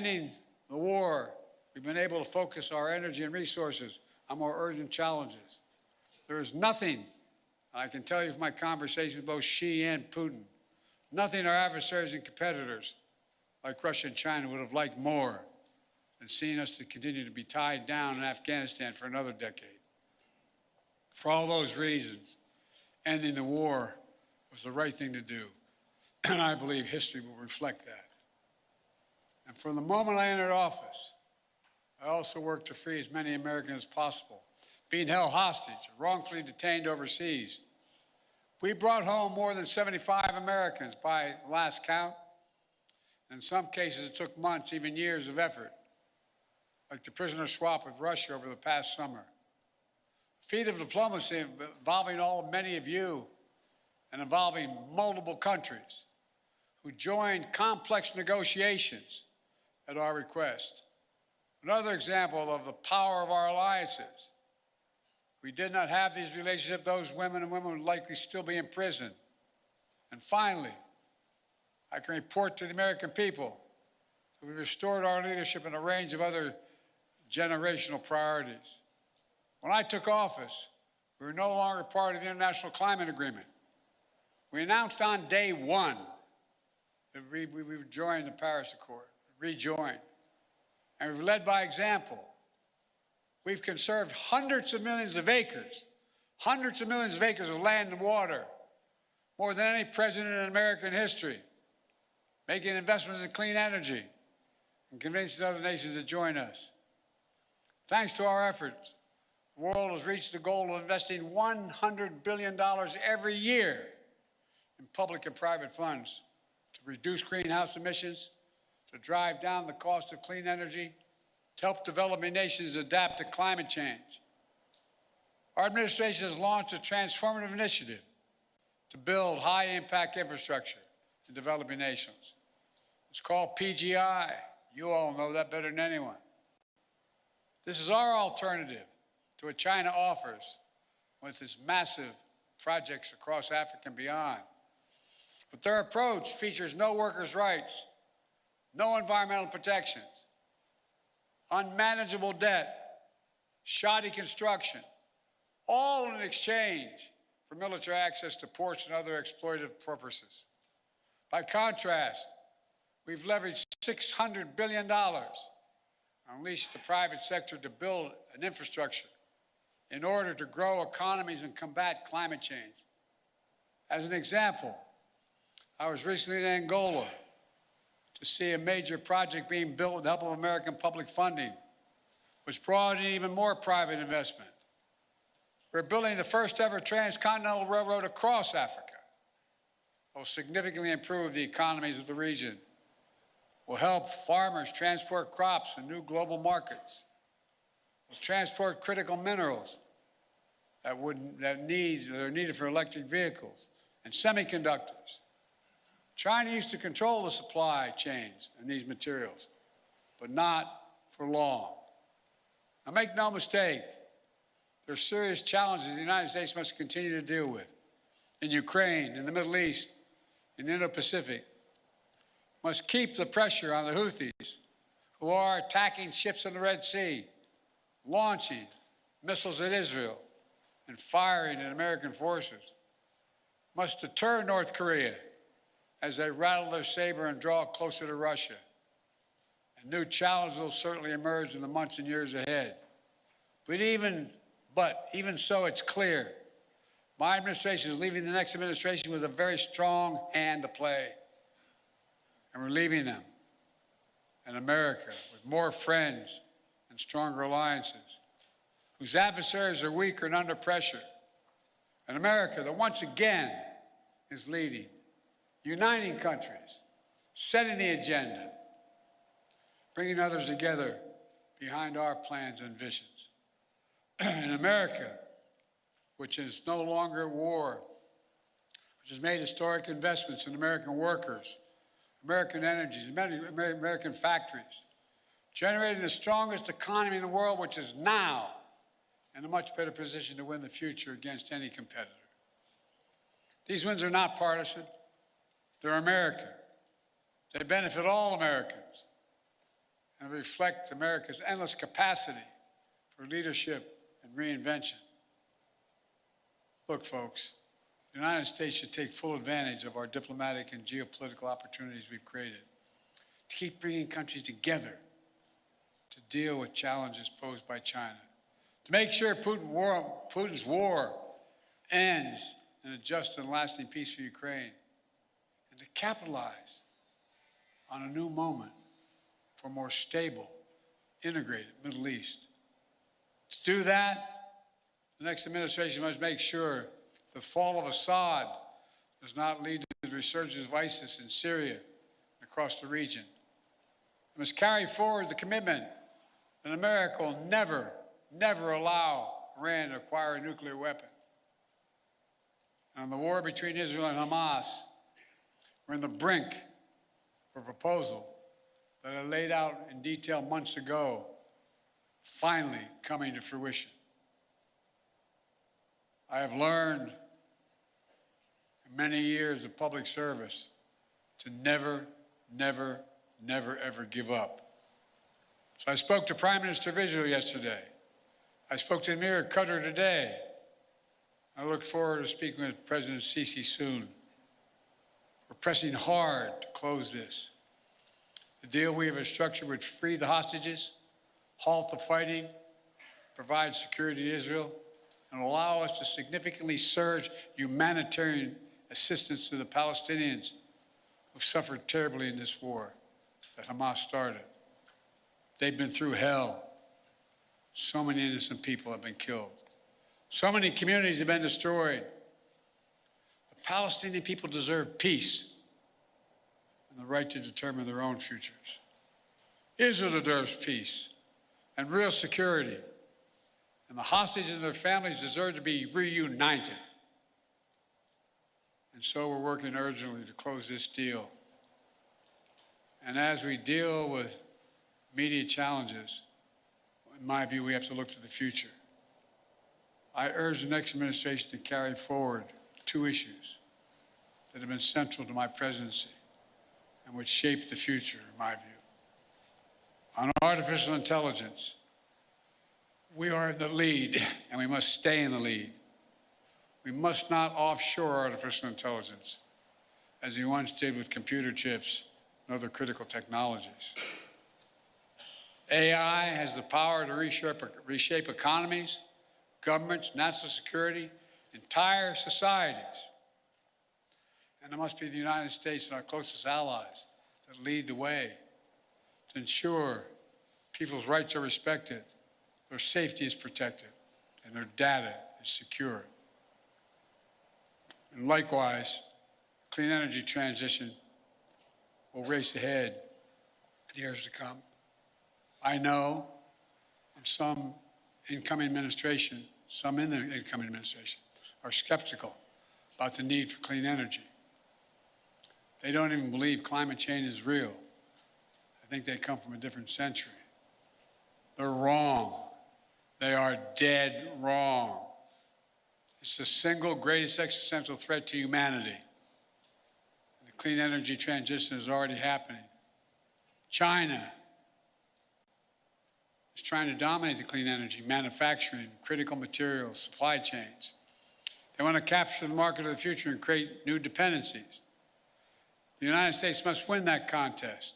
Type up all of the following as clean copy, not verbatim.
ending the war, we've been able to focus our energy and resources on more urgent challenges. There is nothing, I can tell you from my conversations with both Xi and Putin, nothing our adversaries and competitors like Russia and China would have liked more than seeing us to continue to be tied down in Afghanistan for another decade. For all those reasons, ending the war was the right thing to do, and I believe history will reflect that. And from the moment I entered office, I also worked to free as many Americans as possible being held hostage or wrongfully detained overseas. We brought home more than 75 Americans by last count. In some cases, it took months, even years of effort, like the prisoner swap with Russia over the past summer. A feat of diplomacy involving many of you and involving multiple countries who joined complex negotiations at our request. Another example of the power of our alliances. We did not have these relationships, those women and women would likely still be in prison. And finally, I can report to the American people that we restored our leadership in a range of other generational priorities. When I took office, we were no longer part of the International Climate Agreement. We announced on day one that we would join the Paris Accord, rejoin. And we've led by example. We've conserved hundreds of millions of acres of land and water, more than any president in American history, making investments in clean energy and convincing other nations to join us. Thanks to our efforts, the world has reached the goal of investing $100 billion every year in public and private funds to reduce greenhouse emissions, to drive down the cost of clean energy, to help developing nations adapt to climate change. Our administration has launched a transformative initiative to build high-impact infrastructure in developing nations. It's called PGI. You all know that better than anyone. This is our alternative to what China offers with its massive projects across Africa and beyond. But their approach features no workers' rights, no environmental protections, unmanageable debt, shoddy construction, all in exchange for military access to ports and other exploitative purposes. By contrast, we've leveraged $600 billion and unleashed the private sector to build an infrastructure in order to grow economies and combat climate change. As an example, I was recently in Angola to see a major project being built with the help of American public funding, which brought in even more private investment. We're building the first ever transcontinental railroad across Africa. It will significantly improve the economies of the region, will help farmers transport crops in new global markets, will transport critical minerals that are needed for electric vehicles and semiconductors. China used to control the supply chains and these materials, but not for long. Now, make no mistake, there are serious challenges the United States must continue to deal with in Ukraine, in the Middle East, in the Indo-Pacific. Must keep the pressure on the Houthis, who are attacking ships in the Red Sea, launching missiles at Israel, and firing at American forces. Must deter North Korea as they rattle their saber and draw closer to Russia. And new challenges will certainly emerge in the months and years ahead. But even so, it's clear my administration is leaving the next administration with a very strong hand to play. And we're leaving them and America with more friends and stronger alliances, whose adversaries are weaker and under pressure. And America that once again is leading, uniting countries, setting the agenda, bringing others together behind our plans and visions. In America, which is no longer at war, which has made historic investments in American workers, American energies, American factories, generating the strongest economy in the world, which is now in a much better position to win the future against any competitor. These wins are not partisan. They're American. They benefit all Americans. and reflect America's endless capacity for leadership and reinvention. Look, folks, the United States should take full advantage of our diplomatic and geopolitical opportunities we've created to keep bringing countries together to deal with challenges posed by China, to make sure Putin's war ends in a just and lasting peace for Ukraine, and to capitalize on a new moment for a more stable, integrated Middle East. To do that, the next administration must make sure the fall of Assad does not lead to the resurgence of ISIS in Syria and across the region. It must carry forward the commitment that America will never, never allow Iran to acquire a nuclear weapon. And on the war between Israel and Hamas, we're on the brink of a proposal that I laid out in detail months ago, finally coming to fruition. I have learned in many years of public service to never, never, never, ever give up. So I spoke to Prime Minister of Israel yesterday. I spoke to Emir Qatar today. I look forward to speaking with President Sisi soon. We're pressing hard to close this. The deal we have structured would free the hostages, halt the fighting, provide security to Israel, and allow us to significantly surge humanitarian assistance to the Palestinians who've suffered terribly in this war that Hamas started. They've been through hell. So many innocent people have been killed. So many communities have been destroyed. The Palestinian people deserve peace and the right to determine their own futures. Israel deserves peace and real security. And the hostages and their families deserve to be reunited. And so we're working urgently to close this deal. And as we deal with immediate challenges, in my view, we have to look to the future. I urge the next administration to carry forward two issues that have been central to my presidency and which shape the future, in my view. On artificial intelligence, we are in the lead, and we must stay in the lead. We must not offshore artificial intelligence, as we once did with computer chips and other critical technologies. AI has the power to reshape economies, governments, national security, entire societies. And it must be the United States and our closest allies that lead the way to ensure people's rights are respected, their safety is protected, and their data is secure. And likewise, clean energy transition will race ahead in years to come. I know some incoming administration, some in the incoming administration, are skeptical about the need for clean energy. They don't even believe climate change is real. I think they come from a different century. They're wrong. They are dead wrong. It's the single greatest existential threat to humanity. The clean energy transition is already happening. China is trying to dominate the clean energy, manufacturing, critical materials, supply chains. They want to capture the market of the future and create new dependencies. The United States must win that contest,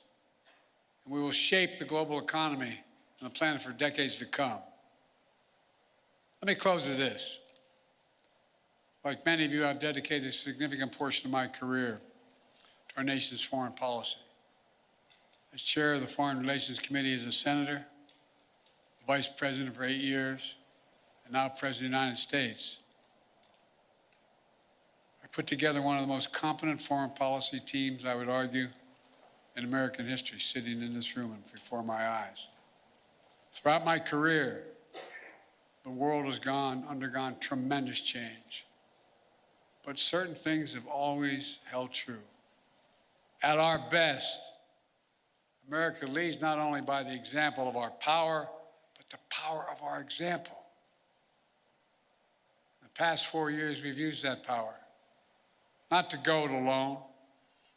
and we will shape the global economy and the planet for decades to come. Let me close with this. Like many of you, I've dedicated a significant portion of my career to our nation's foreign policy. As chair of the Foreign Relations Committee as a senator, vice president for 8 years, and now president of the United States. I put together one of the most competent foreign policy teams, I would argue, in American history, sitting in this room and before my eyes. Throughout my career, the world has undergone tremendous change. But certain things have always held true. At our best, America leads not only by the example of our power, but the power of our example. In the past 4 years, we've used that power, not to go it alone,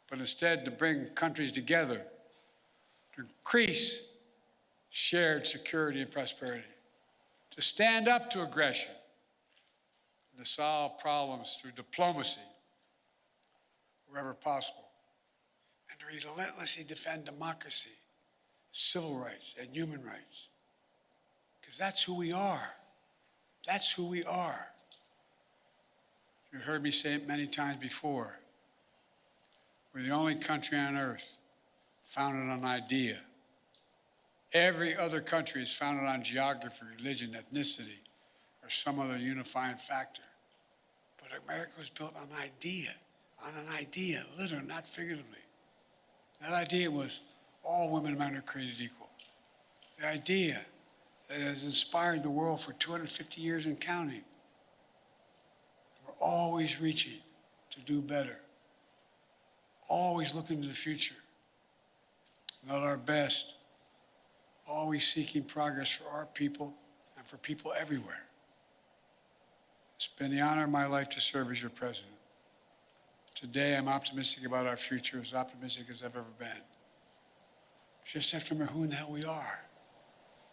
but instead to bring countries together, to increase shared security and prosperity, to stand up to aggression, and to solve problems through diplomacy wherever possible, and to relentlessly defend democracy, civil rights, and human rights. Because that's who we are. That's who we are. You've heard me say it many times before. We're the only country on earth founded on idea. Every other country is founded on geography, religion, ethnicity, or some other unifying factor. But America was built on an idea, literally, not figuratively. That idea was all women and men are created equal. The idea that has inspired the world for 250 years and counting. We're always reaching to do better, always looking to the future, not our best, always seeking progress for our people and for people everywhere. It's been the honor of my life to serve as your president. Today, I'm optimistic about our future, as optimistic as I've ever been. Just have to remember who in the hell we are.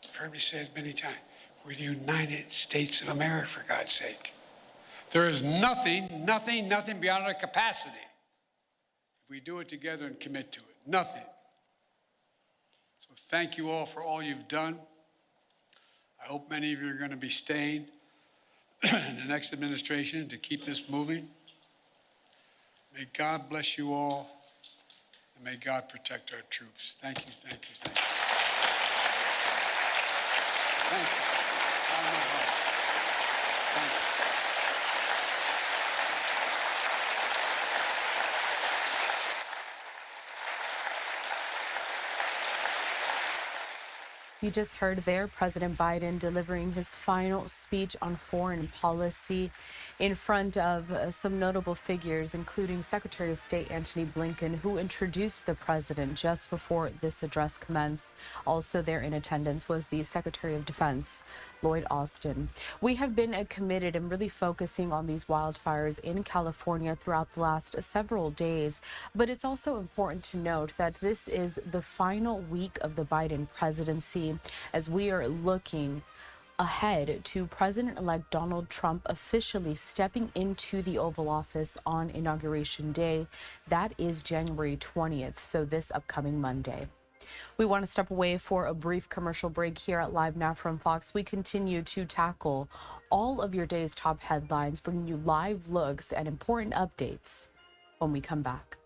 You've heard me say it many times. We're the United States of America, for God's sake. There is nothing beyond our capacity if we do it together and commit to it. Nothing. So thank you all for all you've done. I hope many of you are going to be staying in the next administration to keep this moving. May God bless you all, and may God protect our troops. Thank you, thank you, thank you. Thank you. Thank you. You just heard there President Biden delivering his final speech on foreign policy in front of some notable figures, including Secretary of State Antony Blinken, who introduced the president just before this address commenced. Also there in attendance was the Secretary of Defense, Lloyd Austin. We have been committed and really focusing on these wildfires in California throughout the last several days, but it's also important to note that this is the final week of the Biden presidency, as we are looking ahead to President-elect Donald Trump officially stepping into the Oval Office on Inauguration Day. That is January 20th, so this upcoming Monday. We want to step away for a brief commercial break here at Live Now from Fox. We continue to tackle all of your day's top headlines, bringing you live looks and important updates when we come back.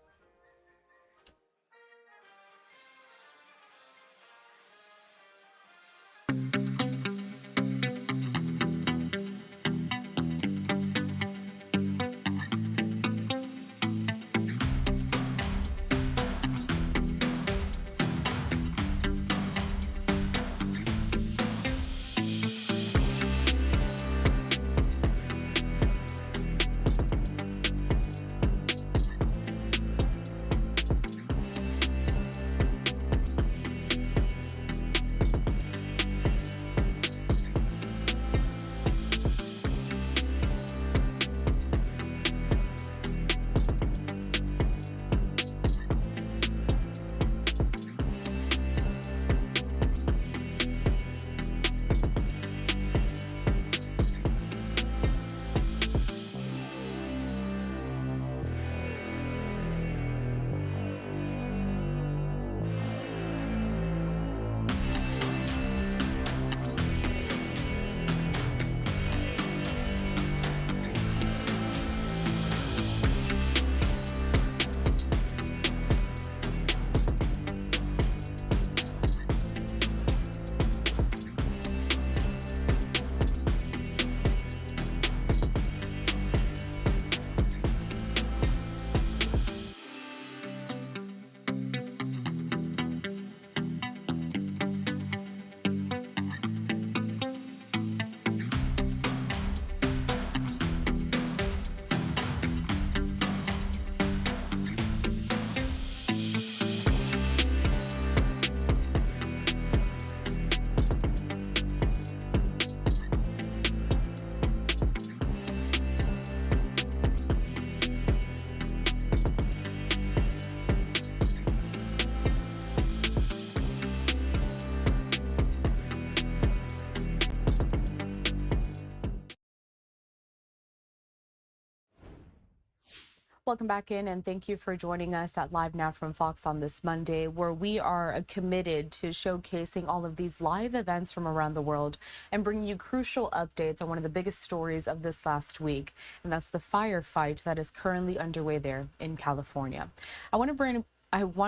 Welcome back in, and thank you for joining us at Live Now from Fox on this Monday, where we are committed to showcasing all of these live events from around the world and bringing you crucial updates on one of the biggest stories of this last week, and that's the firefight that is currently underway there in California. I want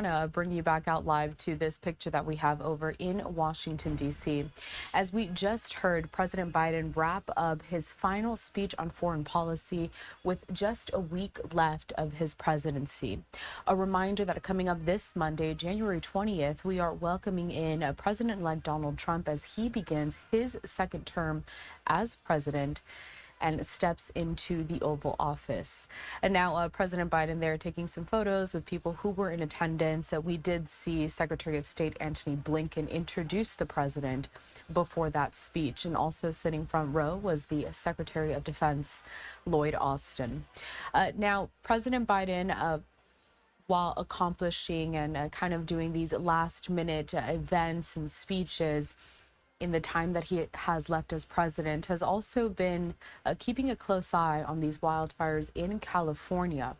to bring you back out live to this picture that we have over in Washington, D.C. As we just heard President Biden wrap up his final speech on foreign policy with just a week left of his presidency. A reminder that coming up this Monday, January 20th, we are welcoming in President-elect Donald Trump as he begins his second term as president and steps into the Oval Office. And now President Biden there taking some photos with people who were in attendance. We did see Secretary of State Antony Blinken introduce the president before that speech. And also sitting front row was the Secretary of Defense, Lloyd Austin. Now, President Biden, while accomplishing and kind of doing these last minute events and speeches, in the time that he has left as president, has also been keeping a close eye on these wildfires in California.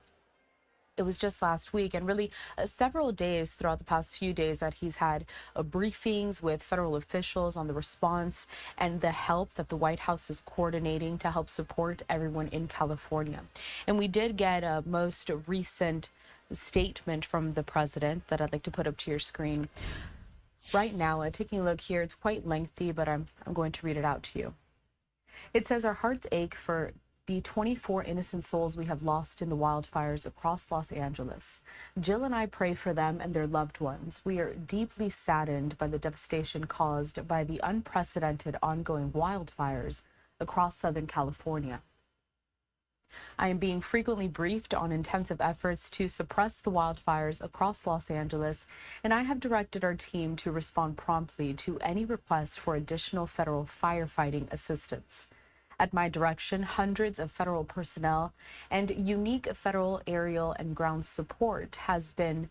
It was just last week, and really several days throughout the past few days, that he's had briefings with federal officials on the response and the help that the White House is coordinating to help support everyone in California. And we did get a most recent statement from the president that I'd like to put up to your screen right now. Taking a look here, it's quite lengthy, but I'm going to read it out to you. It says, "Our hearts ache for the 24 innocent souls we have lost in the wildfires across Los Angeles. Jill and I pray for them and their loved ones. We are deeply saddened by the devastation caused by the unprecedented ongoing wildfires across Southern California. I am being frequently briefed on intensive efforts to suppress the wildfires across Los Angeles, and I have directed our team to respond promptly to any requests for additional federal firefighting assistance. At my direction, hundreds of federal personnel and unique federal aerial and ground support has been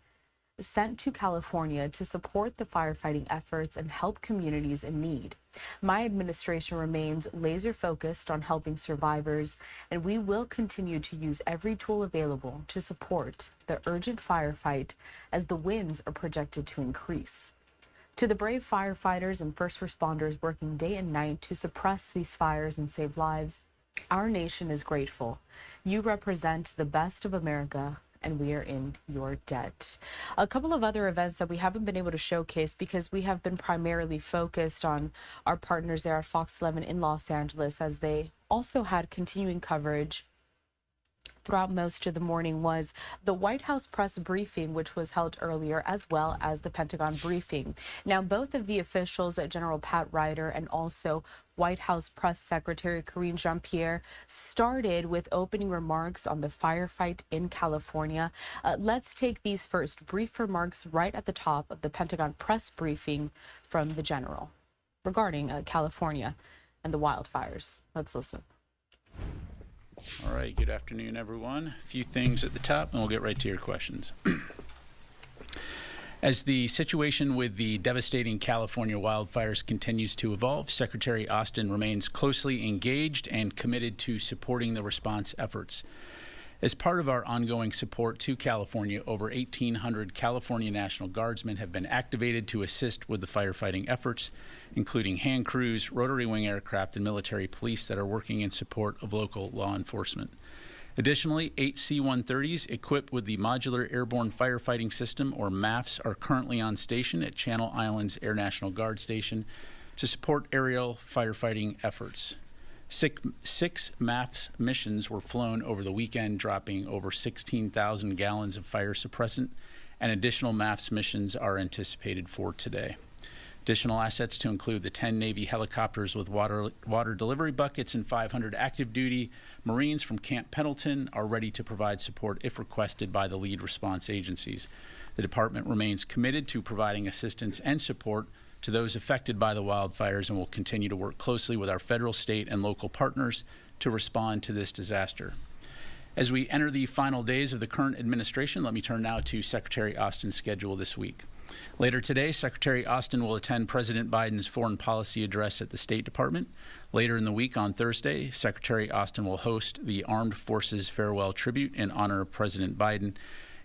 sent to California to support the firefighting efforts and help communities in need. My administration remains laser focused on helping survivors, and we will continue to use every tool available to support the urgent firefight as the winds are projected to increase. To the brave firefighters and first responders working day and night to suppress these fires and save lives, our nation is grateful. You represent the best of America, and we are in your debt." A couple of other events that we haven't been able to showcase because we have been primarily focused on our partners there at Fox 11 in Los Angeles, as they also had continuing coverage throughout most of the morning, was the White House press briefing, which was held earlier, as well as the Pentagon briefing. Now, both of the officials, General Pat Ryder and also White House Press Secretary Karine Jean-Pierre, started with opening remarks on the firefight in California. Let's take these first brief remarks right at the top of the Pentagon press briefing from the general regarding California and the wildfires. Let's listen. All right, good afternoon, everyone. A few things at the top, and we'll get right to your questions. As the situation with the devastating California wildfires continues to evolve, Secretary Austin remains closely engaged and committed to supporting the response efforts. As part of our ongoing support to California, over 1,800 California National Guardsmen have been activated to assist with the firefighting efforts, including hand crews, rotary wing aircraft, and military police that are working in support of local law enforcement. Additionally, 8 C-130s equipped with the Modular Airborne Firefighting System, or MAFS, are currently on station at Channel Islands Air National Guard Station to support aerial firefighting efforts. Six MAFS missions were flown over the weekend, dropping over 16,000 gallons of fire suppressant, and additional MAFS missions are anticipated for today. Additional assets to include the 10 Navy helicopters with water delivery buckets and 500 active duty Marines from Camp Pendleton are ready to provide support if requested by the lead response agencies. The department remains committed to providing assistance and support to those affected by the wildfires and will continue to work closely with our federal, state, and local partners to respond to this disaster. As we enter the final days of the current administration, let me turn now to Secretary Austin's schedule this week. Later today, Secretary Austin will attend President Biden's foreign policy address at the State Department. Later in the week, on Thursday, Secretary Austin will host the Armed Forces Farewell Tribute in honor of President Biden,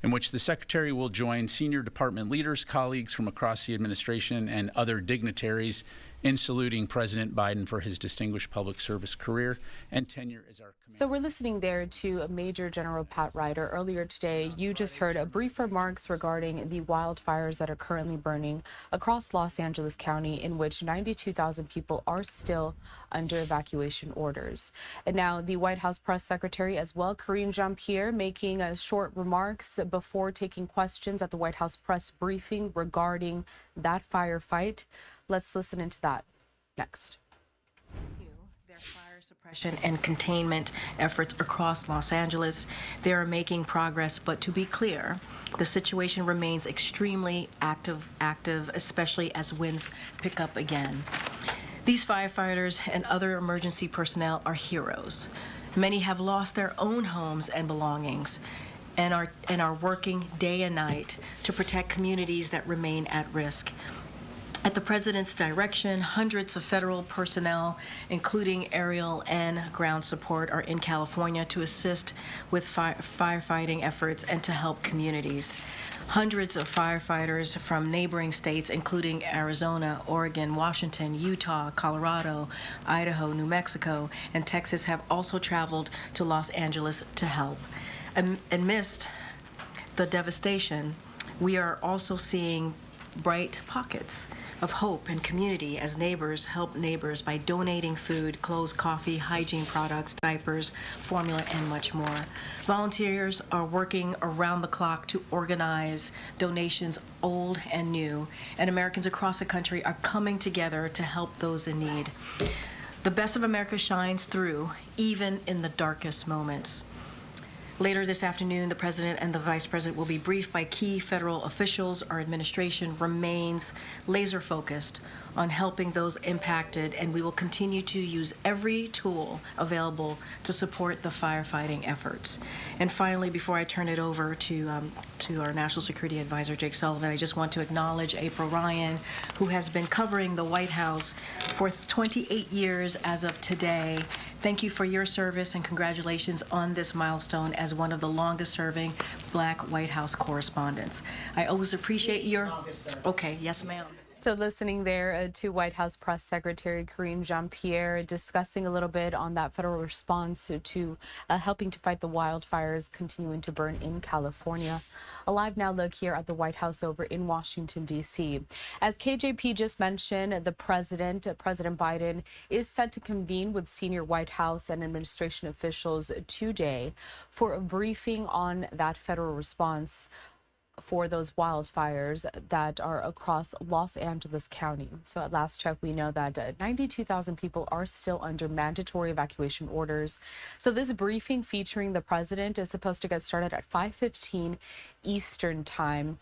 in which the Secretary will join senior department leaders, colleagues from across the administration, and other dignitaries in saluting President Biden for his distinguished public service career and tenure as our commander. So we're listening there to Major General Pat Ryder. Earlier today, you just heard a brief remarks regarding the wildfires that are currently burning across Los Angeles County, in which 92,000 people are still under evacuation orders. And now the White House press secretary as well, Karine Jean-Pierre, making short remarks before taking questions at the White House press briefing regarding that firefight. Let's listen into that next. Their fire suppression and containment efforts across Los Angeles. They are making progress, but to be clear, the situation remains extremely active, especially as winds pick up again. These firefighters and other emergency personnel are heroes. Many have lost their own homes and belongings and are working day and night to protect communities that remain at risk. At the President's direction, hundreds of federal personnel, including aerial and ground support, are in California to assist with firefighting efforts and to help communities. Hundreds of firefighters from neighboring states, including Arizona, Oregon, Washington, Utah, Colorado, Idaho, New Mexico, and Texas, have also traveled to Los Angeles to help. Amidst the devastation, we are also seeing bright pockets of hope and community as neighbors help neighbors by donating food, clothes, coffee, hygiene products, diapers, formula, and much more. Volunteers are working around the clock to organize donations, old and new, and Americans across the country are coming together to help those in need. The best of America shines through, even in the darkest moments. Later this afternoon, the President and the Vice President will be briefed by key federal officials. Our administration remains laser-focused on helping those impacted, and we will continue to use every tool available to support the firefighting efforts. And finally, before I turn it over to our National Security Advisor, Jake Sullivan, I just want to acknowledge April Ryan, who has been covering the White House for 28 years as of today. Thank you for your service and congratulations on this milestone as one of the longest-serving Black White House correspondents. I always appreciate your... Okay, yes, ma'am. So listening there to White House Press Secretary Karine Jean-Pierre discussing a little bit on that federal response to helping to fight the wildfires continuing to burn in California. A live now look here at the White House over in Washington, D.C. As KJP just mentioned, the President Biden, is set to convene with senior White House and administration officials today for a briefing on that federal response for those wildfires that are across Los Angeles County. So at last check, we know that 92,000 people are still under mandatory evacuation orders. So this briefing featuring the president is supposed to get started at 5:15 Eastern time.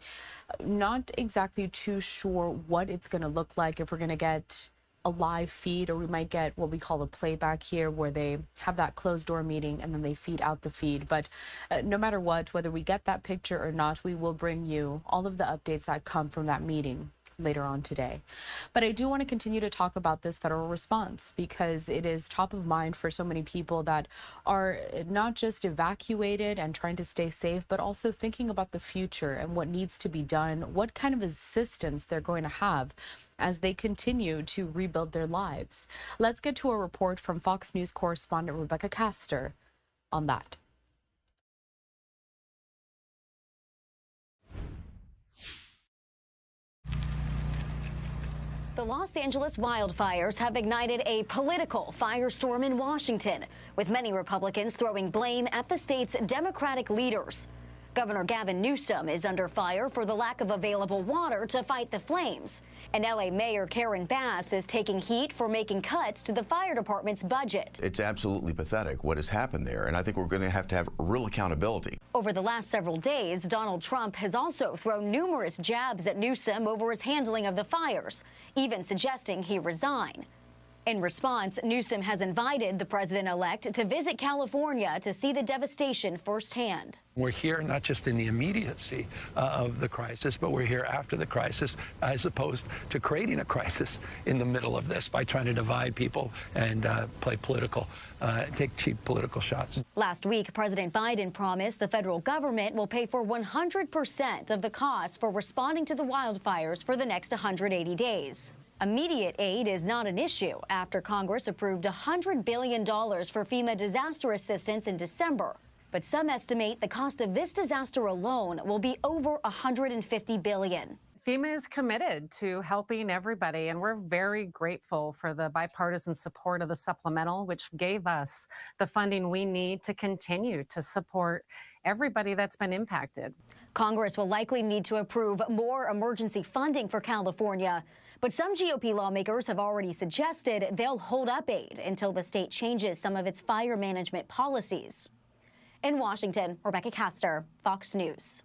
Not exactly too sure what it's going to look like, if we're going to get a live feed, or we might get what we call a playback here, where they have that closed door meeting and then they feed out the feed. But no matter what, whether we get that picture or not, we will bring you all of the updates that come from that meeting later on today. But I do want to continue to talk about this federal response because it is top of mind for so many people that are not just evacuated and trying to stay safe, but also thinking about the future and what needs to be done, what kind of assistance they're going to have as they continue to rebuild their lives. Let's get to a report from Fox News correspondent Rebecca Castor on that. The Los Angeles wildfires have ignited a political firestorm in Washington, with many Republicans throwing blame at the state's Democratic leaders. Governor Gavin Newsom is under fire for the lack of available water to fight the flames. And LA Mayor Karen Bass is taking heat for making cuts to the fire department's budget. It's absolutely pathetic what has happened there, and I think we're going to have real accountability. Over the last several days, Donald Trump has also thrown numerous jabs at Newsom over his handling of the fires, even suggesting he resign. In response, Newsom has invited the president-elect to visit California to see the devastation firsthand. We're here not just in the immediacy of the crisis, but we're here after the crisis, as opposed to creating a crisis in the middle of this by trying to divide people and play political, take cheap political shots. Last week, President Biden promised the federal government will pay for 100% of the costs for responding to the wildfires for the next 180 days. Immediate aid is not an issue after Congress approved $100 billion for FEMA disaster assistance in December. But some estimate the cost of this disaster alone will be over $150 billion. FEMA is committed to helping everybody, and we're very grateful for the bipartisan support of the supplemental, which gave us the funding we need to continue to support everybody that's been impacted. Congress will likely need to approve more emergency funding for California, but some GOP lawmakers have already suggested they'll hold up aid until the state changes some of its fire management policies. In Washington, Rebecca Castor, Fox News.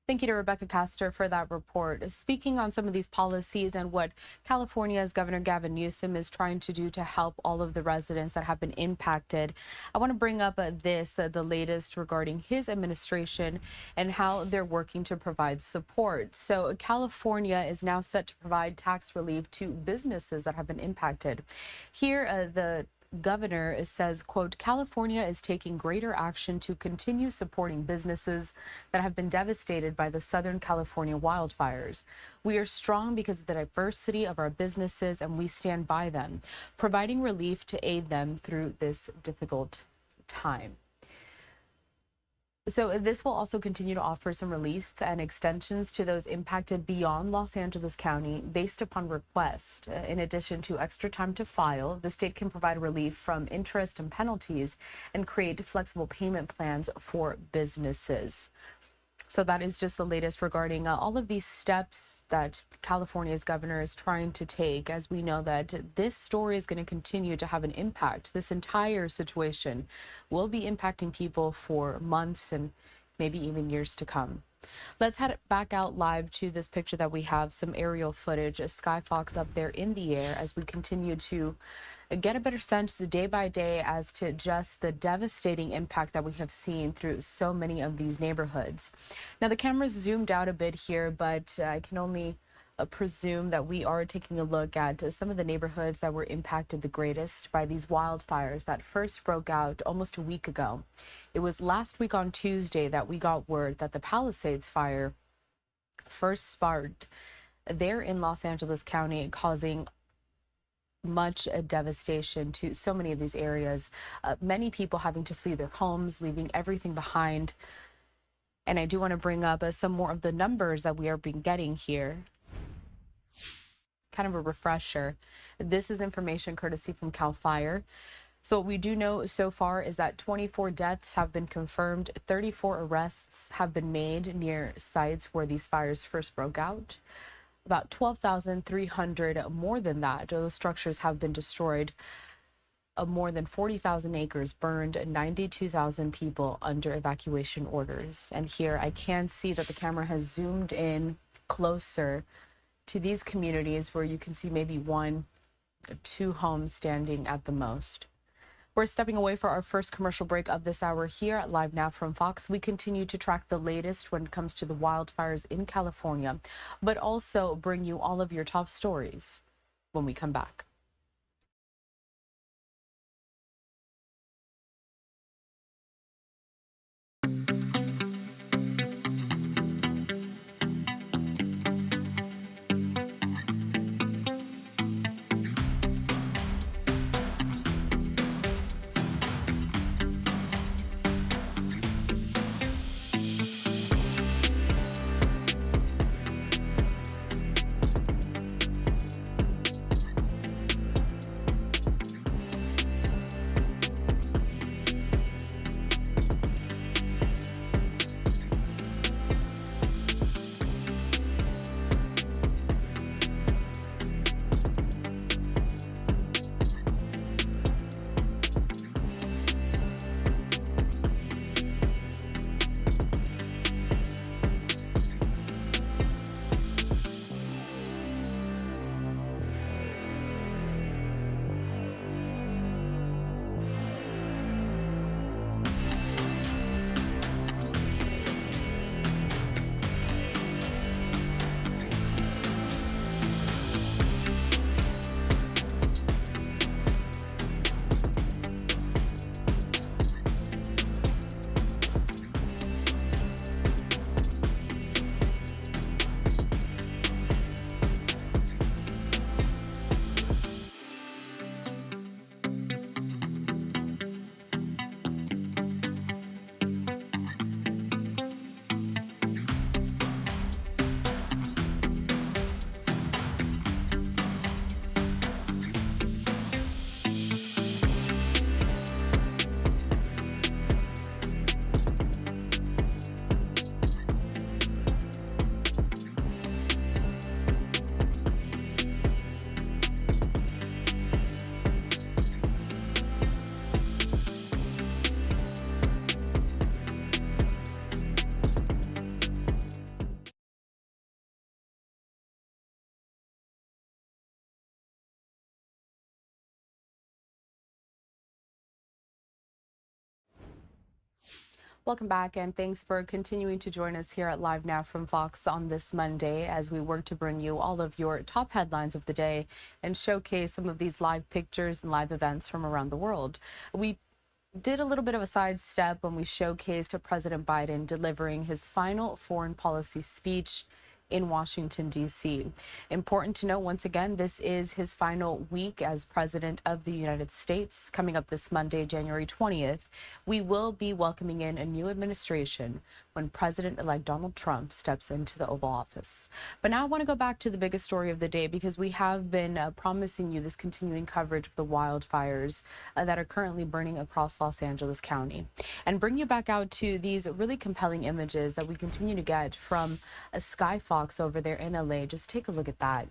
Thank you to Rebecca Castor for that report. Speaking on some of these policies and what California's Governor Gavin Newsom is trying to do to help all of the residents that have been impacted, I want to bring up the latest regarding his administration and how they're working to provide support. So California is now set to provide tax relief to businesses that have been impacted. Here, the governor says, quote, California is taking greater action to continue supporting businesses that have been devastated by the Southern California wildfires. We are strong because of the diversity of our businesses, and we stand by them, providing relief to aid them through this difficult time. So this will also continue to offer some relief and extensions to those impacted beyond Los Angeles County based upon request. In addition to extra time to file, the state can provide relief from interest and penalties and create flexible payment plans for businesses. So that is just the latest regarding all of these steps that California's governor is trying to take, as we know that this story is going to continue to have an impact. This entire situation will be impacting people for months and maybe even years to come. Let's head back out live to this picture that we have, some aerial footage, a Skyfox up there in the air as we continue to get a better sense day by day as to just the devastating impact that we have seen through so many of these neighborhoods. Now, the camera's zoomed out a bit here, but I can only presume that we are taking a look at some of the neighborhoods that were impacted the greatest by these wildfires that first broke out almost a week ago. It was last week on Tuesday that we got word that the Palisades fire first sparked there in Los Angeles County, causing much devastation to so many of these areas, many people having to flee their homes, leaving everything behind. And I do want to bring up some more of the numbers that we are getting here. Kind of a refresher. This is information courtesy from CAL FIRE. So what we do know so far is that 24 deaths have been confirmed, 34 arrests have been made near sites where these fires first broke out. About 12,300 more than that. Those structures have been destroyed. More than 40,000 acres burned, 92,000 people under evacuation orders. And here I can see that the camera has zoomed in closer to these communities where you can see maybe 1 or 2 homes standing at the most. We're stepping away for our first commercial break of this hour here at Live Now from Fox. We continue to track the latest when it comes to the wildfires in California, but also bring you all of your top stories when we come back. Welcome back, and thanks for continuing to join us here at Live Now from Fox on this Monday as we work to bring you all of your top headlines of the day and showcase some of these live pictures and live events from around the world. We did a little bit of a sidestep when we showcased President Biden delivering his final foreign policy speech in Washington, D.C. Important to note, once again, this is his final week as President of the United States. Coming up this Monday, January 20th, we will be welcoming in a new administration when President-elect Donald Trump steps into the Oval Office. But now I want to go back to the biggest story of the day because we have been promising you this continuing coverage of the wildfires that are currently burning across Los Angeles County and bring you back out to these really compelling images that we continue to get from a sky fox over there in LA. Just take a look at that.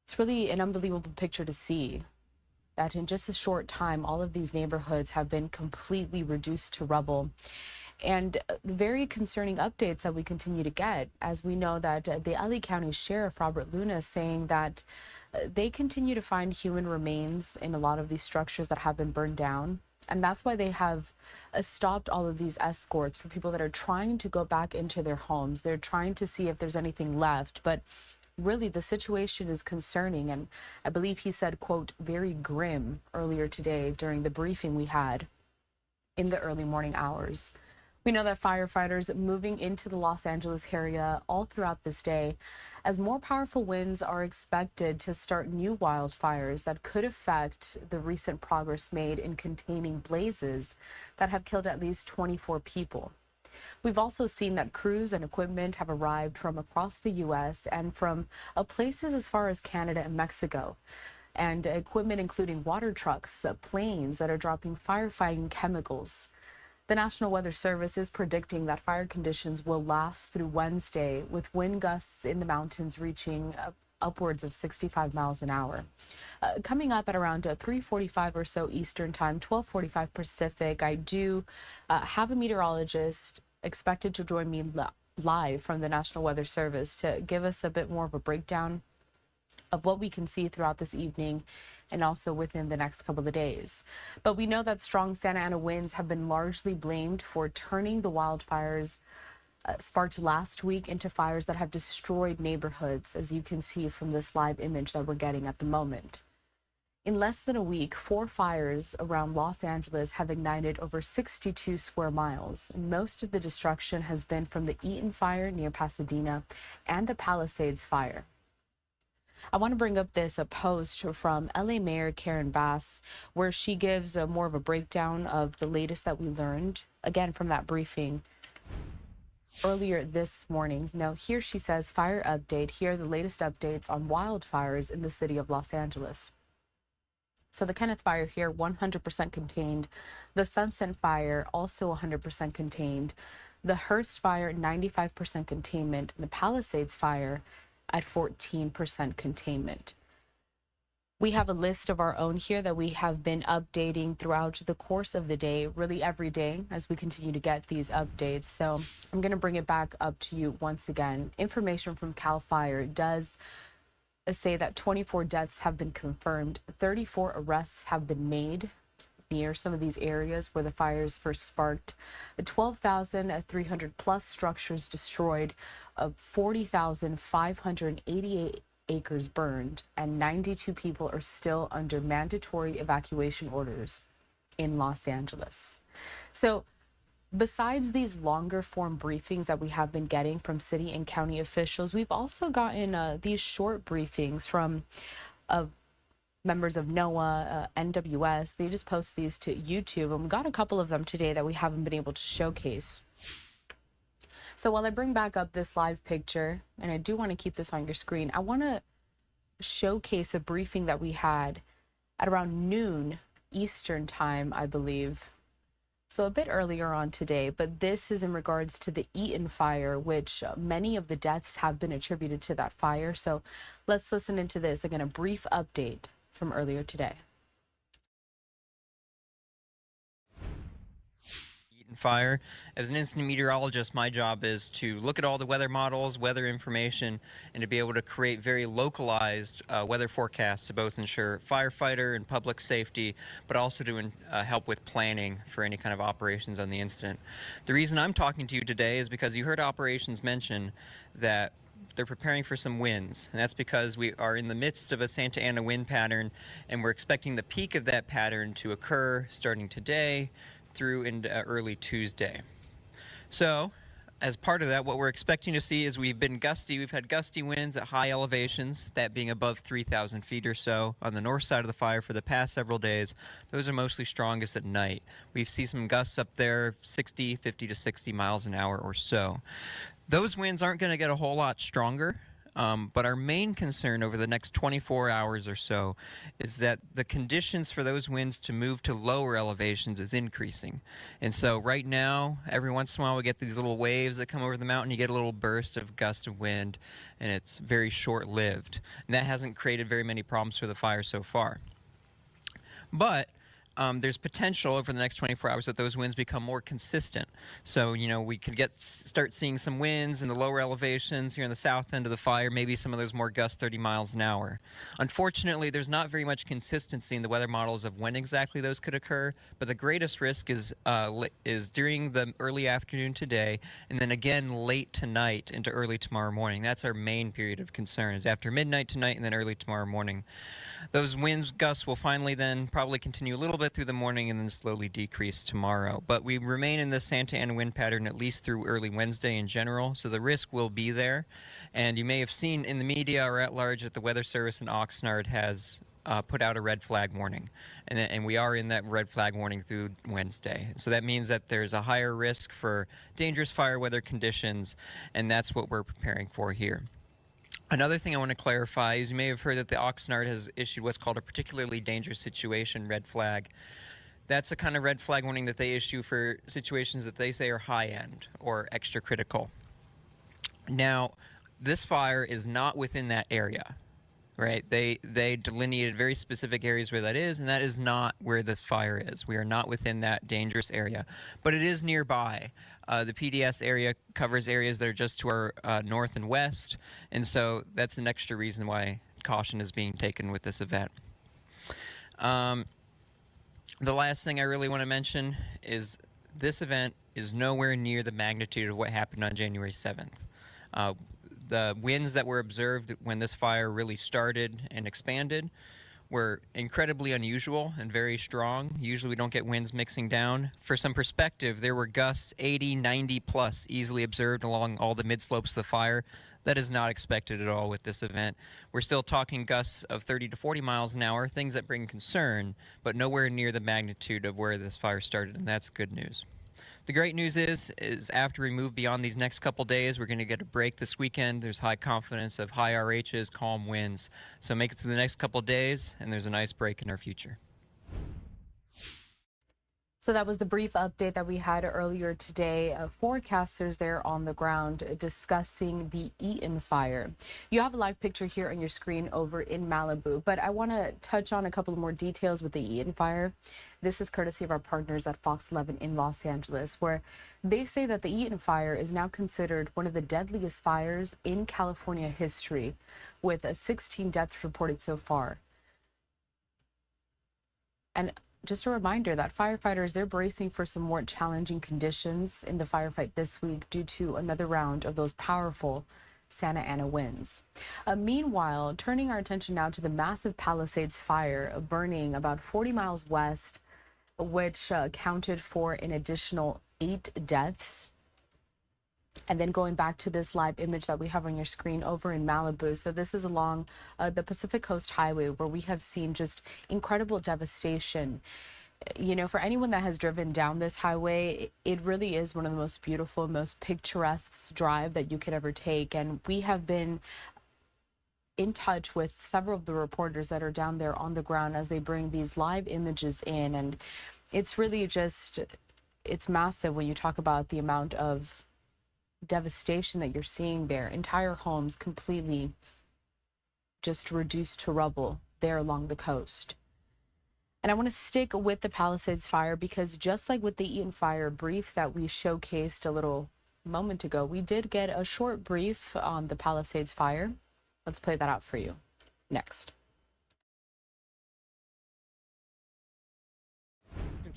It's really an unbelievable picture to see that in just a short time, all of these neighborhoods have been completely reduced to rubble. And very concerning updates that we continue to get as we know that the LA County Sheriff, Robert Luna, is saying that they continue to find human remains in a lot of these structures that have been burned down. And that's why they have stopped all of these escorts for people that are trying to go back into their homes. They're trying to see if there's anything left. But really, the situation is concerning. And I believe he said, quote, very grim earlier today during the briefing we had in the early morning hours. We know that firefighters moving into the Los Angeles area all throughout this day as more powerful winds are expected to start new wildfires that could affect the recent progress made in containing blazes that have killed at least 24 people. We've also seen that crews and equipment have arrived from across the U.S. and from places as far as Canada and Mexico. And equipment including water trucks, planes that are dropping firefighting chemicals. The National Weather Service is predicting that fire conditions will last through Wednesday, with wind gusts in the mountains reaching upwards of 65 miles an hour. Coming up at around 3:45 or so Eastern Time, 12:45 Pacific, I do have a meteorologist expected to join me live from the National Weather Service to give us a bit more of a breakdown of what we can see throughout this evening and also within the next couple of days. But we know that strong Santa Ana winds have been largely blamed for turning the wildfires sparked last week into fires that have destroyed neighborhoods, as you can see from this live image that we're getting at the moment. In less than a week, 4 fires around Los Angeles have ignited over 62 square miles. And most of the destruction has been from the Eaton fire near Pasadena and the Palisades fire. I want to bring up this post from LA Mayor Karen Bass, where she gives more of a breakdown of the latest that we learned, again, from that briefing earlier this morning. Now, here she says, fire update. Here are the latest updates on wildfires in the city of Los Angeles. So the Kenneth fire here, 100% contained. The Sunset fire, also 100% contained. The Hearst fire, 95% containment. And the Palisades fire, at 14% containment. We have a list of our own here that we have been updating throughout the course of the day, really every day as we continue to get these updates. So I'm going to bring it back up to you once again. Information from CAL FIRE does say that 24 deaths have been confirmed, 34 arrests have been made near some of these areas where the fires first sparked, 12,300 plus structures destroyed, 40,588 acres burned, and 92 people are still under mandatory evacuation orders in Los Angeles. So besides these longer form briefings that we have been getting from city and county officials, we've also gotten these short briefings from members of NOAA, NWS. They just post these to YouTube, and we got a couple of them today that we haven't been able to showcase. So while I bring back up this live picture, and I do want to keep this on your screen, I want to showcase a briefing that we had at around noon Eastern time, I believe. So a bit earlier on today, but this is in regards to the Eaton fire, which many of the deaths have been attributed to that fire. So let's listen into this. Again, a brief update from earlier today. fire. As an incident meteorologist, my job is to look at all the weather models, weather information, and to be able to create very localized weather forecasts to both ensure firefighter and public safety, but also to help with planning for any kind of operations on the incident. The reason I'm talking to you today is because you heard operations mention that they're preparing for some winds, and that's because we are in the midst of a Santa Ana wind pattern, and we're expecting the peak of that pattern to occur starting today through into early Tuesday. So, as part of that, what we're expecting to see is we've had gusty winds at high elevations, that being above 3,000 feet or so on the north side of the fire for the past several days. Those are mostly strongest at night. We see some gusts up there, 50 to 60 miles an hour or so. Those winds aren't going to get a whole lot stronger, but our main concern over the next 24 hours or so is that the conditions for those winds to move to lower elevations is increasing. And so right now, every once in a while, we get these little waves that come over the mountain. You get a little burst of gust of wind, and it's very short-lived. And that hasn't created very many problems for the fire so far. But there's potential over the next 24 hours that those winds become more consistent. So, we could start seeing some winds in the lower elevations here in the south end of the fire, maybe some of those more gusts 30 miles an hour. Unfortunately, there's not very much consistency in the weather models of when exactly those could occur, but the greatest risk is during the early afternoon today, and then again late tonight into early tomorrow morning. That's our main period of concern, is after midnight tonight and then early tomorrow morning. Those winds gusts will finally then probably continue a little bit through the morning and then slowly decrease tomorrow. But we remain in the Santa Ana wind pattern at least through early Wednesday in general, so the risk will be there. And you may have seen in the media or at large that the Weather Service in Oxnard has put out a red flag warning. And we are in that red flag warning through Wednesday. So that means that there's a higher risk for dangerous fire weather conditions, and that's what we're preparing for here. Another thing I want to clarify is you may have heard that the Oxnard has issued what's called a particularly dangerous situation red flag. That's a kind of red flag warning that they issue for situations that they say are high-end or extra critical. Now, this fire is not within that area, right? They delineated very specific areas where that is, and that is not where the fire is. We are not within that dangerous area, but it is nearby. The PDS area covers areas that are just to our north and west, and so that's an extra reason why caution is being taken with this event. The last thing I really want to mention is this event is nowhere near the magnitude of what happened on January 7th. The winds that were observed when this fire really started and expanded were incredibly unusual and very strong. Usually we don't get winds mixing down. For some perspective, there were gusts 80, 90 plus easily observed along all the mid-slopes of the fire. That is not expected at all with this event. We're still talking gusts of 30 to 40 miles an hour, things that bring concern, but nowhere near the magnitude of where this fire started, and that's good news. The great news is after we move beyond these next couple days, we're going to get a break this weekend. There's high confidence of high RHs, calm winds. So make it through the next couple days, and there's a nice break in our future. So that was the brief update that we had earlier today. Forecasters there on the ground discussing the Eaton fire. You have a live picture here on your screen over in Malibu, but I want to touch on a couple of more details with the Eaton fire. This is courtesy of our partners at Fox 11 in Los Angeles, where they say that the Eaton fire is now considered one of the deadliest fires in California history, with 16 deaths reported so far. And just a reminder that firefighters, they're bracing for some more challenging conditions in the firefight this week due to another round of those powerful Santa Ana winds. Meanwhile, turning our attention now to the massive Palisades fire burning about 40 miles west, which accounted for an additional 8 deaths. And then going back to this live image that we have on your screen over in Malibu. So this is along the Pacific Coast Highway, where we have seen just incredible devastation. You know, for anyone that has driven down this highway, it really is one of the most beautiful, most picturesque drive that you could ever take. And we have been in touch with several of the reporters that are down there on the ground as they bring these live images in. And it's really just, it's massive when you talk about the amount of devastation that you're seeing there. Entire homes completely just reduced to rubble there along the coast. And I want to stick with the Palisades fire because just like with the Eaton fire brief that we showcased a little moment ago, we did get a short brief on the Palisades fire. Let's play that out for you next.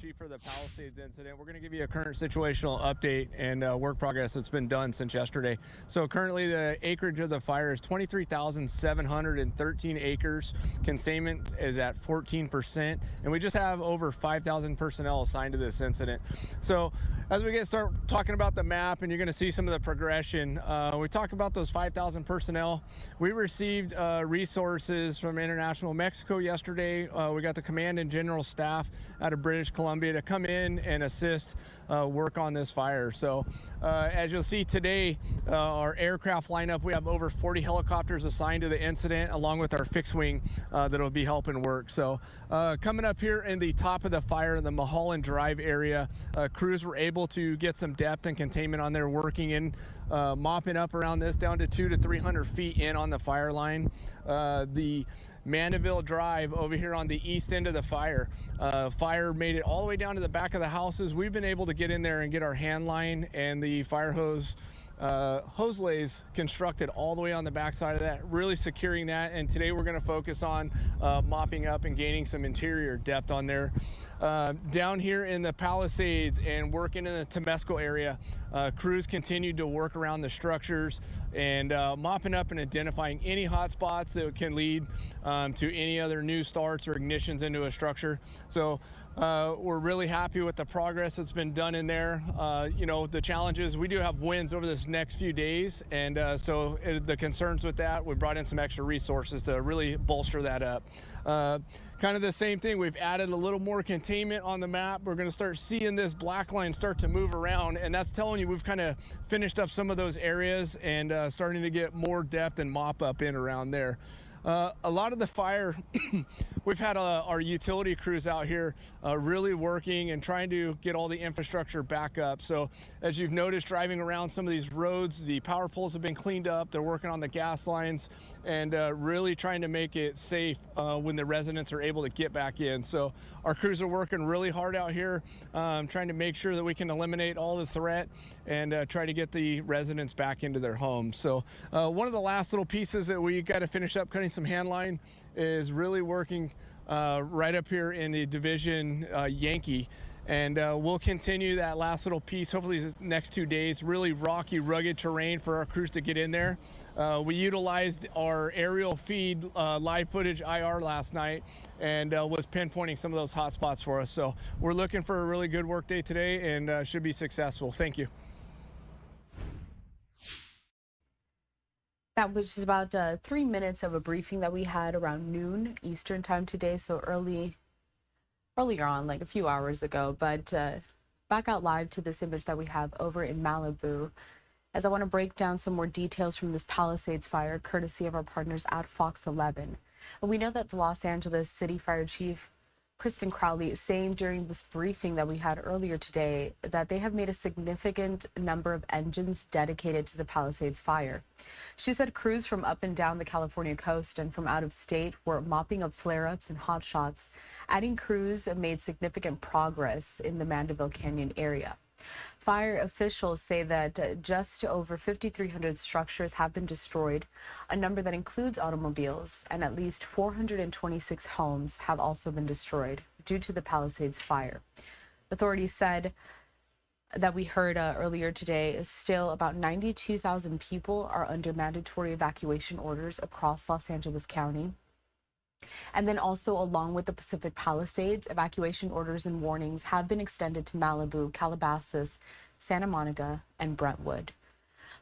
Chief for the Palisades incident. We're going to give you a current situational update and work progress that's been done since yesterday. So currently the acreage of the fire is 23,713 acres. Containment is at 14%, and we just have over 5,000 personnel assigned to this incident. So as we start talking about the map, and you're going to see some of the progression, we talk about those 5,000 personnel. We received resources from International Mexico yesterday. We got the command and general staff out of British Columbia to come in and assist work on this fire. So as you'll see today, our aircraft lineup, we have over 40 helicopters assigned to the incident, along with our fixed wing that'll be helping work. So coming up here in the top of the fire in the Mulholland Drive area, crews were able to get some depth and containment on there, working in mopping up around this down to 200 to 300 feet in on the fire line. The Mandeville Drive over here on the east end of the fire. Fire made it all the way down to the back of the houses. We've been able to get in there and get our hand line and the fire hose lays constructed all the way on the back side of that, really securing that. And today we're going to focus on mopping up and gaining some interior depth on there. Down here in the Palisades and working in the Temescal area, crews continued to work around the structures and mopping up and identifying any hot spots that can lead to any other new starts or ignitions into a structure. So we're really happy with the progress that's been done in there. You know, the challenges, we do have winds over this next few days, and so the concerns with that, we brought in some extra resources to really bolster that up. Kind of the same thing, we've added a little more containment on the map. We're going to start seeing this black line start to move around, and that's telling you we've kind of finished up some of those areas and starting to get more depth and mop up in around there. A lot of the fire, we've had our utility crews out here really working and trying to get all the infrastructure back up. So as you've noticed, driving around some of these roads, the power poles have been cleaned up. They're working on the gas lines and really trying to make it safe when the residents are able to get back in. So our crews are working really hard out here, trying to make sure that we can eliminate all the threat and try to get the residents back into their homes. So one of the last little pieces that we got to finish up cutting some hand line is really working right up here in the division Yankee, and we'll continue that last little piece hopefully the next 2 days. Really rocky, rugged terrain for our crews to get in there. We utilized our aerial feed live footage IR last night and was pinpointing some of those hot spots for us. So we're looking for a really good work day today and should be successful. Thank you. That was just about 3 minutes of a briefing that we had around noon Eastern time today, so earlier on, like a few hours ago. But back out live to this image that we have over in Malibu, as I want to break down some more details from this Palisades fire, courtesy of our partners at Fox 11. And we know that the Los Angeles City Fire Chief Kristen Crowley is saying during this briefing that we had earlier today that they have made a significant number of engines dedicated to the Palisades fire. She said crews from up and down the California coast and from out of state were mopping up flare-ups and hotshots. Adding crews made significant progress in the Mandeville Canyon area. Fire officials say that just over 5,300 structures have been destroyed, a number that includes automobiles, and at least 426 homes have also been destroyed due to the Palisades fire. Authorities said that we heard earlier today is still about 92,000 people are under mandatory evacuation orders across Los Angeles County. And then also along with the Pacific Palisades, evacuation orders and warnings have been extended to Malibu, Calabasas, Santa Monica, and Brentwood.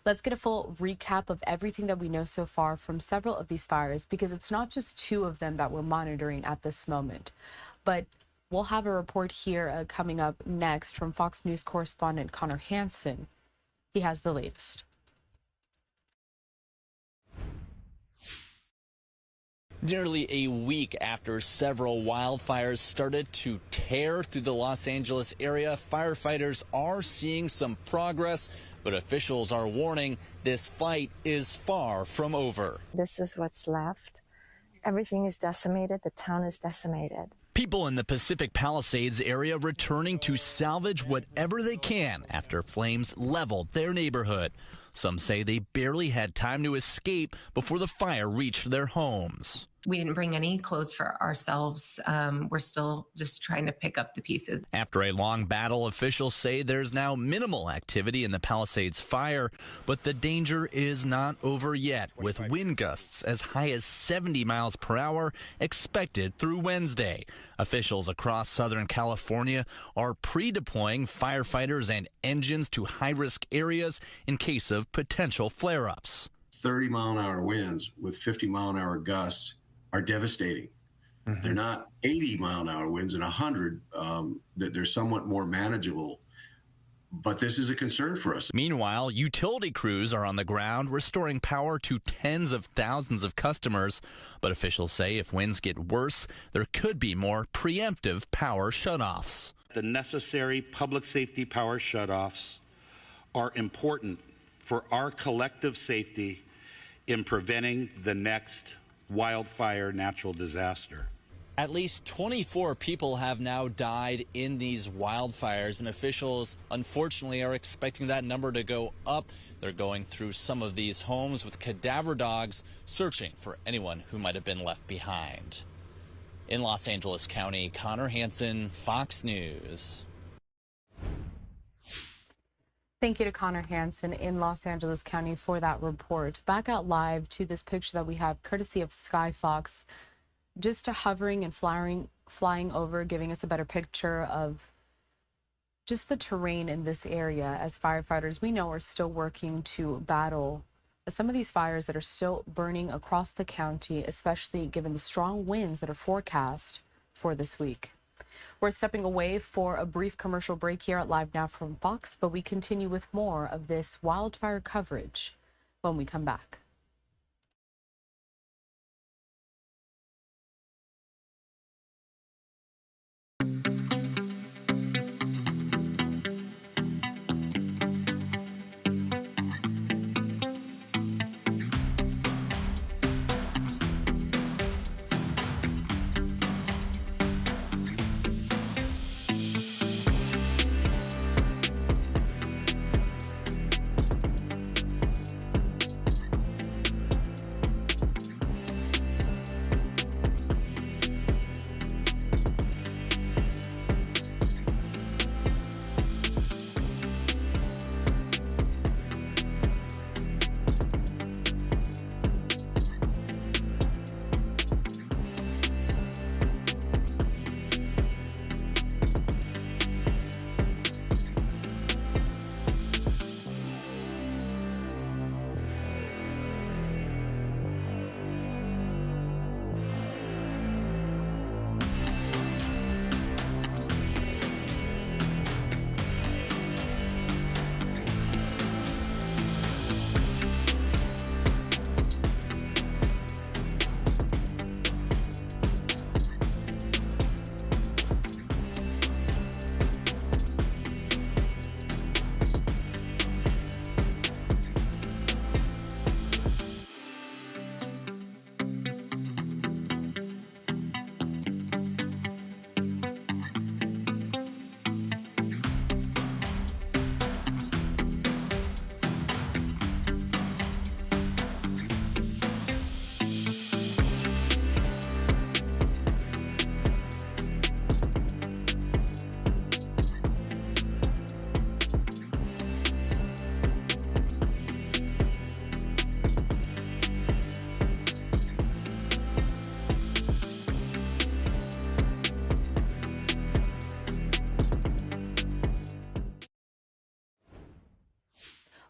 Let's get a full recap of everything that we know so far from several of these fires, because it's not just 2 of them that we're monitoring at this moment. But we'll have a report here coming up next from Fox News correspondent Connor Hansen. He has the latest. Nearly a week after several wildfires started to tear through the Los Angeles area, firefighters are seeing some progress, but officials are warning this fight is far from over. This is what's left. Everything is decimated. The town is decimated. People in the Pacific Palisades area returning to salvage whatever they can after flames leveled their neighborhood. Some say they barely had time to escape before the fire reached their homes. We didn't bring any clothes for ourselves. We're still just trying to pick up the pieces. After a long battle, officials say there's now minimal activity in the Palisades fire, but the danger is not over yet, with wind gusts as high as 70 miles per hour expected through Wednesday. Officials across Southern California are pre-deploying firefighters and engines to high-risk areas in case of potential flare-ups. 30-mile-an-hour winds with 50-mile-an-hour gusts are devastating. They're not 80-mile-an-hour winds and 100. That they're somewhat more manageable, but this is a concern for us. Meanwhile, utility crews are on the ground restoring power to tens of thousands of customers. But officials say if winds get worse, there could be more preemptive power shutoffs. The necessary public safety power shutoffs are important for our collective safety in preventing the next wildfire natural disaster. At least 24 people have now died in these wildfires, and officials unfortunately are expecting that number to go up. They're going through some of these homes with cadaver dogs, searching for anyone who might have been left behind. In Los Angeles County, Connor Hansen, Fox News. Thank you to Connor Hansen in Los Angeles County for that report. Back out live to this picture that we have courtesy of Sky Fox, just hovering and flying over, giving us a better picture of just the terrain in this area as firefighters we know are still working to battle some of these fires that are still burning across the county, especially given the strong winds that are forecast for this week. We're stepping away for a brief commercial break here at Live Now from Fox, but we continue with more of this wildfire coverage when we come back.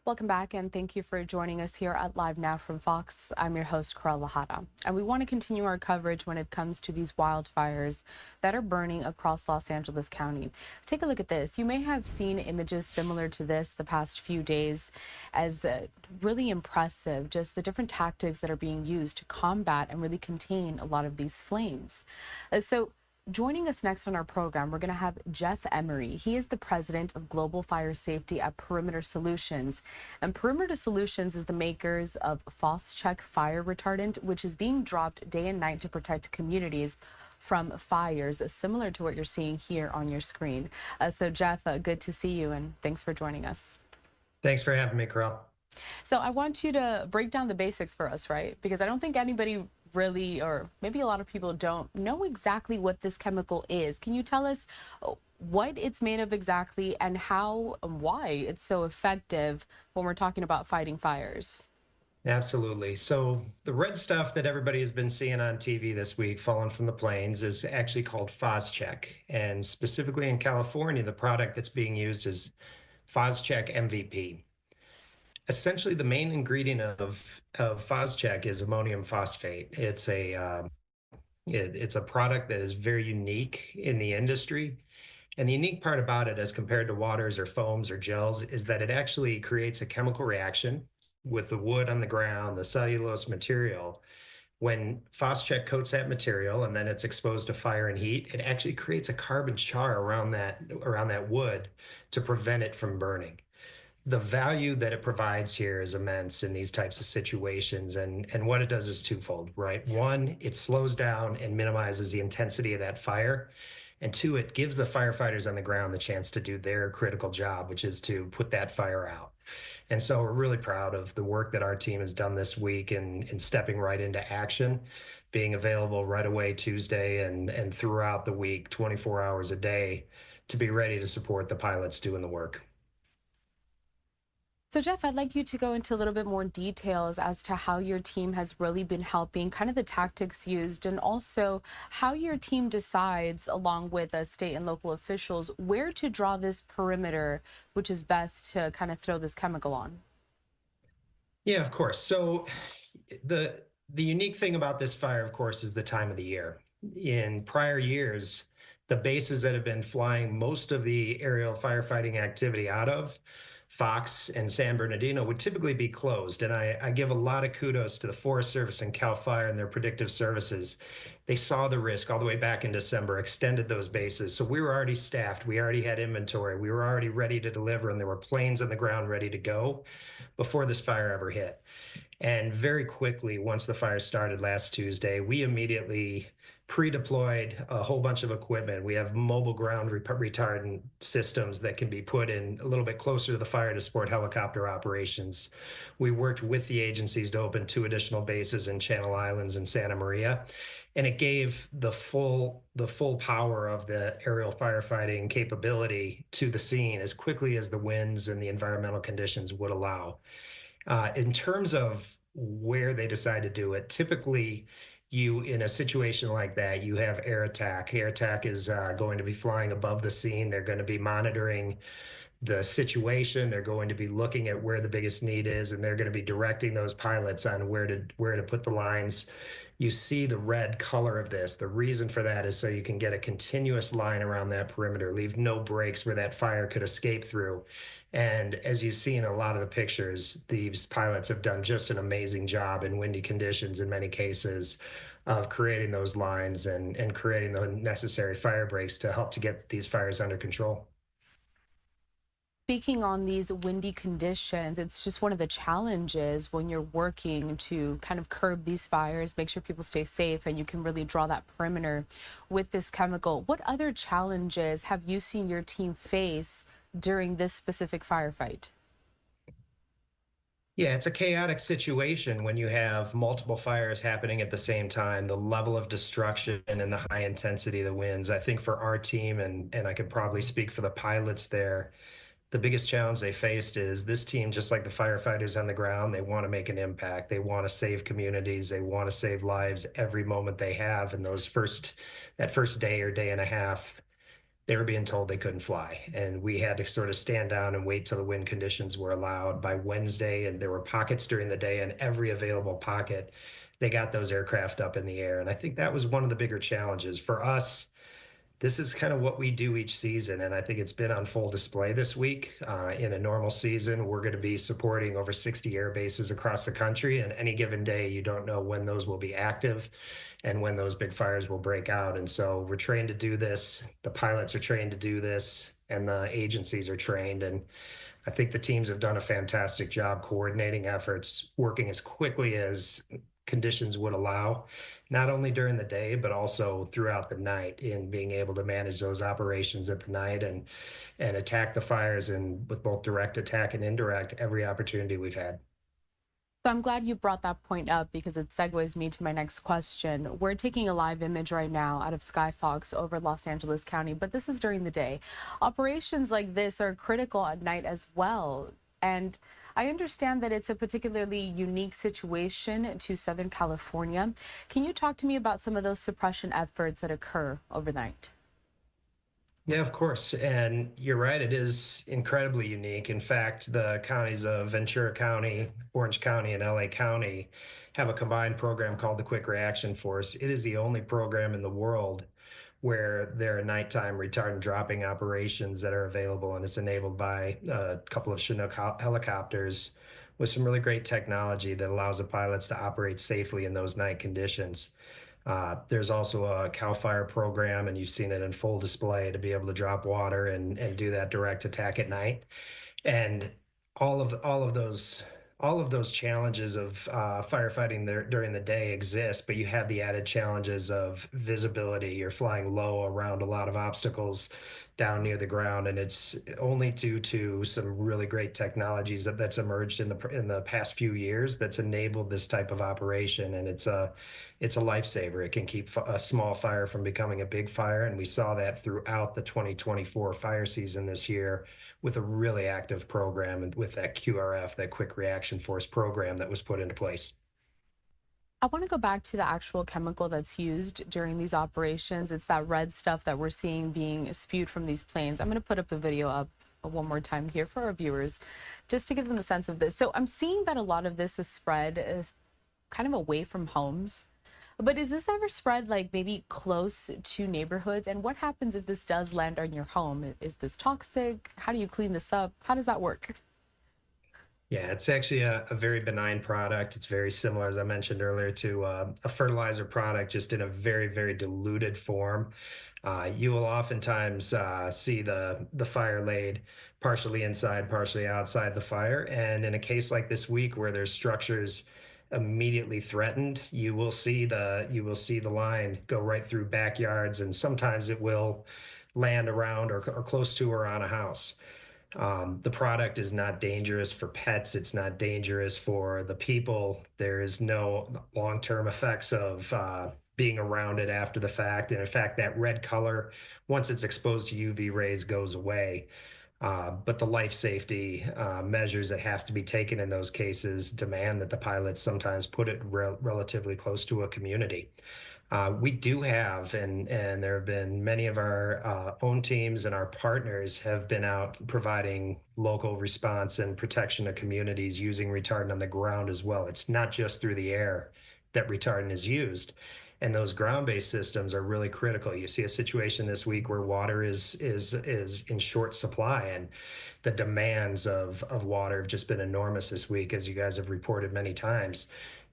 Welcome back, and thank you for joining us here at Live Now from Fox. I'm your host, Corel Lahada, and we want to continue our coverage when it comes to these wildfires that are burning across Los Angeles County. Take a look at this. You may have seen images similar to this the past few days as really impressive, just the different tactics that are being used to combat and really contain a lot of these flames. Joining us next on our program, we're going to have Jeff Emery. He is the president of Global Fire Safety at Perimeter Solutions. And Perimeter Solutions is the makers of Phos-Check fire retardant, which is being dropped day and night to protect communities from fires, similar to what you're seeing here on your screen. So Jeff, good to see you, and thanks for joining us. Thanks for having me, Carell. So I want you to break down the basics for us, right? Because I don't think anybody really, or maybe a lot of people don't know exactly what this chemical is. Can you tell us what it's made of exactly and how and why it's so effective when we're talking about fighting fires? Absolutely. So the red stuff that everybody has been seeing on TV this week, falling from the planes, is actually called Phos-Chek. And specifically in California, the product that's being used is Phos-Chek MVP. Essentially, the main ingredient of Phos-Chek is ammonium phosphate. It's a product that is very unique in the industry. And the unique part about it, as compared to waters or foams or gels, is that it actually creates a chemical reaction with the wood on the ground, the cellulose material. When Phos-Chek coats that material and then it's exposed to fire and heat, it actually creates a carbon char around that wood to prevent it from burning. The value that it provides here is immense in these types of situations. And what it does is twofold, right? One, it slows down and minimizes the intensity of that fire. And two, it gives the firefighters on the ground the chance to do their critical job, which is to put that fire out. And so we're really proud of the work that our team has done this week in stepping right into action, being available right away Tuesday and throughout the week, 24 hours a day, to be ready to support the pilots doing the work. So Jeff, I'd like you to go into a little bit more details as to how your team has really been helping, kind of the tactics used, and also how your team decides, along with state and local officials, where to draw this perimeter, which is best to kind of throw this chemical on. Yeah, of course. So the unique thing about this fire, of course, is the time of the year. In prior years, the bases that have been flying most of the aerial firefighting activity out of, Fox and San Bernardino, would typically be closed. And I give a lot of kudos to the Forest Service and CAL FIRE and their predictive services. They saw the risk all the way back in December, extended those bases. So we were already staffed. We already had inventory. We were already ready to deliver, and there were planes on the ground ready to go before this fire ever hit. And very quickly, once the fire started last Tuesday, we immediately pre-deployed a whole bunch of equipment. We have mobile ground retardant systems that can be put in a little bit closer to the fire to support helicopter operations. We worked with the agencies to open 2 additional bases in Channel Islands and Santa Maria, and it gave the full power of the aerial firefighting capability to the scene as quickly as the winds and the environmental conditions would allow. In terms of where they decide to do it, typically in a situation like that, you have air attack. Air attack is going to be flying above the scene. They're going to be monitoring the situation. They're going to be looking at where the biggest need is, and they're going to be directing those pilots on where to put the lines. You see the red color of this. The reason for that is so you can get a continuous line around that perimeter, leave no breaks where that fire could escape through. And as you see in a lot of the pictures, these pilots have done just an amazing job in windy conditions in many cases of creating those lines and creating the necessary fire breaks to help to get these fires under control. Speaking on these windy conditions, it's just one of the challenges when you're working to kind of curb these fires, make sure people stay safe, and you can really draw that perimeter with this chemical. What other challenges have you seen your team face during this specific firefight? Yeah, it's a chaotic situation when you have multiple fires happening at the same time, the level of destruction and the high intensity of the winds. I think for our team, and I could probably speak for the pilots there, the biggest challenge they faced is this team, just like the firefighters on the ground, they want to make an impact. They want to save communities. They want to save lives every moment they have. And that first day or day and a half, they were being told they couldn't fly. And we had to sort of stand down and wait till the wind conditions were allowed by Wednesday. And there were pockets during the day, and every available pocket, they got those aircraft up in the air. And I think that was one of the bigger challenges for us. This is kind of what we do each season, and I think it's been on full display this week. In a normal season, we're going to be supporting over 60 air bases across the country, and any given day, you don't know when those will be active and when those big fires will break out. And so we're trained to do this. The pilots are trained to do this, and the agencies are trained. And I think the teams have done a fantastic job coordinating efforts, working as quickly as conditions would allow, not only during the day, but also throughout the night, in being able to manage those operations at the night and attack the fires, and with both direct attack and indirect, every opportunity we've had. So I'm glad you brought that point up because it segues me to my next question. We're taking a live image right now out of Skyfox over Los Angeles County, but this is during the day. Operations like this are critical at night as well. And I understand that it's a particularly unique situation to Southern California. Can you talk to me about some of those suppression efforts that occur overnight? Yeah, of course. And you're right, it is incredibly unique. In fact, the counties of Ventura County, Orange County, and LA County have a combined program called the Quick Reaction Force. It is the only program in the world where there are nighttime retardant dropping operations that are available, and it's enabled by a couple of Chinook helicopters with some really great technology that allows the pilots to operate safely in those night conditions. There's also a CAL FIRE program, and you've seen it in full display, to be able to drop water and do that direct attack at night. And all of those challenges of firefighting there during the day exist, but you have the added challenges of visibility. You're flying low around a lot of obstacles down near the ground, and it's only due to some really great technologies that's emerged in the past few years that's enabled this type of operation. And it's a lifesaver. It can keep a small fire from becoming a big fire, and we saw that throughout the 2024 fire season this year with a really active program, and with that QRF, that Quick Reaction Force program that was put into place. I want to go back to the actual chemical that's used during these operations. It's that red stuff that we're seeing being spewed from these planes. I'm going to put up the video up one more time here for our viewers, just to give them a sense of this. So I'm seeing that a lot of this is spread kind of away from homes. But is this ever spread like maybe close to neighborhoods? And what happens if this does land on your home? Is this toxic? How do you clean this up? How does that work? Yeah, it's actually a very benign product. It's very similar, as I mentioned earlier, to a fertilizer product, just in a very, very diluted form. You will oftentimes see the fire laid partially inside, partially outside the fire. And in a case like this week, where there's structures immediately threatened, you will see the line go right through backyards, and sometimes it will land around or close to or on a house. The product is not dangerous for pets. It's not dangerous for the people. There is no long-term effects of being around it after the fact. And in fact, that red color, once it's exposed to UV rays, goes away. But the life safety measures that have to be taken in those cases demand that the pilots sometimes put it relatively close to a community. We do have, and there have been many of our own teams and our partners have been out providing local response and protection of communities using retardant on the ground as well. It's not just through the air that retardant is used. And those ground-based systems are really critical. You see a situation this week where water is in short supply, and the demands of water have just been enormous this week, as you guys have reported many times.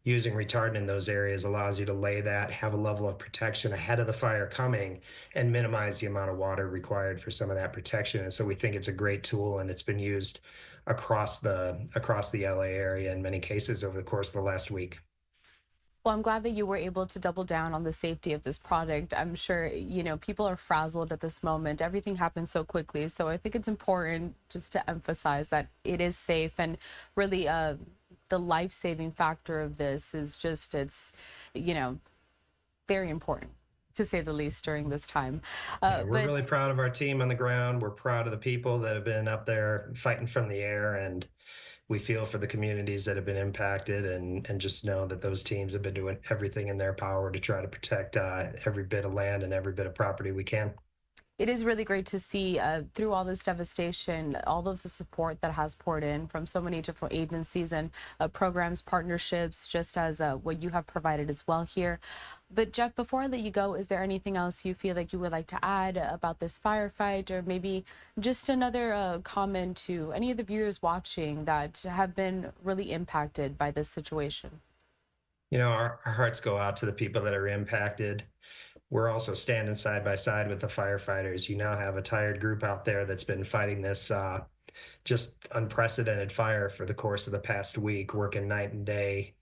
Using retardant in those areas allows you to lay that, have a level of protection ahead of the fire coming, and minimize the amount of water required for some of that protection. And so we think it's a great tool, and it's been used across the LA area in many cases over the course of the last week. Well, I'm glad that you were able to double down on the safety of this product. I'm sure, people are frazzled at this moment. Everything happens so quickly. So I think it's important just to emphasize that it is safe, and really the life-saving factor of this is just, it's very important, to say the least, during this time. We're really proud of our team on the ground. We're proud of the people that have been up there fighting from the air, and we feel for the communities that have been impacted, and just know that those teams have been doing everything in their power to try to protect every bit of land and every bit of property we can. It is really great to see through all this devastation, all of the support that has poured in from so many different agencies and programs, partnerships, just as what you have provided as well here. But Jeff, before I let you go, is there anything else you feel like you would like to add about this firefight, or maybe just another comment to any of the viewers watching that have been really impacted by this situation? Our hearts go out to the people that are impacted. We're also standing side by side with the firefighters. You now have a tired group out there that's been fighting this just unprecedented fire for the course of the past week, working night and day,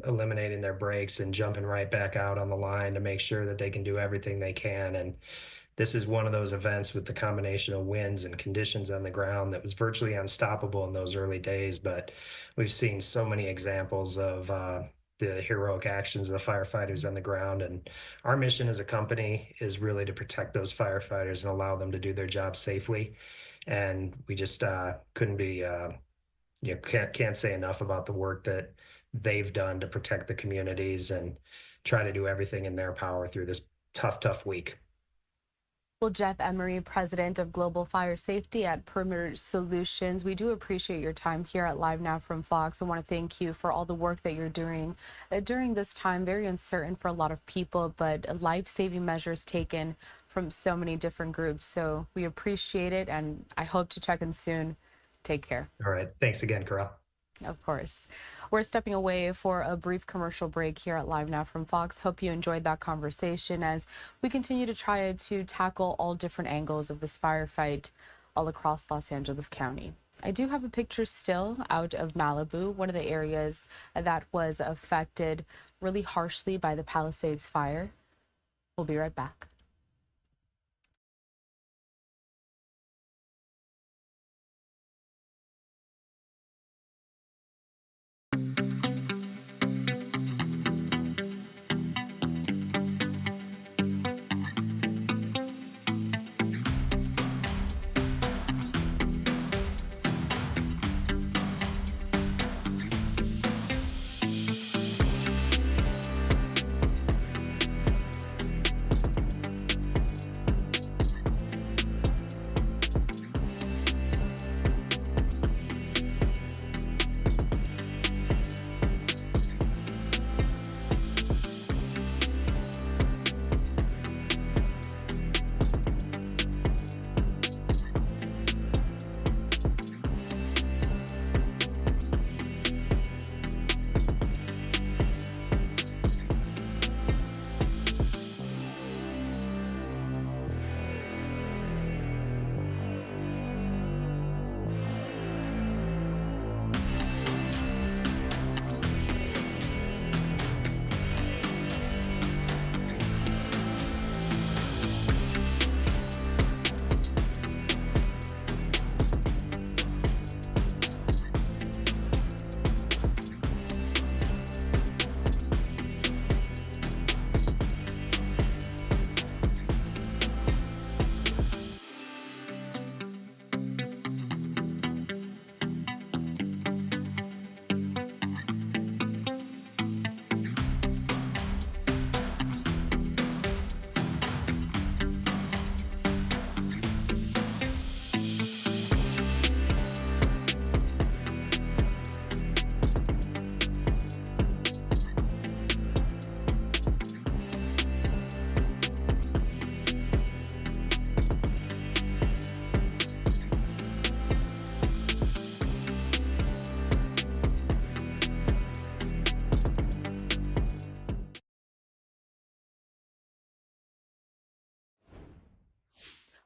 eliminating their breaks and jumping right back out on the line to make sure that they can do everything they can. And this is one of those events with the combination of winds and conditions on the ground that was virtually unstoppable in those early days. But we've seen so many examples of the heroic actions of the firefighters on the ground. And our mission as a company is really to protect those firefighters and allow them to do their job safely. And we just couldn't be, can't say enough about the work that they've done to protect the communities and try to do everything in their power through this tough week. Well, Jeff Emery, president of Global Fire Safety at Perimeter Solutions, we do appreciate your time here at Live Now from Fox. I want to thank you for all the work that you're doing during this time, very uncertain for a lot of people, but life-saving measures taken from so many different groups. So we appreciate it, and I hope to check in soon. Take care. All right. Thanks again, Carl. Of course. We're stepping away for a brief commercial break here at Live Now from Fox. Hope you enjoyed that conversation as we continue to try to tackle all different angles of this firefight all across Los Angeles County. I do have a picture still out of Malibu, one of the areas that was affected really harshly by the Palisades fire. We'll be right back.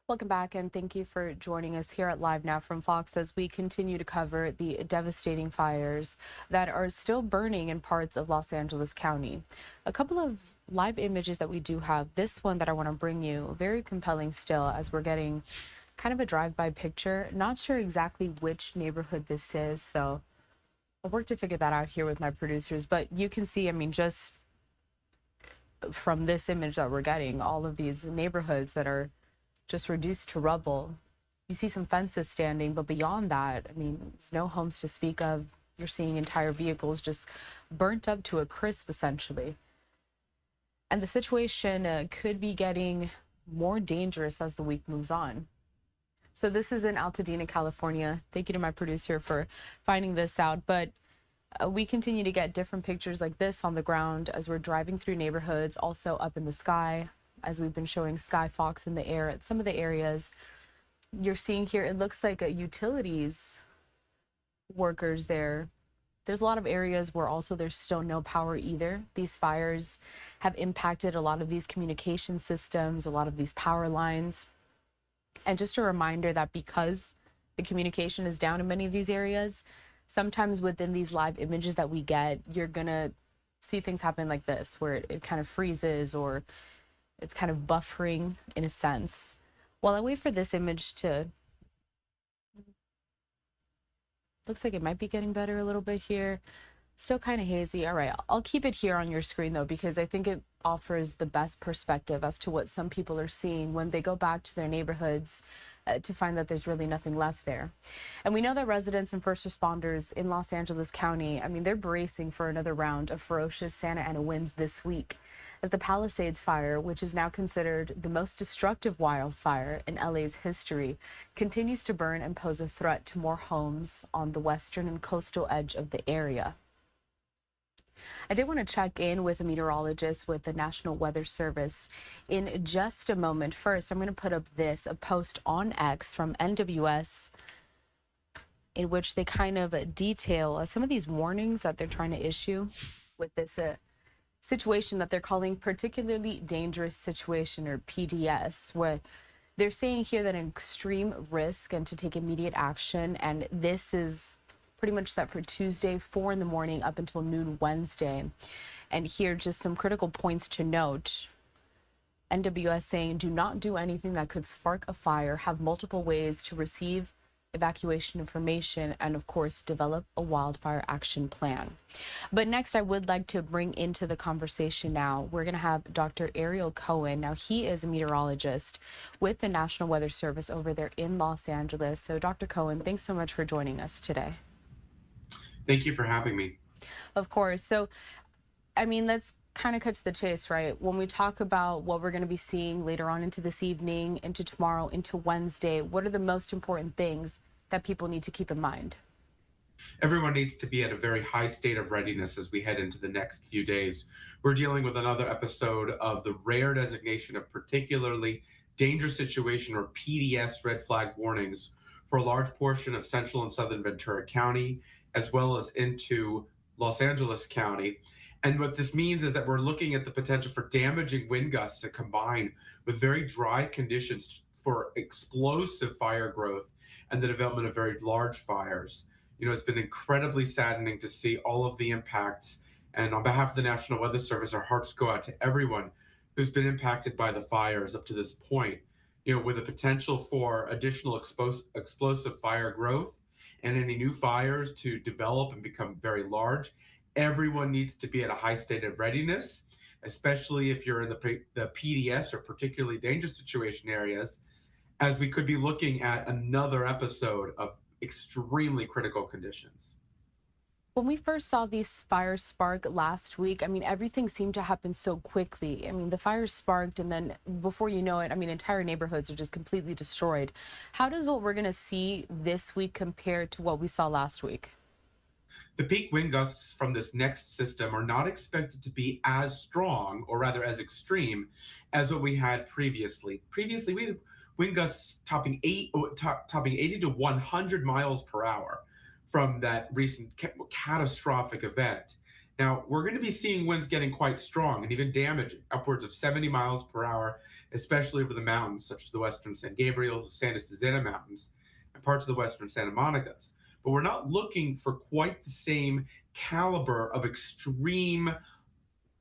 Welcome back, and thank you for joining us here at Live Now from Fox as we continue to cover the devastating fires that are still burning in parts of Los Angeles County. A couple of live images that we do have. This one that I want to bring you, very compelling still, as we're getting kind of a drive-by picture. Not sure exactly which neighborhood this is, so I'll work to figure that out here with my producers. But you can see, I mean, just from this image that we're getting, all of these neighborhoods that are just reduced to rubble. You see some fences standing, but beyond that, I mean, there's no homes to speak of. You're seeing entire vehicles just burnt up to a crisp, essentially. And the situation could be getting more dangerous as the week moves on. So this is in Altadena, California. Thank you to my producer for finding this out. But we continue to get different pictures like this on the ground as we're driving through neighborhoods, also up in the sky, as we've been showing sky fox in the air at some of the areas. You're seeing here, it looks like utilities workers there. There's a lot of areas where also there's still no power either. These fires have impacted a lot of these communication systems, a lot of these power lines. And just a reminder that because The communication is down in many of these areas. Sometimes within these live images that we get, you're going to see things happen like this, where it kind of freezes or it's kind of buffering in a sense. While I wait for this image to, looks like it might be getting better a little bit here. Still kind of hazy. All right, I'll keep it here on your screen though, because I think it offers the best perspective as to what some people are seeing when they go back to their neighborhoods to find that there's really nothing left there. And we know that residents and first responders in Los Angeles County, I mean, they're bracing for another round of ferocious Santa Ana winds this week, as the Palisades fire, which is now considered the most destructive wildfire in LA's history, continues to burn and pose a threat to more homes on the western and coastal edge of the area. I did want to check in with a meteorologist with the National Weather Service in just a moment. First, I'm going to put up a post on X from NWS in which they kind of detail some of these warnings that they're trying to issue with this situation that they're calling particularly dangerous situation, or PDS, where they're saying here that an extreme risk and to take immediate action. And this is pretty much set for Tuesday, 4 in the morning up until noon Wednesday. And here, just some critical points to note. NWS saying, do not do anything that could spark a fire, have multiple ways to receive evacuation information, and of course, develop a wildfire action plan. But next, I would like to bring into the conversation now, we're going to have Dr. Ariel Cohen. Now, he is a meteorologist with the National Weather Service over there in Los Angeles. So, Dr. Cohen, thanks so much for joining us today. Thank you for having me. Of course. So, I mean, let's kind of cut to the chase, right? When we talk about what we're going to be seeing later on into this evening, into tomorrow, into Wednesday, what are the most important things that people need to keep in mind? Everyone needs to be at a very high state of readiness as we head into the next few days. We're dealing with another episode of the rare designation of particularly dangerous situation, or PDS, red flag warnings, for a large portion of central and southern Ventura County, as well as into Los Angeles County. And what this means is that we're looking at the potential for damaging wind gusts to combine with very dry conditions for explosive fire growth and the development of very large fires. You know, it's been incredibly saddening to see all of the impacts. And on behalf of the National Weather Service, our hearts go out to everyone who's been impacted by the fires up to this point, you know, with the potential for additional explosive fire growth and any new fires to develop and become very large. Everyone needs to be at a high state of readiness, especially if you're in the PDS or particularly dangerous situation areas, as we could be looking at another episode of extremely critical conditions. When we first saw these fires spark last week, I mean, everything seemed to happen so quickly. I mean, the fires sparked, and then before you know it, I mean, entire neighborhoods are just completely destroyed. How does what we're going to see this week compare to what we saw last week? The peak wind gusts from this next system are not expected to be as strong, or rather as extreme, as what we had previously. Previously, we had wind gusts topping 80 to 100 miles per hour from that recent catastrophic event. Now, we're going to be seeing winds getting quite strong and even damaging, upwards of 70 miles per hour, especially over the mountains, such as the western San Gabriel's, the Santa Susana Mountains, and parts of the western Santa Monica's. But we're not looking for quite the same caliber of extreme,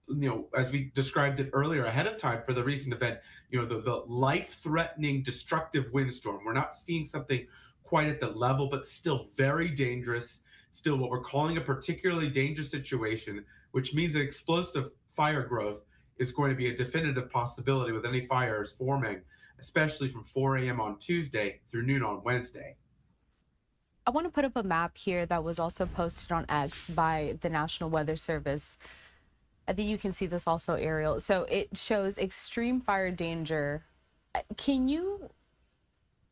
you know, as we described it earlier ahead of time for the recent event, you know, the life-threatening destructive windstorm. We're not seeing something quite at the level, but still very dangerous, still what we're calling a particularly dangerous situation, which means that explosive fire growth is going to be a definitive possibility with any fires forming, especially from 4 a.m. on Tuesday through noon on Wednesday. I want to put up a map here that was also posted on X by the National Weather Service. I think you can see this also, Ariel. So it shows extreme fire danger. Can you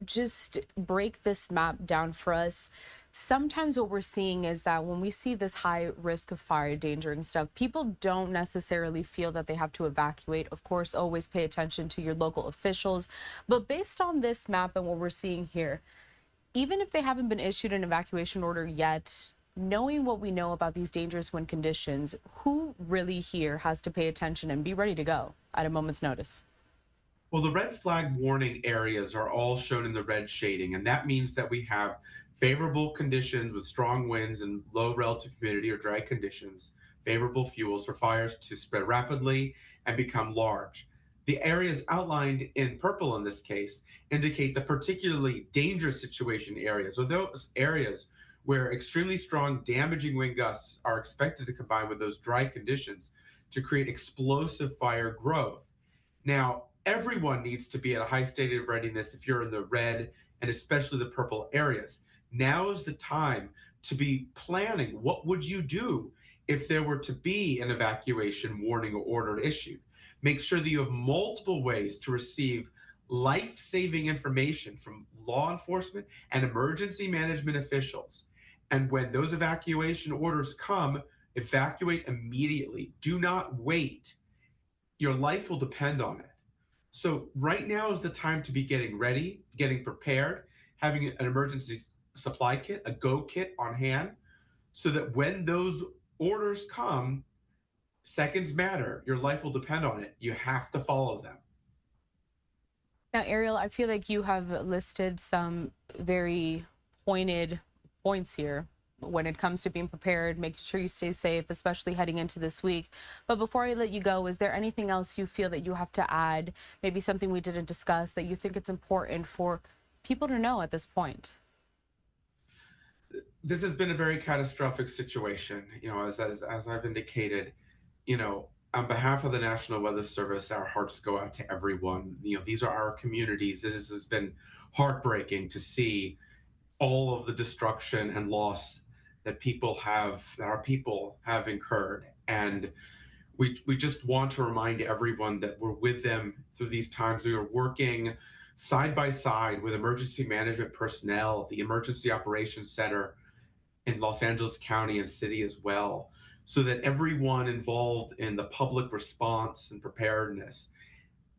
just break this map down for us? Sometimes what we're seeing is that when we see this high risk of fire danger and stuff, people don't necessarily feel that they have to evacuate. Of course, always pay attention to your local officials. But based on this map and what we're seeing here, even if they haven't been issued an evacuation order yet, knowing what we know about these dangerous wind conditions, who really here has to pay attention and be ready to go at a moment's notice? Well, the red flag warning areas are all shown in the red shading, and that means that we have favorable conditions with strong winds and low relative humidity or dry conditions, favorable fuels for fires to spread rapidly and become large. The areas outlined in purple in this case indicate the particularly dangerous situation areas, or those areas where extremely strong damaging wind gusts are expected to combine with those dry conditions to create explosive fire growth. Now, everyone needs to be at a high state of readiness if you're in the red and especially the purple areas. Now is the time to be planning. What would you do if there were to be an evacuation warning or order issued? Make sure that you have multiple ways to receive life-saving information from law enforcement and emergency management officials. And when those evacuation orders come, evacuate immediately. Do not wait. Your life will depend on it. So right now is the time to be getting ready, getting prepared, having an emergency supply kit, a go kit on hand, so that when those orders come, seconds matter. Your life will depend on it. You have to follow them. Now, Ariel, I feel like you have listed some very pointed points here when it comes to being prepared, making sure you stay safe, especially heading into this week. But before I let you go, is there anything else you feel that you have to add, maybe something we didn't discuss that you think it's important for people to know at this point? This has been a very catastrophic situation. As I've indicated, on behalf of the National Weather Service, our hearts go out to everyone. These are our communities. This has been heartbreaking to see all of the destruction and loss that our people have incurred. And we just want to remind everyone that we're with them through these times. We are working side by side with emergency management personnel, the Emergency Operations Center in Los Angeles County and City as well, so that everyone involved in the public response and preparedness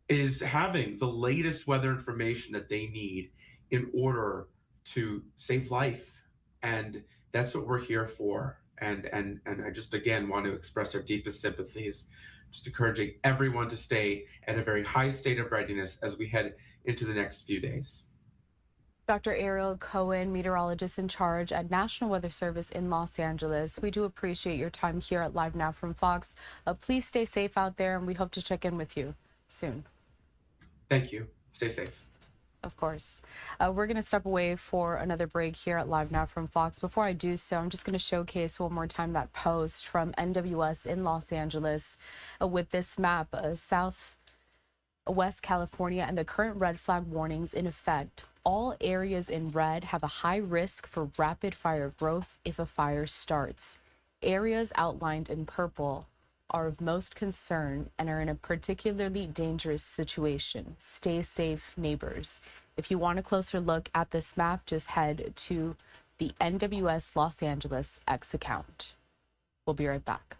is having the latest weather information that they need in order to save life. And that's what we're here for. And I just, again, want to express our deepest sympathies, just encouraging everyone to stay at a very high state of readiness as we head into the next few days. Dr. Ariel Cohen, meteorologist in charge at National Weather Service in Los Angeles. We do appreciate your time here at Live Now from Fox. Please stay safe out there, and we hope to check in with you soon. Thank you. Stay safe. Of course. We're going to step away for another break here at Live Now from Fox. Before I do so, I'm just going to showcase one more time that post from NWS in Los Angeles with this map, Southwest California, and the current red flag warnings in effect. All areas in red have a high risk for rapid fire growth if a fire starts. Areas outlined in purple are of most concern and are in a particularly dangerous situation. Stay safe, neighbors. If you want a closer look at this map, just head to the NWS Los Angeles X account. We'll be right back.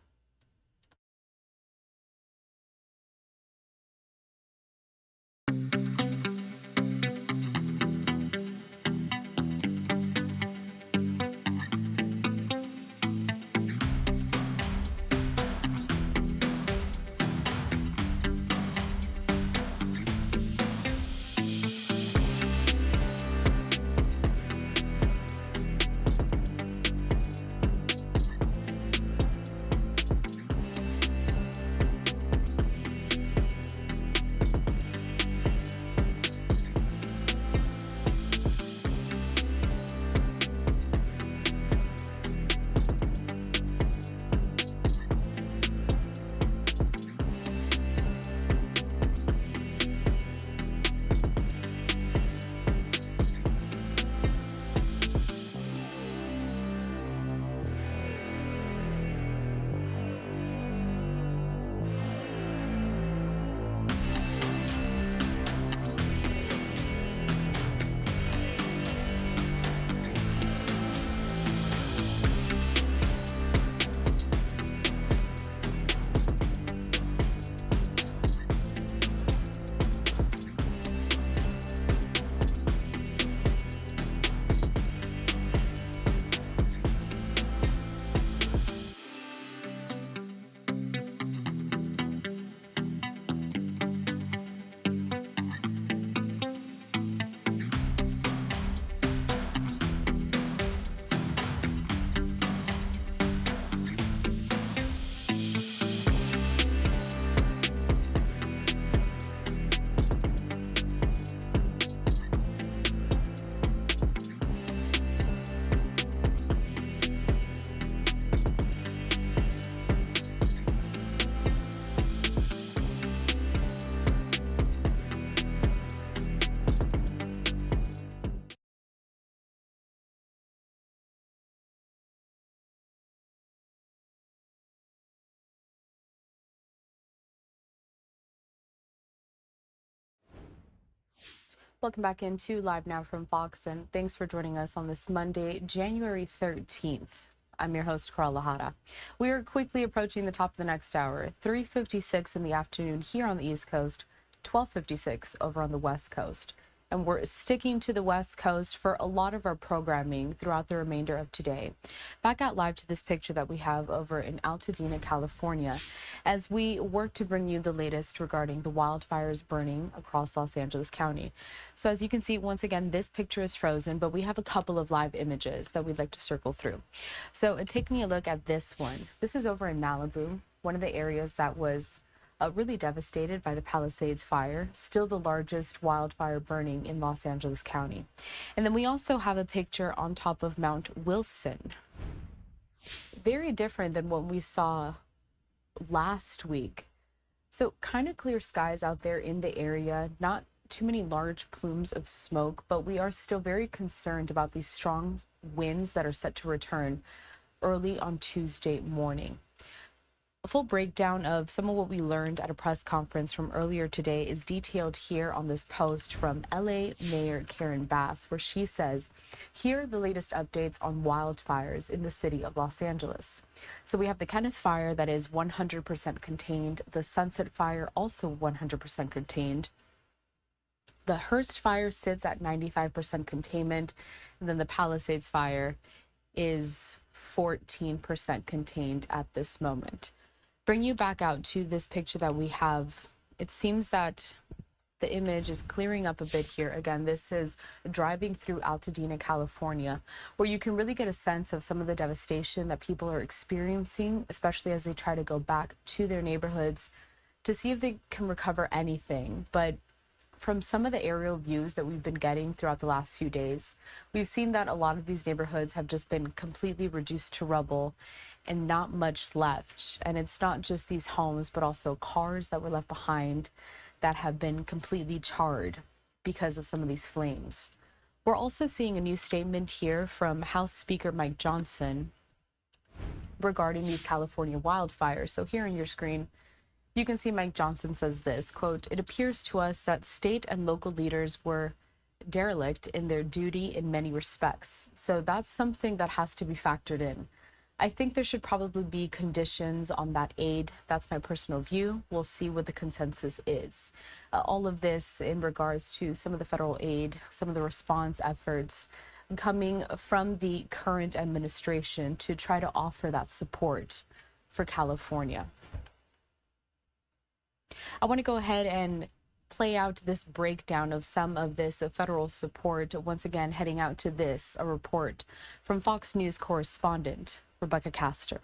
Welcome back into Live Now from Fox, and thanks for joining us on this Monday, January 13th. I'm your host, Carl Lahara. We are quickly approaching the top of the next hour, 3:56 in the afternoon here on the East Coast, 12:56 over on the West Coast. And we're sticking to the West Coast for a lot of our programming throughout the remainder of today. Back out live to this picture that we have over in Altadena, California, as we work to bring you the latest regarding the wildfires burning across Los Angeles County. So as you can see, once again, this picture is frozen, but we have a couple of live images that we'd like to circle through. So taking a look at this one, this is over in Malibu, one of the areas that was really devastated by the Palisades fire, still the largest wildfire burning in Los Angeles County. And then we also have a picture on top of Mount Wilson. Very different than what we saw last week. So kind of clear skies out there in the area, not too many large plumes of smoke, but we are still very concerned about these strong winds that are set to return early on Tuesday morning. A full breakdown of some of what we learned at a press conference from earlier today is detailed here on this post from LA Mayor Karen Bass, where she says, here are the latest updates on wildfires in the city of Los Angeles. So we have the Kenneth fire that is 100% contained, the Sunset fire also 100% contained. The Hearst fire sits at 95% containment, and then the Palisades fire is 14% contained at this moment. Bring you back out to this picture that we have. It seems that the image is clearing up a bit here. Again, this is driving through Altadena, California, where you can really get a sense of some of the devastation that people are experiencing, especially as they try to go back to their neighborhoods to see if they can recover anything. But from some of the aerial views that we've been getting throughout the last few days, we've seen that a lot of these neighborhoods have just been completely reduced to rubble and not much left. And it's not just these homes, but also cars that were left behind that have been completely charred because of some of these flames. We're also seeing a new statement here from House Speaker Mike Johnson regarding these California wildfires. So here on your screen, you can see Mike Johnson says this, quote, "It appears to us that state and local leaders were derelict in their duty in many respects." So that's something that has to be factored in. I think there should probably be conditions on that aid. That's my personal view. We'll see what the consensus is. All of this in regards to some of the federal aid, some of the response efforts coming from the current administration to try to offer that support for California. I want to go ahead and play out this breakdown of some of this federal support. Once again, heading out to this, a report from Fox News correspondent Rebecca Castor.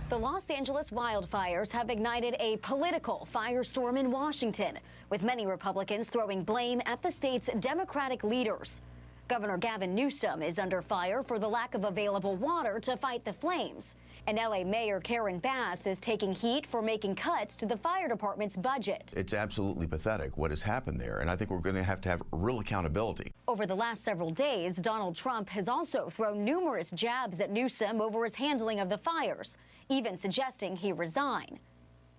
The Los Angeles wildfires have ignited a political firestorm in Washington, with many Republicans throwing blame at the state's Democratic leaders. Governor Gavin Newsom is under fire for the lack of available water to fight the flames. And LA Mayor Karen Bass is taking heat for making cuts to the fire department's budget. It's absolutely pathetic what has happened there, and I think we're going to have real accountability. Over the last several days, Donald Trump has also thrown numerous jabs at Newsom over his handling of the fires, even suggesting he resign.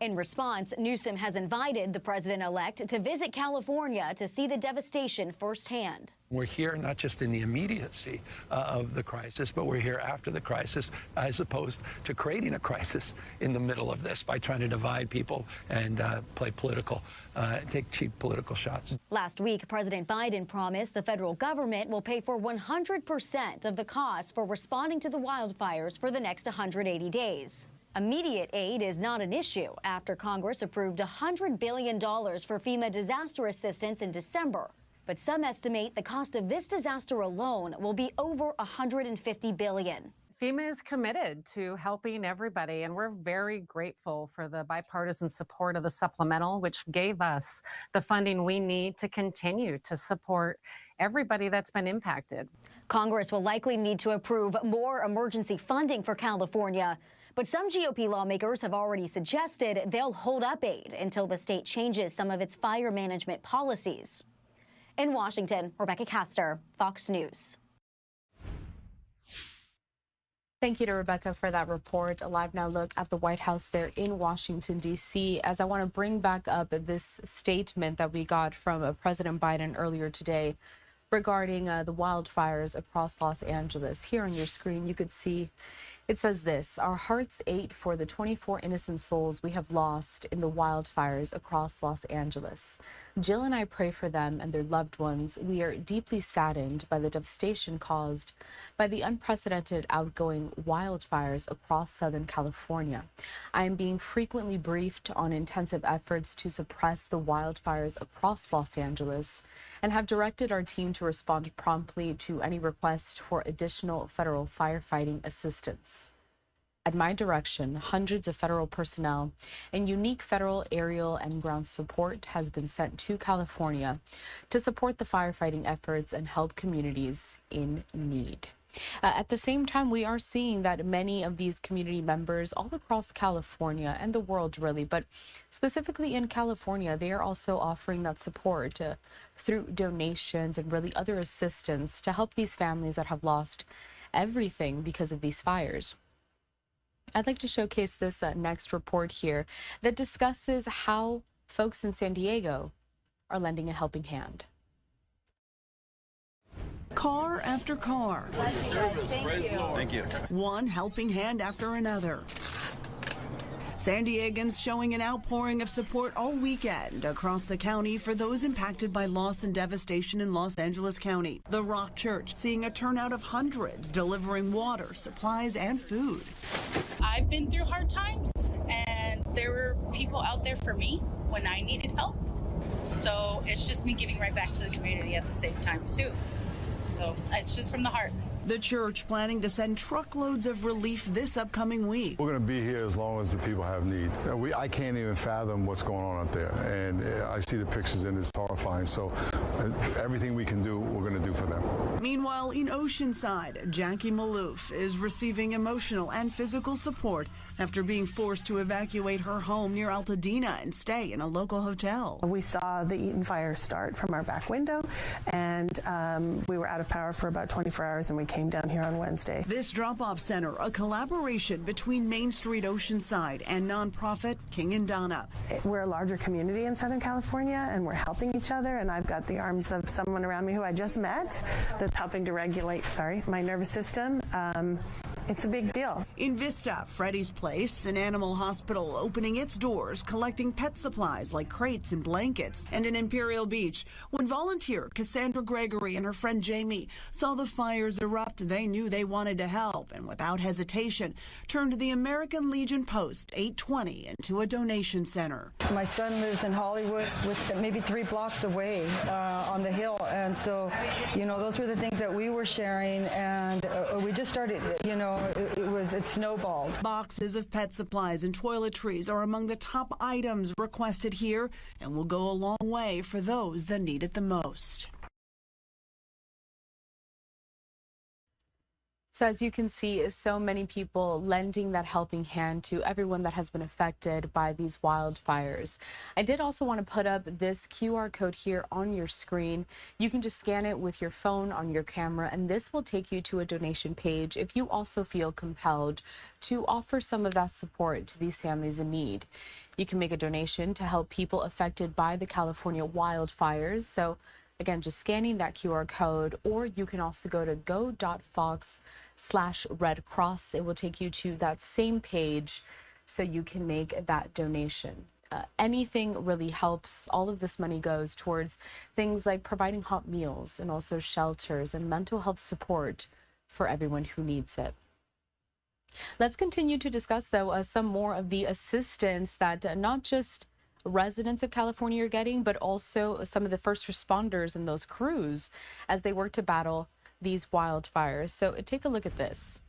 In response, Newsom has invited the president-elect to visit California to see the devastation firsthand. We're here not just in the immediacy of the crisis, but we're here after the crisis, as opposed to creating a crisis in the middle of this by trying to divide people and play political, take cheap political shots. Last week, President Biden promised the federal government will pay for 100% of the costs for responding to the wildfires for the next 180 days. Immediate aid is not an issue after Congress approved $100 billion for FEMA disaster assistance in December. But some estimate the cost of this disaster alone will be over $150 billion. FEMA is committed to helping everybody, and we're very grateful for the bipartisan support of the supplemental, which gave us the funding we need to continue to support everybody that's been impacted. Congress will likely need to approve more emergency funding for California. But some GOP lawmakers have already suggested they'll hold up aid until the state changes some of its fire management policies. In Washington, Rebecca Castor, Fox News. Thank you to Rebecca for that report. A live now look at the White House there in Washington, D.C. As I want to bring back up this statement that we got from President Biden earlier today regarding the wildfires across Los Angeles. Here on your screen, you could see it says this: "Our hearts ache for the 24 innocent souls we have lost in the wildfires across Los Angeles. Jill and I pray for them and their loved ones. We are deeply saddened by the devastation caused by the unprecedented outgoing wildfires across Southern California. I am being frequently briefed on intensive efforts to suppress the wildfires across Los Angeles and have directed our team to respond promptly to any request for additional federal firefighting assistance. At my direction, hundreds of federal personnel and unique federal aerial and ground support has been sent to California to support the firefighting efforts and help communities in need." At the same time, we are seeing that many of these community members all across California and the world really, but specifically in California, they are also offering that support through donations and really other assistance to help these families that have lost everything because of these fires. I'd like to showcase this next report here that discusses how folks in San Diego are lending a helping hand. Car after car. Thank you. One helping hand after another. San Diegans showing an outpouring of support all weekend across the county for those impacted by loss and devastation in Los Angeles County. The Rock Church seeing a turnout of hundreds delivering water, supplies, and food. I've been through hard times, and there were people out there for me when I needed help. So it's just me giving right back to the community at the same time, too. So it's just from the heart. The church planning to send truckloads of relief this upcoming week. We're going to be here as long as the people have need. I can't even fathom what's going on out there. And I see the pictures and it's horrifying. So everything we can do, we're going to do for them. Meanwhile, in Oceanside, Jackie Malouf is receiving emotional and physical support after being forced to evacuate her home near Altadena and stay in a local hotel. We saw the Eaton fire start from our back window, and we were out of power for about 24 hours, and we came down here on Wednesday. This drop-off center, a collaboration between Main Street Oceanside and nonprofit King and Donna. We're a larger community in Southern California, and we're helping each other, and I've got the arms of someone around me who I just met that's helping to regulate, my nervous system. It's a big deal. In Vista, Freddy's Place, an animal hospital opening its doors, collecting pet supplies like crates and blankets. And in Imperial Beach, when volunteer Cassandra Gregory and her friend Jamie saw the fires erupt, they knew they wanted to help and without hesitation turned the American Legion Post 820 into a donation center. My son lives in Hollywood, with maybe 3 blocks away on the hill. And so, those were the things that we were sharing. And we just started, it snowballed. Boxes of pet supplies and toiletries are among the top items requested here and will go a long way for those that need it the most. So as you can see, so many people lending that helping hand to everyone that has been affected by these wildfires. I did also want to put up this QR code here on your screen. You can just scan it with your phone on your camera, and this will take you to a donation page if you also feel compelled to offer some of that support to these families in need. You can make a donation to help people affected by the California wildfires. So again, just scanning that QR code, or you can also go to go.fox/Red Cross. It will take you to that same page so you can make that donation. Anything really helps. All of this money goes towards things like providing hot meals and also shelters and mental health support for everyone who needs it. Let's continue to discuss, though, some more of the assistance that not just residents of California are getting, but also some of the first responders and those crews as they work to battle these wildfires. So take a look at this.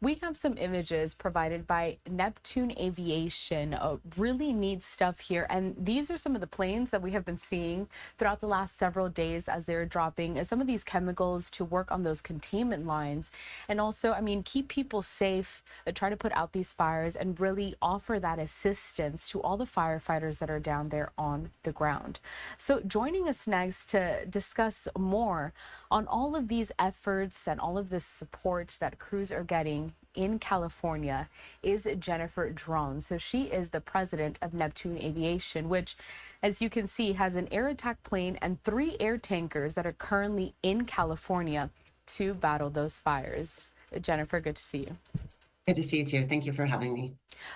We have some images provided by Neptune Aviation. Really neat stuff here. And these are some of the planes that we have been seeing throughout the last several days as they're dropping some of these chemicals to work on those containment lines. And also, I mean, keep people safe, try to put out these fires and really offer that assistance to all the firefighters that are down there on the ground. So joining us next to discuss more on all of these efforts and all of this support that crews are getting in California is Jennifer Drone. So she is the president of Neptune Aviation, which, as you can see, has an air attack plane and 3 air tankers that are currently in California to battle those fires. Jennifer, good to see you. Good to see you too. Thank you for having me.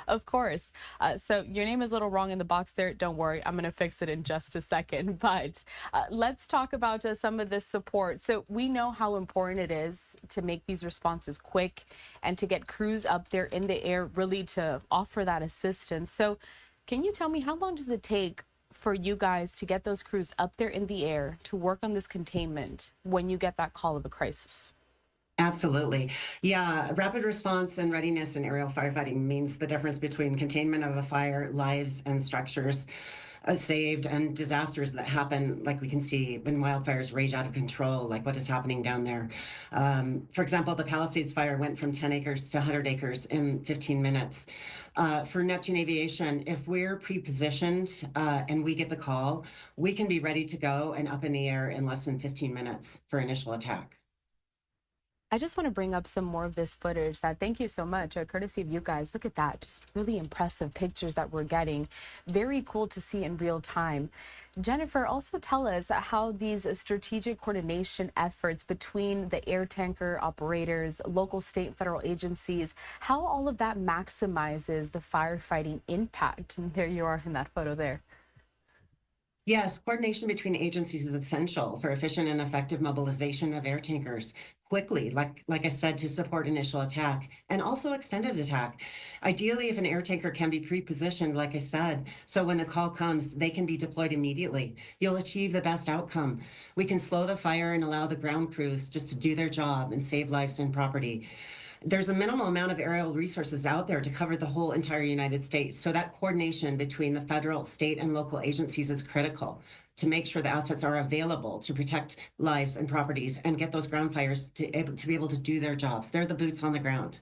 Of course. So your name is a little wrong in the box there. Don't worry, I'm going to fix it in just a second. But let's talk about some of this support. So we know how important it is to make these responses quick and to get crews up there in the air, really to offer that assistance. So can you tell me, how long does it take for you guys to get those crews up there in the air to work on this containment when you get that call of a crisis? Absolutely. Yeah, rapid response and readiness in aerial firefighting means the difference between containment of a fire, lives and structures saved, and disasters that happen, like we can see when wildfires rage out of control, like what is happening down there. For example, the Palisades fire went from 10 acres to 100 acres in 15 minutes. For Neptune Aviation, if we're pre-positioned and we get the call, we can be ready to go and up in the air in less than 15 minutes for initial attack. I just want to bring up some more of this footage that, thank you so much, courtesy of you guys. Look at that, just really impressive pictures that we're getting. Very cool to see in real time. Jennifer, also tell us how these strategic coordination efforts between the air tanker operators, local, state, and federal agencies, how all of that maximizes the firefighting impact. And there you are in that photo there. Yes, coordination between agencies is essential for efficient and effective mobilization of air tankers quickly, like I said, to support initial attack and also extended attack. Ideally, if an air tanker can be pre-positioned, like I said, so when the call comes, they can be deployed immediately. You'll achieve the best outcome. We can slow the fire and allow the ground crews just to do their job and save lives and property. There's a minimal amount of aerial resources out there to cover the whole entire United States. So that coordination between the federal, state, and local agencies is critical to make sure the assets are available to protect lives and properties and get those ground fires to be able to do their jobs. They're the boots on the ground.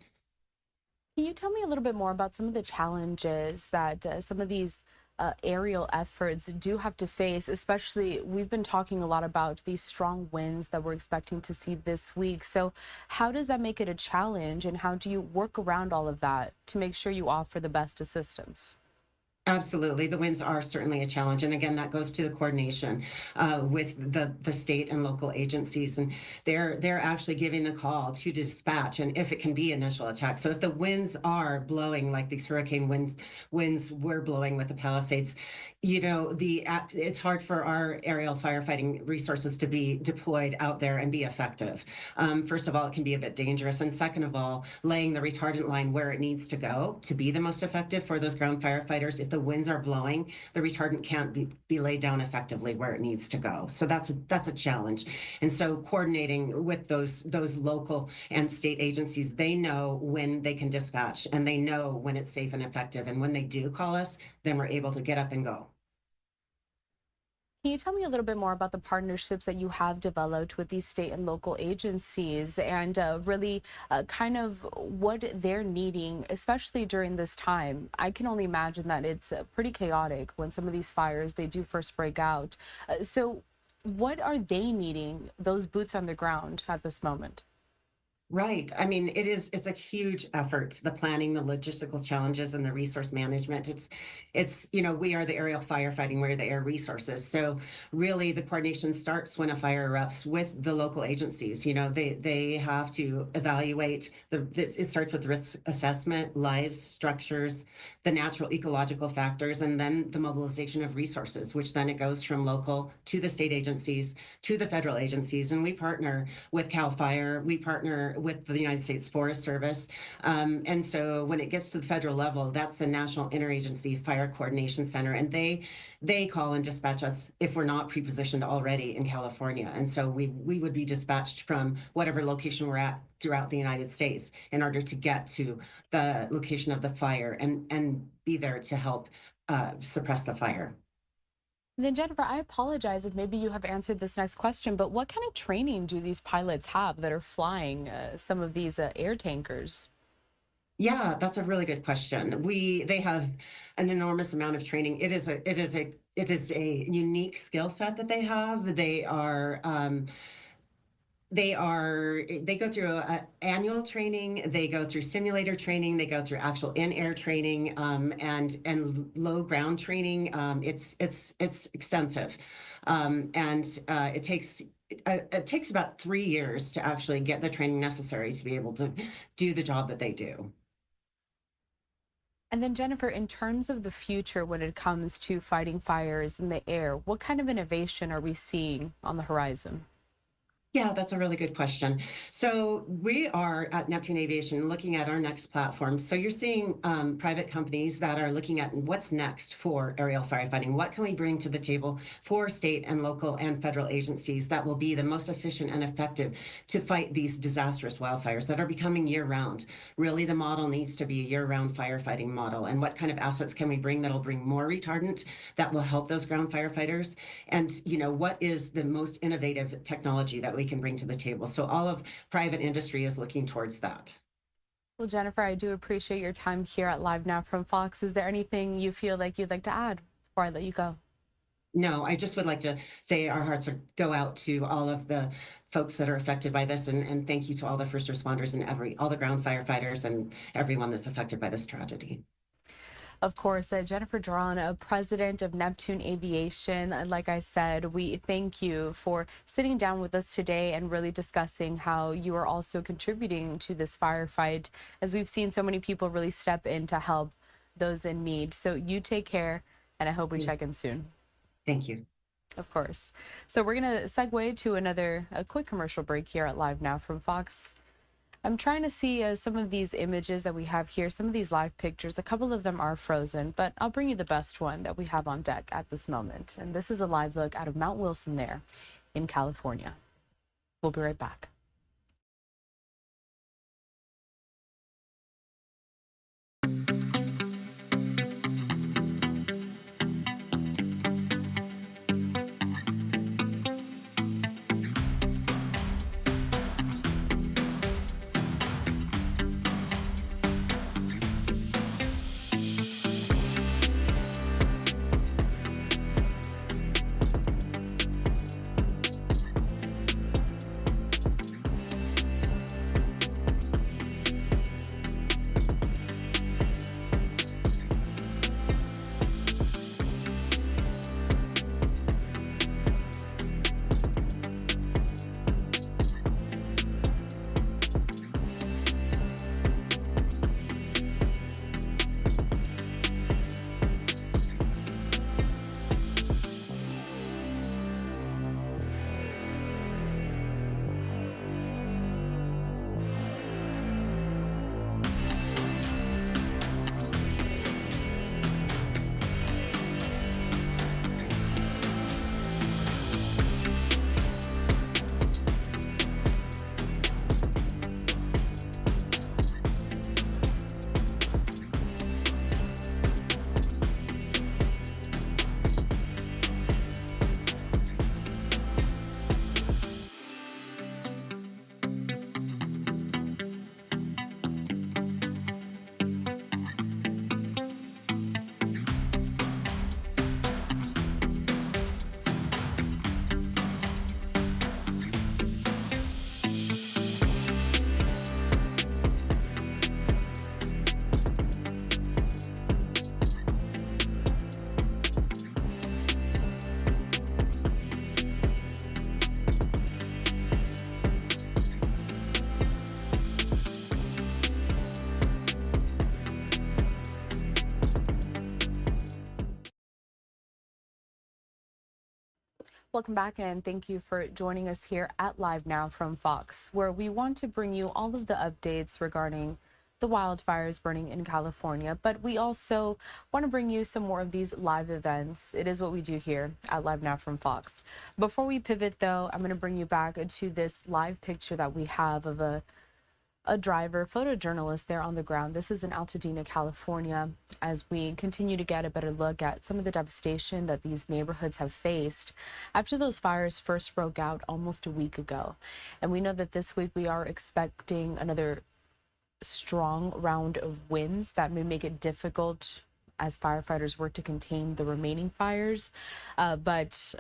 Can you tell me a little bit more about some of the challenges that some of these aerial efforts do have to face? Especially, we've been talking a lot about these strong winds that we're expecting to see this week. So how does that make it a challenge, and how do you work around all of that to make sure you offer the best assistance? Absolutely. The winds are certainly a challenge. And again, that goes to the coordination with the state and local agencies. And they're actually giving the call to dispatch, and if it can be initial attack. So if the winds are blowing like these hurricane winds were blowing with the Palisades, you know, it's hard for our aerial firefighting resources to be deployed out there and be effective. First of all, it can be a bit dangerous. And second of all, laying the retardant line where it needs to go to be the most effective for those ground firefighters. If the winds are blowing, the retardant can't be laid down effectively where it needs to go. So that's a challenge. And so coordinating with those local and state agencies, they know when they can dispatch and they know when it's safe and effective. And when they do call us, then we're able to get up and go. Can you tell me a little bit more about the partnerships that you have developed with these state and local agencies, and really kind of what they're needing, especially during this time? I can only imagine that it's pretty chaotic when some of these fires, they do first break out. So what are they needing, those boots on the ground at this moment? Right. I mean, it's a huge effort, the planning, the logistical challenges, and the resource management. It's, you know, we are the aerial firefighting, we're the air resources. So really the coordination starts when a fire erupts with the local agencies. You know, they have to evaluate it starts with risk assessment, lives, structures, the natural ecological factors, and then the mobilization of resources, which then it goes from local to the state agencies, to the federal agencies. And we partner with CAL FIRE, we partner with the United States Forest Service. And so when it gets to the federal level, that's the National Interagency Fire Coordination Center. And they call and dispatch us if we're not pre-positioned already in California. And so we would be dispatched from whatever location we're at throughout the United States in order to get to the location of the fire and be there to help suppress the fire. And then Jennifer, I apologize if maybe you have answered this next question, but what kind of training do these pilots have that are flying some of these air tankers? Yeah, that's a really good question. They have an enormous amount of training. It is a unique skill set that they have. They go through annual training, they go through simulator training, they go through actual in-air training, and low ground training. It's extensive, and it takes about 3 years to actually get the training necessary to be able to do the job that they do. And then Jennifer, in terms of the future when it comes to fighting fires in the air, what kind of innovation are we seeing on the horizon? Yeah, that's a really good question. So we are at Neptune Aviation looking at our next platform. So you're seeing private companies that are looking at what's next for aerial firefighting. What can we bring to the table for state and local and federal agencies that will be the most efficient and effective to fight these disastrous wildfires that are becoming year-round? Really, the model needs to be a year-round firefighting model. And what kind of assets can we bring that'll bring more retardant that will help those ground firefighters? And, what is the most innovative technology that we can bring to the table? So all of private industry is looking towards that. Well, Jennifer, I do appreciate your time here at Live Now from Fox. Is there anything you feel like you'd like to add before I let you go? No, I just would like to say our hearts go out to all of the folks that are affected by this, and thank you to all the first responders and all the ground firefighters and everyone that's affected by this tragedy. Of course, Jennifer Duran, president of Neptune Aviation. Like I said, we thank you for sitting down with us today and really discussing how you are also contributing to this firefight, as we've seen so many people really step in to help those in need. So you take care, and I hope we check in soon. Thank you. Of course. So we're going to segue to a quick commercial break here at Live Now from Fox. I'm trying to see some of these images that we have here, some of these live pictures. A couple of them are frozen, but I'll bring you the best one that we have on deck at this moment. And this is a live look out of Mount Wilson there in California. We'll be right back. Welcome back, and thank you for joining us here at Live Now from Fox, where we want to bring you all of the updates regarding the wildfires burning in California, but we also want to bring you some more of these live events. It is what we do here at Live Now from Fox. Before we pivot, though, I'm going to bring you back to this live picture that we have of a driver, photojournalist there on the ground. This is in Altadena, California, as we continue to get a better look at some of the devastation that these neighborhoods have faced after those fires first broke out almost a week ago. And we know that this week we are expecting another strong round of winds that may make it difficult as firefighters work to contain the remaining fires. But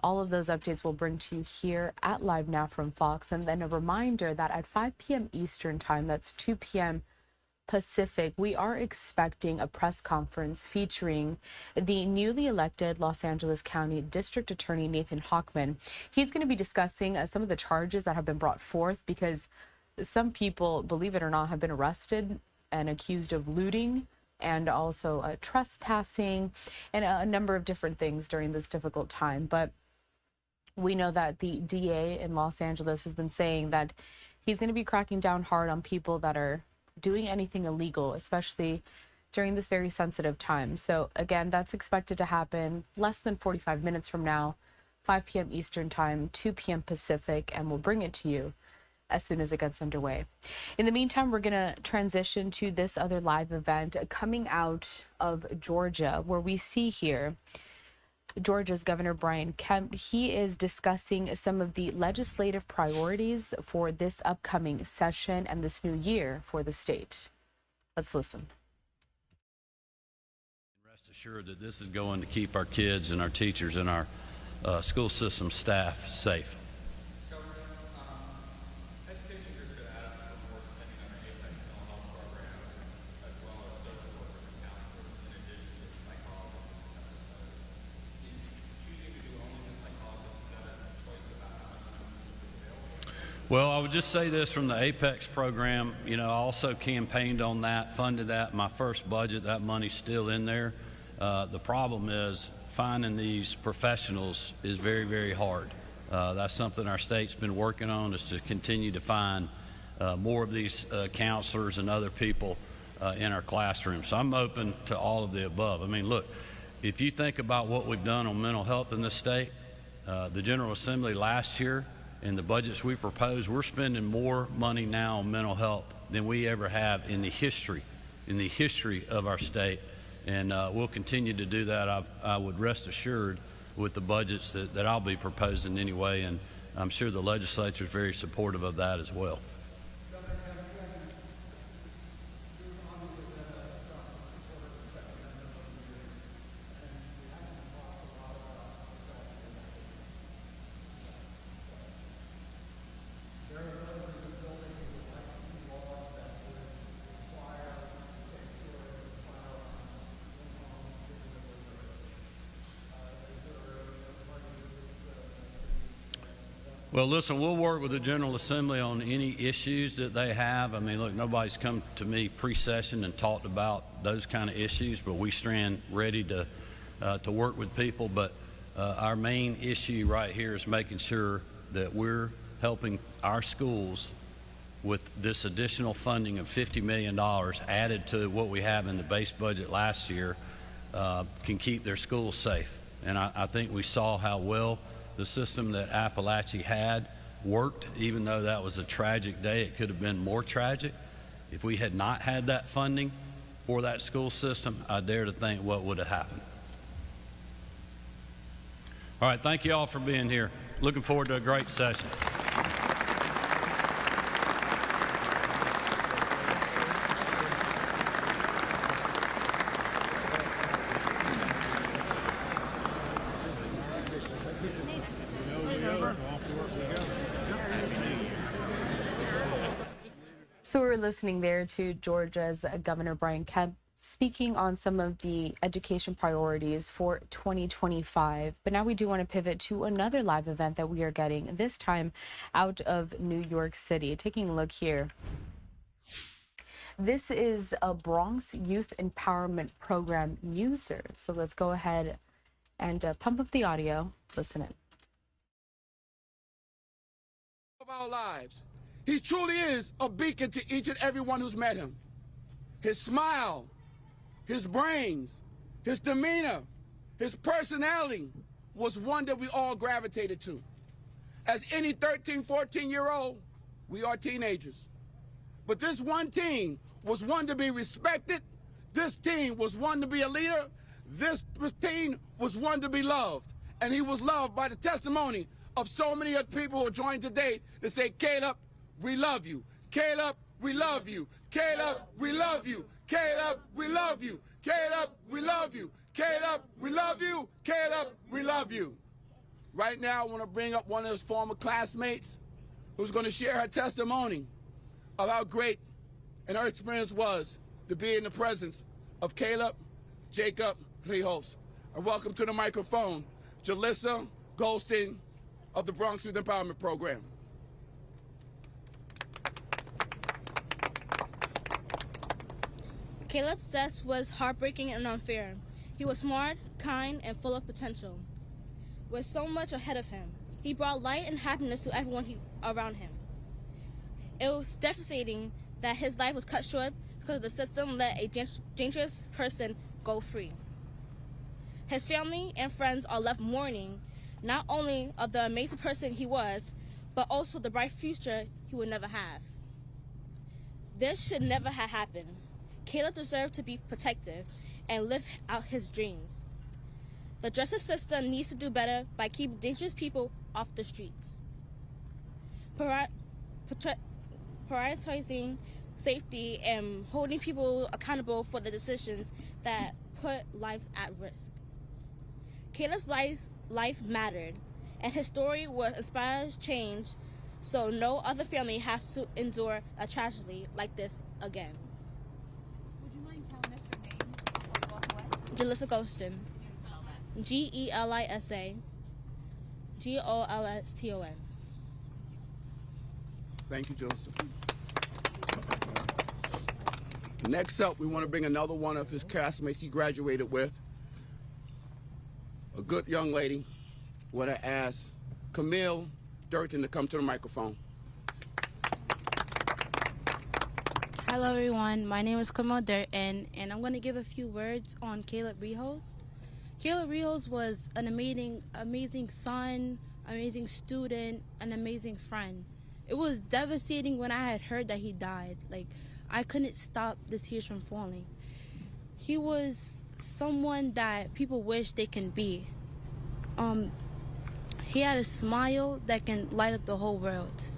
all of those updates we'll bring to you here at Live Now from Fox. And then a reminder that at 5 p.m. Eastern time, that's 2 p.m. Pacific, we are expecting a press conference featuring the newly elected Los Angeles County District Attorney Nathan Hochman. He's going to be discussing some of the charges that have been brought forth, because some people, believe it or not, have been arrested and accused of looting and also trespassing and a number of different things during this difficult time. But we know that the DA in Los Angeles has been saying that he's going to be cracking down hard on people that are doing anything illegal, especially during this very sensitive time. So again, that's expected to happen less than 45 minutes from now, 5 p.m. Eastern time, 2 p.m. Pacific, and we'll bring it to you as soon as it gets underway. In the meantime, we're going to transition to this other live event coming out of Georgia, where we see here Georgia's Governor Brian Kemp. He is discussing some of the legislative priorities for this upcoming session and this new year for the state. Let's listen. Rest assured that this is going to keep our kids and our teachers and our school system staff safe. Well, I would just say this from the APEX program. You know, I also campaigned on that, funded that. My first budget, that money's still in there. The problem is finding these professionals is very, very hard. That's something our state's been working on, is to continue to find more of these counselors and other people in our classrooms. So I'm open to all of the above. I mean, look, if you think about what we've done on mental health in this state, the General Assembly last year, in the budgets we propose, we're spending more money now on mental health than we ever have in the history of our state. And we'll continue to do that. I would rest assured with the budgets that I'll be proposing anyway, and I'm sure the legislature is very supportive of that as well. Well, listen, we'll work with the General Assembly on any issues that they have. I mean, look, nobody's come to me pre-session and talked about those kind of issues, but we stand ready to work with people. But our main issue right here is making sure that we're helping our schools with this additional funding of $50 million added to what we have in the base budget last year, can keep their schools safe. And I think we saw how well the system that Appalachia had worked, even though that was a tragic day. It could have been more tragic. If we had not had that funding for that school system, I dare to think what would have happened. All right, thank you all for being here. Looking forward to a great session. So we're listening there to Georgia's Governor Brian Kemp speaking on some of the education priorities for 2025. But now we do want to pivot to another live event that we are getting, this time out of New York City. Taking a look here. This is a Bronx Youth Empowerment Program user. So let's go ahead and pump up the audio. Listen in. of our lives. He truly is a beacon to each and every one who's met him. His smile, his brains, his demeanor, his personality was one that we all gravitated to. As any 13, 14-year-old, we are teenagers. But this one teen was one to be respected. This teen was one to be a leader. This teen was one to be loved. And he was loved by the testimony of so many other people who are joined today to say, Caleb, we love you. Caleb, we love you. Caleb, we love you. Caleb, we love you. Caleb, we love you. Caleb, we love you. Caleb, we love you. Right now, I want to bring up one of his former classmates who's going to share her testimony of how great and her experience was to be in the presence of Caleb Jacob Rijos. And welcome to the microphone, Jalissa Goldstein of the Bronx Youth Empowerment Program. Caleb's death was heartbreaking and unfair. He was smart, kind, and full of potential. With so much ahead of him, he brought light and happiness to everyone around him. It was devastating that his life was cut short because the system let a dangerous person go free. His family and friends are left mourning not only of the amazing person he was, but also the bright future he would never have. This should never have happened. Caleb deserved to be protected and live out his dreams. The justice system needs to do better by keeping dangerous people off the streets. Prioritizing safety and holding people accountable for the decisions that put lives at risk. Caleb's life mattered, and his story will inspire change so no other family has to endure a tragedy like this again. Would you mind telling us your name before you walk away? Jalissa Goldstein. Gelisa Golston. Thank you, Joseph. Next up, we want to bring another one of his classmates he graduated with. A good young lady. I want to ask Camille Durton to come to the microphone. Hello, everyone. My name is Camille Durton, and I'm going to give a few words on Caleb Rijos. Caleb Rijos was an amazing son, amazing student, an amazing friend. It was devastating when I had heard that he died. Like, I couldn't stop the tears from falling. He was someone that people wish they can be. He had a smile that can light up the whole world.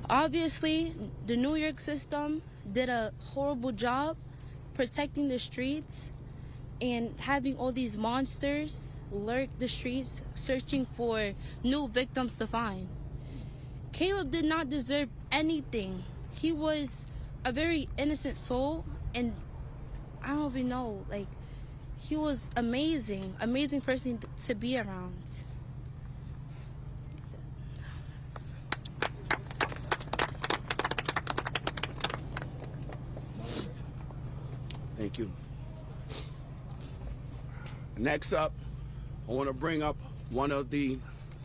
Obviously, the New York system did a horrible job protecting the streets and having all these monsters lurk the streets, searching for new victims to find. Caleb did not deserve anything. He was a very innocent soul, and I don't even know, like, he was amazing person to be around. Thank you. Next up, I want to bring up one of the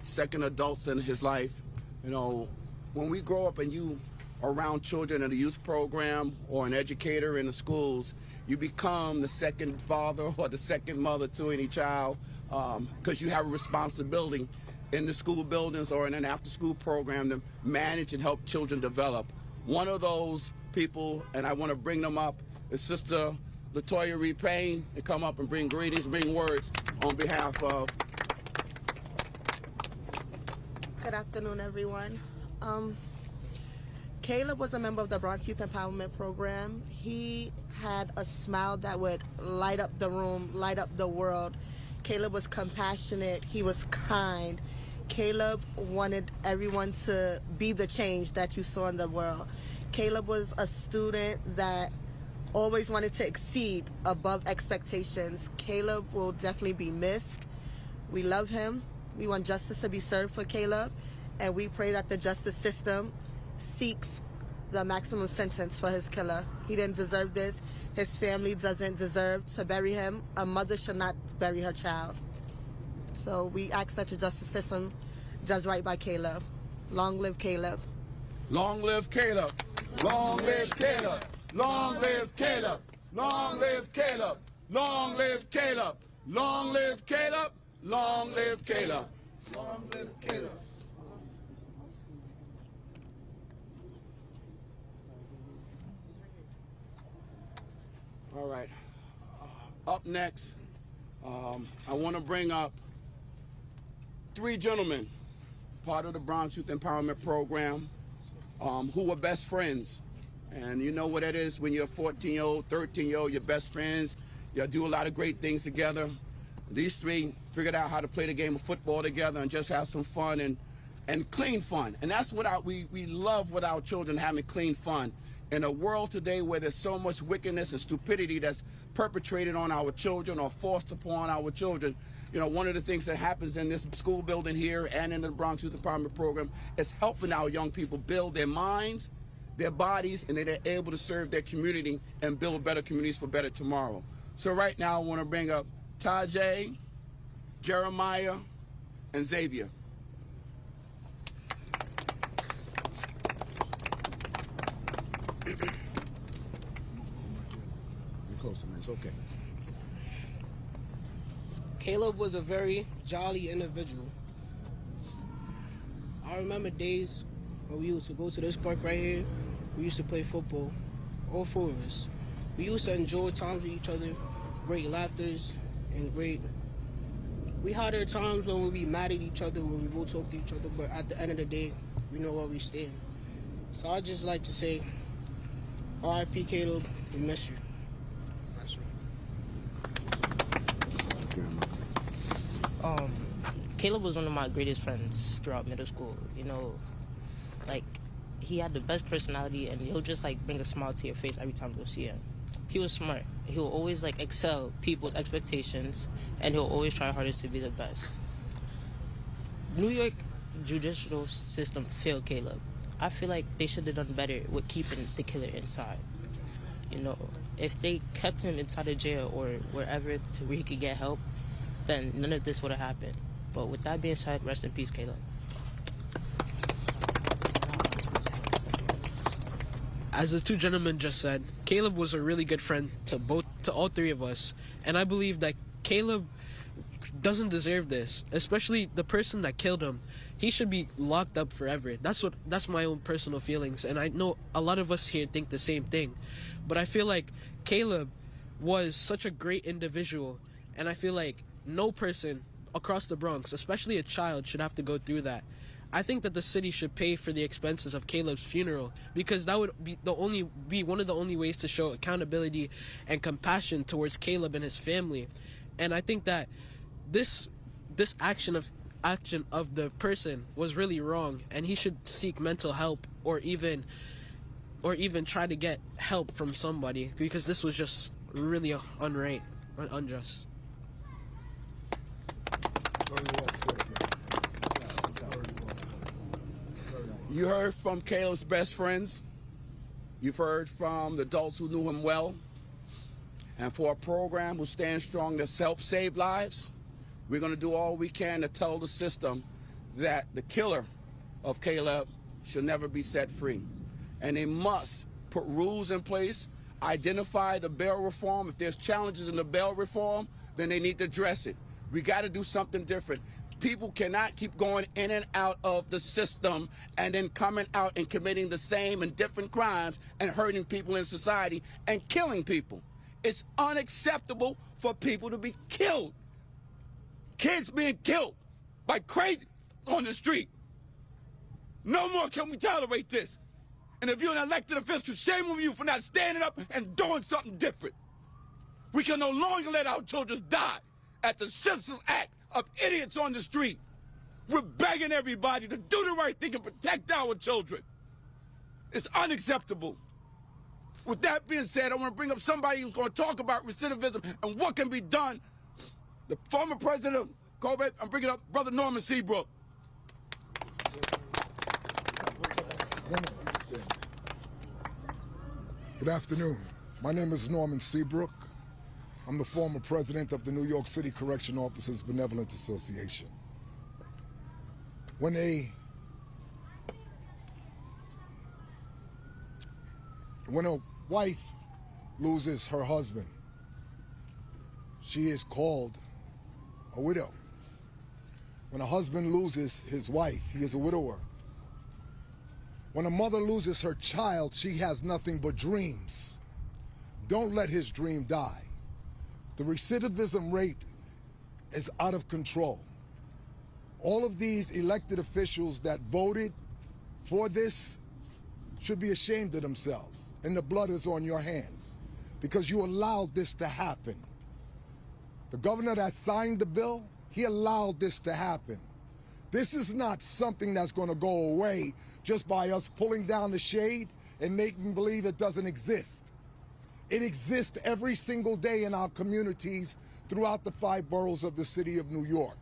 second adults in his life. You know, when we grow up and you are around children in a youth program or an educator in the schools, you become the second father or the second mother to any child because you have a responsibility in the school buildings or in an after-school program to manage and help children develop. One of those people, and I want to bring them up, is Sister Latoya Reed Payne, to come up and bring greetings, bring words on behalf of. Good afternoon, everyone. Caleb was a member of the Bronx Youth Empowerment Program. He had a smile that would light up the room, light up the world. Caleb was compassionate. He was kind. Caleb wanted everyone to be the change that you saw in the world. Caleb was a student that always wanted to exceed above expectations. Caleb will definitely be missed. We love him. We want justice to be served for Caleb, and we pray that the justice system seeks the maximum sentence for his killer. He didn't deserve this. His family doesn't deserve to bury him. A mother should not bury her child. So we ask that the justice system does right by Caleb. Long live Caleb. Long live Caleb. Long live Caleb. Long live Caleb. Long live Caleb. Long live Caleb. Long live Caleb. Long live Caleb. Long live Caleb. All right. Up next, I want to bring up 3 gentlemen, part of the Bronx Youth Empowerment Program, who were best friends. And you know what it is when you're a 14-year-old, 13-year-old, you're best friends. You do a lot of great things together. These 3 figured out how to play the game of football together and just have some fun and clean fun. And that's what we love with our children, having clean fun. In a world today where there's so much wickedness and stupidity that's perpetrated on our children or forced upon our children, you know, one of the things that happens in this school building here and in the Bronx Youth Empowerment Program is helping our young people build their minds, their bodies, and they're able to serve their community and build better communities for better tomorrow. So right now I want to bring up Tajay, Jeremiah, and Xavier. Closer, man. It's okay. Caleb was a very jolly individual. I remember days when we used to go to this park right here. We used to play football, all 4 of us. We used to enjoy times with each other, great laughters, and we had our times when we'd be mad at each other, when we both talk to each other, but at the end of the day, we know where we stand. So I'd just like to say, R.I.P. Caleb, we miss you. Caleb was one of my greatest friends throughout middle school. You know, like, he had the best personality, and he'll just like bring a smile to your face every time you'll see him. He was smart. He'll always like excel people's expectations, and he'll always try hardest to be the best. New York judicial system failed Caleb. I feel like they should have done better with keeping the killer inside. You know, if they kept him inside of jail or wherever to where he could get help, then none of this would have happened. But with that being said, rest in peace, Caleb. As the 2 gentlemen just said, Caleb was a really good friend to all 3 of us, and I believe that Caleb doesn't deserve this, especially the person that killed him. He should be locked up forever. That's my own personal feelings, and I know a lot of us here think the same thing. But I feel like Caleb was such a great individual, and I feel like no person across the Bronx, especially a child, should have to go through that. I think that the city should pay for the expenses of Caleb's funeral, because that would be one of the only ways to show accountability and compassion towards Caleb and his family. And I think that this action of the person was really wrong, and he should seek mental help or even try to get help from somebody, because this was just really unjust. You heard from Caleb's best friends. You've heard from the adults who knew him well. And for a program who stands strong to help save lives, we're going to do all we can to tell the system that the killer of Caleb should never be set free. And they must put rules in place, identify the bail reform. If there's challenges in the bail reform, then they need to address it. We got to do something different. People cannot keep going in and out of the system and then coming out and committing the same and different crimes and hurting people in society and killing people. It's unacceptable for people to be killed. Kids being killed by crazy on the street. No more can we tolerate this. And if you're an elected official, shame on you for not standing up and doing something different. We can no longer let our children die at the senseless act of idiots on the street. We're begging everybody to do the right thing and protect our children. It's unacceptable. With that being said, I want to bring up somebody who's going to talk about recidivism and what can be done. The former president of COVID, I'm bringing up Brother Norman Seabrook. Good afternoon. My name is Norman Seabrook. I'm the former president of the New York City Correction Officers Benevolent Association. When a When a wife loses her husband, she is called a widow. When a husband loses his wife, he is a widower. When a mother loses her child, she has nothing but dreams. Don't let his dream die. The recidivism rate is out of control. All of these elected officials that voted for this should be ashamed of themselves, and the blood is on your hands because you allowed this to happen. The governor that signed the bill, he allowed this to happen. This is not something that's going to go away just by us pulling down the shade and making believe it doesn't exist. It exists every single day in our communities throughout the 5 boroughs of the city of New York.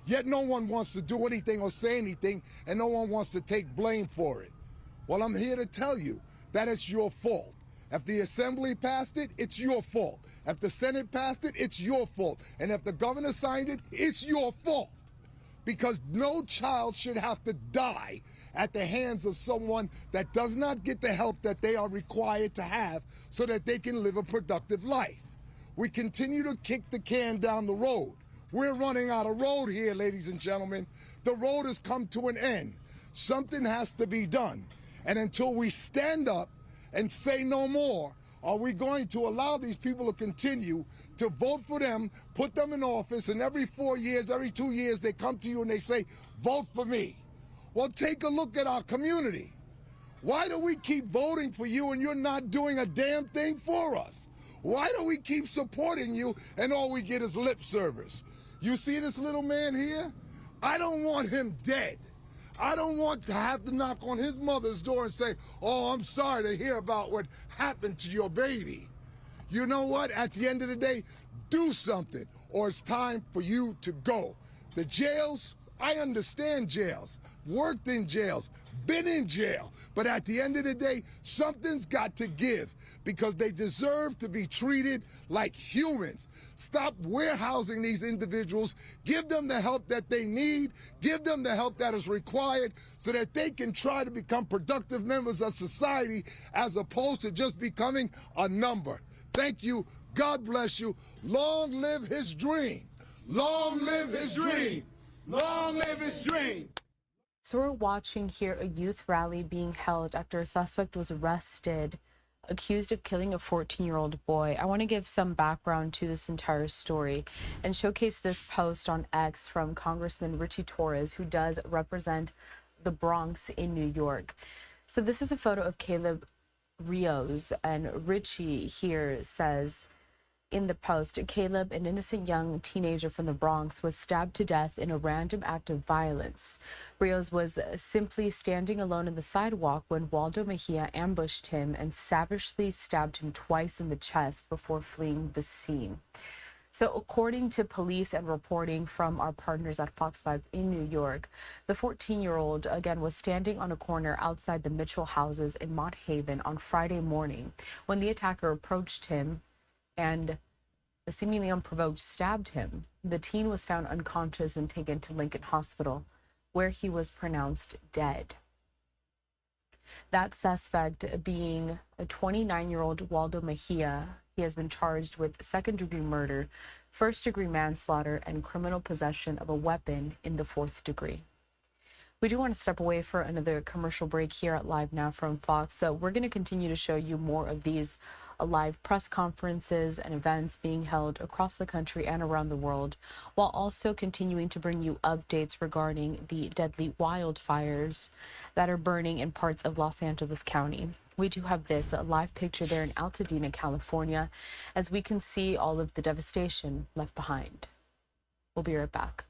Yet no one wants to do anything or say anything, and no one wants to take blame for it. Well, I'm here to tell you that it's your fault. If the Assembly passed it, it's your fault. If the Senate passed it, it's your fault. And if the governor signed it, it's your fault. Because no child should have to die at the hands of someone that does not get the help that they are required to have so that they can live a productive life. We continue to kick the can down the road. We're running out of road here, ladies and gentlemen. The road has come to an end. Something has to be done. And until we stand up and say no more, are we going to allow these people to continue to vote for them, put them in office, and every 4 years, every 2 years, they come to you and they say, vote for me. Well, take a look at our community. Why do we keep voting for you and you're not doing a damn thing for us? Why do we keep supporting you and all we get is lip service? You see this little man here? I don't want him dead. I don't want to have to knock on his mother's door and say, oh, I'm sorry to hear about what happened to your baby. You know what? At the end of the day, do something, or it's time for you to go. The jails, I understand jails, worked in jails, been in jail, but at the end of the day, something's got to give because they deserve to be treated like humans. Stop warehousing these individuals, give them the help that they need, give them the help that is required so that they can try to become productive members of society as opposed to just becoming a number. Thank you. God bless you. Long live his dream. Long live his dream. Long live his dream. So we're watching here a youth rally being held after a suspect was arrested, accused of killing a 14-year-old boy. I want to give some background to this entire story and showcase this post on X from Congressman Richie Torres, who does represent the Bronx in New York. So this is a photo of Caleb Rios, and Richie here says in the post, Caleb, an innocent young teenager from the Bronx, was stabbed to death in a random act of violence. Rios was simply standing alone on the sidewalk when Waldo Mejia ambushed him and savagely stabbed him twice in the chest before fleeing the scene. So according to police and reporting from our partners at Fox 5 in New York, the 14-year-old, again, was standing on a corner outside the Mitchell houses in Mott Haven on Friday morning when the attacker approached him and seemingly unprovoked stabbed him. The teen was found unconscious and taken to Lincoln Hospital, where he was pronounced dead. That suspect being a 29-year-old Waldo Mejia. He has been charged with second-degree murder, first-degree manslaughter, and criminal possession of a weapon in the 4th degree. We do want to step away for another commercial break here at Live Now from Fox. So we're going to continue to show you more of these live press conferences and events being held across the country and around the world, while also continuing to bring you updates regarding the deadly wildfires that are burning in parts of Los Angeles County. We do have this live picture there in Altadena, California, as we can see all of the devastation left behind. We'll be right back.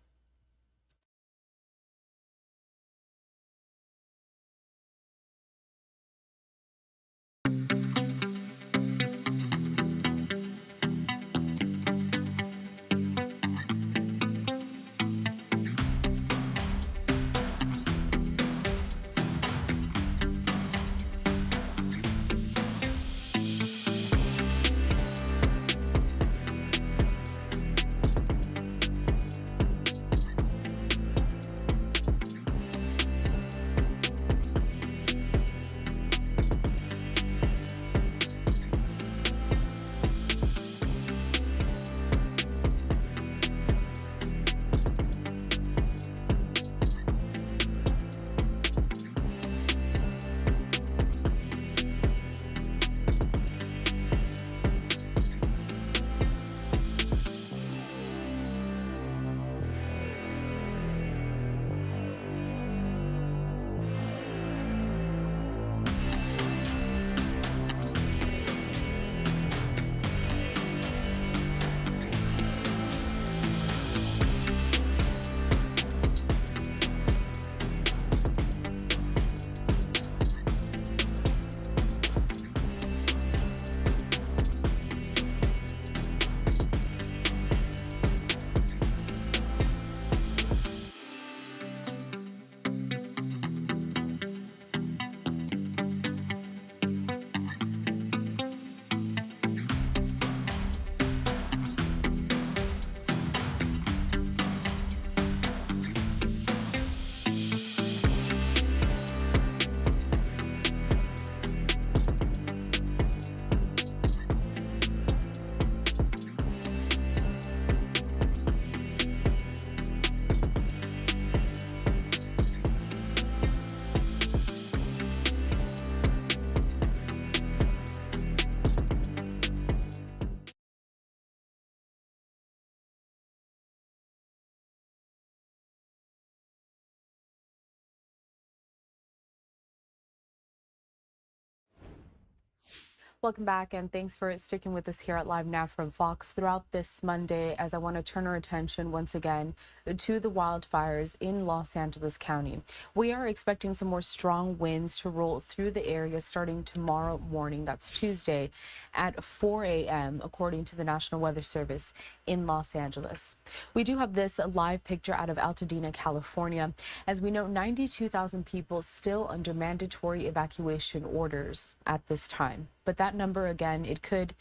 Welcome back, and thanks for sticking with us here at Live Now from Fox throughout this Monday, as I want to turn our attention once again to the wildfires in Los Angeles County. We are expecting some more strong winds to roll through the area starting tomorrow morning. That's Tuesday at 4 a.m., according to the National Weather Service in Los Angeles. We do have this live picture out of Altadena, California. As we know, 92,000 people still under mandatory evacuation orders at this time. But that number, again, it could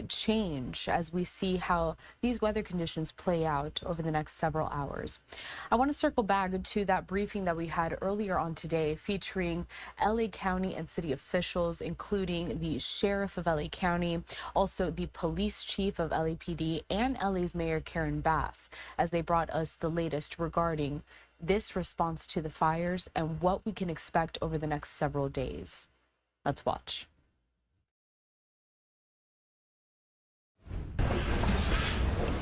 change as we see how these weather conditions play out over the next several hours. I want to circle back to that briefing that we had earlier on today featuring LA County and city officials, including the sheriff of LA County, also the police chief of LAPD, and LA's Mayor Karen Bass, as they brought us the latest regarding this response to the fires and what we can expect over the next several days. Let's watch.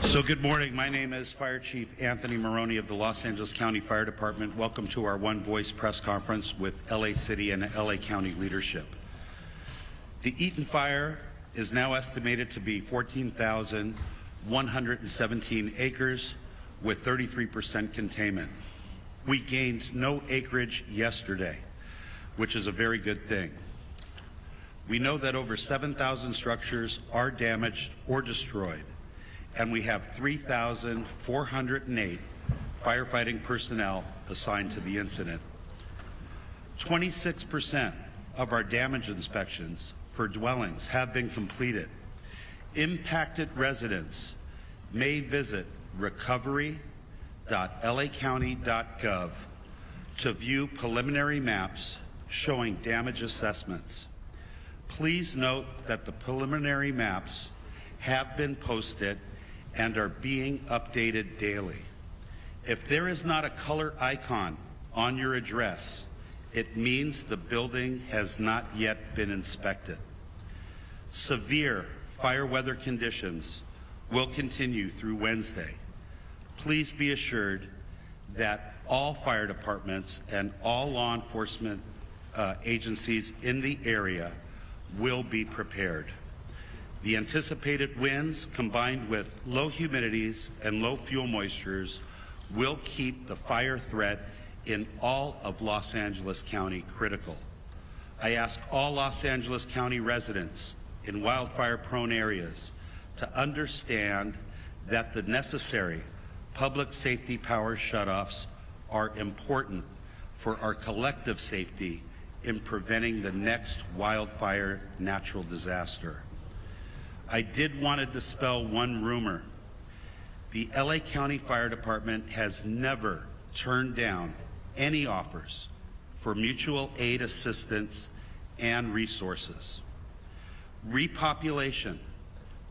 So good morning. My name is Fire Chief Anthony Maroney of the Los Angeles County Fire Department. Welcome to our One Voice press conference with LA City and LA County leadership. The Eaton fire is now estimated to be 14,117 acres with 33% containment. We gained no acreage yesterday, which is a very good thing. We know that over 7,000 structures are damaged or destroyed, and we have 3,408 firefighting personnel assigned to the incident. 26% of our damage inspections for dwellings have been completed. Impacted residents may visit recovery.lacounty.gov to view preliminary maps showing damage assessments. Please note that the preliminary maps have been posted and are being updated daily. If there is not a color icon on your address, it means the building has not yet been inspected. Severe fire weather conditions will continue through Wednesday. Please be assured that all fire departments and all law enforcement agencies in the area will be prepared. The anticipated winds, combined with low humidities and low fuel moistures, will keep the fire threat in all of Los Angeles County critical. I ask all Los Angeles County residents in wildfire-prone areas to understand that the necessary public safety power shutoffs are important for our collective safety in preventing the next wildfire natural disaster. I did want to dispel one rumor. The LA County Fire Department has never turned down any offers for mutual aid assistance and resources. Repopulation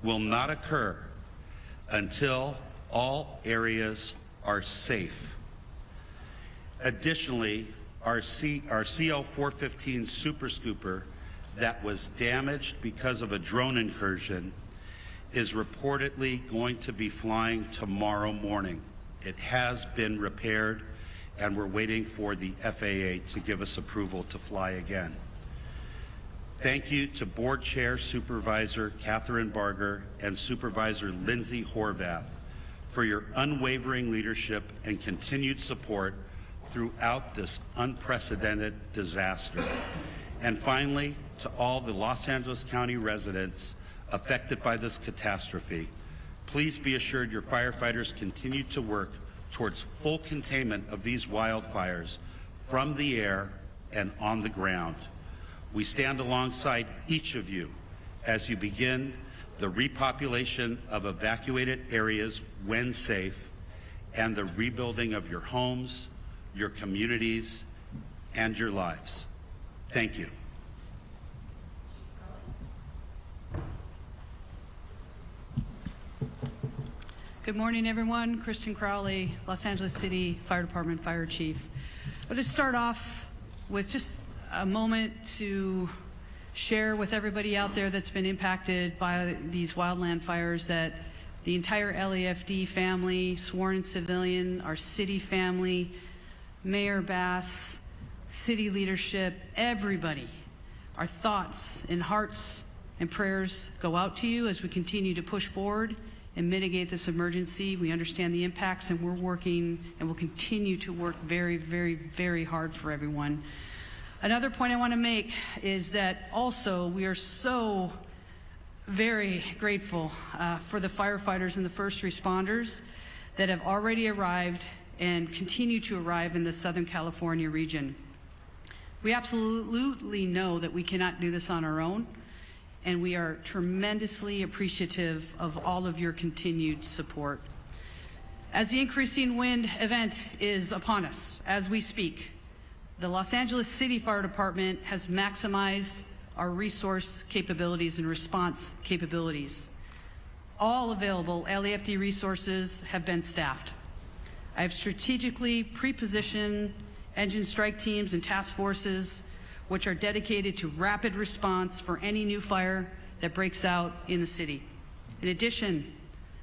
will not occur until all areas are safe. Additionally, our CL-415 Super Scooper that was damaged because of a drone incursion is reportedly going to be flying tomorrow morning. It has been repaired, and we're waiting for the FAA to give us approval to fly again. Thank you to Board Chair Supervisor Catherine Barger and Supervisor Lindsay Horvath for your unwavering leadership and continued support throughout this unprecedented disaster. And finally, to all the Los Angeles County residents affected by this catastrophe, please be assured your firefighters continue to work towards full containment of these wildfires from the air and on the ground. We stand alongside each of you as you begin the repopulation of evacuated areas when safe and the rebuilding of your homes, your communities, and your lives. Thank you. Good morning, everyone. Kristen Crowley, Los Angeles City Fire Department Fire Chief. I'll just start off with just a moment to share with everybody out there that's been impacted by these wildland fires that the entire LAFD family, sworn and civilian, our city family, Mayor Bass, city leadership, everybody, our thoughts and hearts and prayers go out to you as we continue to push forward and mitigate this emergency. We understand the impacts, and we're working and will continue to work very, very, very hard for everyone. Another point I want to make is that also we are so very grateful for the firefighters and the first responders that have already arrived and continue to arrive in the Southern California region. We absolutely know that we cannot do this on our own, and we are tremendously appreciative of all of your continued support. As the increasing wind event is upon us as we speak, the Los Angeles City Fire Department has maximized our resource capabilities and response capabilities. All available LAFD resources have been staffed. I have strategically pre-positioned engine strike teams and task forces which are dedicated to rapid response for any new fire that breaks out in the city. In addition,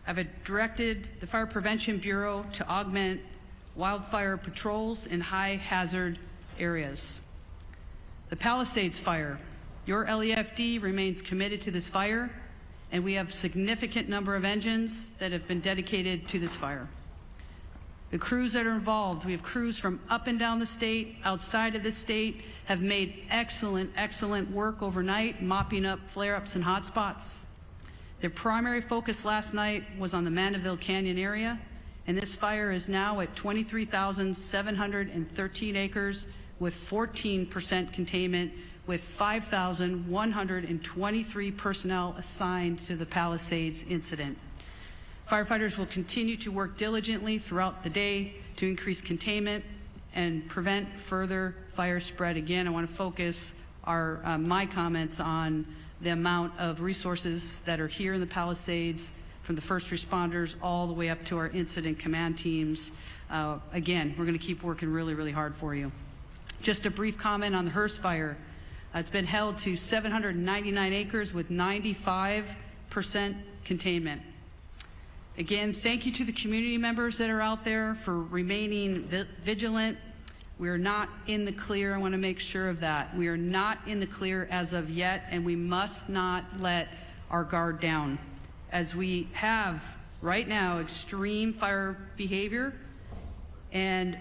I've directed the Fire Prevention Bureau to augment wildfire patrols in high hazard areas. The Palisades fire, your LAFD remains committed to this fire, and we have a significant number of engines that have been dedicated to this fire. The crews that are involved, we have crews from up and down the state, outside of the state, have made excellent work overnight, mopping up flare-ups and hotspots. Their primary focus last night was on the Mandeville Canyon area, and this fire is now at 23,713 acres with 14% containment, with 5,123 personnel assigned to the Palisades incident. Firefighters will continue to work diligently throughout the day to increase containment and prevent further fire spread. Again, I want to focus my comments on the amount of resources that are here in the Palisades, from the first responders all the way up to our incident command teams. Again, we're going to keep working really, really hard for you. Just a brief comment on the Hearst fire. It's been held to 799 acres with 95% containment. Again, thank you to the community members that are out there for remaining vigilant. We are not in the clear. I want to make sure of that. We are not in the clear as of yet, and we must not let our guard down. As we have right now extreme fire behavior, and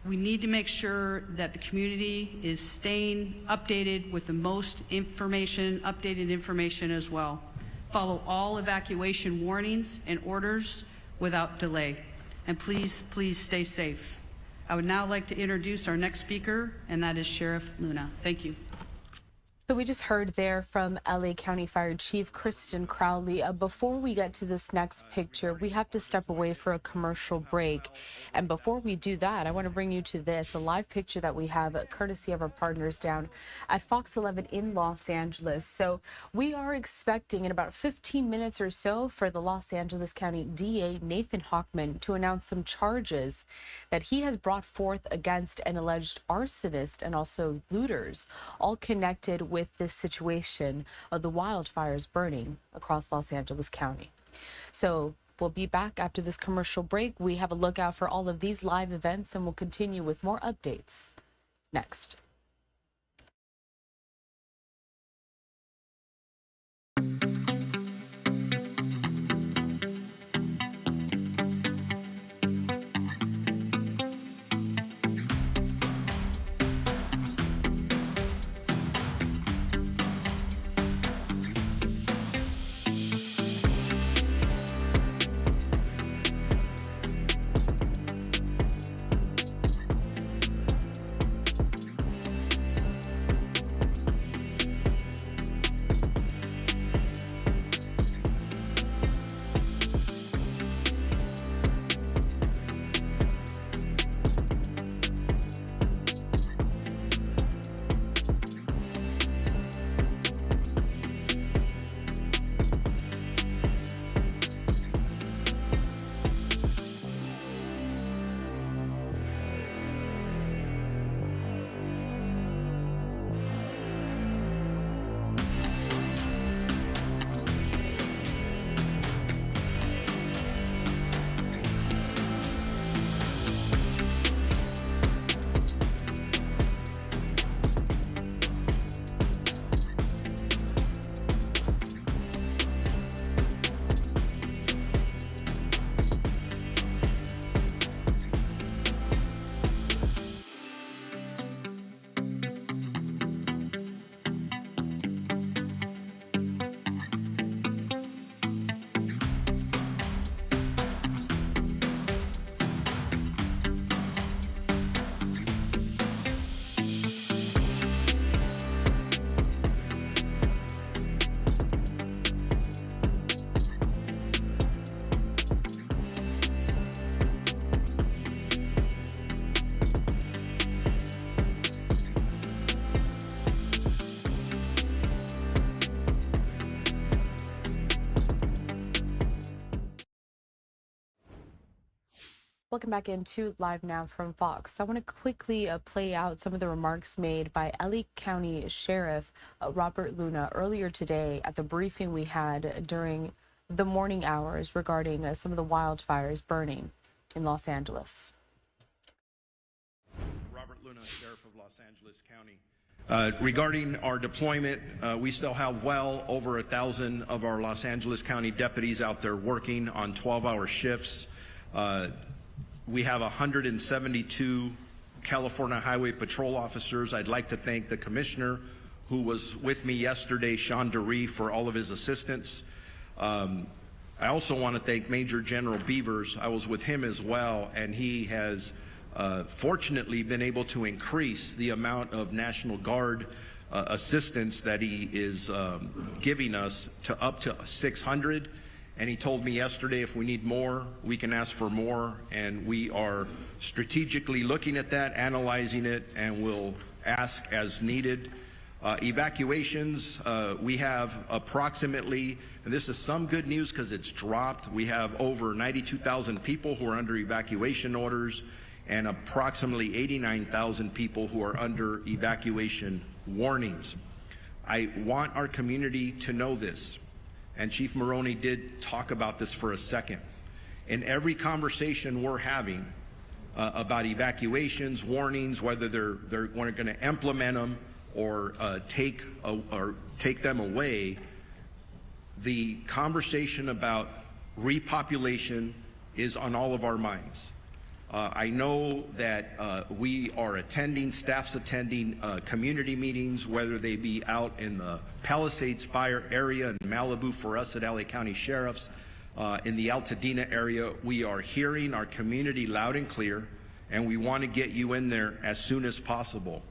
we need to make sure that the community is staying updated with the most information, updated information as well. Follow all evacuation warnings and orders without delay. And please, please stay safe. I would now like to introduce our next speaker, and that is Sheriff Luna. Thank you. So we just heard there from LA County Fire Chief Kristen Crowley. Before we get to this next picture, we have to step away for a commercial break. And before we do that, I want to bring you to this, a live picture that we have courtesy of our partners down at Fox 11 in Los Angeles. So we are expecting in about 15 minutes or so for the Los Angeles County DA Nathan Hochman to announce some charges that he has brought forth against an alleged arsonist and also looters, all connected with this situation of the wildfires burning across Los Angeles County. So we'll be back after this commercial break. We have a lookout for all of these live events, and we'll continue with more updates next. Welcome back into Live Now from Fox. I want to quickly play out some of the remarks made by LA County Sheriff Robert Luna earlier today at the briefing we had during the morning hours regarding some of the wildfires burning in Los Angeles. Robert Luna, Sheriff of Los Angeles County. Regarding our deployment, we still have well over 1,000 of our Los Angeles County deputies out there working on 12-hour shifts. We have 172 California Highway Patrol officers. I'd like to thank the commissioner who was with me yesterday, Sean DeRee, for all of his assistance. I also want to thank Major General Beavers. I was with him as well, and he has fortunately been able to increase the amount of National Guard assistance that he is giving us to up to 600. And he told me yesterday if we need more, we can ask for more, and we are strategically looking at that, analyzing it, and we'll ask as needed. Evacuations, we have approximately, and this is some good news because it's dropped, we have over 92,000 people who are under evacuation orders and approximately 89,000 people who are under evacuation warnings. I want our community to know this. And Chief Maroney did talk about this for a second. In every conversation we're having about evacuations, warnings, whether they're going to implement them or take them away, the conversation about repopulation is on all of our minds. I know that we are attending, staff's attending community meetings, whether they be out in the Palisades Fire area in Malibu for us at LA County Sheriff's, in the Altadena area. We are hearing our community loud and clear, and we want to get you in there as soon as possible.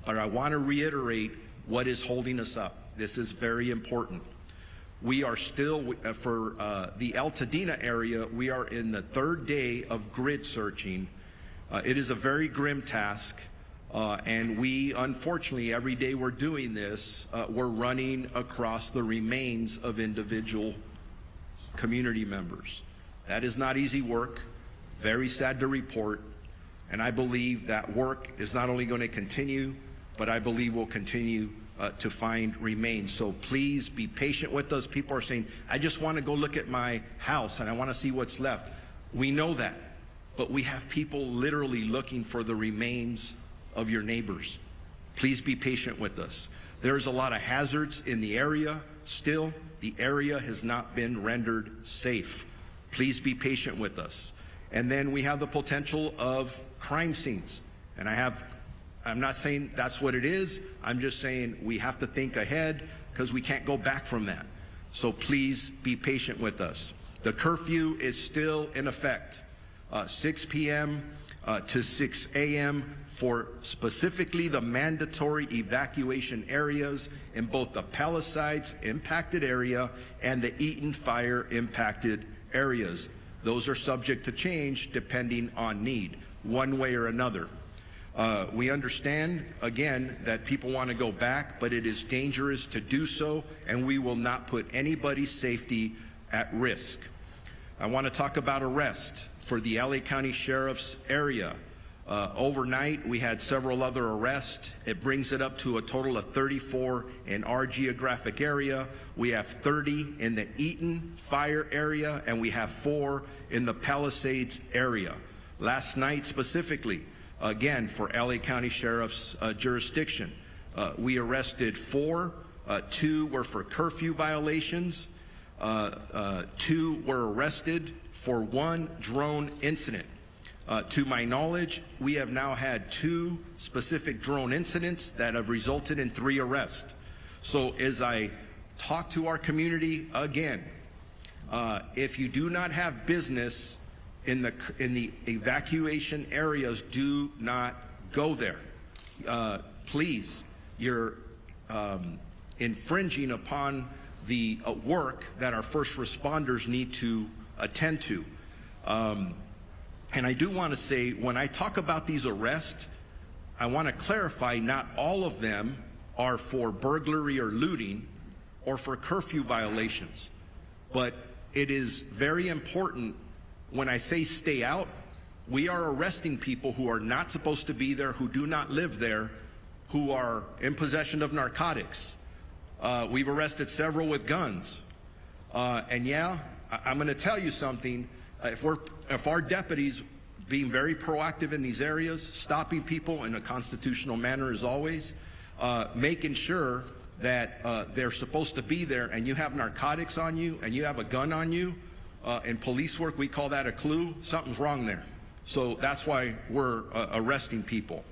But I want to reiterate what is holding us up. This is very important. We are still, for the Altadena area, we are in the third day of grid searching. It is a very grim task, and we, unfortunately, every day we're doing this, we're running across the remains of individual community members. That is not easy work, very sad to report, and I believe that work is not only going to continue, but I believe will continue to find remains. So please be patient with us. People are saying, I just want to go look at my house and I want to see what's left. We know that, but we have people literally looking for the remains of your neighbors. Please be patient with us. There's a lot of hazards in the area still. The area has not been rendered safe. Please be patient with us. And then we have the potential of crime scenes. And I'm not saying that's what it is. I'm just saying we have to think ahead because we can't go back from that. So please be patient with us. The curfew is still in effect, 6 p.m. To 6 a.m. for specifically the mandatory evacuation areas in both the Palisades impacted area and the Eaton Fire impacted areas. Those are subject to change depending on need, one way or another. We understand, again, that people want to go back, but it is dangerous to do so, and we will not put anybody's safety at risk. I want to talk about arrest for the LA County Sheriff's area. Overnight, we had several other arrests. It brings it up to a total of 34 in our geographic area. We have 30 in the Eaton Fire area, and we have 4 in the Palisades area. Last night specifically, again, for LA County Sheriff's jurisdiction, we arrested 4. 2 were for curfew violations. 2 were arrested for 1 drone incident. To my knowledge, we have now had 2 specific drone incidents that have resulted in 3 arrests. So as I talk to our community again, if you do not have business in the evacuation areas, do not go there. Please, you're infringing upon the work that our first responders need to attend to. And I do want to say, when I talk about these arrests, I want to clarify not all of them are for burglary or looting or for curfew violations. But it is very important when I say stay out, we are arresting people who are not supposed to be there, who do not live there, who are in possession of narcotics. We've arrested several with guns. And yeah, I'm going to tell you something. If our deputies being very proactive in these areas, stopping people in a constitutional manner as always, making sure that they're supposed to be there, and you have narcotics on you and you have a gun on you, in police work we call that a clue. Something's wrong there. So that's why we're arresting people.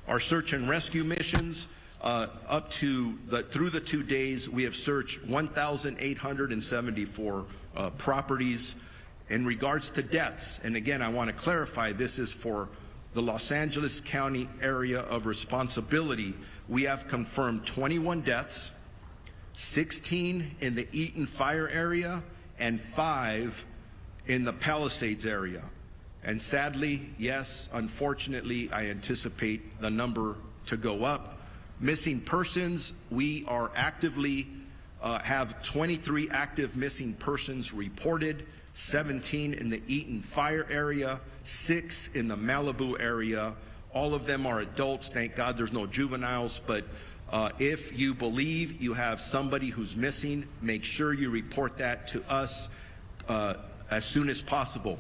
Our search and rescue missions, through the 2 days, we have searched 1,874 properties. In regards to deaths, and again, I want to clarify, this is for the Los Angeles County area of responsibility. We have confirmed 21 deaths, 16 in the Eaton fire area, and 5 in the Palisades area. And sadly, yes, unfortunately, I anticipate the number to go up. Missing persons, we are actively have 23 active missing persons reported, 17 in the Eaton fire area, 6 in the Malibu area. All of them are adults. Thank God there's no juveniles. But if you believe you have somebody who's missing, make sure you report that to us as soon as possible.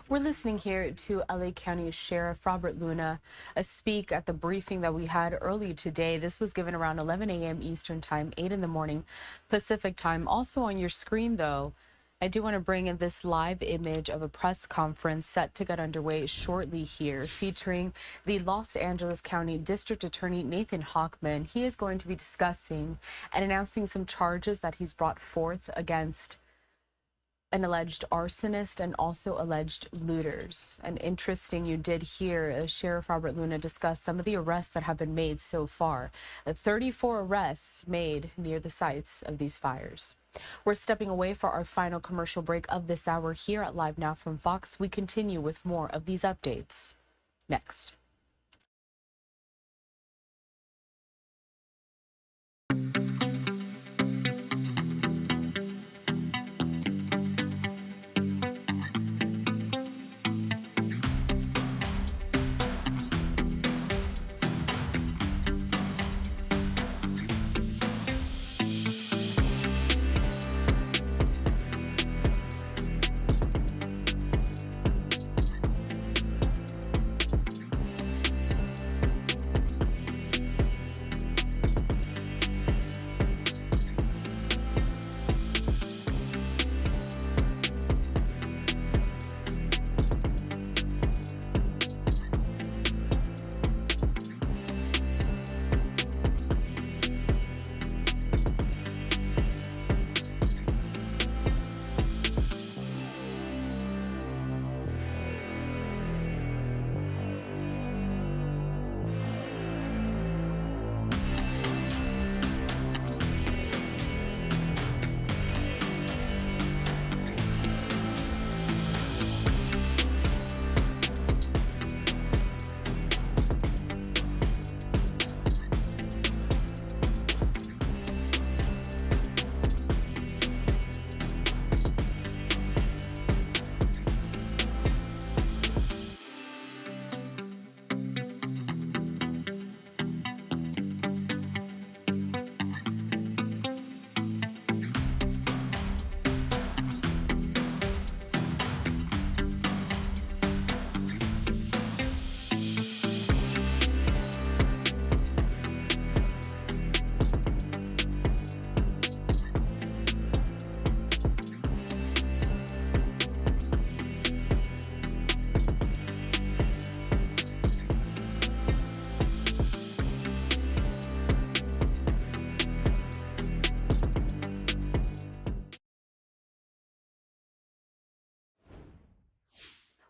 We're listening here to LA County Sheriff Robert Luna speak at the briefing that we had early today. This was given around 11 a.m. Eastern Time, 8 in the morning Pacific Time. Also on your screen, though, I do want to bring in this live image of a press conference set to get underway shortly here, featuring the Los Angeles County District Attorney Nathan Hochman. He is going to be discussing and announcing some charges that he's brought forth against an alleged arsonist and also alleged looters. And interesting, you did hear Sheriff Robert Luna discuss some of the arrests that have been made so far. 34 arrests made near the sites of these fires. We're stepping away for our final commercial break of this hour here at Live Now from Fox. We continue with more of these updates next.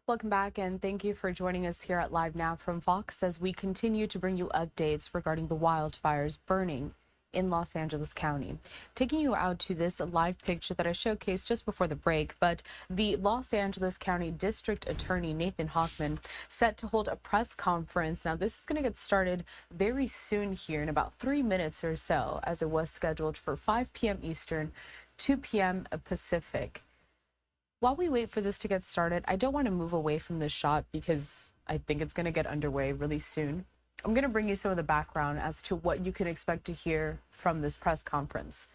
Welcome back, and thank you for joining us here at Live Now from Fox as we continue to bring you updates regarding the wildfires burning in Los Angeles County. Taking you out to this live picture that I showcased just before the break, but the Los Angeles County District Attorney Nathan Hochman set to hold a press conference. Now, this is going to get started very soon here in about 3 minutes or so, as it was scheduled for 5 p.m. Eastern, 2 p.m. Pacific. While we wait for this to get started, I don't want to move away from this shot because I think it's going to get underway really soon. I'm going to bring you some of the background as to what you can expect to hear from this press conference.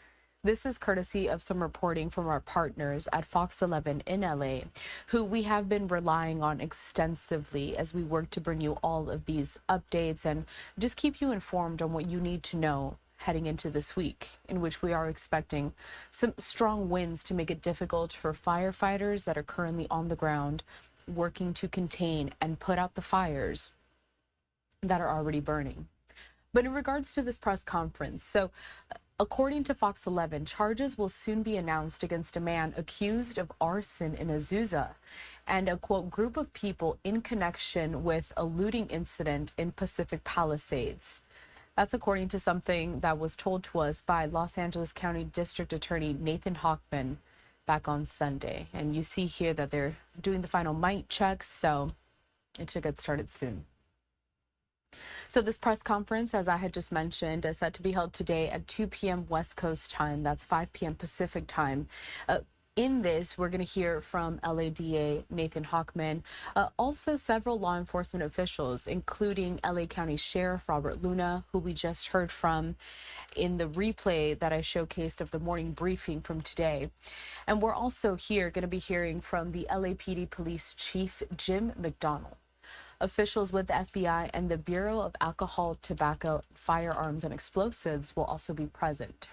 This is courtesy of some reporting from our partners at Fox 11 in LA, who we have been relying on extensively as we work to bring you all of these updates and just keep you informed on what you need to know heading into this week, in which we are expecting some strong winds to make it difficult for firefighters that are currently on the ground working to contain and put out the fires that are already burning. But in regards to this press conference, according to Fox 11, charges will soon be announced against a man accused of arson in Azusa and a, quote, group of people in connection with a looting incident in Pacific Palisades. That's according to something that was told to us by Los Angeles County District Attorney Nathan Hochman back on Sunday. And you see here that they're doing the final mic checks, so it should get started soon. So this press conference, as I had just mentioned, is set to be held today at 2 p.m. West Coast time. That's 5 p.m. Pacific time. In this, we're going to hear from LADA Nathan Hochman, also several law enforcement officials, including LA County Sheriff Robert Luna, who we just heard from in the replay that I showcased of the morning briefing from today. And we're also going to be hearing from the LAPD Police Chief Jim McDonnell. Officials with the FBI and the Bureau of Alcohol, Tobacco, Firearms, and Explosives will also be present.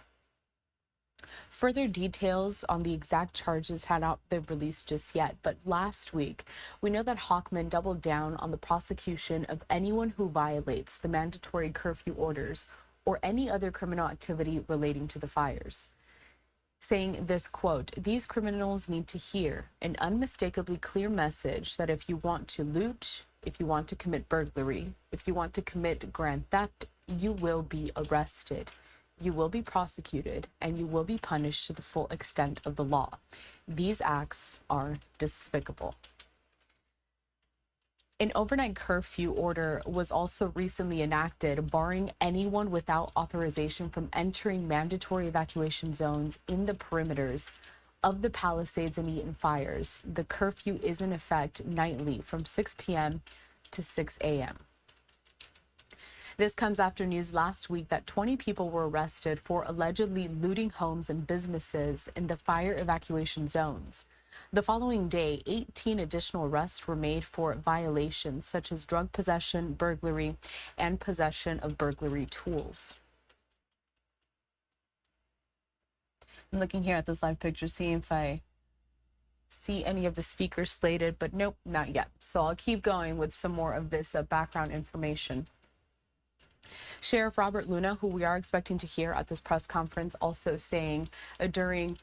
Further details on the exact charges had not been released just yet, but last week, we know that Hochman doubled down on the prosecution of anyone who violates the mandatory curfew orders or any other criminal activity relating to the fires, saying this, quote, these criminals need to hear an unmistakably clear message that if you want to loot, if you want to commit burglary, if you want to commit grand theft, you will be arrested. You will be prosecuted, and you will be punished to the full extent of the law. These acts are despicable. An overnight curfew order was also recently enacted, barring anyone without authorization from entering mandatory evacuation zones in the perimeters of the Palisades and Eaton fires. The curfew is in effect nightly from 6 p.m. to 6 a.m. This comes after news last week that 20 people were arrested for allegedly looting homes and businesses in the fire evacuation zones. The following day, 18 additional arrests were made for violations such as drug possession, burglary, and possession of burglary tools. I'm looking here at this live picture, seeing if I see any of the speakers slated, but nope, not yet. So I'll keep going with some more of this background information. Sheriff Robert Luna, who we are expecting to hear at this press conference, also saying during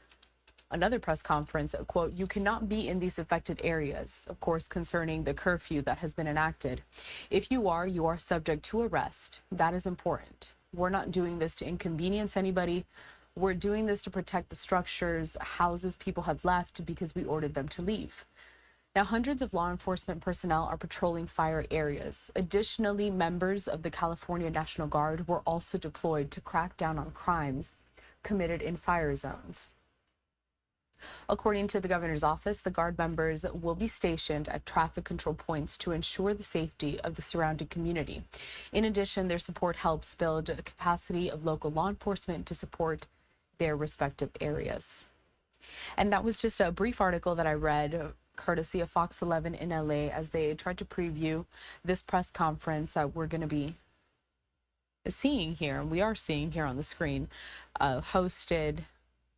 another press conference, quote, you cannot be in these affected areas, of course, concerning the curfew that has been enacted. If you are subject to arrest. That is important. We're not doing this to inconvenience anybody. We're doing this to protect the structures, houses people have left because we ordered them to leave. Now, hundreds of law enforcement personnel are patrolling fire areas. Additionally, members of the California National Guard were also deployed to crack down on crimes committed in fire zones. According to the governor's office, the Guard members will be stationed at traffic control points to ensure the safety of the surrounding community. In addition, their support helps build a capacity of local law enforcement to support their respective areas. And that was just a brief article that I read courtesy of Fox 11 in LA as they tried to preview this press conference that we're going to be seeing here, and we are seeing here on the screen, hosted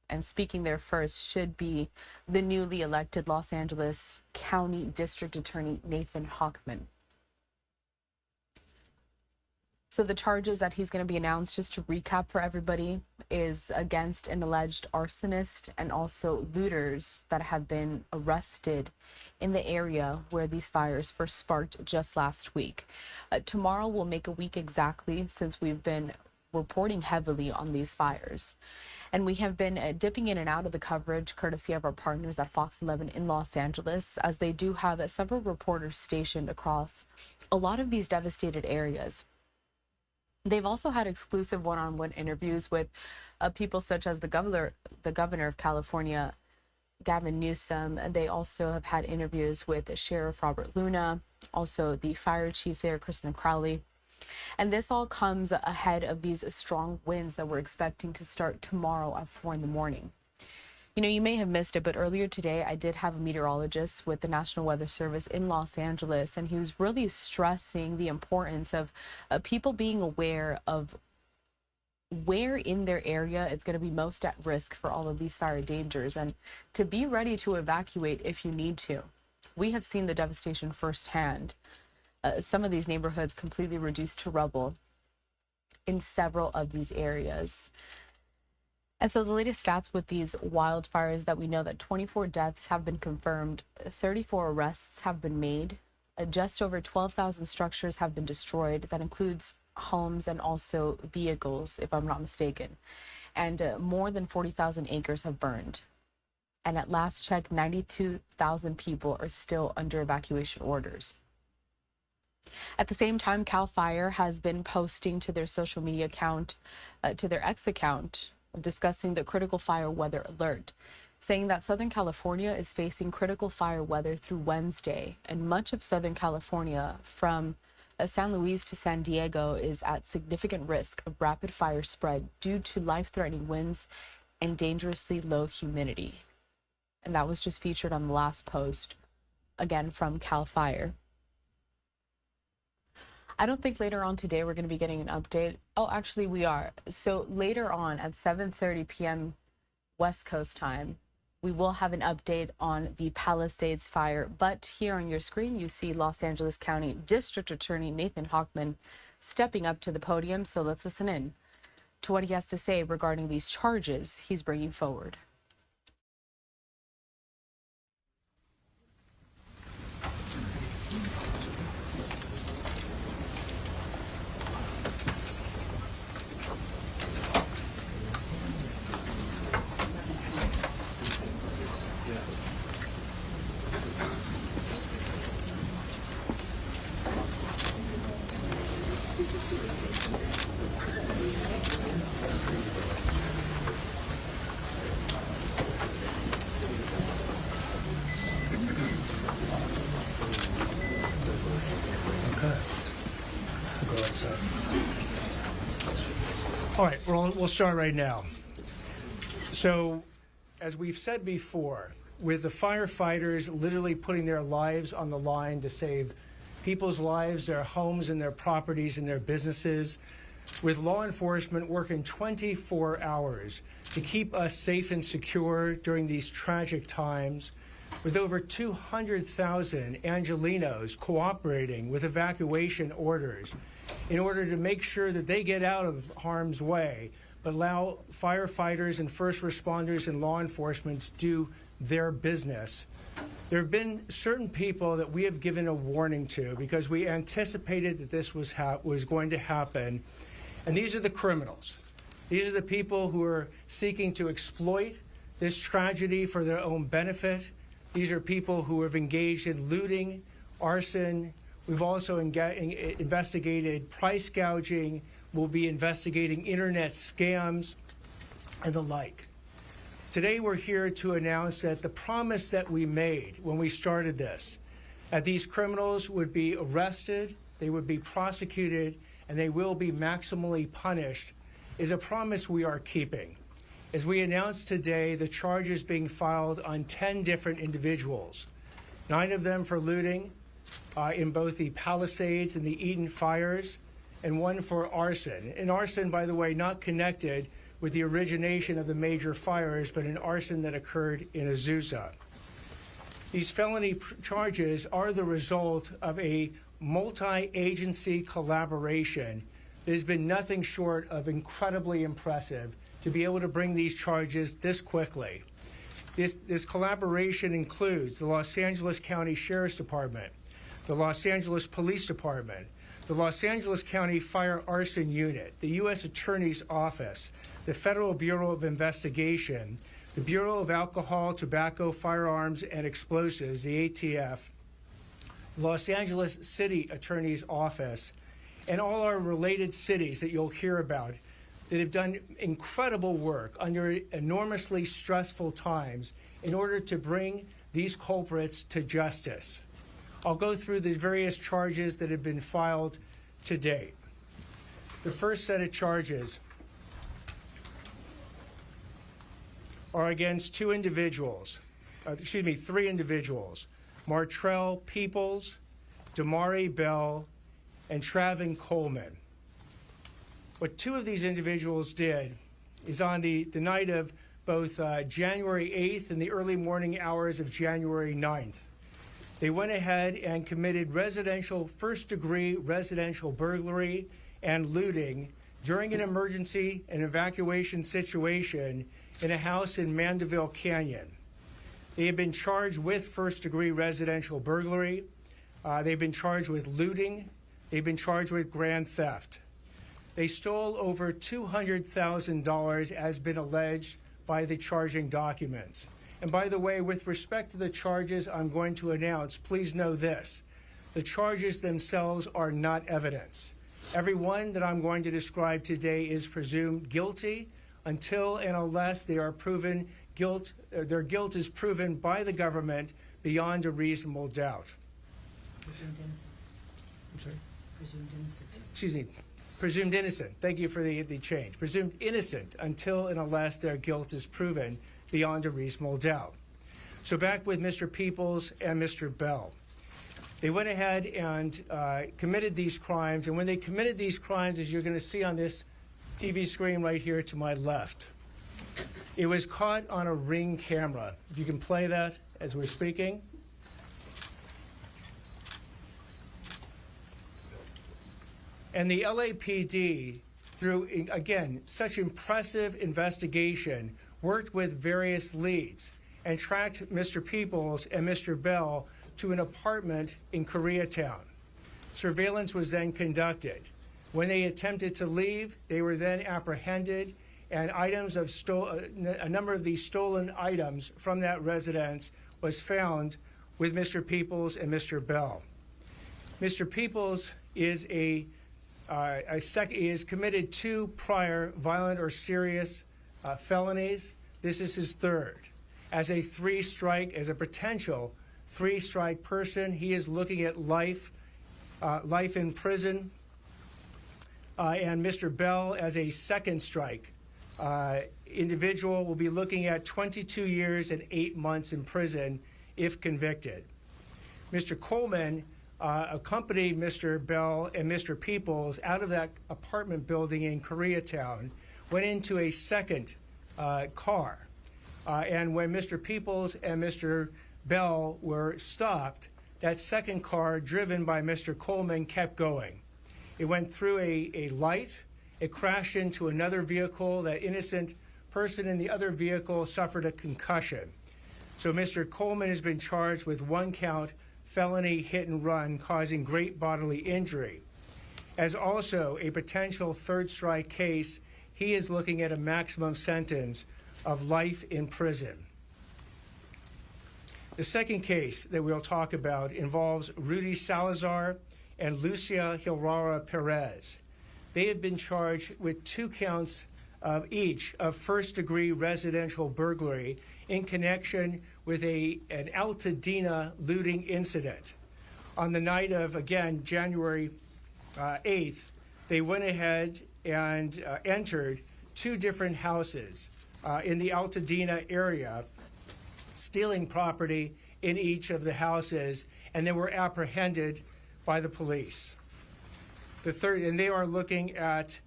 and speaking there first should be the newly elected Los Angeles County District Attorney Nathan Hochman. So the charges that he's going to be announced, just to recap for everybody, is against an alleged arsonist and also looters that have been arrested in the area where these fires first sparked just last week. Tomorrow will make a week exactly since we've been reporting heavily on these fires. And we have been dipping in and out of the coverage courtesy of our partners at Fox 11 in Los Angeles, as they do have several reporters stationed across a lot of these devastated areas. They've also had exclusive one-on-one interviews with people such as the governor of California, Gavin Newsom. They also have had interviews with Sheriff Robert Luna, also the fire chief there, Kristen Crowley. And this all comes ahead of these strong winds that we're expecting to start tomorrow at 4 in the morning. You know, you may have missed it, but earlier today, I did have a meteorologist with the National Weather Service in Los Angeles, and he was really stressing the importance of people being aware of where in their area it's going to be most at risk for all of these fire dangers, and to be ready to evacuate if you need to. We have seen the devastation firsthand. Some of these neighborhoods completely reduced to rubble in several of these areas. And so the latest stats with these wildfires that we know that 24 deaths have been confirmed, 34 arrests have been made, just over 12,000 structures have been destroyed. That includes homes and also vehicles, if I'm not mistaken. And more than 40,000 acres have burned. And at last check, 92,000 people are still under evacuation orders. At the same time, CAL FIRE has been posting to their social media account, to their X account, discussing the critical fire weather alert, saying that Southern California is facing critical fire weather through Wednesday, and much of Southern California from San Luis to San Diego is at significant risk of rapid fire spread due to life-threatening winds and dangerously low humidity. And that was just featured on the last post, again from CAL FIRE. I don't think later on today we're going to be getting an update. Oh, actually we are. So later on at 7:30 p.m. West Coast time, we will have an update on the Palisades fire. But here on your screen, you see Los Angeles County District Attorney Nathan Hochman stepping up to the podium. So let's listen in to what he has to say regarding these charges he's bringing forward. All right, we'll start right now. So, as we've said before, with the firefighters literally putting their lives on the line to save people's lives, their homes and their properties and their businesses, with law enforcement working 24 hours to keep us safe and secure during these tragic times, with over 200,000 Angelenos cooperating with evacuation orders in order to make sure that they get out of harm's way, but allow firefighters and first responders and law enforcement to do their business. There have been certain people that we have given a warning to because we anticipated that this was going to happen, and these are the criminals. These are the people who are seeking to exploit this tragedy for their own benefit. These are people who have engaged in looting, arson. We've also investigated price gouging. We'll be investigating internet scams and the like. Today we're here to announce that the promise that we made when we started this, that these criminals would be arrested, they would be prosecuted, and they will be maximally punished, is a promise we are keeping. As we announced today, the charges being filed on 10 different individuals, 9 of them for looting in both the Palisades and the Eden fires, and 1 for arson. And arson, by the way, not connected with the origination of the major fires, but an arson that occurred in Azusa. These felony charges are the result of a multi-agency collaboration that has been nothing short of incredibly impressive to be able to bring these charges this quickly. This collaboration includes the Los Angeles County Sheriff's Department, the Los Angeles Police Department, the Los Angeles County Fire Arson Unit, the U.S. Attorney's Office, the Federal Bureau of Investigation, the Bureau of Alcohol, Tobacco, Firearms, and Explosives, the ATF, the Los Angeles City Attorney's Office, and all our related cities that you'll hear about. that have done incredible work under enormously stressful times in order to bring these culprits to justice. I'll go through the various charges that have been filed to date. The first set of charges are against three individuals, Martrell Peoples, Damari Bell, and Travin Coleman. What two of these individuals did is on the night of both January 8th and the early morning hours of January 9th, they went ahead and committed first-degree residential burglary and looting during an emergency and evacuation situation in a house in Mandeville Canyon. They have been charged with first-degree residential burglary. They've been charged with looting. They've been charged with grand theft. They stole over $200,000 as been alleged by the charging documents. And by the way, with respect to the charges I'm going to announce, please know this. The charges themselves are not evidence. Every one that I'm going to describe today is presumed guilty until and unless they are proven their guilt is proven by the government beyond a reasonable doubt. Presumed innocent. I'm sorry? Presumed innocent. Excuse me. Presumed innocent. Thank you for the change. Presumed innocent until and unless their guilt is proven beyond a reasonable doubt. So back with Mr. Peoples and Mr. Bell. They went ahead and committed these crimes, and when they committed these crimes, as you're going to see on this TV screen right here to my left, it was caught on a Ring camera. If you can play that as we're speaking. And the LAPD, through, again, such impressive investigation, worked with various leads and tracked Mr. Peoples and Mr. Bell to an apartment in Koreatown. Surveillance was then conducted. When they attempted to leave, they were then apprehended, and a number of these stolen items from that residence was found with Mr. Peoples and Mr. Bell. Mr. Peoples is is committed 2 prior violent or serious felonies. This is his third. As a potential 3-strike person, he is looking at life in prison. And Mr. Bell, as a second strike individual, will be looking at 22 years and 8 months in prison if convicted. Mr. Coleman accompanied Mr. Bell and Mr. Peoples out of that apartment building in Koreatown, went into a second car. And when Mr. Peoples and Mr. Bell were stopped, that second car, driven by Mr. Coleman, kept going. It went through a light. It crashed into another vehicle. That innocent person in the other vehicle suffered a concussion. So Mr. Coleman has been charged with 1-count felony hit and run causing great bodily injury. As also a potential 3rd strike case, he is looking at a maximum sentence of life in prison. The second case that we'll talk about involves Rudy Salazar and Lucia Hilrara Perez. They have been charged with 2 counts each of first-degree residential burglary in connection with an Altadena looting incident. On the night of, again, January 8th, they went ahead and entered 2 different houses in the Altadena area, stealing property in each of the houses, and they were apprehended by the police. And they are looking at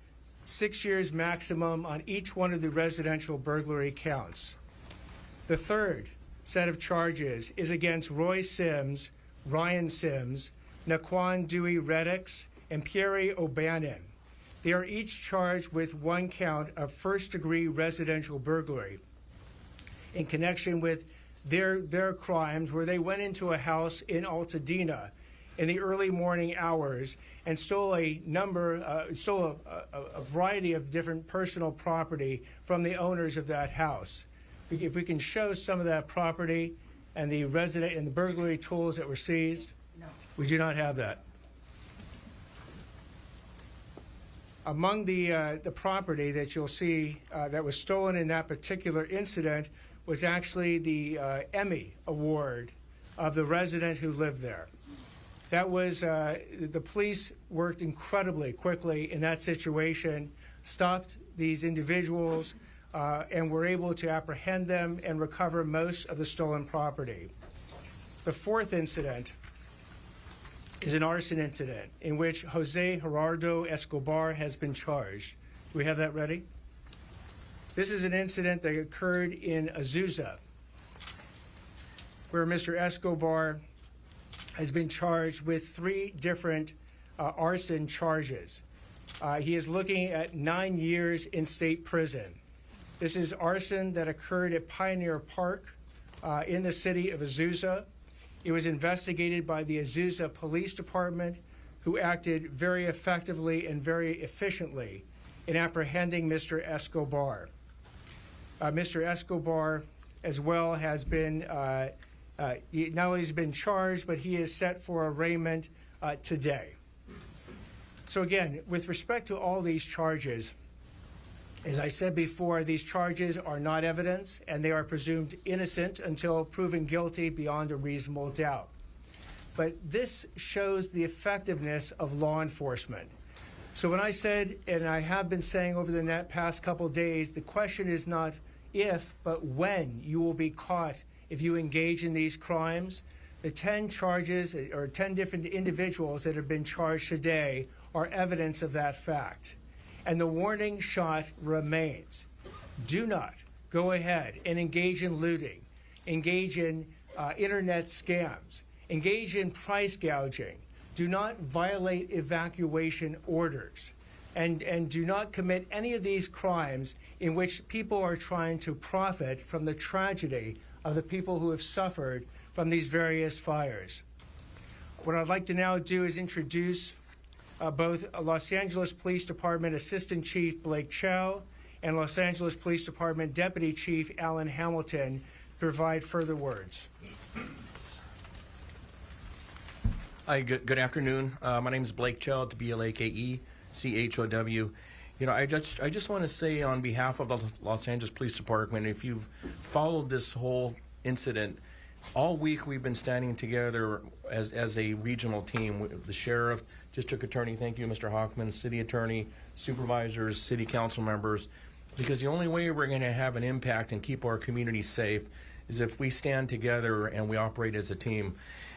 6 years maximum on each one of the residential burglary counts. The third set of charges is against Roy Sims, Ryan Sims, Naquan Dewey Reddix, and Pierre O'Bannon. They are each charged with 1 count of first-degree residential burglary in connection with their crimes, where they went into a house in Altadena in the early morning hours and stole a variety of different personal property from the owners of that house. If we can show some of that property and the burglary tools that were seized. No. We do not have that. Among the property that you'll see that was stolen in that particular incident was actually the Emmy Award of the resident who lived there. That was, the police worked incredibly quickly in that situation, stopped these individuals, and were able to apprehend them and recover most of the stolen property. The fourth incident is an arson incident in which Jose Gerardo Escobar has been charged. Do we have that ready? This is an incident that occurred in Azusa, where Mr. Escobar has been charged with 3 different arson charges. He is looking at 9 years in state prison. This is arson that occurred at Pioneer Park in the city of Azusa. It was investigated by the Azusa Police Department, who acted very effectively and very efficiently in apprehending Mr. Escobar. Mr. Escobar, as well, has been, not only has been charged, but he is set for arraignment today. So again, with respect to all these charges, as I said before, these charges are not evidence, and they are presumed innocent until proven guilty beyond a reasonable doubt. But this shows the effectiveness of law enforcement. So when I said, and I have been saying over the past couple days, the question is not if, but when you will be caught if you engage in these crimes. The 10 charges, or 10 different individuals that have been charged today, are evidence of that fact. And the warning shot remains. Do not go ahead and engage in looting, engage in internet scams, engage in price gouging. Do not violate evacuation orders, and do not commit any of these crimes in which people are trying to profit from the tragedy of the people who have suffered from these various fires. What I'd like to now do is introduce both Los Angeles Police Department Assistant Chief Blake Chow and Los Angeles Police Department Deputy Chief Alan Hamilton to provide further words. Hi, good afternoon. My name is Blake Chow, it's BLAKECHOW. You know, I just want to say on behalf of the Los Angeles Police Department, if you've followed this whole incident, all week we've been standing together as a regional team. The sheriff, district attorney, thank you, Mr. Hockman, city attorney, supervisors, city council members, because the only way we're going to have an impact and keep our community safe is if we stand together and we operate as a team.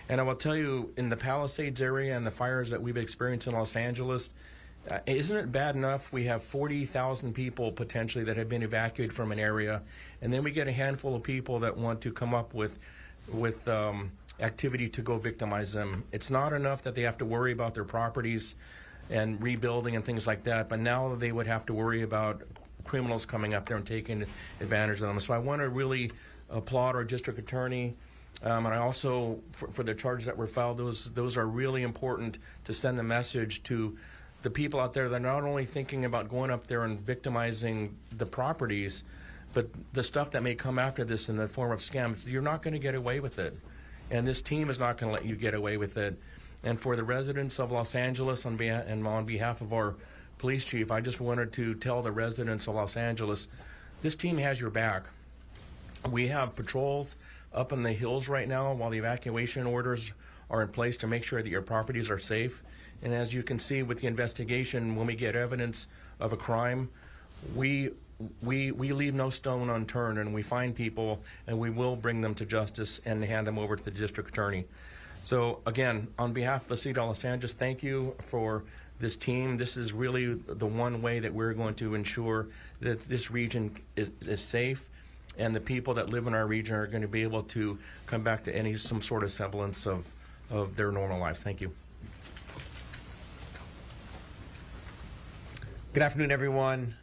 And I will tell you, in the Palisades area and the fires that we've experienced in Los Angeles, isn't it bad enough we have 40,000 people potentially that have been evacuated from an area, and then we get a handful of people that want to come up with activity to go victimize them. It's not enough that they have to worry about their properties and rebuilding and things like that, but now they would have to worry about criminals coming up there and taking advantage of them. So I want to really applaud our district attorney, and I also, for the charges that were filed, those are really important to send the message to the people out there that are not only thinking about going up there and victimizing the properties, but the stuff that may come after this in the form of scams. You're not going to get away with it, and this team is not going to let you get away with it. And for the residents of Los Angeles, on behalf of our police chief, I just wanted to tell the residents of Los Angeles, this team has your back. We have patrols up in the hills right now while the evacuation orders are in place to make sure that your properties are safe. And as you can see with the investigation, when we get evidence of a crime, we leave no stone unturned, and we find people, and we will bring them to justice and hand them over to the district attorney. So again, on behalf of the city of Los Angeles, thank you for this team. This is really the one way that we're going to ensure that this region is safe, and the people that live in our region are going to be able to come back to some sort of semblance of their normal lives. Thank you. Good afternoon, everyone.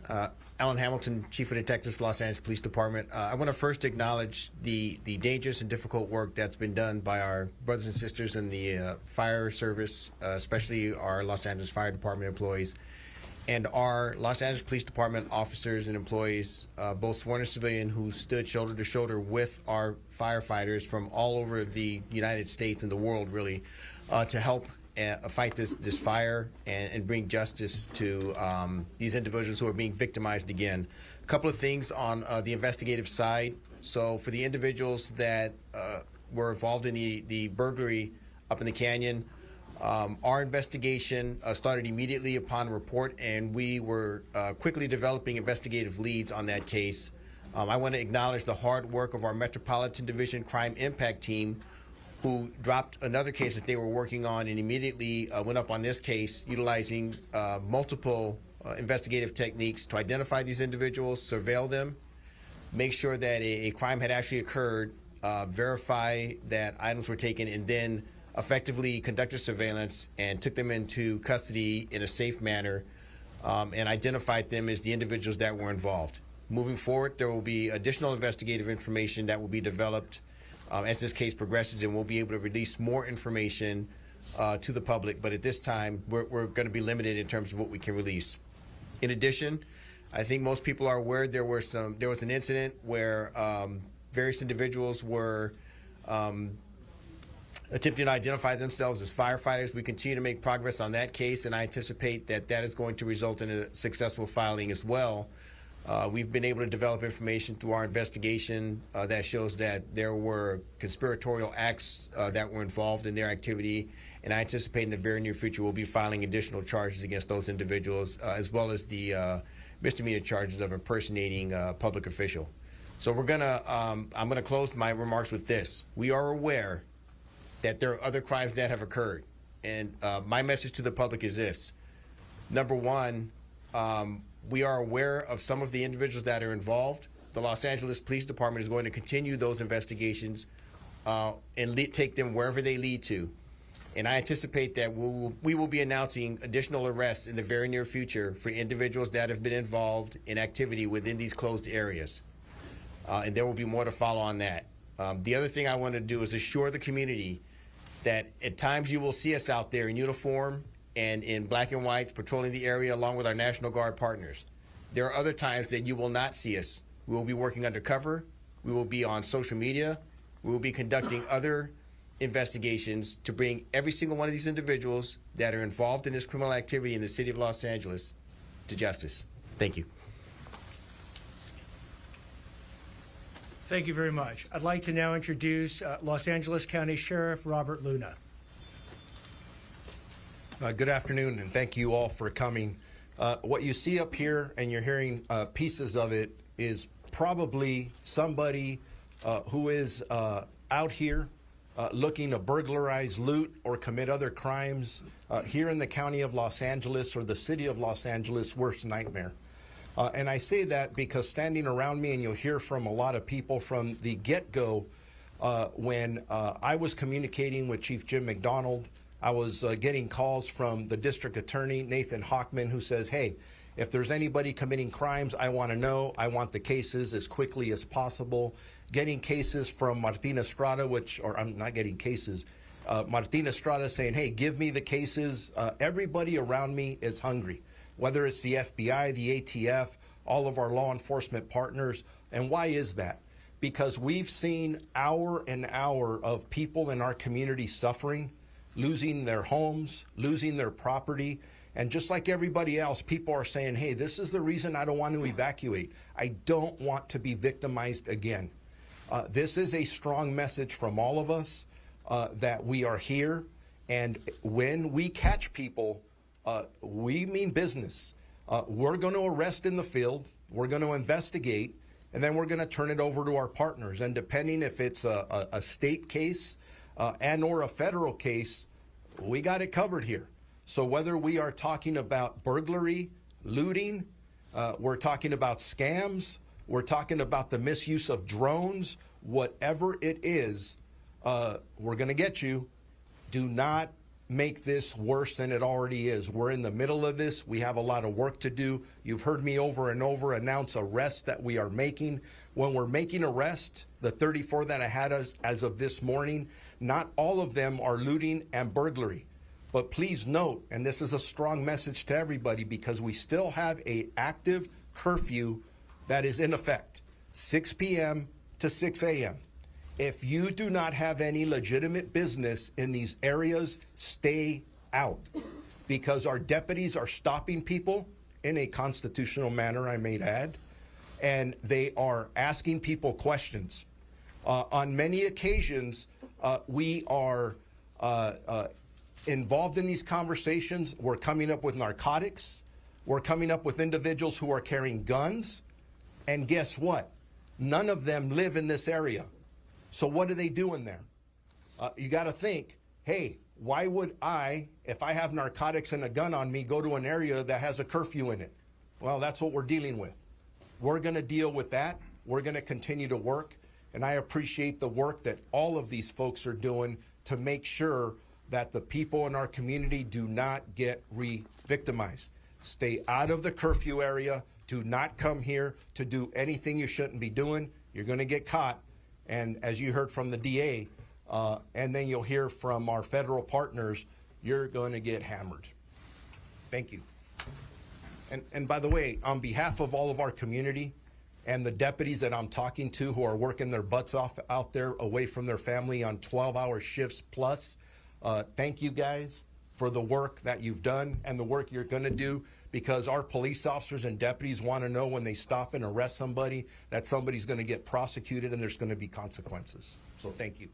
Alan Hamilton, Chief of Detectives, Los Angeles Police Department. I want to first acknowledge the dangerous and difficult work that's been done by our brothers and sisters in the fire service, especially our Los Angeles Fire Department employees, and our Los Angeles Police Department officers and employees, both sworn and civilian, who stood shoulder to shoulder with our firefighters from all over the United States and the world, really, to help fight this fire and bring justice to these individuals who are being victimized again. A couple of things on the investigative side. So for the individuals that were involved in the burglary up in the canyon, our investigation started immediately upon report, and we were quickly developing investigative leads on that case. I want to acknowledge the hard work of our Metropolitan Division Crime Impact Team, who dropped another case that they were working on and immediately went up on this case, utilizing multiple investigative techniques to identify these individuals, surveil them, make sure that a crime had actually occurred, verify that items were taken, and then effectively conducted surveillance and took them into custody in a safe manner, and identified them as the individuals that were involved. Moving forward, there will be additional investigative information that will be developed as this case progresses, and we'll be able to release more information to the public. But at this time, we're going to be limited in terms of what we can release. In addition, I think most people are aware there was an incident where various individuals were attempting to identify themselves as firefighters. We continue to make progress on that case, and I anticipate that that is going to result in a successful filing as well. We've been able to develop information through our investigation that shows that there were conspiratorial acts that were involved in their activity, and I anticipate in the very near future we'll be filing additional charges against those individuals, as well as the misdemeanor charges of impersonating a public official. So I'm gonna close my remarks with this. We are aware that there are other crimes that have occurred, and my message to the public is this. Number one, we are aware of some of the individuals that are involved. The Los Angeles Police Department is going to continue those investigations and take them wherever they lead to. And I anticipate that we will be announcing additional arrests in the very near future for individuals that have been involved in activity within these closed areas. And there will be more to follow on that. The other thing I want to do is assure the community that at times you will see us out there in uniform and in black and white patrolling the area along with our National Guard partners. There are other times that you will not see us. We will be working undercover. We will be on social media. We will be conducting other investigations to bring every single one of these individuals that are involved in this criminal activity in the city of Los Angeles to justice. Thank you. Thank you very much. I'd like to now introduce Los Angeles County Sheriff Robert Luna. Good afternoon, and thank you all for coming. What you see up here, and you're hearing pieces of it, is probably somebody who is out here looking to burglarize, loot, or commit other crimes here in the county of Los Angeles or the city of Los Angeles' worst nightmare. And I say that because standing around me, and you'll hear from a lot of people from the get-go, when I was communicating with Chief Jim McDonald, I was getting calls from the district attorney, Nathan Hockman, who says, hey, if there's anybody committing crimes, I want to know. I want the cases as quickly as possible. Getting cases from Martin Estrada, I'm not getting cases. Martin Estrada saying, hey, give me the cases. Everybody around me is hungry, whether it's the FBI, the ATF, all of our law enforcement partners. And why is that? Because we've seen hour and hour of people in our community suffering, losing their homes, losing their property. And just like everybody else, people are saying, hey, this is the reason I don't want to evacuate. I don't want to be victimized again. This is a strong message from all of us that we are here. And when we catch people, we mean business. We're going to arrest in the field. We're going to investigate. And then we're going to turn it over to our partners. And depending if it's a state case, and or a federal case, we got it covered here. So whether we are talking about burglary, looting, we're talking about scams, we're talking about the misuse of drones, whatever it is, we're going to get you. Do not make this worse than it already is. We're in the middle of this. We have a lot of work to do. You've heard me over and over announce arrests that we are making. When we're making arrests, the 34 that I had as of this morning, not all of them are looting and burglary. But please note, and this is a strong message to everybody, because we still have an active curfew that is in effect, 6 p.m. to 6 a.m. If you do not have any legitimate business in these areas, stay out because our deputies are stopping people in a constitutional manner, I may add, and they are asking people questions. On many occasions, we are involved in these conversations. We're coming up with narcotics. We're coming up with individuals who are carrying guns. And guess what? None of them live in this area. So what are they doing there? You got to think, hey, why would I, if I have narcotics and a gun on me, go to an area that has a curfew in it? Well, that's what we're dealing with. We're going to deal with that. We're going to continue to work. And I appreciate the work that all of these folks are doing to make sure that the people in our community do not get re-victimized. Stay out of the curfew area. Do not come here to do anything you shouldn't be doing. You're going to get caught. And as you heard from the DA, and then you'll hear from our federal partners, you're going to get hammered. Thank you. And by the way, on behalf of all of our community and the deputies that I'm talking to who are working their butts off out there away from their family on 12-hour shifts plus, thank you guys for the work that you've done and the work you're going to do, because our police officers and deputies want to know when they stop and arrest somebody that somebody's going to get prosecuted and there's going to be consequences. So thank you.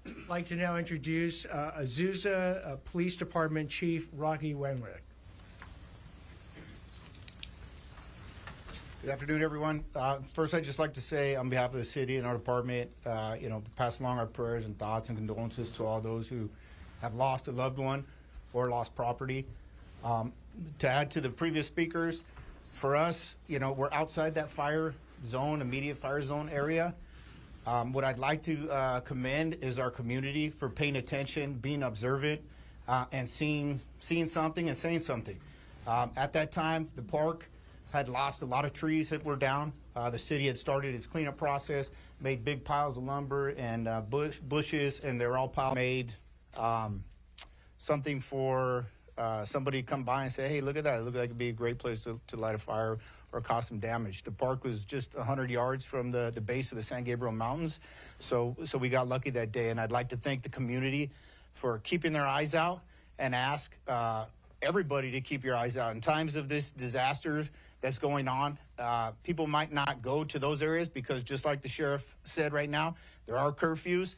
I'd like to now introduce Azusa Police Department Chief Rocky Wenwick. Good afternoon, everyone. First, I'd just like to say, on behalf of the city and our department, pass along our prayers and thoughts and condolences to all those who have lost a loved one or lost property. To add to the previous speakers, for us, we're outside that fire zone, immediate fire zone area. What I'd like to commend is our community for paying attention, being observant, and seeing something and saying something. At that time, the park had lost a lot of trees that were down. The city had started its cleanup process, made big piles of lumber and bushes, and they're all piled. Made something for somebody to come by and say, hey, look at that. It looked like it'd be a great place to light a fire or cause some damage. The park was just 100 yards from the base of the San Gabriel Mountains, so we got lucky that day. And I'd like to thank the community for keeping their eyes out and ask everybody to keep your eyes out. In times of this disaster that's going on, people might not go to those areas because, just like the sheriff said right now, there are curfews,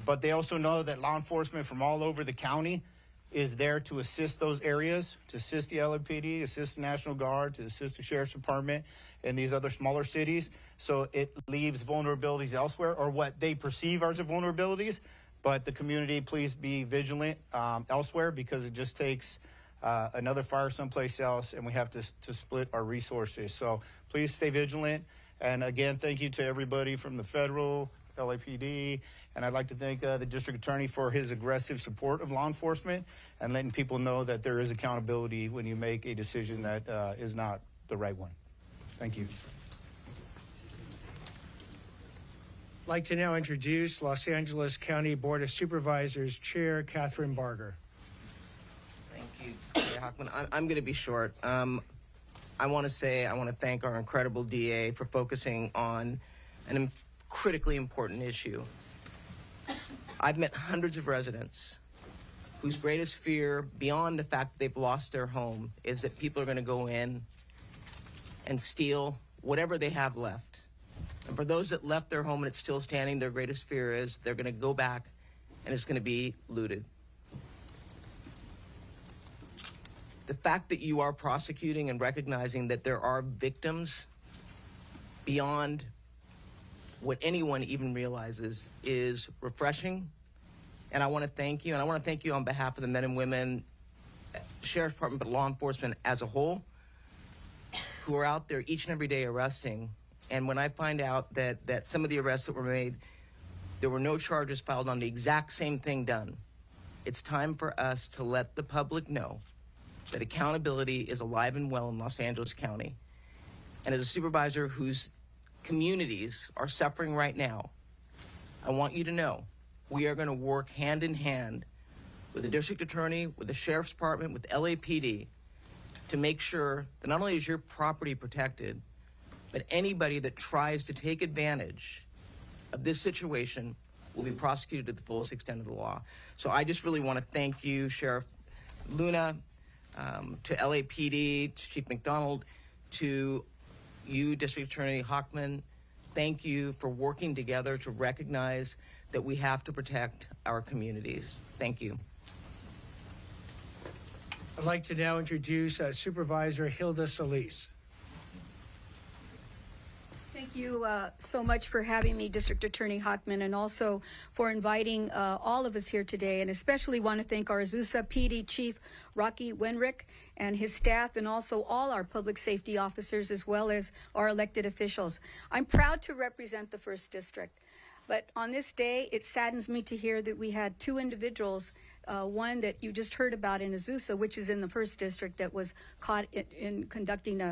but they also know that law enforcement from all over the county is there to assist those areas, to assist the LAPD, assist the National Guard, to assist the Sheriff's Department in these other smaller cities. So it leaves vulnerabilities elsewhere, or what they perceive as vulnerabilities. But the community, please be vigilant elsewhere, because it just takes another fire someplace else, and we have to split our resources. So please stay vigilant. And again, thank you to everybody from the federal, LAPD, and I'd like to thank the district attorney for his aggressive support of law enforcement and letting people know that there is accountability when you make a decision that is not the right one. Thank you. I'd like to now introduce Los Angeles County Board of Supervisors Chair Catherine Barger. Thank you, Hockman. I'm going to be short. I want to thank our incredible DA for focusing on an critically important issue. I've met hundreds of residents whose greatest fear, beyond the fact that they've lost their home, is that people are going to go in and steal whatever they have left. And for those that left their home and it's still standing, their greatest fear is they're going to go back and it's going to be looted. The fact that you are prosecuting and recognizing that there are victims beyond what anyone even realizes is refreshing. And I want to thank you. And I want to thank you on behalf of the men and women, Sheriff's Department, but law enforcement as a whole, who are out there each and every day arresting. And when I find out that some of the arrests that were made, there were no charges filed on the exact same thing done, it's time for us to let the public know that accountability is alive and well in Los Angeles County. And as a supervisor whose communities are suffering right now, I want you to know we are going to work hand in hand with the district attorney, with the sheriff's department, with LAPD to make sure that not only is your property protected, but anybody that tries to take advantage of this situation will be prosecuted to the fullest extent of the law. So I just really want to thank you, Sheriff Luna, to LAPD, to Chief McDonald, to you, District Attorney Hochman. Thank you for working together to recognize that we have to protect our communities. Thank you. I'd like to now introduce Supervisor Hilda Solis. Thank you so much for having me, District Attorney Hochman, and also for inviting all of us here today, and especially want to thank our Azusa PD Chief Rocky Wenrick and his staff, and also all our public safety officers, as well as our elected officials. I'm proud to represent the 1st District, but on this day, it saddens me to hear that we had 2 individuals, one that you just heard about in Azusa, which is in the 1st District, that was caught in conducting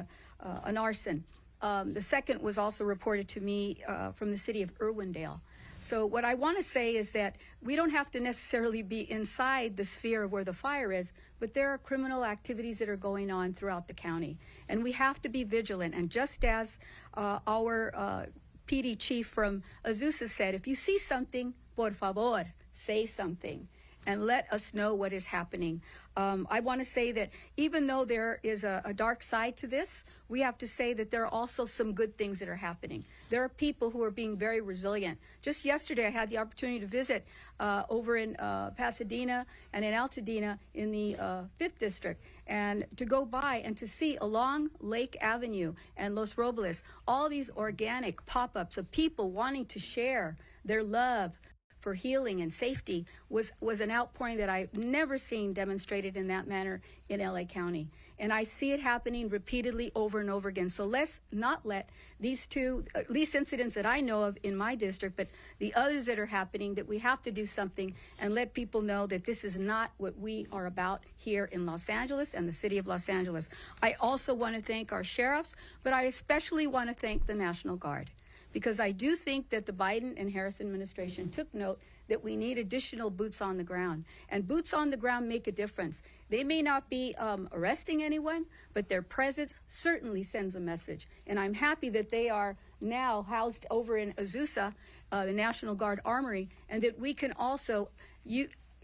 an arson. The second was also reported to me from the city of Irwindale. So what I want to say is that we don't have to necessarily be inside the sphere of where the fire is, but there are criminal activities that are going on throughout the county, and we have to be vigilant. And just as our PD chief from Azusa said, if you see something, por favor, say something and let us know what is happening. I want to say that even though there is a dark side to this, we have to say that there are also some good things that are happening. There are people who are being very resilient. Just yesterday, I had the opportunity to visit over in Pasadena and in Altadena in the 5th District, and to go by and to see along Lake Avenue and Los Robles, all these organic pop-ups of people wanting to share their love for healing and safety was an outpouring that I've never seen demonstrated in that manner in LA County. And I see it happening repeatedly over and over again. So let's not let these 2, at least incidents that I know of in my district, but the others that are happening, that we have to do something and let people know that this is not what we are about here in Los Angeles and the city of Los Angeles. I also want to thank our sheriffs, but I especially want to thank the National Guard, because I do think that the Biden and Harris administration took note that we need additional boots on the ground. And boots on the ground make a difference. They may not be arresting anyone, but their presence certainly sends a message. And I'm happy that they are now housed over in Azusa, the National Guard Armory, and that we can also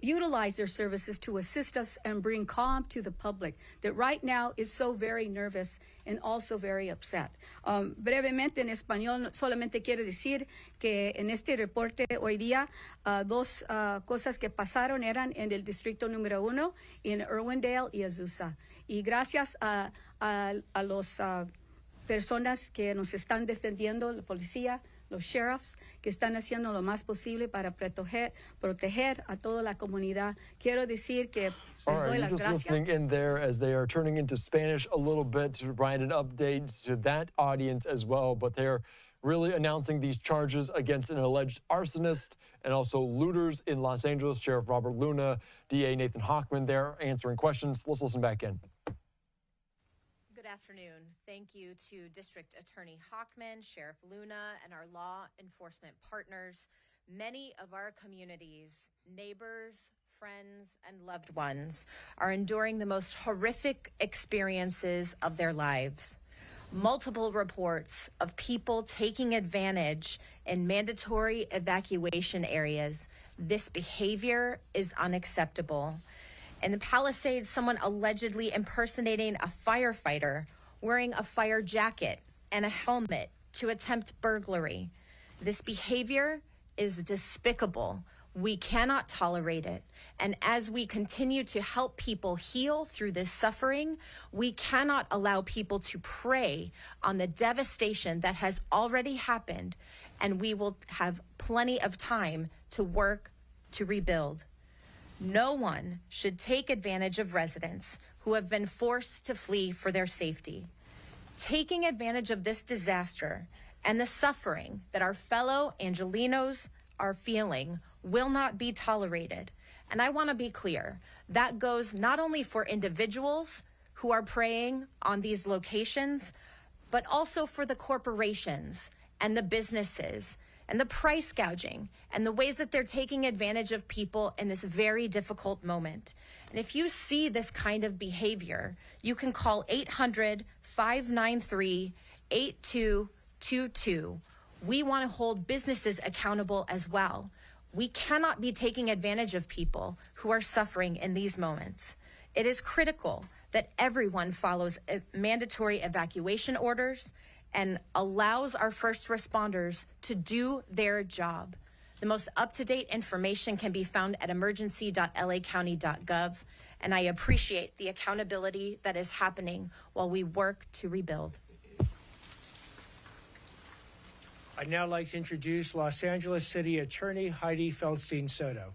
utilize their services to assist us and bring calm to the public that right now is so very nervous and also very upset. Brevemente en español, solamente quiero decir que en este reporte hoy día, 2 cosas que pasaron eran en el distrito número 1, en Irwindale y Azusa. Y gracias a las personas que nos están defendiendo, la policía, los sheriffs, que están haciendo lo más posible para proteger a toda la comunidad. Quiero decir que les doy las gracias. Listening in there as they are turning into Spanish a little bit to provide an update to that audience as well, but they're really announcing these charges against an alleged arsonist and also looters in Los Angeles. Sheriff Robert Luna, DA Nathan Hochman there answering questions. Let's listen back in. Good afternoon. Thank you to District Attorney Hochman, Sheriff Luna, and our law enforcement partners. Many of our communities, neighbors, friends, and loved ones are enduring the most horrific experiences of their lives. Multiple reports of people taking advantage in mandatory evacuation areas. This behavior is unacceptable. In the Palisades, someone allegedly impersonating a firefighter, wearing a fire jacket and a helmet to attempt burglary. This behavior is despicable. We cannot tolerate it. And as we continue to help people heal through this suffering, we cannot allow people to prey on the devastation that has already happened, and we will have plenty of time to work to rebuild. No one should take advantage of residents who have been forced to flee for their safety. Taking advantage of this disaster and the suffering that our fellow Angelenos are feeling will not be tolerated. And I want to be clear, that goes not only for individuals who are preying on these locations, but also for the corporations and the businesses and the price gouging and the ways that they're taking advantage of people in this very difficult moment. And if you see this kind of behavior, you can call 800-593-8222. We want to hold businesses accountable as well. We cannot be taking advantage of people who are suffering in these moments. It is critical that everyone follows mandatory evacuation orders and allows our first responders to do their job. The most up-to-date information can be found at emergency.lacounty.gov, and I appreciate the accountability that is happening while we work to rebuild. I'd now like to introduce Los Angeles City Attorney Heidi Feldstein-Soto.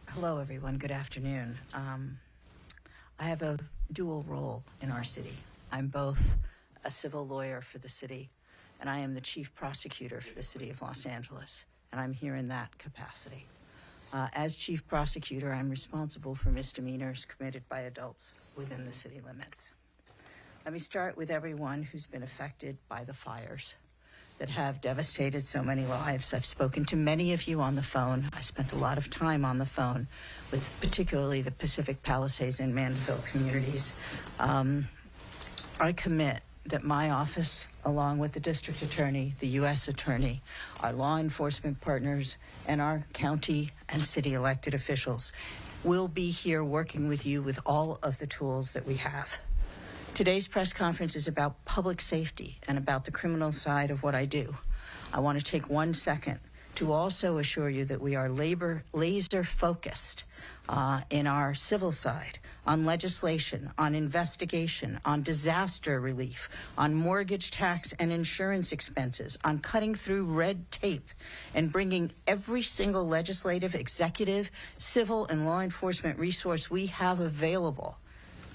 Hello, everyone. Good afternoon. I have a dual role in our city. I'm both a civil lawyer for the city, and I am the chief prosecutor for the city of Los Angeles, and I'm here in that capacity. As chief prosecutor, I'm responsible for misdemeanors committed by adults within the city limits. Let me start with everyone who's been affected by the fires that have devastated so many lives. I've spoken to many of you on the phone. I spent a lot of time on the phone with particularly the Pacific Palisades and Mandeville communities. I commit that my office, along with the district attorney, the U.S. attorney, our law enforcement partners, and our county and city elected officials will be here working with you with all of the tools that we have. Today's press conference is about public safety and about the criminal side of what I do. I want to take 1 second to also assure you that we are laser focused in our civil side on legislation, on investigation, on disaster relief, on mortgage tax and insurance expenses, on cutting through red tape and bringing every single legislative, executive, civil, and law enforcement resource we have available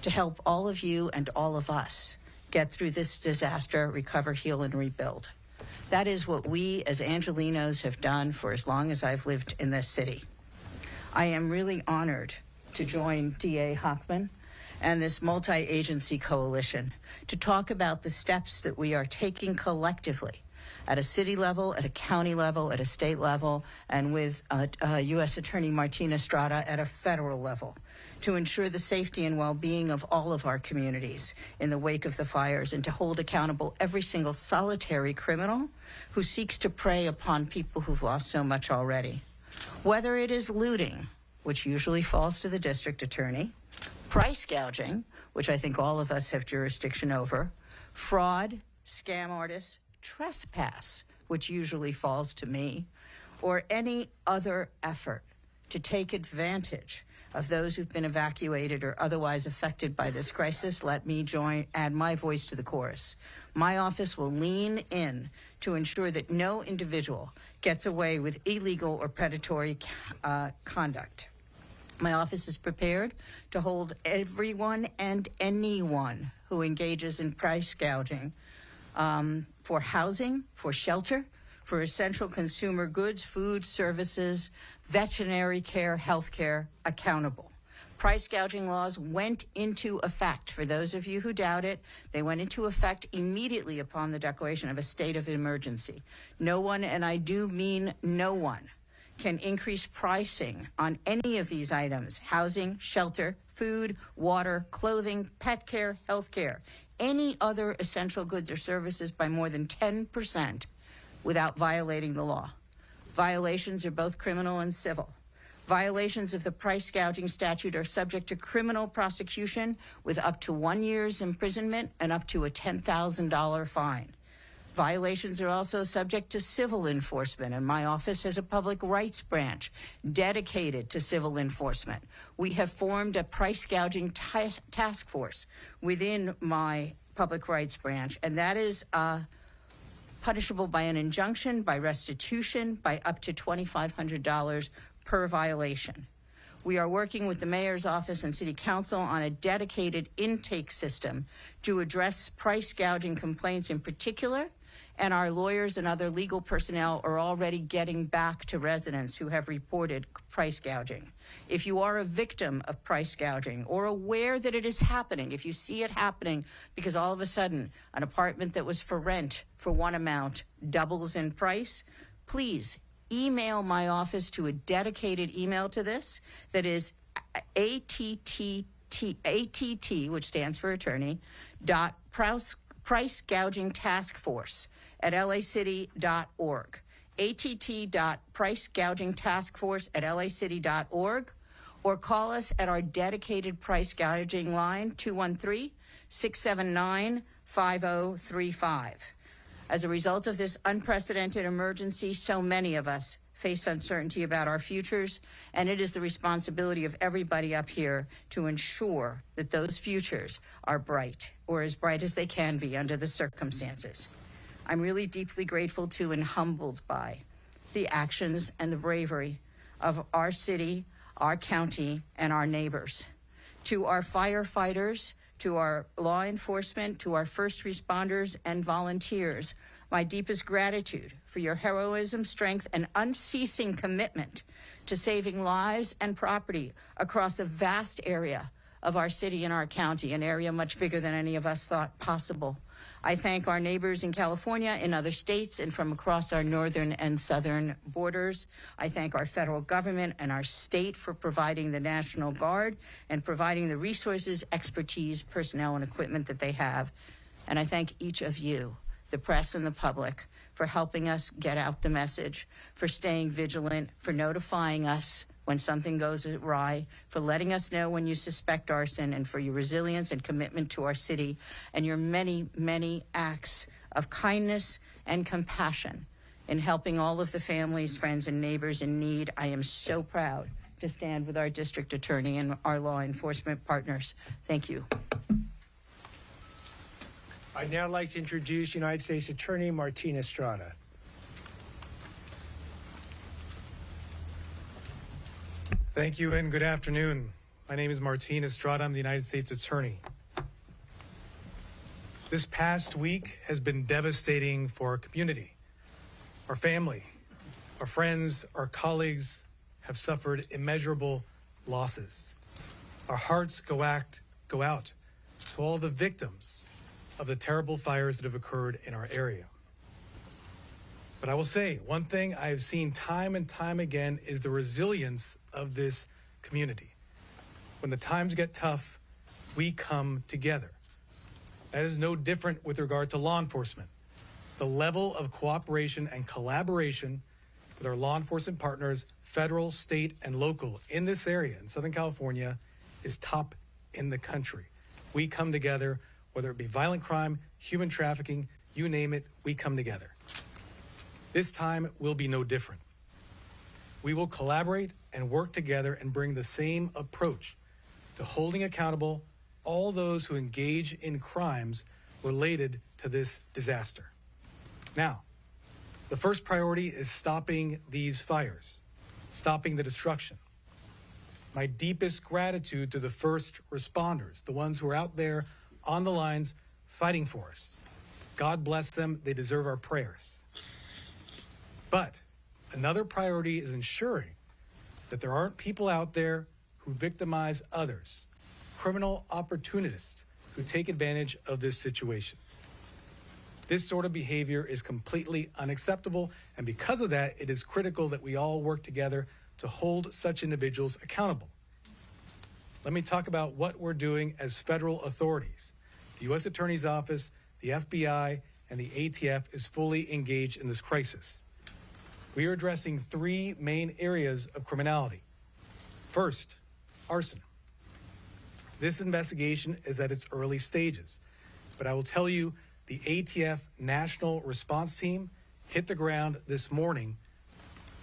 to help all of you and all of us get through this disaster, recover, heal, and rebuild. That is what we as Angelenos have done for as long as I've lived in this city. I am really honored to join DA Hochman and this multi-agency coalition to talk about the steps that we are taking collectively at a city level, at a county level, at a state level, and with U.S. Attorney Martina Estrada at a federal level to ensure the safety and well-being of all of our communities in the wake of the fires and to hold accountable every single solitary criminal who seeks to prey upon people who've lost so much already. Whether it is looting, which usually falls to the district attorney, price gouging, which I think all of us have jurisdiction over, fraud, scam artists, trespass, which usually falls to me, or any other effort to take advantage of those who've been evacuated or otherwise affected by this crisis, let me add my voice to the chorus. My office will lean in to ensure that no individual gets away with illegal or predatory conduct. My office is prepared to hold everyone and anyone who engages in price gouging for housing, for shelter, for essential consumer goods, food, services, veterinary care, health care, accountable. Price gouging laws went into effect. For those of you who doubt it, they went into effect immediately upon the declaration of a state of emergency. No one, and I do mean no one, can increase pricing on any of these items: housing, shelter, food, water, clothing, pet care, health care, any other essential goods or services by more than 10% without violating the law. Violations are both criminal and civil. Violations of the price gouging statute are subject to criminal prosecution with up to 1 year's imprisonment and up to a $10,000 fine. Violations are also subject to civil enforcement, and my office has a public rights branch dedicated to civil enforcement. We have formed a price gouging task force within my public rights branch, and that is punishable by an injunction, by restitution, by up to $2,500 per violation. We are working with the mayor's office and city council on a dedicated intake system to address price gouging complaints in particular, and our lawyers and other legal personnel are already getting back to residents who have reported price gouging. If you are a victim of price gouging or aware that it is happening, if you see it happening because all of a sudden an apartment that was for rent for one amount doubles in price, please email my office to a dedicated email to this that is ATT, which stands for attorney, price gouging task force at lacity.org, att.pricegougingtaskforce at lacity.org, or call us at our dedicated price gouging line, 213-679-5035. As a result of this unprecedented emergency, so many of us face uncertainty about our futures, and it is the responsibility of everybody up here to ensure that those futures are bright, or as bright as they can be under the circumstances. I'm really deeply grateful to and humbled by the actions and the bravery of our city, our county, and our neighbors. To our firefighters, to our law enforcement, to our first responders and volunteers, my deepest gratitude for your heroism, strength, and unceasing commitment to saving lives and property across a vast area of our city and our county, an area much bigger than any of us thought possible. I thank our neighbors in California, in other states, and from across our northern and southern borders. I thank our federal government and our state for providing the National Guard and providing the resources, expertise, personnel, and equipment that they have. And I thank each of you, the press and the public, for helping us get out the message, for staying vigilant, for notifying us when something goes awry, for letting us know when you suspect arson, and for your resilience and commitment to our city, and your many, many acts of kindness and compassion in helping all of the families, friends, and neighbors in need. I am so proud to stand with our district attorney and our law enforcement partners. Thank you. I'd now like to introduce United States Attorney Martin Estrada. Thank you and good afternoon. My name is Martin Estrada. I'm the United States Attorney. This past week has been devastating for our community. Our family, our friends, our colleagues have suffered immeasurable losses. Our hearts go out to all the victims of the terrible fires that have occurred in our area. But I will say, one thing I have seen time and time again is the resilience of this community. When the times get tough, we come together. That is no different with regard to law enforcement. The level of cooperation and collaboration with our law enforcement partners, federal, state, and local in this area in Southern California is top in the country. We come together, whether it be violent crime, human trafficking, you name it, we come together. This time will be no different. We will collaborate and work together and bring the same approach to holding accountable all those who engage in crimes related to this disaster. Now, the first priority is stopping these fires, stopping the destruction. My deepest gratitude to the first responders, the ones who are out there on the lines fighting for us. God bless them, they deserve our prayers. But another priority is ensuring that there aren't people out there who victimize others, criminal opportunists who take advantage of this situation. This sort of behavior is completely unacceptable, and because of that, it is critical that we all work together to hold such individuals accountable. Let me talk about what we're doing as federal authorities. The U.S. Attorney's Office, the FBI, and the ATF is fully engaged in this crisis. We are addressing three main areas of criminality. First, arson. This investigation is at its early stages, but I will tell you the ATF National Response Team hit the ground this morning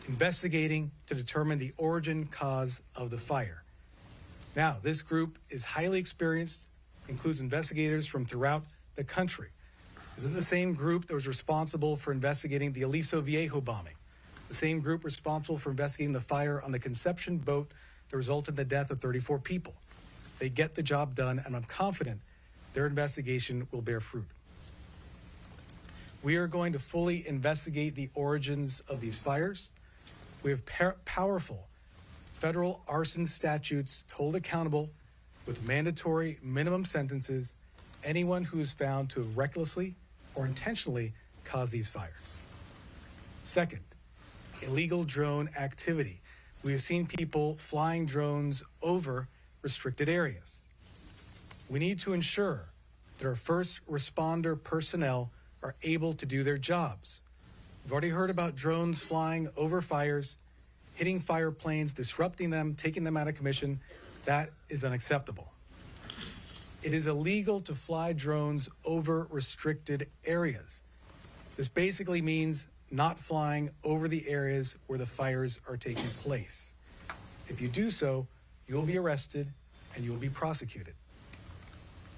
investigating to determine the origin cause of the fire. Now, this group is highly experienced, includes investigators from throughout the country. This is the same group that was responsible for investigating the Aliso Viejo bombing, the same group responsible for investigating the fire on the Conception boat that resulted in the death of 34 people. They get the job done, and I'm confident their investigation will bear fruit. We are going to fully investigate the origins of these fires. We have powerful federal arson statutes to hold accountable with mandatory minimum sentences anyone who is found to have recklessly or intentionally caused these fires. Second, illegal drone activity. We have seen people flying drones over restricted areas. We need to ensure that our first responder personnel are able to do their jobs. We've already heard about drones flying over fires, hitting fire planes, disrupting them, taking them out of commission. That is unacceptable. It is illegal to fly drones over restricted areas. This basically means not flying over the areas where the fires are taking place. If you do so, you'll be arrested and you'll be prosecuted.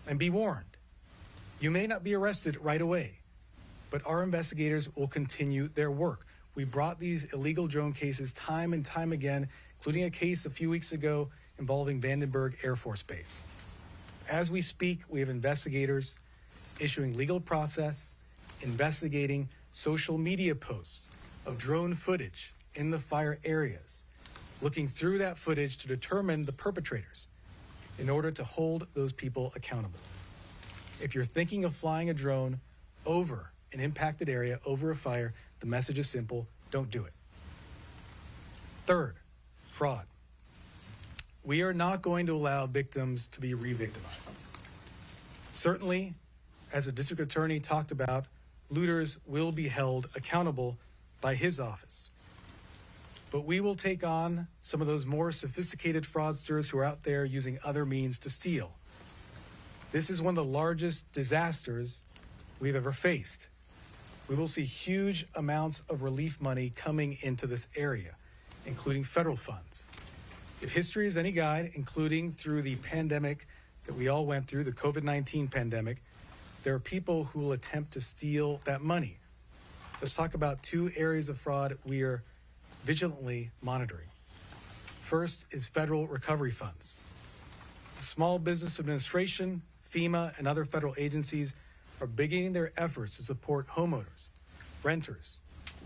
And be warned, you may not be arrested right away, but our investigators will continue their work. We brought these illegal drone cases time and time again, including a case a few weeks ago involving Vandenberg Air Force Base. As we speak, we have investigators issuing legal process, investigating social media posts of drone footage in the fire areas, looking through that footage to determine the perpetrators in order to hold those people accountable. If you're thinking of flying a drone over an impacted area, over a fire, the message is simple: don't do it. Third, fraud. We are not going to allow victims to be re-victimized. Certainly, as the district attorney talked about, looters will be held accountable by his office. But we will take on some of those more sophisticated fraudsters who are out there using other means to steal. This is one of the largest disasters we've ever faced. We will see huge amounts of relief money coming into this area, including federal funds. If history is any guide, including through the pandemic that we all went through, the COVID-19 pandemic, there are people who will attempt to steal that money. Let's talk about two areas of fraud we are vigilantly monitoring. First is federal recovery funds. The Small Business Administration, FEMA, and other federal agencies are beginning their efforts to support homeowners, renters,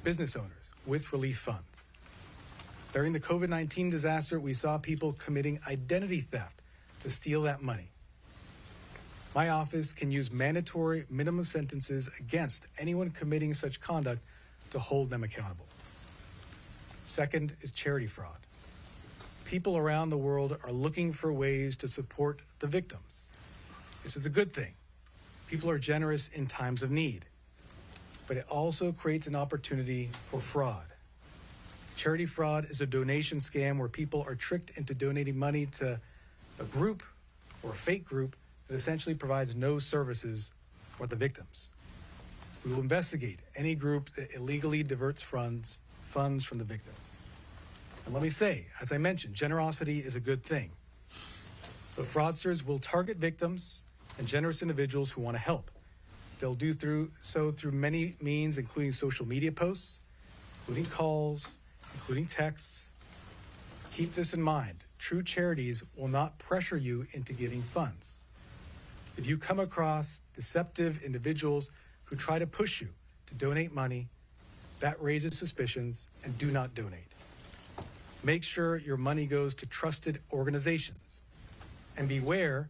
business owners with relief funds. During the COVID-19 disaster, we saw people committing identity theft to steal that money. My office can use mandatory minimum sentences against anyone committing such conduct to hold them accountable. Second is charity fraud. People around the world are looking for ways to support the victims. This is a good thing. People are generous in times of need, but it also creates an opportunity for fraud. Charity fraud is a donation scam where people are tricked into donating money to a group or a fake group that essentially provides no services for the victims. We will investigate any group that illegally diverts funds from the victims. And let me say, as I mentioned, generosity is a good thing. But fraudsters will target victims and generous individuals who want to help. They'll do so through many means, including social media posts, including calls, including texts. Keep this in mind. True charities will not pressure you into giving funds. If you come across deceptive individuals who try to push you to donate money, that raises suspicions, and do not donate. Make sure your money goes to trusted organizations, and beware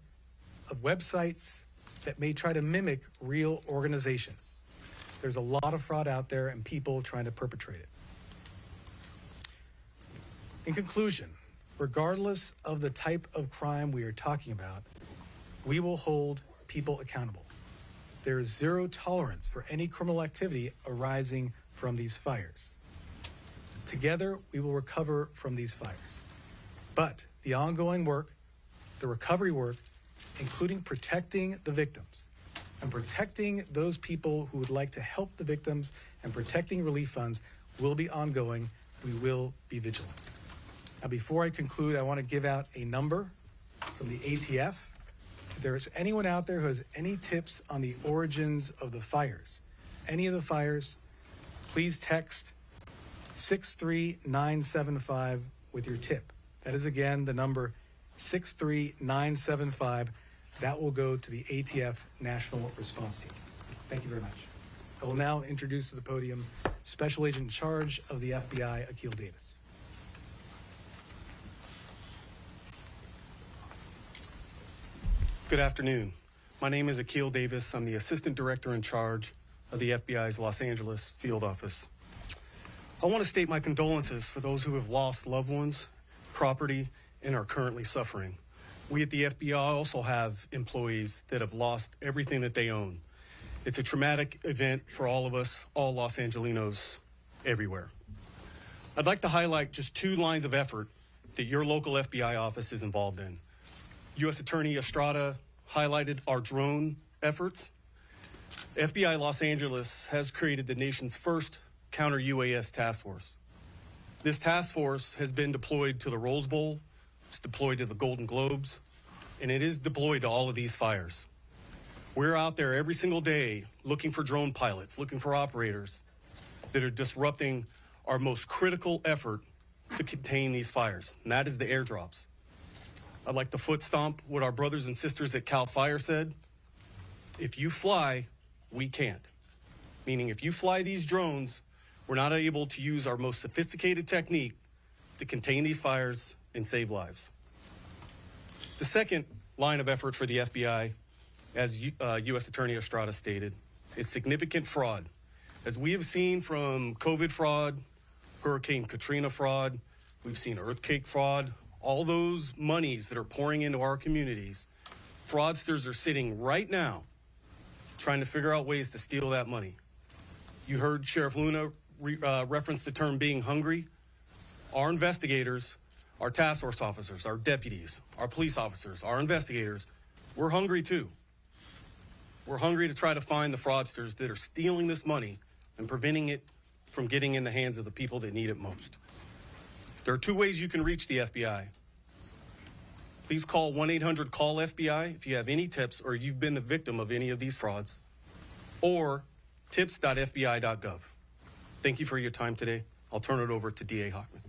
of websites that may try to mimic real organizations. There's a lot of fraud out there and people trying to perpetrate it. In conclusion, regardless of the type of crime we are talking about, we will hold people accountable. There is zero tolerance for any criminal activity arising from these fires. Together, we will recover from these fires. But the ongoing work, the recovery work, including protecting the victims and protecting those people who would like to help the victims and protecting relief funds, will be ongoing. We will be vigilant. Now, before I conclude, I want to give out a number from the ATF. If there is anyone out there who has any tips on the origins of the fires, any of the fires, please text 63975 with your tip. That is, again, the number 63975. That will go to the ATF National Response Team. Thank you very much. I will now introduce to the podium Special Agent in Charge of the FBI, Akil Davis. Good afternoon. My name is Akil Davis. I'm the Assistant Director in charge of the FBI's Los Angeles Field Office. I want to state my condolences for those who have lost loved ones, property, and are currently suffering. We at the FBI also have employees that have lost everything that they own. It's a traumatic event for all of us, all Los Angelinos everywhere. I'd like to highlight just 2 lines of effort that your local FBI office is involved in. U.S. Attorney Estrada highlighted our drone efforts. FBI Los Angeles has created the nation's first counter-UAS task force. This task force has been deployed to the Rose Bowl, it's deployed to the Golden Globes, and it is deployed to all of these fires. We're out there every single day looking for drone pilots, looking for operators that are disrupting our most critical effort to contain these fires, and that is the airdrops. I'd like to foot stomp what our brothers and sisters at CAL FIRE said. If you fly, we can't. Meaning if you fly these drones, we're not able to use our most sophisticated technique to contain these fires and save lives. The second line of effort for the FBI, as U.S. Attorney Estrada stated, is significant fraud. As we have seen from COVID fraud, Hurricane Katrina fraud, we've seen earthquake fraud, all those monies that are pouring into our communities, fraudsters are sitting right now trying to figure out ways to steal that money. You heard Sheriff Luna reference the term being hungry. Our investigators, our task force officers, our deputies, our police officers, our investigators, we're hungry too. We're hungry to try to find the fraudsters that are stealing this money and preventing it from getting in the hands of the people that need it most. There are 2 ways you can reach the FBI. Please call 1-800-CALL-FBI if you have any tips or you've been the victim of any of these frauds, or tips.fbi.gov. Thank you for your time today. I'll turn it over to DA Hochman.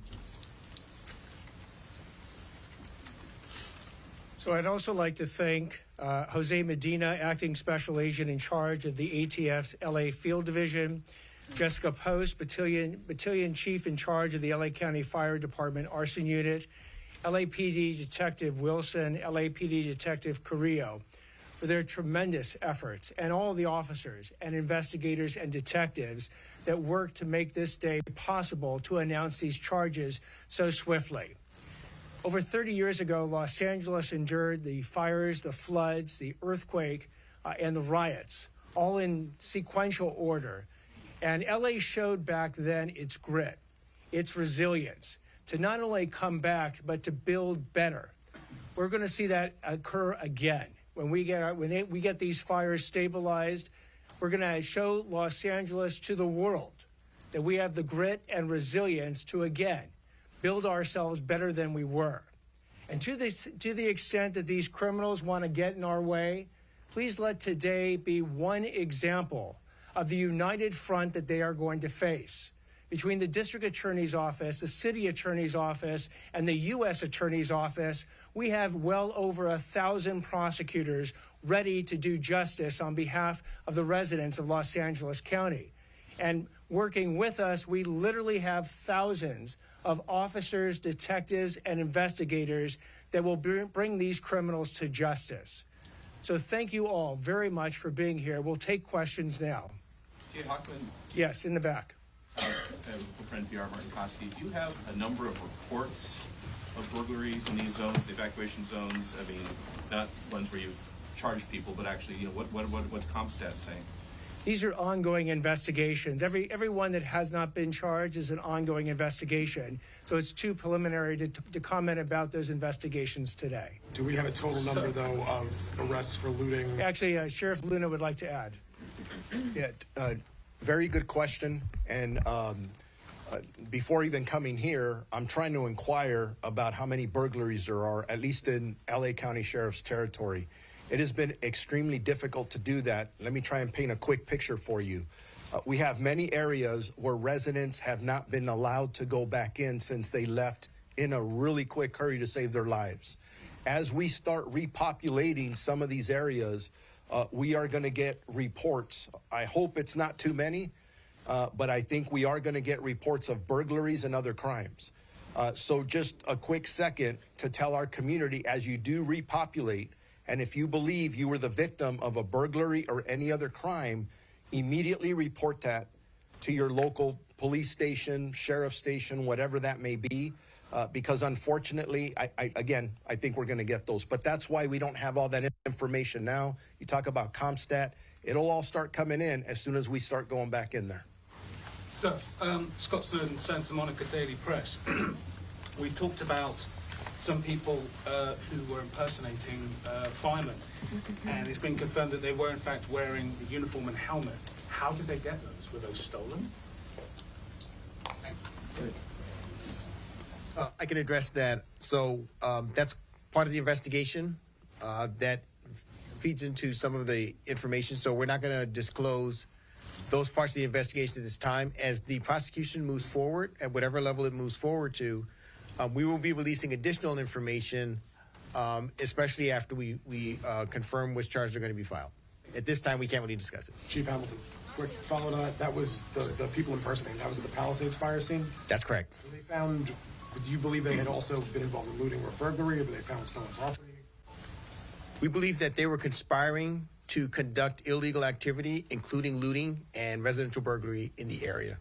So I'd also like to thank Jose Medina, Acting Special Agent in charge of the ATF's LA Field Division, Jessica Post, Battalion Chief in charge of the LA County Fire Department Arson Unit, LAPD Detective Wilson, LAPD Detective Carrillo, for their tremendous efforts, and all the officers and investigators and detectives that worked to make this day possible to announce these charges so swiftly. Over 30 years ago, Los Angeles endured the fires, the floods, the earthquake, and the riots, all in sequential order. And LA showed back then its grit, its resilience, to not only come back, but to build better. We're going to see that occur again. When we get these fires stabilized, we're going to show Los Angeles to the world that we have the grit and resilience to, again, build ourselves better than we were. And to the extent that these criminals want to get in our way, please let today be one example of the united front that they are going to face. Between the District Attorney's Office, the City Attorney's Office, and the U.S. Attorney's Office, we have well over 1,000 prosecutors ready to do justice on behalf of the residents of Los Angeles County. And working with us, we literally have thousands of officers, detectives, and investigators that will bring these criminals to justice. So thank you all very much for being here. We'll take questions now. Jay Hochman. Yes, in the back. Friend PR Martin Kosky, do you have a number of reports of burglaries in these zones, the evacuation zones? I mean, not ones where you've charged people, but actually, you know, what's CompStat saying? These are ongoing investigations. Every one that has not been charged is an ongoing investigation. So it's too preliminary to comment about those investigations today. Do we have a total number, though, of arrests for looting? Actually, Sheriff Luna would like to add. Yeah, very good question. And before even coming here, I'm trying to inquire about how many burglaries there are, at least in LA County Sheriff's territory. It has been extremely difficult to do that. Let me try and paint a quick picture for you. We have many areas where residents have not been allowed to go back in since they left in a really quick hurry to save their lives. As we start repopulating some of these areas, we are going to get reports. I hope it's not too many, but I think we are going to get reports of burglaries and other crimes. So just a quick second to tell our community, as you do repopulate, and if you believe you were the victim of a burglary or any other crime, immediately report that to your local police station, sheriff station, whatever that may be, because unfortunately, I think we're going to get those. But that's why we don't have all that information now. You talk about CompStat, It'll all start coming in as soon as we start going back in there. So, Scott Snowden, Santa Monica Daily Press. We talked about some people who were impersonating firemen, and it's been confirmed that they were in fact wearing the uniform and helmet. How did they get those? Were those stolen? I can address that. So that's part of the investigation that feeds into some of the information. So we're not going to disclose those parts of the investigation at this time. As the prosecution moves forward, at whatever level it moves forward to, we will be releasing additional information, especially after we confirm which charges are going to be filed. At this time, we can't really discuss it. Chief Hamilton, quick follow on that. That was the people impersonating. That was at the Palisades fire scene? That's correct. They found, do you believe they had also been involved in looting or burglary, or they found stolen property? We believe that they were conspiring to conduct illegal activity, including looting and residential burglary in the area.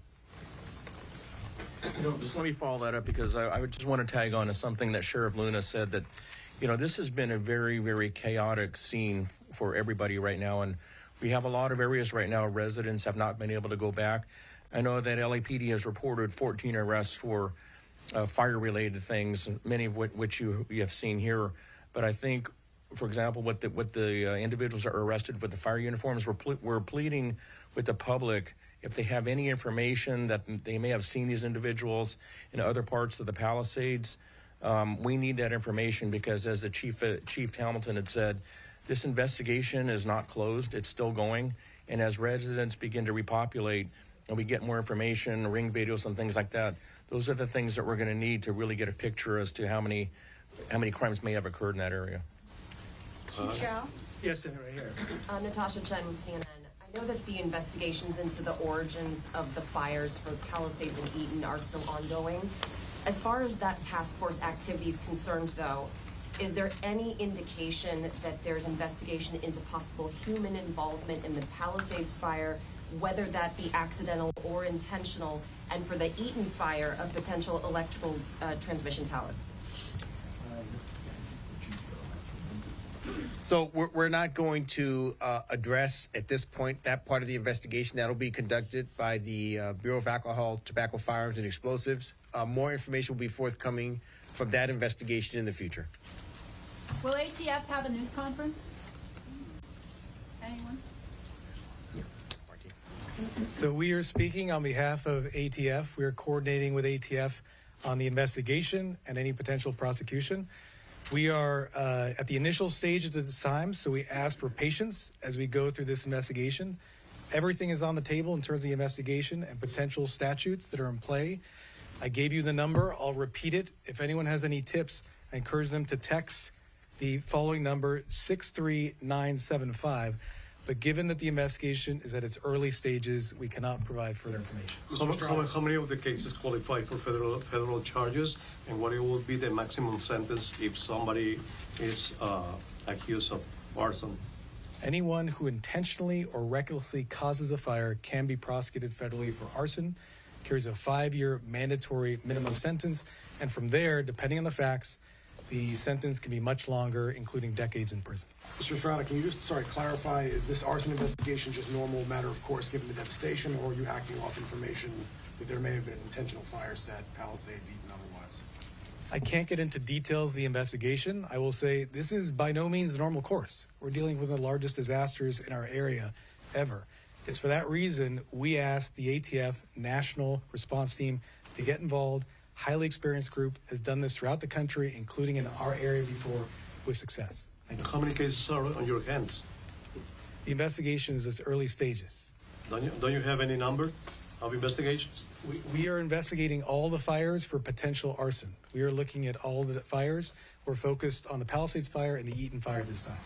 Just let me follow that up, because I would just want to tag on to something that Sheriff Luna said, that, this has been a very, very chaotic scene for everybody right now. And we have a lot of areas right now, residents have not been able to go back. I know that LAPD has reported 14 arrests for fire-related things, many of which you have seen here. But I think, for example, what the individuals that are arrested with the fire uniforms, we're pleading with the public, if they have any information that they may have seen these individuals in other parts of the Palisades, we need that information, because as the Chief Hamilton had said, this investigation is not closed, it's still going. And as residents begin to repopulate and we get more information, ring videos and things like that, those are the things that we're going to need to really get a picture as to how many crimes may have occurred in that area. Cheryl? Yes, sir, right here. Natasha Chen with CNN. I know that the investigations into the origins of the fires for Palisades and Eaton are still ongoing. As far as that task force activity is concerned, though, is there any indication that there's investigation into possible human involvement in the Palisades fire, whether that be accidental or intentional, and for the Eaton fire, a potential electrical transmission tower? So we're not going to address at this point that part of the investigation. That'll be conducted by the Bureau of Alcohol, Tobacco, Firearms, and Explosives. More information will be forthcoming from that investigation in the future. Will ATF have a news conference? Anyone? So we are speaking on behalf of ATF. We are coordinating with ATF on the investigation and any potential prosecution. We are at the initial stages at this time, so we ask for patience as we go through this investigation. Everything is on the table in terms of the investigation and potential statutes that are in play. I gave you the number. I'll repeat it. If anyone has any tips, I encourage them to text the following number, 63975. But given that the investigation is at its early stages, we cannot provide further information. How many of the cases qualify for federal charges, and what will be the maximum sentence if somebody is accused of arson? Anyone who intentionally or recklessly causes a fire can be prosecuted federally for arson, carries a 5-year mandatory minimum sentence, and from there, depending on the facts, the sentence can be much longer, including decades in prison. Mr. Estrada, can you just, clarify, is this arson investigation just normal matter of course given the devastation, or are you acting off information that there may have been an intentional fire set, Palisades, Eaton, otherwise? I can't get into details of the investigation. I will say this is by no means the normal course. We're dealing with the largest disasters in our area ever. It's for that reason we asked the ATF National Response Team to get involved. Highly experienced group has done this throughout the country, including in our area before, with success. How many cases are on your hands? The investigation is at early stages. Don't you have any number of investigations? We are investigating all the fires for potential arson. We are looking at all the fires. We're focused on the Palisades fire and the Eaton fire this time.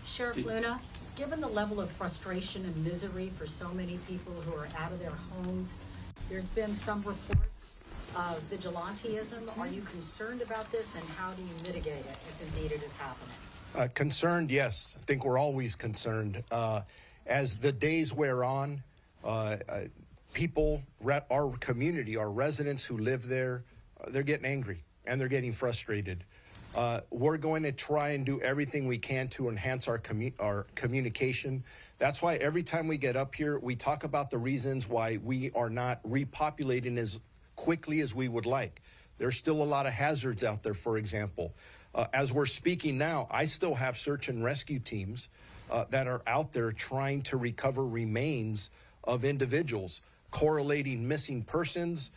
Sheriff Luna, given the level of frustration and misery for so many people who are out of their homes, there's been some reports of vigilantism. Are you concerned about this, and how do you mitigate it if indeed it is happening? Concerned, yes. I think we're always concerned. As the days wear on, people, our community, our residents who live there, they're getting angry and they're getting frustrated. We're going to try and do everything we can to enhance our communication. That's why every time we get up here, we talk about the reasons why we are not repopulating as quickly as we would like. There's still a lot of hazards out there, for example. As we're speaking now, I still have search and rescue teams that are out there trying to recover remains of individuals, correlating missing persons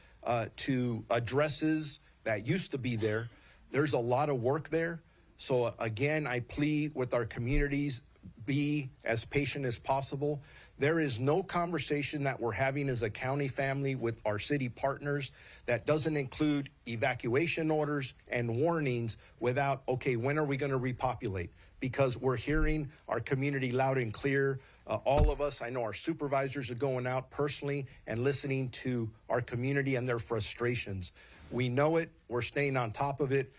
to addresses that used to be there. There's a lot of work there. So again, I plead with our communities, be as patient as possible. There is no conversation that we're having as a county family with our city partners that doesn't include evacuation orders and warnings without, okay, when are we going to repopulate? Because we're hearing our community loud and clear. All of us, I know our supervisors are going out personally and listening to our community and their frustrations. We know it. We're staying on top of it.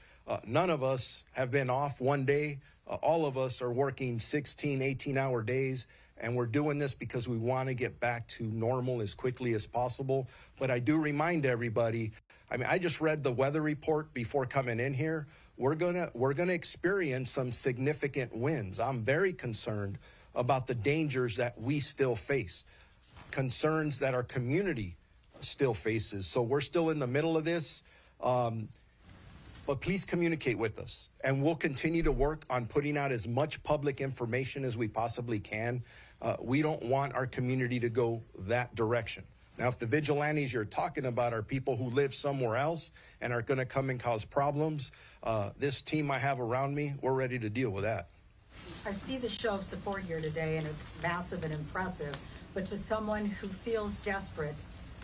None of us have been off one day. All of us are working 16, 18-hour days, and we're doing this because we want to get back to normal as quickly as possible. But I do remind everybody, I mean, I just read the weather report before coming in here. We're gonna experience some significant winds. I'm very concerned about the dangers that we still face, concerns that our community still faces. So we're still in the middle of this. But please communicate with us, and we'll continue to work on putting out as much public information as we possibly can. We don't want our community to go that direction. Now, if the vigilantes you're talking about are people who live somewhere else and are going to come and cause problems, this team I have around me, we're ready to deal with that. I see the show of support here today, and it's massive and impressive. But to someone who feels desperate,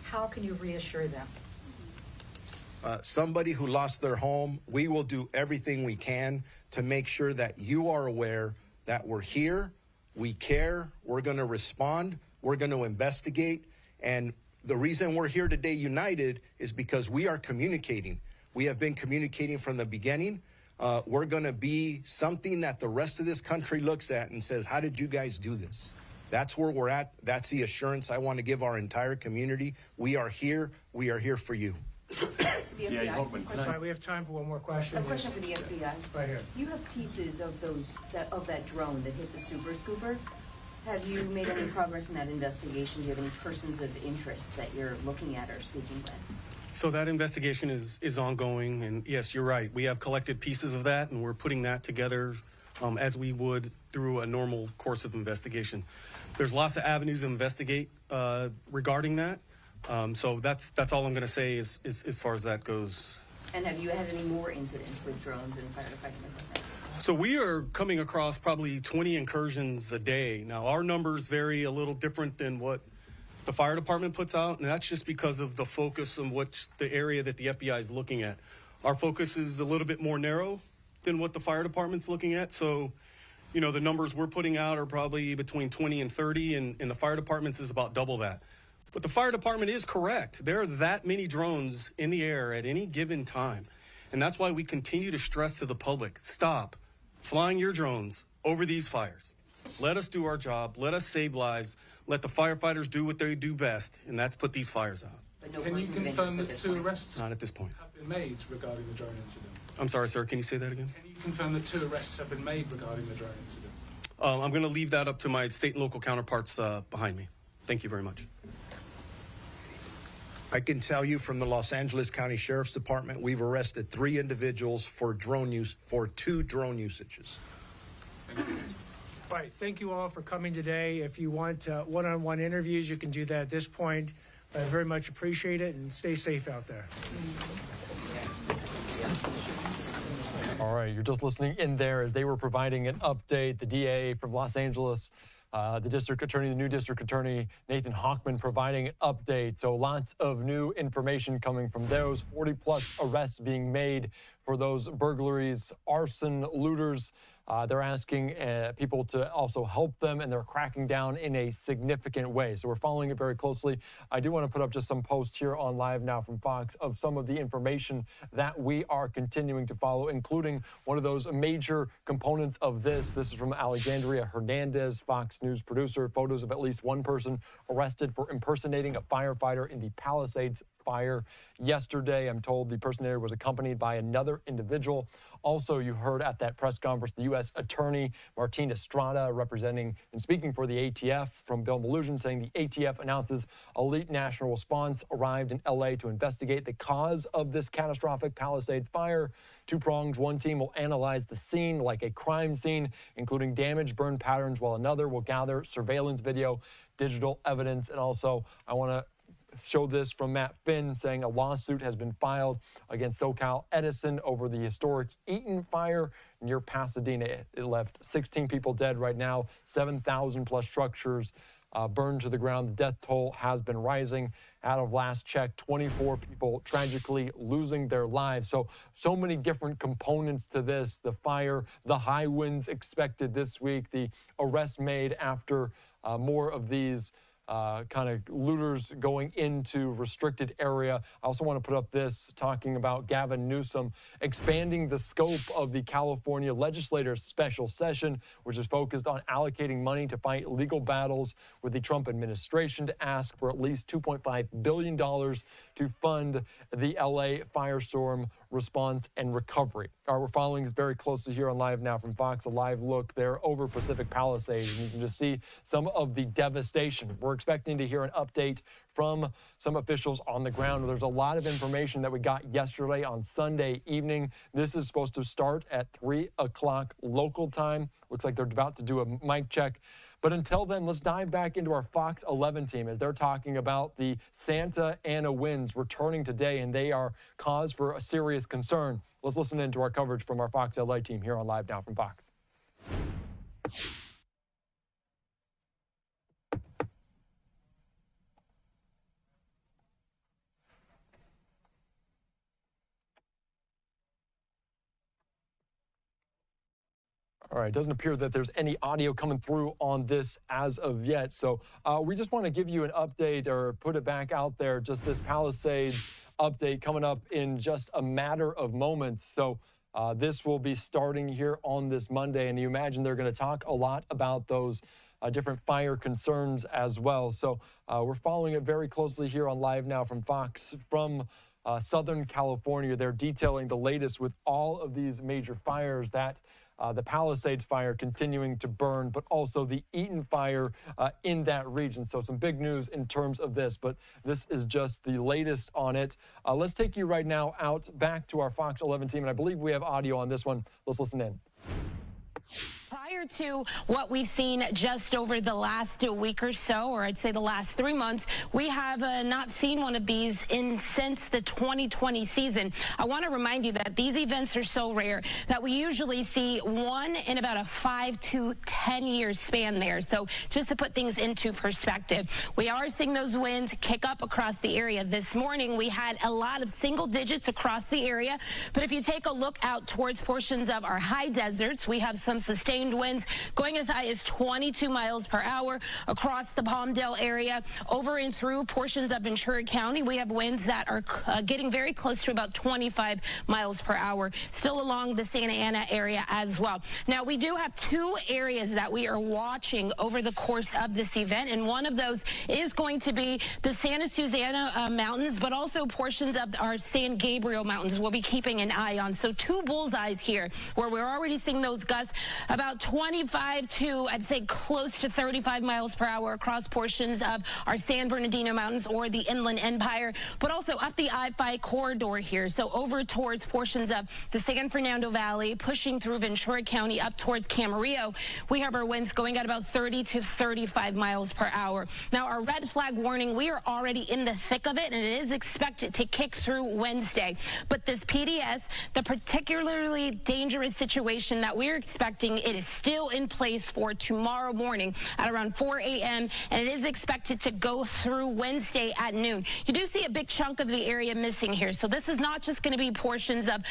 how can you reassure them? Somebody who lost their home, we will do everything we can to make sure that you are aware that we're here, we care, we're going to respond, we're going to investigate. And the reason we're here today united is because we are communicating. We have been communicating from the beginning. We're going to be something that the rest of this country looks at and says, how did you guys do this? That's where we're at. That's the assurance I want to give our entire community. We are here. We are here for you. The FBI. All right, we have time for one more question. A question for the FBI. Right here. You have pieces of that drone that hit the Super Scooper. Have you made any progress in that investigation? Do you have any persons of interest that you're looking at or speaking with? So that investigation is ongoing, and yes, you're right. We have collected pieces of that, and we're putting that together as we would through a normal course of investigation. There's lots of avenues to investigate regarding that. So that's all I'm going to say is as far as that goes. And have you had any more incidents with drones and firefighting like that? So we are coming across probably 20 incursions a day. Now, our numbers vary a little different than what the fire department puts out, and that's just because of the focus on the area that the FBI is looking at. Our focus is a little bit more narrow than what the fire department's looking at. So, you know, the numbers we're putting out are probably between 20 and 30, and the fire department's is about double that. But the fire department is correct. There are that many drones in the air at any given time. And that's why we continue to stress to the public, stop flying your drones over these fires. Let us do our job. Let us save lives. Let the firefighters do what they do best, and that's put these fires out. But no Can you persons of confirm interest at that this 2 point? arrests Not at this point. have been made regarding the drone incident? I'm sorry, sir. Can you say that again? Can you confirm that 2 arrests have been made regarding the drone incident? I'm going to leave that up to my state and local counterparts behind me. Thank you very much. I can tell you from the Los Angeles County Sheriff's Department, we've arrested 3 individuals for 2 drone usages. All right, thank you all for coming today. If you want one-on-one interviews, you can do that at this point. I very much appreciate it, and stay safe out there. All right, you're just listening in there as they were providing an update. The DA from Los Angeles, the district attorney, the new district attorney, Nathan Hochman, providing an update. So lots of new information coming from those 40-plus arrests being made for those burglaries, arson, looters. They're asking people to also help them, and they're cracking down in a significant way. So we're following it very closely. I do want to put up just some posts here on Live Now from Fox of some of the information that we are continuing to follow, including one of those major components of this. This is from Alexandria Hernandez, Fox News producer. Photos of at least one person arrested for impersonating a firefighter in the Palisades fire yesterday. I'm told the person there was accompanied by another individual. Also, you heard at that press conference the U.S. Attorney Martin Estrada representing and speaking for the ATF from Bill Mallusion, saying the ATF announces elite national response arrived in L.A. to investigate the cause of this catastrophic Palisades fire. Two prongs. One team will analyze the scene like a crime scene, including damage, burn patterns, while another will gather surveillance video, digital evidence, and also I want to show this from Matt Finn saying a lawsuit has been filed against SoCal Edison over the historic Eaton fire near Pasadena. It left 16 people dead right now, 7,000 plus structures burned to the ground. The death toll has been rising. Out of last check, 24 people tragically losing their lives. So many different components to this. The fire, the high winds expected this week, the arrests made after more of these kind of looters going into restricted area. I also want to put up this talking about Gavin Newsom expanding the scope of the California legislators' special session, which is focused on allocating money to fight legal battles with the Trump administration to ask for at least $2.5 billion to fund the LA firestorm response and recovery. We're following this very closely here on Live Now from Fox, a live look there over Pacific Palisades, and you can just see some of the devastation. We're expecting to hear an update from some officials on the ground. There's a lot of information that we got yesterday on Sunday evening. This is supposed to start at 3 o'clock local time. Looks like they're about to do a mic check. But until then, let's dive back into our Fox 11 team as they're talking about the Santa Ana winds returning today, and they are cause for a serious concern. Let's listen into our coverage from our Fox LA team here on Live Now from Fox. All right, it doesn't appear that there's any audio coming through on this as of yet. So we just want to give you an update or put it back out there, just this Palisades update coming up in just a matter of moments. So this will be starting here on this Monday, and you imagine they're going to talk a lot about those different fire concerns as well. So we're following it very closely here on Live Now from Fox from Southern California. They're detailing the latest with all of these major fires that the Palisades fire continuing to burn, but also the Eaton fire in that region. So some big news in terms of this, but this is just the latest on it. Let's take you right now out back to our Fox 11 team, and I believe we have audio on this one. Let's listen in. Prior to what we've seen just over the last week or so, or I'd say the last 3 months, we have not seen one of these since the 2020 season. I want to remind you that these events are so rare that we usually see one in about a 5 to 10 year span there. So just to put things into perspective, we are seeing those winds kick up across the area. This morning, we had a lot of single digits across the area. But if you take a look out towards portions of our high deserts, we have some sustained winds going as high as 22 miles per hour across the Palmdale area. Over and through portions of Ventura County, we have winds that are getting very close to about 25 miles per hour, still along the Santa Ana area as well. Now, we do have two areas that we are watching over the course of this event, and one of those is going to be the Santa Susana Mountains, but also portions of our San Gabriel Mountains we'll be keeping an eye on. So two bullseyes here where we're already seeing those gusts about 25 to, I'd say, close to 35 miles per hour across portions of our San Bernardino Mountains or the Inland Empire, but also up the I-5 corridor here. So over towards portions of the San Fernando Valley, pushing through Ventura County up towards Camarillo, we have our winds going at about 30 to 35 miles per hour. Now, our red flag warning, we are already in the thick of it, and it is expected to kick through Wednesday. But this PDS, the particularly dangerous situation that we're expecting, it is still in place for tomorrow morning at around 4 a.m., and it is expected to go through Wednesday at noon. You do see a big chunk of the area missing here, so this is not just going to be portions of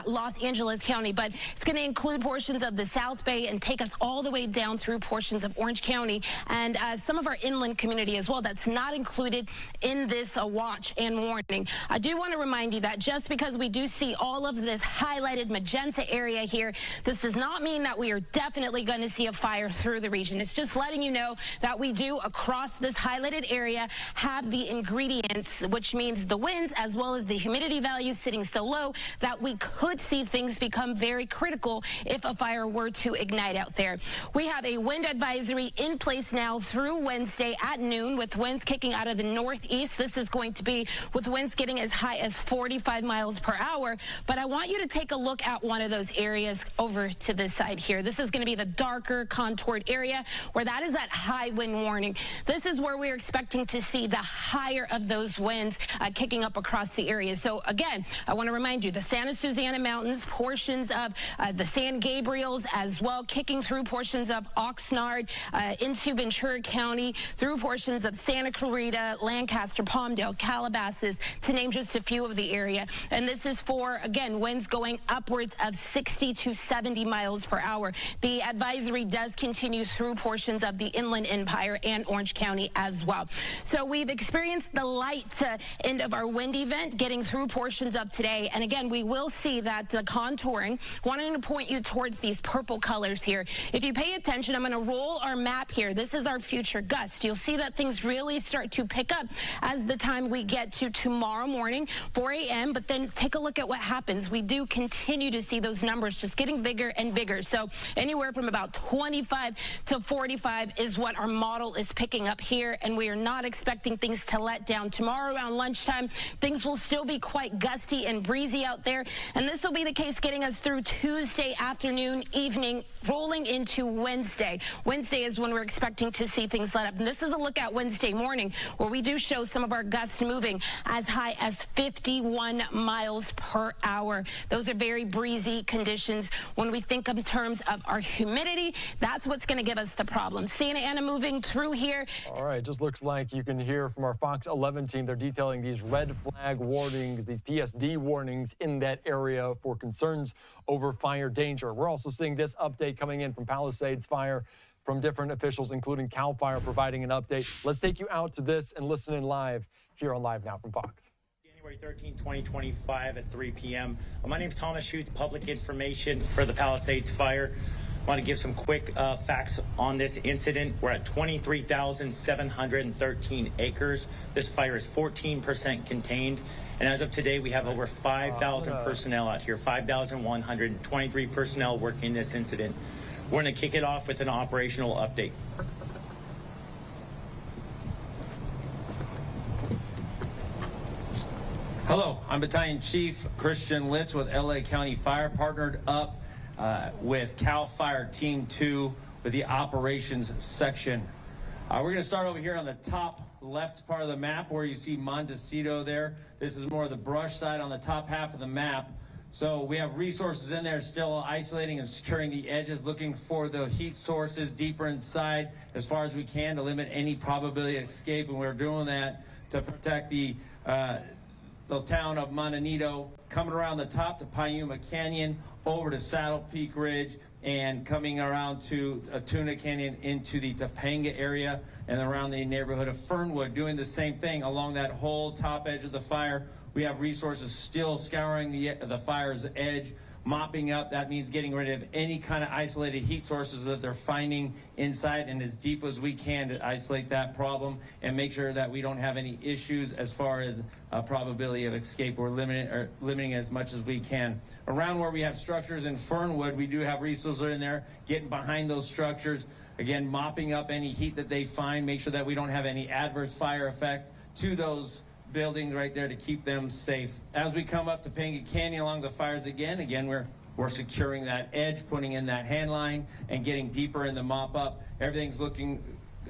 Los Angeles County, but it's going to include portions of the South Bay and take us all the way down through portions of Orange County and some of our inland community as well. That's not included in this watch and warning. I do want to remind you that just because we do see all of this highlighted magenta area here, this does not mean that we are definitely definitely going to see a fire through the region. It's just letting you know that we do, across this highlighted area, have the ingredients, which means the winds as well as the humidity values sitting so low that we could see things become very critical if a fire were to ignite out there. We have a wind advisory in place now through Wednesday at noon, with winds kicking out of the northeast. This is going to be with winds getting as high as 45 miles per hour. But I want you to take a look at one of those areas over to this side here. This is going to be the darker contoured area where that is that high wind warning. This is where we're expecting to see the higher of those winds kicking up across the area. So again, I want to remind you, the Santa Susana Mountains, portions of the San Gabriels as well, kicking through portions of Oxnard into Ventura County, through portions of Santa Clarita, Lancaster, Palmdale, Calabasas, to name just a few of the area. And this is for, again, winds going upwards of 60 to 70 miles per hour. The advisory does continue through portions of the Inland Empire and Orange County as well. So we've experienced the light end of our wind event getting through portions of today. And again, we will see that the contouring, wanting to point you towards these purple colors here. If you pay attention, I'm going to roll our map here. This is our future gust. You'll see that things really start to pick up as the time we get to tomorrow morning, 4 a.m. But then take a look at what happens. We do continue to see those numbers just getting bigger and bigger. So anywhere from about 25 to 45 is what our model is picking up here. And we are not expecting things to let down. Tomorrow around lunchtime, things will still be quite gusty and breezy out there. And this will be the case getting us through Tuesday afternoon, evening, rolling into Wednesday. Wednesday is when we're expecting to see things let up. And this is a look at Wednesday morning, where we do show some of our gusts moving as high as 51 miles per hour. Those are very breezy conditions. When we think in terms of our humidity, that's what's going to give us the problem. Santa Ana moving through here. All right, just looks like you can hear from our Fox 11 team. They're detailing these red flag warnings, these PSD warnings in that area for concerns over fire danger. We're also seeing this update coming in from Palisades Fire from different officials, including CAL FIRE, providing an update. Let's take you out to this and listen in live here on Live Now from Fox. January 13, 2025 at 3 p.m. My name is Thomas Schutz, public information for the Palisades Fire. I want to give some quick facts on this incident. We're at 23,713 acres. This fire is 14% contained. And as of today, we have over 5,000 personnel out here, 5,123 personnel working this incident. We're going to kick it off with an operational update. Hello, I'm Battalion Chief Christian Litz with LA County Fire, partnered up with CAL FIRE Team 2 with the operations section. We're going to start over here on the top left part of the map where you see Montecito there. This is more of the brush side on the top half of the map. So we have resources in there still isolating and securing the edges, looking for the heat sources deeper inside as far as we can to limit any probability of escape. And we're doing that to protect the town of Montecito, coming around the top to Piuma Canyon, over to Saddle Peak Ridge, and coming around to Tuna Canyon into the Topanga area and around the neighborhood of Fernwood, doing the same thing along that whole top edge of the fire. We have resources still scouring the fire's edge, mopping up. That means getting rid of any kind of isolated heat sources that they're finding inside, and as deep as we can to isolate that problem and make sure that we don't have any issues as far as probability of escape. We're limiting as much as we can. Around where we have structures in Fernwood, we do have resources in there, getting behind those structures, again, mopping up any heat that they find, make sure that we don't have any adverse fire effects to those buildings right there to keep them safe. As we come up to Topanga Canyon along the fires again, we're securing that edge, putting in that hand line and getting deeper in the mop up. Everything's looking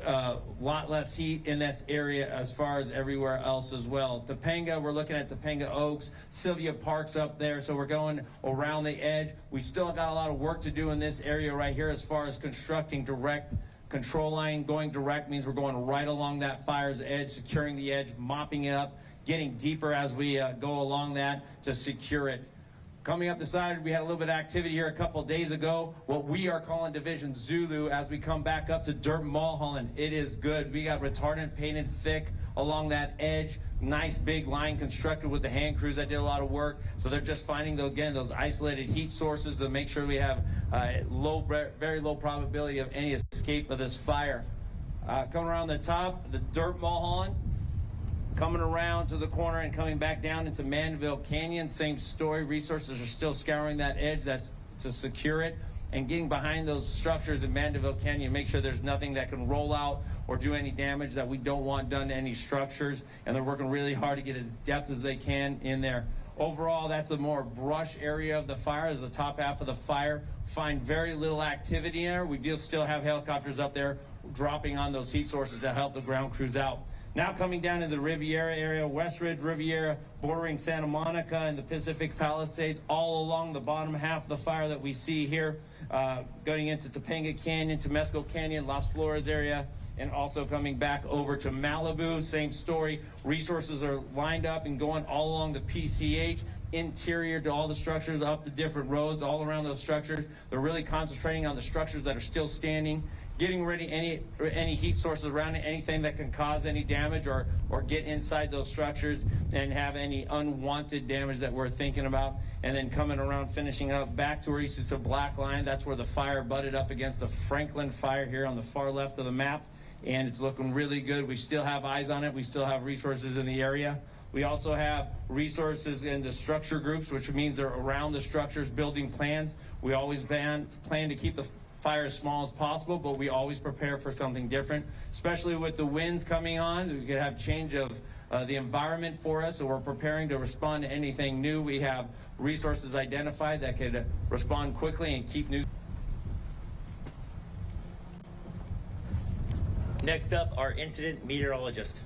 a lot less heat in this area as far as everywhere else as well. Topanga, we're looking at Topanga Oaks, Sylvia Park's up there, so we're going around the edge. We still got a lot of work to do in this area right here as far as constructing direct control line. Going direct means we're going right along that fire's edge, securing the edge, mopping it up, getting deeper as we go along that to secure it. Coming up the side, we had a little bit of activity here a couple days ago, what we are calling Division Zulu, as we come back up to dirt Mulholland. It is good. We got retardant painted thick along that edge. Nice big line constructed with the hand crews that did a lot of work. So they're just finding, again, those isolated heat sources to make sure we have very low probability of any escape of this fire. Coming around the top, the dirt Mulholland. Coming around to the corner and coming back down into Mandeville Canyon, same story. Resources are still scouring that edge that's to secure it and getting behind those structures in Mandeville Canyon, make sure there's nothing that can roll out or do any damage that we don't want done to any structures. And they're working really hard to get as depth as they can in there. Overall, that's the more brush area of the fire, is the top half of the fire. Find very little activity in there. We do still have helicopters up there dropping on those heat sources to help the ground crews out. Now coming down to the Riviera area, West Ridge Riviera, bordering Santa Monica and the Pacific Palisades, all along the bottom half of the fire that we see here, going into Topanga Canyon, Temescal Canyon, Las Flores area, and also coming back over to Malibu, same story. Resources are lined up and going all along the PCH, interior to all the structures, up the different roads, all around those structures. They're really concentrating on the structures that are still standing, getting ready any heat sources around it, anything that can cause any damage or get inside those structures and have any unwanted damage that we're thinking about. And then coming around, finishing up back to where you see the black line, that's where the fire butted up against the Franklin fire here on the far left of the map. And it's looking really good. We still have eyes on it. We still have resources in the area. We also have resources in the structure groups, which means they're around the structures, building plans. We always plan to keep the fire as small as possible, but we always prepare for something different, especially with the winds coming on. We could have change of the environment for us, so we're preparing to respond to anything new. We have resources identified that could respond quickly and keep new. Next up, our incident meteorologist.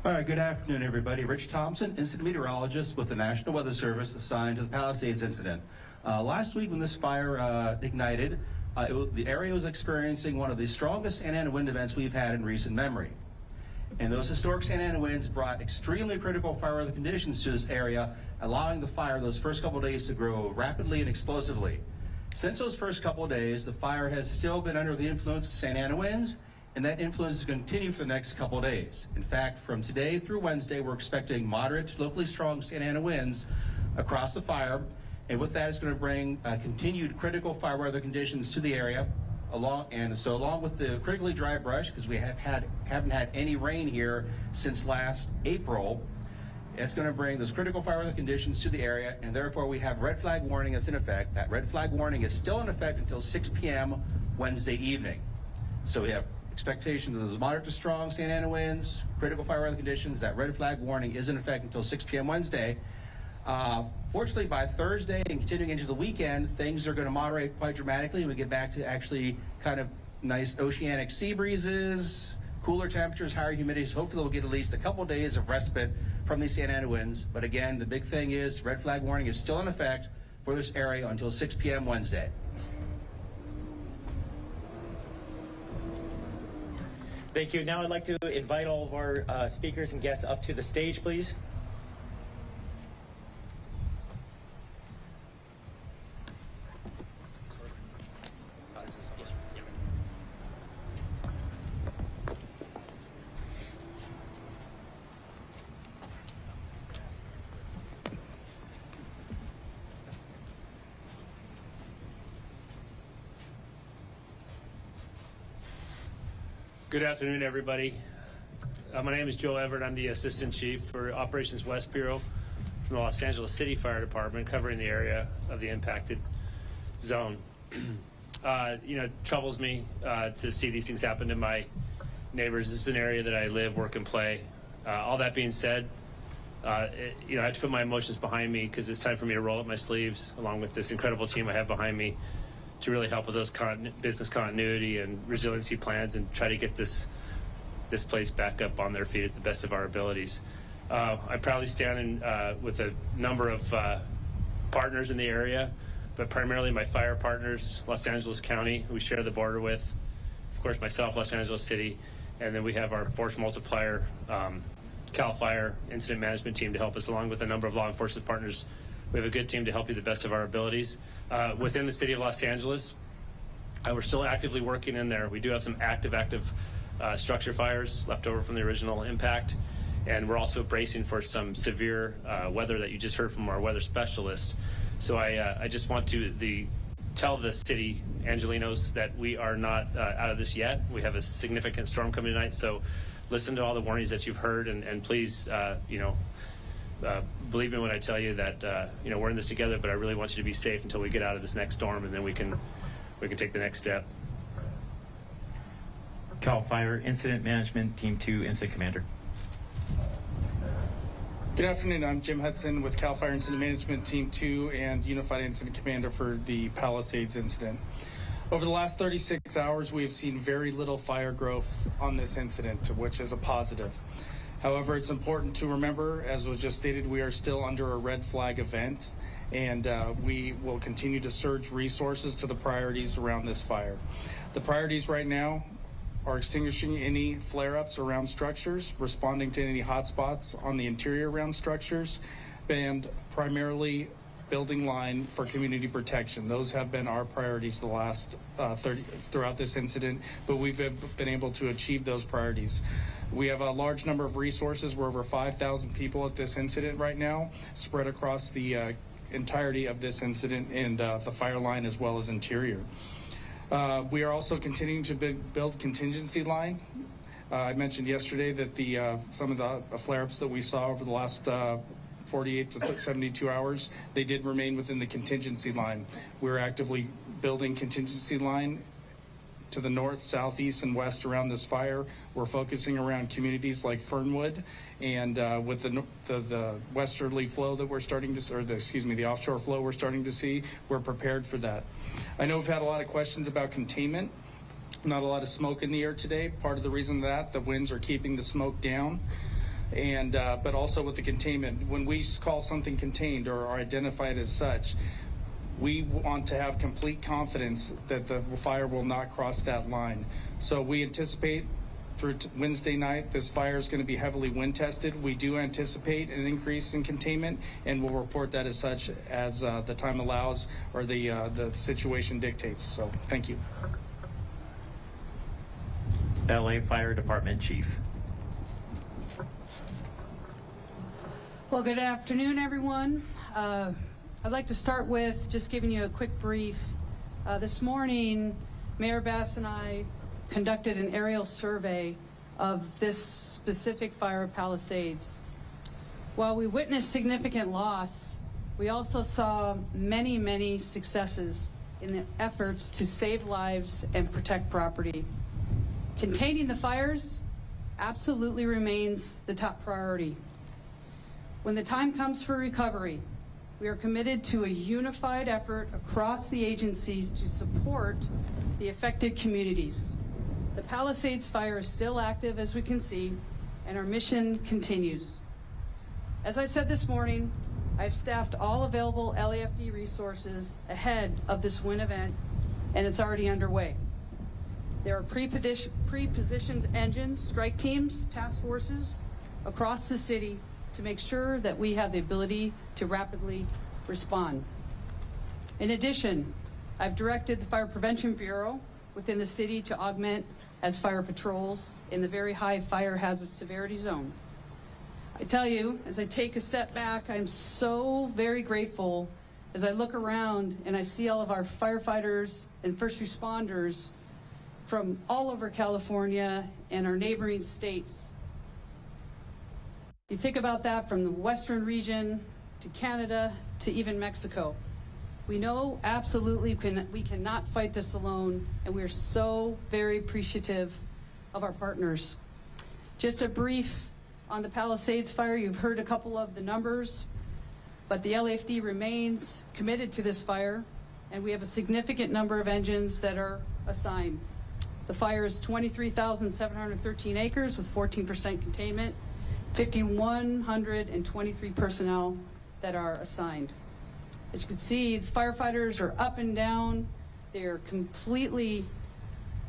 All right, good afternoon, everybody. Rich Thompson, incident meteorologist with the National Weather Service assigned to the Palisades incident. Last week when this fire ignited, the area was experiencing one of the strongest Santa Ana wind events we've had in recent memory. And those historic Santa Ana winds brought extremely critical fire weather conditions to this area, allowing the fire those first couple of days to grow rapidly and explosively. Since those first couple of days, the fire has still been under the influence of Santa Ana winds, and that influence is going to continue for the next couple of days. In fact, from today through Wednesday, we're expecting moderate to locally strong Santa Ana winds across the fire, and with that, it's going to bring continued critical fire weather conditions to the area. Along with the critically dry brush, because we haven't had any rain here since last April, it's going to bring those critical fire weather conditions to the area, and therefore we have red flag warning that's in effect. That red flag warning is still in effect until 6 p.m. Wednesday evening. So we have expectations of those moderate to strong Santa Ana winds, critical fire weather conditions. That red flag warning is in effect until 6 p.m. Wednesday. Fortunately, by Thursday and continuing into the weekend, things are going to moderate quite dramatically, and we get back to actually kind of nice oceanic sea breezes, cooler temperatures, higher humidities. Hopefully we'll get at least a couple of days of respite from these Santa Ana winds. But again, the big thing is red flag warning is still in effect for this area until 6 p.m. Wednesday. Thank you. Now I'd like to invite all of our speakers and guests up to the stage, please. Good afternoon, everybody. My name is Joe Everett. I'm the Assistant Chief for Operations West Bureau from the Los Angeles City Fire Department, covering the area of the impacted zone. It troubles me to see these things happen to my neighbors. This is an area that I live, work, and play. All that being said, I have to put my emotions behind me because it's time for me to roll up my sleeves along with this incredible team I have behind me to really help with those business continuity and resiliency plans and try to get this place back up on their feet at the best of our abilities. I proudly stand with a number of partners in the area, but primarily my fire partners, Los Angeles County, who we share the border with, of course myself, Los Angeles City, and then we have our force multiplier, CAL FIRE incident management team to help us, along with a number of law enforcement partners We have a good team to help you the best of our abilities. Within the city of Los Angeles, we're still actively working in there. We do have some active structure fires left over from the original impact, and we're also bracing for some severe weather that you just heard from our weather specialist. So I just want to tell the city Angelinos that we are not out of this yet. We have a significant storm coming tonight, so listen to all the warnings that you've heard, and please, believe me when I tell you that we're in this together. But I really want you to be safe until we get out of this next storm, and then we can take the next step. Cal Fire Incident Management Team 2 Incident Commander. Good afternoon. I'm Jim Hudson with CAL FIRE Incident Management Team 2 and Unified Incident Commander for the Palisades incident. Over the last 36 hours, we have seen very little fire growth on this incident, which is a positive. However, it's important to remember, as was just stated, we are still under a red flag event, and we will continue to surge resources to the priorities around this fire. The priorities right now are extinguishing any flare-ups around structures, responding to any hotspots on the interior around structures, and primarily building line for community protection. Those have been our priorities the last throughout this incident, but we've been able to achieve those priorities. We have a large number of resources. We're over 5,000 people at this incident right now, spread across the entirety of this incident and the fire line as well as interior. We are also continuing to build contingency line. I mentioned yesterday that some of the flare-ups that we saw over the last 48 to 72 hours, they did remain within the contingency line. We're actively building contingency line to the north, south, east, and west around this fire. We're focusing around communities like Fernwood, and with the westerly flow that we're starting to, the offshore flow we're starting to see, we're prepared for that. I know we've had a lot of questions about containment. Not a lot of smoke in the air today. Part of the reason that the winds are keeping the smoke down. And but also with the containment, when we call something contained or identify it as such, we want to have complete confidence that the fire will not cross that line. So we anticipate through Wednesday night, this fire is going to be heavily wind tested. We do anticipate an increase in containment, and we'll report that as such as the time allows or the situation dictates. So thank you. LA Fire Department Chief. Well, good afternoon, everyone. I'd like to start with just giving you a quick brief. This morning, Mayor Bass and I conducted an aerial survey of this specific fire of Palisades. While we witnessed significant loss, we also saw many, many successes in the efforts to save lives and protect property. Containing the fires absolutely remains the top priority. When the time comes for recovery, we are committed to a unified effort across the agencies to support the affected communities. The Palisades fire is still active, as we can see, and our mission continues. As I said this morning, I've staffed all available LAFD resources ahead of this wind event, and it's already underway. There are pre-positioned engines, strike teams, task forces across the city to make sure that we have the ability to rapidly respond. In addition, I've directed the Fire Prevention Bureau within the city to augment as fire patrols in the very high fire hazard severity zone. I tell you, as I take a step back, I'm so very grateful as I look around and I see all of our firefighters and first responders from all over California and our neighboring states. You think about that from the western region to Canada to even Mexico. We know absolutely we cannot fight this alone, and we are so very appreciative of our partners. Just a brief on the Palisades fire. You've heard a couple of the numbers, but the LAFD remains committed to this fire, and we have a significant number of engines that are assigned. The fire is 23,713 acres with 14% containment, 5,123 personnel that are assigned. As you can see, the firefighters are up and down. They're completely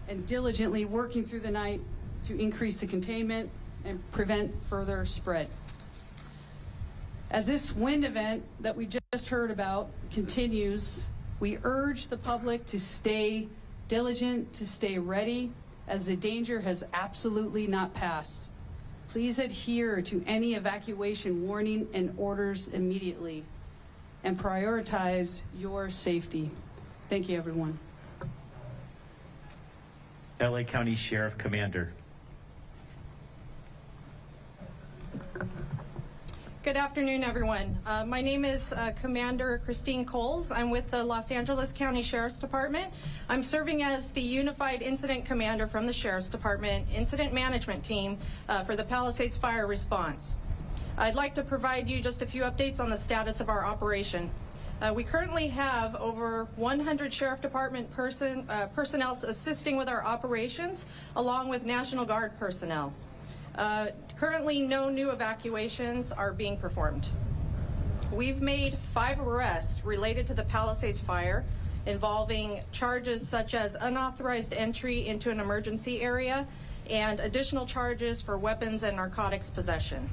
and diligently working through the night to increase the containment and prevent further spread. As this wind event that we just heard about continues, we urge the public to stay diligent, to stay ready, as the danger has absolutely not passed. Please adhere to any evacuation warning and orders immediately, and prioritize your safety. Thank you, everyone. LA County Sheriff Commander. Good afternoon, everyone. My name is Commander Christine Coles. I'm with the Los Angeles County Sheriff's Department. I'm serving as the Unified Incident Commander from the Sheriff's Department Incident Management Team for the Palisades Fire Response. I'd like to provide you just a few updates on the status of our operation. We currently have over 100 Sheriff Department personnel assisting with our operations, along with National Guard personnel. Currently, no new evacuations are being performed. We've made 5 arrests related to the Palisades fire, involving charges such as unauthorized entry into an emergency area and additional charges for weapons and narcotics possession.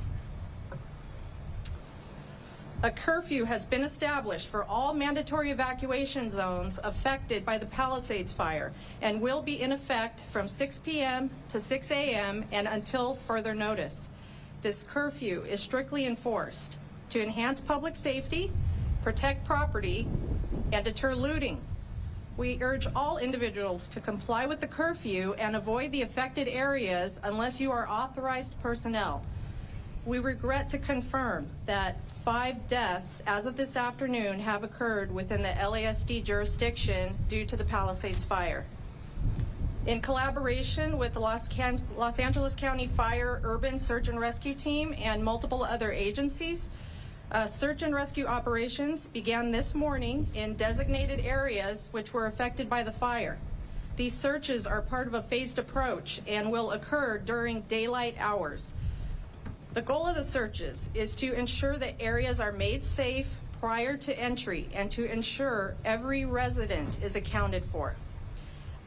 A curfew has been established for all mandatory evacuation zones affected by the Palisades fire and will be in effect from 6 p.m. to 6 a.m. and until further notice. This curfew is strictly enforced to enhance public safety, protect property, and deter looting. We urge all individuals to comply with the curfew and avoid the affected areas unless you are authorized personnel. We regret to confirm that 5 deaths as of this afternoon have occurred within the LASD jurisdiction due to the Palisades fire. In collaboration with the Los Angeles County Fire Urban Search and Rescue Team and multiple other agencies, search and rescue operations began this morning in designated areas which were affected by the fire. These searches are part of a phased approach and will occur during daylight hours. The goal of the searches is to ensure that areas are made safe prior to entry and to ensure every resident is accounted for.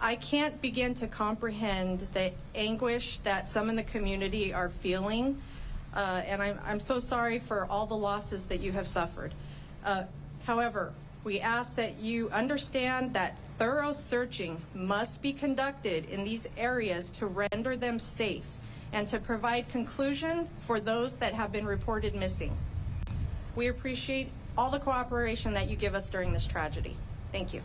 I can't begin to comprehend the anguish that some in the community are feeling, and I'm so sorry for all the losses that you have suffered. However, we ask that you understand that thorough searching must be conducted in these areas to render them safe and to provide conclusion for those that have been reported missing. We appreciate all the cooperation that you give us during this tragedy. Thank you.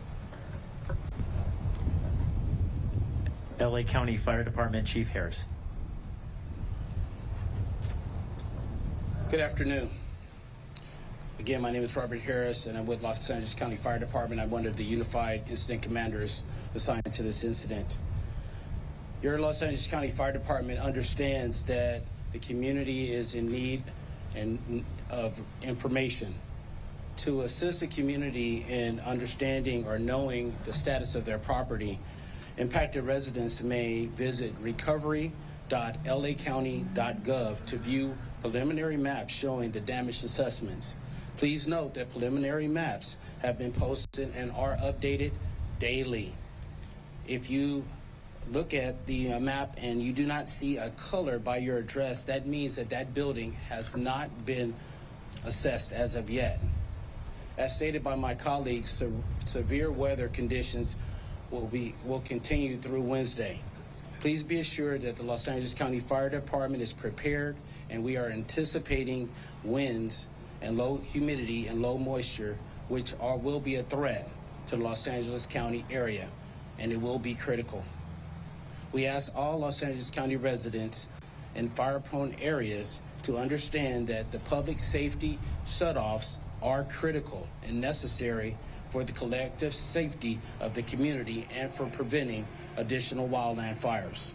LA County Fire Department Chief Harris. Good afternoon. Again, my name is Robert Harris, and I'm with Los Angeles County Fire Department. I'm one of the Unified Incident Commanders assigned to this incident. Your Los Angeles County Fire Department understands that the community is in need of information. To assist the community in understanding or knowing the status of their property, impacted residents may visit recovery.lacounty.gov to view preliminary maps showing the damage assessments. Please note that preliminary maps have been posted and are updated daily. If you look at the map and you do not see a color by your address, that means that that building has not been assessed as of yet. As stated by my colleagues, severe weather conditions will continue through Wednesday. Please be assured that the Los Angeles County Fire Department is prepared, and we are anticipating winds and low humidity and low moisture, which will be a threat to the Los Angeles County area, and it will be critical. We ask all Los Angeles County residents in fire-prone areas to understand that the public safety shutoffs are critical and necessary for the collective safety of the community and for preventing additional wildland fires.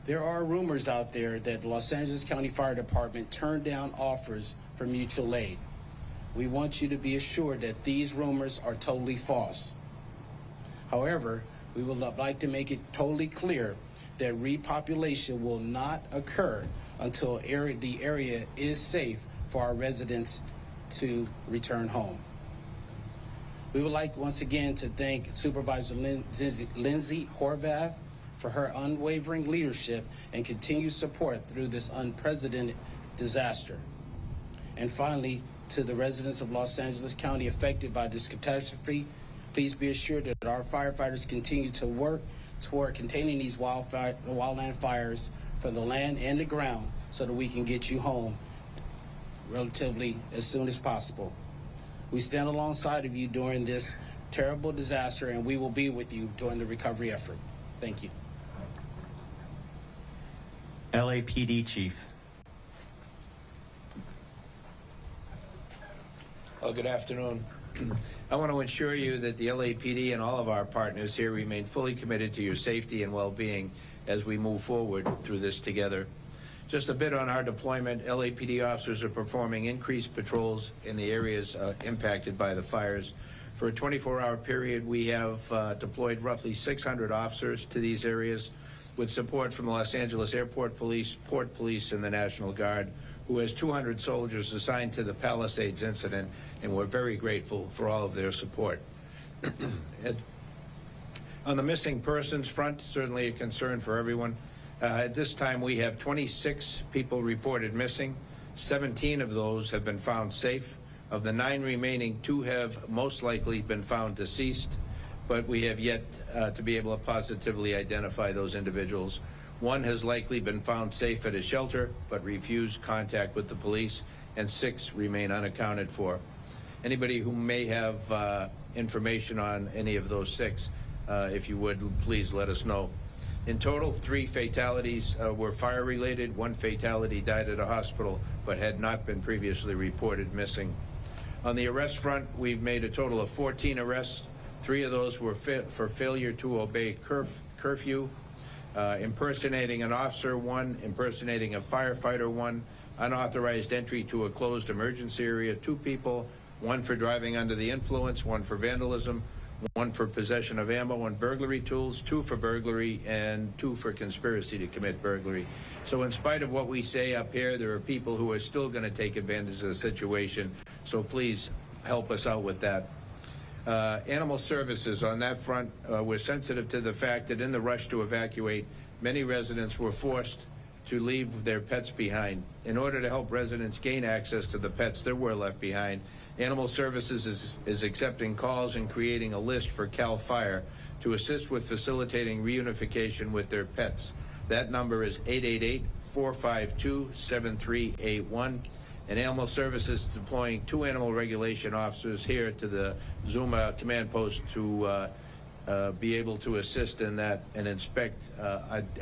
There are rumors out there that the Los Angeles County Fire Department turned down offers for mutual aid. We want you to be assured that these rumors are totally false. However, we would like to make it totally clear that repopulation will not occur until the area is safe for our residents to return home. We would like once again to thank Supervisor Lindsay Horvath for her unwavering leadership and continued support through this unprecedented disaster. And finally, to the residents of Los Angeles County affected by this catastrophe, please be assured that our firefighters continue to work toward containing these wildland fires from the land and the ground so that we can get you home relatively as soon as possible. We stand alongside of you during this terrible disaster, and we will be with you during the recovery effort. Thank you. LAPD Chief. Well, good afternoon. I want to assure you that the LAPD and all of our partners here remain fully committed to your safety and well-being as we move forward through this together. Just a bit on our deployment. LAPD officers are performing increased patrols in the areas impacted by the fires. For a 24-hour period, we have deployed roughly 600 officers to these areas with support from the Los Angeles Airport Police, Port Police, and the National Guard, who has 200 soldiers assigned to the Palisades incident, and we're very grateful for all of their support. On the missing persons front, certainly a concern for everyone. At this time, we have 26 people reported missing. 17 of those have been found safe. Of the 9 remaining, 2 have most likely been found deceased, but we have yet to be able to positively identify those individuals. 1 has likely been found safe at a shelter, but refused contact with the police, and 6 remain unaccounted for. Anybody who may have information on any of those 6, if you would, please let us know. In total, 3 fatalities were fire-related. 1 fatality died at a hospital, but had not been previously reported missing. On the arrest front, we've made a total of 14 arrests. 3 of those were for failure to obey curfew. Impersonating an officer, 1, impersonating a firefighter, 1, unauthorized entry to a closed emergency area, 2 people, 1 for driving under the influence, 1 for vandalism, 1 for possession of ammo and burglary tools, 2 for burglary, and 2 for conspiracy to commit burglary. So in spite of what we say up here, there are people who are still going to take advantage of the situation, so please help us out with that. Animal services, on that front, we're sensitive to the fact that in the rush to evacuate, many residents were forced to leave their pets behind. In order to help residents gain access to the pets that were left behind, Animal Services is accepting calls and creating a list for CAL FIRE to assist with facilitating reunification with their pets. That number is 888-452-7381. And Animal Services is deploying 2 animal regulation officers here to the Zuma command post to be able to assist in that and inspect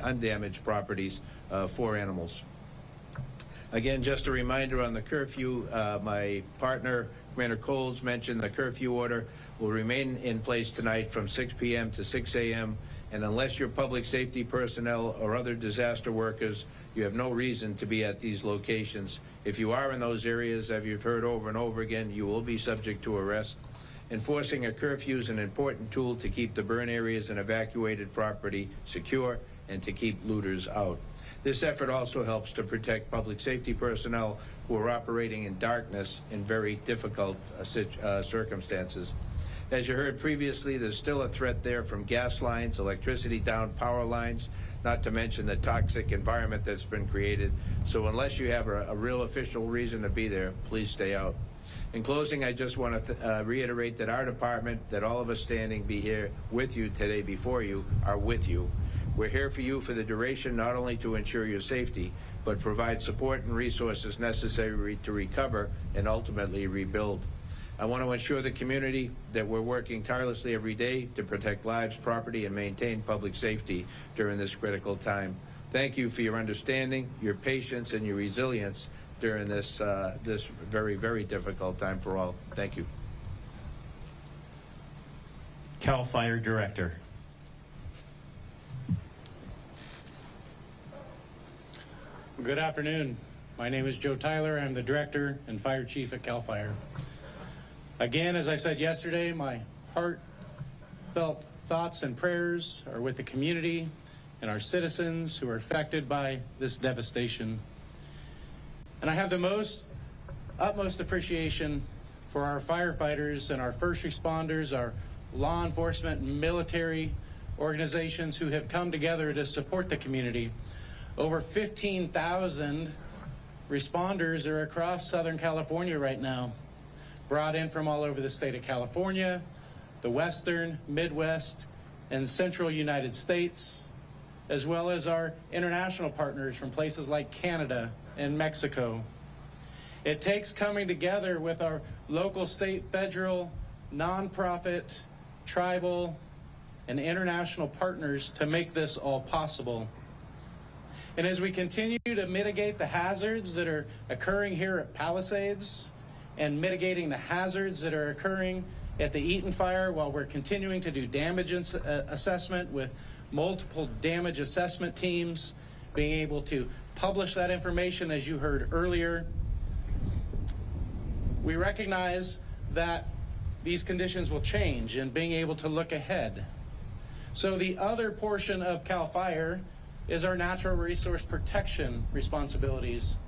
undamaged properties for animals. Again, just a reminder on the curfew, my partner, Commander Coles, mentioned the curfew order will remain in place tonight from 6 p.m. to 6 a.m. And unless you're public safety personnel or other disaster workers, you have no reason to be at these locations. If you are in those areas, as you've heard over and over again, you will be subject to arrest. Enforcing a curfew is an important tool to keep the burn areas and evacuated property secure and to keep looters out. This effort also helps to protect public safety personnel who are operating in darkness in very difficult circumstances. As you heard previously, there's still a threat there from gas lines, electricity down power lines, not to mention the toxic environment that's been created. So unless you have a real official reason to be there, please stay out. In closing, I just want to reiterate that our department, that all of us standing be here with you today before you, are with you. We're here for you for the duration, not only to ensure your safety, but provide support and resources necessary to recover and ultimately rebuild. I want to assure the community that we're working tirelessly every day to protect lives, property, and maintain public safety during this critical time. Thank you for your understanding, your patience, and your resilience during this this very, very difficult time for all. Thank you. CAL FIRE Director. Good afternoon. My name is Joe Tyler. I'm the Director and Fire Chief at CAL FIRE. Again, as I said yesterday, my heartfelt thoughts and prayers are with the community and our citizens who are affected by this devastation. And I have the utmost appreciation for our firefighters and our first responders, our law enforcement and military organizations who have come together to support the community. Over 15,000 responders are across Southern California right now, brought in from all over the state of California, the Western, Midwest, and Central United States, as well as our international partners from places like Canada and Mexico. It takes coming together with our local, state, federal, nonprofit, tribal, and international partners to make this all possible. And as we continue to mitigate the hazards that are occurring here at Palisades and mitigating the hazards that are occurring at the Eaton Fire, while we're continuing to do damage assessment with multiple damage assessment teams, being able to publish that information as you heard earlier, we recognize that these conditions will change and being able to look ahead. So the other portion of CAL FIRE is our natural resource protection responsibilities.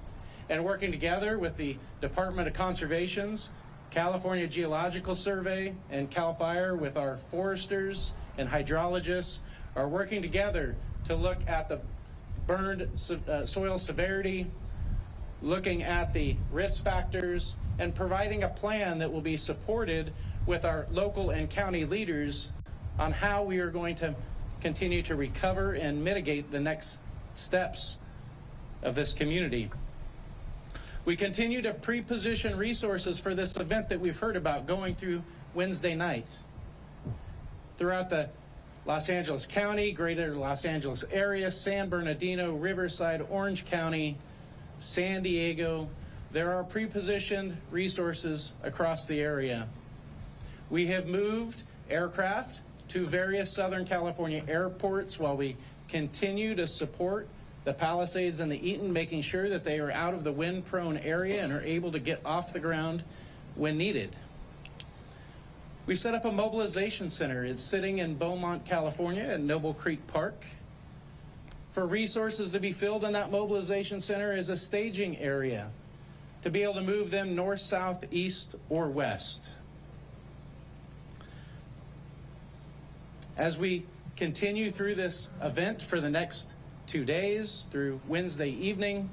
And working together with the Department of Conservation's California Geological Survey and CAL FIRE with our foresters and hydrologists are working together to look at the burned soil severity, looking at the risk factors, and providing a plan that will be supported with our local and county leaders on how we are going to continue to recover and mitigate the next steps of this community. We continue to pre-position resources for this event that we've heard about going through Wednesday night. Throughout the Los Angeles County, greater Los Angeles area, San Bernardino, Riverside, Orange County, San Diego, there are pre-positioned resources across the area. We have moved aircraft to various Southern California airports while we continue to support the Palisades and the Eaton, making sure that they are out of the wind-prone area and are able to get off the ground when needed. We set up a mobilization center. It's sitting in Beaumont, California at Noble Creek Park. For resources to be filled in that mobilization center is a staging area to be able to move them north, south, east, or west. As we continue through this event for the next 2 days through Wednesday evening,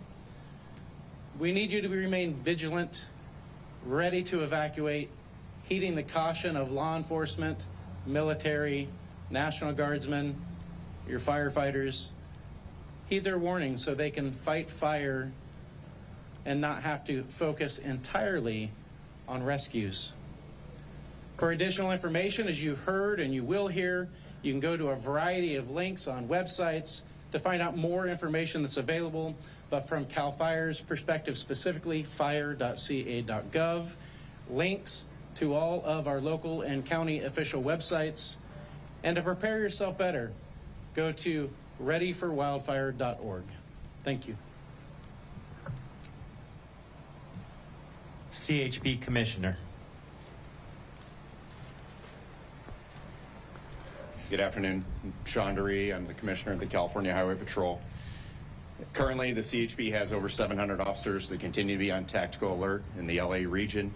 we need you to remain vigilant, ready to evacuate, heeding the caution of law enforcement, military, National Guardsmen, your firefighters. Heed their warnings so they can fight fire and not have to focus entirely on rescues. For additional information, as you heard and you will hear, you can go to a variety of links on websites to find out more information that's available. But from CAL FIRE's perspective specifically, fire.ca.gov, links to all of our local and county official websites. And to prepare yourself better, go to readyforwildfire.org. Thank you. CHP Commissioner. Good afternoon. I'm Sean DeRee. I'm the Commissioner of the California Highway Patrol. Currently, the CHP has over 700 officers that continue to be on tactical alert in the LA region.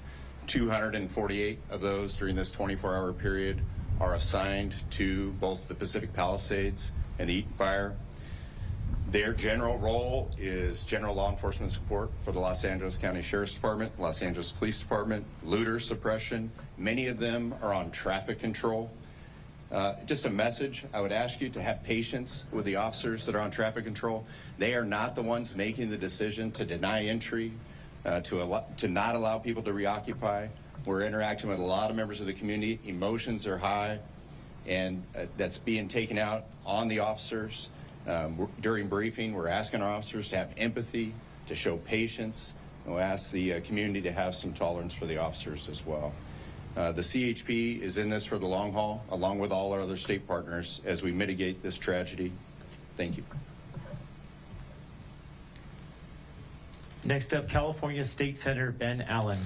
248 of those during this 24-hour period are assigned to both the Pacific Palisades and the Eaton Fire. Their general role is general law enforcement support for the Los Angeles County Sheriff's Department, Los Angeles Police Department, looter suppression. Many of them are on traffic control. Just a message, I would ask you to have patience with the officers that are on traffic control. They are not the ones making the decision to deny entry, to not allow people to reoccupy. We're interacting with a lot of members of the community. Emotions are high, and that's being taken out on the officers. During briefing, we're asking our officers to have empathy, to show patience, and we'll ask the community to have some tolerance for the officers as well. The CHP is in this for the long haul, along with all our other state partners, as we mitigate this tragedy. Thank you. Next up, California State Senator Ben Allen.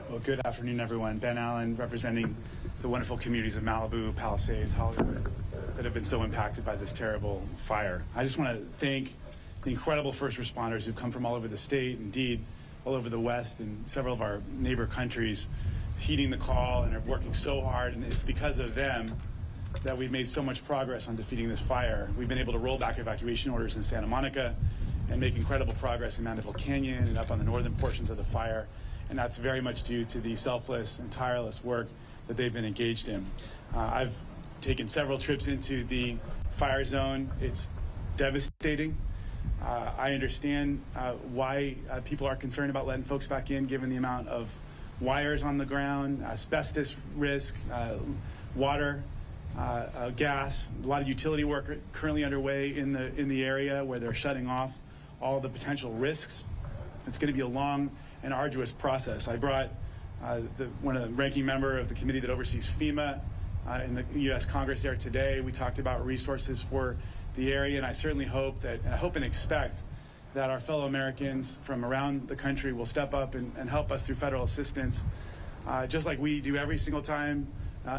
Well, good afternoon, everyone. Ben Allen, representing the wonderful communities of Malibu, Palisades, Hollywood, that have been so impacted by this terrible fire. I just want to thank the incredible first responders who've come from all over the state, indeed, all over the West and several of our neighbor countries, heeding the call and are working so hard. And it's because of them that we've made so much progress on defeating this fire. We've been able to roll back evacuation orders in Santa Monica and make incredible progress in Mandeville Canyon and up on the northern portions of the fire. And that's very much due to the selfless and tireless work that they've been engaged in. I've taken several trips into the fire zone. It's devastating. I understand why people are concerned about letting folks back in, given the amount of wires on the ground, asbestos risk, water, gas, a lot of utility work currently underway in the area where they're shutting off all the potential risks. It's going to be a long and arduous process. I brought one of the ranking member of the committee that oversees FEMA in the U.S. Congress there today. We talked about resources for the area, and I certainly hope and expect that our fellow Americans from around the country will step up and help us through federal assistance, just like we do every single time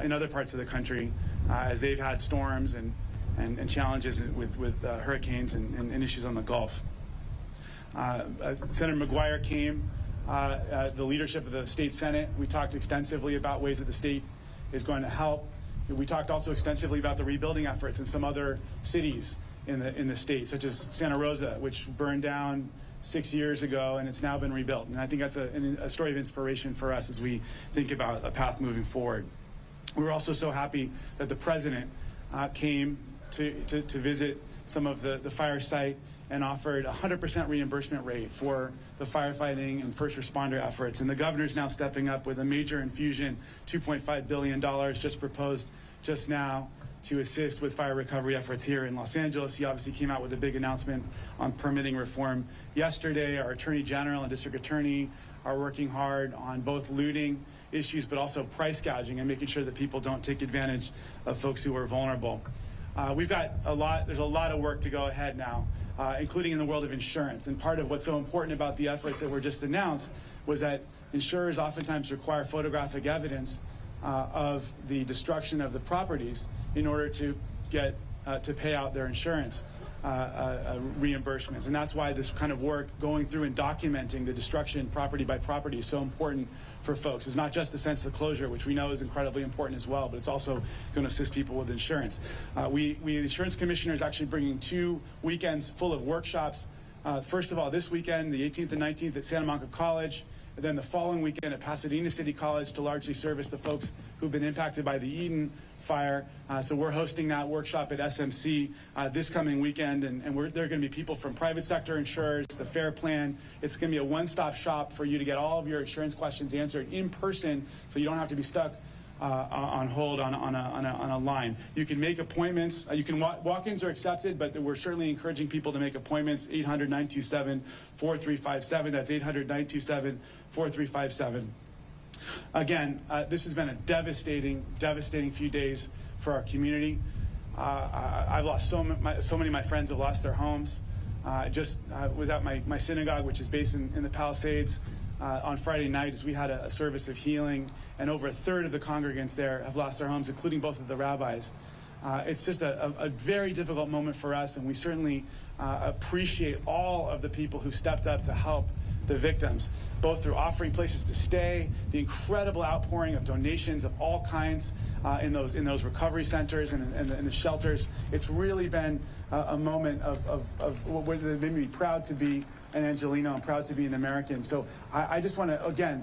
in other parts of the country as they've had storms and challenges with hurricanes and issues on the Gulf. Senator McGuire came, the leadership of the state Senate. We talked extensively about ways that the state is going to help. We talked also extensively about the rebuilding efforts in some other cities in the state, such as Santa Rosa, which burned down 6 years ago, and it's now been rebuilt. And I think that's a story of inspiration for us as we think about a path moving forward. We were also so happy that the president came to visit some of the fire site and offered a 100% reimbursement rate for the firefighting and first responder efforts. And the governor's now stepping up with a major infusion, $2.5 billion just proposed just now to assist with fire recovery efforts here in Los Angeles. He obviously came out with a big announcement on permitting reform yesterday. Our Attorney General and District Attorney are working hard on both looting issues but also price gouging and making sure that people don't take advantage of folks who are vulnerable. There's a lot of work to go ahead now, including in the world of insurance. And part of what's so important about the efforts that were just announced was that insurers oftentimes require photographic evidence of the destruction of the properties in order to get to pay out their insurance reimbursements. And that's why this kind of work going through and documenting the destruction property by property is so important for folks. It's not just the sense of closure, which we know is incredibly important as well, but it's also going to assist people with insurance. The insurance commissioner is actually bringing 2 weekends full of workshops. First of all, this weekend, the 18th and 19th at Santa Monica College, and then the following weekend at Pasadena City College to largely service the folks who've been impacted by the Eden fire. So we're hosting that workshop at SMC this coming weekend, and there are going to be people from private sector insurers, the FAIR Plan. It's going to be a one-stop shop for you to get all of your insurance questions answered in person, so you don't have to be stuck on hold on a line. You can make appointments. Walk-ins are accepted, but we're certainly encouraging people to make appointments. 800-927-4357. That's 800-927-4357. Again, this has been a devastating few days for our community. I've lost so many of my friends have lost their homes. I was at my synagogue, which is based in the Palisades, on Friday night as we had a service of healing, and over a third of the congregants there have lost their homes, including both of the rabbis. It's just a very difficult moment for us, and we certainly appreciate all of the people who stepped up to help the victims, both through offering places to stay, the incredible outpouring of donations of all kinds in those recovery centers and in the shelters. It's really been a moment of what made me proud to be an Angelino. I'm proud to be an American. So I just want to, again,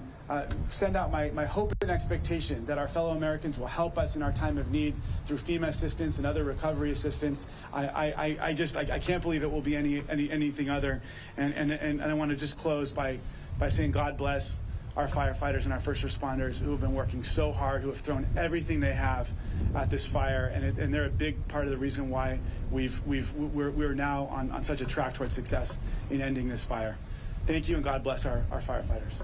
send out my hope and expectation that our fellow Americans will help us in our time of need through FEMA assistance and other recovery assistance. I can't believe it will be anything other. And I want to just close by saying God bless our firefighters and our first responders who have been working so hard, who have thrown everything they have at this fire, and they're a big part of the reason why we're now on such a track toward success in ending this fire. Thank you, and God bless our firefighters.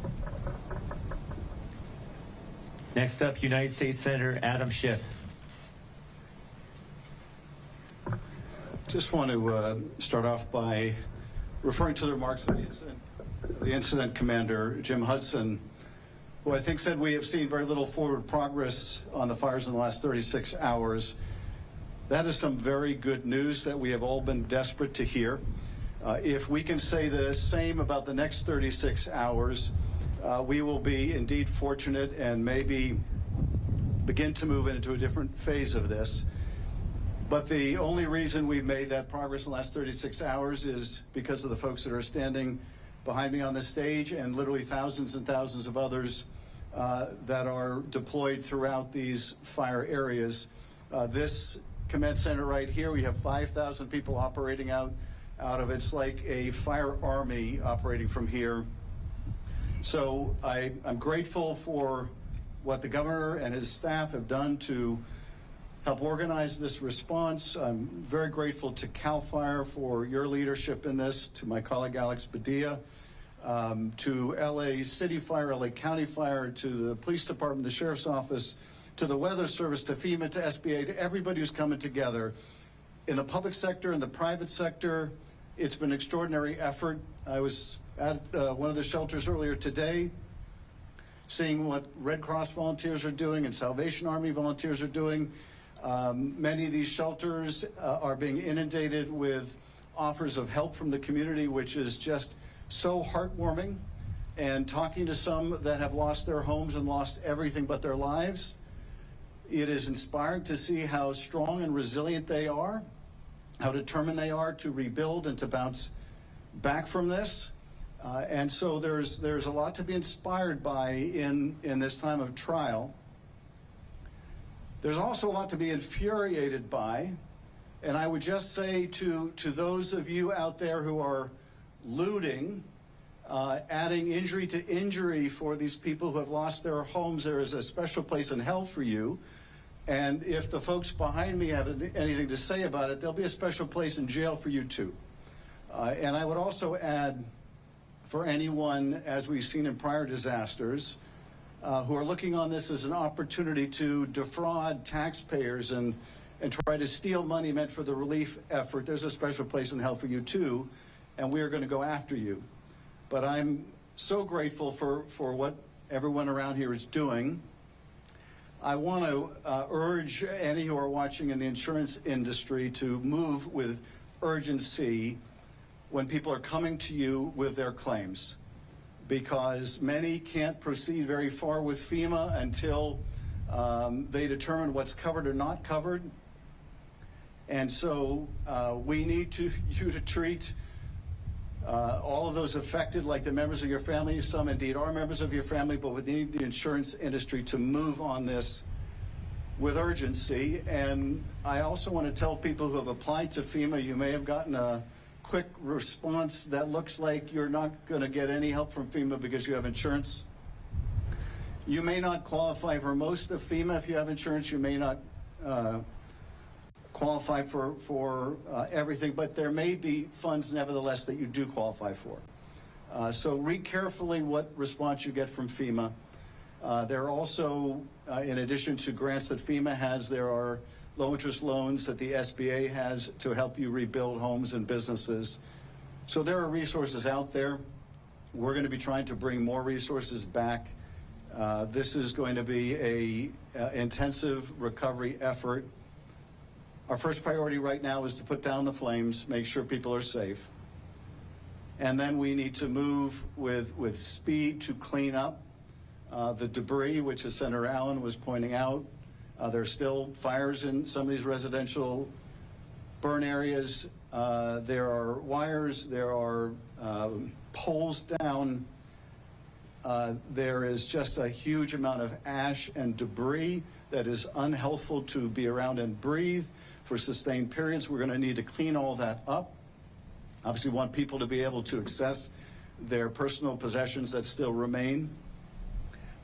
Next up, United States Senator Adam Schiff. Just want to start off by referring to the remarks of the incident commander, Jim Hudson, who I think said we have seen very little forward progress on the fires in the last 36 hours. That is some very good news that we have all been desperate to hear. If we can say the same about the next 36 hours, we will be indeed fortunate and maybe begin to move into a different phase of this. But the only reason we've made that progress in the last 36 hours is because of the folks that are standing behind me on the stage and literally thousands and thousands of others that are deployed throughout these fire areas. This command center right here, we have 5,000 people operating out of it. It's like a fire army operating from here. So I'm grateful for what the governor and his staff have done to help organize this response. I'm very grateful to CAL FIRE for your leadership in this, to my colleague Alex Padilla, to LA City Fire, LA County Fire, to the police department, the sheriff's office, to the weather service, to FEMA, to SBA, to everybody who's coming together. In the public sector, in the private sector, it's been an extraordinary effort. I was at one of the shelters earlier today, seeing what Red Cross volunteers are doing and Salvation Army volunteers are doing. Many of these shelters are being inundated with offers of help from the community, which is just so heartwarming. And talking to some that have lost their homes and lost everything but their lives, it is inspiring to see how strong and resilient they are, how determined they are to rebuild and to bounce back from this. And so there's a lot to be inspired by in this time of trial. There's also a lot to be infuriated by, and I would just say to those of you out there who are looting, adding injury to injury for these people who have lost their homes, there is a special place in hell for you. And if the folks behind me have anything to say about it, there'll be a special place in jail for you too. And I would also add, for anyone, as we've seen in prior disasters, who are looking on this as an opportunity to defraud taxpayers and try to steal money meant for the relief effort, there's a special place in hell for you too, and we are going to go after you. But I'm so grateful for what everyone around here is doing. I want to urge any who are watching in the insurance industry to move with urgency when people are coming to you with their claims, because many can't proceed very far with FEMA until they determine what's covered or not covered. And so we need you to treat all of those affected like the members of your family. Some indeed are members of your family, but we need the insurance industry to move on this with urgency. And I also want to tell people who have applied to FEMA, you may have gotten a quick response that looks like you're not going to get any help from FEMA because you have insurance. You may not qualify for most of FEMA if you have insurance. You may not qualify for everything, but there may be funds nevertheless that you do qualify for. So read carefully what response you get from FEMA. There are also, in addition to grants that FEMA has, there are low-interest loans that the SBA has to help you rebuild homes and businesses. So there are resources out there. We're going to be trying to bring more resources back. This is going to be an intensive recovery effort. Our first priority right now is to put down the flames, make sure people are safe. And then we need to move with speed to clean up the debris, which, as Senator Allen was pointing out, there are still fires in some of these residential burn areas. There are wires, there are poles down. There is just a huge amount of ash and debris that is unhealthful to be around and breathe for sustained periods. We're going to need to clean all that up. Obviously, we want people to be able to access their personal possessions that still remain.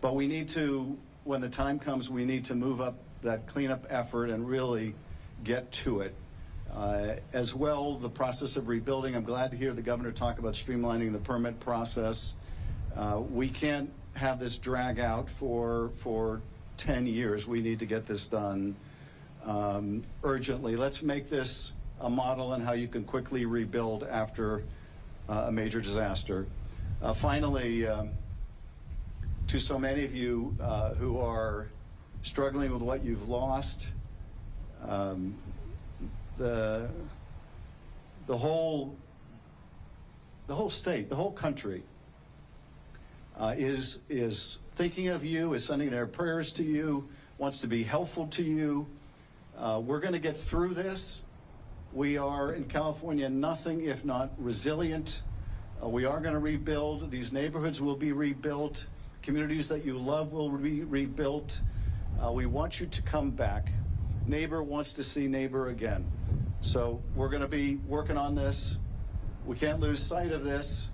But we need to, when the time comes, we need to move up that cleanup effort and really get to it. As well, the process of rebuilding, I'm glad to hear the governor talk about streamlining the permit process. We can't have this drag out for 10 years. We need to get this done urgently. Let's make this a model on how you can quickly rebuild after a major disaster. Finally, to so many of you who are struggling with what you've lost, the whole state, the whole country is thinking of you, is sending their prayers to you, wants to be helpful to you. We're going to get through this. We are in California nothing if not resilient. We are going to rebuild. These neighborhoods will be rebuilt. Communities that you love will be rebuilt. We want you to come back. Neighbor wants to see neighbor again. So we're going to be working on this. We can't lose sight of this.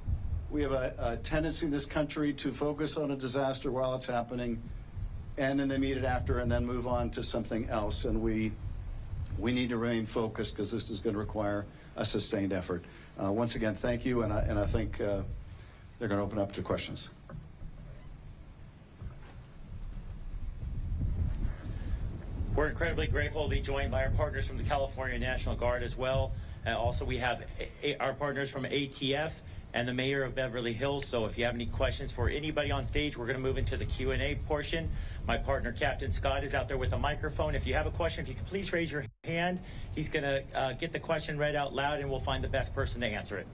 We have a tendency in this country to focus on a disaster while it's happening and in the immediate after and then move on to something else. And we need to remain focused because this is going to require a sustained effort. Once again, thank you, and I think they're going to open up to questions. We're incredibly grateful to be joined by our partners from the California National Guard as well. Also, we have our partners from ATF and the Mayor of Beverly Hills. So if you have any questions for anybody on stage, we're going to move into the Q&A portion. My partner, Captain Scott, is out there with a microphone. If you have a question, if you could please raise your hand. He's going to get the question read out loud, and we'll find the best person to answer it.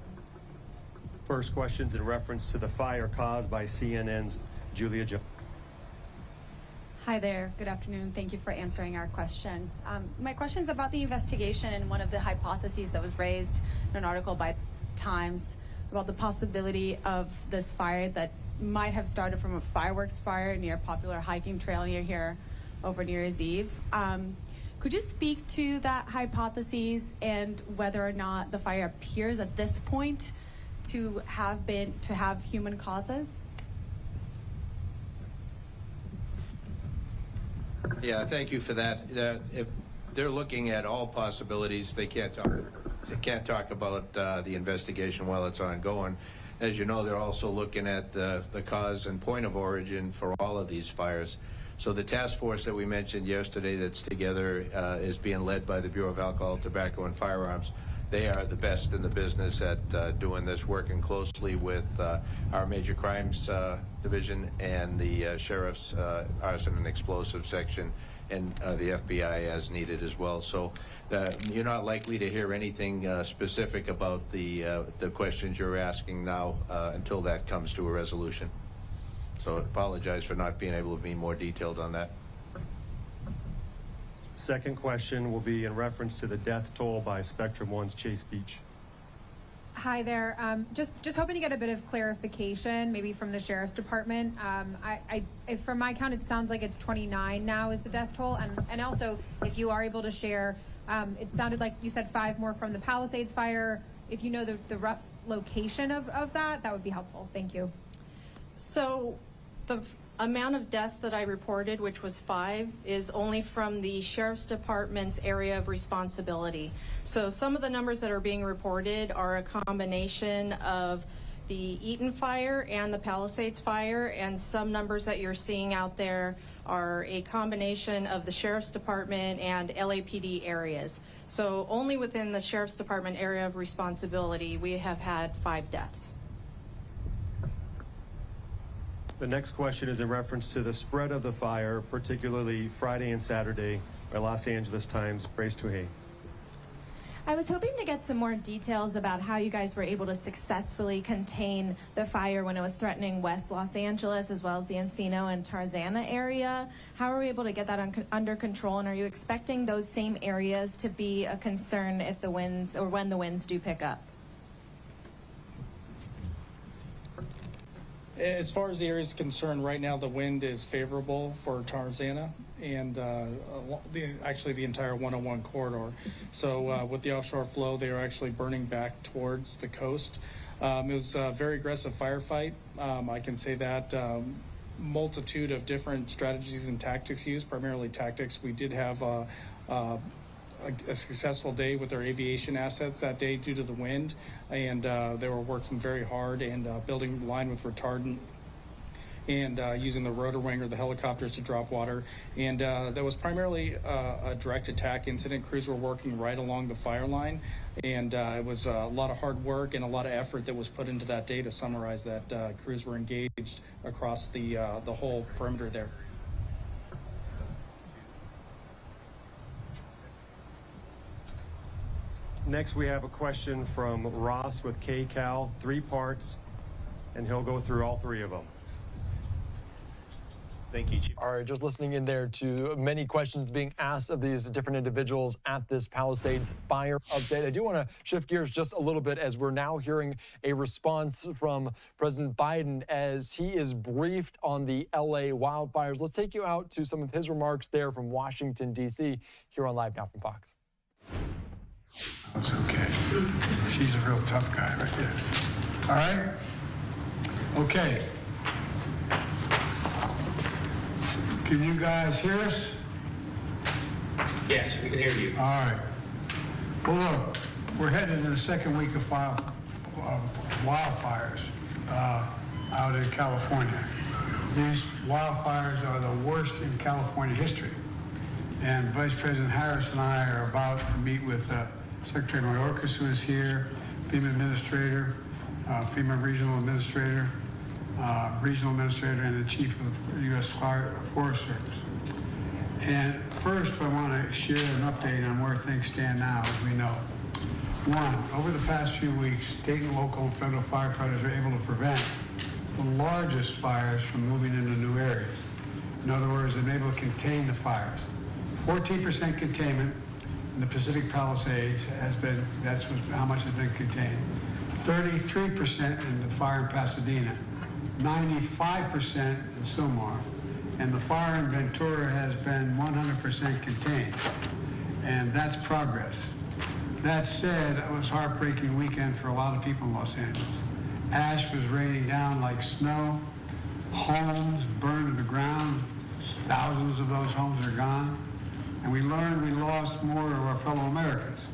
First question's in reference to the fire caused by CNN's Julia Jones. Hi there. Good afternoon. Thank you for answering our questions. My question is about the investigation and one of the hypotheses that was raised in an article by Times about the possibility of this fire that might have started from a fireworks fire near a popular hiking trail near here over New Year's Eve. Could you speak to that hypothesis and whether or not the fire appears at this point to have human causes? Yeah, thank you for that. If they're looking at all possibilities, they can't talk about the investigation while it's ongoing. As you know, they're also looking at the cause and point of origin for all of these fires. So the task force that we mentioned yesterday that's together is being led by the Bureau of Alcohol, Tobacco, and Firearms. They are the best in the business at doing this, working closely with our Major Crimes Division and the Sheriff's Arson and Explosive Section and the FBI as needed as well. So you're not likely to hear anything specific about the questions you're asking now until that comes to a resolution. So I apologize for not being able to be more detailed on that. Second question will be in reference to the death toll by Spectrum One's Chase Beach. Hi there. Just hoping to get a bit of clarification, maybe from the Sheriff's Department. From my count, it sounds like it's 29 now is the death toll. And also, if you are able to share, it sounded like you said 5 more from the Palisades fire. If you know the rough location of that would be helpful. Thank you. So the amount of deaths that I reported, which was 5, is only from the Sheriff's Department's area of responsibility. So some of the numbers that are being reported are a combination of the Eaton fire and the Palisades fire, and some numbers that you're seeing out there are a combination of the Sheriff's Department and LAPD areas. So only within the Sheriff's Department area of responsibility, we have had 5 deaths. The next question is in reference to the spread of the fire, particularly Friday and Saturday by Los Angeles Times. Praise Tuhei. I was hoping to get some more details about how you guys were able to successfully contain the fire when it was threatening West Los Angeles as well as the Encino and Tarzana area. How are we able to get that under control, and are you expecting those same areas to be a concern if the winds or when the winds do pick up? As far as the area is concerned, right now the wind is favorable for Tarzana and actually the entire 101 corridor. So with the offshore flow, they are actually burning back towards the coast. It was a very aggressive firefight. I can say that. Multitude of different strategies and tactics used, primarily tactics. We did have a successful day with their aviation assets that day due to the wind, and they were working very hard and building the line with retardant and using the rotor wing or the helicopters to drop water. And that was primarily a direct attack incident. Crews were working right along the fire line, and it was a lot of hard work and a lot of effort that was put into that day to summarize that. Crews were engaged across the whole perimeter there. Next, we have a question from Ross with KCAL, 3 parts, and he'll go through all 3 of them. Thank you, Chief. All right, just listening in there to many questions being asked of these different individuals at this Palisades fire update. I do want to shift gears just a little bit as we're now hearing a response from President Biden as he is briefed on the LA wildfires. Let's take you out to some of his remarks there from Washington, D.C. here on Live Now from Fox. It's okay. She's a real tough guy right there. All right? Okay. Can you guys hear us? Yes, we can hear you. All right. Well, look, we're headed into the second week of wildfires out in California. These wildfires are the worst in California history. And Vice President Harris and I are about to meet with Secretary Mayorkas, who is here, FEMA Administrator, FEMA Regional Administrator, and the Chief of the U.S. Forest Service. And first, I want to share an update on where things stand now, as we know. One, over the past few weeks, state and local and federal firefighters are able to prevent the largest fires from moving into new areas. In other words, they're able to contain the fires. 14% containment in the Pacific Palisades that's how much has been contained. 33% in the fire in Pasadena. 95% in Sylmar, and the fire in Ventura has been 100% contained, and that's progress. That said, it was a heartbreaking weekend for a lot of people in Los Angeles. Ash was raining down like snow, homes burned to the ground, thousands of those homes are gone, and we learned we lost more of our fellow Americans.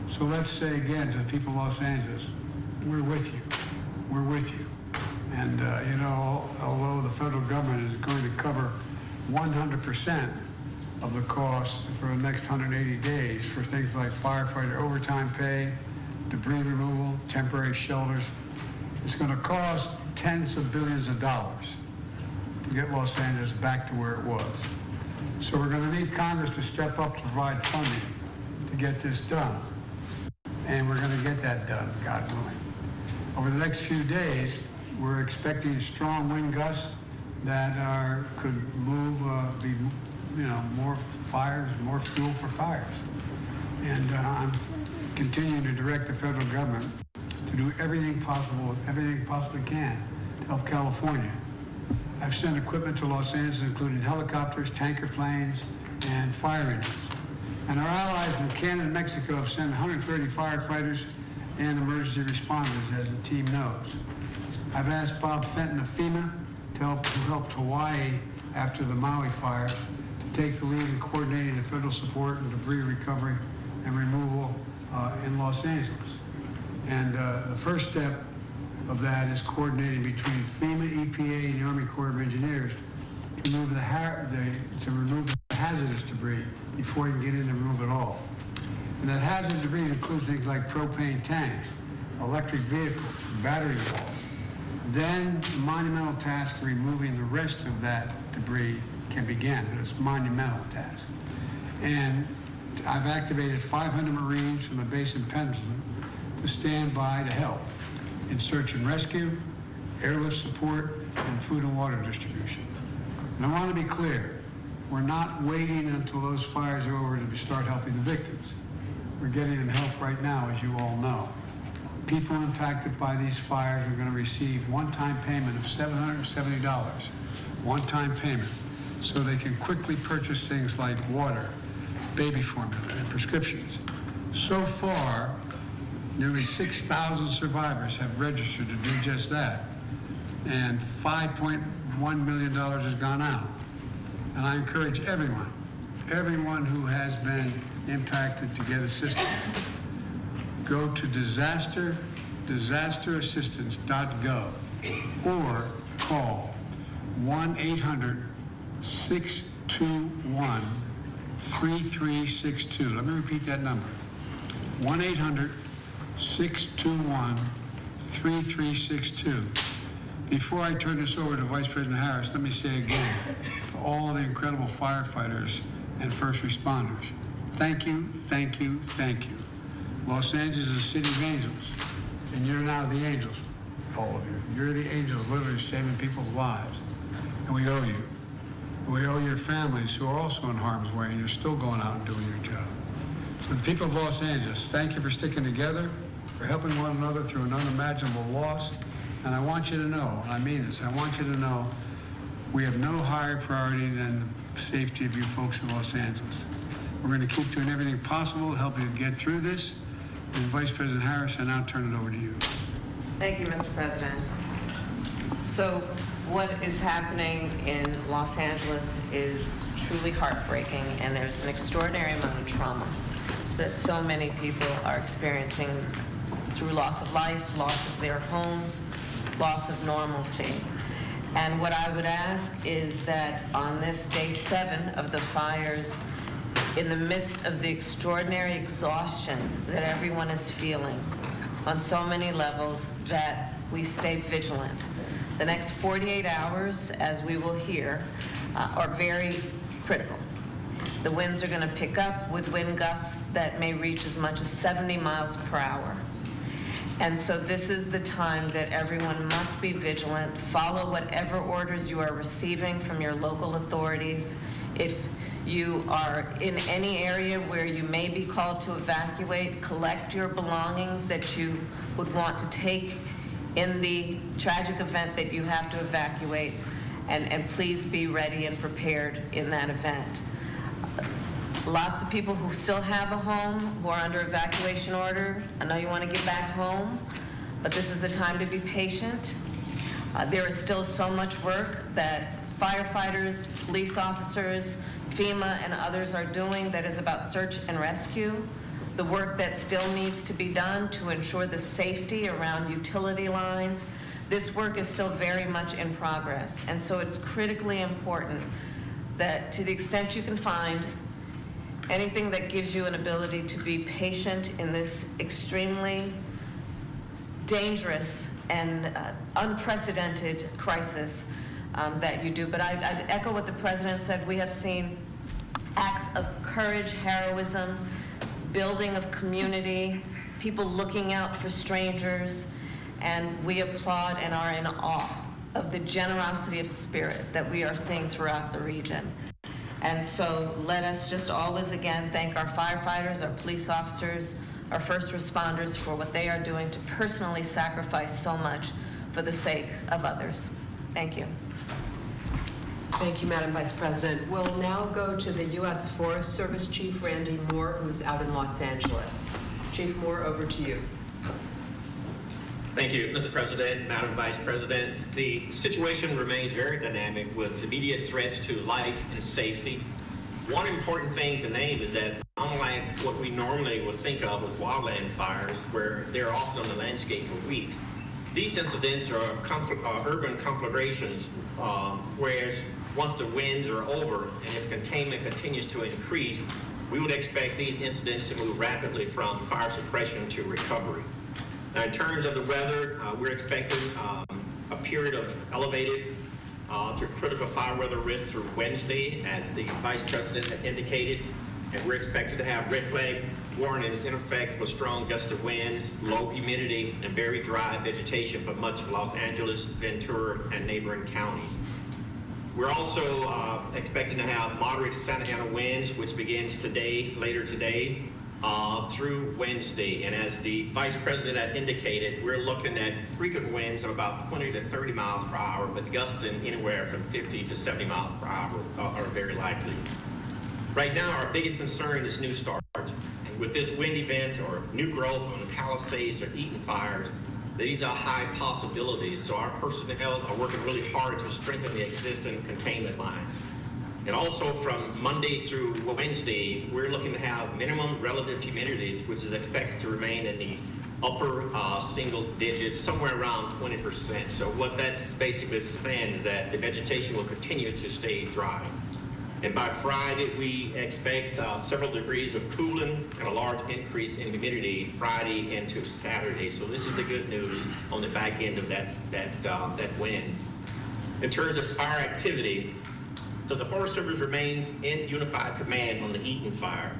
So let's say again to the people of Los Angeles, we're with you, we're with you. And, although the federal government is going to cover 100% of the cost for the next 180 days for things like firefighter overtime pay, debris removal, temporary shelters, it's going to cost tens of billions of dollars to get Los Angeles back to where it was. So we're going to need Congress to step up to provide funding to get this done. And we're going to get that done, God willing. Over the next few days, we're expecting strong wind gusts that could move, more fires, more fuel for fires. And I'm continuing to direct the federal government to do everything possibly can to help California. I've sent equipment to Los Angeles, including helicopters, tanker planes, and fire engines. And our allies in Canada and Mexico have sent 130 firefighters and emergency responders, as the team knows. I've asked Bob Fenton of FEMA to help Hawaii after the Maui fires to take the lead in coordinating the federal support and debris recovery and removal in Los Angeles. And the first step of that is coordinating between FEMA, EPA, and the Army Corps of Engineers to remove the hazardous debris before you can get in and remove it all. And that hazardous debris includes things like propane tanks, electric vehicles, battery walls. Then the monumental task of removing the rest of that debris can begin, but it's a monumental task. And I've activated 500 Marines from the base in Pendleton to stand by to help in search and rescue, airlift support, and food and water distribution. And I want to be clear, we're not waiting until those fires are over to start helping the victims. We're getting them help right now, as you all know. People impacted by these fires are going to receive one-time payment of $770, one-time payment, so they can quickly purchase things like water, baby formula, and prescriptions. So far, nearly 6,000 survivors have registered to do just that, and $5.1 million has gone out. And I encourage everyone who has been impacted to get assistance. Go to disasterassistance.gov or call 1-800-621-3362. Let me repeat that number. 1-800-621-3362. Before I turn this over to Vice President Harris, let me say again to all the incredible firefighters and first responders, thank you, thank you, thank you. Los Angeles is a city of angels, and you're now the angels, all of you. You're the angels literally saving people's lives, and we owe you. We owe your families who are also in harm's way, and you're still going out and doing your job. So the people of Los Angeles, thank you for sticking together, for helping one another through an unimaginable loss. And I want you to know, and I mean this, I want you to know we have no higher priority than the safety of you folks in Los Angeles. We're going to keep doing everything possible to help you get through this. And Vice President Harris, I now turn it over to you. Thank you, Mr. President. So what is happening in Los Angeles is truly heartbreaking, and there's an extraordinary amount of trauma that so many people are experiencing through loss of life, loss of their homes, loss of normalcy. And what I would ask is that on this day 7 of the fires, in the midst of the extraordinary exhaustion that everyone is feeling on so many levels, that we stay vigilant. The next 48 hours, as we will hear, are very critical. The winds are going to pick up with wind gusts that may reach as much as 70 miles per hour. And so this is the time that everyone must be vigilant, follow whatever orders you are receiving from your local authorities. If you are in any area where you may be called to evacuate, collect your belongings that you would want to take in the tragic event that you have to evacuate, and please be ready and prepared in that event. Lots of people who still have a home, who are under evacuation order, I know you want to get back home, but this is a time to be patient. There is still so much work that firefighters, police officers, FEMA, and others are doing that is about search and rescue. The work that still needs to be done to ensure the safety around utility lines. This work is still very much in progress, and so it's critically important that to the extent you can find anything that gives you an ability to be patient in this extremely dangerous and unprecedented crisis, that you do. But I'd echo what the President said. We have seen acts of courage, heroism, building of community, people looking out for strangers, and we applaud and are in awe of the generosity of spirit that we are seeing throughout the region. And so let us just always again thank our firefighters, our police officers, our first responders for what they are doing to personally sacrifice so much for the sake of others. Thank you. Thank you, Madam Vice President. We'll now go to the U.S. Forest Service Chief Randy Moore, who's out in Los Angeles. Chief Moore, over to you. Thank you, Mr. President, Madam Vice President. The situation remains very dynamic with immediate threats to life and safety. One important thing to name is that unlike what we normally would think of as wildland fires, where they're often on the landscape for weeks, these incidents are urban conflagrations, whereas once the winds are over and if containment continues to increase, we would expect these incidents to move rapidly from fire suppression to recovery. Now, in terms of the weather, we're expecting a period of elevated to critical fire weather risk through Wednesday, as the Vice President had indicated, and we're expected to have red flag warnings in effect for strong gust of winds, low humidity, and very dry vegetation for much of Los Angeles, Ventura, and neighboring counties. We're also expecting to have moderate Santa Ana winds, which begins today, later today, through Wednesday. And as the Vice President had indicated, we're looking at frequent winds of about 20 to 30 miles per hour, but gusts in anywhere from 50 to 70 miles per hour are very likely. Right now, our biggest concern is new starts. And with this wind event or new growth on the Palisades or Eaton fires, these are high possibilities. So our personnel are working really hard to strengthen the existing containment lines. And also from Monday through Wednesday, we're looking to have minimum relative humidities, which is expected to remain in the upper single digits, somewhere around 20%. So what that's basically saying is that the vegetation will continue to stay dry. And by Friday, we expect several degrees of cooling and a large increase in humidity Friday into Saturday. So this is the good news on the back end of that wind. In terms of fire activity, so the Forest Service remains in unified command on the Eaton fire.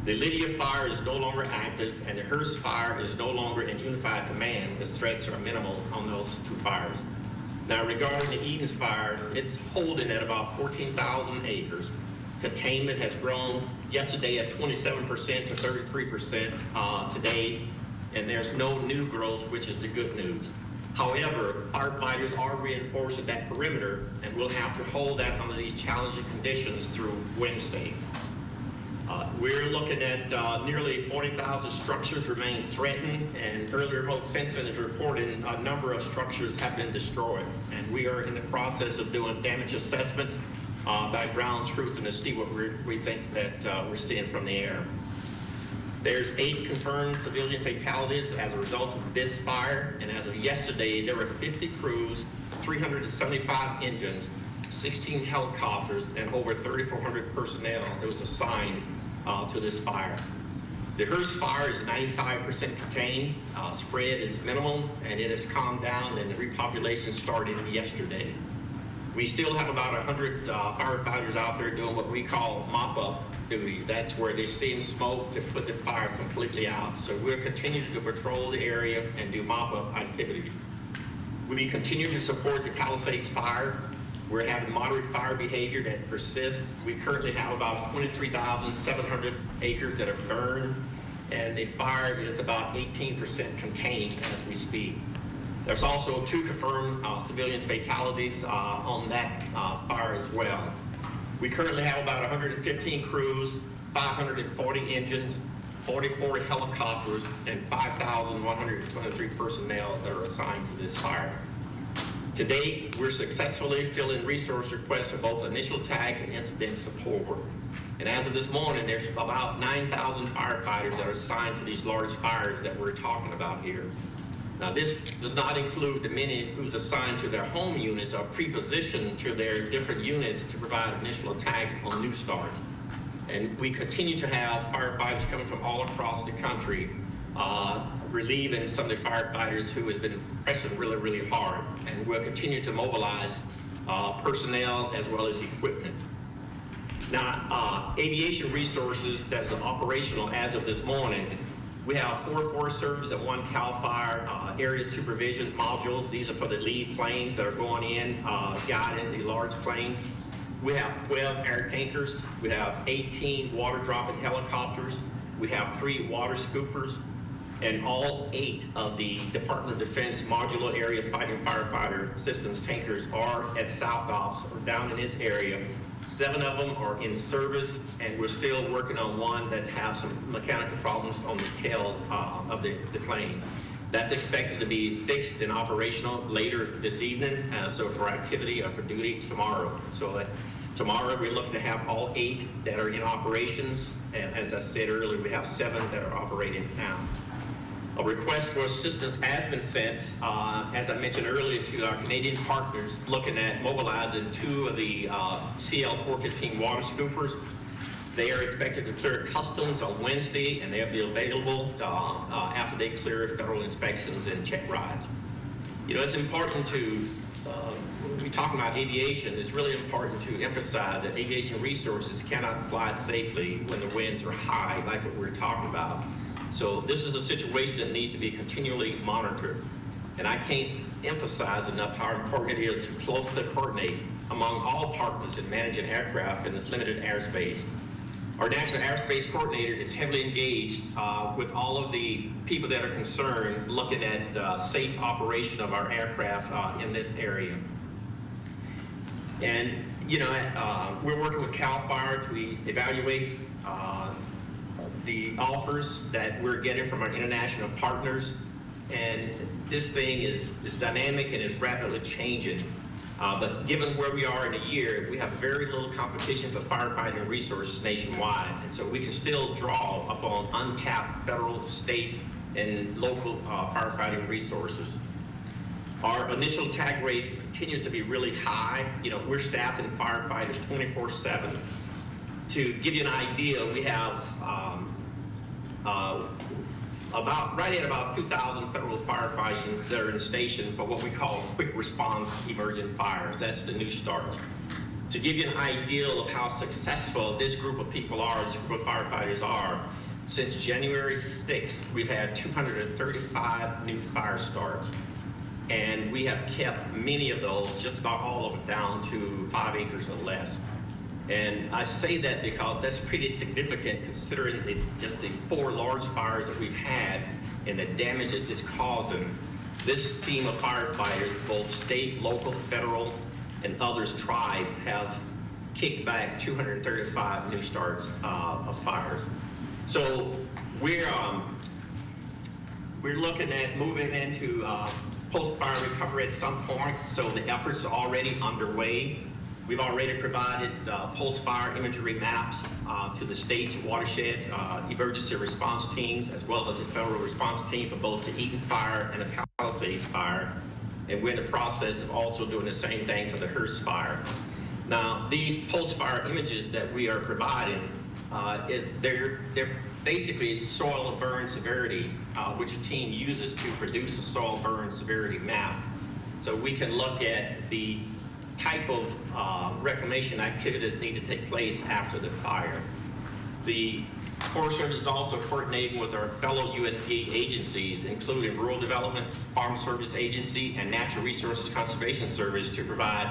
The Lydia fire is no longer active, and the Hearst fire is no longer in unified command, as threats are minimal on those two fires. Now, regarding the Edens fire, it's holding at about 14,000 acres. Containment has grown yesterday at 27% to 33% today, and there's no new growth, which is the good news. However, firefighters are reinforcing that perimeter, and we'll have to hold that under these challenging conditions through Wednesday. We're looking at nearly 40,000 structures remain threatened, and earlier remote sensing is reporting a number of structures have been destroyed. And we are in the process of doing damage assessments by ground truthing to see what we think that we're seeing from the air. There's 8 confirmed civilian fatalities as a result of this fire, and as of yesterday, there were 50 crews, 375 engines, 16 helicopters, and over 3,400 personnel that was assigned to this fire. The Hearst fire is 95% contained, spread is minimal, and it has calmed down, and the repopulation started yesterday. We still have about 100 firefighters out there doing what we call mop-up duties. That's where they see smoke to put the fire completely out. So we'll continue to patrol the area and do mop-up activities. We continue to support the Palisades fire. We're having moderate fire behavior that persists. We currently have about 23,700 acres that have burned, and the fire is about 18% contained as we speak. There's also 2 confirmed civilian fatalities on that fire as well. We currently have about 115 crews, 540 engines, 44 helicopters, and 5,123 personnel that are assigned to this fire. To date, we're successfully filling resource requests for both initial tag and incident support. And as of this morning, there's about 9,000 firefighters that are assigned to these large fires that we're talking about here. Now, this does not include the many who's assigned to their home units or pre-positioned to their different units to provide initial attack on new starts. And we continue to have firefighters coming from all across the country, relieving some of the firefighters who has been pressing really, really hard. And we'll continue to mobilize personnel as well as equipment. Now, aviation resources that is operational as of this morning. We have 4 Forest Service and 1 CAL FIRE area supervision modules. These are for the lead planes that are going in, guiding the large planes. We have 12 air tankers. We have 18 water dropping helicopters. We have 3 water scoopers. And all 8 of the Department of Defense modular area fighting firefighter systems tankers are at South Ops or down in this area. 7 of them are in service, and we're still working on 1 that has some mechanical problems on the tail of the plane. That's expected to be fixed and operational later this evening, so for activity or for duty tomorrow. So tomorrow we're looking to have all 8 that are in operations, and as I said earlier, we have 7 that are operating now. A request for assistance has been sent, as I mentioned earlier, to our Canadian partners, looking at mobilizing 2 of the CL-415 water scoopers. They are expected to clear customs on Wednesday, and they'll be available after they clear federal inspections and check rides. You know, it's important to, when we talk about aviation, it's really important to emphasize that aviation resources cannot fly safely when the winds are high, like what we're talking about. So this is a situation that needs to be continually monitored. And I can't emphasize enough how important it is to closely coordinate among all partners in managing aircraft in this limited airspace. Our National Airspace Coordinator is heavily engaged with all of the people that are concerned, looking at safe operation of our aircraft in this area. And, you know, we're working with CAL FIRE to evaluate the offers that we're getting from our international partners, and this thing is dynamic and is rapidly changing. But given where we are in a year, we have very little competition for firefighting resources nationwide, and so we can still draw upon untapped federal, state, and local firefighting resources. Our initial tag rate continues to be really high. You know, we're staffing firefighters 24/7. To give you an idea, we have right at about 2,000 federal firefighters that are in station for what we call quick response emergent fires. That's the new starts. To give you an idea of how successful this group of people are, this group of firefighters are, since January 6th, we've had 235 new fire starts. and we have kept many of those, just about all of it, down to 5 acres or less. And I say that because that's pretty significant considering just the 4 large fires that we've had and the damages it's causing. This team of firefighters, both state, local, federal, and others tribes, have kicked back 235 new starts of fires. So we're looking at moving into post-fire recovery at some point, so the efforts are already underway. We've already provided post-fire imagery maps to the state's watershed emergency response teams, as well as the federal response team for both the Eaton fire and the Palisades fire. And we're in the process of also doing the same thing for the Hearst fire. Now, these post-fire images that we are providing, they're basically soil burn severity, which a team uses to produce a soil burn severity map. So we can look at the type of reclamation activity that need to take place after the fire. The Forest Service is also coordinating with our fellow USDA agencies, including Rural Development, Farm Service Agency, and Natural Resources Conservation Service, to provide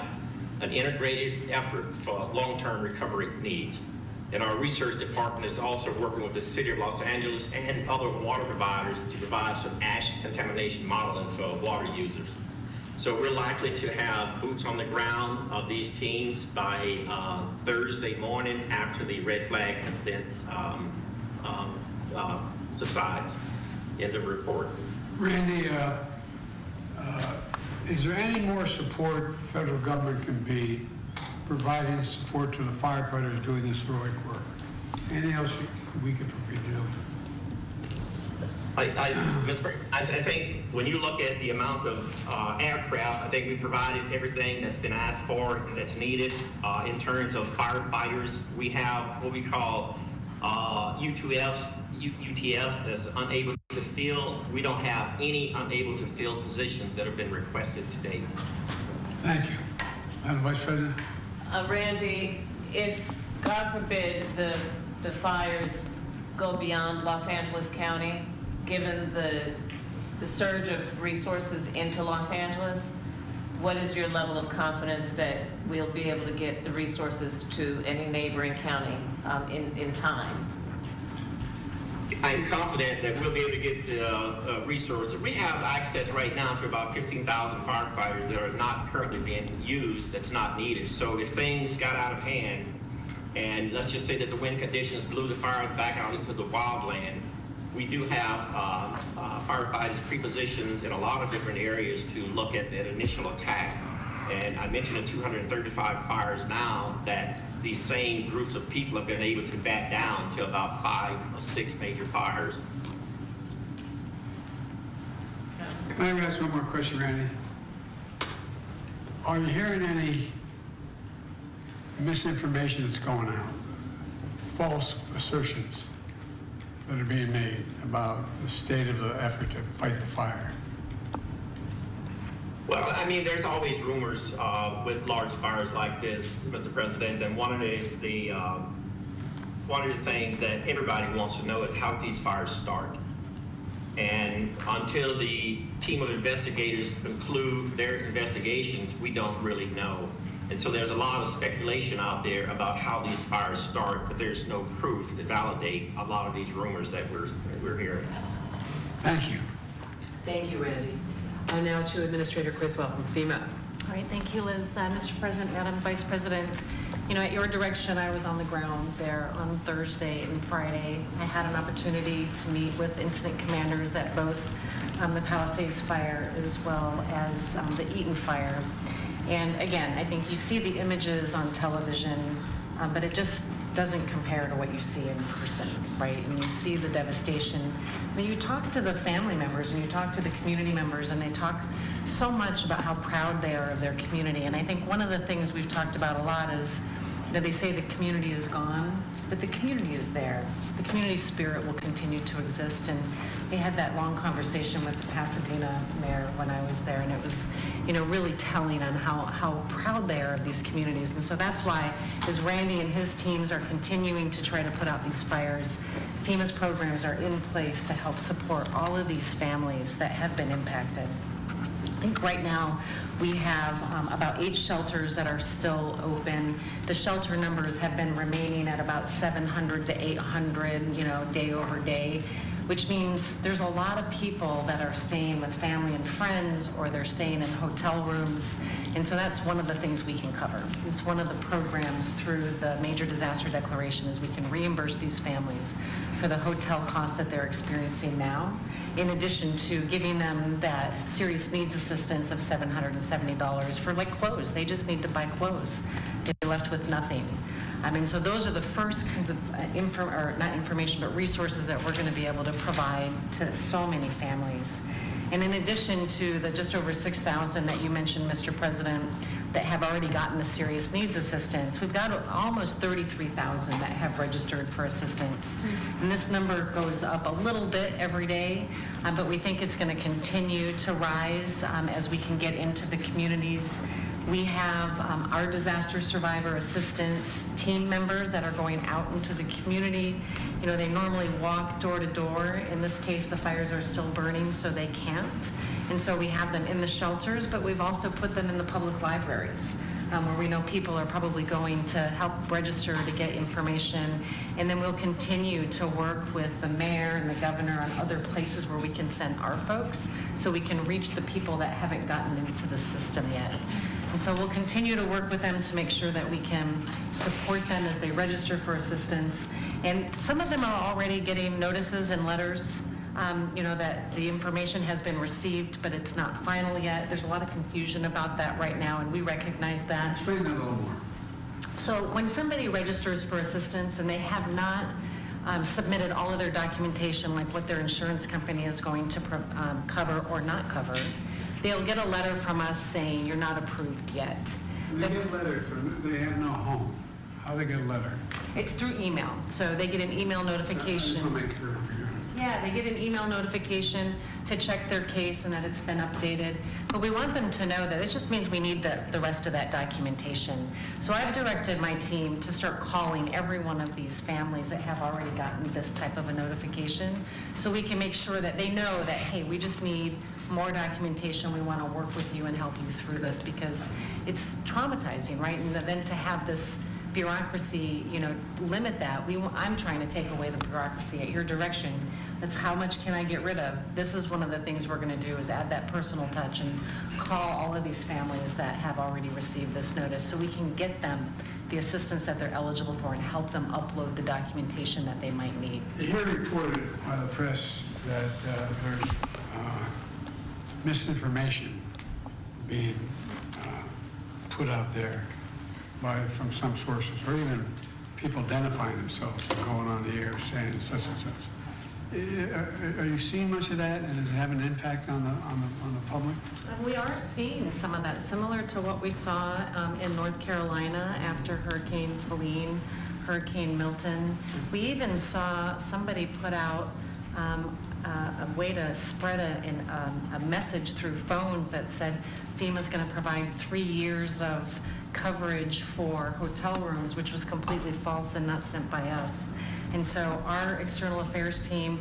an integrated effort for long-term recovery needs. And our research department is also working with the City of Los Angeles and other water providers to provide some ash contamination modeling for water users. So we're likely to have boots on the ground of these teams by Thursday morning after the red flag incident subsides. End of report. Randy, is there any more support the federal government can be providing support to the firefighters doing this heroic work? Anything else we could do? I think when you look at the amount of aircraft, I think we provided everything that's been asked for and that's needed. In terms of firefighters, we have what we call UTFs that's unable to fill. We don't have any unable to fill positions that have been requested to date. Thank you. Madam Vice President? Randy, if, God forbid, the fires go beyond Los Angeles County, given the surge of resources into Los Angeles, what is your level of confidence that we'll be able to get the resources to any neighboring county in time? I'm confident that we'll be able to get the resources. We have access right now to about 15,000 firefighters that are not currently being used, that's not needed. So if things got out of hand, and let's just say that the wind conditions blew the fires back out into the wildland, we do have firefighters pre-positioned in a lot of different areas to look at that initial attack. And I mentioned the 235 fires now that these same groups of people have been able to bat down to about 5 or 6 major fires. Can I ask one more question, Randy? Are you hearing any misinformation that's going out? False assertions that are being made about the state of the effort to fight the fire? Well, I mean, there's always rumors with large fires like this, Mr. President, and one of the things that everybody wants to know is how these fires start. And until the team of investigators conclude their investigations, we don't really know. And so there's a lot of speculation out there about how these fires start, but there's no proof to validate a lot of these rumors that we're hearing. Thank you. Thank you, Randy. Now to Administrator Criswell from FEMA. All right, thank you, Liz. Mr. President, Madam Vice President, you know, at your direction, I was on the ground there on Thursday and Friday. I had an opportunity to meet with incident commanders at both the Palisades fire as well as the Eaton fire. And again, I think you see the images on television, but it just doesn't compare to what you see in person, right? And you see the devastation. When you talk to the family members and you talk to the community members, and they talk so much about how proud they are of their community. And I think one of the things we've talked about a lot is that they say the community is gone, but the community is there. The community spirit will continue to exist. And we had that long conversation with the Pasadena mayor when I was there, and it was, you know, really telling on how proud they are of these communities. And so that's why, as Randy and his teams are continuing to try to put out these fires, FEMA's programs are in place to help support all of these families that have been impacted. I think right now we have about 8 shelters that are still open. The shelter numbers have been remaining at about 700 to 800, day over day, which means there's a lot of people that are staying with family and friends, or they're staying in hotel rooms. And so that's one of the things we can cover. It's one of the programs through the Major Disaster Declaration is we can reimburse these families for the hotel costs that they're experiencing now, in addition to giving them that serious needs assistance of $770 for clothes. They just need to buy clothes. They're left with nothing. So those are the first kinds of not information, but resources that we're going to be able to provide to so many families. And in addition to the just over 6,000 that you mentioned, Mr. President, that have already gotten the serious needs assistance, we've got almost 33,000 that have registered for assistance. And this number goes up a little bit every day, but we think it's going to continue to rise as we can get into the communities. We have our disaster survivor assistance team members that are going out into the community. They normally walk door to door. In this case, the fires are still burning, so they can't. And so we have them in the shelters, but we've also put them in the public libraries, where we know people are probably going to help register to get information. And then we'll continue to work with the mayor and the governor on other places where we can send our folks so we can reach the people that haven't gotten into the system yet. And so we'll continue to work with them to make sure that we can support them as they register for assistance. And some of them are already getting notices and letters, that the information has been received, but it's not final yet. There's a lot of confusion about that right now, and we recognize that. Explain that a little more. So when somebody registers for assistance and they have not submitted all of their documentation, like what their insurance company is going to cover or not cover, they'll get a letter from us saying you're not approved yet. They get a letter, they have no home. How do they get a letter? It's through email. So they get an email notification. Yeah, they get an email notification to check their case and that it's been updated. But we want them to know that it just means we need the rest of that documentation. So I've directed my team to start calling every one of these families that have already gotten this type of a notification so we can make sure that they know that, hey, we just need more documentation. We want to work with you and help you through this because it's traumatizing, right? And then to have this bureaucracy, limit that. I'm trying to take away the bureaucracy at your direction. That's how much can I get rid of? This is one of the things we're going to do is add that personal touch and call all of these families that have already received this notice so we can get them the assistance that they're eligible for and help them upload the documentation that they might need. You hear reported by the press that there's misinformation being put out there from some sources, or even people identifying themselves and going on the air saying such and such. Are you seeing much of that, and does it have an impact on the public? We are seeing some of that, similar to what we saw in North Carolina after Hurricanes Helene, Hurricane Milton. We even saw somebody put out a way to spread a message through phones that said FEMA's going to provide 3 years of coverage for hotel rooms, which was completely false and not sent by us. And so our external affairs team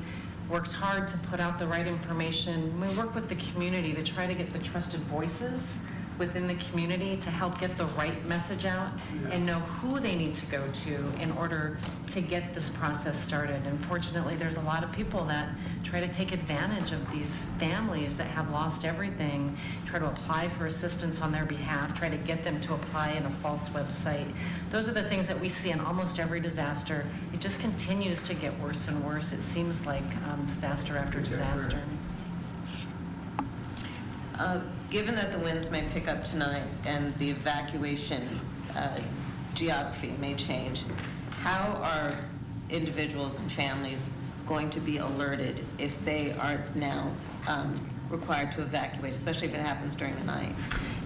works hard to put out the right information. We work with the community to try to get the trusted voices within the community to help get the right message out and know who they need to go to in order to get this process started. Unfortunately, there's a lot of people that try to take advantage of these families that have lost everything, try to apply for assistance on their behalf, try to get them to apply in a false website. Those are the things that we see in almost every disaster. It just continues to get worse and worse. It seems like disaster after disaster. Given that the winds may pick up tonight and the evacuation geography may change, how are individuals and families going to be alerted if they are now required to evacuate, especially if it happens during the night?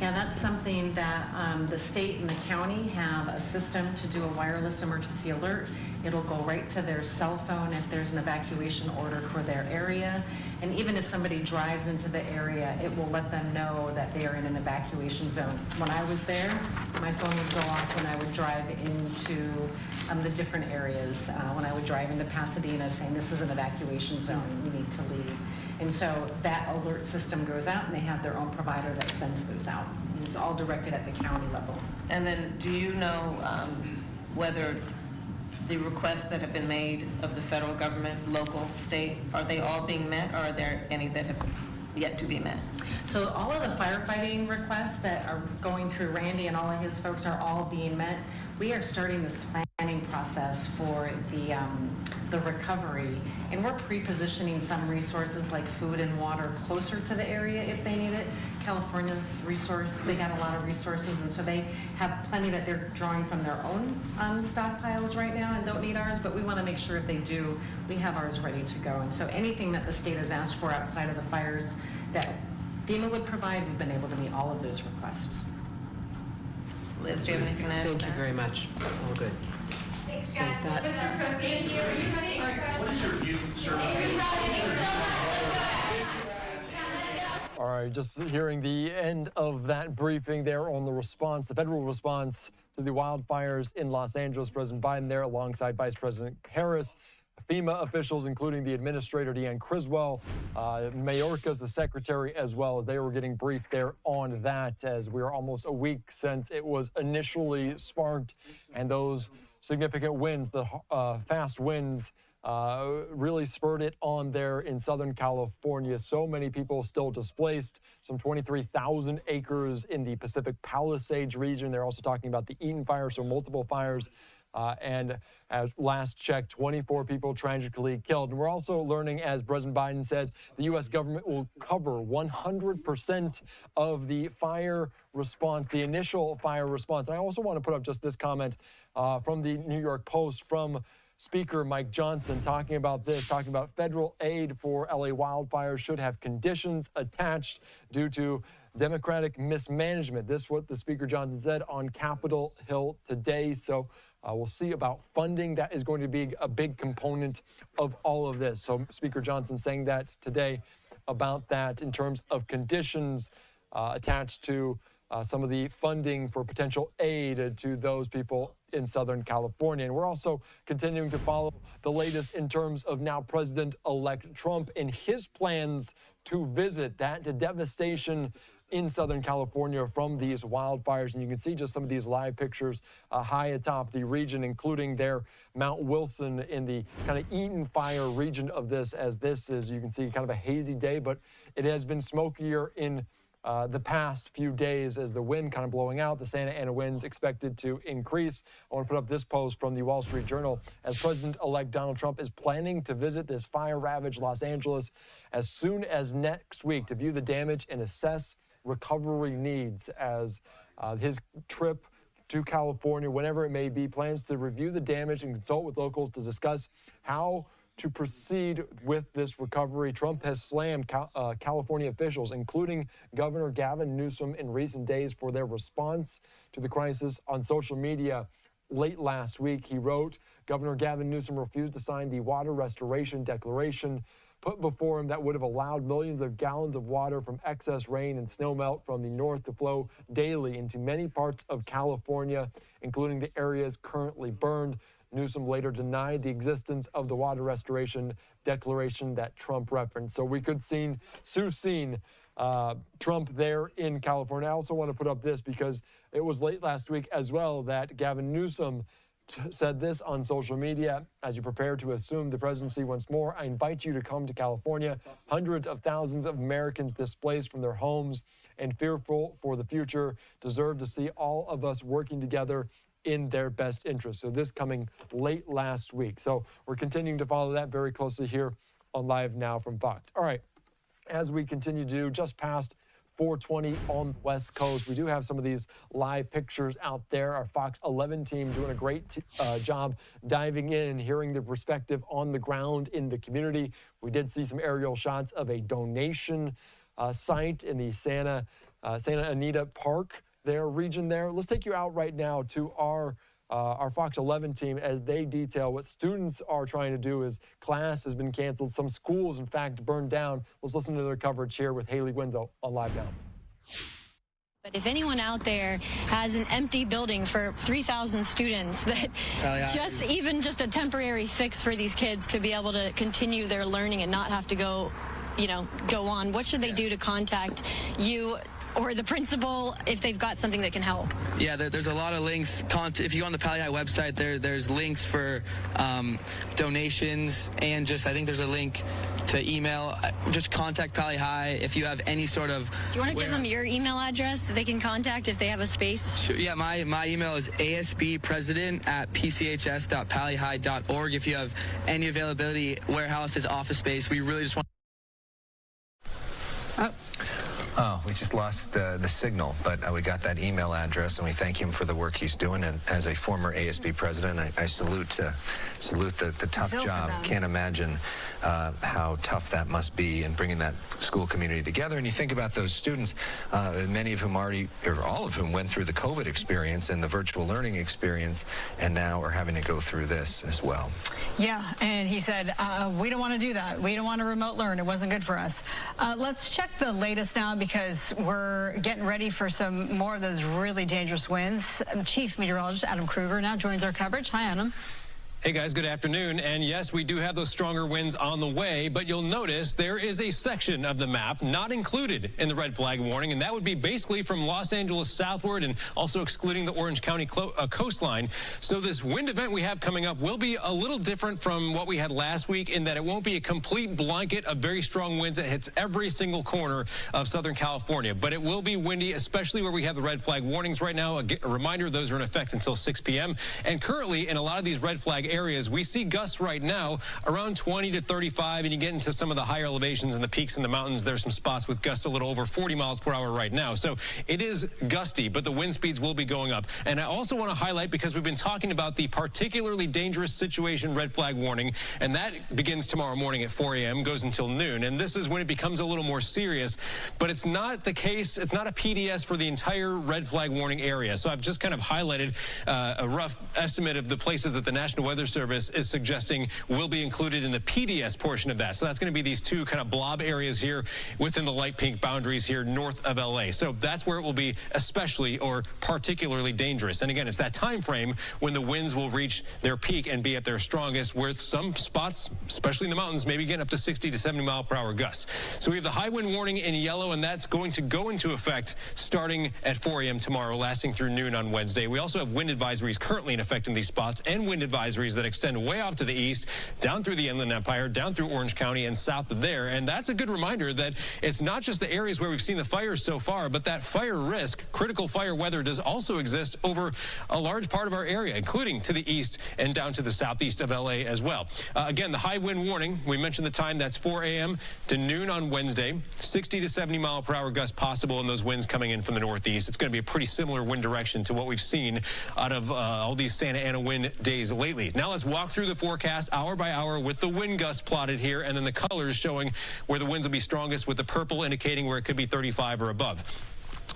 Yeah, that's something that the state and the county have a system to do a wireless emergency alert. It'll go right to their cell phone if there's an evacuation order for their area. And even if somebody drives into the area, it will let them know that they are in an evacuation zone. When I was there, my phone would go off when I would drive into the different areas. When I would drive into Pasadena saying, this is an evacuation zone, we need to leave. And so that alert alert system goes out, and they have their own provider that sends those out. And it's all directed at the county level. And then do you know whether the requests that have been made of the federal government, local, state, are they all being met, or are there any that have yet to be met? So all of the firefighting requests that are going through Randy and all of his folks are all being met. We are starting this planning process for the recovery, and we're pre-positioning some resources like food and water closer to the area if they need it. California's resource, they got a lot of resources, and so they have plenty that they're drawing from their own stockpiles right now and don't need ours, but we want to make sure if they do, we have ours ready to go. And so anything that the state has asked for outside of the fires that FEMA would provide, we've been able to meet all of those requests. Liz, do you have anything to add? Thank you very much. All good. Thanks, So guys. that- Mr. President, what is your view, sir? All right, just hearing the end of that briefing there on the response, the federal response to the wildfires in Los Angeles. President Biden there alongside Vice President Harris, FEMA officials, including the administrator, Deanne Criswell, Mayorkas, the secretary, as well, as they were getting briefed there on that, as we are almost a week since it was initially sparked, and those significant winds, the fast winds, really spurred it on there in Southern California. So many people still displaced, some 23,000 acres in the Pacific Palisades region. They're also talking about the Eaton fire, so multiple fires. And as last check, 24 people tragically killed. And we're also learning, as President Biden says, the U.S. government will cover 100% of the fire response, the initial fire response. And I also want to put up just this comment from the New York Post from Speaker Mike Johnson talking about this, talking about federal aid for LA wildfires should have conditions attached due to Democratic mismanagement. This is what the Speaker Johnson said on Capitol Hill today. So we'll see about funding. That is going to be a big component of all of this. So Speaker Johnson saying that today about that in terms of conditions attached to some of the funding for potential aid to those people in Southern California. And we're also continuing to follow the latest in terms of now President-elect Trump and his plans to visit that devastation in Southern California from these wildfires. And you can see just some of these live pictures high atop the region, including their Mount Wilson in the kind of Eaton fire region of this, as this is, you can see, kind of a hazy day, but it has been smokier in the past few days as the wind kind of blowing out. The Santa Ana winds expected to increase. I want to put up this post from the Wall Street Journal as President-elect Donald Trump is planning to visit this fire-ravaged Los Angeles as soon as next week to view the damage and assess recovery needs, as his trip to California, whenever it may be, plans to review the damage and consult with locals to discuss how to proceed with this recovery. Trump has slammed California officials, including Governor Gavin Newsom, in recent days for their response to the crisis on social media. Late last week, he wrote, Governor Gavin Newsom refused to sign the water restoration declaration put before him that would have allowed millions of gallons of water from excess rain and snowmelt from the north to flow daily into many parts of California, including the areas currently burned. Newsom later denied the existence of the water restoration declaration that Trump referenced. So we could soon see Trump there in California. I also want to put up this because it was late last week as well that Gavin Newsom said this on social media: as you prepare to assume the presidency once more, I invite you to come to California. Hundreds of thousands of Americans displaced from their homes and fearful for the future deserve to see all of us working together in their best interest. So this coming late last week. So we're continuing to follow that very closely here on Live Now from Fox. All right, as we continue to do, just past 4:20 on the West Coast, we do have some of these live pictures out there. Our Fox 11 team doing a great job diving in and hearing the perspective on the ground in the community. We did see some aerial shots of a donation site in the Santa Anita Park, their region there. Let's take you out right now to our Fox 11 team as they detail what students are trying to do as class has been canceled. Some schools, in fact, burned down. Let's listen to their coverage here with Haley Wenzel on Live Now. But if anyone out there has an empty building for 3,000 students, that just a temporary fix for these kids to be able to continue their learning and not have to go go on, what should they do to contact you or the principal if they've got something that can help? Yeah, there's a lot of links. If you go on the Pali High website, there's links for donations, and I think there's a link to email. Just contact Pali High if you have any sort of... Do you want to give them your email address that they can contact if they have a space? Sure, yeah, my email is asbpresident@pchs.palihigh.org. If you have any availability, warehouses, office space, we really just want... Oh, we just lost the signal, but we got that email address, and we thank him for the work he's doing. And as a former ASB president, I salute the tough job. Can't imagine how tough that must be in bringing that school community together. And you think about those students, many of whom all of whom went through the COVID experience and the virtual learning experience, and now are having to go through this as well. Yeah, and he said, we don't want to do that. We don't want to remote learn. It wasn't good for us. Let's check the latest now, because we're getting ready for some more of those really dangerous winds. Chief Meteorologist Adam Kruger now joins our coverage. Hi, Adam. Hey guys, good afternoon. And yes, we do have those stronger winds on the way, but you'll notice there is a section of the map not included in the red flag warning, and that would be basically from Los Angeles southward and also excluding the Orange County coastline. So this wind event we have coming up will be a little different from what we had last week in that it won't be a complete blanket of very strong winds that hits every single corner of Southern California, but it will be windy, especially where we have the red flag warnings right now. A reminder, those are in effect until 6 p.m. And currently in a lot of these red flag areas, we see gusts right now around 20 to 35, and you get into some of the higher elevations and the peaks in the mountains. There's some spots with gusts a little over 40 miles per hour right now. So it is gusty, but the wind speeds will be going up. And I also want to highlight, because we've been talking about the particularly dangerous situation red flag warning, and that begins tomorrow morning at 4 a.m., goes until noon. And this is when it becomes a little more serious, but it's not the case. It's not a PDS for the entire red flag warning area. So I've just kind of highlighted a rough estimate of the places that the National Weather Service is suggesting will be included in the PDS portion of that. So that's going to be these two kind of blob areas here within the light pink boundaries here north of LA. So that's where it will be especially or particularly dangerous. And again, it's that time frame when the winds will reach their peak and be at their strongest, with some spots, especially in the mountains, maybe getting up to 60 to 70 mile per hour gusts. So we have the high wind warning in yellow, and that's going to go into effect starting at 4 a.m. tomorrow, lasting through noon on Wednesday. We also have wind advisories currently in effect in these spots, and wind advisories that extend way off to the east, down through the Inland Empire, down through Orange County and south of there. And that's a good reminder that it's not just the areas where we've seen the fires so far, but that fire risk, critical fire weather, does also exist over a large part of our area, including to the east and down to the southeast of LA as well. Again, the high wind warning, we mentioned the time, that's 4 a.m. to noon on Wednesday, 60 to 70 mile per hour gusts possible, and those winds coming in from the northeast. It's going to be a pretty similar wind direction to what we've seen out of all these Santa Ana wind days lately. Now let's walk through the forecast hour by hour with the wind gusts plotted here, and then the colors showing where the winds will be strongest, with the purple indicating where it could be 35 or above.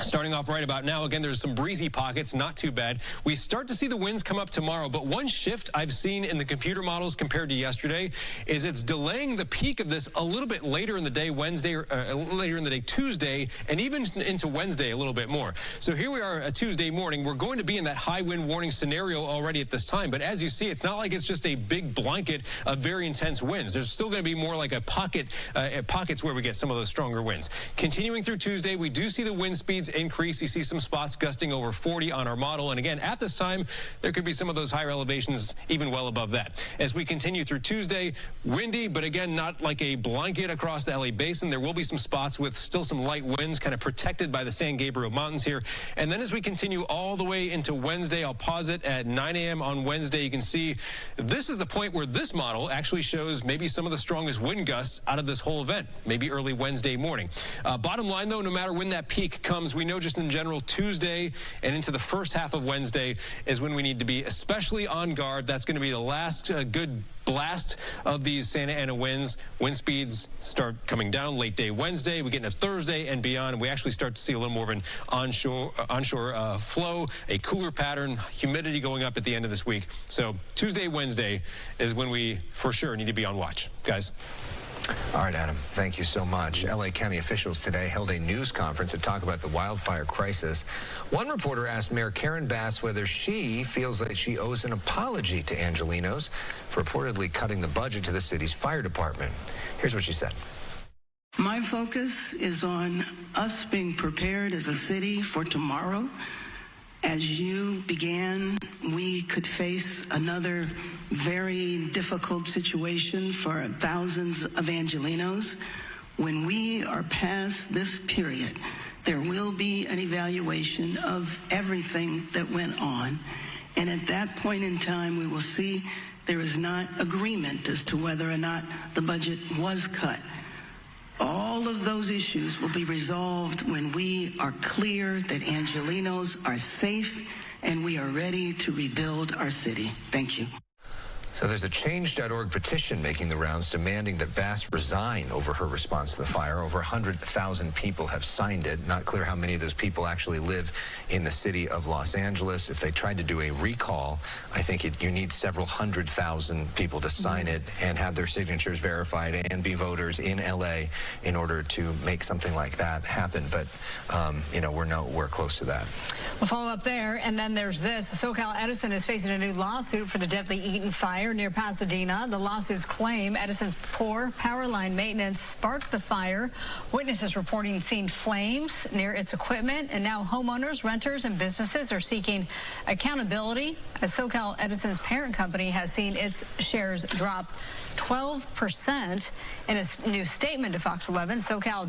Starting off right about now, again, there's some breezy pockets, not too bad. We start to see the winds come up tomorrow, but one shift I've seen in the computer models compared to yesterday is it's delaying the peak of this a little bit later in the day, Wednesday, or later in the day, Tuesday, and even into Wednesday a little bit more. So here we are, a Tuesday morning. We're going to be in that high wind warning scenario already at this time, but as you see, it's not like it's just a big blanket of very intense winds. There's still going to be more like a pockets where we get some of those stronger winds. Continuing through Tuesday, we do see the wind speeds increase. You see some spots gusting over 40 on our model. And again, at this time, there could be some of those higher elevations even well above that. As we continue through Tuesday, windy, but again, not like a blanket across the LA basin. There will be some spots with still some light winds kind of protected by the San Gabriel Mountains here. And then as we continue all the way into Wednesday, I'll pause it at 9 a.m. on Wednesday. You can see this is the point where this model actually shows maybe some of the strongest wind gusts out of this whole event, maybe early Wednesday morning. Bottom line, though, no matter when that peak comes, we know just in general Tuesday and into the first half of Wednesday is when we need to be especially on guard. That's going to be the last good blast of these Santa Ana winds. Wind speeds start coming down late day Wednesday. We get into Thursday and beyond, and we actually start to see a little more of an onshore flow, a cooler pattern, humidity going up at the end of this week. So Tuesday, Wednesday is when we for sure need to be on watch, guys. All right, Adam, thank you so much. LA County officials today held a news conference to talk about the wildfire crisis. One reporter asked Mayor Karen Bass whether she feels like she owes an apology to Angelenos for reportedly cutting the budget to the city's fire department. Here's what she said. My focus is on us being prepared as a city for tomorrow. As you began, we could face another very difficult situation for thousands of Angelenos. When we are past this period, there will be an evaluation of everything that went on. And at that point in time, we will see there is not agreement as to whether or not the budget was cut. All of those issues will be resolved when we are clear that Angelenos are safe and we are ready to rebuild our city. Thank you. So there's a Change.org petition making the rounds demanding that Bass resign over her response to the fire. Over 100,000 people have signed it. Not clear how many of those people actually live in the city of Los Angeles. If they tried to do a recall, I think you need several 100,000 people to sign it and have their signatures verified and be voters in LA in order to make something like that happen. But, you know, we're close to that. We'll follow up there. And then there's this. SoCal Edison is facing a new lawsuit for the deadly Eaton fire near Pasadena. The lawsuits claim Edison's poor power line maintenance sparked the fire. Witnesses reporting seen flames near its equipment, and now homeowners, renters, and businesses are seeking accountability as SoCal Edison's parent company has seen its shares drop 12%. In a new statement to Fox 11, SoCal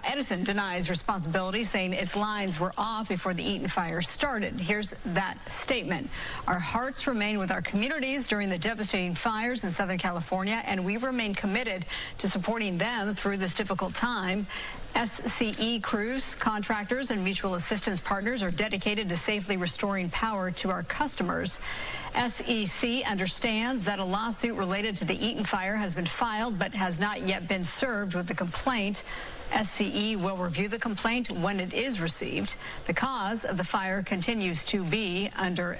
Edison denies responsibility, saying its lines were off before the Eaton fire started. Here's that statement. Our hearts remain with our communities during the devastating fires in Southern California, and we remain committed to supporting them through this difficult time. SCE crews, contractors, and mutual assistance partners are dedicated to safely restoring power to our customers. SEC understands that a lawsuit related to the Eaton fire has been filed but has not yet been served with the complaint. SCE will review the complaint when it is received. The cause of the fire continues to be under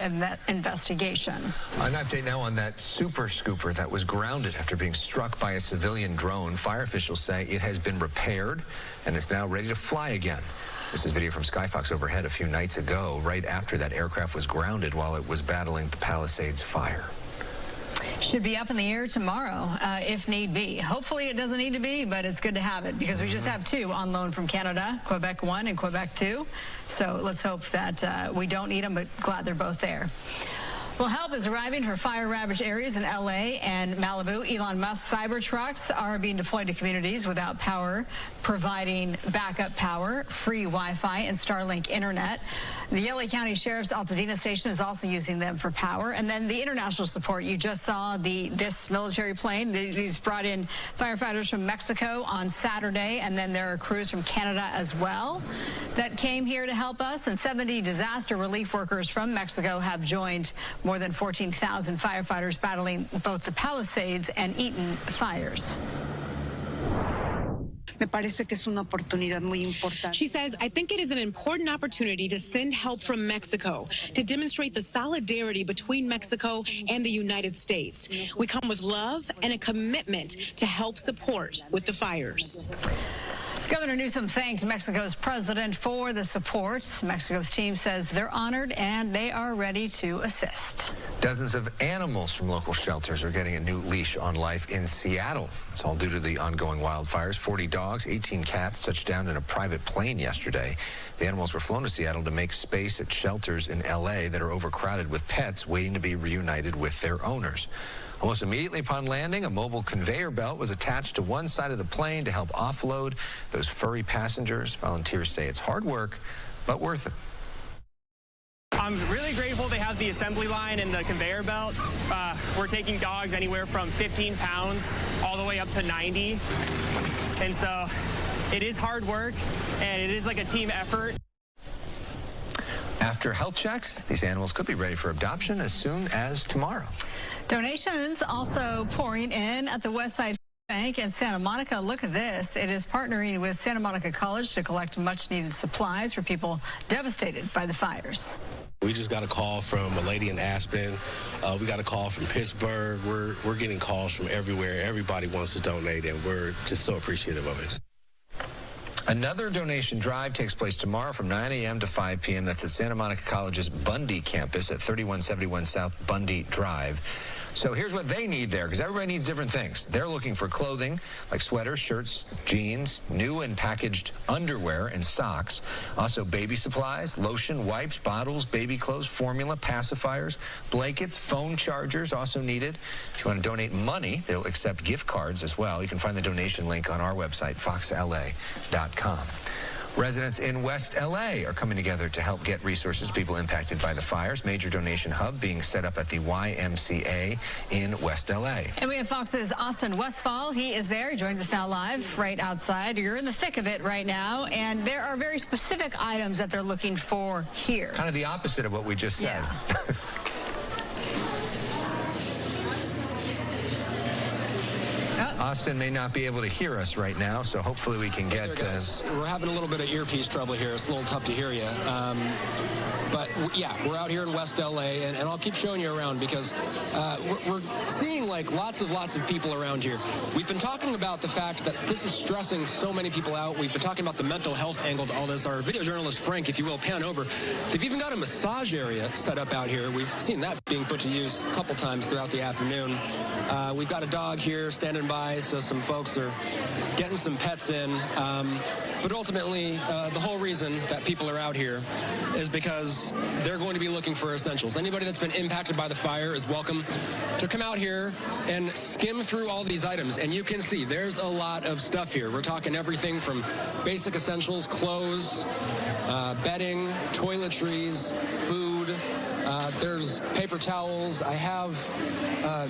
investigation. An update now on that super scooper that was grounded after being struck by a civilian drone. Fire officials say it has been repaired and is now ready to fly again. This is video from Skyfox overhead a few nights ago, right after that aircraft was grounded while it was battling the Palisades fire. Should be up in the air tomorrow, if need be. Hopefully it doesn't need to be, but it's good to have it because we just have two on loan from Canada, Quebec 1 and Quebec 2. So let's hope that we don't need them, but glad they're both there. Well, help is arriving for fire-ravaged areas in L.A. and Malibu. Elon Musk Cybertrucks are being deployed to communities without power, providing backup power, free Wi-Fi, and Starlink internet. The L.A. County Sheriff's Altadena station is also using them for power. And then the international support. You just saw this military plane. These brought in firefighters from Mexico on Saturday, and then there are crews from Canada as well that came here to help us. And 70 disaster relief workers from Mexico have joined more than 14,000 firefighters battling both the Palisades and Eaton fires. She says, I think it is an important opportunity to send help from Mexico to demonstrate the solidarity between Mexico and the United States. We come with love and a commitment to help support with the fires. Governor Newsom thanked Mexico's president for the support. Mexico's team says they're honored and they are ready to assist. Dozens of animals from local shelters are getting a new leash on life in Seattle. It's all due to the ongoing wildfires. 40 dogs, 18 cats touched down in a private plane yesterday. The animals were flown to Seattle to make space at shelters in L.A. that are overcrowded with pets waiting to be reunited with their owners. Almost immediately upon landing, a mobile conveyor belt was attached to one side of the plane to help offload those furry passengers. Volunteers say it's hard work, but worth it. I'm really grateful they have the assembly line and the conveyor belt. We're taking dogs anywhere from 15 pounds all the way up to 90. And so it is hard work, and it is like a team effort. After health checks, these animals could be ready for adoption as soon as tomorrow. Donations also pouring in at the Westside Bank in Santa Monica. Look at this. It is partnering with Santa Monica College to collect much-needed supplies for people devastated by the fires. We just got a call from a lady in Aspen. We got a call from Pittsburgh. We're getting calls from everywhere. Everybody wants to donate, and we're just so appreciative of it. Another donation drive takes place tomorrow from 9 a.m. to 5 p.m. That's at Santa Monica College's Bundy campus at 3171 South Bundy Drive. So here's what they need there, because everybody needs different things. They're looking for clothing like sweaters, shirts, jeans, new and packaged underwear and socks. Also baby supplies, lotion, wipes, bottles, baby clothes, formula, pacifiers, blankets, phone chargers also needed. If you want to donate money, they'll accept gift cards as well. You can find the donation link on our website, foxla.com. Residents in West LA are coming together to help get resources to people impacted by the fires. Major donation hub being set up at the YMCA in West LA. And we have Fox's Austin Westfall. He is there. He joins us now live right outside. You're in the thick of it right now, and there are very specific items that they're looking for here. Kind of the opposite of what we just said. Yeah. Austin may not be able to hear us right now, so hopefully we can get... We're having a little bit of earpiece trouble here. It's a little tough to hear you. But, yeah, we're out here in West L.A., and I'll keep showing you around because we're seeing, like, lots of people around here. We've been talking about the fact that this is stressing so many people out. We've been talking about the mental health angle to all this. Our video journalist, Frank, if you will, pan over. They've even got a massage area set up out here. We've seen that being put to use a couple times throughout the afternoon. We've got a dog here standing by, so some folks are getting some pets in. But ultimately, the whole reason that people are out here is because they're going to be looking for essentials. Anybody that's been impacted by the fire is welcome to come out here and skim through all these items. And you can see there's a lot of stuff here. We're talking everything from basic essentials, clothes, bedding, toiletries, food. There's paper towels. I have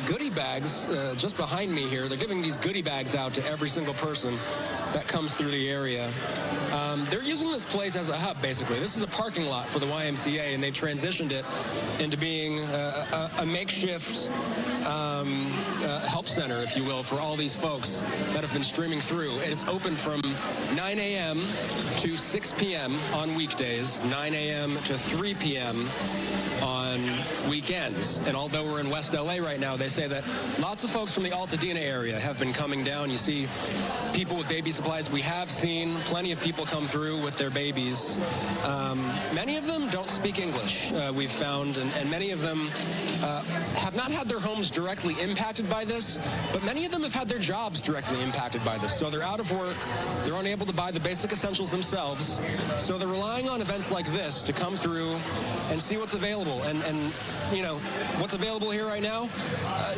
goodie bags just behind me here. They're giving these goodie bags out to every single person that comes through the area. They're using this place as a hub, basically. This is a parking lot for the YMCA, and they transitioned it into being a makeshift help center, if you will, for all these folks that have been streaming through. It's open from 9 a.m. to 6 p.m. on weekdays, 9 a.m. to 3 p.m. on weekends. And although we're in West LA right now, they say that lots of folks from the Altadena area have been coming down. You see people with baby supplies. We have seen plenty of people come through with their babies. Many of them don't speak English, we've found, and many of them have not had their homes directly impacted by this, but many of them have had their jobs directly impacted by this. So they're out of work, they're unable to buy the basic essentials themselves, so they're relying on events like this to come through and see what's available. And you know, what's available here right now?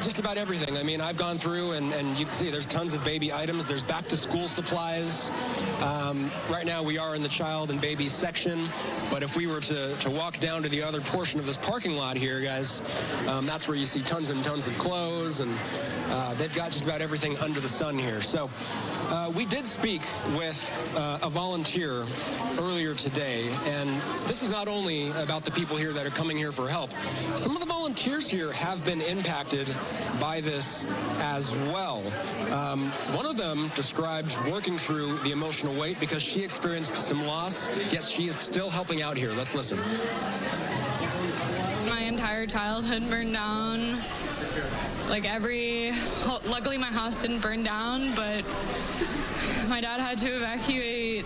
Just about everything. I mean, I've gone through, and you can see there's tons of baby items. There's back-to-school supplies. Right now we are in the child and baby section, but if we were to walk down to the other portion of this parking lot here, guys, that's where you see tons and tons of clothes, and they've got just about everything under the sun here. So we did speak with a volunteer earlier today, and this is not only about the people here that are coming here for help. Some of the volunteers here have been impacted by this as well. One of them described working through the emotional weight because she experienced some loss, yet she is still helping out here. Let's listen. My entire childhood burned down. Luckily my house didn't burn down, but my dad had to evacuate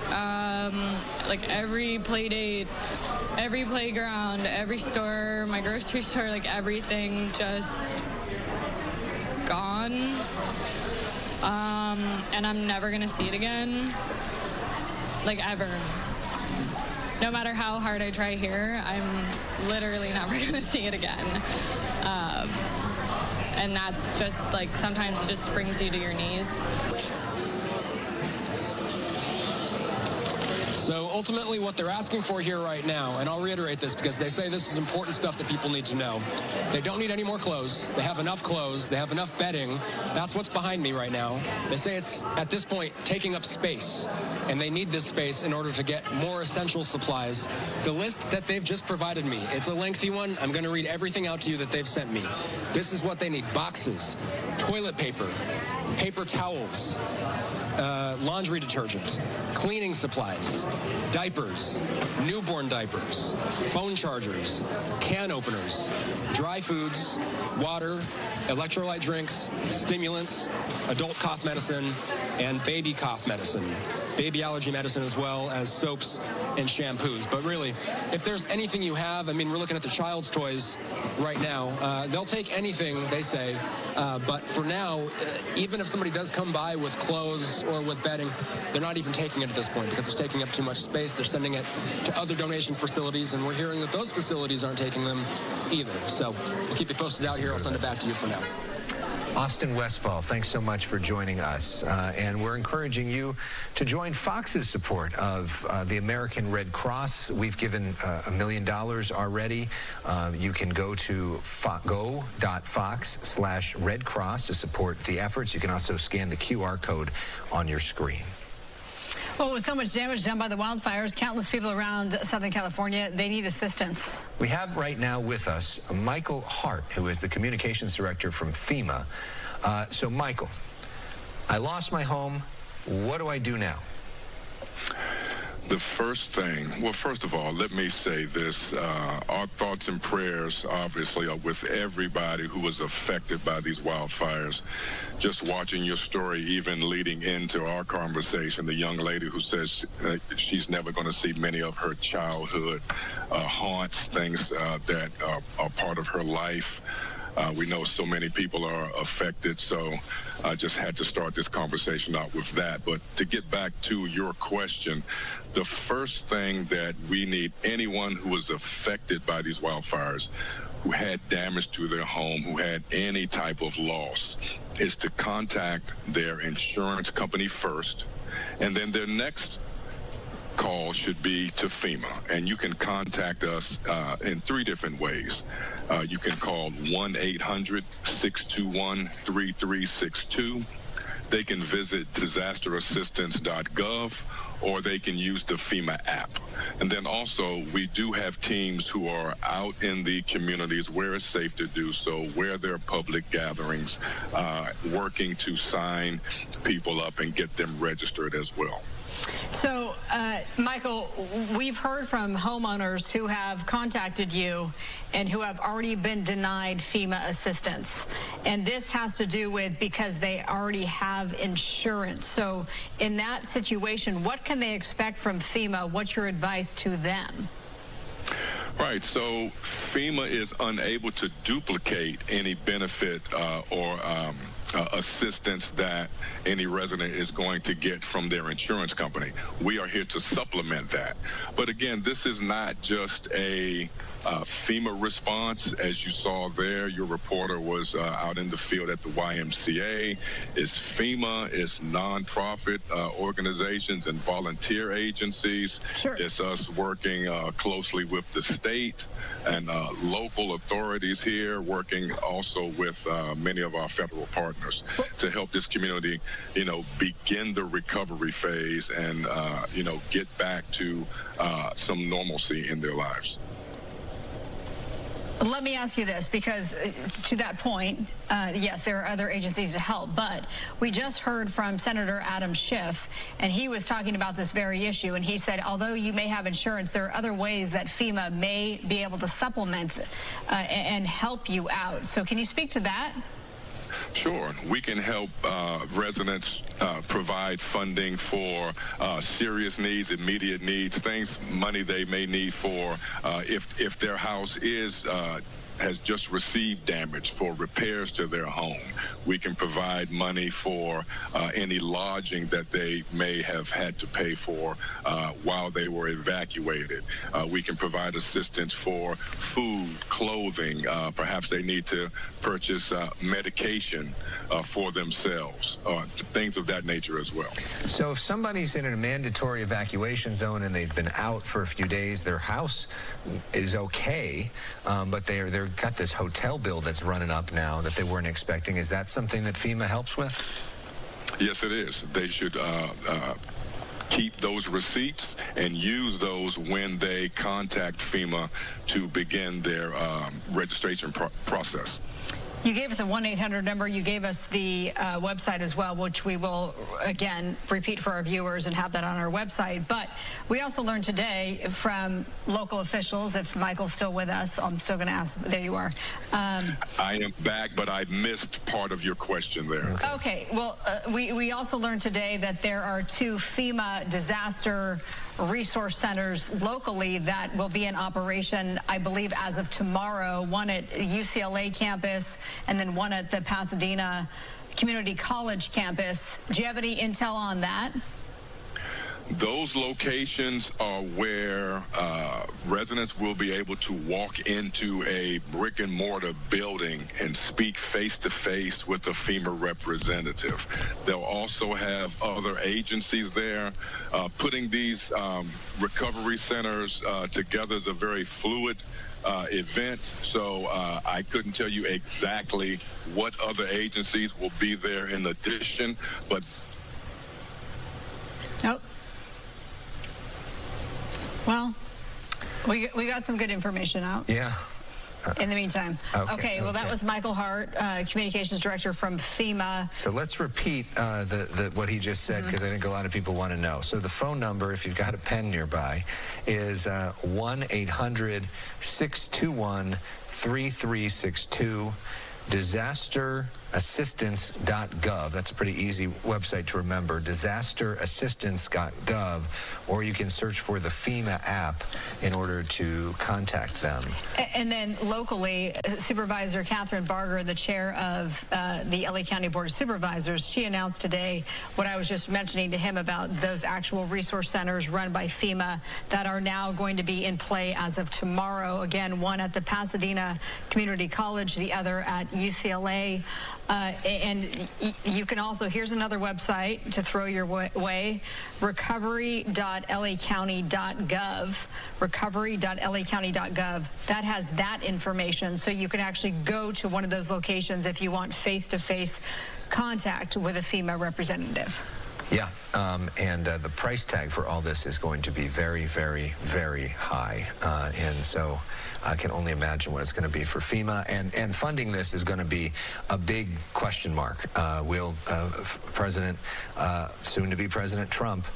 every play date, every playground, every store, my grocery store, everything just gone. And I'm never gonna see it again, ever. No matter how hard I try here, I'm literally never gonna see it again. And that's just sometimes it just brings you to your knees. So ultimately what they're asking for here right now, and I'll reiterate this because they say this is important stuff that people need to know. They don't need any more clothes. They have enough clothes. They have enough bedding. That's what's behind me right now. They say it's, at this point, taking up space, and they need this space in order to get more essential supplies. The list that they've just provided me, it's a lengthy one. I'm going to read everything out to you that they've sent me. This is what they need: boxes, toilet paper, paper towels, laundry detergent, cleaning supplies, diapers, newborn diapers, phone chargers, can openers, dry foods, water, electrolyte drinks, stimulants, adult cough medicine, and baby cough medicine, baby allergy medicine, as well as soaps and shampoos. But really, if there's anything you have, I mean, we're looking at the child's toys right now. They'll take anything, they say. But for now, even if somebody does come by with clothes or with bedding, they're not even taking it at this point because it's taking up too much space. They're sending it to other donation facilities, and we're hearing that those facilities aren't taking them either. So we'll keep you posted out here. I'll send it back to you for now. Austin Westfall, thanks so much for joining us. And we're encouraging you to join Fox's support of the American Red Cross. We've given $1 million already. You can go to go.fox/Red Cross to support the efforts. You can also scan the QR code on your screen. Well, with so much damage done by the wildfires, countless people around Southern California, they need assistance. We have right now with us Michael Hart, who is the communications director from FEMA. So, Michael, I lost my home. What do I do now? The first thing, well, first of all, let me say this. Our thoughts and prayers, obviously, are with everybody who was affected by these wildfires. Just watching your story, even leading into our conversation, the young lady who says she's never going to see many of her childhood haunts, things that are part of her life. We know so many people are affected, so I just had to start this conversation out with that. But to get back to your question, the first thing that we need, anyone who was affected by these wildfires, who had damage to their home, who had any type of loss, is to contact their insurance company first, and then their next call should be to FEMA. And you can contact us in 3 different ways. You can call 1-800-621-3362. They can visit disasterassistance.gov, or they can use the FEMA app. And then also, we do have teams who are out in the communities where it's safe to do so, where there are public gatherings, working to sign people up and get them registered as well. So, Michael, we've heard from homeowners who have contacted you and who have already been denied FEMA assistance. And this has to do with because they already have insurance. So in that situation, what can they expect from FEMA? What's your advice to them? Right, so FEMA is unable to duplicate any benefit or assistance that any resident is going to get from their insurance company. We are here to supplement that. But again, this is not just a FEMA response. As you saw there, your reporter was out in the field at the YMCA. It's FEMA, it's nonprofit organizations and volunteer agencies. Sure. It's us working closely with the state and local authorities here, working also with many of our federal partners to help this community, begin the recovery phase and, get back to some normalcy in their lives. Let me ask you this, because to that point, yes, there are other agencies to help, but we just heard from Senator Adam Schiff, and he was talking about this very issue, and he said, although you may have insurance, there are other ways that FEMA may be able to supplement and help you out. So can you speak to that? Sure. We can help residents provide funding for serious needs, immediate needs, money they may need for if their house has just received damage, for repairs to their home. We can provide money for any lodging that they may have had to pay for while they were evacuated. We can provide assistance for food, clothing. Perhaps they need to purchase medication for themselves, things of that nature as well. So if somebody's in a mandatory evacuation zone and they've been out for a few days, their house is okay, but they've got this hotel bill that's running up now that they weren't expecting. Is that something that FEMA helps with? Yes, it is. They should keep those receipts and use those when they contact FEMA to begin their registration process. You gave us a 1-800 number. You gave us the website as well, which we will, again, repeat for our viewers and have that on our website. But we also learned today from local officials, if Michael's still with us, I'm still going to ask. There you are. I am back, but I missed part of your question there. Okay. Well, we also learned today that there are 2 FEMA disaster resource centers locally that will be in operation, I believe, as of tomorrow, one at UCLA campus and then one at the Pasadena Community College campus. Do you have any intel on that? Those locations are where residents will be able to walk into a brick and mortar building and speak face to face with a FEMA representative. They'll also have other agencies there. Putting these recovery centers together is a very fluid event, so I couldn't tell you exactly what other agencies will be there in addition, but... Oh. Well, we got some good information out. Yeah. In the meantime. Okay, well, that was Michael Hart, Communications Director from FEMA. So let's repeat what he just said, because I think a lot of people want to know. So the phone number, if you've got a pen nearby, is 1-800-621-3362. disasterassistance.gov. That's a pretty easy website to remember, disasterassistance.gov, or you can search for the FEMA app in order to contact them. And then locally, Supervisor Catherine Barger, the chair of the LA County Board of Supervisors, she announced today what I was just mentioning to him about those actual resource centers run by FEMA that are now going to be in play as of tomorrow. Again, one at the Pasadena Community College, the other at UCLA. And you can also, here's another website to throw your way, recovery.lacounty.gov, recovery.lacounty.gov. That has that information, so you can actually go to one of those locations if you want face-to-face contact with a FEMA representative. Yeah, and the price tag for all this is going to be very, very, very high. And so I can only imagine what it's going to be for FEMA. And funding this is going to be a big question mark. Will soon-to-be President Trump,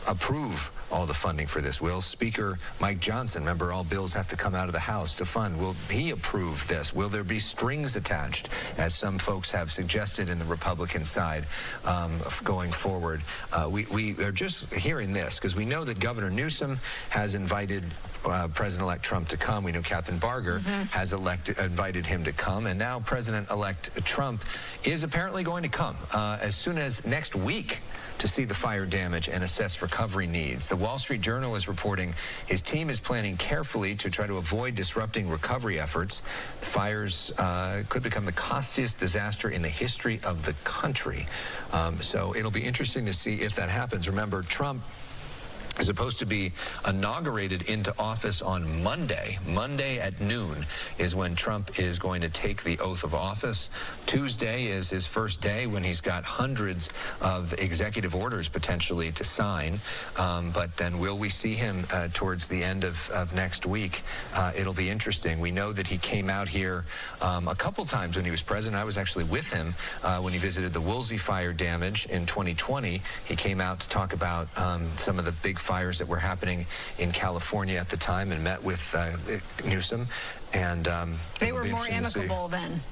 approve all the funding for this? Will Speaker Mike Johnson, remember, all bills have to come out of the House to fund, will he approve this? Will there be strings attached, as some folks have suggested in the Republican side going forward? We are just hearing this because we know that Governor Newsom has invited President-elect Trump to come. We know Catherine Barger has invited him to come, and now President-elect Trump is apparently going to come as soon as next week to see the fire damage and assess recovery needs. The Wall Street Journal is reporting his team is planning carefully to try to avoid disrupting recovery efforts. The fires could become the costliest disaster in the history of the country. So it'll be interesting to see if that happens. Remember, Trump is supposed to be inaugurated into office on Monday. Monday at noon is when Trump is going to take the oath of office. Tuesday is his first day when he's got hundreds of executive orders potentially to sign. But then will we see him towards the end of next week? It'll be interesting. We know that he came out here a couple times when he was president. I was actually with him when he visited the Woolsey fire damage in 2020. He came out to talk about some of the big fires that were happening in California at the time and met with Newsom. And they were more amicable then.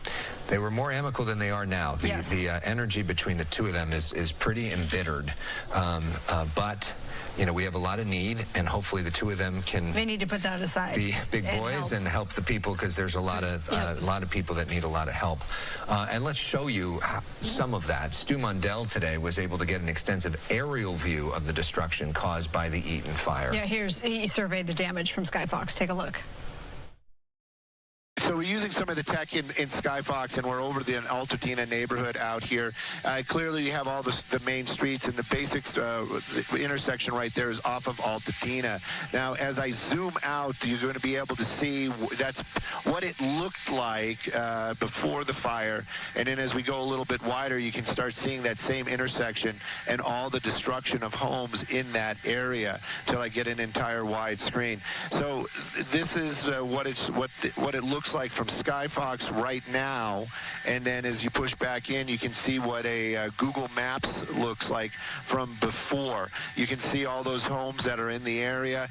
They were more amicable than they are now. Yes. The energy between the two of them is pretty embittered. But you know, we have a lot of need, and hopefully the two of them can. They need to put that aside. Be big boys and help the people, because there's a lot of people that need a lot of help. And let's show you some of that. Stu Mundell today was able to get an extensive aerial view of the destruction caused by the Eaton fire. Yeah, he surveyed the damage from Skyfox. Take a look. So we're using some of the tech in Skyfox, and we're over the Altadena neighborhood out here. Clearly, you have all the main streets, and the basic intersection right there is off of Altadena. Now, as I zoom out, you're going to be able to see that's what it looked like before the fire. And then as we go a little bit wider, you can start seeing that same intersection and all the destruction of homes in that area till I get an entire wide screen. So this is what it looks looks like from Skyfox right now. And then as you push back in, you can see what a Google Maps looks like from before. You can see all those homes that are in the area.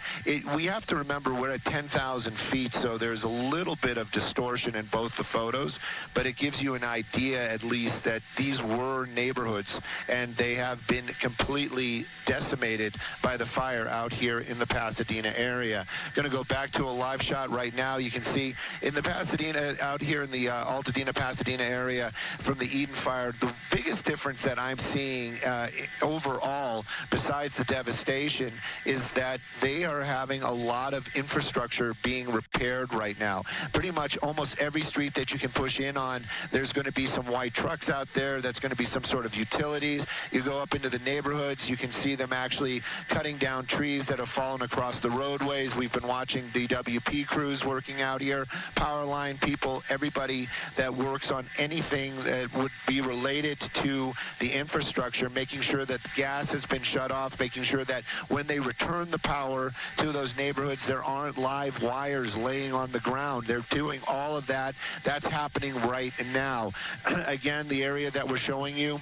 We have to remember we're at 10,000 feet, so there's a little bit of distortion in both the photos, but it gives you an idea at least that these were neighborhoods, and they have been completely decimated by the fire out here in the Pasadena area. Going to go back to a live shot right now. You can see in the Pasadena, out here in the Altadena, Pasadena area from the Eden fire, the biggest difference that I'm seeing overall, besides the devastation, is that they are having a lot of infrastructure being repaired right now. Pretty much almost every street that you can push in on, there's going to be some white trucks out there. That's going to be some sort of utilities. You go up into the neighborhoods, you can see them actually cutting down trees that have fallen across the roadways. We've been watching DWP crews working out here, power line people, everybody that works on anything that would be related to the infrastructure, making sure that the gas has been shut off, making sure that when they return the power to those neighborhoods, there aren't live wires laying on the ground. They're doing all of that. That's happening right now. Again, the area that we're showing you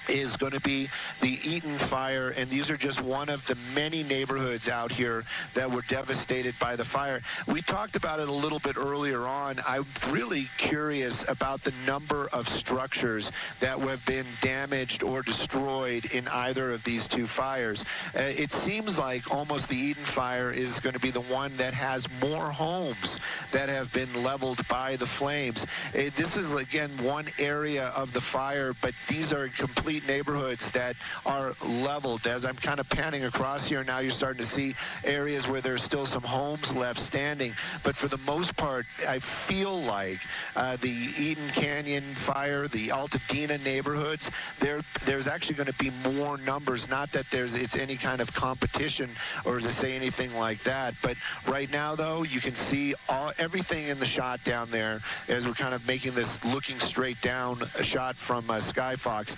is going to be the Eaton fire, and these are just one of the many neighborhoods out here that were devastated by the fire. We talked about it a little bit earlier on. I'm really curious about the number of structures that have been damaged or destroyed in either of these two fires. It seems like almost the Eaton fire is going to be the one that has more homes that have been leveled by the flames. This is, again, one area of the fire, but these are complete neighborhoods that are leveled. As I'm kind of panning across here now, you're starting to see areas where there's still some homes left standing. But for the most part, I feel like the Eden Canyon fire, the Altadena neighborhoods, there's actually going to be more numbers. Not that it's any kind of competition or to say anything like that. But right now, though, you can see everything in the shot down there as we're kind of making this looking straight down a shot from Skyfox.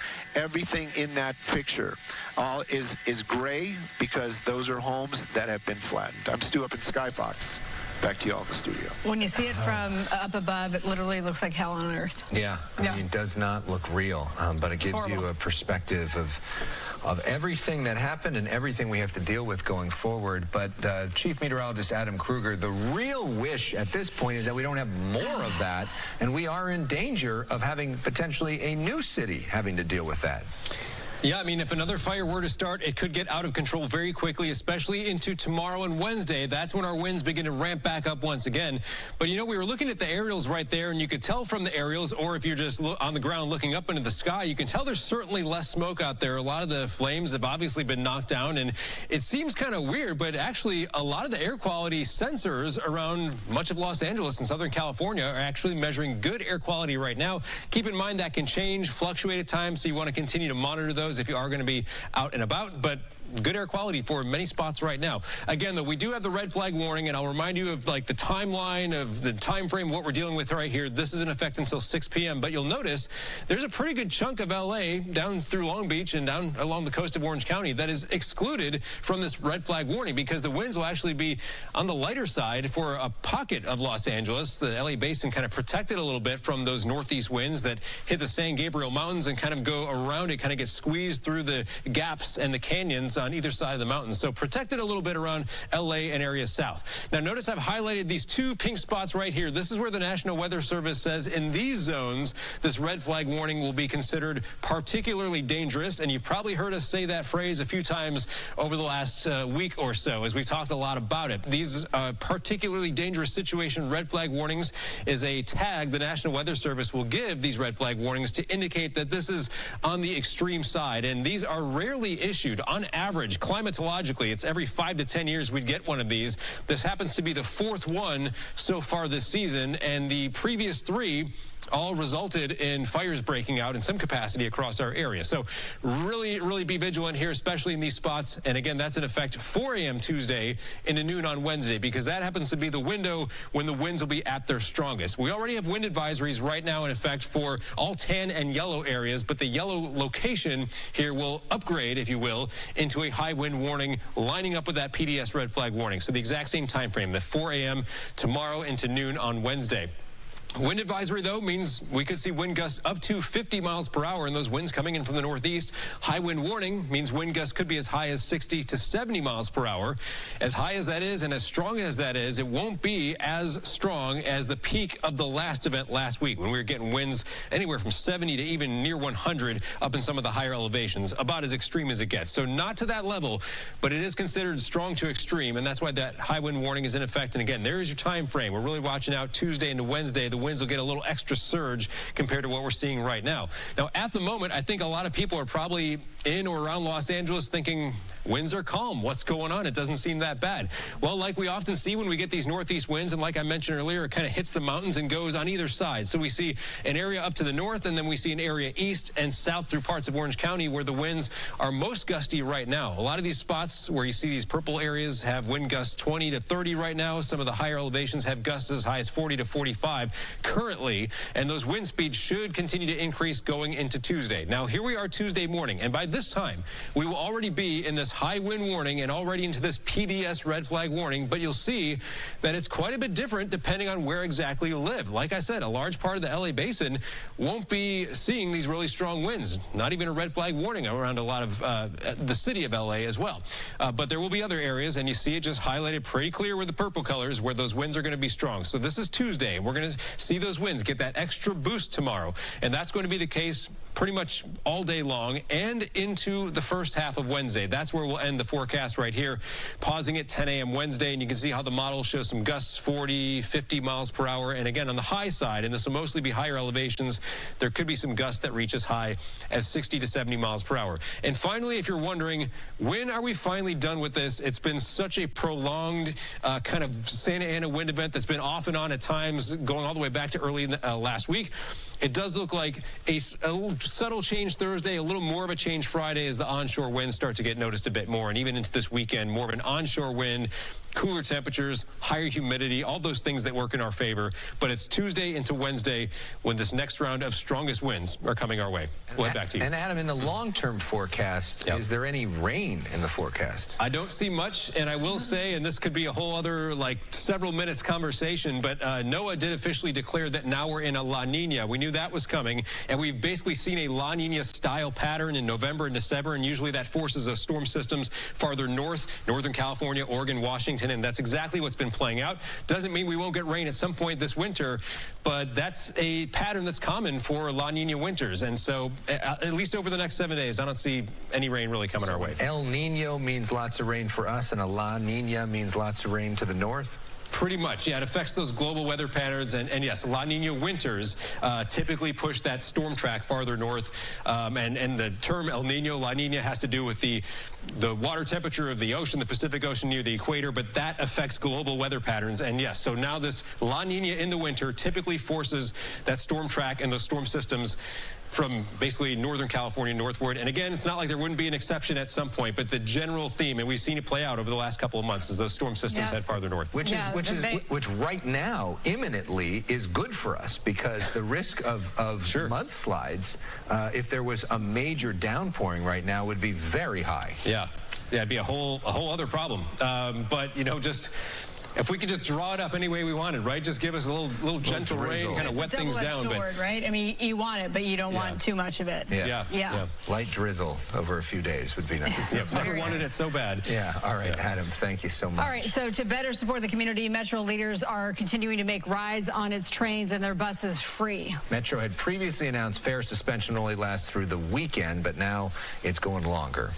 Everything in that picture is gray because those are homes that have been flattened. I'm Stu up in Skyfox. Back to you all in the studio. When you see it from up above, it literally looks like hell on earth. Yeah, I mean, it does not look real, but it gives you a perspective of everything that happened and everything we have to deal with going forward. But Chief Meteorologist Adam Kruger, the real wish at this point is that we don't have more of that, and we are in danger of having potentially a new city having to deal with that. Yeah, I mean, if another fire were to start, it could get out of control very quickly, especially into tomorrow and Wednesday. That's when our winds begin to ramp back up once again. But, you know, we were looking at the aerials right there, and you could tell from the aerials, or if you're just on the ground looking up into the sky, you can tell there's certainly less smoke out there. A lot of the flames have obviously been knocked down, and it seems kind of weird, but actually a lot of the air quality sensors around much of Los Angeles and Southern California are actually measuring good air quality right now. Keep in mind that can change, fluctuate at times, so you want to continue to monitor those if you are going to be out and about, but good air quality for many spots right now. Again, though, we do have the red flag warning, and I'll remind you of like the timeline of the time frame, what we're dealing with right here. This is in effect until 6 p.m., but you'll notice there's a pretty good chunk of L.A. down through Long Beach and down along the coast of Orange County that is excluded from this red flag warning because the winds will actually be on the lighter side for a pocket of Los Angeles. The L.A. basin kind of protected a little bit from those northeast winds that hit the San Gabriel Mountains and kind of go around it, kind of get squeezed through the gaps and the canyons on either side of the mountain. So protected a little bit around LA and areas south. Now notice I've highlighted these two pink spots right here. This is where the National Weather Service says in these zones, this red flag warning will be considered particularly dangerous. And you've probably heard us say that phrase a few times over the last week or so as we've talked a lot about it. These particularly dangerous situation red flag warnings is a tag the National Weather Service will give these red flag warnings to indicate that this is on the extreme side. And these are rarely issued. On average, climatologically, it's every 5 to 10 years we'd get one of these. This happens to be the fourth one so far this season, and the previous three all resulted in fires breaking out in some capacity across our area. So really be vigilant here, especially in these spots. And again, that's in effect 4 a.m. Tuesday into noon on Wednesday, because that happens to be the window when the winds will be at their strongest. We already have wind advisories right now in effect for all tan and yellow areas, but the yellow location here will upgrade, if you will, into a high wind warning, lining up with that PDS red flag warning. So the exact same time frame, the 4 a.m. tomorrow into noon on Wednesday. Wind advisory, though, means we could see wind gusts up to 50 miles per hour, and those winds coming in from the northeast. High wind warning means wind gusts could be as high as 60 to 70 miles per hour. As high as that is and as strong as that is, it won't be as strong as the peak of the last event last week, when we were getting winds anywhere from 70 to even near 100 up in some of the higher elevations, about as extreme as it gets. So not to that level, but it is considered strong to extreme, and that's why that high wind warning is in effect. And again, there is your time frame. We're really watching out Tuesday into Wednesday. The winds will get a little extra surge compared to what we're seeing right now. Now, at the moment, I think a lot of people are probably in or around Los Angeles thinking winds are calm. What's going on? It doesn't seem that bad. Well, like we often see when we get these northeast winds, and like I mentioned earlier, it kind of hits the mountains and goes on either side. So we see an area up to the north, and then we see an area east and south through parts of Orange County where the winds are most gusty right now. A lot of these spots where you see these purple areas have wind gusts 20 to 30 right now. Some of the higher elevations have gusts as high as 40 to 45 currently, and those wind speeds should continue to increase going into Tuesday. Now, here we are Tuesday morning, and by this time, we will already be in this high wind warning and already into this PDS red flag warning, but you'll see that it's quite a bit different depending on where exactly you live. Like I said, a large part of the LA basin won't be seeing these really strong winds, not even a red flag warning around a lot of the city of LA as well. But there will be other areas, and you see it just highlighted pretty clear with the purple colors where those winds are going to be strong. So this is Tuesday, and we're going to see those winds get that extra boost tomorrow, and that's going to be the case pretty much all day long and into the first half of Wednesday. That's where we'll end the forecast right here, pausing at 10 a.m. Wednesday, and you can see how the model shows some gusts 40, 50 miles per hour. And again, on the high side, and this will mostly be higher elevations, there could be some gusts that reach as high as 60 to 70 miles per hour. And finally, if you're wondering, when are we finally done with this? It's been such a prolonged kind of Santa Ana wind event that's been off and on at times, going all the way back to early last week. It does look like a subtle change Thursday, a little more of a change Friday as the onshore winds start to get noticed a bit more, and even into this weekend, more of an onshore wind, cooler temperatures, higher humidity, all those things that work in our favor. But it's Tuesday into Wednesday when this next round of strongest winds are coming our way. We'll head back to you. And Adam, in the long-term forecast, is there any rain in the forecast? I don't see much, and I will say, and this could be a whole other several minutes conversation, but NOAA did officially declare that now we're in a La Nina. We knew that was coming, and we've basically seen a La Nina style pattern in November and December, and usually that forces those storm systems farther north, Northern California, Oregon, Washington, and that's exactly what's been playing out. Doesn't mean we won't get rain at some point this winter, but that's a pattern that's common for La Nina winters, and so at least over the next 7 days, I don't see any rain really coming our way. El Nino means lots of rain for us, and a La Nina means lots of rain to the north? Pretty much, yeah. It affects those global weather patterns, and yes, La Nina winters typically push that storm track farther north, and the term El Nino, La Nina has to do with the water temperature of the ocean, the Pacific Ocean near the equator, but that affects global weather patterns, and yes, so now this La Nina in the winter typically forces that storm track and those storm systems from basically Northern California northward. And again, it's not like there wouldn't be an exception at some point, but the general theme, and we've seen it play out over the last couple of months, is those storm systems head farther north. Which right now, imminently, is good for us, because the risk of mudslides, if there was a major downpouring right now, would be very high. Yeah, it'd be a whole other problem. But, if we could just draw it up any way we wanted, right? Just give us a little gentle rain, kind of wet things down. Sword, right? I mean, you want it, but you don't want too much of it. Yeah. Light drizzle over a few days would be nice. Yeah, never wanted it so bad. Yeah. All right, Adam, thank you so much. All right, so to better support the community, Metro leaders are continuing to make rides on its trains and their buses free. Metro had previously announced fare suspension only lasts through the weekend, but now it's going longer.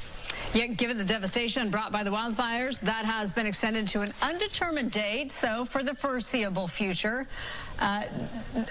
Yet, given the devastation brought by the wildfires, that has been extended to an undetermined date. So, for the foreseeable future,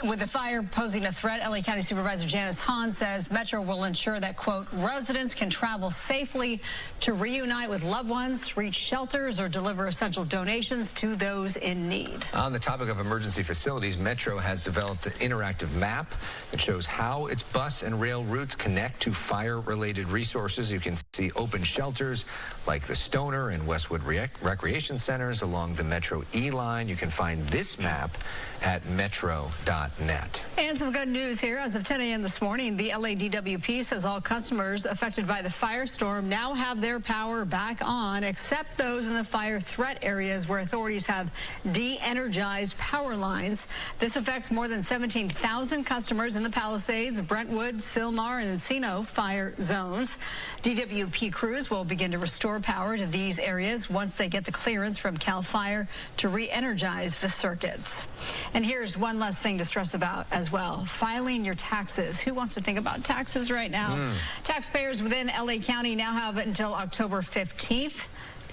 with the fire posing a threat, LA County Supervisor Janice Hahn says Metro will ensure that, quote, residents can travel safely to reunite with loved ones, reach shelters, or deliver essential donations to those in need. On the topic of emergency facilities, Metro has developed an interactive map that shows how its bus and rail routes connect to fire-related resources. You can see open shelters like the Stoner and Westwood Recreation Centers along the Metro E line. You can find this map at metro.net. And some good news here. As of 10 a.m. this morning, the LADWP says all customers affected by the firestorm now have their power back on, except those in the fire threat areas where authorities have de-energized power lines. This affects more than 17,000 customers in the Palisades, Brentwood, Sylmar, and Encino fire zones. DWP crews will begin to restore power to these areas once they get the clearance from CAL FIRE to re-energize the circuits. And here's one less thing to stress about as well. Filing your taxes. Who wants to think about taxes right now? Taxpayers within LA County now have until October 15th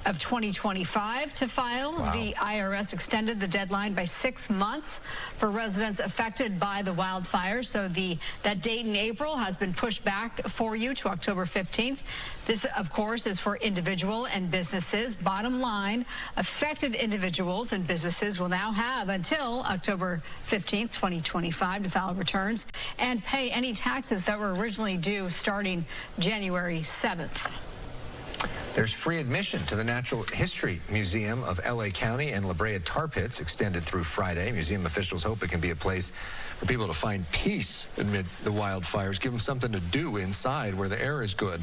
of 2025 to file. Wow. The IRS extended the deadline by 6 months for residents affected by the wildfires. So that date in April has been pushed back for you to October 15th. This, of course, is for individual and businesses. Bottom line, affected individuals and businesses will now have until October 15th, 2025 to file returns and pay any taxes that were originally due starting January 7th. There's free admission to the Natural History Museum of LA County and La Brea Tar Pits extended through Friday. Museum officials hope it can be a place for people to find peace amid the wildfires, give them something to do inside where the air is good.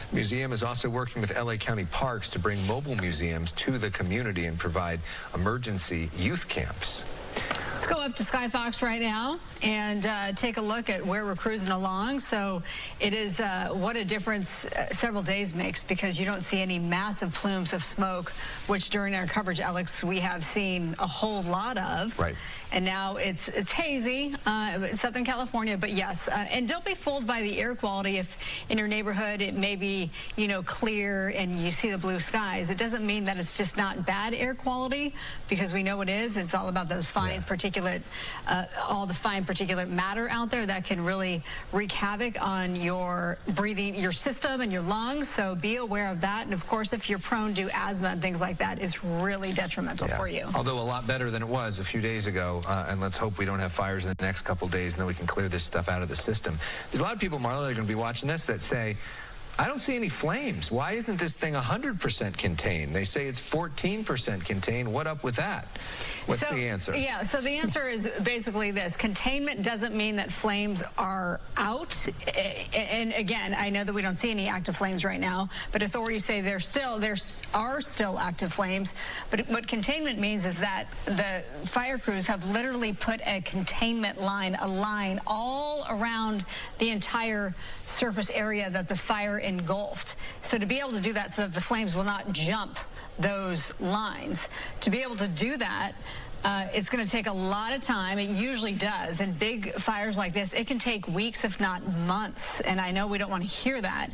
The museum is also working with LA County Parks to bring mobile museums to the community and provide emergency youth camps. Let's go up to Skyfox right now and take a look at where we're cruising along. So it is what a difference several days makes, because you don't see any massive plumes of smoke, which during our coverage, Alex, we have seen a whole lot of. Right. And now it's hazy in Southern California, but yes. And don't be fooled by the air quality. If in your neighborhood it may be, clear and you see the blue skies, it doesn't mean that it's just not bad air quality, because we know it is. It's all about those fine particulate, all the fine particulate matter out there that can really wreak havoc on your breathing, your system and your lungs. So be aware of that. And of course, if you're prone to asthma and things like that, it's really detrimental for you. Although a lot better than it was a few days ago. And let's hope we don't have fires in the next couple days, and then we can clear this stuff out of the system. There's a lot of people, Marla, that are going to be watching this that say, I don't see any flames. Why isn't this thing 100% contained? They say it's 14% contained. What up with that? What's the answer? Yeah, so the answer is basically this. Containment doesn't mean that flames are out. And again, I know that we don't see any active flames right now, but authorities say there are still active flames. But what containment means is that the fire crews have literally put a containment line, a line all around the entire surface area that the fire engulfed. So to be able to do that so that the flames will not jump those lines, to be able to do that, it's going to take a lot of time. It usually does. In big fires like this, it can take weeks, if not months. And I know we don't want to hear that.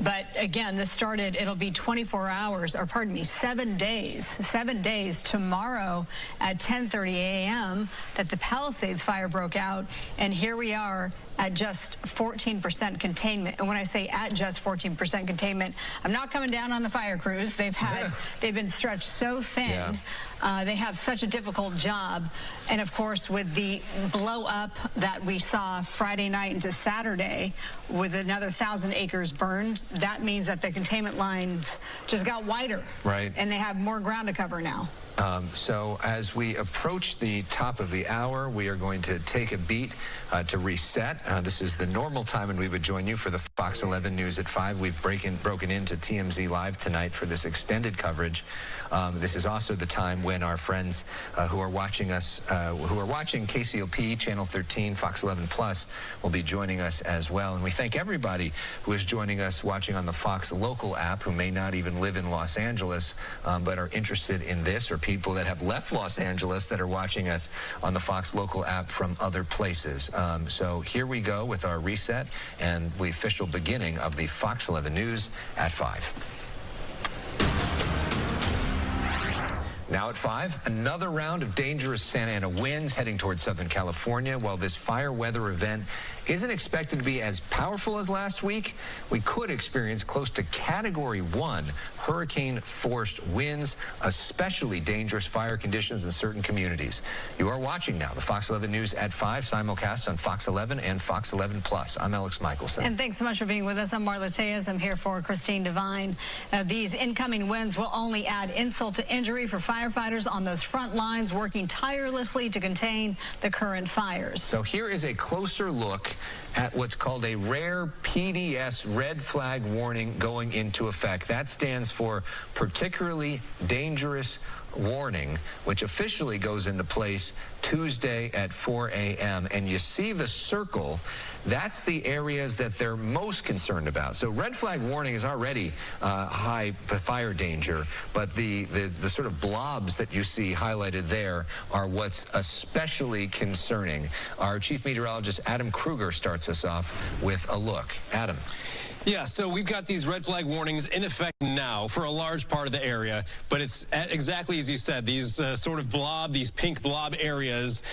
But again, this started, it'll be 24 hours, or pardon me, 7 days. 7 days tomorrow at 10:30 a.m. that the Palisades fire broke out. And here we are at just 14% containment. And when I say at just 14% containment, I'm not coming down on the fire crews. They've been stretched so thin. Yeah. They have such a difficult job. And of course, with the blow up that we saw Friday night into Saturday, with another 1,000 acres burned, that means that the containment lines just got wider. Right. And they have more ground to cover now. So as we approach the top of the hour, we are going to take a beat to reset. This is the normal time when we would join you for the Fox 11 News at 5. We've broken into TMZ Live tonight for this extended coverage. This is also the time when our friends who are watching us, who are watching KCOP, Channel 13, Fox 11 Plus, will be joining us as well. And we thank everybody who is joining us watching on the Fox local app, who may not even live in Los Angeles, but are interested in this, or people that have left Los Angeles that are watching us on the Fox local app from other places. So here we go with our reset and the official beginning of the Fox 11 News at 5. Now at 5, another round of dangerous Santa Ana winds heading towards Southern California. While this fire weather event isn't expected to be as powerful as last week, we could experience close to Category 1 hurricane-force winds, especially dangerous fire conditions in certain communities. You are watching now the Fox 11 News at 5, simulcast on Fox 11 and Fox 11 Plus. I'm Alex Michelson. And thanks so much for being with us. I'm Marla Tejas. I'm here for Christine Devine. These incoming winds will only add insult to injury for firefighters on those front lines working tirelessly to contain the current fires. So here is a closer look at what's called a rare PDS red flag warning going into effect. That stands for particularly dangerous warning, which officially goes into place Tuesday at 4 a.m. And you see the circle, that's the areas that they're most concerned about. So red flag warning is already high fire danger, but the sort of blobs that you see highlighted there are what's especially concerning. Our chief meteorologist, Adam Kruger, starts us off with a look. Adam. Yeah, so we've got these red flag warnings in effect now for a large part of the area, but it's exactly as you said, these sort of these pink blob areas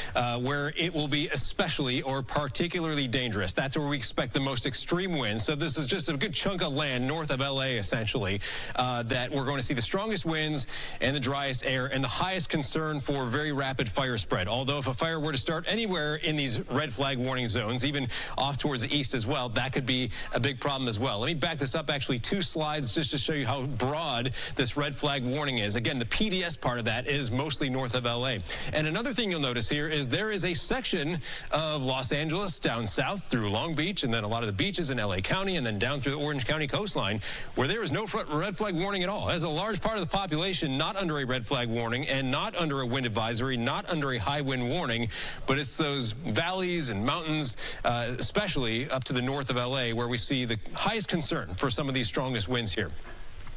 where it will be especially or particularly dangerous. That's where we expect the most extreme winds. So this is just a good chunk of land north of LA, essentially, that we're going to see the strongest winds and the driest air and the highest concern for very rapid fire spread. Although if a fire were to start anywhere in these red flag warning zones, even off towards the east as well, that could be a big problem as well. Let me back this up actually 2 slides just to show you how broad this red flag warning is. Again, the PDS part of that is mostly north of LA. And another thing you'll notice here is there is a section of Los Angeles down south through Long Beach and then a lot of the beaches in LA County and then down through the Orange County coastline where there is no red flag warning at all. As a large part of the population not under a red flag warning and not under a wind advisory, not under a high wind warning, but it's those valleys and mountains, especially up to the north of LA where we see the highest concern for some of these strongest winds here.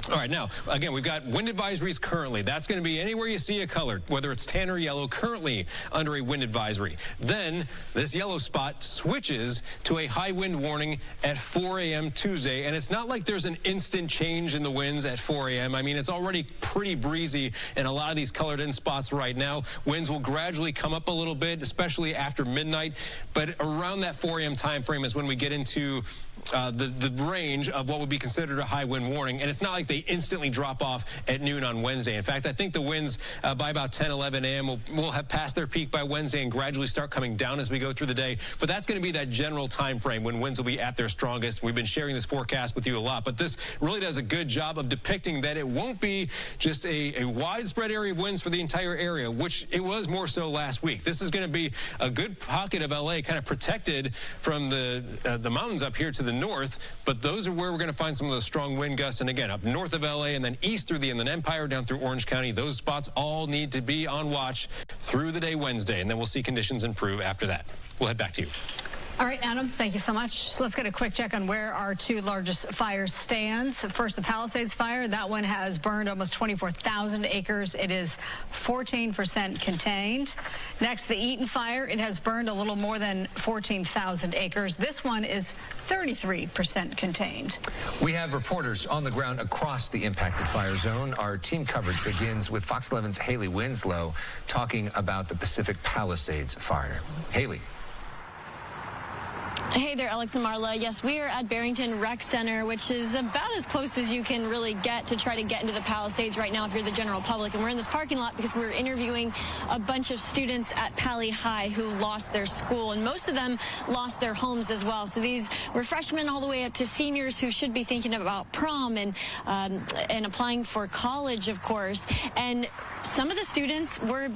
All right, now, again, we've got wind advisories currently. That's going to be anywhere you see a color, whether it's tan or yellow, currently under a wind advisory. Then this yellow spot switches to a high wind warning at 4 a.m. Tuesday, and it's not like there's an instant change in the winds at 4 a.m. I mean, it's already pretty breezy in a lot of these colored in spots right now. Winds will gradually come up a little bit, especially after midnight, but around that 4 a.m. time frame is when we get into the range of what would be considered a high wind warning, and it's not like they instantly drop off at noon on Wednesday. In fact, I think the winds by about 10, 11 a.m. will have passed their peak by Wednesday and gradually start coming down as we go through the day. But that's going to be that general time frame when winds will be at their strongest. We've been sharing this forecast with you a lot, but this really does a good job of depicting that it won't be just a widespread area of winds for the entire area, which it was more so last week. This is going to be a good pocket of LA kind of protected from the mountains up here to the north, but those are where we're going to find some of those strong wind gusts. And again, up north of LA and then east through the Inland Empire down through Orange County, those spots all need to be on watch through the day Wednesday, and then we'll see conditions improve after that. We'll head back to you. All right, Adam, thank you so much. Let's get a quick check on where our 2 largest fires stands. First, the Palisades fire. That one has burned almost 24,000 acres. It is 14% contained. Next, the Eaton fire. It has burned a little more than 14,000 acres. This one is 33% contained. We have reporters on the ground across the impacted fire zone. Our team coverage begins with Fox 11's Haley Winslow talking about the Pacific Palisades fire. Haley. Hey there, Alex and Marla. Yes, we are at Barrington Rec Center, which is about as close as you can really get to try to get into the Palisades right now if you're the general public. And we're in this parking lot because we're interviewing a bunch of students at Pali High who lost their school, and most of them lost their homes as well. So these were freshmen all the way up to seniors who should be thinking about prom and applying for college, of course. And some of the students were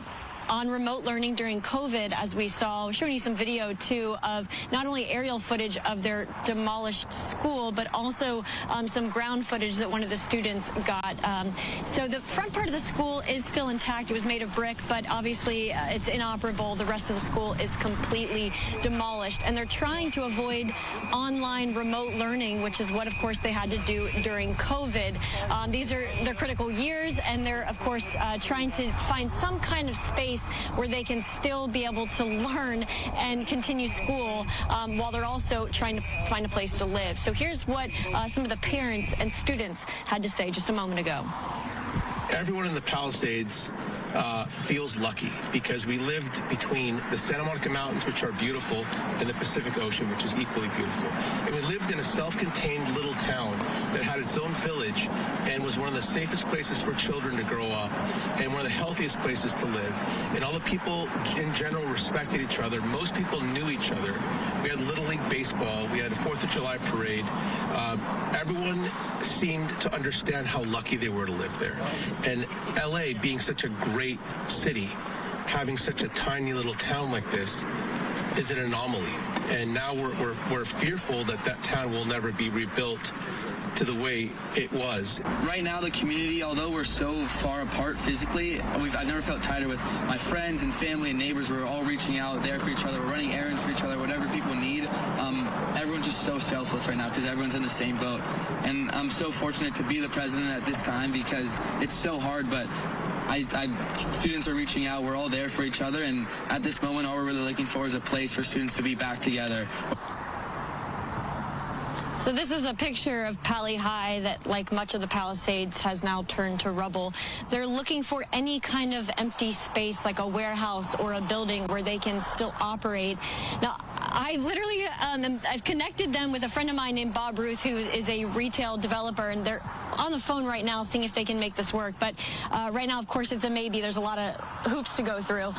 on remote learning during COVID, as we saw. We're showing you some video, too, of not only aerial footage of their demolished school, but also some ground footage that one of the students got. So the front part of the school is still intact. It was made of brick, but obviously it's inoperable. The rest of the school is completely demolished, and they're trying to avoid online remote learning, which is what, of course, they had to do during COVID. These are their critical years, and they're, of course, trying to find some kind of space where they can still be able to learn and continue school while they're also trying to find a place to live. So here's what some of the parents and students had to say just a moment ago. Everyone in the Palisades feels lucky because we lived between the Santa Monica Mountains, which are beautiful, and the Pacific Ocean, which is equally beautiful. And we lived in a self-contained little town that had its own village and was one of the safest places for children to grow up and one of the healthiest places to live. And all the people in general respected each other. Most people knew each other. We had Little League Baseball. We had a 4th of July parade. Everyone seemed to understand how lucky they were to live there. And LA, being such a great city, having such a tiny little town like this is an anomaly. And now we're fearful that that town will never be rebuilt to the way it was. Right now, the community, although we're so far apart physically, I've never felt tighter with my friends and family and neighbors. We're all reaching out there for each other. We're running errands for each other, whatever people need. Everyone's just so selfless right now because everyone's in the same boat. And I'm so fortunate to be the president at this time because it's so hard, but students are reaching out. We're all there for each other. And at this moment, all we're really looking for is a place for students to be back together. So this is a picture of Pali High that, like much of the Palisades, has now turned to rubble. They're looking for any kind of empty space, like a warehouse or a building where they can still operate. Now, I literally, I've connected them with a friend of mine named Bob Ruth, who is a retail developer, and they're on the phone right now seeing if they can make this work. But right now, of course, it's a maybe. There's a lot of hoops to go through.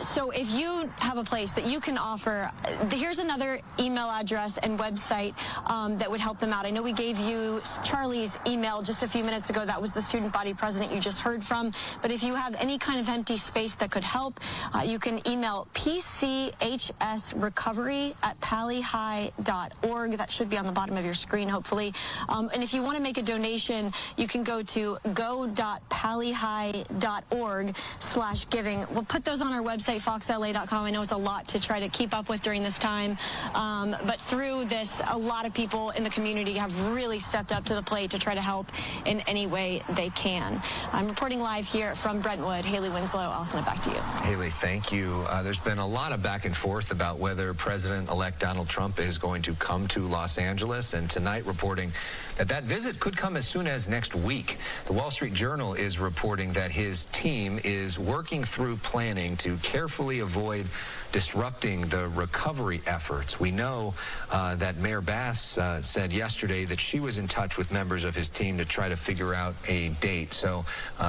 So if you have a place that you can offer, here's another email address and website that would help them out. I know we gave you Charlie's email just a few minutes ago. That was the student body president you just heard from. But if you have any kind of empty space that could help, you can email pchsrecovery@palihigh.org. That should be on the bottom of your screen, hopefully. And if you want to make a donation, you can go to go.palihigh.org/giving. We'll put those on our website, foxla.com. I know it's a lot to try to keep up with during this time. But through this, a lot of people in the community have really stepped up to the plate to try to help in any way they can. I'm reporting live here from Brentwood. Haley Winslow, I'll send it back to you. Haley, thank you. There's been a lot of back and forth about whether President-elect Donald Trump is going to come to Los Angeles, and tonight reporting that that visit could come as soon as next week. The Wall Street Journal is reporting that his team is working through planning to carefully avoid disrupting the recovery efforts. We know that Mayor Bass said yesterday that she was in touch with members of his team to try to figure out a date. So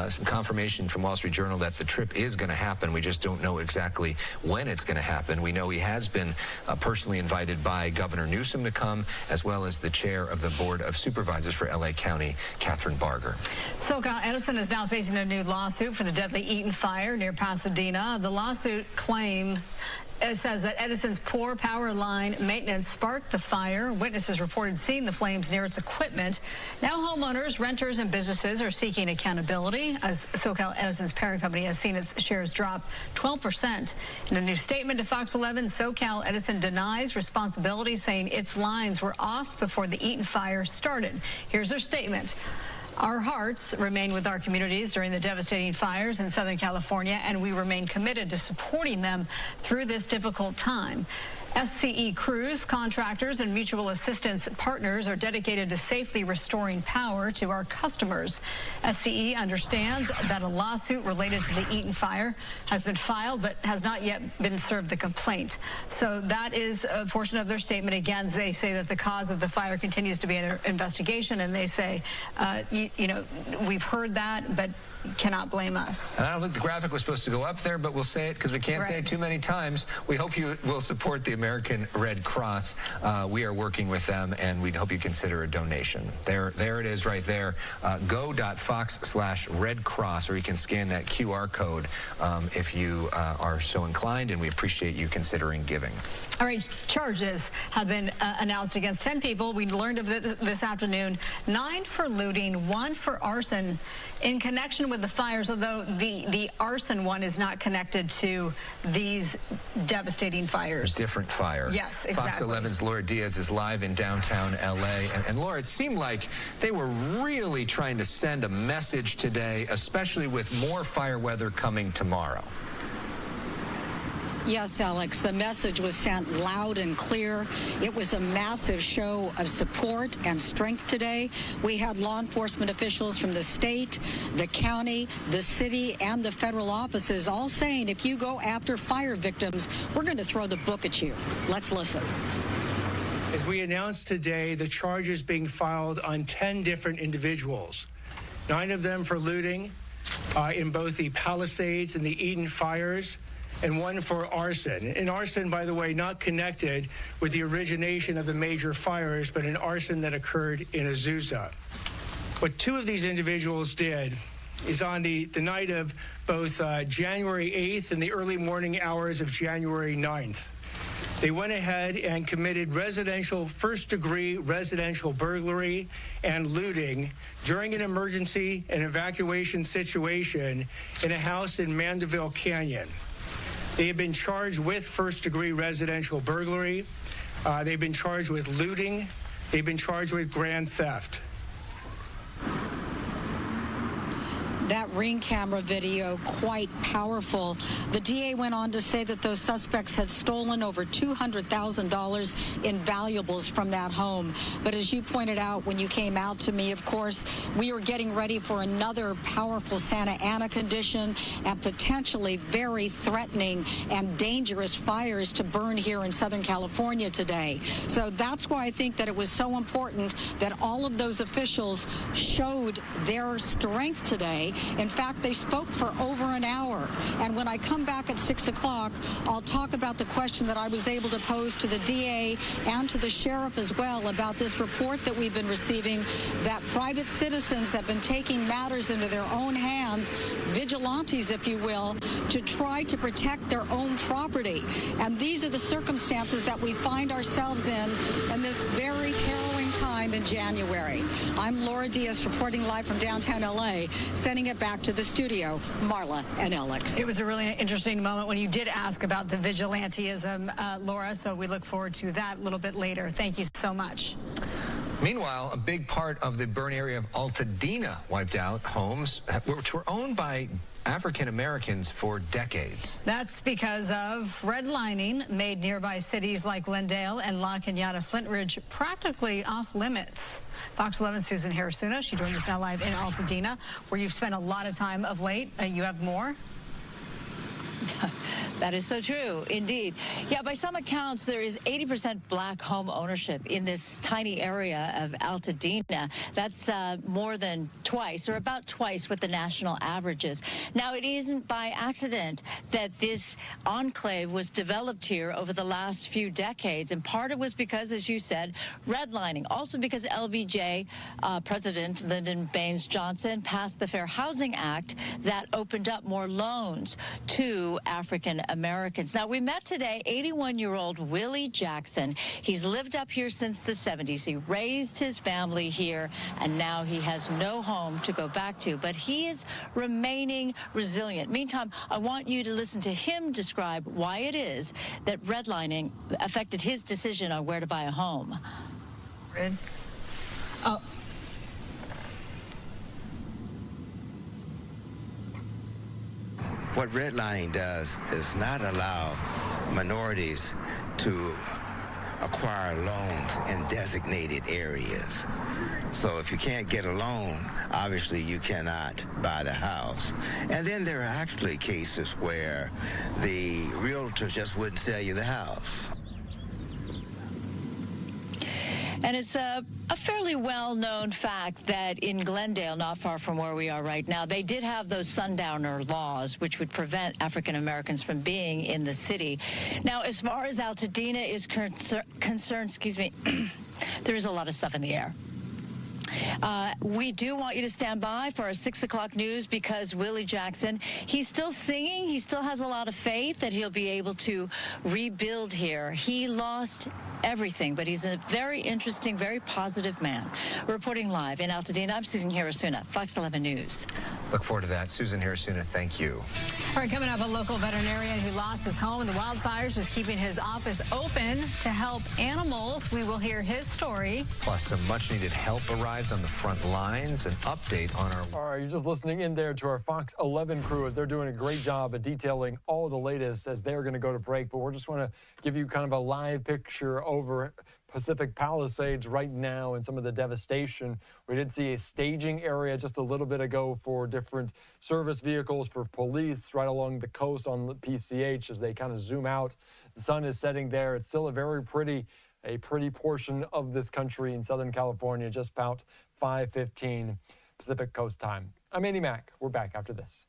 some confirmation from Wall Street Journal that the trip is going to happen. We just don't know exactly when it's going to happen. We know he has been personally invited by Governor Newsom to come, as well as the chair of the Board of Supervisors for LA County, Catherine Barger. SoCal Edison is now facing a new lawsuit for the deadly Eaton fire near Pasadena. The lawsuit claim it says that Edison's poor power line maintenance sparked the fire. Witnesses reported seeing the flames near its equipment. Now homeowners, renters, and businesses are seeking accountability as SoCal Edison's parent company has seen its shares drop 12%. In a new statement to Fox 11, SoCal Edison denies responsibility, saying its lines were off before the Eaton fire started. Here's their statement. Our hearts remain with our communities during the devastating fires in Southern California, and we remain committed to supporting them through this difficult time. SCE crews, contractors, and mutual assistance partners are dedicated to safely restoring power to our customers. SCE understands that a lawsuit related to the Eaton fire has been filed but has not yet been served the complaint. So that is a portion of their statement. Again, they say that the cause of the fire continues to be under investigation, and they say, you know, we've heard that, but cannot blame us. And I don't think the graphic was supposed to go up there, but we'll say it because we can't say it too many times. We hope you will support the American Red Cross. We are working with them, and we hope you consider a donation. There it is right there. Go.fox/Red Cross, or you can scan that QR code if you are so inclined, and we appreciate you considering giving. All right, charges have been announced against 10 people. We learned of this afternoon. 9 for looting, 1 for arson in connection with the fires, although the arson one is not connected to these devastating fires. A different fire. Yes, exactly. Fox 11's Laura Diaz is live in downtown L.A. And Laura, it seemed like they were really trying to send a message today, especially with more fire weather coming tomorrow. Yes, Alex, the message was sent loud and clear. It was a massive show of support and strength today. We had law enforcement officials from the state, the county, the city, and the federal offices all saying if you go after fire victims, we're going to throw the book at you. Let's listen. As we announced today, the charges being filed on 10 different individuals, 9 of them for looting in both the Palisades and the Eden fires, and 1 for arson. And arson, by the way, not connected with the origination of the major fires, but an arson that occurred in Azusa. What 2 of these individuals did is on the night of both January 8th and the early morning hours of January 9th. They went ahead and committed first-degree residential burglary and looting during an emergency and evacuation situation in a house in Mandeville Canyon. They have been charged with first-degree residential burglary. They've been charged with looting. They've been charged with grand theft. That Ring camera video, quite powerful. The DA went on to say that those suspects had stolen over $200,000 in valuables from that home. But as you pointed out when you came out to me, of course, we were getting ready for another powerful Santa Ana condition and potentially very threatening and dangerous fires to burn here in Southern California today. So that's why I think that it was so important that all of those officials showed their strength today. In fact, they spoke for over an hour. And when I come back at 6 o'clock, I'll talk about the question that I was able to pose to the DA and to the sheriff as well about this report that we've been receiving that private citizens have been taking matters into their own hands, vigilantes, if you will, to try to protect their own property. And these are the circumstances that we find ourselves in this very harrowing time in January. I'm Laura Diaz reporting live from downtown LA, sending it back to the studio. Marla and Alex. It was a really interesting moment when you did ask about the vigilantism, Laura, so we look forward to that a little bit later. Thank you so much. Meanwhile, a big part of the burn area of Altadena wiped out homes which were owned by African Americans for decades. That's because of redlining made nearby cities like Glendale and La Cañada Flint Ridge practically off limits. Fox 11's Susan Harrisuna, she joins us now live in Altadena, where you've spent a lot of time of late. You have more? That is so true, indeed. Yeah, by some accounts, there is 80% black home ownership in this tiny area of Altadena. That's more than twice, or about twice, what the national average is. Now, it isn't by accident that this enclave was developed here over the last few decades, and part of it was because, as you said, redlining. Also because LBJ President Lyndon Baines Johnson passed the Fair Housing Act that opened up more loans to African Americans. Now, we met today 81-year-old Willie Jackson. He's lived up here since the 70s. He raised his family here, and now he has no home to go back to. But he is remaining resilient. Meantime, I want you to listen to him describe why it is that redlining affected his decision on where to buy a home. Oh. What redlining does is not allow minorities to acquire loans in designated areas. So if you can't get a loan, obviously you cannot buy the house. And then there are actually cases where the realtor just wouldn't sell you the house. And it's a fairly well-known fact that in Glendale, not far from where we are right now, they did have those sundowner laws, which would prevent African Americans from being in the city. Now, as far as Altadena is concerned, there is a lot of stuff in the air. We do want you to stand by for our 6 o'clock news because Willie Jackson, he's still singing. He still has a lot of faith that he'll be able to rebuild here. He lost everything, but he's a very interesting, very positive man. Reporting live in Altadena, I'm Susan Harrisuna, Fox 11 News. Look forward to that. Susan Harrisuna, thank you. All right, coming up, a local veterinarian who lost his home in the wildfires is keeping his office open to help animals. We will hear his story. Plus, some much-needed help arrives lives on the front lines, an update on our... All right, you're just listening in there to our Fox 11 crew as they're doing a great job at detailing all the latest as they're going to go to break. But we're just want to give you kind of a live picture over Pacific Palisades right now and some of the devastation. We did see a staging area just a little bit ago for different service vehicles for police right along the coast on the PCH as they kind of zoom out. The sun is setting there. It's still a pretty portion of this country in Southern California, just about 5:15 Pacific Coast time. I'm Andy Mack. We're back after this.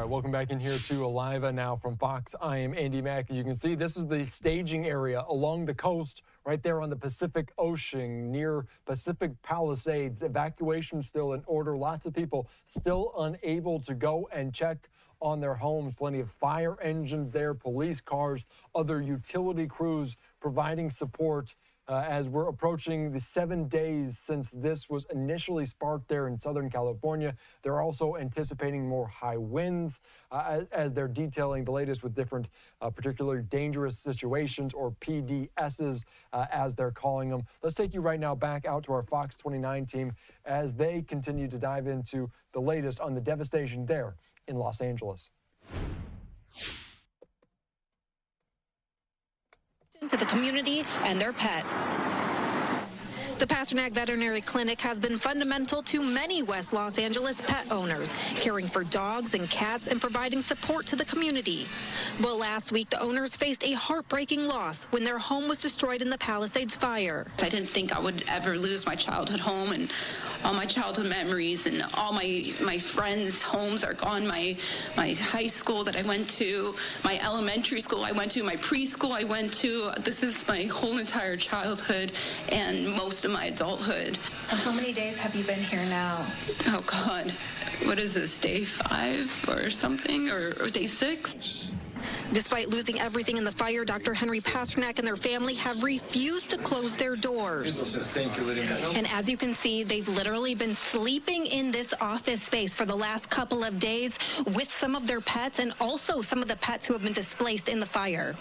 Welcome back in here to Aliva now from Fox. I am Andy Mack. As you can see, this is the staging area along the coast right there on the Pacific Ocean near Pacific Palisades. Evacuation still in order. Lots of people still unable to go and check on their homes. Plenty of fire engines there, police cars, other utility crews providing support as we're approaching the 7 days since this was initially sparked there in Southern California. They're also anticipating more high winds as they're detailing the latest with different particularly dangerous situations, or PDSs as they're calling them. Let's take you right now back out to our Fox 29 team as they continue to dive into the latest on the devastation there in Los Angeles. To the community and their pets. The Pasternak Veterinary Clinic has been fundamental to many West Los Angeles pet owners, caring for dogs and cats and providing support to the community. Well, last week, the owners faced a heartbreaking loss when their home was destroyed in the Palisades fire. I didn't think I would ever lose my childhood home and all my childhood memories, and all my friends' homes are gone. My high school that I went to, my elementary school I went to, my preschool I went to. This is my whole entire childhood and most of my adulthood. And how many days have you been here now? Oh God, what is this, day 5 or something, or day 6? Despite losing everything in the fire, Dr. Henry Pasternak and their family have refused to close their doors. And as you can see, they've literally been sleeping in this office space for the last couple of days with some of their pets and also some of the pets who have been displaced in the fire.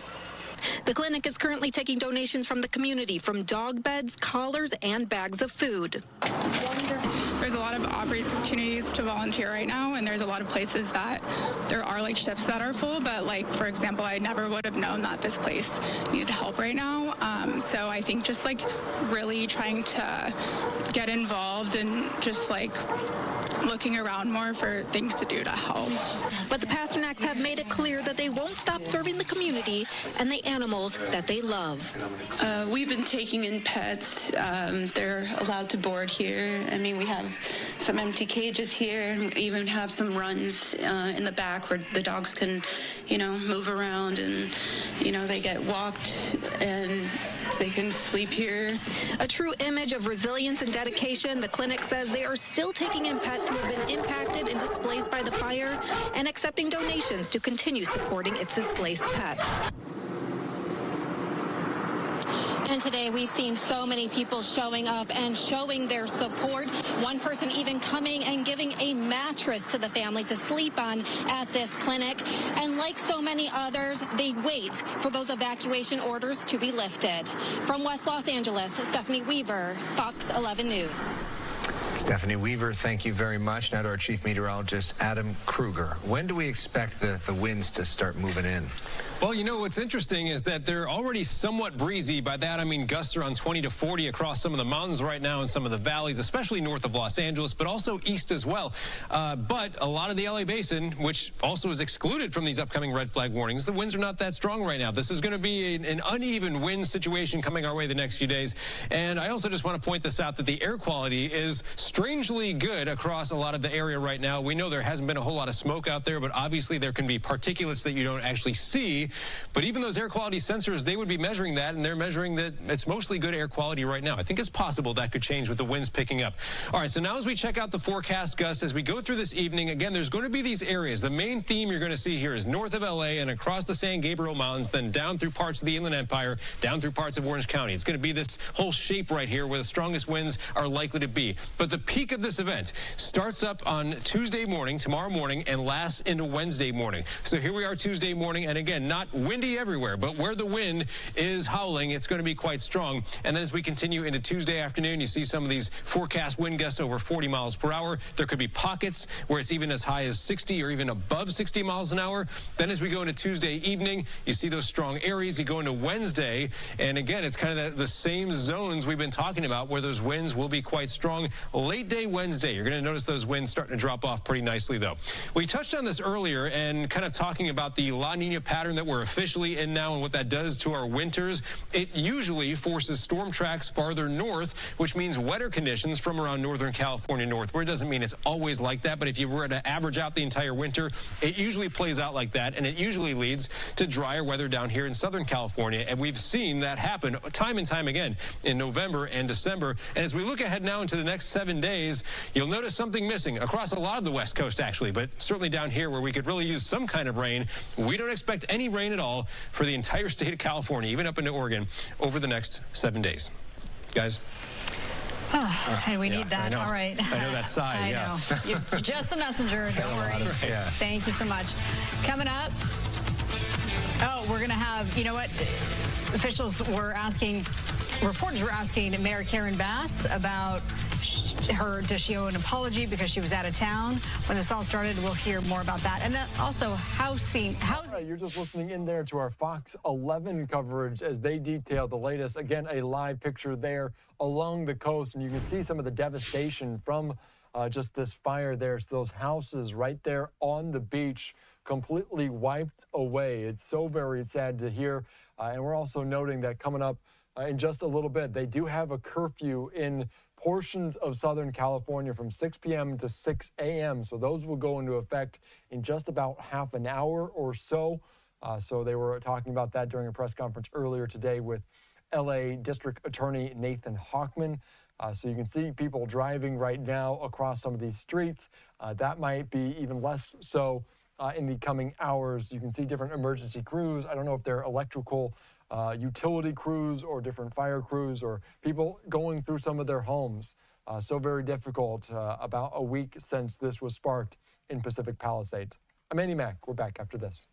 The clinic is currently taking donations from the community, from dog beds, collars, and bags of food. There's a lot of opportunities to volunteer right now, and there's a lot of places that there are like shifts that are full, but like, for example, I never would have known that this place needed help right now. So I think just like really trying to get involved and just like looking around more for things to do to help. But the Pasternaks have made it clear that they won't stop serving the community and the animals that they love. We've been taking in pets. They're allowed to board here. I mean, we have some empty cages here, and we even have some runs in the back where the dogs can, move around, and, they get walked and they can sleep here. A true image of resilience and dedication, the clinic says they are still taking in pets who have been impacted and displaced by the fire and accepting donations to continue supporting its displaced pets. And today we've seen so many people showing up and showing their support. One person even coming and giving a mattress to the family to sleep on at this clinic. And like so many others, they wait for those evacuation orders to be lifted. From West Los Angeles, Stephanie Weaver, Fox 11 News. Stephanie Weaver, thank you very much. Now to our chief meteorologist, Adam Kruger. When do we expect the winds to start moving in? Well, what's interesting is that they're already somewhat breezy. By that, I mean gusts around 20 to 40 across some of the mountains right now and some of the valleys, especially north of Los Angeles, but also east as well. But a lot of the LA basin, which also is excluded from these upcoming red flag warnings, the winds are not that strong right now. This is going to be an uneven wind situation coming our way the next few days. And I also just want to point this out that the air quality is strangely good across a lot of the area right now. We know there hasn't been a whole lot of smoke out there, but obviously there can be particulates that you don't actually see. But even those air quality sensors, they would be measuring that, and they're measuring that it's mostly good air quality right now. I think it's possible that could change with the winds picking up. All right, so now as we check out the forecast, Gus, as we go through this evening, again, there's going to be these areas. The main theme you're going to see here is north of LA and across the San Gabriel Mountains, then down through parts of the Inland Empire, down through parts of Orange County. It's going to be this whole shape right here where the strongest winds are likely to be. But the peak of this event starts up on Tuesday morning, tomorrow morning, and lasts into Wednesday morning. So here we are Tuesday morning, and again, not windy everywhere, but where the wind is howling, it's going to be quite strong. And then as we continue into Tuesday afternoon, you see some of these forecast wind gusts over 40 miles per hour. There could be pockets where it's even as high as 60 or even above 60 miles an hour. Then as we go into Tuesday evening, you see those strong areas. You go into Wednesday, and again, it's kind of the same zones we've been talking about where those winds will be quite strong. Late day Wednesday, you're going to notice those winds starting to drop off pretty nicely, though. We touched on this earlier and kind of talking about the La Nina pattern that we're officially in now and what that does to our winters. It usually forces storm tracks farther north, which means wetter conditions from around Northern California northward. It doesn't mean it's always like that, but if you were to average out the entire winter, it usually plays out like that, and it usually leads to drier weather down here in Southern California, and we've seen that happen time and time again in November and December. And as we look ahead now into the next 7 days, you'll notice something missing across a lot of the West Coast, actually, but certainly down here where we could really use some kind of rain. We don't expect any rain at all for the entire state of California, even up into Oregon, over the next 7 days. Guys? And we need that. All right. I know that sigh. I know. You're just the messenger. Don't worry. Thank you so much. Coming up, we're going to have, you know what? Officials were asking, reporters were asking Mayor Karen Bass about does she owe an apology because she was out of town when this all started? We'll hear more about that. And then also housing. You're just listening in there to our Fox 11 coverage as they detail the latest. Again, a live picture there along the coast, and you can see some of the devastation from just this fire there. So those houses right there on the beach completely wiped away. It's so very sad to hear. And we're also noting that coming up in just a little bit, they do have a curfew in portions of Southern California from 6 p.m. to 6 a.m. So those will go into effect in just about half an hour or so. So they were talking about that during a press conference earlier today with LA District Attorney Nathan Hochman. So you can see people driving right now across some of these streets. That might be even less so in the coming hours. You can see different emergency crews. I don't know if they're electrical utility crews or different fire crews or people going through some of their homes. So very difficult about a week since this was sparked in Pacific Palisades. I'm Andy Mack. We're back after this.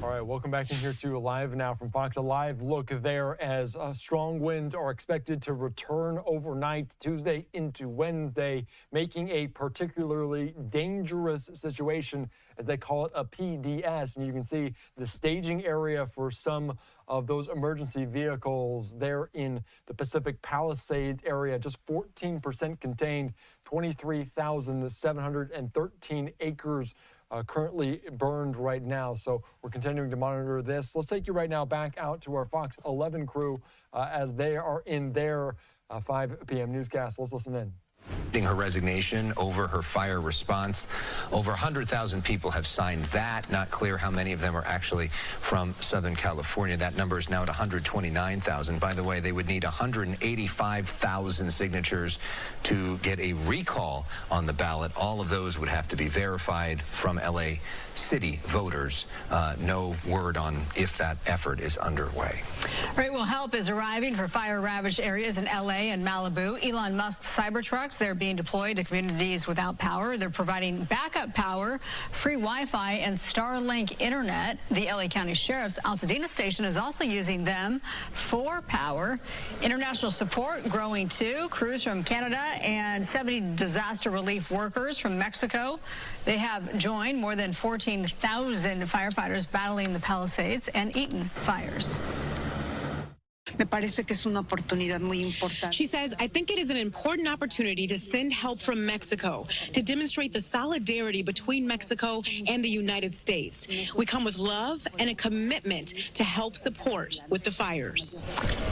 All right, welcome back in here to Live Now from Fox. A live look there as strong winds are expected to return overnight Tuesday into Wednesday, making a particularly dangerous situation, as they call it, a PDS. And you can see the staging area for some of those emergency vehicles there in the Pacific Palisades area, just 14% contained, 23,713 acres currently burned right now. So we're continuing to monitor this. Let's take you right now back out to our Fox 11 crew as they are in their 5 p.m. newscast. Let's listen in. Her resignation over her fire response. Over 100,000 people have signed that. Not clear how many of them are actually from Southern California. That number is now at 129,000. By the way, they would need 185,000 signatures to get a recall on the ballot. All of those would have to be verified from LA City voters. No word on if that effort is underway. All right, well, help is arriving for fire-ravaged areas in LA and Malibu. Elon Musk's Cybertrucks, they're being deployed to communities without power. They're providing backup power, free Wi-Fi, and Starlink internet. The LA County Sheriff's Altadena station is also using them for power. International support growing too. Crews from Canada and 70 disaster relief workers from Mexico. They have joined more than 14,000 firefighters battling the Palisades and Eaton fires. She says, I think it is an important opportunity to send help from Mexico to demonstrate the solidarity between Mexico and the United States. We come with love and a commitment to help support with the fires.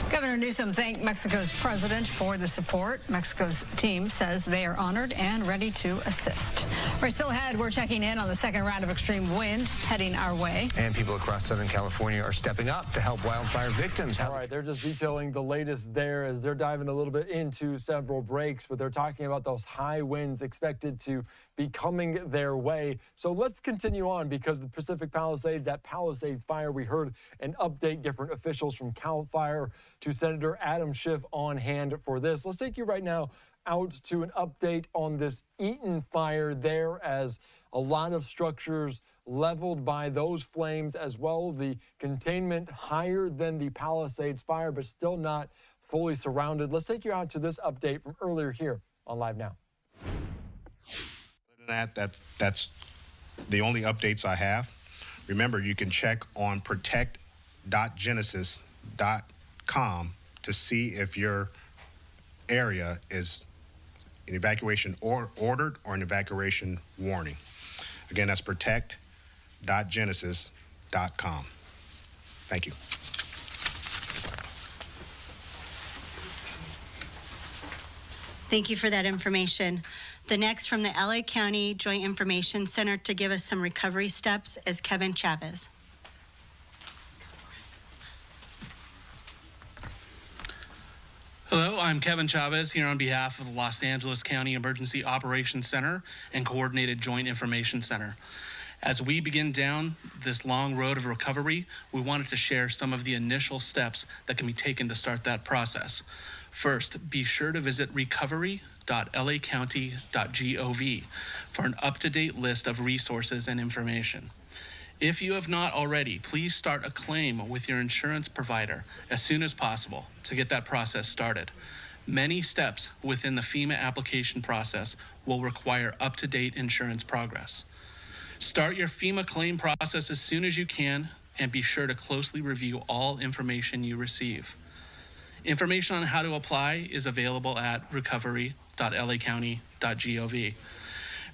Governor Newsom thanked Mexico's president for the support. Mexico's team says they are honored and ready to assist. All right, still ahead, we're checking in on the second round of extreme wind heading our way. And people across Southern California are stepping up to help wildfire victims. All right, they're just detailing the latest there as they're diving a little bit into several breaks, but they're talking about those high winds expected to be coming their way. So let's continue on, because the Pacific Palisades, that Palisades fire, we heard an update, different officials from CAL FIRE to Senator Adam Schiff on hand for this. Let's take you right now out to an update on this Eaton fire there, as a lot of structures leveled by those flames as well. The containment higher than the Palisades fire, but still not fully surrounded. Let's take you out to this update from earlier here on Live Now. That's the only updates I have. Remember, you can check on protect.genesis.com to see if your area is an evacuation ordered or an evacuation warning. Again, that's protect.genesis.com. Thank you. Thank you for that information. The next from the LA County Joint Information Center to give us some recovery steps is Kevin Chavez. Hello, I'm Kevin Chavez here on behalf of the Los Angeles County Emergency Operations Center and Coordinated Joint Information Center. As we begin down this long road of recovery, we wanted to share some of the initial steps that can be taken to start that process. First, be sure to visit recovery.lacounty.gov for an up-to-date list of resources and information. If you have not already, please start a claim with your insurance provider as soon as possible to get that process started. Many steps within the FEMA application process will require up-to-date insurance progress. Start your FEMA claim process as soon as you can, and be sure to closely review all information you receive. Information on how to apply is available at recovery.lacounty.gov.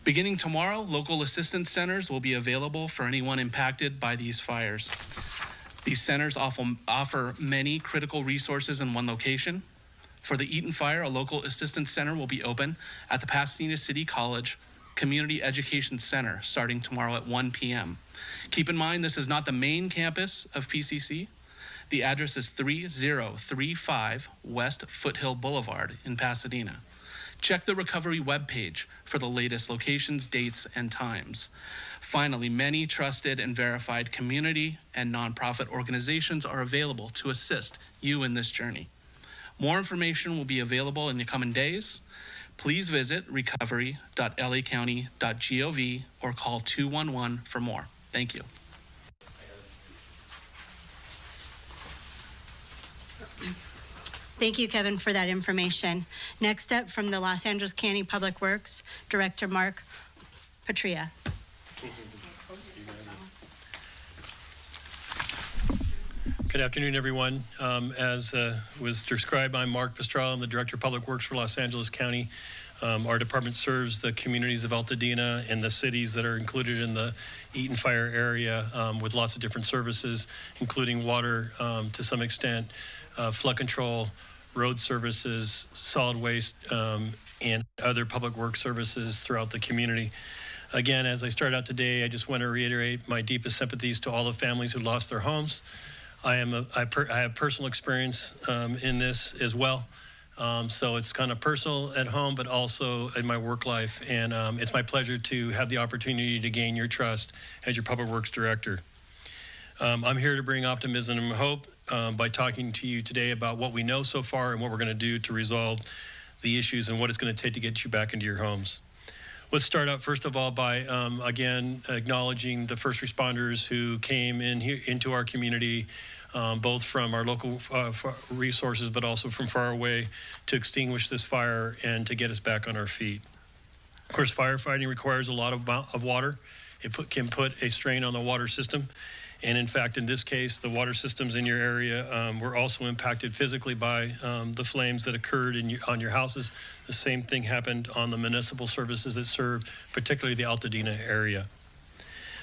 Beginning tomorrow, local assistance centers will be available for anyone impacted by these fires. These centers offer many critical resources in one location. For the Eaton fire, a local assistance center will be open at the Pasadena City College Community Education Center starting tomorrow at 1 p.m. Keep in mind, this is not the main campus of PCC. The address is 3035 West Foothill Boulevard in Pasadena. Check the recovery webpage for the latest locations, dates, and times. Finally, many trusted and verified community and nonprofit organizations are available to assist you in this journey. More information will be available in the coming days. Please visit recovery.lacounty.gov or call 211 for more. Thank you. Thank you, Kevin, for that information. Next up, from the Los Angeles County Public Works, Director Mark Patria. Good afternoon, everyone. As was described, I'm Mark Pastrana. I'm the Director of Public Works for Los Angeles County. Our department serves the communities of Altadena and the cities that are included in the Eaton Fire area with lots of different services, including water to some extent, flood control, road services, solid waste, and other public works services throughout the community. Again, as I start out today, I just want to reiterate my deepest sympathies to all the families who lost their homes. I have personal experience in this as well. So it's kind of personal at home, but also in my work life. And it's my pleasure to have the opportunity to gain your trust as your Public Works Director. I'm here to bring optimism and hope by talking to you today about what we know so far and what we're going to do to resolve the issues and what it's going to take to get you back into your homes. Let's start out, first of all, by, again, acknowledging the first responders who came in here, into our community, both from our local resources, but also from far away, to extinguish this fire and to get us back on our feet. Of course, firefighting requires a lot of water. It can put a strain on the water system. And in fact, in this case, the water systems in your area were also impacted physically by the flames that occurred on your houses. The same thing happened on the municipal services that serve particularly the Altadena area.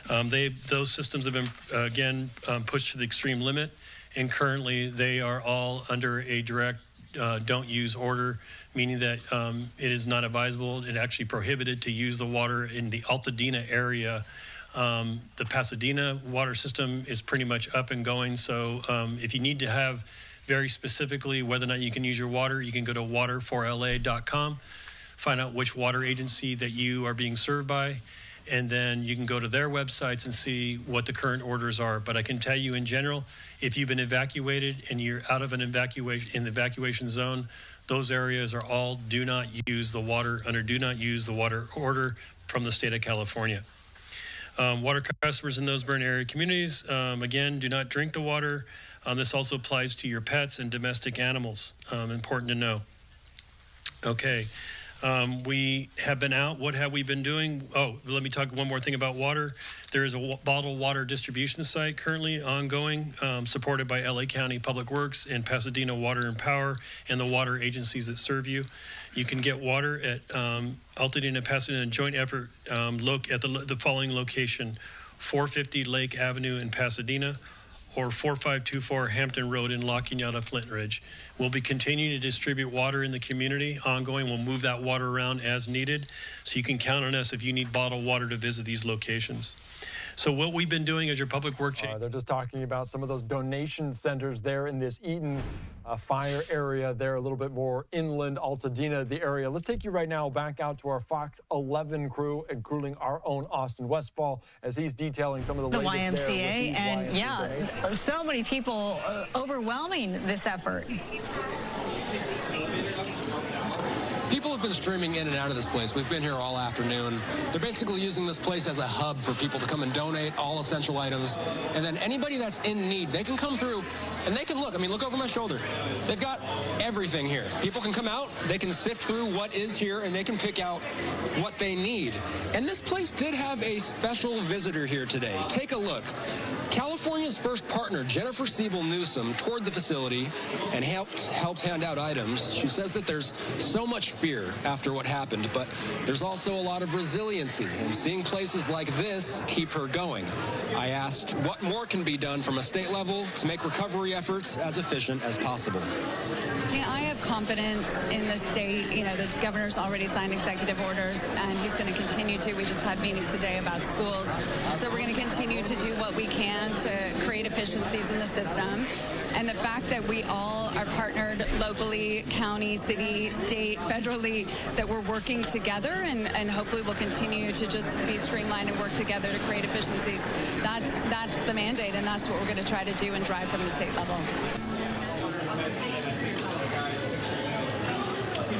Those systems have been, again, pushed to the extreme limit, and currently they are all under a direct don't use order, meaning that it is not advisable and actually prohibited to use the water in the Altadena area. The Pasadena water system is pretty much up and going, so if you need to have very specifically whether or not you can use your water, you can go to water4la.com, find out which water agency that you are being served by, and then you can go to their websites and see what the current orders are. But I can tell you in general, if you've been evacuated and you're out of an evacuation zone, those areas are all do not use the water under do not use the water order from the state of California. Water customers in those burned area communities, again, do not drink the water. This also applies to your pets and domestic animals. Important to know. Okay. We have been out. What have we been doing? Oh, let me talk one more thing about water. There is a bottled water distribution site currently ongoing, supported by LA County Public Works and Pasadena Water and Power and the water agencies that serve you. You can get water at Altadena Pasadena joint effort. Look at the following location: 450 Lake Avenue in Pasadena, or 4524 Hampton Road in La Cañada, Flint Ridge. We'll be continuing to distribute water in the community ongoing. We'll move that water around as needed, so you can count on us if you need bottled water to visit these locations. So what we've been doing as your public work chain. They're just talking about some of those donation centers there in this Eaton fire area there, a little bit more inland, Altadena, the area. Let's take you right now back out to our Fox 11 crew, including our own Austin Westfall, as he's detailing some of the latest YMCA. And YMCA. Yeah, so many people overwhelming this effort. People have been streaming in and out of this place. We've been here all afternoon. They're basically using this place as a hub for people to come and donate all essential items. And then anybody that's in need, they can come through and they can look. I mean, look over my shoulder. They've got everything here. People can come out, they can sift through what is here, and they can pick out what they need. And this place did have a special visitor here today. Take a look. California's first partner, Jennifer Siebel Newsom, toured the facility and helped hand out items. She says that there's so much fear after what happened, but there's also a lot of resiliency, and seeing places like this keep her going. I asked what more can be done from a state level to make recovery efforts as efficient as possible. I have confidence in the state. You know, the governor's already signed executive orders, and he's going to continue to. We just had meetings today about schools. So we're going to continue to do what we can to create efficiencies in the system. And the fact that we all are partnered locally, county, city, state, federally, that we're working together and hopefully we'll continue to just be streamlined and work together to create efficiencies. That's the mandate, and that's what we're going to try to do and drive from the state level.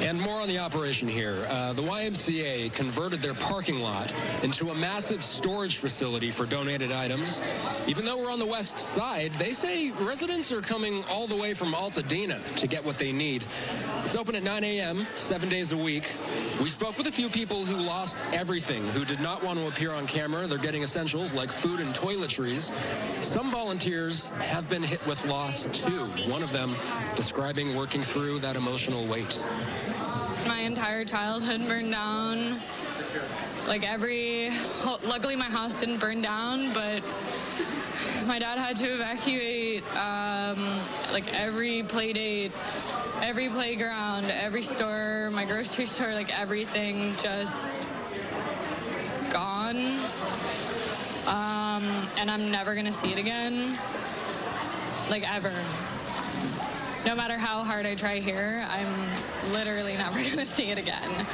And more on the operation here. The YMCA converted their parking lot into a massive storage facility for donated items. Even though we're on the west side, they say residents are coming all the way from Altadena to get what they need. It's open at 9 a.m., 7 days a week. We spoke with a few people who lost everything, who did not want to appear on camera. They're getting essentials like food and toiletries. Some volunteers have been hit with loss, too. One of them describing working through that emotional weight. My entire childhood burned down. Luckily my house didn't burn down, but my dad had to evacuate every play date, every playground, every store, my grocery store, everything just gone. And I'm never gonna see it again, ever. No matter how hard I try here, I'm literally never gonna see it again.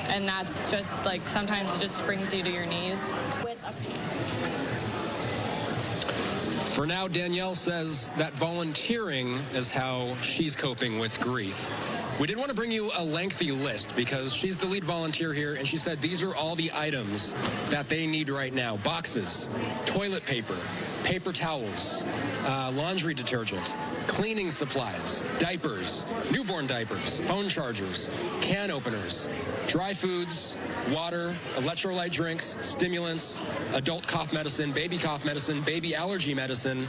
And that's just sometimes it just brings you to your knees. For now, Danielle says that volunteering is how she's coping with grief. We did want to bring you a lengthy list because she's the lead volunteer here, and she said these are all the items that they need right now. Boxes, toilet paper, paper towels, laundry detergent, cleaning supplies, diapers, newborn diapers, phone chargers, can openers, dry foods, water, electrolyte drinks, stimulants, adult cough medicine, baby allergy medicine,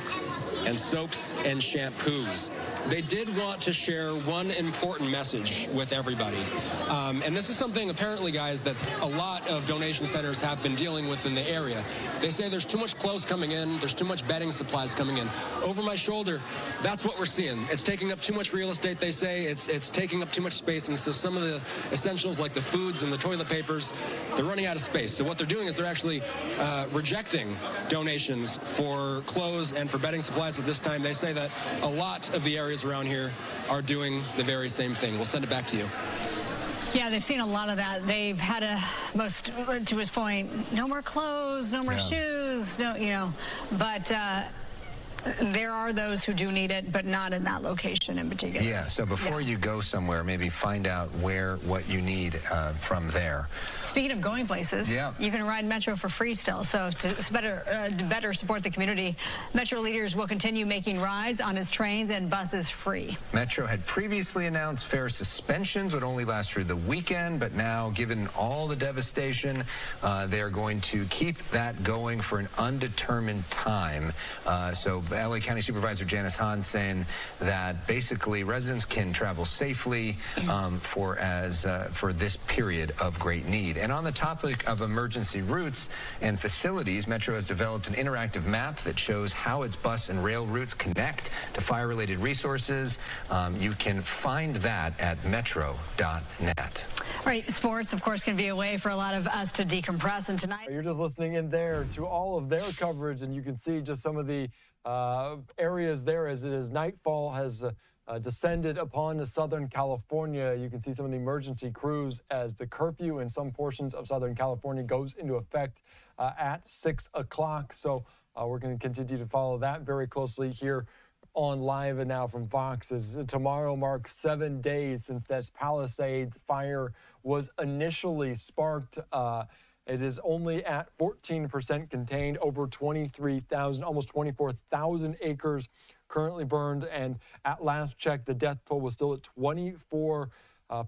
and soaps and shampoos. They did want to share one important message with everybody. And this is something, apparently, guys, that a lot of donation centers have been dealing with in the area. They say there's too much clothes coming in, there's too much bedding supplies coming in. Over my shoulder, that's what we're seeing. It's taking up too much real estate, they say. It's taking up too much space. And so some of the essentials, like the foods and the toilet papers, they're running out of space. So what they're doing is they're actually rejecting donations for clothes and for bedding supplies at this time. They say that a lot of the areas around here are doing the very same thing. We'll send it back to you. Yeah, they've seen a lot of that. They've had to his point, no more clothes, no more shoes, but there are those who do need it, but not in that location in particular. Yeah, so before you go somewhere, maybe find out what you need from there. Speaking of going places, you can ride Metro for free still. So to better support the community, Metro leaders will continue making rides on its trains and buses free. Metro had previously announced fare suspensions would only last through the weekend, but now, given all the devastation, they're going to keep that going for an undetermined time. So LA County Supervisor Janice Hahn saying that basically residents can travel safely for this period of great need. And on the topic of emergency routes and facilities, Metro has developed an interactive map that shows how its bus and rail routes connect to fire-related resources. You can find that at metro.net. All right, sports, of course, can be a way for a lot of us to decompress. And tonight, you're just listening in there to all of their coverage, and you can see just some of the areas there as nightfall has descended upon Southern California. You can see some of the emergency crews as the curfew in some portions of Southern California goes into effect at 6 o'clock. So we're going to continue to follow that very closely here on Live and Now from Fox. As tomorrow marks 7 days since this Palisades fire was initially sparked. It is only at 14% contained, over 23,000, almost 24,000 acres currently burned. And at last check, the death toll was still at 24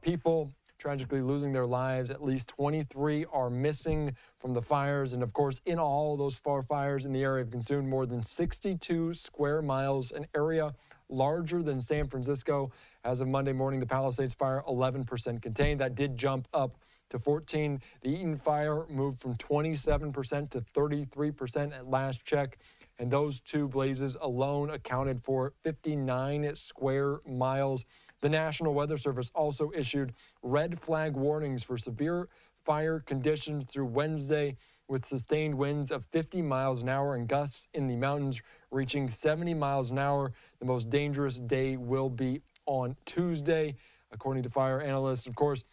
people tragically losing their lives. At least 23 are missing from the fires. And of course, in all, those fires in the area have consumed more than 62 square miles, an area larger than San Francisco. As of Monday morning, the Palisades fire, 11% contained. That did jump up to 14. The Eaton fire moved from 27% to 33% at last check. And those two blazes alone accounted for 59 square miles. The National Weather Service also issued red flag warnings for severe fire conditions through Wednesday, with sustained winds of 50 miles an hour and gusts in the mountains reaching 70 miles an hour. The most dangerous day will be on Tuesday, according to fire analysts. Of course,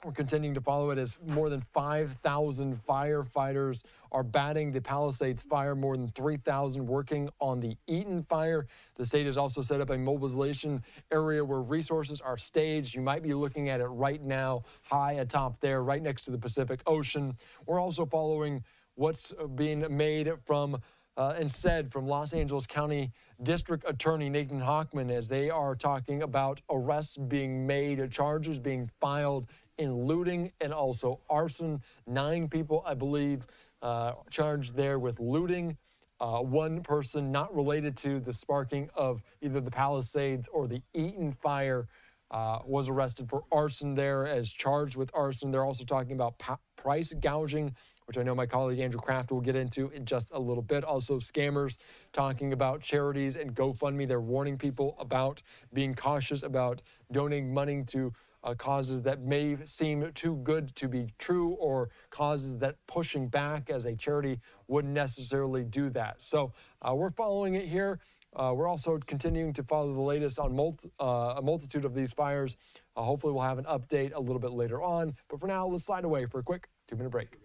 We're continuing to follow it as more than 5,000 firefighters are batting the Palisades fire, more than 3,000 working on the Eaton fire. The state has also set up a mobilization area where resources are staged. You might be looking at it right now, high atop there, right next to the Pacific Ocean. We're also following what's being made from and said from Los Angeles County District Attorney Nathan Hochman as they are talking about arrests being made, charges being filed in looting and also arson. 9 people, I believe, charged there with looting. 1 person not related to the sparking of either the Palisades or the Eaton fire was arrested for arson there as charged with arson. They're also talking about price gouging, which I know my colleague Andrew Kraft will get into in just a little bit. Also, scammers talking about charities and GoFundMe. They're warning people about being cautious about donating money to causes that may seem too good to be true or causes that pushing back as a charity wouldn't necessarily do that. So we're following it here. We're also continuing to follow the latest on a multitude of these fires. Hopefully we'll have an update a little bit later on. But for now, let's slide away for a quick 2-minute break.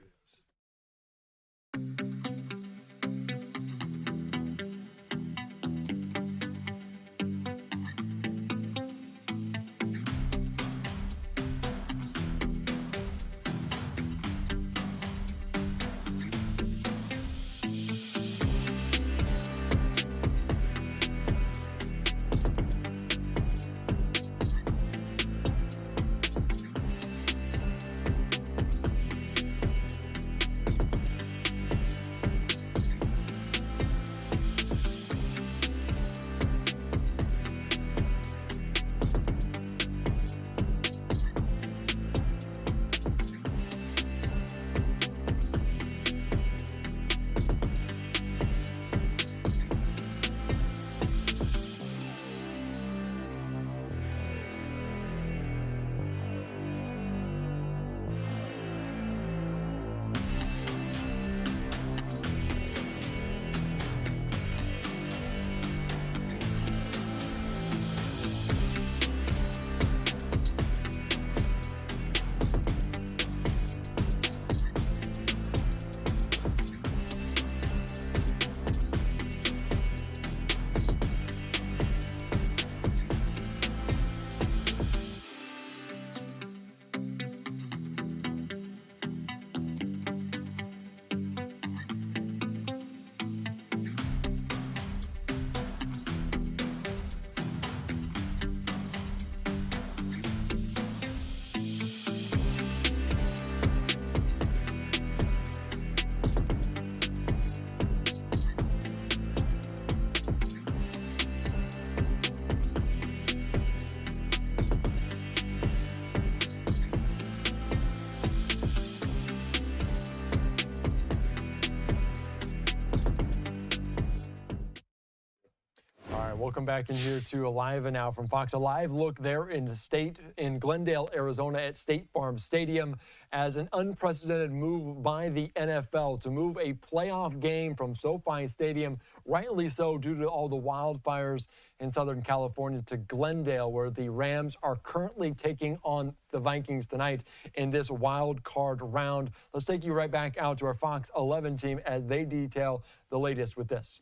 Welcome back in here to Alive and Now from Fox. A live look there in Glendale, Arizona at State Farm Stadium as an unprecedented move by the NFL to move a playoff game from SoFi Stadium, rightly so due to all the wildfires in Southern California, to Glendale, where the Rams are currently taking on the Vikings tonight in this wild card round. Let's take you right back out to our Fox 11 team as they detail the latest with this.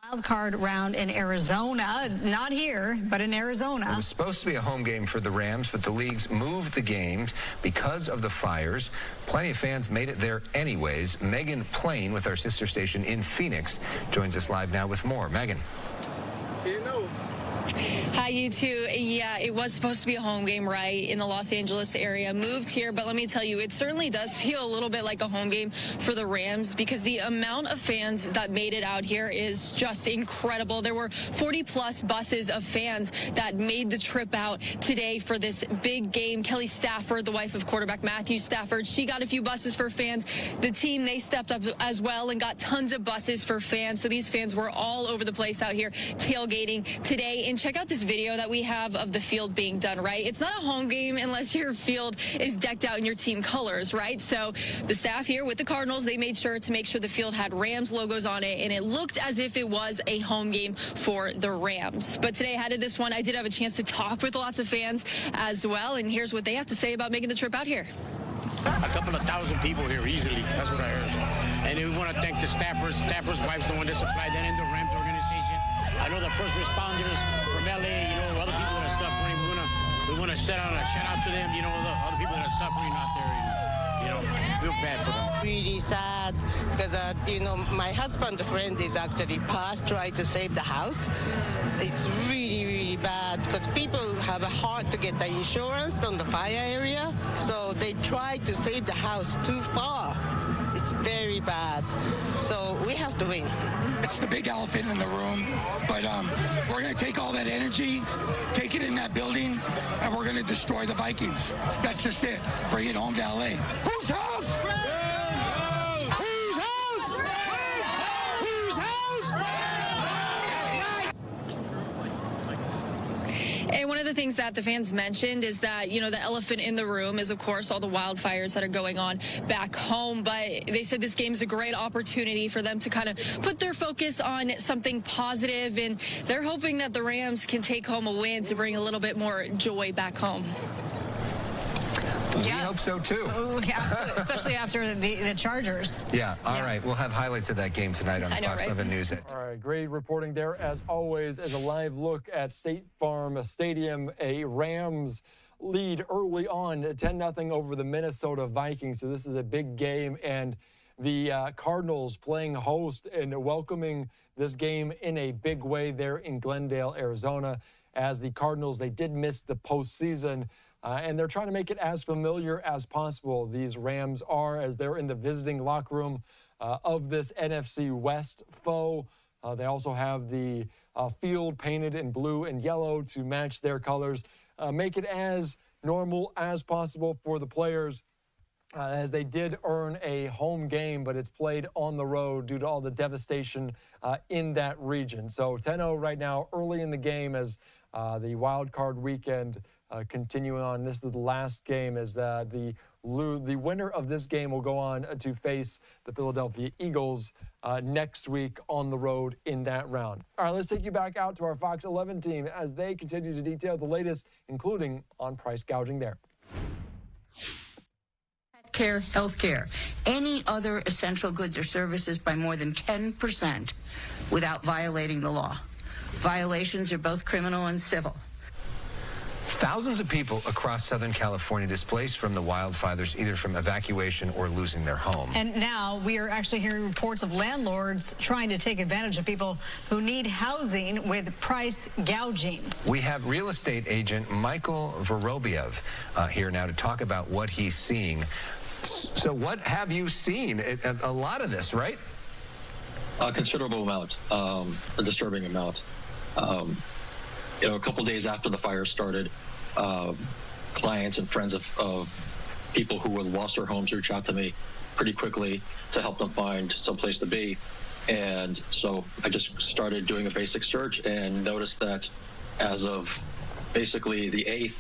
Wild card round in Arizona, not here, but in Arizona. It was supposed to be a home game for the Rams, but the leagues moved the games because of the fires. Plenty of fans made it there anyways. Megan Plain with our sister station in Phoenix joins us live now with more. Megan. Hi, you two. Yeah, it was supposed to be a home game, right, in the Los Angeles area. Moved here, but let me tell you, it certainly does feel a little bit like a home game for the Rams because the amount of fans that made it out here is just incredible. There were 40-plus buses of fans that made the trip out today for this big game. Kelly Stafford, the wife of quarterback Matthew Stafford, she got a few buses for fans. The team, they stepped up as well and got tons of buses for fans. So these fans were all over the place out here tailgating today. And check out this this video that we have of the field being done, right? It's not a home game unless your field is decked out in your team colors, right? So the staff here with the Cardinals, they made sure to make sure the field had Rams logos on it, and it looked as if it was a home game for the Rams. But today, ahead of this one, I did have a chance to talk with lots of fans as well, and here's what they have to say about making the trip out here. A couple of thousand people here easily. That's what I heard. And we want to thank the staffers' wives, the one that supplied that in the Rams organization. I know the first responders from LA, other people that are suffering. We want to shout out to them, the other people that are suffering out there. And, feel bad for them. Really sad because, my husband's friend is actually trying to save the house. It's really, really bad because people have a hard to get the insurance on the fire area, so they try to save the house too far. It's very bad. So we have to win. It's the big elephant in the room, but we're going to take all that energy, take it in that building, and we're going to destroy the Vikings. That's just it. Bring it home to LA. Whose house? Whose house? Whose house? And one of the things that the fans mentioned is that, the elephant in the room is, of course, all the wildfires that are going on back home. But they said this game is a great opportunity for them to kind of put their focus on something positive, and they're hoping that the Rams can take home a win to bring a little bit more joy back home. We hope so, too. Yeah, especially after the Chargers. Yeah, all right. We'll have highlights of that game tonight on Fox 7 News. All right, great reporting there, as always, as a live look at State Farm Stadium. A Rams lead early on, 10-0 over the Minnesota Vikings. So this is a big game, and the Cardinals playing host and welcoming this game in a big way there in Glendale, Arizona. As the Cardinals, they did miss the postseason. And they're trying to make it as familiar as possible. These Rams are, as they're in the visiting locker room of this NFC West foe. They also have the field painted in blue and yellow to match their colors. Make it as normal as possible for the players, as they did earn a home game, but it's played on the road due to all the devastation in that region. So 10-0 right now, early in the game, as the wild card weekend continuing on. This is the last game, as the winner of this game will go on to face the Philadelphia Eagles next week on the road in that round. All right, let's take you back out to our Fox 11 team as they continue to detail the latest, including on price gouging there. Care, healthcare, any other essential goods or services by more than 10% without violating the law. Violations are both criminal and civil. Thousands of people across Southern California displaced from the wildfires, either from evacuation or losing their home. And now we are actually hearing reports of landlords trying to take advantage of people who need housing with price gouging. We have real estate agent Michael Vorobiev here now to talk about what he's seeing. So what have you seen? A lot of this, right? A considerable amount, a disturbing amount. A couple days after the fire started, clients and friends of people who had lost their homes reached out to me pretty quickly to help them find some place to be. And so I just started doing a basic search and noticed that as of basically the 8th,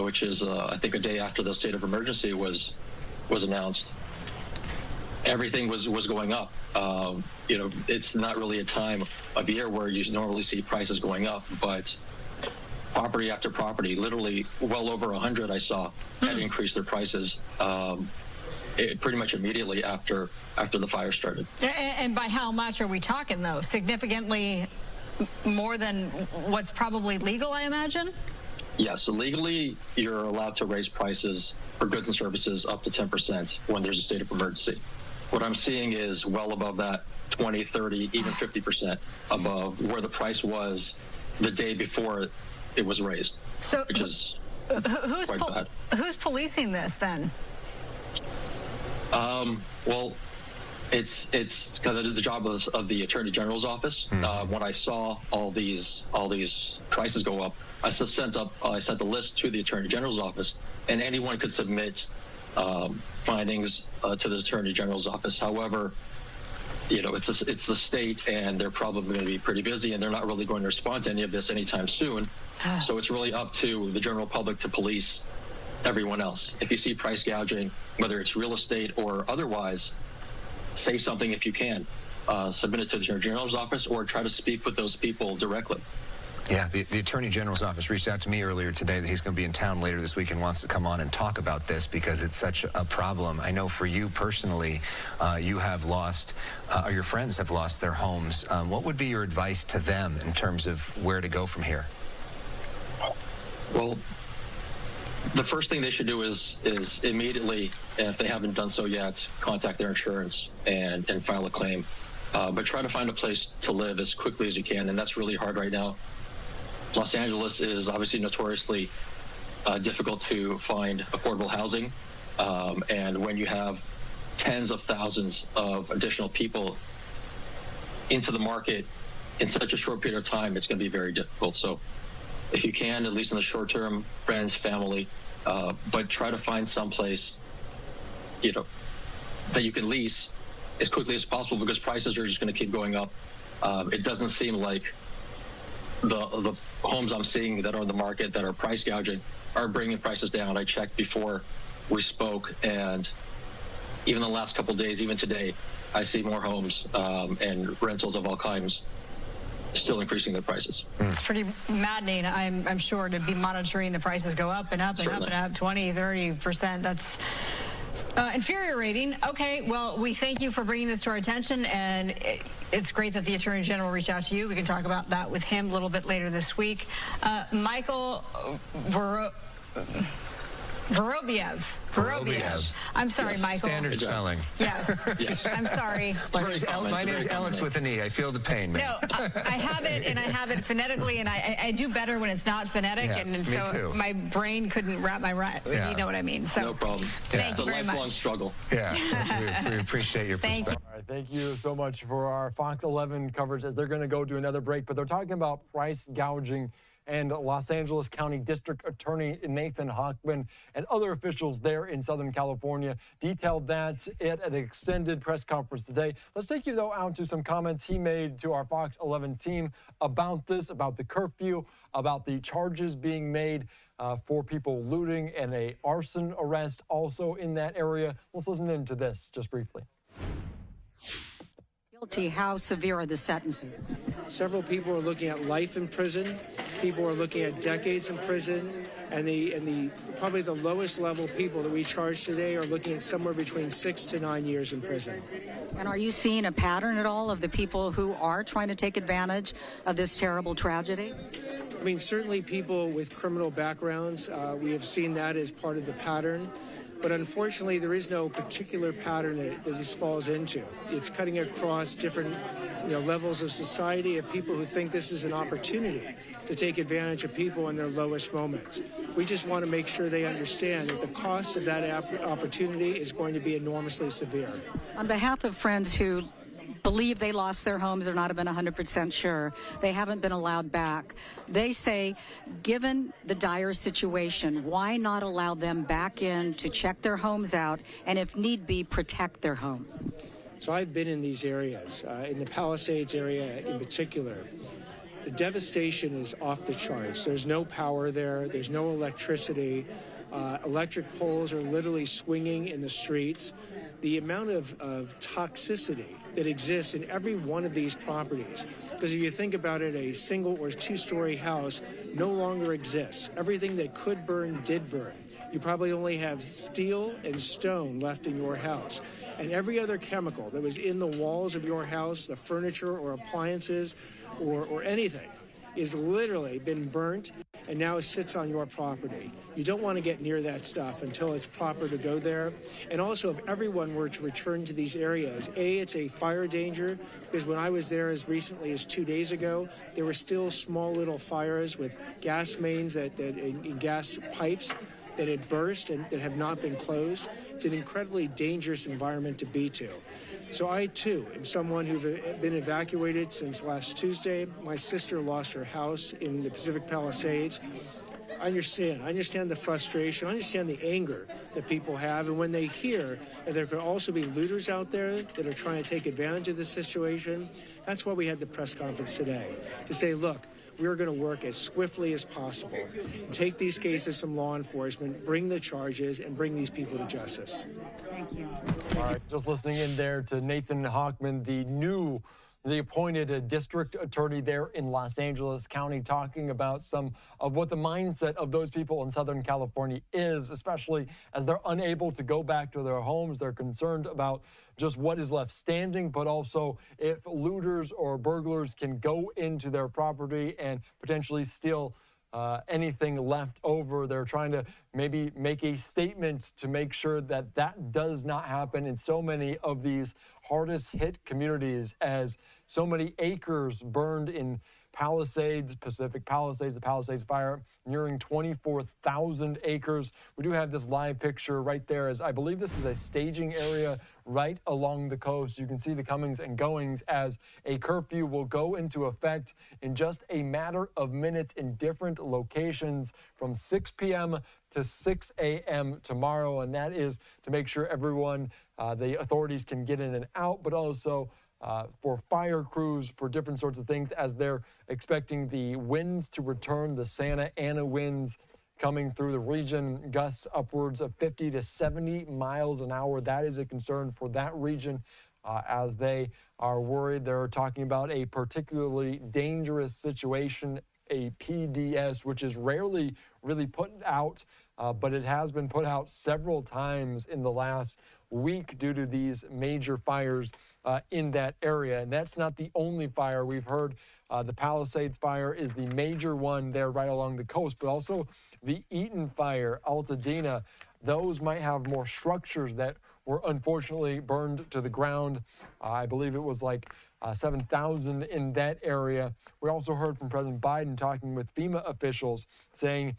which is I think a day after the state of emergency was announced, everything was going up. It's not really a time of year where you normally see prices going up, but property after property, literally well over 100 I saw, had increased their prices pretty much immediately after the fire started. And by how much are we talking, though? Significantly more than what's probably legal, I imagine? Yes, so legally you're allowed to raise prices for goods and services up to 10% when there's a state of emergency. What I'm seeing is well above that, 20, 30, even 50% above where the price was the day before it was raised, which is quite bad. Who's policing this then? Well, it's kind of the job of the Attorney General's office. When I saw all these prices go up, I sent the list to the Attorney General's office, and anyone could submit findings to the Attorney General's office. However, it's the state, and they're probably going to be pretty busy, and they're not really going to respond to any of this anytime soon. So it's really up to the general public to police everyone else. If you see price gouging, whether it's real estate or otherwise, say something if you can. Submit it to the Attorney General's office or try to speak with those people directly. Yeah, the Attorney General's office reached out to me earlier today that he's going to be in town later this week and wants to come on and talk about this because it's such a problem. I know for you personally, you have lost, or your friends have lost their homes. What would be your advice to them in terms of where to go from here? Well, the first thing they should do is immediately, if they haven't done so yet, contact their insurance and file a claim. But try to find a place to live as quickly as you can, and that's really hard right now. Los Angeles is obviously notoriously difficult to find affordable housing, and when you have tens of thousands of additional people into the market in such a short period of time, it's going to be very difficult. So if you can, at least in the short term, friends, family, but try to find someplace, that you can lease as quickly as possible because prices are just going to keep going up. It doesn't seem like the homes I'm seeing that are on the market that are price gouging are bringing prices down. I checked before we spoke, and even the last couple of days, even today, I see more homes and rentals of all kinds still increasing their prices. It's pretty maddening, I'm sure, to be monitoring the prices go up and up and up and up, 20, 30%. That's infuriating. Okay, well, we thank you for bringing this to our attention, and it's great that the Attorney General reached out to you. We can talk about that with him a little bit later this week. Michael Vorobiev. I'm sorry, Michael. Standard spelling. Yes. Yes. I'm sorry. My name's Alex with an E. I feel the pain, man. No, I have it, and I have it phonetically, and I do better when it's not phonetic, Yeah, and me so too. my brain couldn't wrap my Yeah. you know what I mean. So No problem. Thank you very It's a lifelong much. struggle. Yeah, we appreciate your Thank perspective. All right, thank you so much for our Fox 11 coverage as they're going to go to another break, but they're talking about price gouging, and Los Angeles County District Attorney Nathan Hochman and other officials there in Southern California detailed that at an extended press conference today. Let's take you, though, out to some comments he made to our Fox 11 team about this, about the curfew, about the charges being made for people looting, and a arson arrest also in that area. Let's listen into this just briefly. Guilty, how severe are the sentences? Several people are looking at life in prison. People are looking at decades in prison, and the probably the lowest level people that we charge today are looking at somewhere between 6 to 9 years in prison. And are you seeing a pattern at all of the people who are trying to take advantage of this terrible tragedy? I mean, certainly people with criminal backgrounds, we have seen that as part of the pattern. But unfortunately, there is no particular pattern that this falls into. It's cutting across different levels of society of people who think this is an opportunity to take advantage of people in their lowest moments. We just want to make sure they understand that the cost of that opportunity is going to be enormously severe. On behalf of friends who believe they lost their homes, they're not even 100% sure, they haven't been allowed back. They say, given the dire situation, why not allow them back in to check their homes out and, if need be, protect their homes? So I've been in these areas, in the Palisades area in particular. The devastation is off the charts. There's no power there. There's no electricity. Electric poles are literally swinging in the streets. The amount of toxicity that exists in every one of these properties, because if you think about it, a single or two-story house no longer exists. Everything that could burn did burn. You probably only have steel and stone left in your house. And every other chemical that was in the walls of your house, the furniture or appliances or anything, is literally been burnt and now sits on your property. You don't want to get near that stuff until it's proper to go there. And also, if everyone were to return to these areas, it's a fire danger, because when I was there as recently as 2 days ago, there were still small little fires with gas mains and gas pipes that had burst and that have not been closed. It's an incredibly dangerous environment to be to. So I, too, am someone who's been evacuated since last Tuesday. My sister lost her house in the Pacific Palisades. I understand the frustration. I understand the anger that people have. And when they hear that there could also be looters out there that are trying to take advantage of the situation, that's why we had the press conference today, to say, look, we're going to work as swiftly as possible, take these cases from law enforcement, bring the charges, and bring these people to justice. Thank you. All right, just listening in there to Nathan Hochman, the appointed district attorney there in Los Angeles County, talking about some of what the mindset of those people in Southern California is, especially as they're unable to go back to their homes. They're concerned about just what is left standing, but also if looters or burglars can go into their property and potentially steal anything left over. They're trying to maybe make a statement to make sure that that does not happen in so many of these hardest hit communities, as so many acres burned in Palisades, Pacific Palisades, the Palisades fire, nearing 24,000 acres. We do have this live picture right there, as I believe this is a staging area right along the coast. You can see the comings and goings as a curfew will go into effect in just a matter of minutes in different locations from 6 p.m. to 6 a.m. tomorrow. And that is to make sure everyone, the authorities can get in and out, but also for fire crews, for different sorts of things, as they're expecting the winds to return, the Santa Ana winds coming through the region, gusts upwards of 50 to 70 miles an hour. That is a concern for that region, as they are worried. They're talking about a particularly dangerous situation, a PDS, which is rarely really put out, but it has been put out several times in the last week due to these major fires in that area. And that's not the only fire. We've heard the Palisades fire is the major one there right along the coast, but also the Eaton fire, Altadena. Those might have more structures that were unfortunately burned to the ground. I believe it was like 7,000 in that area. We also heard from President Biden talking with FEMA officials, saying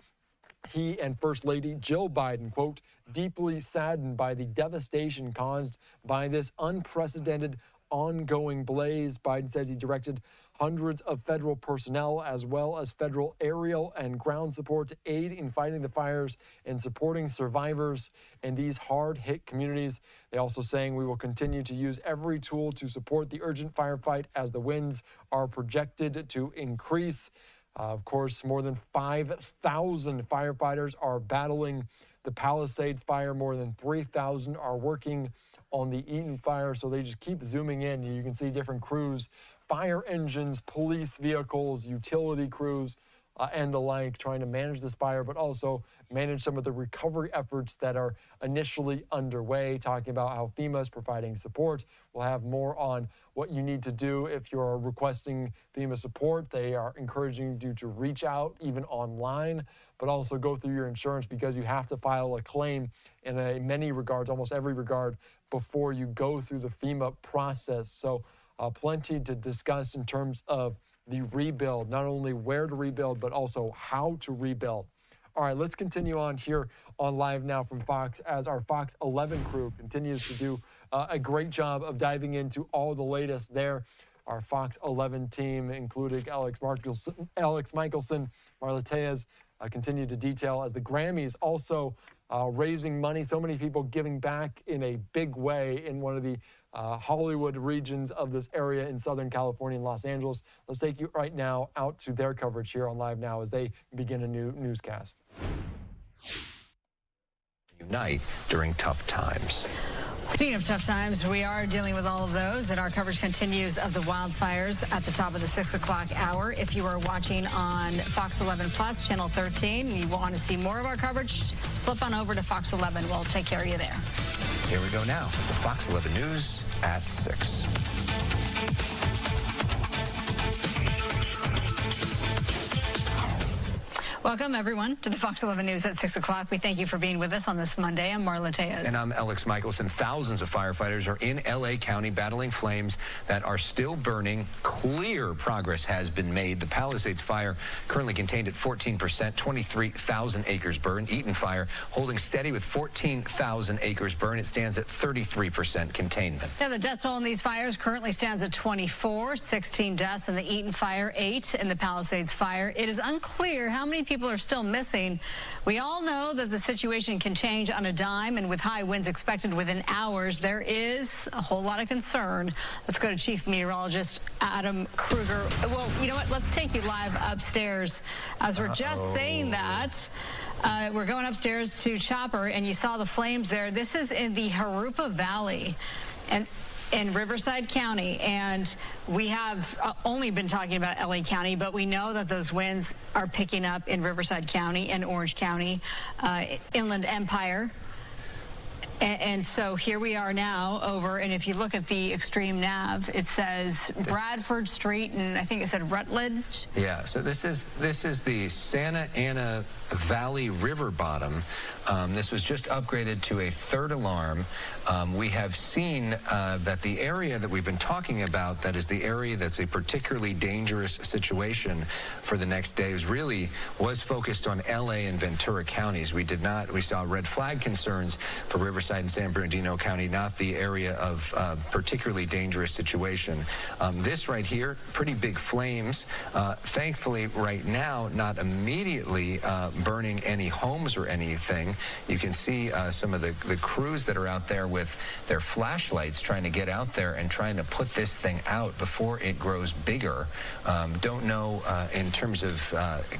he and First Lady Jill Biden, quote, deeply saddened by the devastation caused by this unprecedented ongoing blaze. Biden says he directed hundreds of federal personnel as well as federal aerial and ground support to aid in fighting the fires and supporting survivors in these hard-hit communities. They also saying we will continue to use every tool to support the urgent firefight as the winds are projected to increase. Of course, more than 5,000 firefighters are battling the Palisades fire. More than 3,000 are working on the Eaton fire. So they just keep zooming in. You can see different crews, fire engines, police vehicles, utility crews, and the like, trying to manage this fire, but also manage some of the recovery efforts that are initially underway, talking about how FEMA is providing support. We'll have more on what you need to do if you're requesting FEMA support. They are encouraging you to reach out even online, but also go through your insurance, because you have to file a claim in many regards, almost every regard, before you go through the FEMA process. So plenty to discuss in terms of the rebuild, not only where to rebuild, but also how to rebuild. All right, let's continue on here on Live Now from Fox, as our Fox 11 crew continues to do a great job of diving into all the latest there. Our Fox 11 team, including Alex Michelson, Marla Tejas, continue to detail, as the Grammys also raising money. So many people giving back in a big way in one of the Hollywood regions of this area in Southern California and Los Angeles. Let's take you right now out to their coverage here on Live Now as they begin a new newscast. Unite during tough times. Speaking of tough times, we are dealing with all of those, and our coverage continues of the wildfires at the top of the 6 o'clock hour. If you are watching on Fox 11 Plus, Channel 13, and you want to see more of our coverage, flip on over to Fox 11. We'll take care of you there. Here we go now, the Fox 11 News at 6. Welcome, everyone, to the Fox 11 News at 6 o'clock. We thank you for being with us on this Monday. I'm Marla Tejas. And I'm Alex Michelson. Thousands of firefighters are in L.A. County battling flames that are still burning. Clear progress has been made. The Palisades fire currently contained at 14%, 23,000 acres burned. Eaton fire holding steady with 14,000 acres burned. It stands at 33% containment. Now, the death toll in these fires currently stands at 24, 16 deaths in the Eaton fire, 8 in the Palisades fire. It is unclear how many people people are still missing. We all know that the situation can change on a dime, and with high winds expected within hours, there is a whole lot of concern. Let's go to Chief Meteorologist Adam Kruger. Well, you know what? Let's take you live upstairs. As we're just saying that, we're going upstairs to Chopper, and you saw the flames there. This is in the Jurupa Valley and in Riverside County, and we have only been talking about LA County, but we know that those winds are picking up in Riverside County and Orange County, Inland Empire. And so here we are now over, and if you look at the extreme nav, it says Bradford Street, and I think it said Rutledge. Yeah, so this is the Santa Ana Valley River bottom. This was just upgraded to a third alarm. We have seen that the area that we've been talking about, that is the area that's a particularly dangerous situation for the next day, was focused on LA and Ventura counties. We saw red flag concerns for Riverside and San Bernardino County, not the area of particularly dangerous situation. This right here, pretty big flames. Thankfully, right now, not immediately burning any homes or anything. You can see some of the crews that are out there with their flashlights trying to get out there and trying to put this thing out before it grows bigger. Don't know in terms of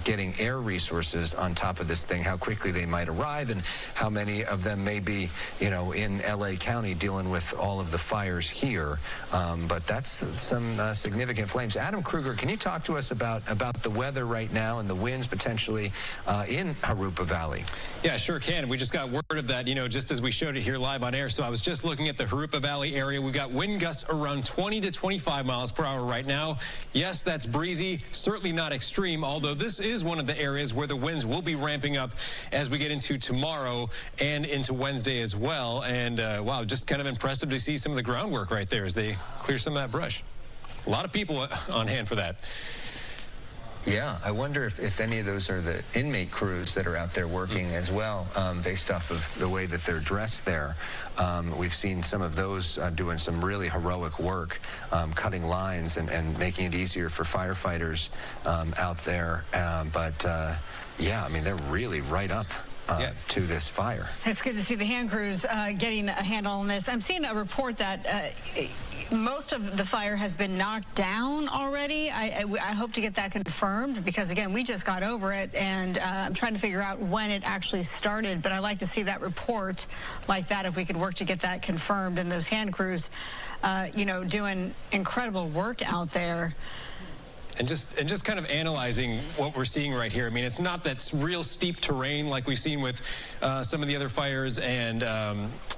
getting air resources on top of this thing, how quickly they might arrive and how many of them may be, in LA County dealing with all of the fires here. But that's some significant flames. Adam Kruger, can you talk to us about the weather right now and the winds potentially in Jurupa Valley? Yeah, sure can. We just got word of that, just as we showed it here live on air. So I was just looking at the Jurupa Valley area. We've got wind gusts around 20 to 25 miles per hour right now. Yes, that's breezy, certainly not extreme, although this is one of the areas where the winds will be ramping up as we get into tomorrow and into Wednesday as well. And wow, just kind of impressive to see some of the groundwork right there as they clear some of that brush. A lot of people on hand for that. Yeah, I wonder if any of those are the inmate crews that are out there working as well, based off of the way that they're dressed there. We've seen some of those doing some really heroic work, cutting lines and making it easier for firefighters out there. Yeah, I mean, they're really right up to this fire. It's good to see the hand crews getting a handle on this. I'm seeing a report that most of the fire has been knocked down already. I hope to get that confirmed because, again, we just got over it, and I'm trying to figure out when it actually started. But I'd like to see that report like that if we could work to get that confirmed. And those hand crews, doing incredible work out there. And just kind of analyzing what we're seeing right here. I mean, it's not that real steep terrain like we've seen with some of the other fires, and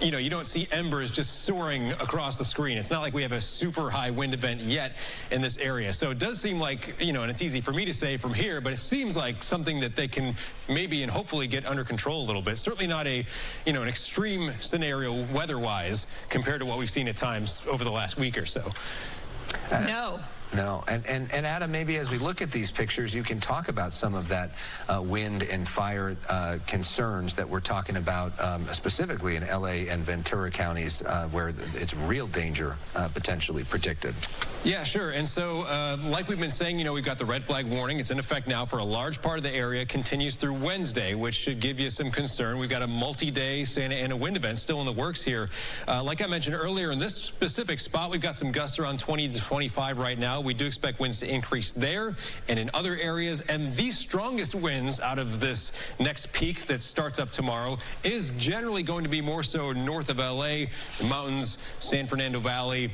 you don't see embers just soaring across the screen. It's not like we have a super high wind event yet in this area. So it does seem like, and it's easy for me to say from here, but it seems like something that they can maybe and hopefully get under control a little bit. Certainly not an extreme scenario weather-wise compared to what we've seen at times over the last week or so. No, and Adam, maybe as we look at these pictures, you can talk about some of that wind and fire concerns that we're talking about specifically in LA and Ventura counties where it's real danger potentially predicted. Yeah, sure. And so like we've been saying, we've got the red flag warning. It's in effect now for a large part of the area, continues through Wednesday, which should give you some concern. We've got a multi-day Santa Ana wind event still in the works here. Like I mentioned earlier, in this specific spot, we've got some gusts around 20 to 25 right now. We do expect winds to increase there and in other areas. And the strongest winds out of this next peak that starts up tomorrow is generally going to be more so north of LA, the mountains, San Fernando Valley,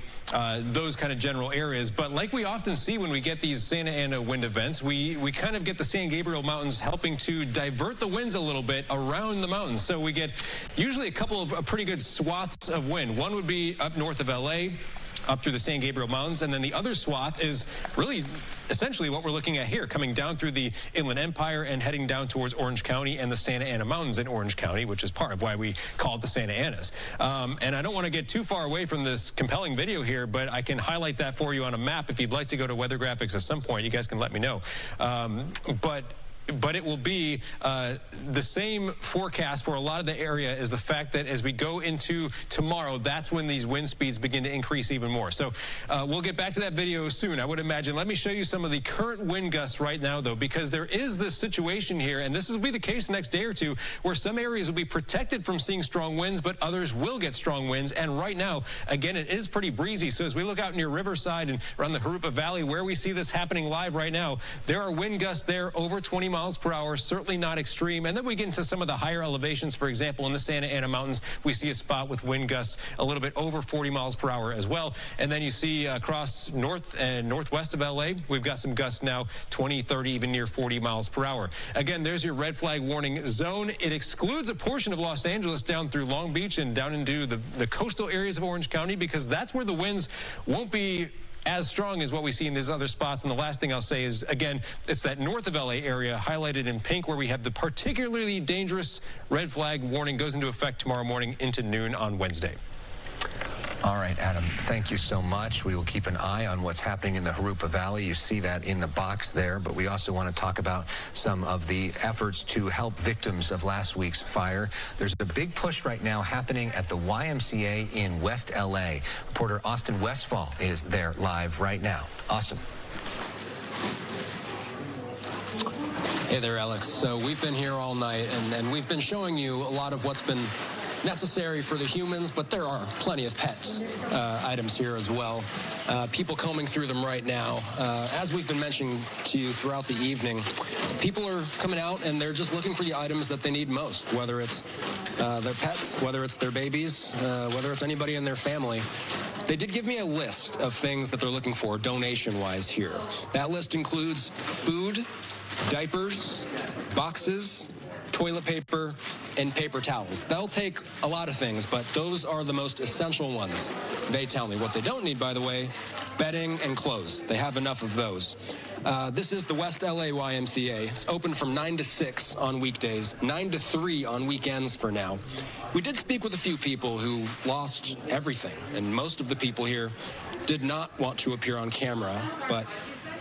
those kind of general areas. But like we often see when we get these Santa Ana wind events, we kind of get the San Gabriel Mountains helping to divert the winds a little bit around the mountains. So we get usually a couple of pretty good swaths of wind. One would be up north of LA, up through the San Gabriel Mountains, and then the other swath is really essentially what we're looking at here, coming down through the Inland Empire and heading down towards Orange County and the Santa Ana Mountains in Orange County, which is part of why we call it the Santa Anas. And I don't want to get too far away from this compelling video here, but I can highlight that for you on a map if you'd like to go to weather graphics at some point. You guys can let me know. But but it will be the same forecast for a lot of the area is the fact that as we go into tomorrow, that's when these wind speeds begin to increase even more. So we'll get back to that video soon, I would imagine. Let me show you some of the current wind gusts right now, though, because there is this situation here, and this will be the case the next day or two, where some areas will be protected from seeing strong winds, but others will get strong winds. And right now, again, it is pretty breezy. So as we look out near Riverside and around the Harupa Valley, where we see this happening live right now, there are wind gusts there over 20 miles per hour, certainly not extreme. And then we get into some of the higher elevations. For example, in the Santa Ana Mountains, we see a spot with wind gusts a little bit over 40 miles per hour as well. And then you see across north and northwest of LA, we've got some gusts now 20, 30, even near 40 miles per hour. Again, there's your red flag warning zone. It excludes a portion of Los Angeles down through Long Beach and down into the coastal areas of Orange County, because that's where the winds won't be as strong as what we see in these other spots. And the last thing I'll say is, again, it's that north of LA area highlighted in pink where we have the particularly dangerous red flag warning goes into effect tomorrow morning into noon on Wednesday. All right, Adam, thank you so much. We will keep an eye on what's happening in the Harupa Valley. You see that in the box there, but we also want to talk about some of the efforts to help victims of last week's fire. There's a big push right now happening at the YMCA in West LA. Reporter Austin Westfall is there live right now. Austin. Hey there, Alex. So we've been here all night, and we've been showing you a lot of what's been necessary for the humans, but there are plenty of pets items here as well. People combing through them right now. As we've been mentioning to you throughout the evening, people are coming out and they're just looking for the items that they need most, whether it's their pets, whether it's their babies, whether it's anybody in their family. They did give me a list of things that they're looking for donation-wise here. That list includes food, diapers, boxes, toilet paper, and paper towels. They'll take a lot of things, but those are the most essential ones. They tell me. What they don't need, by the way, bedding and clothes. They have enough of those. This is the West LA YMCA. It's open from 9 to 6 on weekdays, 9 to 3 on weekends for now. We did speak with a few people who lost everything, and most of the people here did not want to appear on camera, but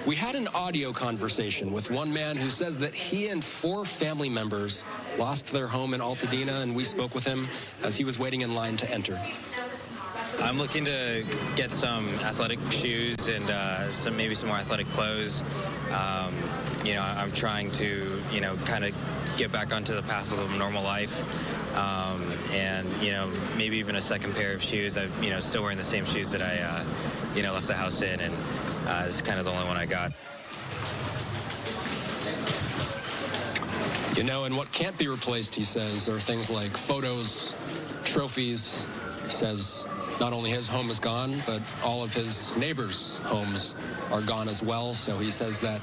we had an audio conversation with one man who says that he and 4 family members lost their home in Altadena, and we spoke with him as he was waiting in line to enter. I'm looking to get some athletic shoes and maybe some more athletic clothes. I'm trying to, kind of get back onto the path of a normal life. Maybe even a second pair of shoes. I'm, still wearing the same shoes that I, left the house in, and this is kind of the only one I got. And what can't be replaced, he says, are things like photos, trophies. He says not only his home is gone, but all of his neighbors' homes are gone as well. So he says that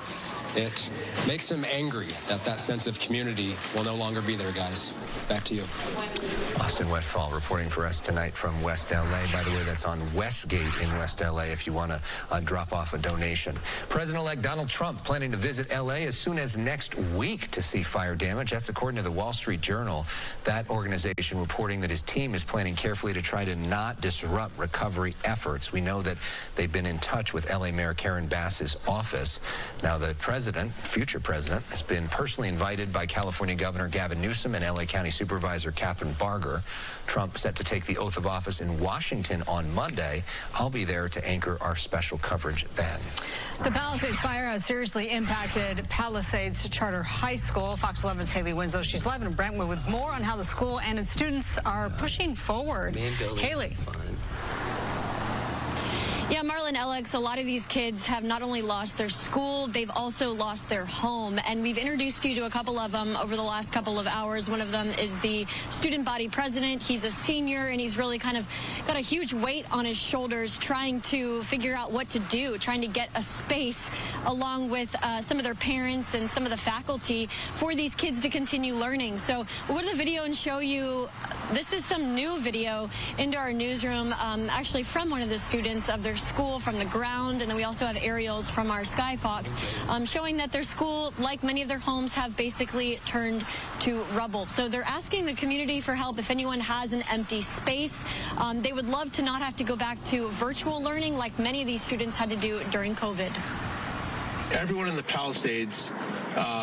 it makes him angry that that sense of community will no longer be there, guys. Back to you. Austin Westfall reporting for us tonight from West LA. By the way, that's on Westgate in West LA if you want to drop off a donation. President-elect Donald Trump planning to visit LA as soon as next week to see fire damage. That's according to the Wall Street Journal. That organization reporting that his team is planning carefully to try to not disrupt recovery efforts. We know that they've been in touch with LA Mayor Karen Bass's office. Now, the president, future president, has been personally invited by California Governor Gavin Newsom and LA County Supervisor Catherine Barger. Trump set to take the oath of office in Washington on Monday. I'll be there to anchor our special coverage then. The Palisades fire has seriously impacted Palisades Charter High School. Fox 11's Haley Winslow, she's live in Brentwood with more on how the school and its students are pushing forward. Haley. Yeah, Marlon, Alex, a lot of these kids have not only lost their school, they've also lost their home. And we've introduced you to a couple of them over the last couple of hours. One of them is the student body president. He's a senior, and he's really kind of got a huge weight on his shoulders trying to figure out what to do, trying to get a space along with some of their parents and some of the faculty for these kids to continue learning. So we'll go to the video and show you. This is some new video into our newsroom, actually from one of the students of their school from the ground, and then we also have aerials from our Skyfox showing that their school, like many of their homes, have basically turned to rubble. So they're asking the community for help if anyone has an empty space. They would love to not have to go back to virtual learning like many of these students had to do during COVID. Everyone in the Palisades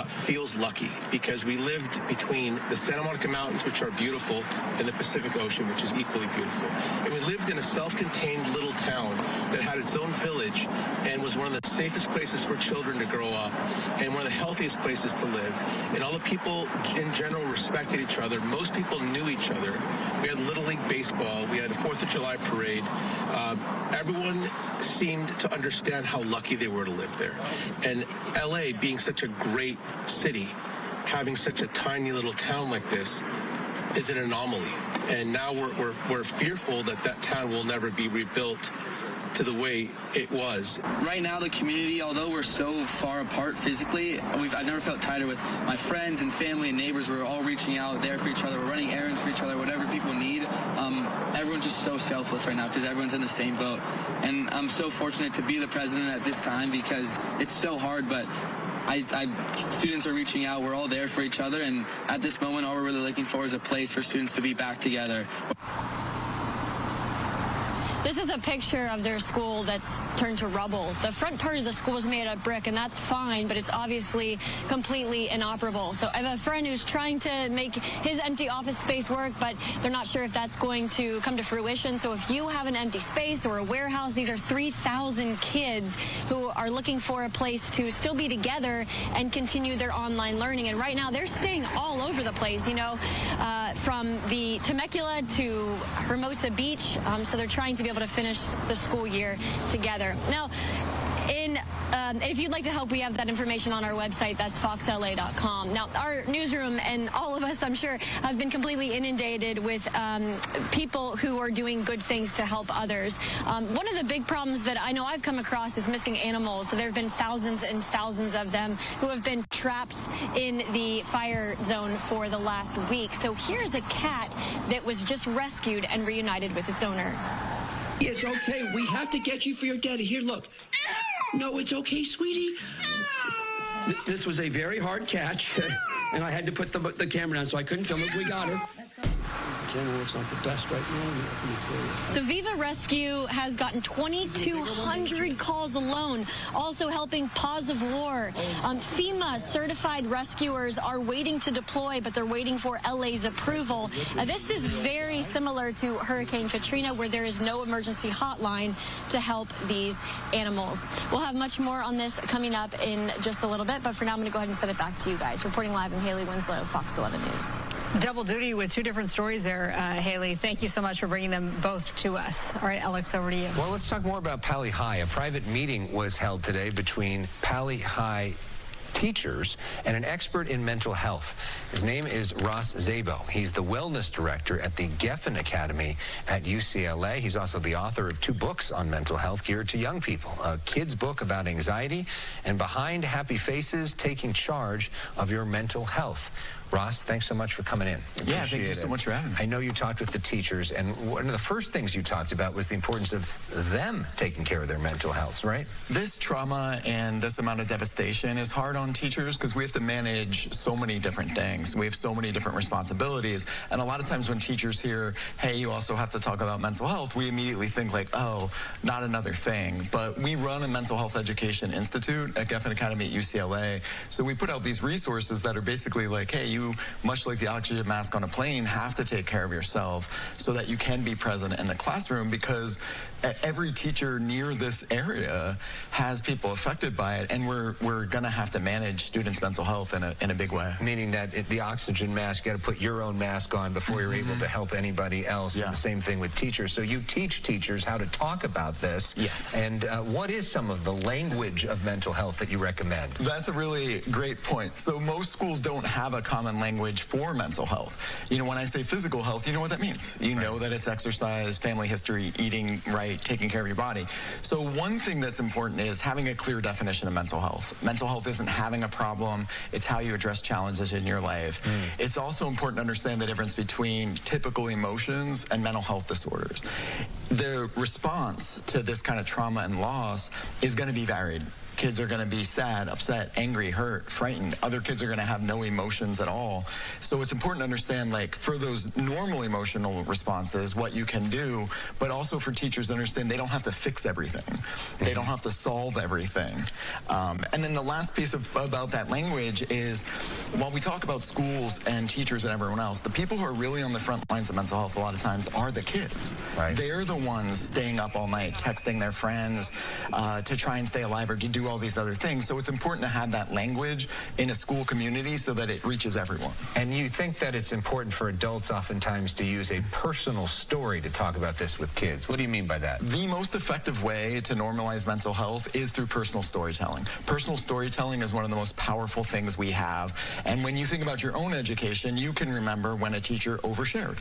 feels lucky because we lived between the Santa Monica Mountains, which are beautiful, and the Pacific Ocean, which is equally beautiful. And we lived in a self-contained little town that had its own village and was one of the safest places for children to grow up and one of the healthiest places to live. And all the people in general respected each other. Most people knew each other. We had Little League Baseball. We had a 4th of July parade. Everyone seemed to understand how lucky they were to live there. And LA, being such a great city, having such a tiny little town like this is an anomaly. And now we're fearful that that town will never be rebuilt to the way it was. Right now, the community, although we're so far apart physically, I've never felt tighter with my friends and family and neighbors. We're all reaching out there for each other. We're running errands for each other, whatever people need. Everyone's just so selfless right now because everyone's in the same boat. And I'm so fortunate to be the president at this time because it's so hard, but students are reaching out. We're all there for each other. And at this moment, all we're really looking for is a place for students to be back together. This is a picture of their school that's turned to rubble. The front part of the school is made out of brick, and that's fine, but it's obviously completely inoperable. So I have a friend who's trying to make his empty office space work, but they're not sure if that's going to come to fruition. So if you have an empty space or a warehouse, these are 3,000 kids who are looking for a place to still be together and continue their online learning. And right now, they're staying all over the place, you know, from the Temecula to Hermosa Beach. So they're trying to be able to finish the school year together. Now, if you'd like to help, we have that information on our website. That's foxla.com. Now, our newsroom and all of us, I'm sure, have been completely inundated with people who are doing good things to help others. One of the big problems that I know I've come across is missing animals. So there have been thousands and thousands of them who have been trapped in the fire zone for the last week. So here's a cat that was just rescued and reunited with its owner. It's okay. We have to get you for your daddy. Here, look. No, it's okay, sweetie. This was a very hard catch, and I had to put the camera down, so I couldn't film it. We got her. The camera looks like the best right now. So Viva Rescue has gotten 2,200 calls alone, also helping Paws of War. FEMA certified rescuers are waiting to deploy, but they're waiting for LA's approval. This is very similar to Hurricane Katrina, where there is no emergency hotline to help these animals. We'll have much more on this coming up in just a little bit, but for now, I'm going to go ahead and send it back to you guys. Reporting live, I'm Haley Winslow, Fox 11 News. Double duty with two different stories there, Haley. Thank you so much for bringing them both to us. All right, Alex, over to you. Well, let's talk more about Pali High. A private meeting was held today between Pali High teachers and an expert in mental health. His name is Ross Szabo. He's the wellness director at the Geffen Academy at UCLA. He's also the author of 2 books on mental health geared to young people, a kid's book about anxiety and Behind Happy Faces, Taking Charge of Your Mental Health. Ross, thanks so much for coming in. Yeah, thank you so much for having me. I know you talked with the teachers, and one of the first things you talked about was the importance of them taking care of their mental health, right? This trauma and this amount of devastation is hard on teachers because we have to manage so many different things. We have so many different responsibilities, and a lot of times when teachers hear, hey, you also have to talk about mental health, we immediately think like, oh, not another thing. But we run a mental health education institute at Geffen Academy at UCLA, so we put out these resources that are basically like, hey, you, much like the oxygen mask on a plane, have to take care of yourself so that you can be present in the classroom, because every teacher near this area has people affected by it, and we're going to have to manage students' mental health in a big way. Meaning that the oxygen mask, you got to put your own mask on before you're able to help anybody else. Yeah. And the same thing with teachers. So you teach teachers how to talk about this. Yes. And what is some of the language of mental health that you recommend? That's a really great point. So most schools don't have a common language for mental health. You know, when I say physical health, you know what that means. You know that it's exercise, family history, eating right, taking care of your body. So one thing that's important is having a clear definition of mental health. Mental health isn't having a problem, it's how you address challenges in your life. It's also important to understand the difference between typical emotions and mental health disorders. The response to this kind of trauma and loss is going to be varied. kids are going to be sad, upset, angry, hurt, frightened. Other kids are going to have no emotions at all. So it's important to understand, like, for those normal emotional responses, what you can do, but also for teachers to understand they don't have to fix everything. They don't have to solve everything. And then the last piece about that language is, while we talk about schools and teachers and everyone else, the people who are really on the front lines of mental health a lot of times are the kids. Right. They're the ones staying up all night, texting their friends to try and stay alive or to do all these other things. So it's important to have that language in a school community so that it reaches everyone. And you think that it's important for adults oftentimes to use a personal story to talk about this with kids. What do you mean by that? The most effective way to normalize mental health is through personal storytelling. Personal storytelling is one of the most powerful things we have. And when you think about your own education, you can remember when a teacher overshared.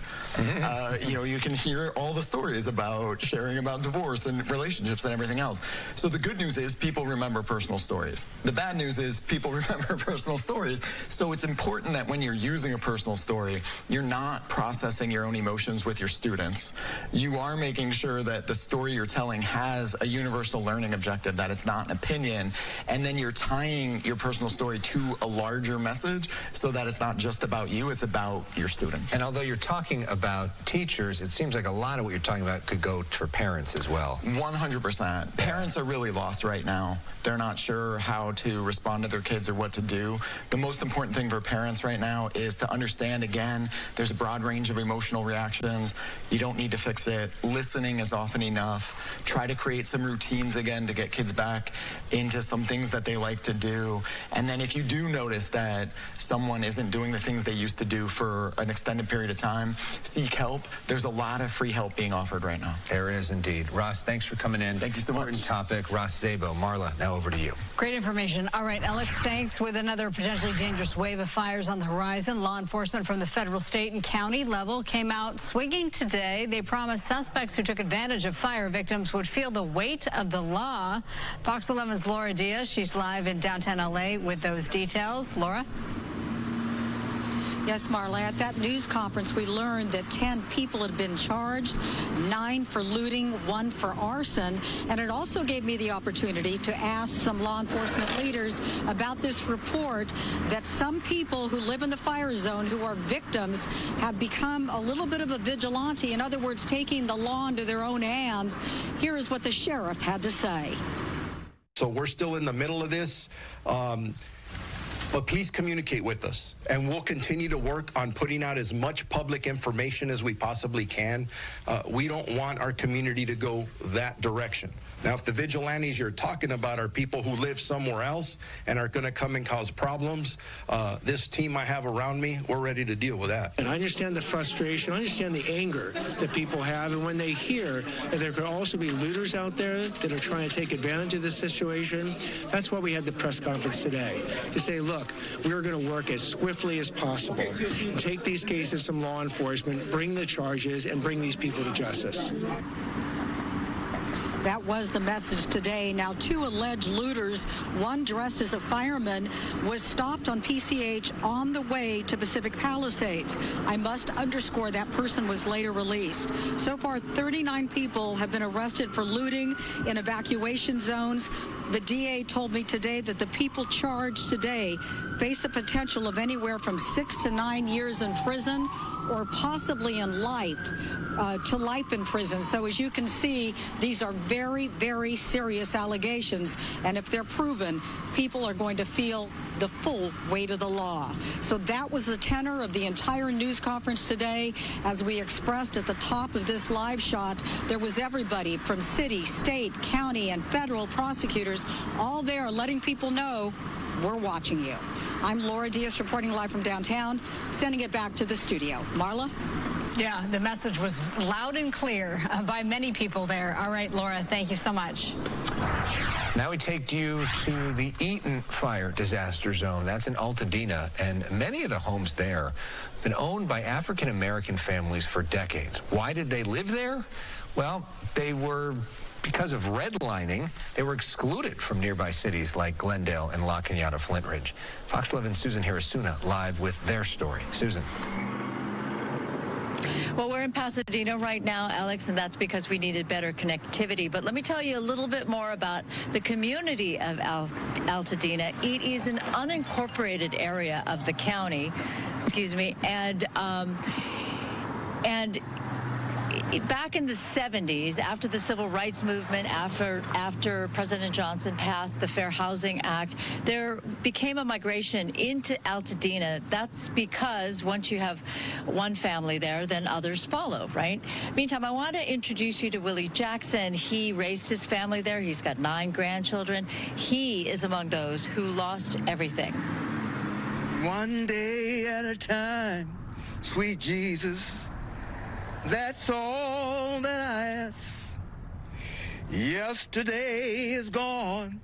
You know, you can hear all the stories about sharing about divorce and relationships and everything else. So the good news is people remember personal stories. The bad news is people remember personal stories. So it's important that when you're using a personal story, you're not processing your own emotions with your students. You are making sure that the story you're telling has a universal learning objective, that it's not an opinion, and then you're tying your personal story to a larger message so that it's not just about you, it's about your students. And although you're talking about teachers, it seems like a lot of what you're talking about could go for parents as well. 100%. Parents are really lost right now. They're not sure how to respond to their kids or what to do. The most important thing for parents right now is to understand, again, there's a broad range of emotional reactions. You don't need to fix it. Listening is often enough. Try to create some routines again to get kids back into some things that they like to do. And then if you do notice that someone isn't doing the things they used to do for an extended period of time, seek help. There's a lot of free help being offered right now. There is indeed. Ross, thanks for coming in. Thank you so much. Important topic. Ross Szabo. Marla, now over to you. Great information. All right, Alex, thanks. With another potentially dangerous wave of fires on the horizon, law enforcement from the federal, state, and county level came out swinging today. They promised suspects who took advantage of fire victims would feel the weight of the law. Fox 11's Laura Diaz, she's live in downtown L.A. with those details. Laura? Yes, Marla, at that news conference, we learned that 10 people had been charged, 9 for looting, 1 for arson. And it also gave me the opportunity to ask some law enforcement leaders about this report that some people who live in the fire zone who are victims have become a little bit of a vigilante. In other words, taking the law into their own hands. Here is what the sheriff had to say. So we're still in the middle of this. But please communicate with us, and we'll continue to work on putting out as much public information as we possibly can. We don't want our community to go that direction. Now, if the vigilantes you're talking about are people who live somewhere else and are going to come and cause problems, this team I have around me, we're ready to deal with that. And I understand the frustration, I understand the anger that people have, and when they hear that there could also be looters out there that are trying to take advantage of this situation, that's why we had the press conference today, to say, look, we're going to work as swiftly as possible, take these cases from law enforcement, bring the charges, and bring these people to justice. That was the message today. Now, 2 alleged looters, one dressed as a fireman, was stopped on PCH on the way to Pacific Palisades. I must underscore that person was later released. So far, 39 people have been arrested for looting in evacuation zones. The DA told me today that the people charged today face a potential of anywhere from 6 to 9 years in prison, or possibly in life, to life in prison. So as you can see, these are very, very serious allegations. And if they're proven, people are going to feel the full weight of the law. So that was the tenor of the entire news conference today. As we expressed at the top of this live shot, there was everybody from city, state, county, and federal prosecutors all there letting people know we're watching you. I'm Laura Diaz reporting live from downtown, sending it back to the studio. Marla? Yeah, the message was loud and clear by many people there. All right, Laura, thank you so much. Now we take you to the Eaton fire disaster zone. That's in Altadena, and many of the homes there have been owned by African-American families for decades. Why did they live there? Well, because of redlining, they were excluded from nearby cities like Glendale and La Cañada Flintridge. Fox 11's Susan Hirasuna live with their story. Susan. Well, we're in Pasadena right now, Alex, and that's because we needed better connectivity. But let me tell you a little bit more about the community of Altadena. It is an unincorporated area of the county, and back in the 70s, after the Civil Rights Movement, after President Johnson passed the Fair Housing Act, there became a migration into Altadena. That's because once you have one family there, then others follow, right? Meantime, I want to introduce you to Willie Jackson. He raised his family there. He's got 9 grandchildren. He is among those who lost everything. One day at a time, sweet Jesus. That's all that I ask. Yesterday is gone,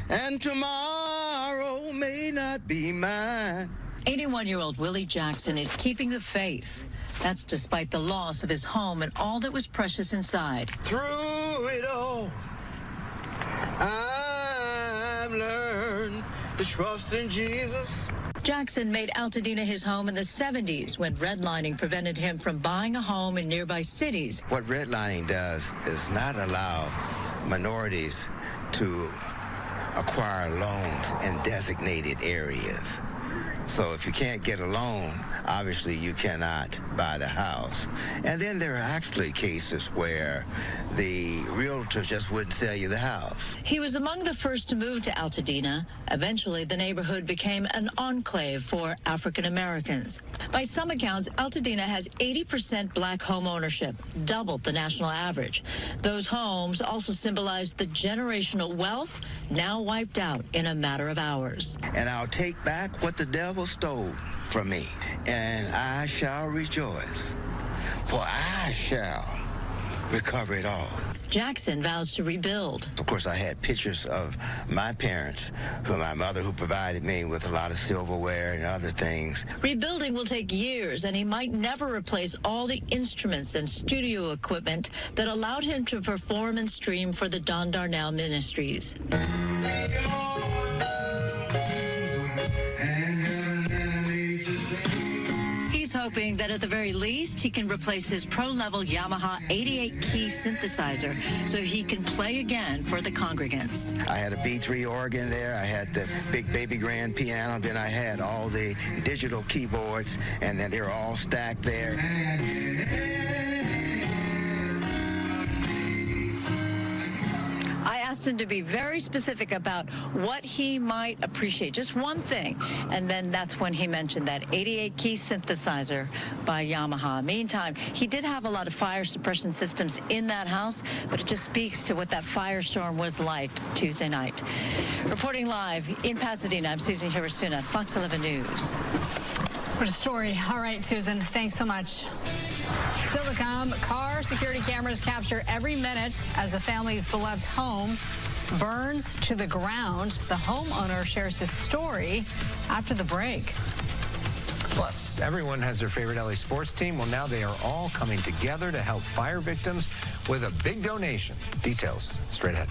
and tomorrow may not be mine. 81-year-old Willie Jackson is keeping the faith. That's despite the loss of his home and all that was precious inside. Through it all, I've learned to trust in Jesus. Jackson made Altadena his home in the 70s when redlining prevented him from buying a home in nearby cities. What redlining does is not allow minorities to acquire loans in designated areas. So if you can't get a loan, obviously you cannot buy the house. And then there are actually cases where the realtor just wouldn't sell you the house. He was among the first to move to Altadena. Eventually, the neighborhood became an enclave for African Americans. By some accounts, Altadena has 80% black home ownership, double the national average. Those homes also symbolize the generational wealth now wiped out in a matter of hours. And I'll take back what the devil stole from me, and I shall rejoice, for I shall recover it all. Jackson vows to rebuild. Of course, I had pictures of my parents, my mother who provided me with a lot of silverware and other things. Rebuilding will take years, and he might never replace all the instruments and studio equipment that allowed him to perform and stream for the Don Darnell Ministries. He's hoping that at the very least he can replace his pro-level Yamaha 88-key synthesizer so he can play again for the congregants. I had a B3 organ there. I had the big baby grand piano. Then I had all the digital keyboards, and then they were all stacked there. I asked him to be very specific about what he might appreciate, just one thing. And then that's when he mentioned that 88-key synthesizer by Yamaha. Meantime, he did have a lot of fire suppression systems in that house, but it just speaks to what that firestorm was like Tuesday night. Reporting live in Pasadena, I'm Susan Hirasuna, Fox 11 News. What a story. All right, Susan, thanks so much. Still to come, car security cameras capture every minute as the family's beloved home burns to the ground. The homeowner shares his story after the break. Plus, everyone has their favorite LA sports team. Well, now they are all coming together to help fire victims with a big donation. Details straight ahead.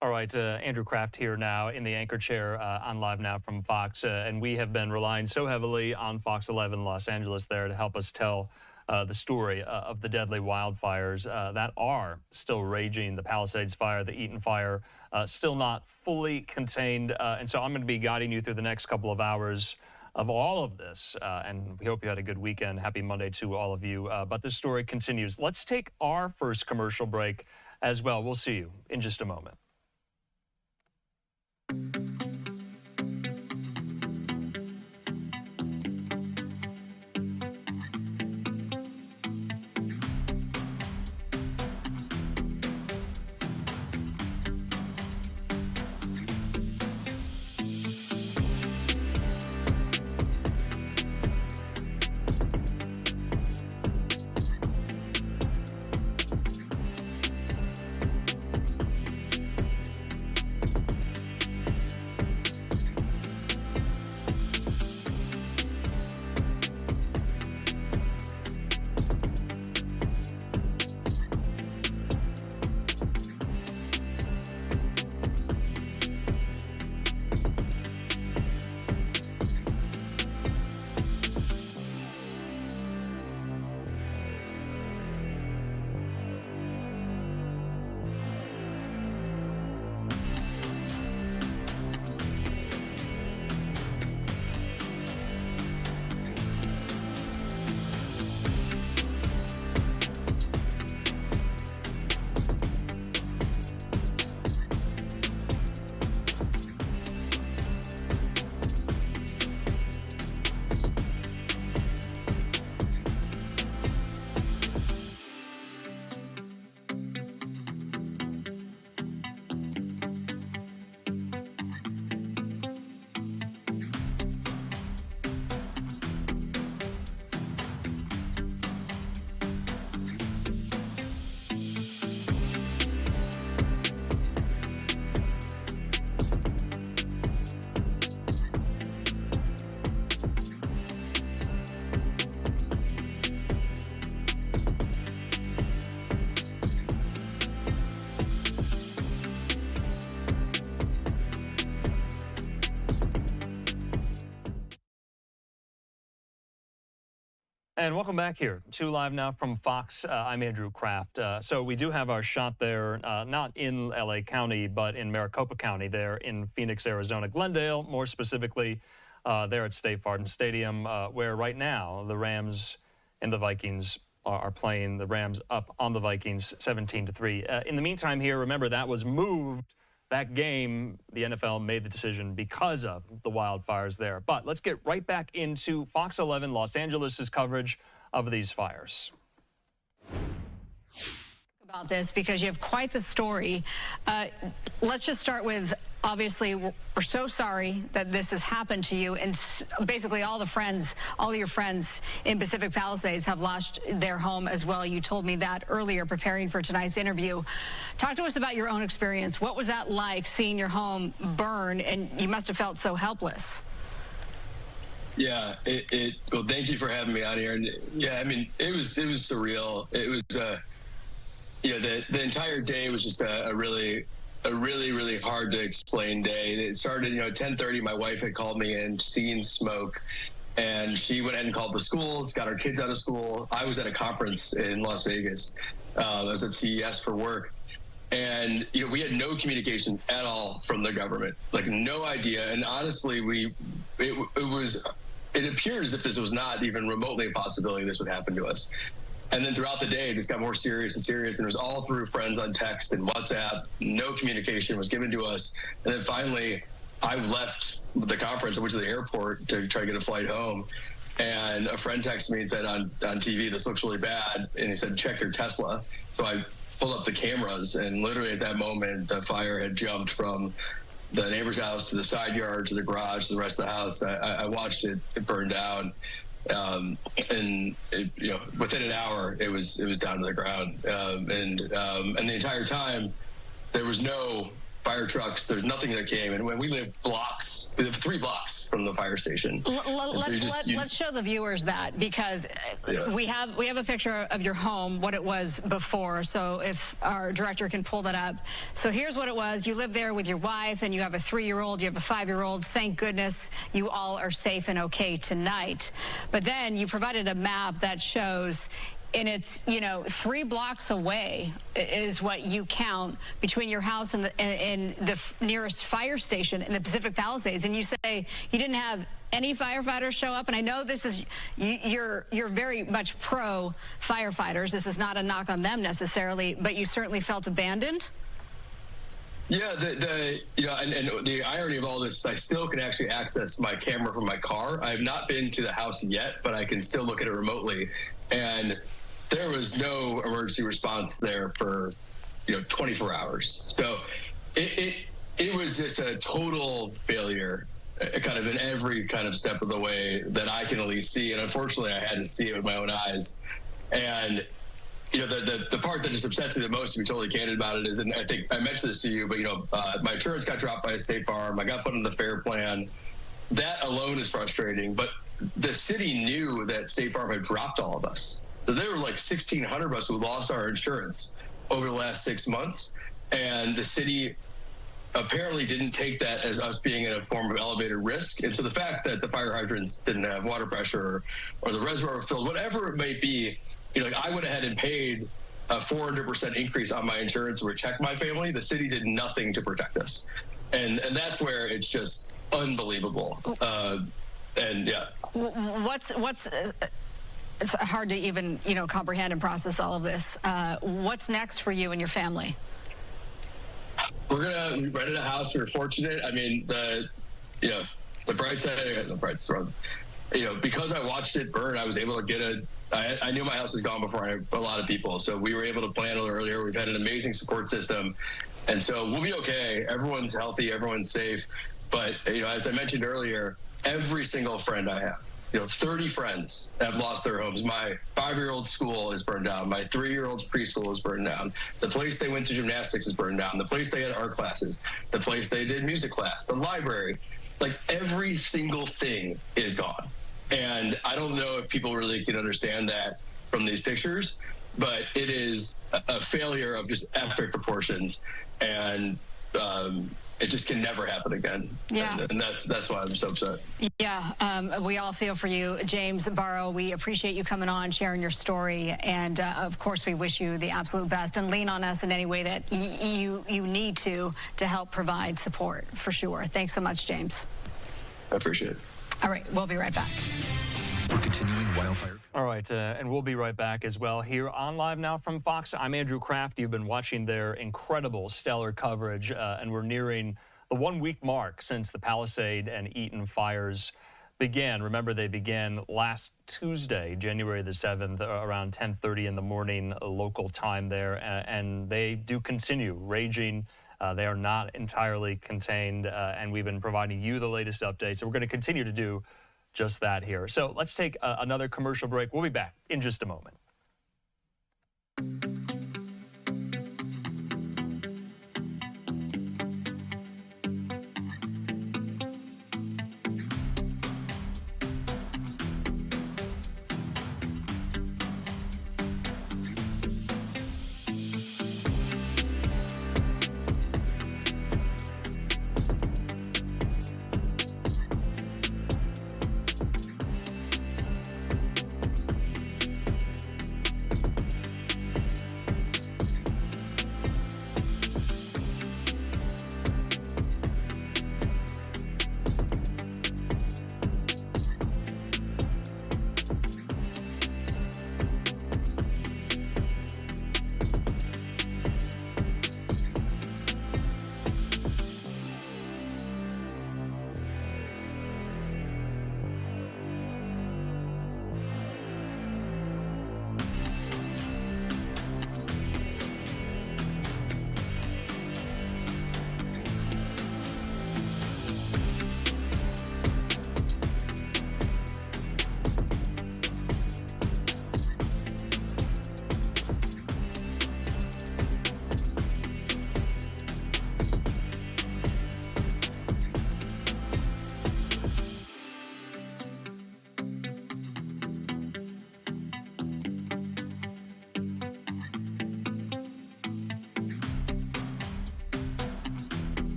All right, Andrew Kraft here now in the anchor chair on Live Now from Fox. And we have been relying so heavily on Fox 11 Los Angeles there to help us tell the story of the deadly wildfires that are still raging. The Palisades fire, the Eaton fire, still not fully contained. And so I'm going to be guiding you through the next couple of hours of all of this. And we hope you had a good weekend. Happy Monday to all of you. But this story continues. Let's take our first commercial break as well. We'll see you in just a moment. And welcome back here to Live Now from Fox. I'm Andrew Kraft. So we do have our shot there, not in LA County, but in Maricopa County there in Phoenix, Arizona. Glendale, more specifically, there at State Farm Stadium, where right now the Rams and the Vikings are playing. The Rams up on the Vikings 17-3. In the meantime here, remember that was moved. That game, the NFL made the decision because of the wildfires there. But let's get right back into Fox 11 Los Angeles' coverage of these fires. About this because you have quite the story. Let's just start with, obviously, we're so sorry that this has happened to you, and basically all your friends in Pacific Palisades have lost their home as well. You told me that earlier preparing for tonight's interview. Talk to us about your own experience. What was that like, seeing your home burn, and you must have felt so helpless? Yeah, well, thank you for having me on here. And yeah, I mean, it was surreal. It was, you know, the entire day was just a really hard to explain day. It started, you know, at 10:30. My wife had called me and seen smoke, and she went ahead and called the schools, got our kids out of school. I was at a conference in Las Vegas. I was at CES for work, and you know, we had no communication at all from the government, like no idea. And honestly, it appeared as if this was not even remotely a possibility this would happen to us. And then throughout the day, it just got more serious and serious. And it was all through friends on text and WhatsApp. No communication was given to us. And then finally, I left the conference. I went to the airport to try to get a flight home. And a friend texted me and said on TV, this looks really bad. And he said, check your Tesla. So I pulled up the cameras. And literally at that moment, the fire had jumped from the neighbor's house to the side yard to the garage to the rest of the house. I watched it burn down. And it, you know, within an hour, it was down to the ground. And the entire time, there was no fire trucks. There's nothing that came. And when we live 3 blocks from the fire station. Let's show the viewers that, because we have a picture of your home, what it was before. So if our director can pull that up. So here's what it was. You live there with your wife, and you have a 3-year-old, you have a 5-year-old. Thank goodness you all are safe and okay tonight. But then you provided a map that shows, and it's, you know, 3 blocks away is what you count between your house and the nearest fire station in the Pacific Palisades. And you say you didn't have any firefighters show up. And I know this is, you're very much pro firefighters. This is not a knock on them necessarily, but you certainly felt abandoned. Yeah, you know, and the irony of all this, I still can actually access my camera from my car. I have not been to the house yet, but I can still look at it remotely. And there was no emergency response there for, you know, 24 hours. So it was just a total failure, kind of in every kind of step of the way that I can at least see. And unfortunately, I had to see it with my own eyes. And you know, the part that just upsets me the most, to be totally candid about it, is, and I think I mentioned this to you, but you know, my insurance got dropped by State Farm. I got put on the FAIR plan. That alone is frustrating. But the city knew that State Farm had dropped all of us. So there were like 1,600 of us who lost our insurance over the last 6 months. And the city apparently didn't take that as us being in a form of elevated risk. And so the fact that the fire hydrants didn't have water pressure or the reservoir filled, whatever it may be, you know, like I went ahead and paid a 400% increase on my insurance to protect my family. The city did nothing to protect us. And that's where it's just unbelievable. And yeah. It's hard to even, you know, comprehend and process all of this. What's next for you and your family? We rented a house. We were fortunate. I mean, the bright side, you know, because I watched it burn, I was able to get I knew my house was gone before a lot of people. So we were able to plan a little earlier. We've had an amazing support system. And so we'll be okay. Everyone's healthy. Everyone's safe. But, you know, as I mentioned earlier, every single friend I have, you know, 30 friends have lost their homes. My 5-year-old school is burned down. My 3-year-old's preschool is burned down. The place they went to gymnastics is burned down. The place they had art classes, the place they did music class, the library, like every single thing is gone. And I don't know if people really can understand that from these pictures, but it is a failure of just epic proportions. And it just can never happen again. Yeah. And that's why I'm so upset. Yeah, we all feel for you, James Barrow. We appreciate you coming on, sharing your story, and of course, we wish you the absolute best. And lean on us in any way that you need to help provide support, for sure. Thanks so much, James. I appreciate it. All right, we'll be right back. For continuing wildfire. All right, and we'll be right back as well here on Live Now from Fox. I'm Andrew Kraft. You've been watching their incredible, stellar coverage, and we're nearing the 1-week mark since the Palisade and Eaton fires began. Remember, they began last Tuesday, January the 7th, around 10:30 in the morning local time there, and they do continue raging. They are not entirely contained, and we've been providing you the latest updates, and we're going to continue to do just that here. So let's take another commercial break. We'll be back in just a moment.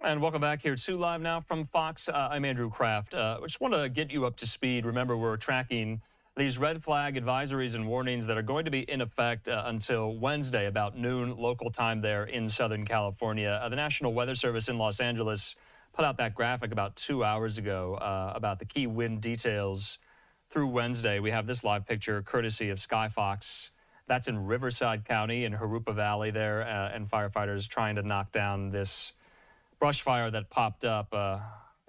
And welcome back here to Live Now from Fox. I'm Andrew Kraft. I just want to get you up to speed. Remember, we're tracking these red flag advisories and warnings that are going to be in effect until Wednesday, about noon local time there in Southern California. The National Weather Service in Los Angeles put out that graphic about 2 hours ago about the key wind details through Wednesday. We have this live picture courtesy of Skyfox. That's in Riverside County in Jurupa Valley there, and firefighters trying to knock down this brush fire that popped up.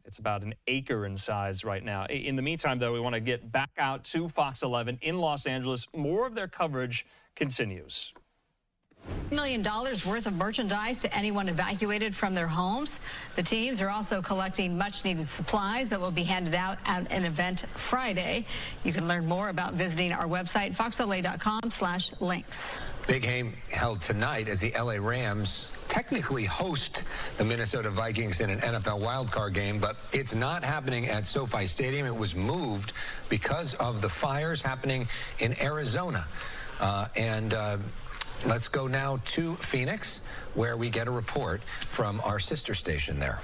It's about an acre in size right now. In the meantime, though, we want to get back out to Fox 11 in Los Angeles. More of their coverage continues. $1 million worth of merchandise to anyone evacuated from their homes. The teams are also collecting much-needed supplies that will be handed out at an event Friday. You can learn more about visiting our website, foxla.com/links. Big game held tonight as the LA Rams technically host the Minnesota Vikings in an NFL wildcard game, but it's not happening at SoFi Stadium. It was moved because of the fires happening in Arizona. Let's go now to Phoenix, where we get a report from our sister station there.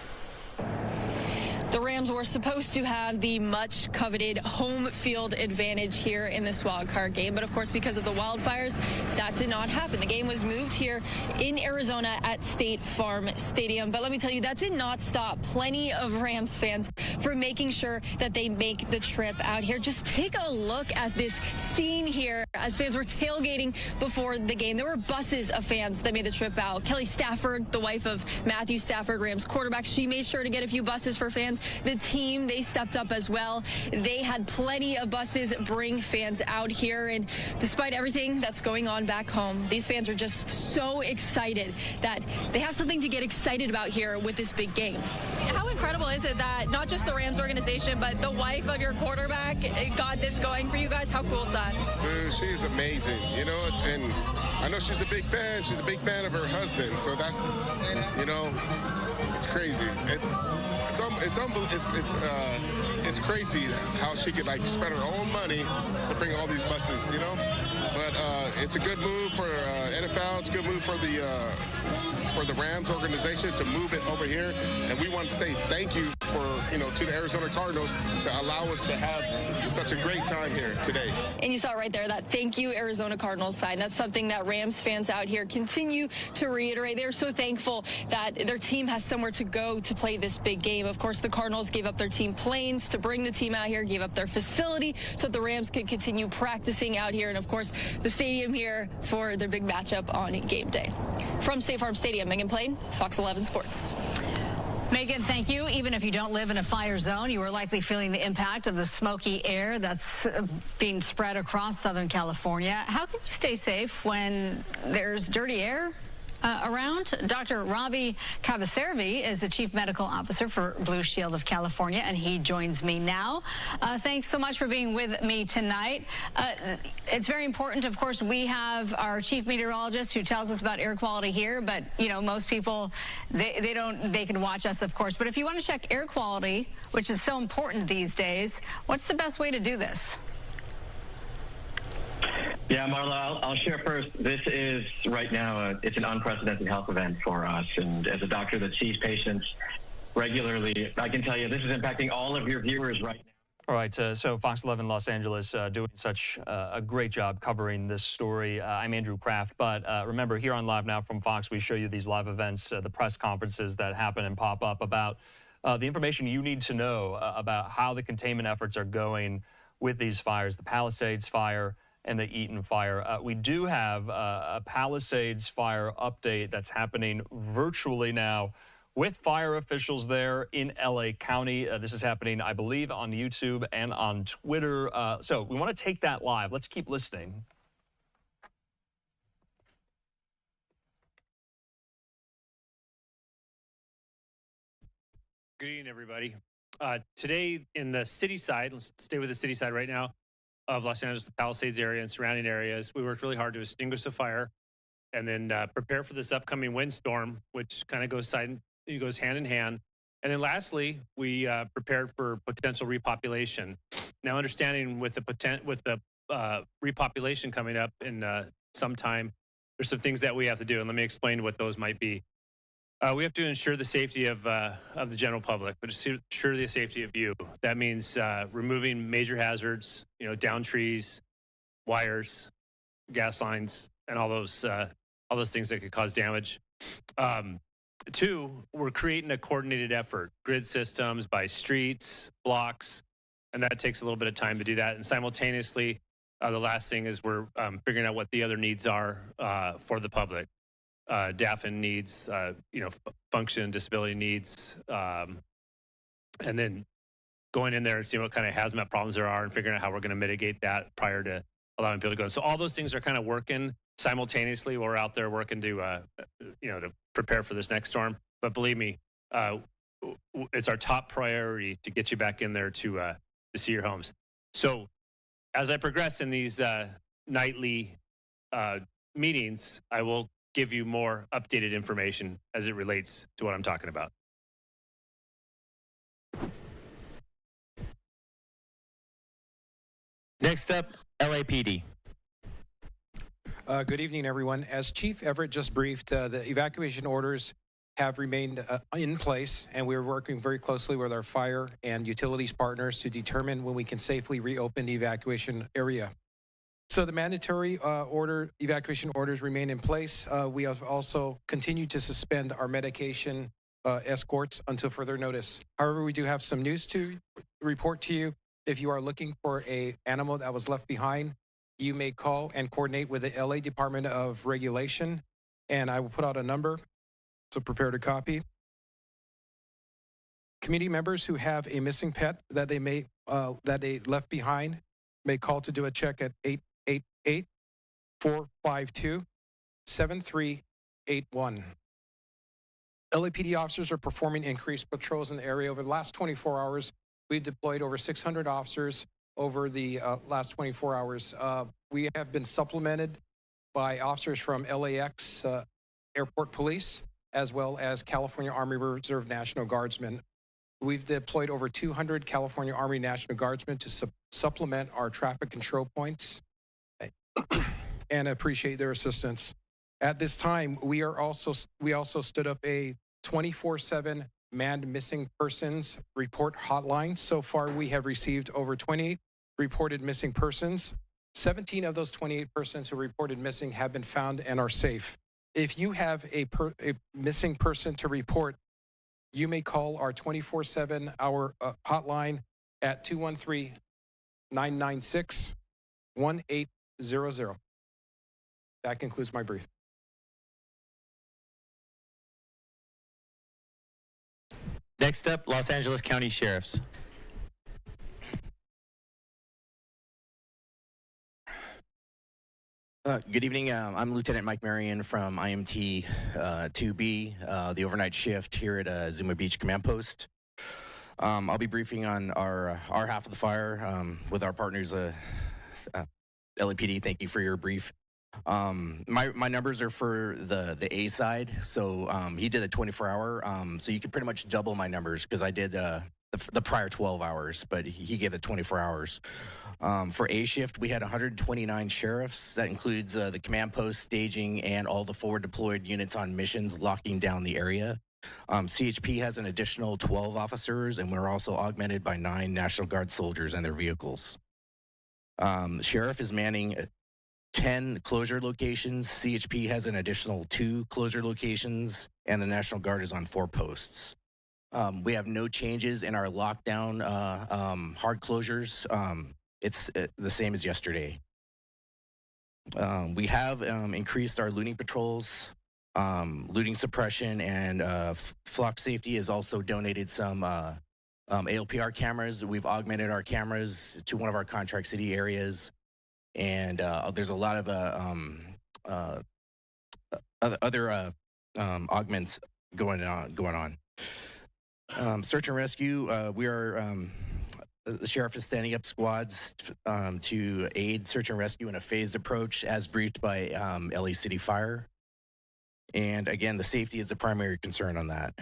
The Rams were supposed to have the much coveted home field advantage here in this wildcard game, but of course, because of the wildfires, that did not happen. The game was moved here in Arizona at State Farm Stadium, but let me tell you, that did not stop plenty of Rams fans from making sure that they make the trip out here. Just take a look at this scene here as fans were tailgating before the game. There were buses of fans that made the trip out. Kelly Stafford, the wife of Matthew Stafford, Rams quarterback, she made sure to get a few buses for fans fans. The team, they stepped up as well. They had plenty of buses bring fans out here, and despite everything that's going on back home, these fans are just so excited that they have something to get excited about here with this big game. How incredible is it that not just the Rams organization, but the wife of your quarterback got this going for you guys? How cool is that? Dude, she's amazing, you know, and I know she's a big fan. She's a big fan of her husband, so that's, you know, it's crazy. It's crazy how she could like spend her own money to bring all these buses, you know. But it's a good move for NFL. It's a good move for the Rams organization to move it over here, and we want to say thank you for, you know, to the Arizona Cardinals to allow us to have such a great time here today. And you saw right there that thank you Arizona Cardinals sign. That's something that Rams fans out here continue to reiterate. They're so thankful that their team has somewhere to go to play this big game. Of course, the Cardinals gave up their team planes to bring the team out here, gave up their facility so the Rams could continue practicing out here, and of course the stadium here for their big matchup on game day. From State Farm Stadium, Megan Plain, Fox 11 Sports. Megan, thank you. Even if you don't live in a fire zone, you are likely feeling the impact of the smoky air that's being spread across Southern California. How can you stay safe when there's dirty air around? Dr. Ravi Kavaservi is the Chief Medical Officer for Blue Shield of California, and he joins me now. Thanks so much for being with me tonight. It's very important, of course, we have our Chief Meteorologist who tells us about air quality here, but, you know, most people, they can watch us, of course. But if you want to check air quality, which is so important these days, what's the best way to do this? Yeah, Marla, I'll share first. This is right now, it's an unprecedented health event for us. And as a doctor that sees patients regularly, I can tell you this is impacting all of your viewers right now. All right, so Fox 11 Los Angeles doing such a great job covering this story. I'm Andrew Kraft, but remember, here on Live Now from Fox, we show you these live events, the press conferences that happen and pop up about the information you need to know about how the containment efforts are going with these fires, the Palisades fire and the Eaton fire. We do have a Palisades fire update that's happening virtually now with fire officials there in LA County. This is happening, I believe, on YouTube and on Twitter. So we want to take that live. Let's keep listening. Good evening, everybody. Today in the city side, let's stay with the city side right now, of Los Angeles, the Palisades area and surrounding areas. We worked really hard to extinguish the fire and then prepare for this upcoming windstorm, which kind of goes hand in hand. And then lastly, we prepared for potential repopulation. Now, understanding with the repopulation coming up in some time, there's some things that we have to do, and let me explain what those might be. We have to ensure the safety of the general public, but ensure the safety of you. That means removing major hazards, you know, down trees, wires, gas lines, and all those things that could cause damage. 2, we're creating a coordinated effort, grid systems by streets, blocks, and that takes a little bit of time to do that. And simultaneously, the last thing is we're figuring out what the other needs are for the public. DAFN needs, function, disability needs, and then going in there and seeing what kind of hazmat problems there are and figuring out how we're going to mitigate that prior to allowing people to go. So all those things are kind of working simultaneously while we're out there working to prepare for this next storm. But believe me, it's our top priority to get you back in there to see your homes. So as I progress in these nightly meetings, I will give you more updated information as it relates to what I'm talking about. Next up, LAPD. Good evening, everyone. As Chief Everett just briefed, the evacuation orders have remained in place, and we're working very closely with our fire and utilities partners to determine when we can safely reopen the evacuation area. So the mandatory evacuation orders remain in place. We have also continued to suspend our medication escorts until further notice. However, we do have some news to report to you. If you are looking for an animal that was left behind, you may call and coordinate with the LA Department of Regulation, and I will put out a number, so prepare to copy. Community members who have a missing pet that they left behind may call to do a check at 888-452-7381. LAPD officers are performing increased patrols in the area. Over the last 24 hours, we've deployed over 600 officers over the last 24 hours. We have been supplemented by officers from LAX Airport Police, as well as California Army Reserve National Guardsmen. We've deployed over 200 California Army National Guardsmen to supplement our traffic control points and appreciate their assistance. At this time, we also stood up a 24/7 manned missing persons report hotline. So far, we have received over 28 reported missing persons. 17 of those 28 persons who reported missing have been found and are safe. If you have a missing person to report, you may call our 24/7 hour hotline at 213-996-1800. That concludes my brief. Next up, Los Angeles County Sheriffs. Good evening. I'm Lieutenant Mike Marion from IMT 2B, the overnight shift here at Zuma Beach Command Post. I'll be briefing on our half of the fire with our partners, LAPD. Thank you for your brief. My numbers are for the A side, so he did a 24-hour, so you could pretty much double my numbers because I did the prior 12 hours, but he gave the 24 hours. For A shift, we had 129 sheriffs. That includes the command post, staging, and all the forward deployed units on missions locking down the area. CHP has an additional 12 officers, and we're also augmented by 9 National Guard soldiers and their vehicles. Sheriff is manning 10 closure locations. CHP has an additional 2 closure locations, and the National Guard is on 4 posts. We have no changes in our lockdown hard closures. It's the same as yesterday. We have increased our looting patrols, looting suppression, and flock safety has also donated some ALPR cameras. We've augmented our cameras to one of our contract city areas, and there's a lot of other augments going on. Search and rescue, we are the sheriff is standing up squads to aid search and rescue in a phased approach as briefed by LA City Fire. And again, the safety is the primary concern on that.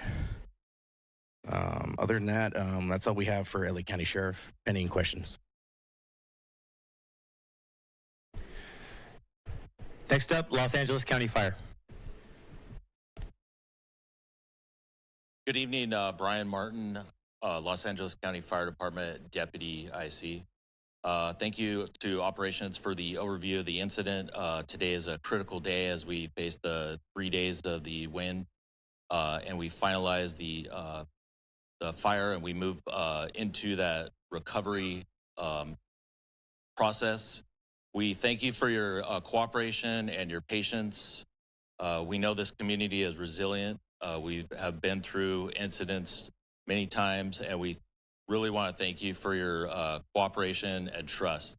Other than that, that's all we have for LA County Sheriff. Pending questions. Next up, Los Angeles County Fire. Good evening, Brian Martin, Los Angeles County Fire Department Deputy IC. Thank you to Operations for the overview of the incident. Today is a critical day as we face the 3 days of the wind, and we finalize the fire, and we move into that recovery process. We thank you for your cooperation and your patience. We know this community is resilient. We have been through incidents many times, and we really want to thank you for your cooperation and trust.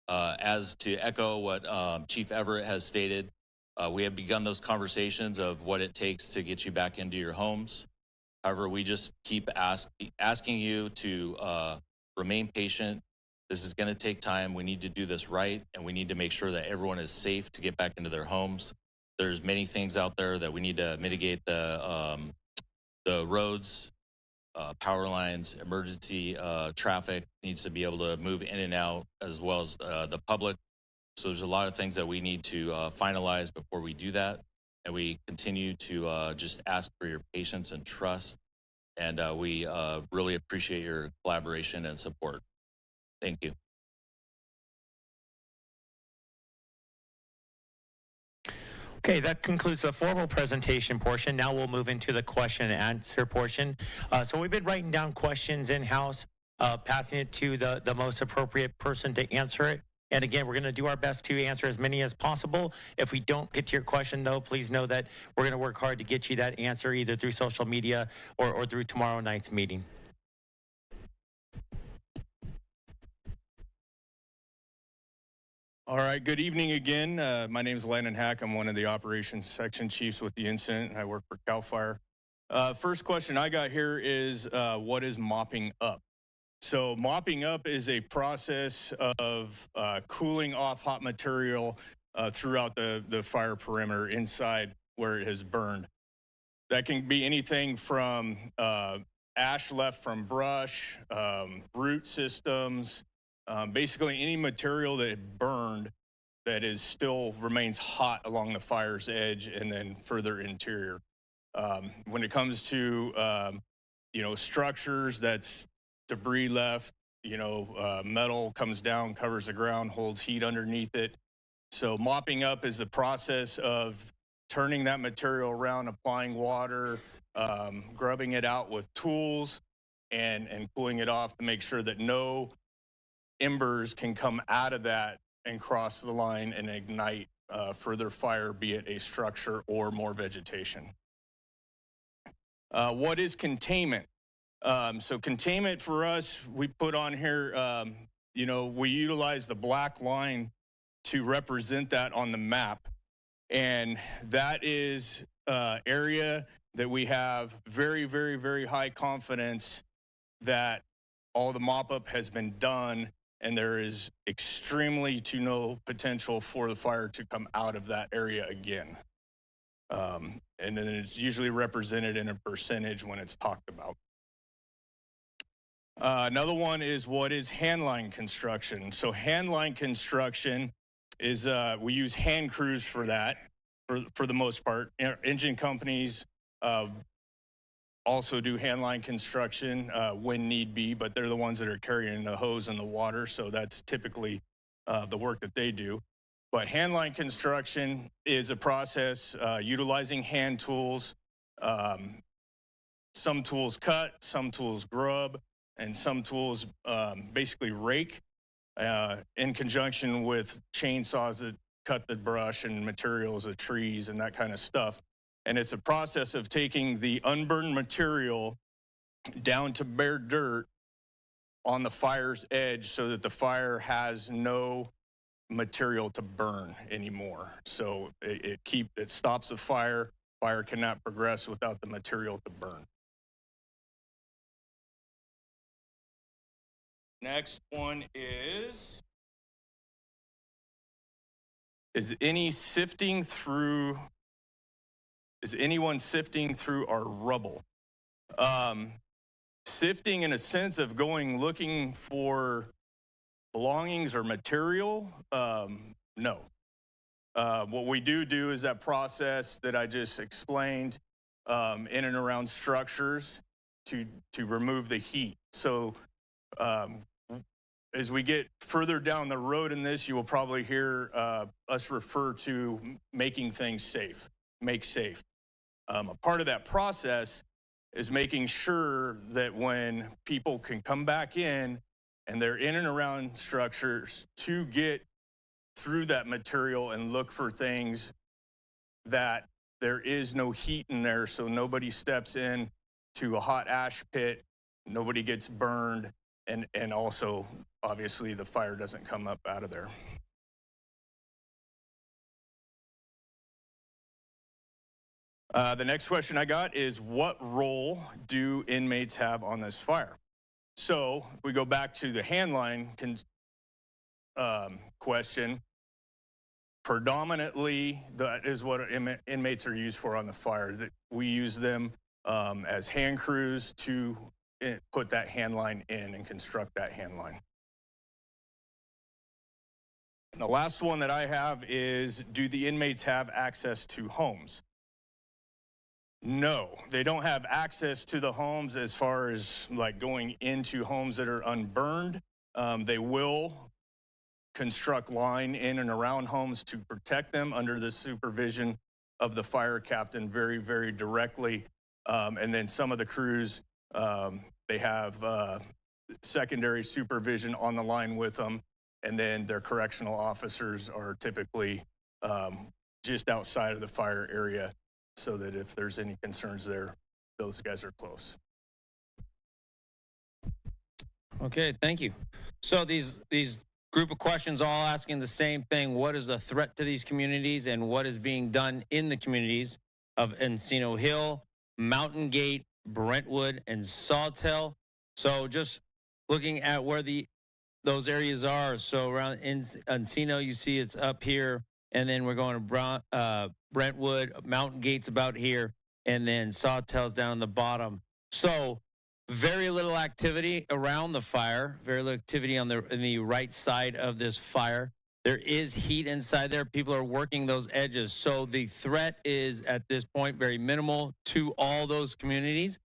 As to echo what Chief Everett has stated, we have begun those conversations of what it takes to get you back into your homes. However, we just keep asking you to remain patient. This is going to take time. We need to do this right, and we need to make sure that everyone is safe to get back into their homes. There's many things out there that we need to mitigate the roads, power lines, emergency traffic needs to be able to move in and out, as well as the public. So there's a lot of things that we need to finalize before we do that. And we continue to just ask for your patience and trust. And we really appreciate your collaboration and support. Thank you. Okay, that concludes the formal presentation portion. Now we'll move into the question and answer portion. So we've been writing down questions in-house, passing it to the most appropriate person to answer it. And again, we're going to do our best to answer as many as possible. If we don't get to your question, though, please know that we're going to work hard to get you that answer either through social media or through tomorrow night's meeting. All right, good evening again. My name is Landon Hack. I'm one of the operations section chiefs with the incident, and I work for CAL FIRE. First question I got here is, what is mopping up? So mopping up is a process of cooling off hot material throughout the fire perimeter inside where it has burned. That can be anything from ash left from brush, root systems, basically any material that burned that is still remains hot along the fire's edge and then further interior. When it comes to structures, that's debris left, metal comes down, covers the ground, holds heat underneath it. So mopping up is the process of turning that material around, applying water, grubbing it out with tools, and cooling it off to make sure that no embers can come out of that and cross the line and ignite further fire, be it a structure or more vegetation. What is containment? So containment for us, we put on here, we utilize the black line to represent that on the map. And that is area that we have very, very, very high confidence that all the mop-up has been done, and there is extremely to no potential for the fire to come out of that area again. And then it's usually represented in a percentage when it's talked about. Another one is, what is handline construction? So handline construction is, we use hand crews for that, for the most part. Engine companies also do handline construction when need be, but they're the ones that are carrying the hose and the water, so that's typically the work that they do. But handline construction is a process utilizing hand tools. Some tools cut, some tools grub, and some tools basically rake in conjunction with chainsaws that cut the brush and materials of trees and that kind of stuff. And it's a process of taking the unburned material down to bare dirt on the fire's edge so that the fire has no material to burn anymore. So it stops the fire. Fire cannot progress without the material to burn. Next one is anyone sifting through our rubble? Sifting in a sense of looking for belongings or material? No. What we do is that process that I just explained in and around structures to remove the heat. So as we get further down the road in this, you will probably hear us refer to making things safe, make safe. A part of that process is making sure that when people can come back in and they're in and around structures to get through that material and look for things that there is no heat in there, so nobody steps in to a hot ash pit, nobody gets burned, and also obviously the fire doesn't come up out of there. The next question I got is, what role do inmates have on this fire? So we go back to the handline question. Predominantly, that is what inmates are used for on the fire. That we use them as hand crews to put that handline in and construct that handline. And the last one that I have is, do the inmates have access to homes? No, they don't have access to the homes as far as like going into homes that are unburned. They will construct line in and around homes to protect them under the supervision of the fire captain very, very directly. And then some of the crews, they have secondary supervision on the line with them. and then their correctional officers are typically just outside of the fire area, so that if there's any concerns there, those guys are close. Okay, thank you. So these group of questions all asking the same thing. What is the threat to these communities and what is being done in the communities of Encino Hill, Mountain Gate, Brentwood, and Sawtell? So just looking at where those areas are. So around Encino, you see it's up here, and then we're going to Brentwood, Mountain Gate's about here, and then Sawtell's down on the bottom. So very little activity around the fire, very little activity on the right side of this fire. There is heat inside there. People are working those edges. So the threat is at this point very minimal to all those communities.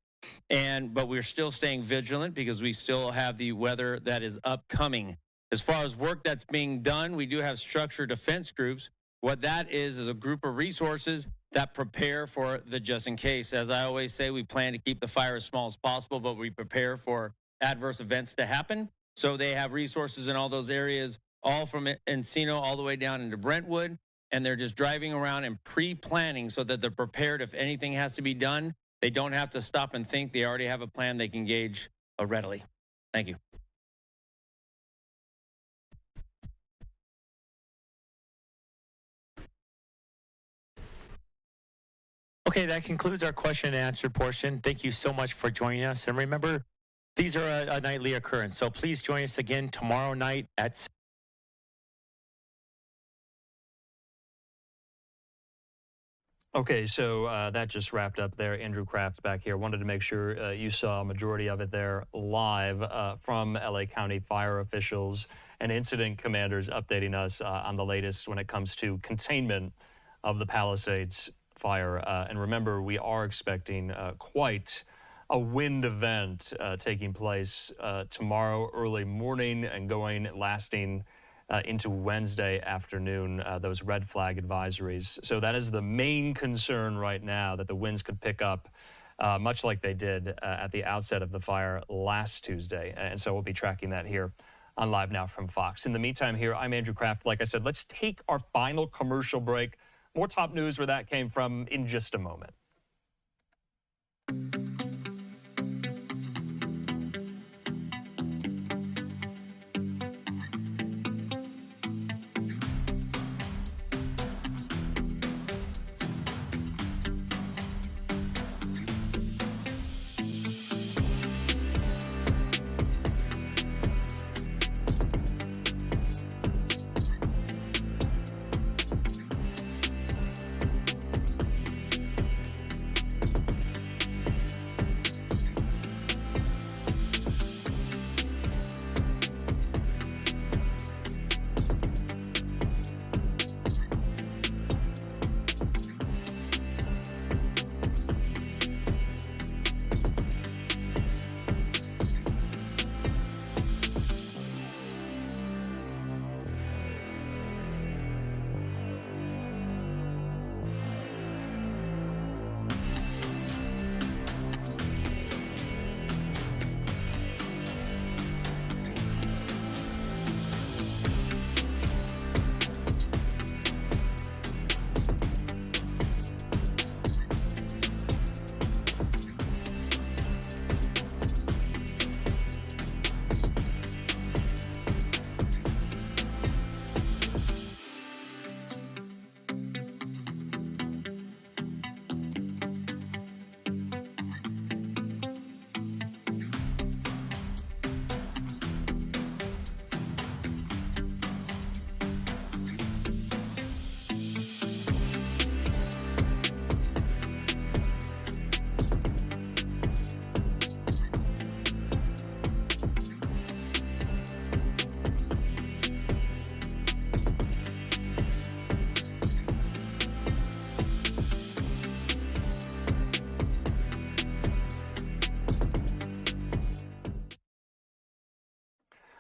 But we're still staying vigilant because we still have the weather that is upcoming. As far as work that's being done, we do have structured defense groups. What that is a group of resources that prepare for the just in case. As I always say, we plan to keep the fire as small as possible, but we prepare for adverse events to happen. So they have resources in all those areas, all from Encino all the way down into Brentwood, and they're just driving around and pre-planning so that they're prepared if anything has to be done. They don't have to stop and think. They already have a plan they can engage readily. Thank you. Okay, that concludes our question and answer portion. Thank you so much for joining us. And remember, these are a nightly occurrence. So please join us again tomorrow night at Okay, so that just wrapped up there. Andrew Kraft back here. Wanted to make sure you saw a majority of it there live from LA County fire officials and incident commanders updating us on the latest when it comes to containment of the Palisades fire. And remember, we are expecting quite a wind event taking place tomorrow early morning and lasting into Wednesday afternoon, those red flag advisories. So that is the main concern right now, that the winds could pick up much like they did at the outset of the fire last Tuesday. And so we'll be tracking that here on Live Now from Fox. In the meantime here, I'm Andrew Kraft. Like I said, let's take our final commercial break. More top news where that came from in just a moment.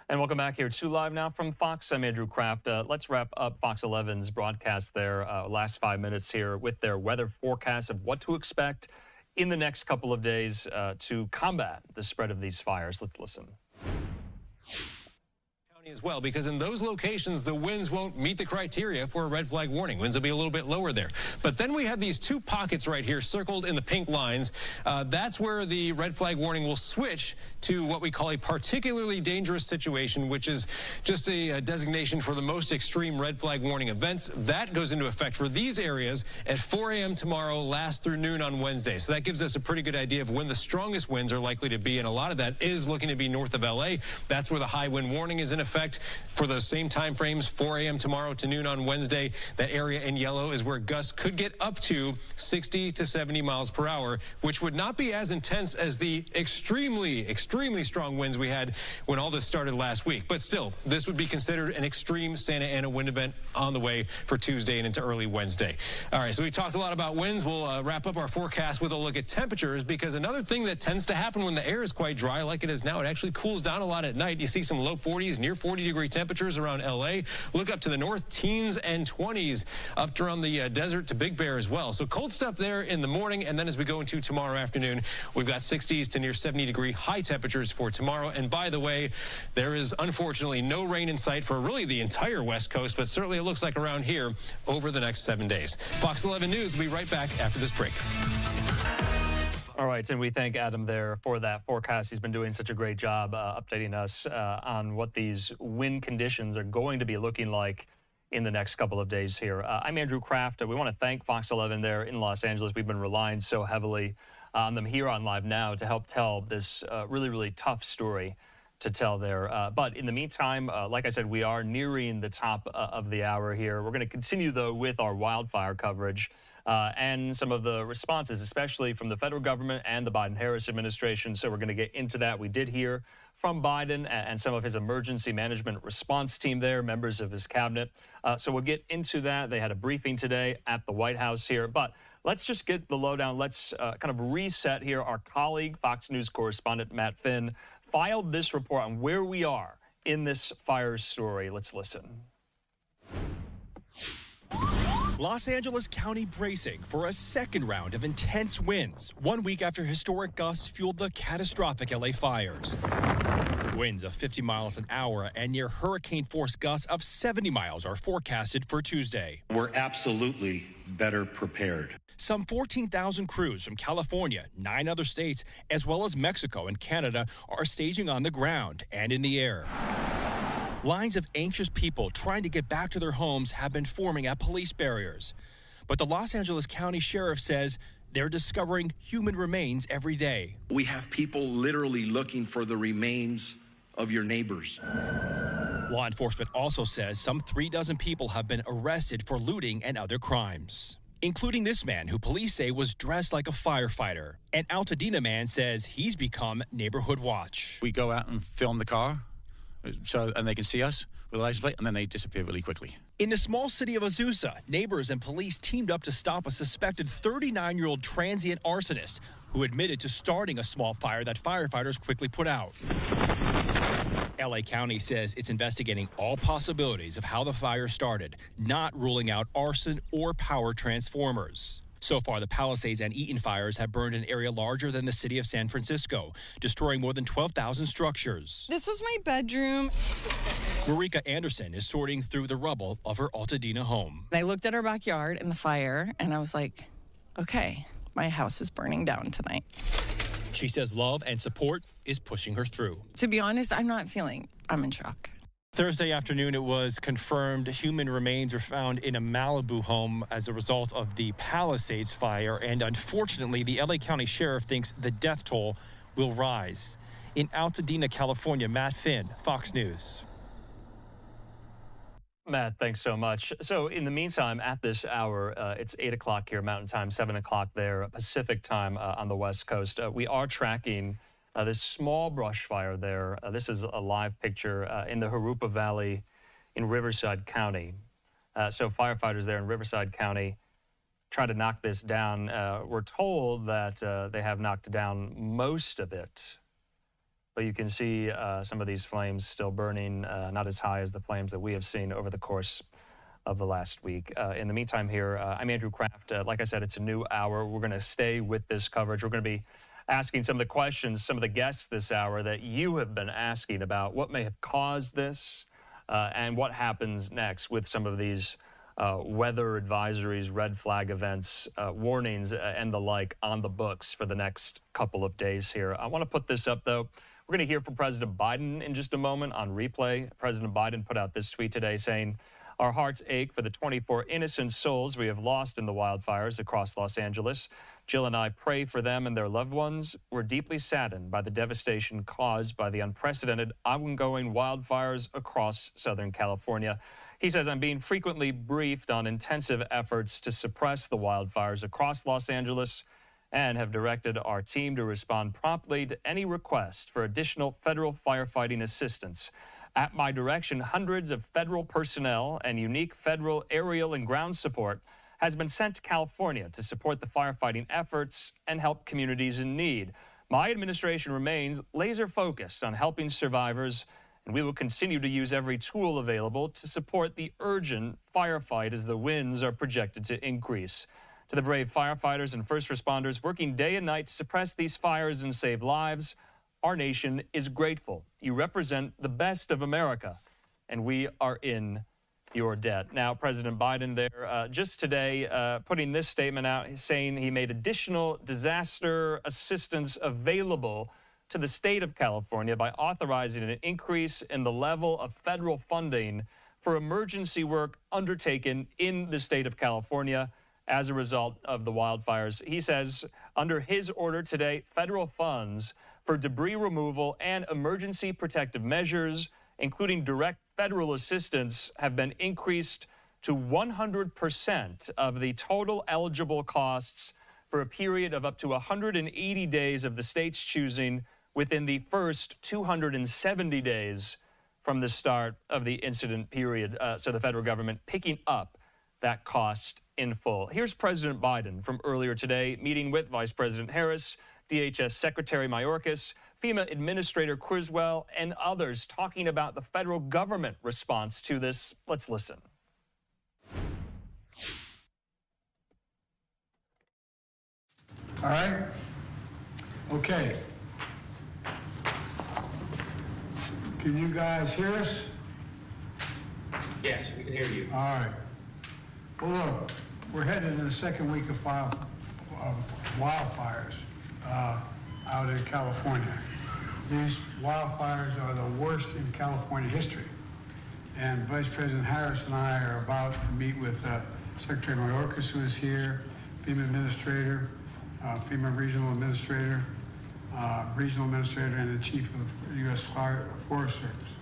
And welcome back here to Live Now from Fox. I'm Andrew Kraft. Let's wrap up Fox 11's broadcast there, last 5 minutes here with their weather forecast of what to expect in the next couple of days to combat the spread of these fires. Let's listen. as well, because in those locations, the winds won't meet the criteria for a red flag warning. Winds will be a little bit lower there. But then we have these two pockets right here circled in the pink lines. That's where the red flag warning will switch to what we call a particularly dangerous situation, which is just a designation for the most extreme red flag warning events. That goes into effect for these areas at 4 a.m. tomorrow, last through noon on Wednesday. So that gives us a pretty good idea of when the strongest winds are likely to be, and a lot of that is looking to be north of L.A. That's where the high wind warning is in effect for those same time frames, 4 a.m. tomorrow to noon on Wednesday. That area in yellow is where gusts could get up to 60 to 70 miles per hour, which would not be as intense as the extremely strong winds we had when all this started last week. But still, this would be considered an extreme Santa Ana wind event on the way for Tuesday and into early Wednesday. All right, so we talked a lot about winds. We'll wrap up our forecast with a look at temperatures, because another thing that tends to happen when the air is quite dry like it is now, it actually cools down a lot at night. You see some low 40s, near 40-degree temperatures around L.A. Look up to the north, teens and 20s up around the desert to Big Bear as well. So cold stuff there in the morning, and then as we go into tomorrow afternoon, we've got 60s to near 70-degree high temperatures for tomorrow. And by the way, there is unfortunately no rain in sight for really the entire West Coast, but certainly it looks like around here over the next 7 days. Fox 11 News will be right back after this break. All right, and we thank Adam there for that forecast. He's been doing such a great job updating us on what these wind conditions are going to be looking like in the next couple of days here. I'm Andrew Kraft. We want to thank Fox 11 there in Los Angeles. We've been relying so heavily on them here on Live Now to help tell this really tough story to tell there. But in the meantime, like I said, we are nearing the top of the hour here. We're going to continue, though, with our wildfire coverage and some of the responses, especially from the federal government and the Biden-Harris administration. So we're going to get into that. We did hear from Biden and some of his emergency management response team there, members of his cabinet. So we'll get into that. They had a briefing today at the White House here. But let's just get the lowdown. Let's kind of reset here. Our colleague, Fox News correspondent Matt Finn, filed this report on where we are in this fire story. Let's listen. Los Angeles County bracing for a second round of intense winds, 1 week after historic gusts fueled the catastrophic LA fires. Winds of 50 miles an hour and near hurricane-force gusts of 70 miles are forecasted for Tuesday. We're absolutely better prepared. Some 14,000 crews from California, 9 other states, as well as Mexico and Canada are staging on the ground and in the air. Lines of anxious people trying to get back to their homes have been forming at police barriers. But the Los Angeles County Sheriff says they're discovering human remains every day. We have people literally looking for the remains of your neighbors. Law enforcement also says some 36 people have been arrested for looting and other crimes, including this man who police say was dressed like a firefighter. An Altadena man says he's become neighborhood watch. We go out and film the car, and they can see us with a license plate, and then they disappear really quickly. In the small city of Azusa, neighbors and police teamed up to stop a suspected 39-year-old transient arsonist who admitted to starting a small fire that firefighters quickly put out. LA County says it's investigating all possibilities of how the fire started, not ruling out arson or power transformers. So far, the Palisades and Eaton fires have burned an area larger than the city of San Francisco, destroying more than 12,000 structures. This was my bedroom. Marika Anderson is sorting through the rubble of her Altadena home. I looked at our backyard and the fire, and I was like, okay, my house is burning down tonight. She says love and support is pushing her through. To be honest, I'm in shock. Thursday afternoon, it was confirmed human remains were found in a Malibu home as a result of the Palisades fire. And unfortunately, the LA County Sheriff thinks the death toll will rise. In Altadena, California, Matt Finn, Fox News. Matt, thanks so much. So in the meantime, at this hour, it's 8 o'clock here, Mountain Time, 7 o'clock there, Pacific Time on the West Coast. We are tracking this small brush fire there. This is a live picture in the Jurupa Valley in Riverside County. So firefighters there in Riverside County try to knock this down. We're told that they have knocked down most of it. But you can see some of these flames still burning, not as high as the flames that we have seen over the course of the last week. In the meantime here, I'm Andrew Kraft. Like I said, it's a new hour. We're going to stay with this coverage. We're going to be asking some of the questions, some of the guests this hour that you have been asking about what may have caused this, and what happens next with some of these weather advisories, red flag events, warnings, and the like on the books for the next couple of days here. I want to put this up, though. We're going to hear from President Biden in just a moment on replay. President Biden put out this tweet today saying, "Our hearts ache for the 24 innocent souls we have lost in the wildfires across Los Angeles. Jill and I pray for them and their loved ones. We're deeply saddened by the devastation caused by the unprecedented ongoing wildfires across Southern California." He says, "I'm being frequently briefed on intensive efforts to suppress the wildfires across Los Angeles and have directed our team to respond promptly to any request for additional federal firefighting assistance. At my direction, hundreds of federal personnel and unique federal aerial and ground support has been sent to California to support the firefighting efforts and help communities in need. My administration remains laser focused on helping survivors, and we will continue to use every tool available to support the urgent firefight as the winds are projected to increase. To the brave firefighters and first responders working day and night to suppress these fires and save lives, our nation is grateful. You represent the best of America, and we are in your debt." Now, President Biden there just today putting this statement out, saying he made additional disaster assistance available to the state of California by authorizing an increase in the level of federal funding for emergency work undertaken in the state of California as a result of the wildfires. He says under his order today, federal funds for debris removal and emergency protective measures, including direct federal assistance, have been increased to 100% of the total eligible costs for a period of up to 180 days of the state's choosing within the first 270 days from the start of the incident period. So the federal government picking up that cost in full. Here's President Biden from earlier today, meeting with Vice President Harris, DHS Secretary Mayorkas, FEMA Administrator Criswell, and others talking about the federal government response to this. Let's listen. All right. Okay. Can you guys hear us? Yes, we can hear you. All right. Well, look, we're headed into the second week of wildfires out in California. These wildfires are the worst in California history. And Vice President Harris and I are about to meet with Secretary Mayorkas, who is here, FEMA Administrator, FEMA Regional Administrator, and the Chief of the U.S. Forest Service.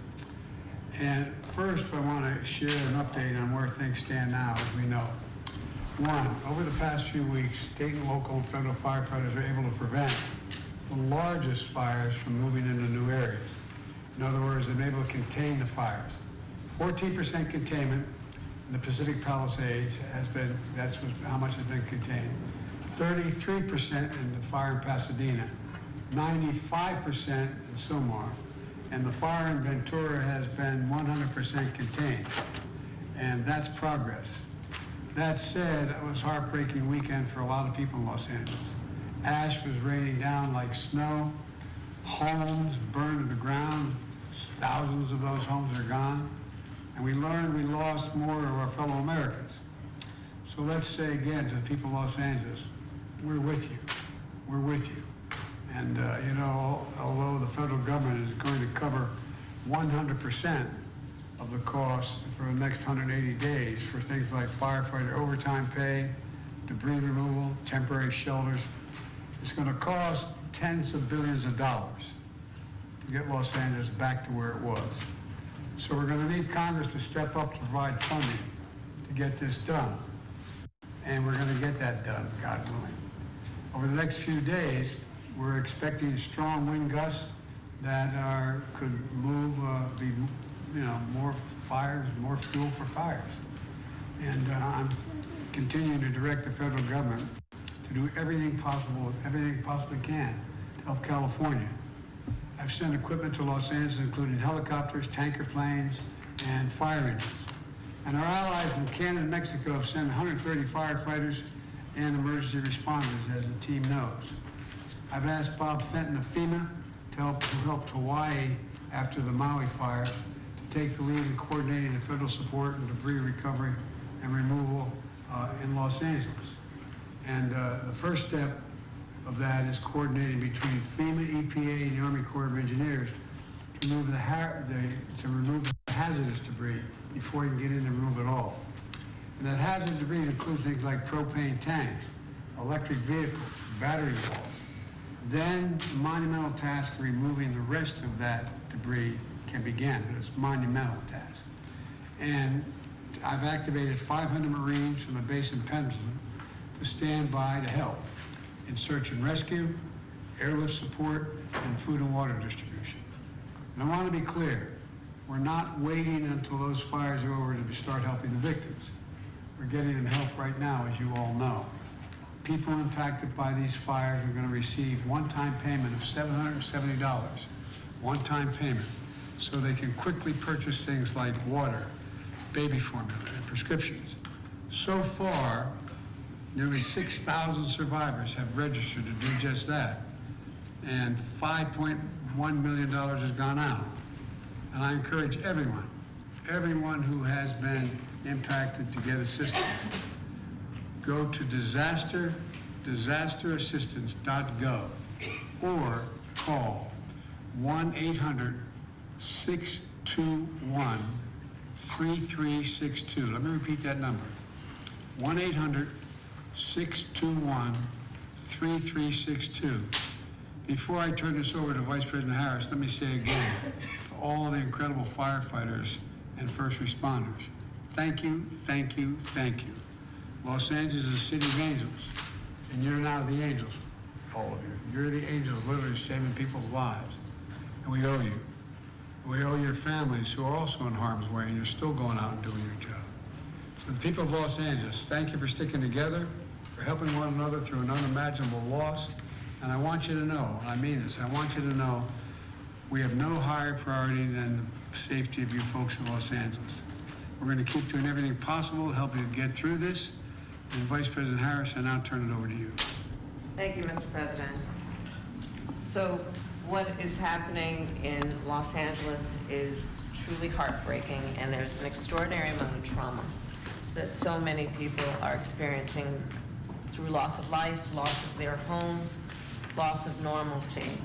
And first, I want to share an update on where things stand now, as we know. One, over the past few weeks, state and local and federal firefighters are able to prevent the largest fires from moving into new areas. In other words, they're able to contain the fires. 14% containment in the Pacific Palisades that's how much has been contained. 33% in the fire in Pasadena, 95% in Sylmar, and the fire in Ventura has been 100% contained, and that's progress. That said, it was a heartbreaking weekend for a lot of people in Los Angeles. Ash was raining down like snow, homes burned to the ground, thousands of those homes are gone, and we learned we lost more of our fellow Americans. So let's say again to the people of Los Angeles, we're with you, we're with you. And, although the federal government is going to cover 100% of the cost for the next 180 days for things like firefighter overtime pay, debris removal, temporary shelters, it's going to cost tens of billions of dollars to get Los Angeles back to where it was. So we're going to need Congress to step up to provide funding to get this done. And we're going to get that done, God willing. Over the next few days, we're expecting strong wind gusts that could move, more fires, more fuel for fires. And I'm continuing to direct the federal government to do everything possibly can to help California. I've sent equipment to Los Angeles, including helicopters, tanker planes, and fire engines. And our allies in Canada and Mexico have sent 130 firefighters and emergency responders, as the team knows. I've asked Bob Fenton of FEMA to help Hawaii after the Maui fires to take the lead in coordinating the federal support and debris recovery and removal in Los Angeles. And the first step of that is coordinating between FEMA, EPA, and the Army Corps of Engineers to remove the hazardous debris before you can get in and remove it all. And that hazardous debris includes things like propane tanks, electric vehicles, battery walls. Then the monumental task of removing the rest of that debris can begin, but it's a monumental task. And I've activated 500 Marines from the base in Pendleton to stand by to help in search and rescue, airlift support, and food and water distribution. And I want to be clear, we're not waiting until those fires are over to start helping the victims. We're getting them help right now, as you all know. People impacted by these fires are going to receive one-time payment of $770, one-time payment, so they can quickly purchase things like water, baby formula, and prescriptions. So far, nearly 6,000 survivors have registered to do just that, and $5.1 million has gone out. And I encourage everyone who has been impacted to get assistance. Go to disasterassistance.gov or call 1-800-621-3362. Let me repeat that number. 1-800-621-3362. Before I turn this over to Vice President Harris, let me say again to all the incredible firefighters and first responders, thank you, thank you, thank you. Los Angeles is a city of angels, and you're now the angels, all of you. You're the angels literally saving people's lives, and we owe you. We owe your families who are also in harm's way, and you're still going out and doing your job. So the people of Los Angeles, thank you for sticking together, for helping one another through an unimaginable loss. And I want you to know, and I mean this, I want you to know we have no higher priority than the safety of you folks in Los Angeles. We're going to keep doing everything possible to help you get through this. And Vice President Harris, I now turn it over to you. Thank you, Mr. President. So what is happening in Los Angeles is truly heartbreaking, and there's an extraordinary amount of trauma that so many people are experiencing through loss of life, loss of their homes, loss of normalcy.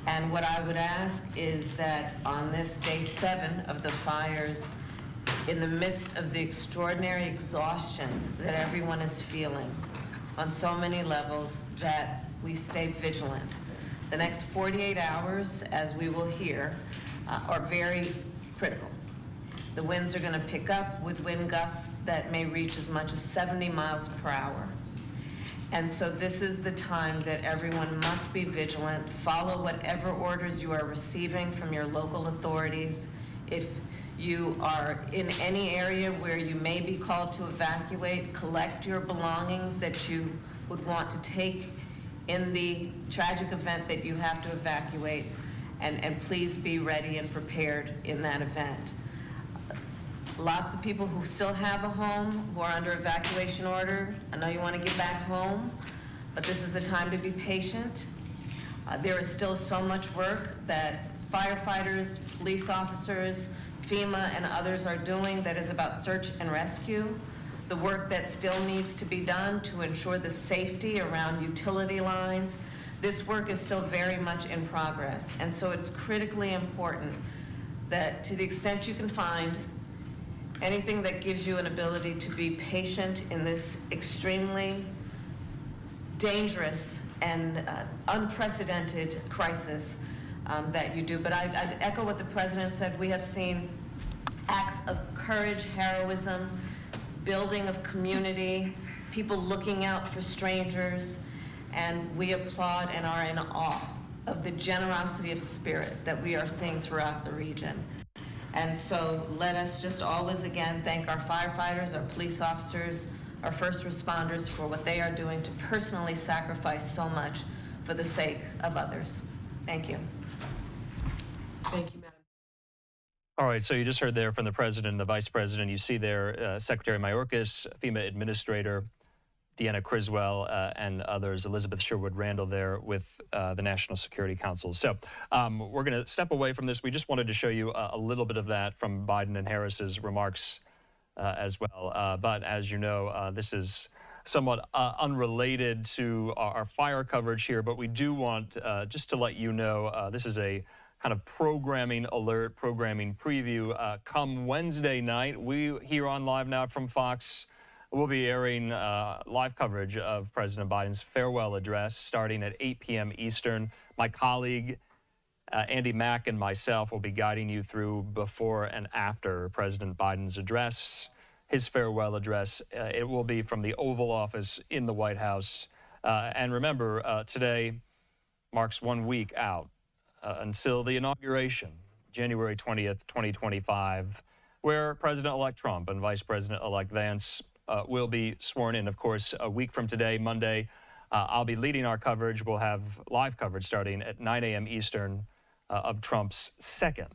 And what I would ask is that on this day 7 of the fires, in the midst of the extraordinary exhaustion that everyone is feeling on so many levels, that we stay vigilant. The next 48 hours, as we will hear, are very critical. The winds are going to pick up with wind gusts that may reach as much as 70 miles per hour. And so this is the time that everyone must be vigilant, follow whatever orders you are receiving from your local authorities. If you are in any area where you may be called to evacuate, collect your belongings that you would want to take in the tragic event that you have to evacuate, and please be ready and prepared in that event. Lots of people who still have a home, who are under evacuation order, I know you want to get back home, but this is a time to be patient. There is still so much work that firefighters, police officers, FEMA, and others are doing that is about search and rescue. The work that still needs to be done to ensure the safety around utility lines. This work is still very much in progress, and so it's critically important that to the extent you can find anything that gives you an ability to be patient in this extremely dangerous and unprecedented crisis, that you do. But I'd echo what the President said. We have seen acts of courage, heroism, building of community, people looking out for strangers, and we applaud and are in awe of the generosity of spirit that we are seeing throughout the region. And so let us just always again thank our firefighters, our police officers, our first responders for what they are doing to personally sacrifice so much for the sake of others. Thank you. Thank you, Madam. All right, so you just heard there from the President and the Vice President. You see there Secretary Mayorkas, FEMA Administrator Deanna Criswell and others, Elizabeth Sherwood Randall there with the National Security Council. So we're going to step away from this. We just wanted to show you a little bit of that from Biden and Harris's remarks as well. But as you know, this is somewhat unrelated to our fire coverage here, but we do want just to let you know, this is a kind of programming alert, programming preview. Come Wednesday night, we here on Live Now from Fox will be airing live coverage of President Biden's farewell address starting at 8 p.m. Eastern. My colleague, Andy Mack, and myself will be guiding you through before and after President Biden's address, his farewell address. It will be from the Oval Office in the White House. And remember, today marks 1 week out until the inauguration, January 20th, 2025, where President-elect Trump and Vice President-elect Vance will be sworn in. Of course, a week from today, Monday, I'll be leading our coverage. We'll have live coverage starting at 9 a.m. Eastern of Trump's second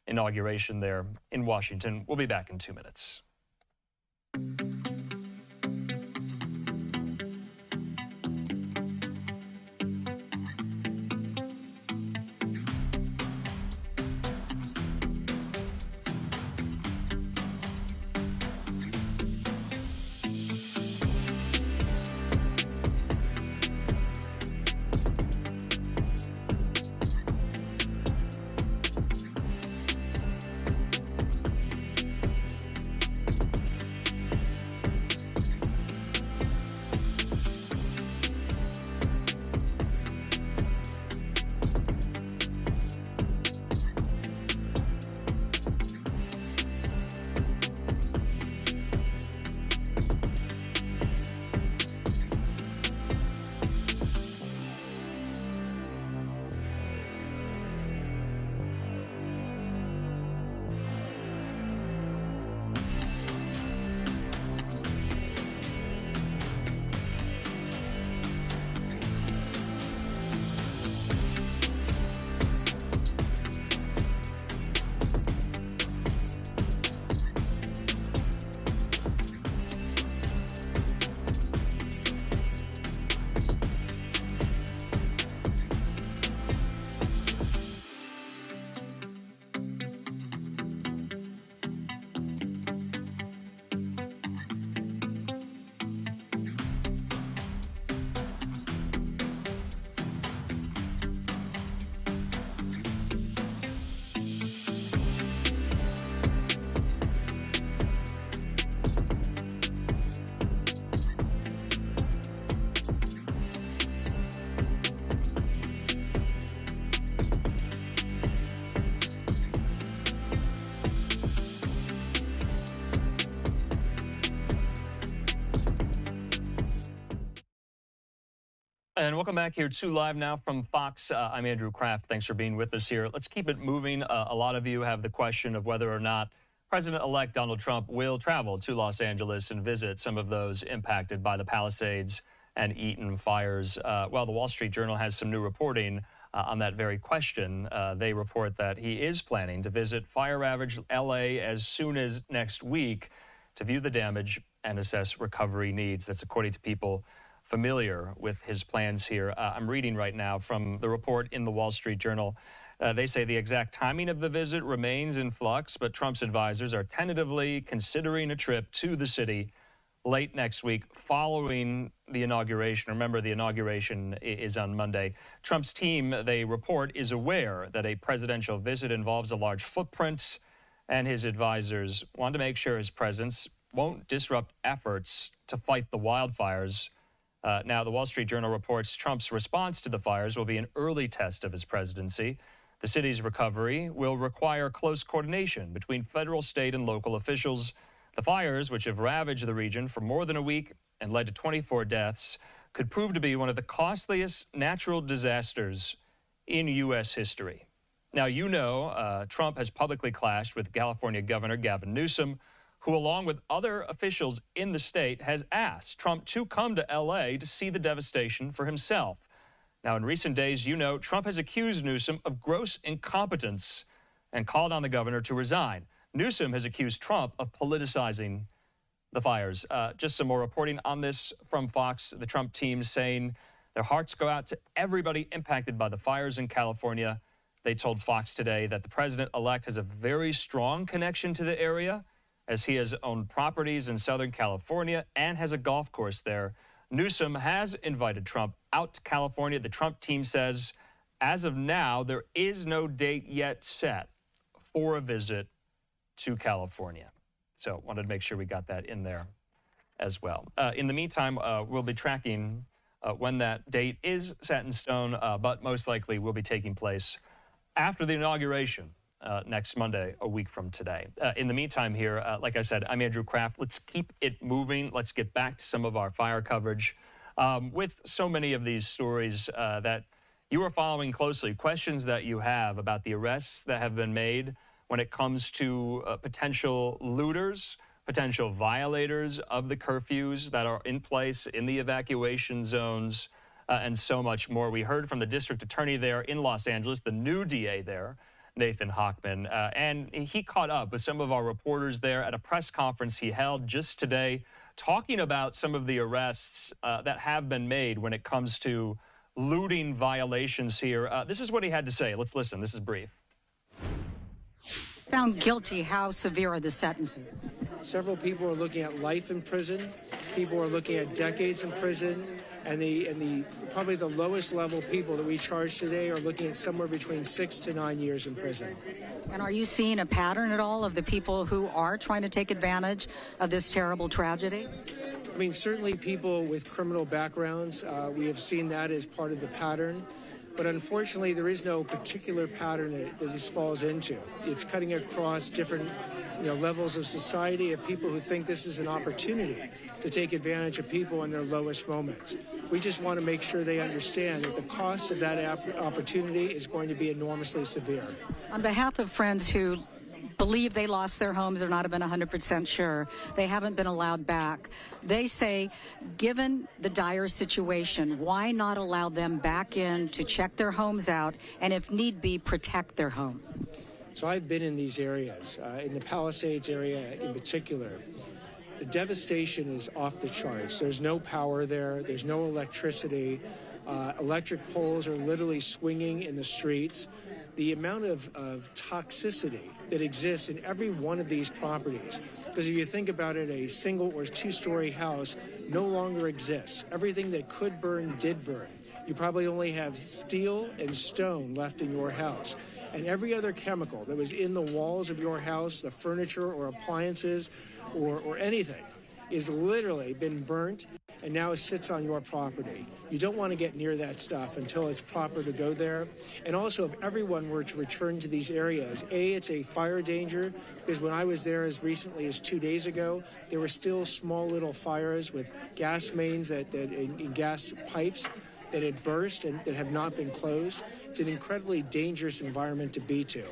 inauguration there in Washington. We'll be back in 2 minutes. And welcome back here to Live Now from Fox. I'm Andrew Kraft. Thanks for being with us here. Let's keep it moving. A lot of you have the question of whether or not President-elect Donald Trump will travel to Los Angeles and visit some of those impacted by the Palisades and Eaton fires. Well, the Wall Street Journal has some new reporting on that very question. They report that he is planning to visit fire-ravaged L.A. as soon as next week to view the damage and assess recovery needs. That's according to people familiar with his plans here. I'm reading right now from the report in the Wall Street Journal. They say the exact timing of the visit remains in flux, but Trump's advisors are tentatively considering a trip to the city late next week following the inauguration. Remember, the inauguration is on Monday. Trump's team, they report, is aware that a presidential visit involves a large footprint, and his advisors want to make sure his presence won't disrupt efforts to fight the wildfires. Now, the Wall Street Journal reports Trump's response to the fires will be an early test of his presidency. The city's recovery will require close coordination between federal, state, and local officials. The fires, which have ravaged the region for more than a week and led to 24 deaths, could prove to be one of the costliest natural disasters in U.S. history. Now, you know, Trump has publicly clashed with California Governor Gavin Newsom, who, along with other officials in the state, has asked Trump to come to L.A. to see the devastation for himself. Now, in recent days, you know, Trump has accused Newsom of gross incompetence and called on the governor to resign. Newsom has accused Trump of politicizing the fires. Just some more reporting on this from Fox. The Trump team saying their hearts go out to everybody impacted by the fires in California. They told Fox today that the president-elect has a very strong connection to the area, as he has owned properties in Southern California and has a golf course there. Newsom has invited Trump out to California. The Trump team says, as of now, there is no date yet set for a visit to California. So wanted to make sure we got that in there as well. In the meantime, we'll be tracking when that date is set in stone, but most likely will be taking place after the inauguration next Monday, a week from today. In the meantime here, like I said, I'm Andrew Kraft. Let's keep it moving. Let's get back to some of our fire coverage. With so many of these stories that you are following closely, questions that you have about the arrests that have been made when it comes to potential looters, potential violators of the curfews that are in place in the evacuation zones, and so much more. We heard from the district attorney there in Los Angeles, the new DA there, Nathan Hochman, and he caught up with some of our reporters there at a press conference he held just today, talking about some of the arrests that have been made when it comes to looting violations here. This is what he had to say. Let's listen. This is brief. Found guilty, how severe are the sentences? Several people are looking at life in prison. People are looking at decades in prison. And probably the lowest level people that we charge today are looking at somewhere between 6 to 9 years in prison. And are you seeing a pattern at all of the people who are trying to take advantage of this terrible tragedy? I mean, certainly people with criminal backgrounds, we have seen that as part of the pattern. But unfortunately, there is no particular pattern that this falls into. It's cutting across different levels of society, of people who think this is an opportunity to take advantage of people in their lowest moments. We just want to make sure they understand that the cost of that opportunity is going to be enormously severe. On behalf of friends who believe they lost their homes, they're not even 100% sure, they haven't been allowed back, they say, given the dire situation, why not allow them back in to check their homes out and, if need be, protect their homes? So I've been in these areas, in the Palisades area in particular. The devastation is off the charts. There's no power there. There's no electricity. Electric poles are literally swinging in the streets. The amount of toxicity that exists in every one of these properties, because if you think about it, a single or two-story house no longer exists. Everything that could burn did burn. You probably only have steel and stone left in your house. And every other chemical that was in the walls of your house, the furniture or appliances or anything, is literally been burnt and now sits on your property. You don't want to get near that stuff until it's proper to go there. And also, if everyone were to return to these areas, it's a fire danger, because when I was there as recently as 2 days ago, there were still small little fires with gas mains and gas pipes that had burst and that have not been closed. It's an incredibly dangerous environment to be to.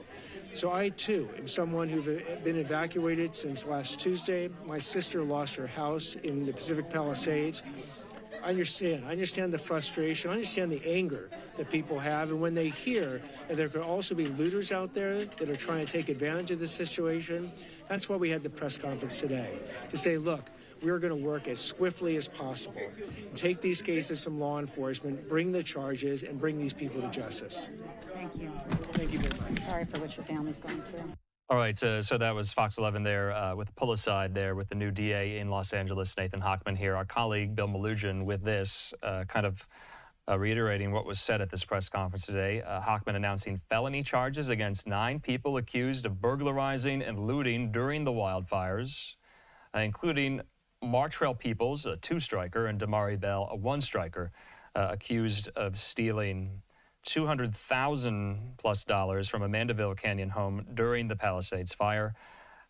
So I, too, am someone who's been evacuated since last Tuesday. My sister lost her house in the Pacific Palisades. I understand the frustration. I understand the anger that people have. And when they hear that there could also be looters out there that are trying to take advantage of this situation, that's why we had the press conference today, to say, look, we're going to work as swiftly as possible, take these cases from law enforcement, bring the charges, and bring these people to justice. Thank you. Thank you very much. Sorry for what your family's going through. All right, so that was Fox 11 there with the pull aside there with the new DA in Los Angeles, Nathan Hochman here. Our colleague Bill Malugin with this reiterating what was said at this press conference today. Hochman announcing felony charges against 9 people accused of burglarizing and looting during the wildfires, including Martrell Peoples, a 2-striker, and Damari Bell, a 1-striker, accused of stealing $200,000+ from a Mandeville Canyon home during the Palisades fire.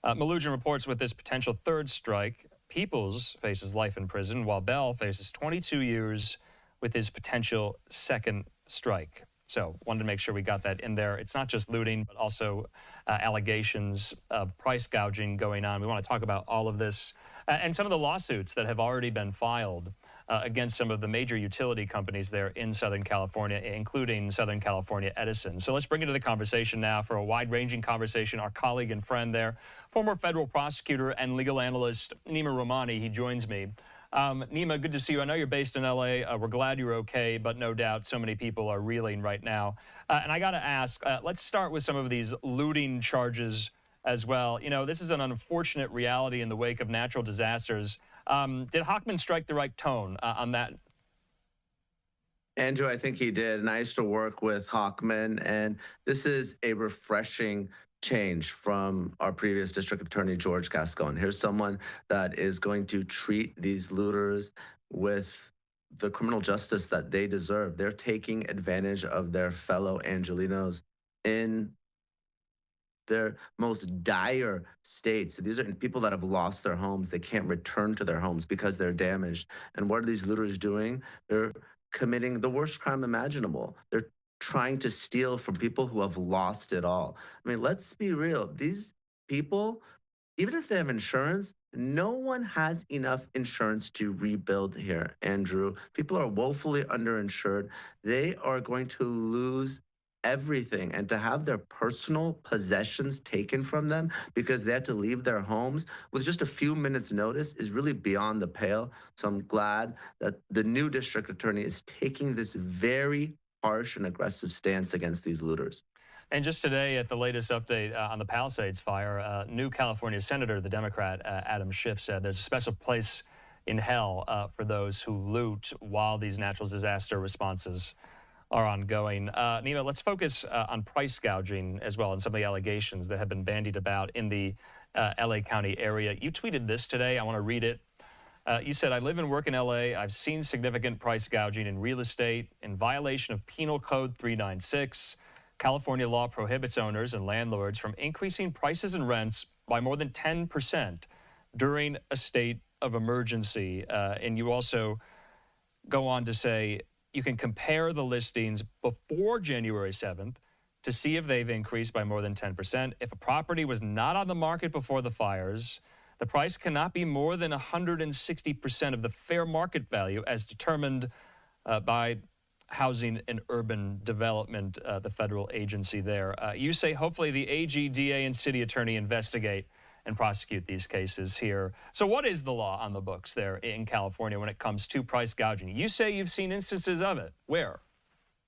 Malugin reports with this potential 3rd strike, Peoples faces life in prison, while Bell faces 22 years with his potential 2nd strike. So wanted to make sure we got that in there. It's not just looting, but also allegations of price gouging going on. We want to talk about all of this and some of the lawsuits that have already been filed against some of the major utility companies there in Southern California, including Southern California Edison. So let's bring into the conversation now for a wide-ranging conversation our colleague and friend there, former federal prosecutor and legal analyst Nima Rahmani. He joins me. Nima, good to see you. I know you're based in L.A. We're glad you're okay, but no doubt so many people are reeling right now. And I got to ask, let's start with some of these looting charges as well. You know, this is an unfortunate reality in the wake of natural disasters. Did Hochman strike the right tone on that? Andrew, I think he did. And I used to work with Hochman, and this is a refreshing change from our previous district attorney, George Gascon. Here's someone that is going to treat these looters with the criminal justice that they deserve. They're taking advantage of their fellow Angelinos in their most dire states. These are people that have lost their homes. They can't return to their homes because they're damaged. And what are these looters doing? They're committing the worst crime imaginable. They're trying to steal from people who have lost it all. I mean, let's be real. These people, even if they have insurance, no one has enough insurance to rebuild here, Andrew. People are woefully underinsured. They are going to lose everything, and to have their personal possessions taken from them because they had to leave their homes with just a few minutes notice is really beyond the pale. So I'm glad that the new district attorney is taking this very harsh and aggressive stance against these looters. And just today, at the latest update on the Palisades fire, new California Senator, the Democrat Adam Schiff, said there's a special place in hell for those who loot while these natural disaster responses are ongoing. Nima, let's focus on price gouging as well and some of the allegations that have been bandied about in the LA County area. You tweeted this today. I want to read it. You said, I live and work in LA. I've seen significant price gouging in real estate in violation of Penal Code 396. California law prohibits owners and landlords from increasing prices and rents by more than 10% during a state of emergency. And you also go on to say, you can compare the listings before January 7th to see if they've increased by more than 10%. If a property was not on the market before the fires, the price cannot be more than 160% of the fair market value as determined by Housing and Urban Development, the federal agency there. You say hopefully the AG, DA, and city attorney investigate and prosecute these cases here. So what is the law on the books there in California when it comes to price gouging? You say you've seen instances of it. Where?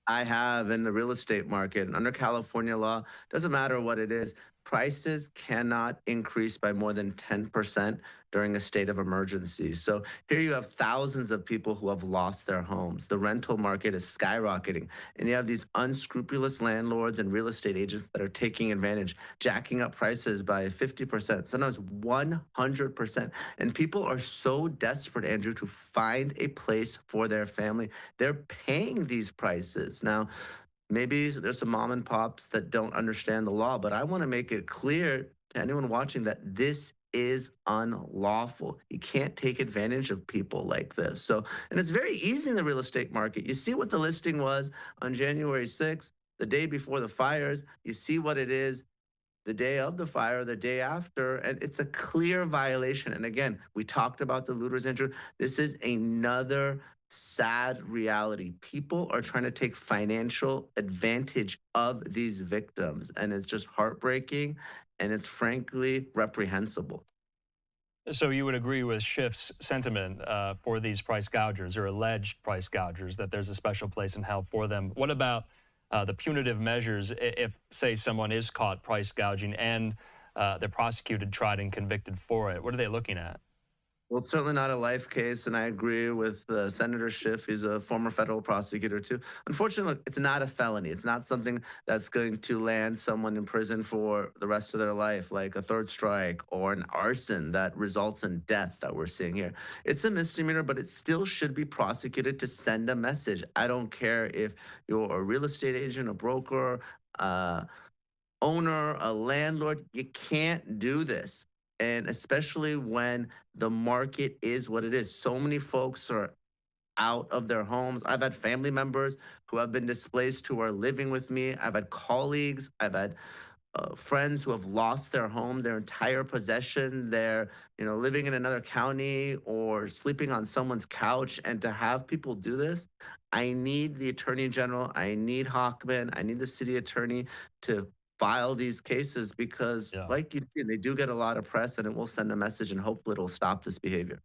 I have in the real estate market. Under California law, doesn't matter what it is, prices cannot increase by more than 10% during a state of emergency. So here you have thousands of people who have lost their homes. The rental market is skyrocketing. And you have these unscrupulous landlords and real estate agents that are taking advantage, jacking up prices by 50%, sometimes 100%. And people are so desperate, Andrew, to find a place for their family. They're paying these prices. Now, maybe there's some mom and pops that don't understand the law, but I want to make it clear to anyone watching that this is unlawful. You can't take advantage of people like this. So, and it's very easy in the real estate market. You see what the listing was on January 6th, the day before the fires. You see what it is the day of the fire, the day after, and it's a clear violation. And again, we talked about the looters, Andrew. This is another sad reality. People are trying to take financial advantage of these victims, and it's just heartbreaking, and it's frankly reprehensible. So you would agree with Schiff's sentiment for these price gougers or alleged price gougers, that there's a special place in hell for them. What about the punitive measures if, say, someone is caught price gouging and they're prosecuted, tried, and convicted for it? What are they looking at? Well, it's certainly not a life case, and I agree with Senator Schiff. He's a former federal prosecutor, too. Unfortunately, it's not a felony. It's not something that's going to land someone in prison for the rest of their life, like a third strike or an arson that results in death that we're seeing here. It's a misdemeanor, but it still should be prosecuted to send a message. I don't care if you're a real estate agent, a broker, owner, a landlord. You can't do this. And especially when the market is what it is. So many folks are out of their homes. I've had family members who have been displaced who are living with me. I've had colleagues. I've had friends who have lost their home, their entire possession. They're, living in another county or sleeping on someone's couch. And to have people do this, I need the attorney general, I need Hockman, I need the city attorney to file these cases because, Yeah. like you see, they do get a lot of press, and it will send a message, and hopefully it'll stop this behavior.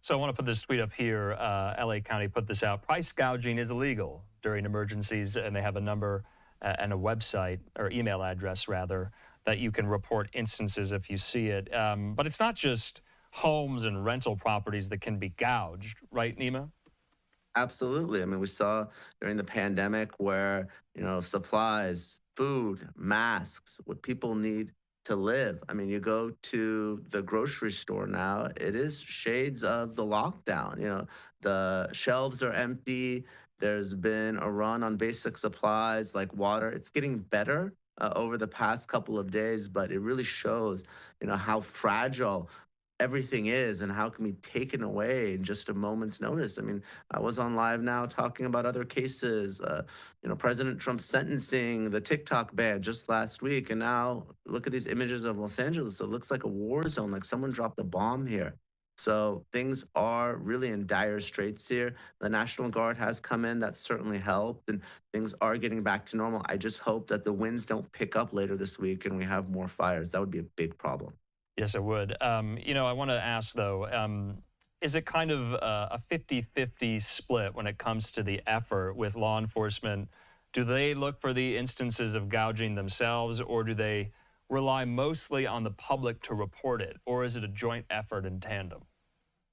So I want to put this tweet up here. LA County put this out. Price gouging is illegal during emergencies, and they have a number and a website, or email address rather, that you can report instances if you see it. But it's not just homes and rental properties that can be gouged, right, Nima? Absolutely. I mean, we saw during the pandemic where, supplies, food, masks, what people need to live. I mean, you go to the grocery store now, it is shades of the lockdown. The shelves are empty. There's been a run on basic supplies like water. It's getting better over the past couple of days, but it really shows, how fragile everything is and how it can be taken away in just a moment's notice. I mean, I was on live now talking about other cases, President Trump's sentencing, the TikTok ban just last week. And now look at these images of Los Angeles. It looks like a war zone, like someone dropped a bomb here. So things are really in dire straits here. The National Guard has come in. That's certainly helped. And things are getting back to normal. I just hope that the winds don't pick up later this week and we have more fires. That would be a big problem. Yes, it would. I want to ask, though, is it kind of a 50-50 split when it comes to the effort with law enforcement? Do they look for the instances of gouging themselves, or do they rely mostly on the public to report it? Or is it a joint effort in tandem?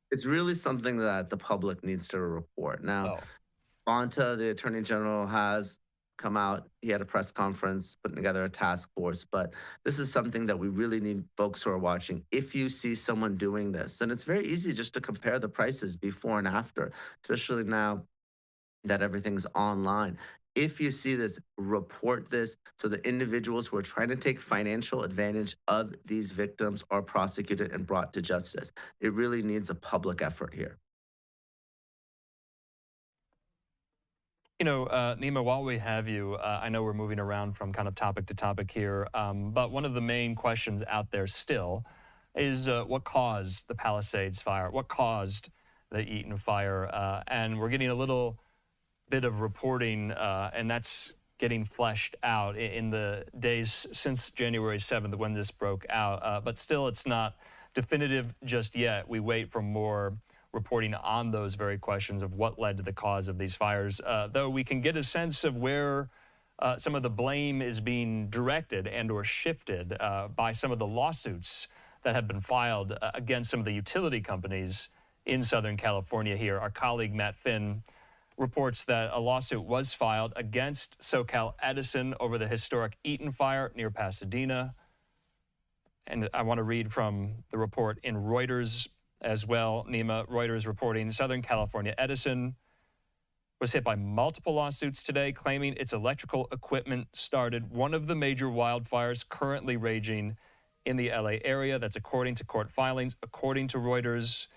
It's really something that the public needs to report. Now, Bonta, the Attorney General, has come out. He had a press conference putting together a task force, but this is something that we really need folks who are watching. If you see someone doing this, and it's very easy just to compare the prices before and after, especially now that everything's online. If you see this, report this so the individuals who are trying to take financial advantage of these victims are prosecuted and brought to justice. It really needs a public effort here. Nima, while we have you, I know we're moving around from kind of topic to topic here, but one of the main questions out there still is what caused the Palisades fire? What caused the Eaton fire? And we're getting a little bit of reporting, and that's getting fleshed out in the days since January 7th when this broke out. But still, it's not definitive just yet. We wait for more reporting on those very questions of what led to the cause of these fires, though we can get a sense of where some of the blame is being directed and or shifted by some of the lawsuits that have been filed against some of the utility companies in Southern California here. Our colleague Matt Finn reports that a lawsuit was filed against SoCal Edison over the historic Eaton fire near Pasadena. And I want to read from the report in Reuters as well. Nima, Reuters reporting Southern California Edison was hit by multiple lawsuits today, claiming its electrical equipment started one of the major wildfires currently raging in the LA area. That's according to court filings. According to Reuters,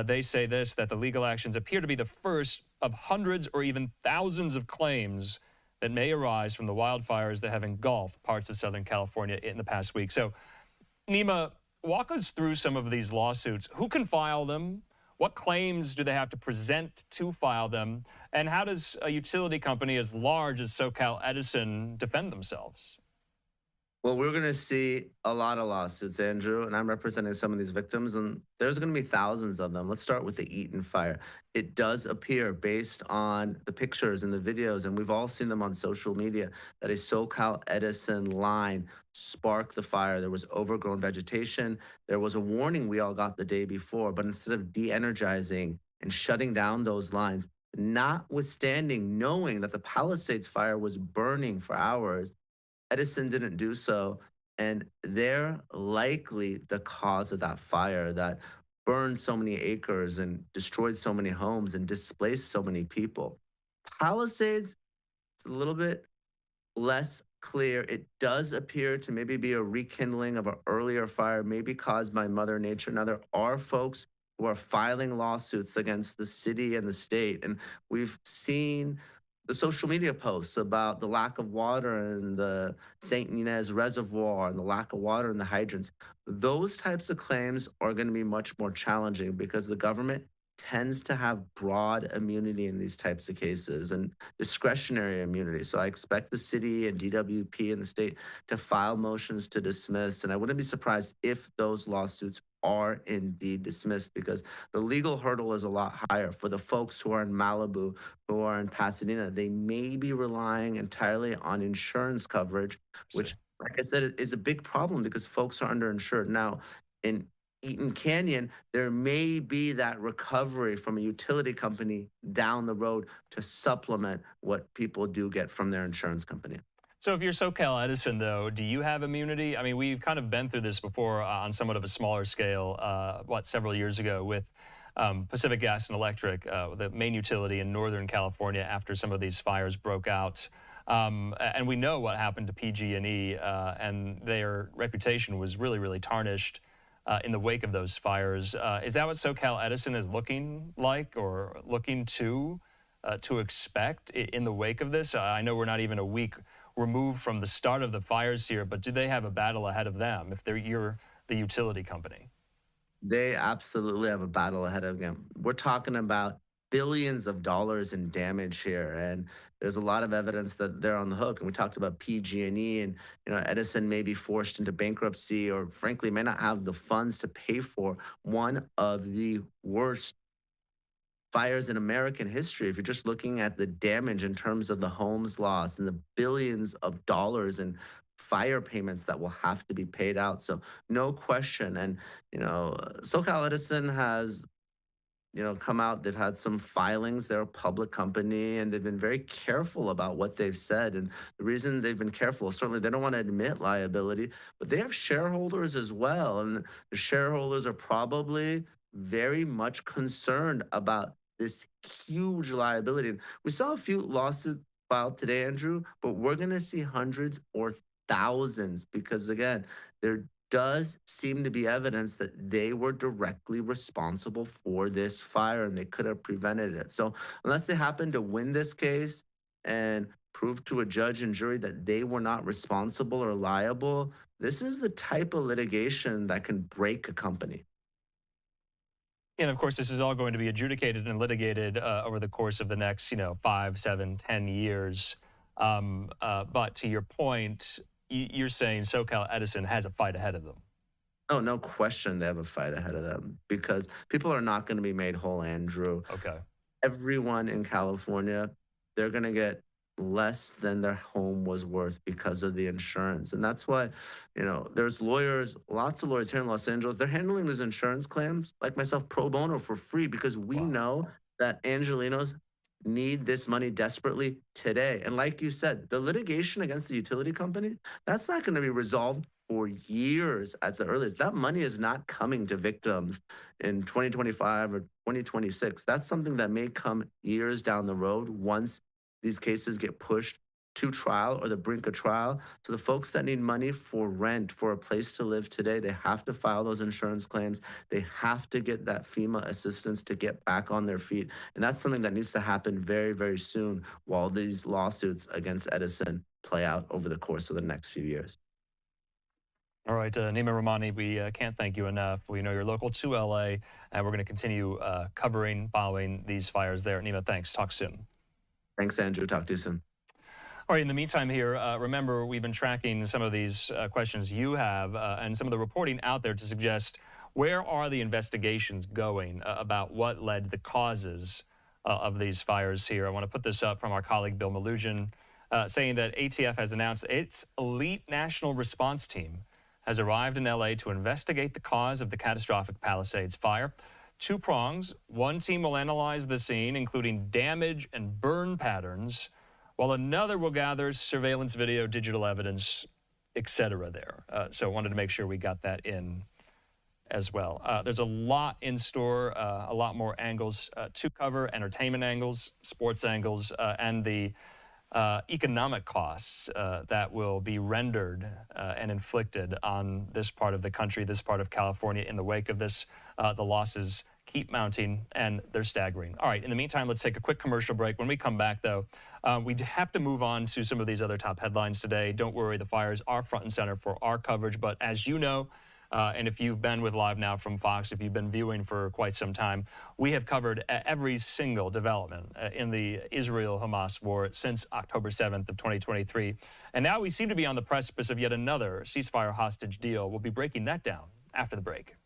they say this, that the legal actions appear to be the first of hundreds or even thousands of claims that may arise from the wildfires that have engulfed parts of Southern California in the past week. So, Nima, walk us through some of these lawsuits. Who can file them? What claims do they have to present to file them? And how does a utility company as large as SoCal Edison defend themselves? Well, we're going to see a lot of lawsuits, Andrew, and I'm representing some of these victims, and there's going to be thousands of them. Let's start with the Eaton fire. It does appear, based on the pictures and the videos, and we've all seen them on social media, that a SoCal Edison line sparked the fire. There was overgrown vegetation. There was a warning we all got the day before, but instead of de-energizing and shutting down those lines, notwithstanding knowing that the Palisades fire was burning for hours, Edison didn't do so, and they're likely the cause of that fire that burned so many acres and destroyed so many homes and displaced so many people. Palisades, it's a little bit less clear. It does appear to maybe be a rekindling of an earlier fire, maybe caused by Mother Nature. Now, there are folks who are filing lawsuits against the city and the state, and we've seen the social media posts about the lack of water in the St. Inez Reservoir and the lack of water in the hydrants, those types of claims are going to be much more challenging because the government tends to have broad immunity in these types of cases and discretionary immunity. So I expect the city and DWP and the state to file motions to dismiss. And I wouldn't be surprised if those lawsuits are indeed dismissed because the legal hurdle is a lot higher for the folks who are in Malibu, who are in Pasadena. They may be relying entirely on insurance coverage, which, like I said, is a big problem because folks are underinsured. Now, in Eaton Canyon, there may be that recovery from a utility company down the road to supplement what people do get from their insurance company. So if you're SoCal Edison, though, do you have immunity? I mean, we've kind of been through this before on somewhat of a smaller scale, several years ago with Pacific Gas and Electric, the main utility in Northern California after some of these fires broke out. And we know what happened to PG&E, and their reputation was really, really tarnished in the wake of those fires. Is that what SoCal Edison is looking like or looking to expect in the wake of this? I know we're not even a week removed from the start of the fires here, but do they have a battle ahead of them if you're the utility company? They absolutely have a battle ahead of them. We're talking about billions of dollars in damage here, and there's a lot of evidence that they're on the hook. And we talked about PG&E, and Edison may be forced into bankruptcy, or frankly, may not have the funds to pay for one of the worst fires in American history. If you're just looking at the damage in terms of the homes lost and the billions of dollars in fire payments that will have to be paid out. So no question. And, SoCal Edison has come out. They've had some filings. They're a public company, and they've been very careful about what they've said. And the reason they've been careful, certainly they don't want to admit liability, but they have shareholders as well. And the shareholders are probably very much concerned about this huge liability. And we saw a few lawsuits filed today, Andrew, but we're going to see hundreds or thousands because, again, there does seem to be evidence that they were directly responsible for this fire and they could have prevented it. So, unless they happen to win this case and prove to a judge and jury that they were not responsible or liable, this is the type of litigation that can break a company. And of course, this is all going to be adjudicated and litigated over the course of the next, 5, 7, 10 years. But to your point, you're saying SoCal Edison has a fight ahead of them. Oh, no question they have a fight ahead of them because people are not going to be made whole, Andrew. Okay. Everyone in California, they're going to get less than their home was worth because of the insurance. And that's why, there's lawyers, lots of lawyers here in Los Angeles, they're handling these insurance claims, like myself, pro bono for free because we know that Angelenos need this money desperately today. And like you said, the litigation against the utility company, that's not going to be resolved for years at the earliest. That money is not coming to victims in 2025 or 2026. That's something that may come years down the road once these cases get pushed to trial or the brink of trial. So the folks that need money for rent, for a place to live today, they have to file those insurance claims. They have to get that FEMA assistance to get back on their feet. And that's something that needs to happen very, very soon while these lawsuits against Edison play out over the course of the next few years. All right, Nima Rahmani, we can't thank you enough. We know you're local to LA, and we're going to continue following these fires there. Nima, thanks. Talk soon. Thanks, Andrew. Talk to you soon. All right, in the meantime here, remember, we've been tracking some of these questions you have and some of the reporting out there to suggest where are the investigations going about what led to the causes of these fires here. I want to put this up from our colleague Bill Malugian, saying that ATF has announced its elite national response team has arrived in LA to investigate the cause of the catastrophic Palisades fire. 2 prongs. One team will analyze the scene, including damage and burn patterns, while another will gather surveillance video, digital evidence, etc. there. So I wanted to make sure we got that in as well. There's a lot in store, a lot more angles to cover, entertainment angles, sports angles, and the economic costs that will be rendered and inflicted on this part of the country, this part of California in the wake of this. The losses keep mounting, and they're staggering. All right, in the meantime, let's take a quick commercial break. When we come back, though, we have to move on to some of these other top headlines today. Don't worry, the fires are front and center for our coverage, but as you know, and if you've been with Live Now from Fox, if you've been viewing for quite some time, we have covered every single development in the Israel-Hamas war since October 7th of 2023. And now we seem to be on the precipice of yet another ceasefire hostage deal. We'll be breaking that down after the break.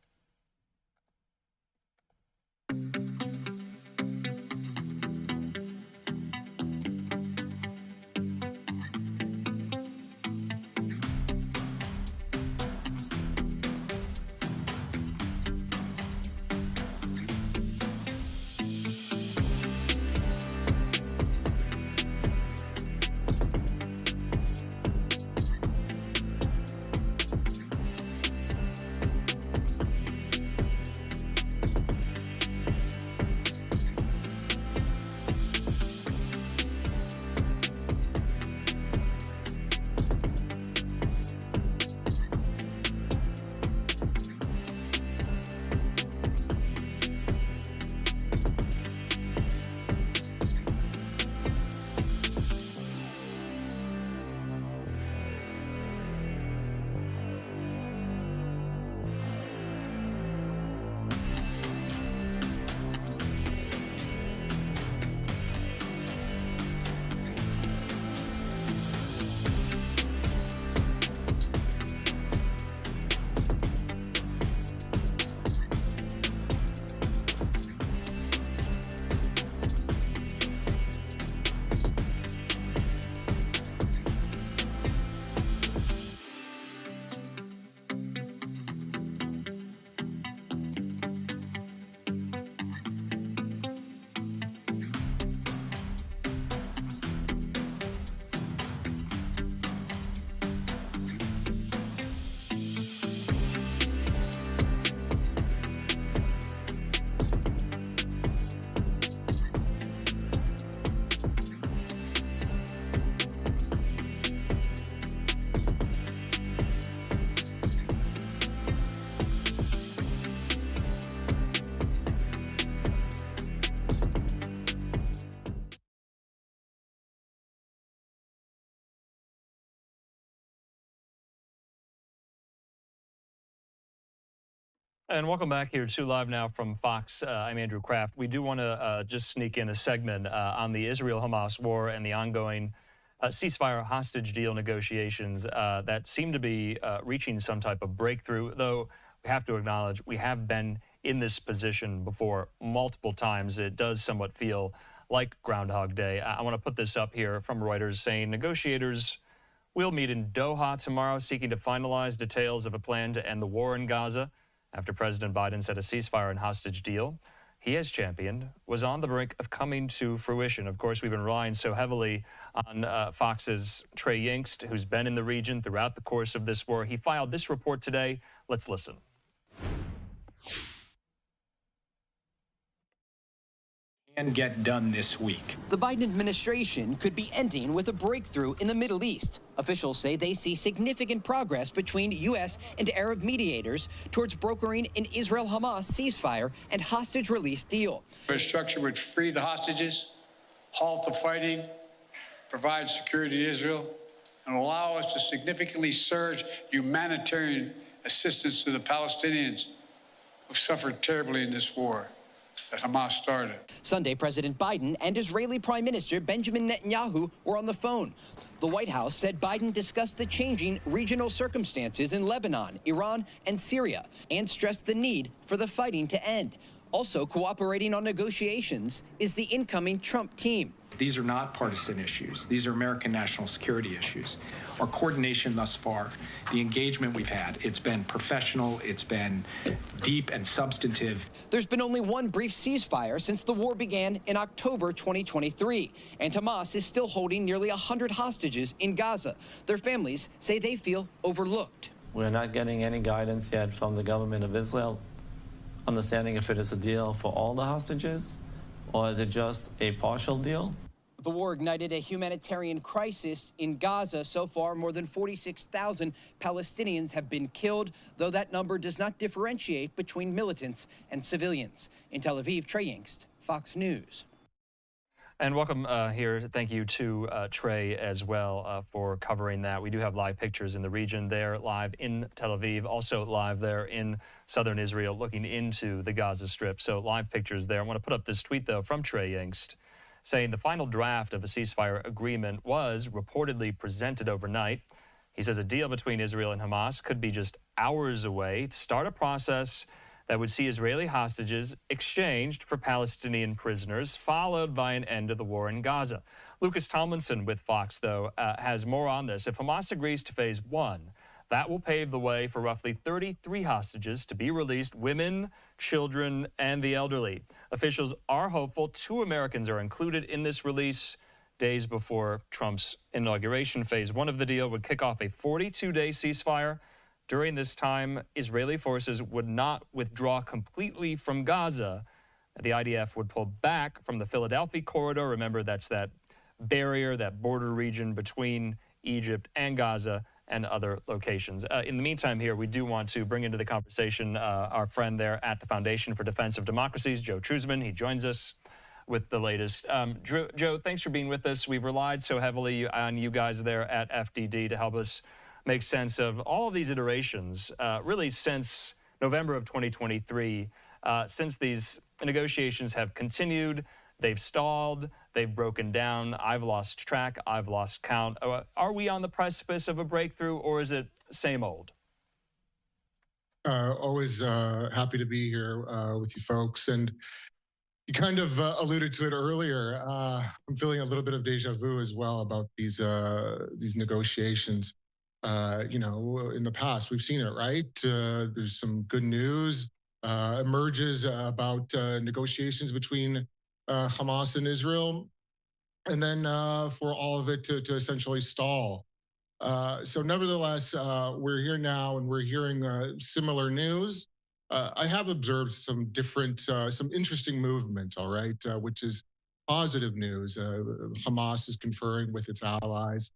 And welcome back here to Live Now from Fox. I'm Andrew Kraft. We do want to just sneak in a segment on the Israel-Hamas war and the ongoing ceasefire hostage deal negotiations that seem to be reaching some type of breakthrough, though we have to acknowledge we have been in this position before multiple times. It does somewhat feel like Groundhog Day. I want to put this up here from Reuters saying negotiators will meet in Doha tomorrow seeking to finalize details of a plan to end the war in Gaza. After President Biden said a ceasefire and hostage deal he has championed was on the brink of coming to fruition. Of course, we've been relying so heavily on Fox's Trey Yingst, who's been in the region throughout the course of this war. He filed this report today. Let's listen. And get done this week. The Biden administration could be ending with a breakthrough in the Middle East. Officials say they see significant progress between U.S. and Arab mediators towards brokering an Israel-Hamas ceasefire and hostage release deal. A structure would free the hostages, halt the fighting, provide security to Israel, and allow us to significantly surge humanitarian assistance to the Palestinians who've suffered terribly in this war that Hamas started. Sunday, President Biden and Israeli Prime Minister Benjamin Netanyahu were on the phone. The White House said Biden discussed the changing regional circumstances in Lebanon, Iran, and Syria, and stressed the need for the fighting to end. Also cooperating on negotiations is the incoming Trump team. These are not partisan issues. These are American national security issues. Our coordination thus far, the engagement we've had, it's been professional, it's been deep and substantive. There's been only one brief ceasefire since the war began in October 2023, and Hamas is still holding nearly 100 hostages in Gaza. Their families say they feel overlooked. We're not getting any guidance yet from the government of Israel, understanding if it is a deal for all the hostages or is it just a partial deal. The war ignited a humanitarian crisis in Gaza. So far, more than 46,000 Palestinians have been killed, though that number does not differentiate between militants and civilians. In Tel Aviv, Trey Yingst, Fox News. And welcome here. Thank you to Trey as well for covering that. We do have live pictures in the region there, live in Tel Aviv, also live there in southern Israel, looking into the Gaza Strip. So live pictures there. I want to put up this tweet, though, from Trey Yingst, saying the final draft of a ceasefire agreement was reportedly presented overnight. He says a deal between Israel and Hamas could be just hours away to start a process that would see Israeli hostages exchanged for Palestinian prisoners, followed by an end of the war in Gaza. Lucas Tomlinson with Fox, though, has more on this. If Hamas agrees to phase one, that will pave the way for roughly 33 hostages to be released, women, children, and the elderly. Officials are hopeful 2 Americans are included in this release days before Trump's inauguration. Phase one of the deal would kick off a 42-day ceasefire. During this time, Israeli forces would not withdraw completely from Gaza. The IDF would pull back from the Philadelphia corridor. Remember, that's that barrier, that border region between Egypt and Gaza and other locations. In the meantime here, we do want to bring into the conversation our friend there at the Foundation for Defense of Democracies, Joe Truzman. He joins us with the latest. Joe, thanks for being with us. We've relied so heavily on you guys there at FDD to help us make sense of all of these iterations, really since November of 2023, since these negotiations have continued, they've stalled, they've broken down. I've lost track, I've lost count. Are we on the precipice of a breakthrough, or is it same old? Always happy to be here with you folks. And you kind of alluded to it earlier. I'm feeling a little bit of deja vu as well about these negotiations. You know, in the past, we've seen it, right? There's some good news emerges about negotiations between Hamas and Israel, and then for all of it to essentially stall. So nevertheless, we're here now and we're hearing similar news. I have observed some different, some interesting movement, all right, which is positive news. Hamas is conferring with its allies.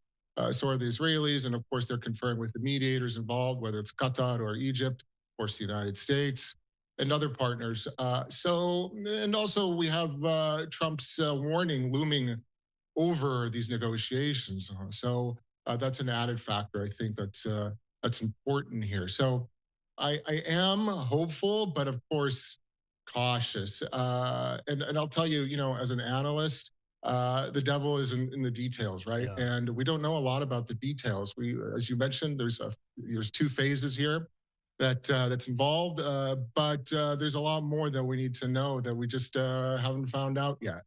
So are the Israelis, and of course they're conferring with the mediators involved, whether it's Qatar or Egypt, of course the United States, and other partners. And also we have Trump's warning looming over these negotiations. So that's an added factor, I think, that's important here. So I am hopeful, but of course cautious. And I'll tell you, you know, as an analyst, the devil is in the details, right? Yeah. And we don't know a lot about the details. As you mentioned, there's 2 phases here that's involved, but there's a lot more that we need to know that we just haven't found out yet.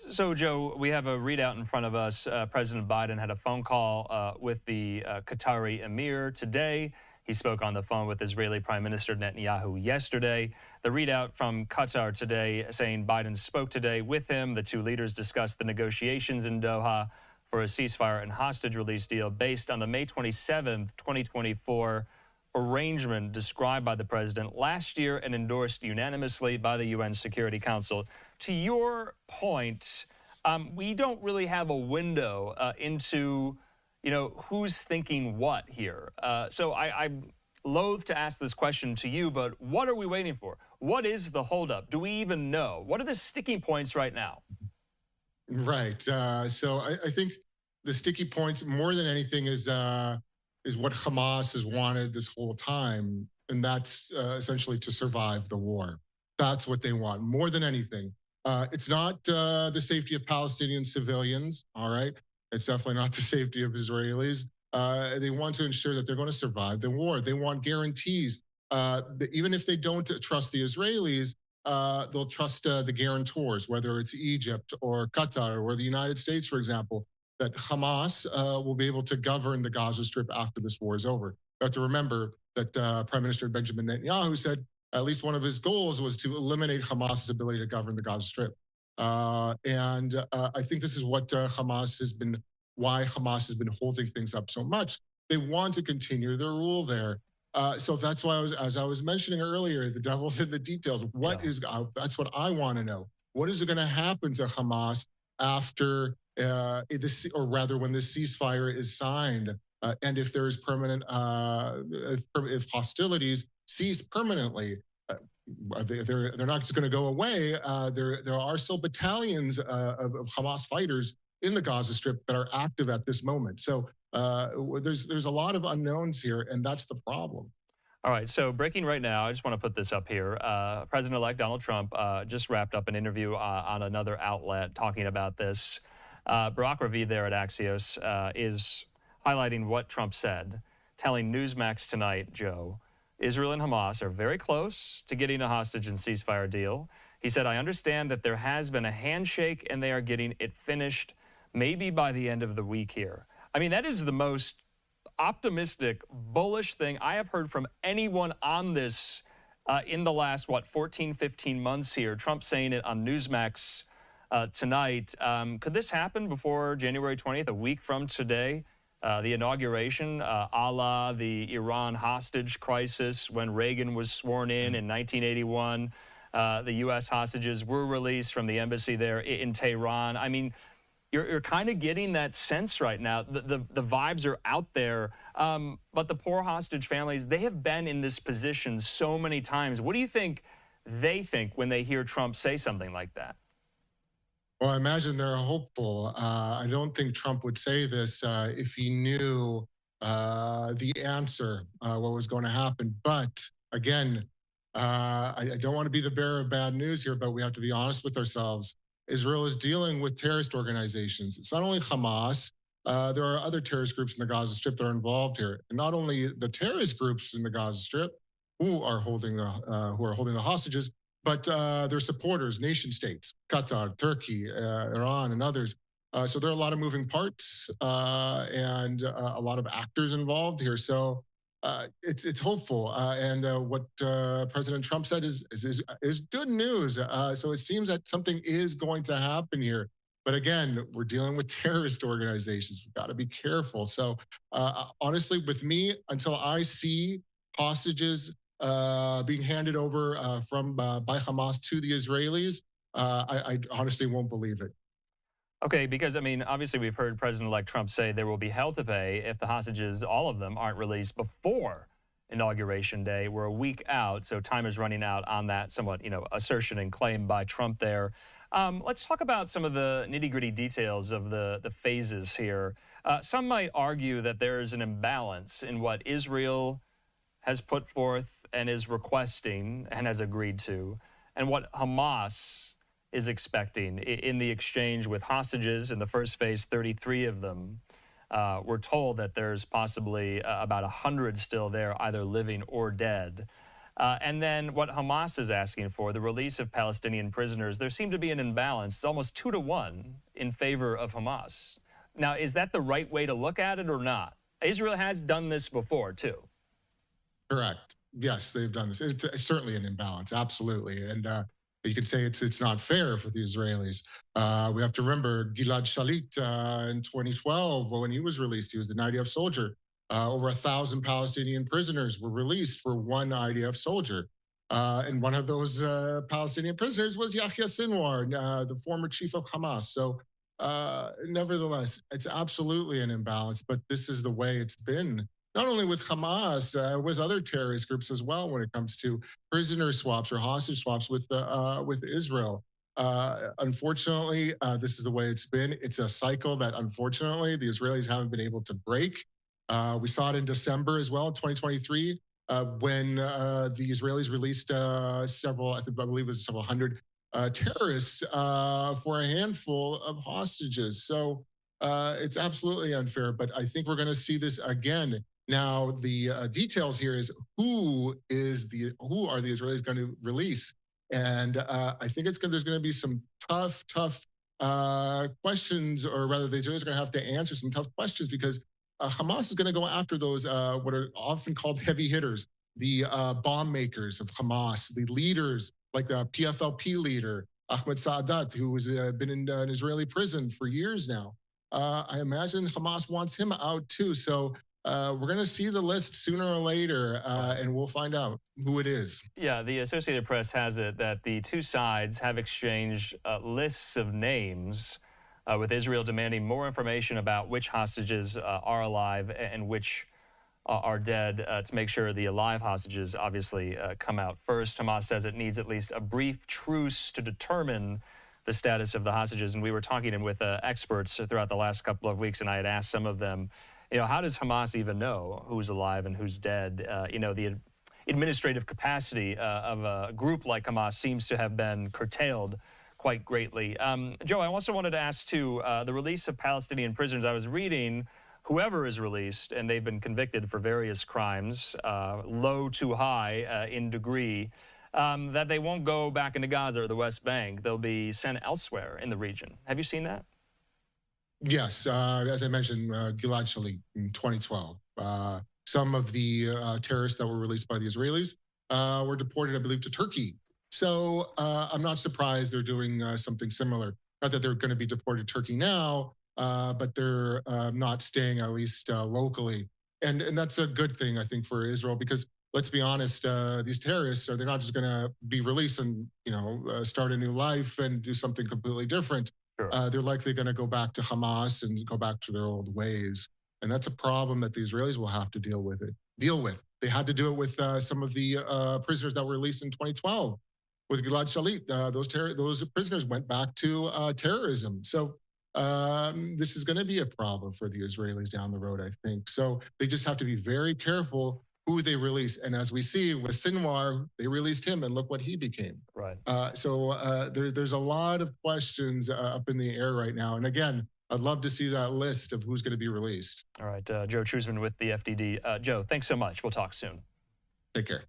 So, Joe, we have a readout in front of us. President Biden had a phone call with the Qatari emir today. He spoke on the phone with Israeli Prime Minister Netanyahu yesterday. The readout from Qatar today saying Biden spoke today with him. The 2 leaders discussed the negotiations in Doha for a ceasefire and hostage release deal based on the May 27th, 2024 arrangement described by the president last year and endorsed unanimously by the UN Security Council. To your point, we don't really have a window into you know, who's thinking what here? So I'm loath to ask this question to you, but what are we waiting for? What is the holdup? Do we even know? What are the sticking points right now? Right. So I think the sticky points, more than anything, is what Hamas has wanted this whole time, and that's essentially to survive the war. That's what they want, more than anything. It's not the safety of Palestinian civilians, all right? It's definitely not the safety of Israelis. They want to ensure that they're going to survive the war. They want guarantees. That even if they don't trust the Israelis, they'll trust the guarantors, whether it's Egypt or Qatar or the United States, for example, that Hamas will be able to govern the Gaza Strip after this war is over. You have to remember that Prime Minister Benjamin Netanyahu said at least one of his goals was to eliminate Hamas's ability to govern the Gaza Strip. And I think this is what why Hamas has been holding things up so much. They want to continue their rule there. So that's why as I was mentioning earlier, the devil's in the details. That's what I want to know. What is going to happen to Hamas after this, or rather when this ceasefire is signed, and if there's permanent, if hostilities cease permanently. They're not just going to go away. There are still battalions of Hamas fighters in the Gaza Strip that are active at this moment. So there's a lot of unknowns here, and that's the problem. All right, so breaking right now, I just want to put this up here. President-elect Donald Trump just wrapped up an interview on another outlet talking about this. Barack Ravid there at Axios is highlighting what Trump said, telling Newsmax tonight, Joe, Israel and Hamas are very close to getting a hostage and ceasefire deal. He said, I understand that there has been a handshake and they are getting it finished maybe by the end of the week here. I mean, that is the most optimistic, bullish thing I have heard from anyone on this in the last, 14, 15 months here. Trump saying it on Newsmax tonight. Could this happen before January 20th, a week from today? The inauguration, a la the Iran hostage crisis when Reagan was sworn in 1981. The U.S. hostages were released from the embassy there in Tehran. I mean, you're kind of getting that sense right now. The vibes are out there. But the poor hostage families, they have been in this position so many times. What do you think they think when they hear Trump say something like that? Well, I imagine they're hopeful. I don't think Trump would say this if he knew the answer, what was going to happen. But again, I don't want to be the bearer of bad news here, but we have to be honest with ourselves. Israel is dealing with terrorist organizations. It's not only Hamas. There are other terrorist groups in the Gaza Strip that are involved here. And not only the terrorist groups in the Gaza Strip who are holding the hostages, but their supporters, nation states, Qatar, Turkey, Iran, and others. So there are a lot of moving parts and a lot of actors involved here. So it's hopeful. And what President Trump said is good news. So it seems that something is going to happen here. But again, we're dealing with terrorist organizations. We've got to be careful. So honestly, with me, until I see hostages being handed over by Hamas to the Israelis, I honestly won't believe it. Okay, because, I mean, obviously we've heard President-elect Trump say there will be hell to pay if the hostages, all of them, aren't released before Inauguration Day. We're a week out, so time is running out on that somewhat, assertion and claim by Trump there. Let's talk about some of the nitty-gritty details of the phases here. Some might argue that there is an imbalance in what Israel has put forth and is requesting and has agreed to, and what Hamas is expecting in the exchange with hostages. In the first phase, 33 of them. We're told that there's possibly about 100 still there, either living or dead. And then what Hamas is asking for, the release of Palestinian prisoners, there seemed to be an imbalance. It's almost 2-to-1 in favor of Hamas. Now, is that the right way to look at it or not? Israel has done this before, too. Correct. Yes, they've done this. It's certainly an imbalance, absolutely. And you could say it's not fair for the Israelis. We have to remember Gilad Shalit in 2012, when he was released. He was an IDF soldier. Over 1,000 Palestinian prisoners were released for one IDF soldier. And one of those Palestinian prisoners was Yahya Sinwar, the former chief of Hamas. So nevertheless, it's absolutely an imbalance, but this is the way it's been. Not only with Hamas, with other terrorist groups as well, when it comes to prisoner swaps or hostage swaps with Israel. Unfortunately, this is the way it's been. It's a cycle that, unfortunately, the Israelis haven't been able to break. We saw it in December as well, 2023, when the Israelis released several, I believe it was several hundred terrorists for a handful of hostages. So it's absolutely unfair, but I think we're going to see this again. Now, the details here is who are the Israelis going to release? And I think there's going to be some tough questions, or rather the Israelis are going to have to answer some tough questions, because Hamas is going to go after those what are often called heavy hitters, the bomb makers of Hamas, the leaders like the PFLP leader, Ahmed Saadat, who has been in an Israeli prison for years now. I imagine Hamas wants him out too. So we're going to see the list sooner or later, and we'll find out who it is. Yeah, the Associated Press has it that the two sides have exchanged lists of names with Israel demanding more information about which hostages are alive and which are dead to make sure the alive hostages obviously come out first. Hamas says it needs at least a brief truce to determine the status of the hostages. And we were talking with experts throughout the last couple of weeks, and I had asked some of them, how does Hamas even know who's alive and who's dead? The administrative capacity of a group like Hamas seems to have been curtailed quite greatly. Joe, I also wanted to ask, too, the release of Palestinian prisoners. I was reading whoever is released, and they've been convicted for various crimes, low to high in degree, that they won't go back into Gaza or the West Bank. They'll be sent elsewhere in the region. Have you seen that? Yes, as I mentioned, Gilad Shalit in 2012. Some of the terrorists that were released by the Israelis were deported, I believe, to Turkey. So I'm not surprised they're doing something similar. Not that they're going to be deported to Turkey now, but they're not staying, at least locally. And that's a good thing, I think, for Israel, because let's be honest, these terrorists, they're not just going to be released and, start a new life and do something completely different. Sure. They're likely going to go back to Hamas and go back to their old ways. And that's a problem that the Israelis will have to deal with. They had to do it with some of the prisoners that were released in 2012 with Gilad Shalit. Those prisoners went back to terrorism. So this is going to be a problem for the Israelis down the road, I think. So they just have to be very careful who they release. And as we see with Sinwar, they released him, and look what he became. Right. There's a lot of questions up in the air right now. And again, I'd love to see that list of who's going to be released. All right, Joe Trusman with the FDD. Joe, thanks so much. We'll talk soon. Take care.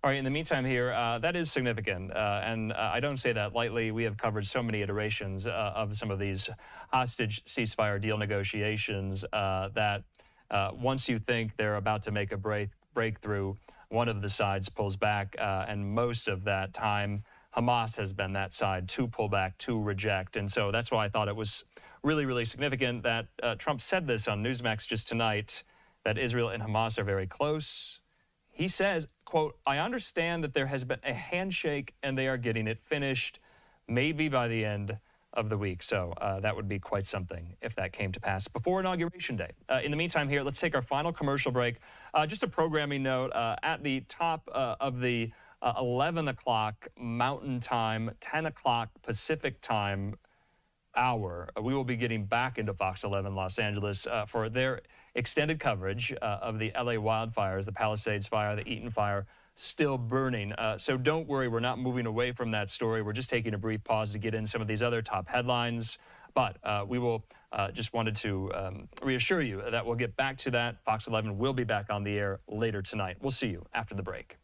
All right, in the meantime here, that is significant, and I don't say that lightly. We have covered so many iterations of some of these hostage ceasefire deal negotiations that once you think they're about to make a breakthrough, one of the sides pulls back, and most of that time, Hamas has been that side to pull back, to reject. And so that's why I thought it was really, really significant that Trump said this on Newsmax just tonight, that Israel and Hamas are very close. He says, quote, "I understand that there has been a handshake and they are getting it finished, maybe by the end of the week." So that would be quite something if that came to pass before Inauguration Day. In the meantime here, let's take our final commercial break. Just a programming note, at the top of the 11 o'clock Mountain Time, 10 o'clock Pacific Time hour, we will be getting back into Fox 11 Los Angeles for their extended coverage of the LA wildfires, the Palisades fire, the Eaton fire, still burning. So don't worry, we're not moving away from that story. We're just taking a brief pause to get in some of these other top headlines. But we will just wanted to reassure you that we'll get back to that. Fox 11 will be back on the air later tonight. We'll see you after the break.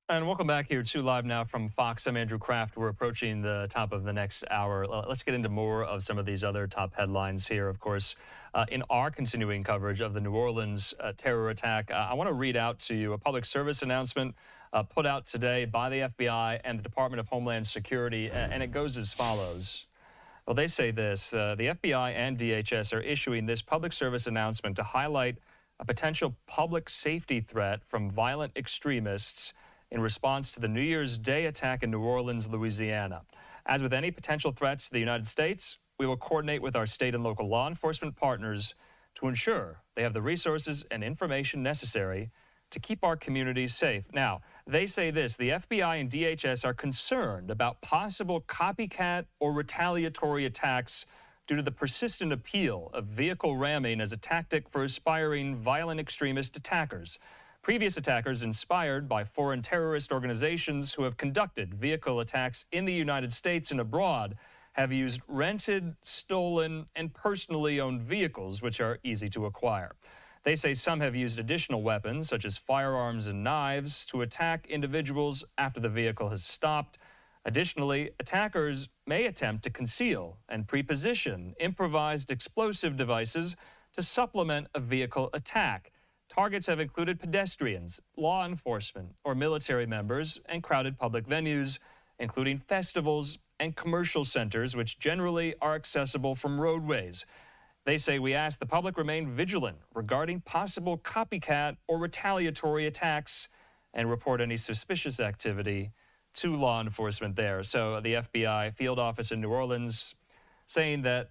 And welcome back here to Live Now from Fox. I'm Andrew Kraft. We're approaching the top of the next hour. Let's get into more of some of these other top headlines here. Of course, in our continuing coverage of the New Orleans terror attack, I want to read out to you a public service announcement put out today by the FBI and the Department of Homeland Security, and it goes as follows. Well, they say this, the FBI and DHS are issuing this public service announcement to highlight a potential public safety threat from violent extremists in response to the New Year's Day attack in New Orleans, Louisiana. As with any potential threats to the United States, we will coordinate with our state and local law enforcement partners to ensure they have the resources and information necessary to keep our communities safe. Now, they say this, the FBI and DHS are concerned about possible copycat or retaliatory attacks due to the persistent appeal of vehicle ramming as a tactic for aspiring violent extremist attackers. Previous attackers inspired by foreign terrorist organizations who have conducted vehicle attacks in the United States and abroad have used rented, stolen, and personally owned vehicles, which are easy to acquire. They say some have used additional weapons, such as firearms and knives, to attack individuals after the vehicle has stopped. Additionally, attackers may attempt to conceal and preposition improvised explosive devices to supplement a vehicle attack. Targets have included pedestrians, law enforcement, or military members, and crowded public venues, including festivals and commercial centers, which generally are accessible from roadways. They say we ask the public remain vigilant regarding possible copycat or retaliatory attacks and report any suspicious activity to law enforcement there. So the FBI field office in New Orleans saying that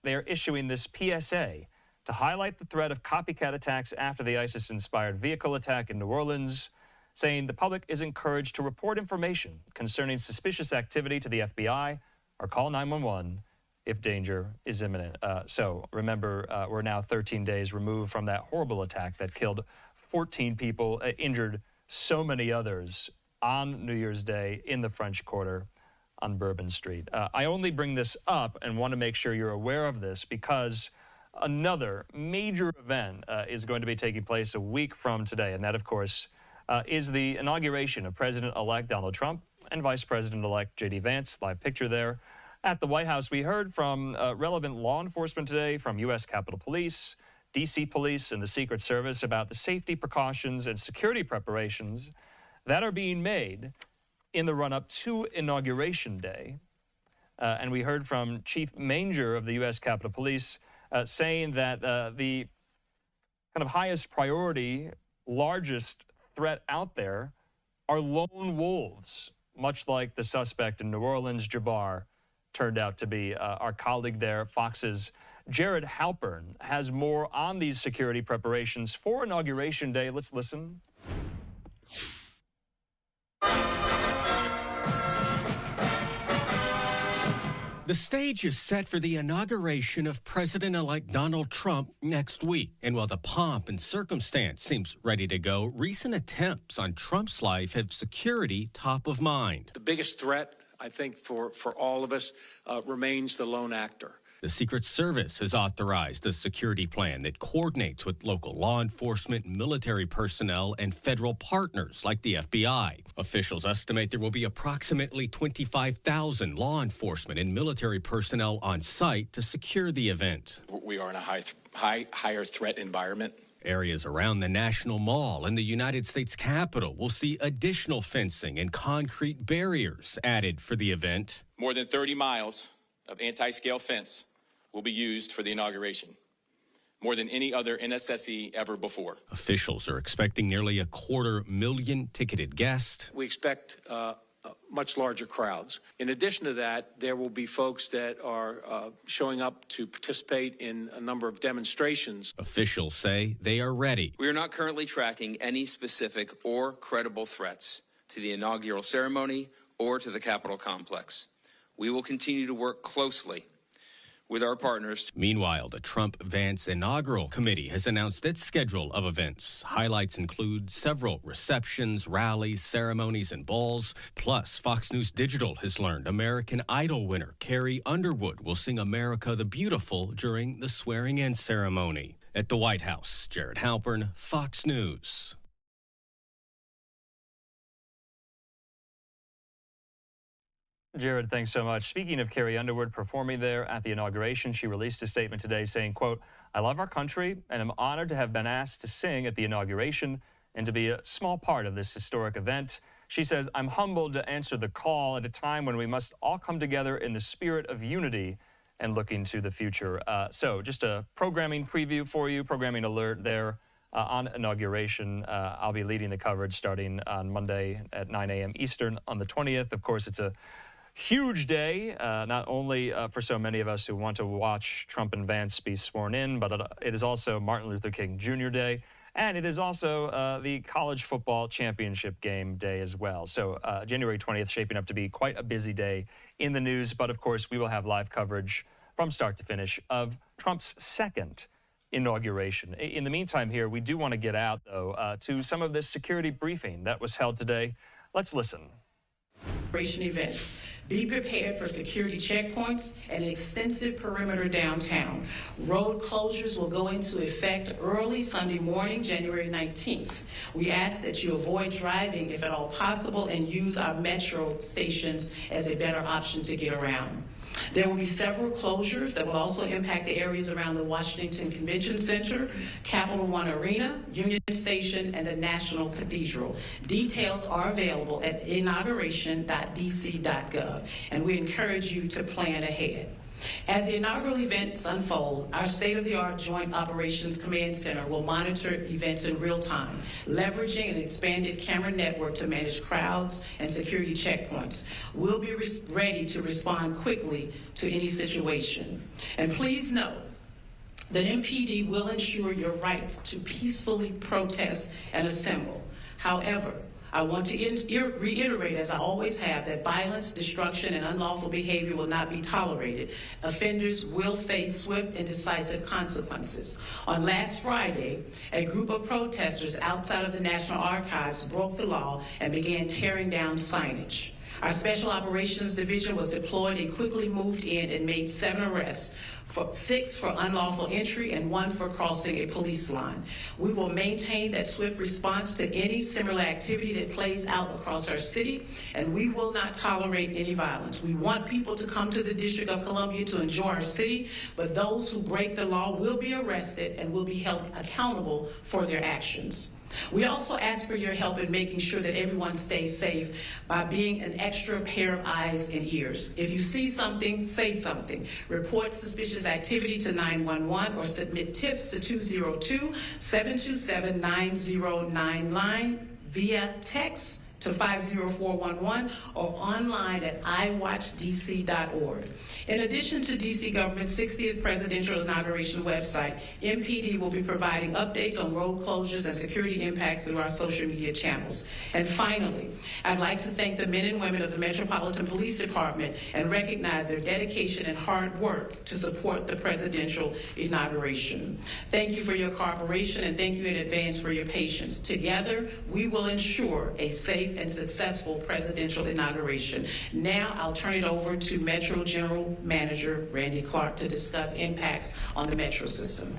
they are issuing this PSA to highlight the threat of copycat attacks after the ISIS-inspired vehicle attack in New Orleans, saying the public is encouraged to report information concerning suspicious activity to the FBI or call 911 if danger is imminent. So remember, we're now 13 days removed from that horrible attack that killed 14 people, injured so many others on New Year's Day in the French Quarter on Bourbon Street. I only bring this up and want to make sure you're aware of this because another major event is going to be taking place a week from today, and that, of course, is the inauguration of President-elect Donald Trump and Vice President-elect J.D. Vance. Live picture there at the White House. We heard from relevant law enforcement today, from U.S. Capitol Police, D.C. Police, and the Secret Service about the safety precautions and security preparations that are being made in the run-up to Inauguration Day. And we heard from Chief Manger of the U.S. Capitol Police saying that the kind of highest priority, largest threat out there are lone wolves, much like the suspect in New Orleans, Jabbar, turned out to be. Our colleague there, Fox's Jared Halpern, has more on these security preparations for Inauguration Day. Let's listen. The stage is set for the inauguration of President-elect Donald Trump next week. And while the pomp and circumstance seems ready to go, recent attempts on Trump's life have security top of mind. The biggest threat, I think, for all of us remains the lone actor. The Secret Service has authorized a security plan that coordinates with local law enforcement, military personnel, and federal partners like the FBI. Officials estimate there will be approximately 25,000 law enforcement and military personnel on site to secure the event. We are in a higher threat environment. Areas around the National Mall and the United States Capitol will see additional fencing and concrete barriers added for the event. More than 30 miles of anti-scale fence will be used for the inauguration, more than any other NSSE ever before. Officials are expecting nearly 250,000 ticketed guests. We expect much larger crowds. In addition to that, there will be folks that are showing up to participate in a number of demonstrations. Officials say they are ready. We are not currently tracking any specific or credible threats to the inaugural ceremony or to the Capitol complex. We will continue to work closely with our partners. Meanwhile, the Trump-Vance Inaugural Committee has announced its schedule of events. Highlights include several receptions, rallies, ceremonies, and balls. Plus, Fox News Digital has learned American Idol winner Carrie Underwood will sing America the Beautiful during the swearing-in ceremony. At the White House, Jared Halpern, Fox News. Jared, thanks so much. Speaking of Carrie Underwood performing there at the inauguration, she released a statement today saying, quote, "I love our country and am honored to have been asked to sing at the inauguration and to be a small part of this historic event." She says, "I'm humbled to answer the call at a time when we must all come together in the spirit of unity and looking to the future." So just a programming preview for you, programming alert there on inauguration. I'll be leading the coverage starting on Monday at 9 a.m. Eastern on the 20th. Of course, it's a huge day, not only for so many of us who want to watch Trump and Vance be sworn in, but it is also Martin Luther King Jr. Day, and it is also the college football championship game day as well. So January 20th shaping up to be quite a busy day in the news, but of course we will have live coverage from start to finish of Trump's second inauguration. In the meantime here, we do want to get out, though, to some of this security briefing that was held today. Let's listen. Event. Be prepared for security checkpoints and an extensive perimeter downtown. Road closures will go into effect early Sunday morning, January 19th. We ask that you avoid driving if at all possible and use our metro stations as a better option to get around. There will be several closures that will also impact the areas around the Washington Convention Center, Capital One Arena, Union Station, and the National Cathedral. Details are available at inauguration.dc.gov, and we encourage you to plan ahead. As the inaugural events unfold, our state-of-the-art Joint Operations Command Center will monitor events in real time, leveraging an expanded camera network to manage crowds and security checkpoints. We'll be ready to respond quickly to any situation. And please note that MPD will ensure your right to peacefully protest and assemble. However, I want to reiterate, as I always have, that violence, destruction, and unlawful behavior will not be tolerated. Offenders will face swift and decisive consequences. On last Friday, a group of protesters outside of the National Archives broke the law and began tearing down signage. Our Special Operations Division was deployed and quickly moved in and made 7 arrests, 6 for unlawful entry and 1 for crossing a police line. We will maintain that swift response to any similar activity that plays out across our city, and we will not tolerate any violence. We want people to come to the District of Columbia to enjoy our city, but those who break the law will be arrested and will be held accountable for their actions. We also ask for your help in making sure that everyone stays safe by being an extra pair of eyes and ears. If you see something, say something. Report suspicious activity to 911 or submit tips to 202-727-9099 via text to 50411 or online at iwatchdc.org. In addition to DC government's 60th presidential inauguration website, MPD will be providing updates on road closures and security impacts through our social media channels. And finally, I'd like to thank the men and women of the Metropolitan Police Department and recognize their dedication and hard work to support the presidential inauguration. Thank you for your cooperation and thank you in advance for your patience. Together, we will ensure a safe and successful presidential inauguration. Now I'll turn it over to Metro General Manager Randy Clark to discuss impacts on the Metro system.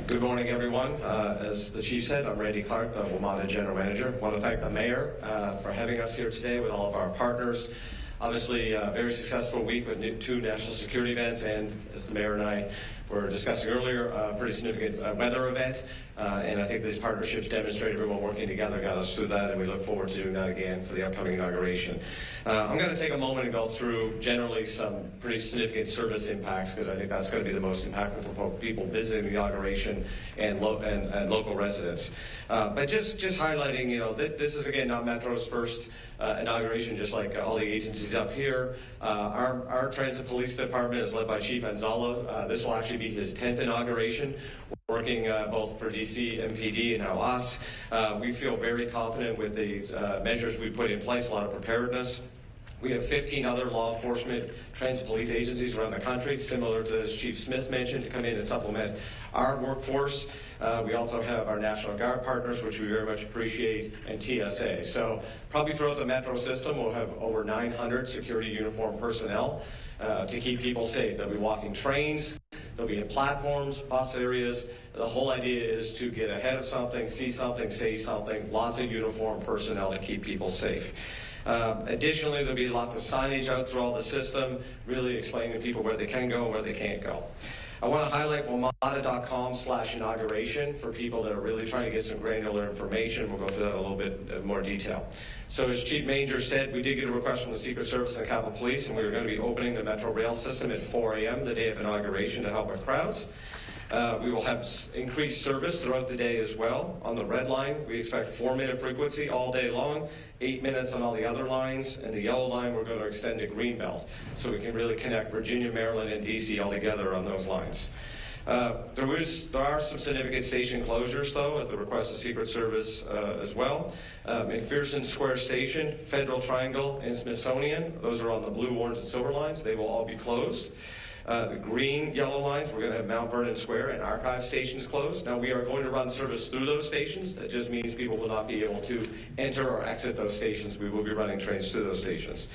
Good morning, everyone. As the chief said, I'm Randy Clark, the WMATA General Manager. I want to thank the mayor for having us here today with all of our partners. Obviously, a very successful week with 2 national security events, and as the mayor and I were discussing earlier, a pretty significant weather event. And I think these partnerships demonstrate everyone working together got us through that, and we look forward to doing that again for the upcoming inauguration. I'm going to take a moment and go through generally some pretty significant service impacts, because I think that's going to be the most impactful for people visiting the inauguration and local residents. But just highlighting, this is again not Metro's first inauguration, just like all the agencies up here. Our Transit Police Department is led by Chief Anzala. This will actually be his 10th inauguration, working both for DC, MPD, and now us. We feel very confident with the measures we put in place, a lot of preparedness. We have 15 other law enforcement transit police agencies around the country, similar to as Chief Smith mentioned, to come in and supplement our workforce. We also have our National Guard partners, which we very much appreciate, and TSA. So probably throughout the Metro system, we'll have over 900 security uniform personnel to keep people safe. They'll be walking trains, They'll be in platforms, bus areas. The whole idea is to get ahead of something, see something, say something, lots of uniformed personnel to keep people safe. Additionally, there'll be lots of signage out through all the system, really explaining to people where they can go and where they can't go. I want to highlight WMATA.com/inauguration for people that are really trying to get some granular information. We'll go through that in a little bit more detail. So as Chief Manger said, we did get a request from the Secret Service and the Capitol Police, and we were going to be opening the Metro Rail system at 4 a.m. the day of inauguration to help with crowds. We will have increased service throughout the day as well. On the red line, we expect 4-minute frequency all day long, 8 minutes on all the other lines, and the yellow line we're going to extend to Greenbelt, so we can really connect Virginia, Maryland, and DC all together on those lines. There are some significant station closures, though, at the request of Secret Service as well. McPherson Square Station, Federal Triangle, and Smithsonian, those are on the blue, orange, and silver lines. They will all be closed. The green, yellow lines, we're going to have Mount Vernon Square and Archive stations closed. Now, we are going to run service through those stations. That just means people will not be able to enter or exit those stations. We will be running trains through those stations.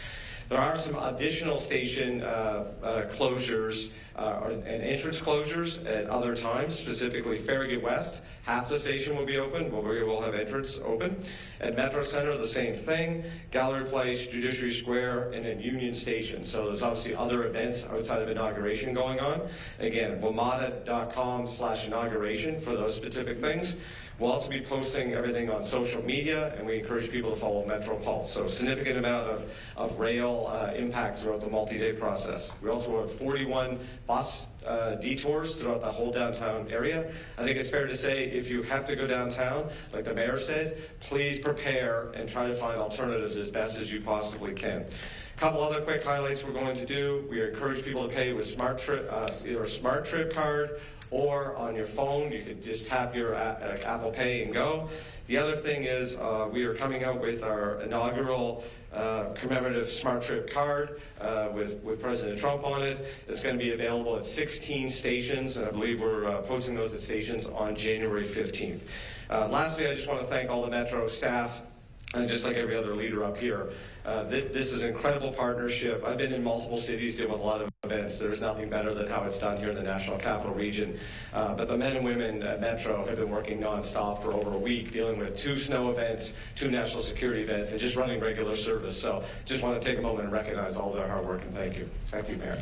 There are some additional station closures and entrance closures at other times, specifically Farragut West. Half the station will be open, but we will have entrance open. At Metro Center, the same thing. Gallery Place, Judiciary Square, and then Union Station. So there's obviously other events outside of inauguration going on. Again, WMATA.com/inauguration for those specific things. We'll also be posting everything on social media, and we encourage people to follow Metro Pulse. So significant amount of rail impact throughout the multi-day process. We also have 41 bus detours throughout the whole downtown area. I think it's fair to say if you have to go downtown, like the mayor said, please prepare and try to find alternatives as best as you possibly can. A couple other quick highlights we're going to do. We encourage people to pay with either a Smart Trip card or on your phone. You can just tap your Apple Pay and go. The other thing is we are coming out with our inaugural commemorative Smart Trip card with President Trump on it. It's going to be available at 16 stations, and I believe we're posting those at stations on January 15th. Lastly, I just want to thank all the Metro staff, and just like every other leader up here. This is an incredible partnership. I've been in multiple cities doing a lot of events. There's nothing better than how it's done here in the National Capital Region. But the men and women at Metro have been working nonstop for over a week, dealing with 2 snow events, 2 national security events, and just running regular service. So just want to take a moment and recognize all their hard work, and thank you. Thank you, Mayor.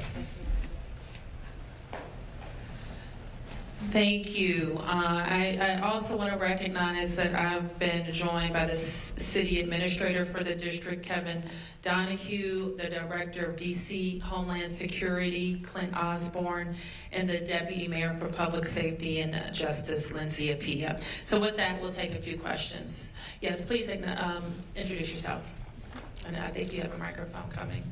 Thank you. I also want to recognize that I've been joined by the City Administrator for the District, Kevin Donahue, the Director of DC Homeland Security, Clint Osborne, and the Deputy Mayor for Public Safety and Justice, Lindsay Apia. So with that, we'll take a few questions. Yes, please introduce yourself. And I think you have a microphone coming.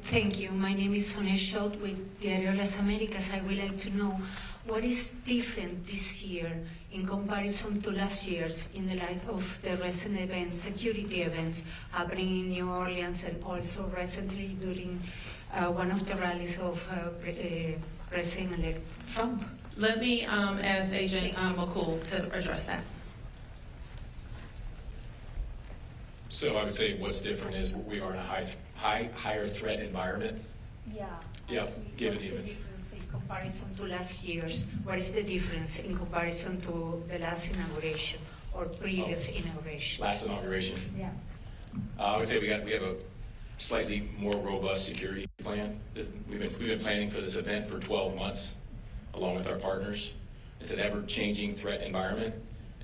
Thank you. My name is Sonia Schott with Diario Las Americas. I would like to know what is different this year in comparison to last year's in the light of the recent events, security events happening in New Orleans, and also recently during one of the rallies of President-elect Trump. Let me ask Agent McCool to address that. So I would say what's different is we are in a higher threat environment. Yeah. Given the events. In comparison to last year's, what is the difference in comparison to the last inauguration or previous inauguration? Last inauguration. Yeah. I would say we have a slightly more robust security plan. We've been planning for this event for 12 months, along with our partners. It's an ever-changing threat environment,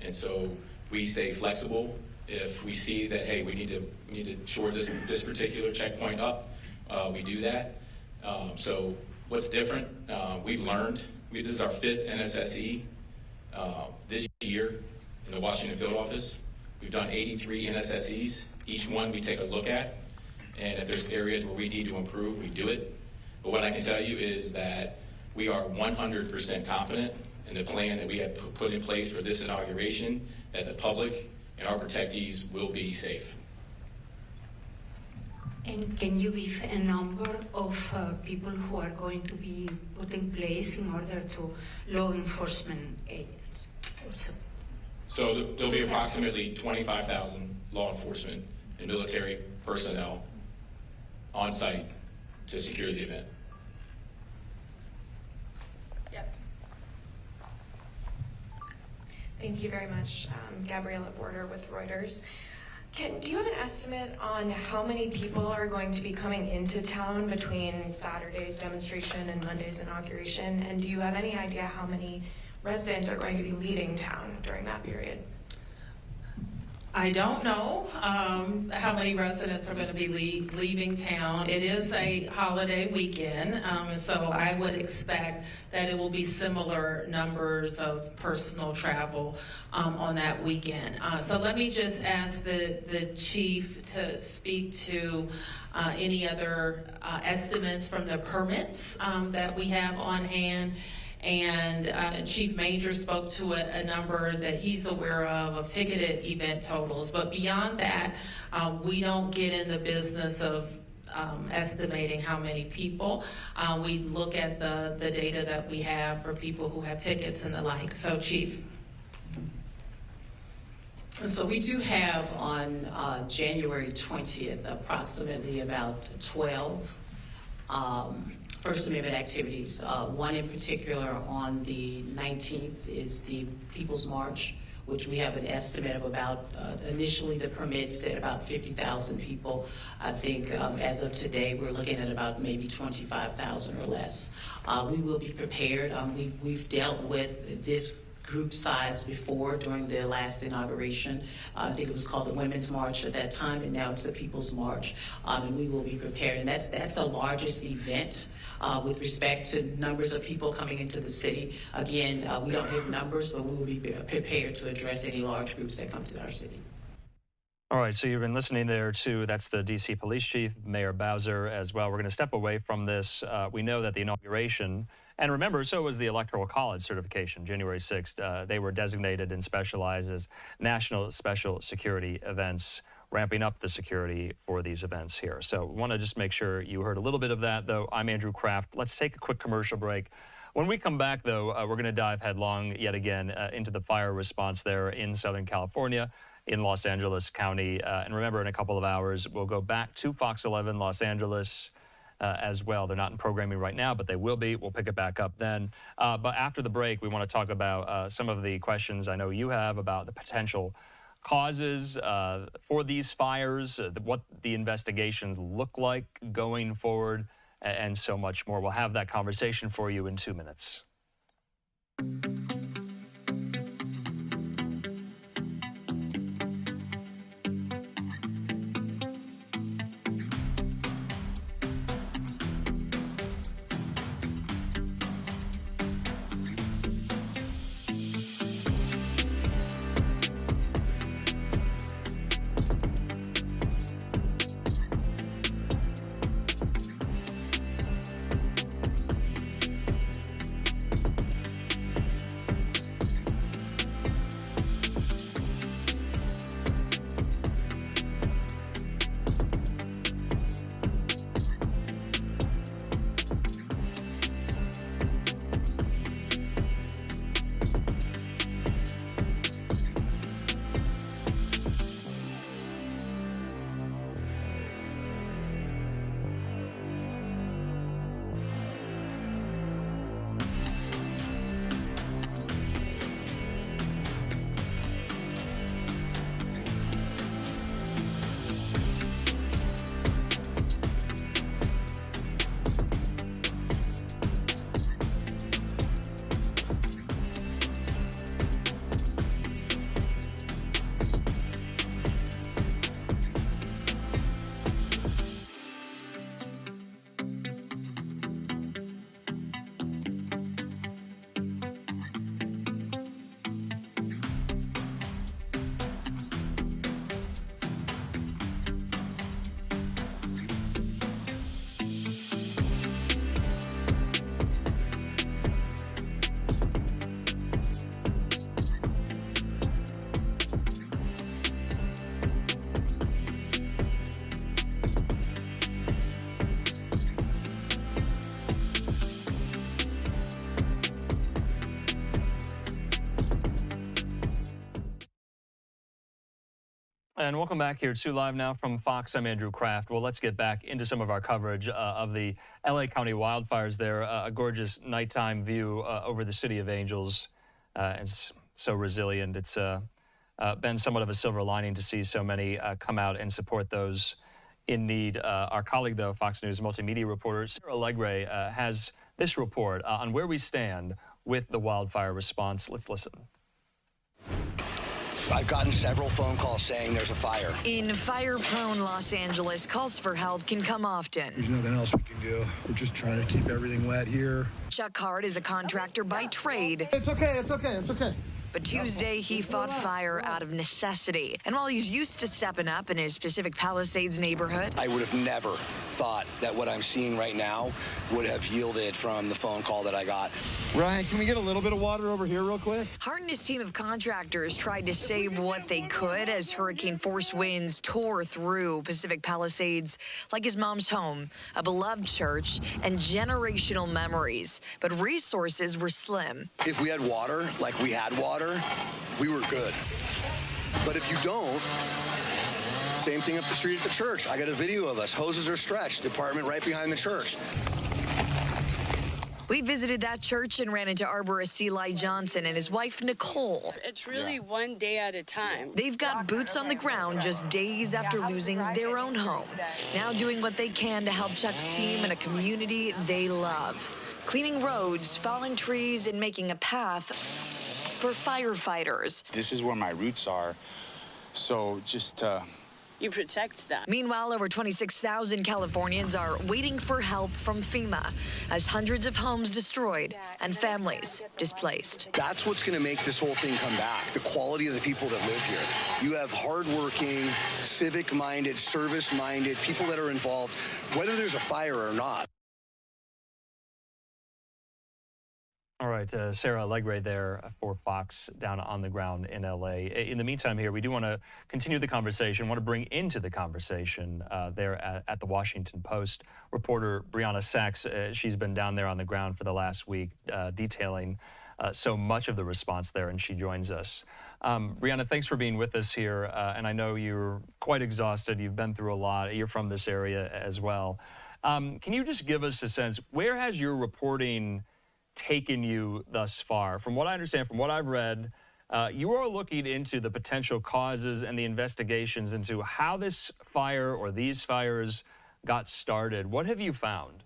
and so we stay flexible. If we see that, hey, we need to shore this particular checkpoint up, we do that. So what's different? We've learned. This is our 5th NSSE this year in the Washington field office. We've done 83 NSSEs. Each one we take a look at, and if there's areas where we need to improve, we do it. But what I can tell you is that we are 100% confident in the plan that we have put in place for this inauguration, that the public and our protectees will be safe. And can you give a number of people who are going to be put in place in order to law enforcement agents also? So there'll be approximately 25,000 law enforcement and military personnel on site to secure the event. Yes. Thank you very much. Gabriella Border with Reuters. Do you have an estimate on how many people are going to be coming into town between Saturday's demonstration and Monday's inauguration? And do you have any idea how many residents are going to be leaving town during that period? I don't know how many residents are going to be leaving town. It is a holiday weekend, so I would expect that it will be similar numbers of personal travel on that weekend. So let me just ask the chief to speak to any other estimates from the permits that we have on hand. And Chief Major spoke to a number that he's aware of ticketed event totals. But beyond that, we don't get in the business of estimating how many people. We look at the data that we have for people who have tickets and the like. So, Chief. So we do have on January 20th approximately about 12 First Amendment activities. One in particular on the 19th is the People's March, which we have an estimate of about, initially the permit said about 50,000 people. I think as of today, we're looking at about maybe 25,000 or less. We will be prepared. We've dealt with this group size before during the last inauguration. I think it was called the Women's March at that time, and now it's the People's March. And we will be prepared. And that's the largest event with respect to numbers of people coming into the city. Again, we don't have numbers, but we will be prepared to address any large groups that come to our city. All right, so you've been listening there to, that's the D.C. Police Chief, Mayor Bowser as well. We're going to step away from this. We know that the inauguration, and remember, so was the Electoral College certification, January 6th. They were designated and specialized as national special security events, ramping up the security for these events here. So want to just make sure you heard a little bit of that, though. I'm Andrew Kraft. Let's take a quick commercial break. When we come back, though, we're going to dive headlong yet again into the fire response there in Southern California, in Los Angeles County. And remember, in a couple of hours, we'll go back to Fox 11 Los Angeles as well. They're not in programming right now, but they will be. We'll pick it back up then. But after the break, we want to talk about some of the questions I know you have about the potential causes for these fires, what the investigations look like going forward, and so much more. We'll have that conversation for you in 2 minutes. And welcome back here to Live Now from Fox. I'm Andrew Kraft. Well, let's get back into some of our coverage of the LA County wildfires there. A gorgeous nighttime view over the city of Angels. It's so resilient. It's been somewhat of a silver lining to see so many come out and support those in need. Our colleague, though, Fox News multimedia reporter Sarah Allegre, has this report on where we stand with the wildfire response. Let's listen. I've gotten several phone calls saying there's a fire. In fire-prone Los Angeles, calls for help can come often. There's nothing else we can do. We're just trying to keep everything wet here. Chuck Hart is a contractor by trade. It's okay, it's okay, it's okay. But Tuesday, he fought fire out of necessity. And while he's used to stepping up in his Pacific Palisades neighborhood, I would have never thought that what I'm seeing right now would have yielded from the phone call that I got. Ryan, can we get a little bit of water over here real quick? Hart and his team of contractors tried to save what they could as hurricane-force winds tore through Pacific Palisades, like his mom's home, a beloved church, and generational memories. But resources were slim. If we had water, like we had water, we were good. But if you don't, same thing up the street at the church. I got a video of us. Hoses are stretched. The apartment right behind the church. We visited that church and ran into arborist Eli Johnson and his wife, Nicole. It's really one day at a time. They've got boots on the ground just days after losing their own home. Now doing what they can to help Chuck's team in a community they love. Cleaning roads, falling trees, and making a path for firefighters. This is where my roots are, so just You protect that. Meanwhile, over 26,000 Californians are waiting for help from FEMA as hundreds of homes destroyed and families displaced. That's what's going to make this whole thing come back, the quality of the people that live here. You have hardworking, civic-minded, service-minded people that are involved, whether there's a fire or not. All right, Sarah Allegre there for Fox down on the ground in L.A. In the meantime here, we do want to continue the conversation, want to bring into the conversation there at the Washington Post, reporter Brianna Sachs. She's been down there on the ground for the last week detailing so much of the response there, and she joins us. Brianna, thanks for being with us here, and I know you're quite exhausted. You've been through a lot. You're from this area as well. Can you just give us a sense, where has your reporting taken you thus far? From what I understand, from what I've read, you are looking into the potential causes and the investigations into how this fire or these fires got started. What have you found?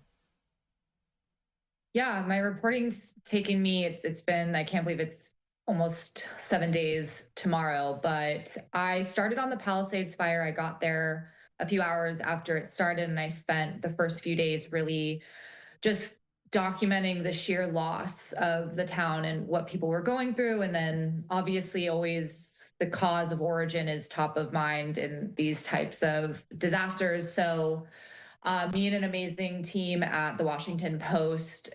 Yeah, my reporting's taken me, it's been, I can't believe it's almost 7 days tomorrow, but I started on the Palisades fire. I got there a few hours after it started, and I spent the first few days really just documenting the sheer loss of the town and what people were going through. And then obviously always the cause of origin is top of mind in these types of disasters. So me and an amazing team at the Washington Post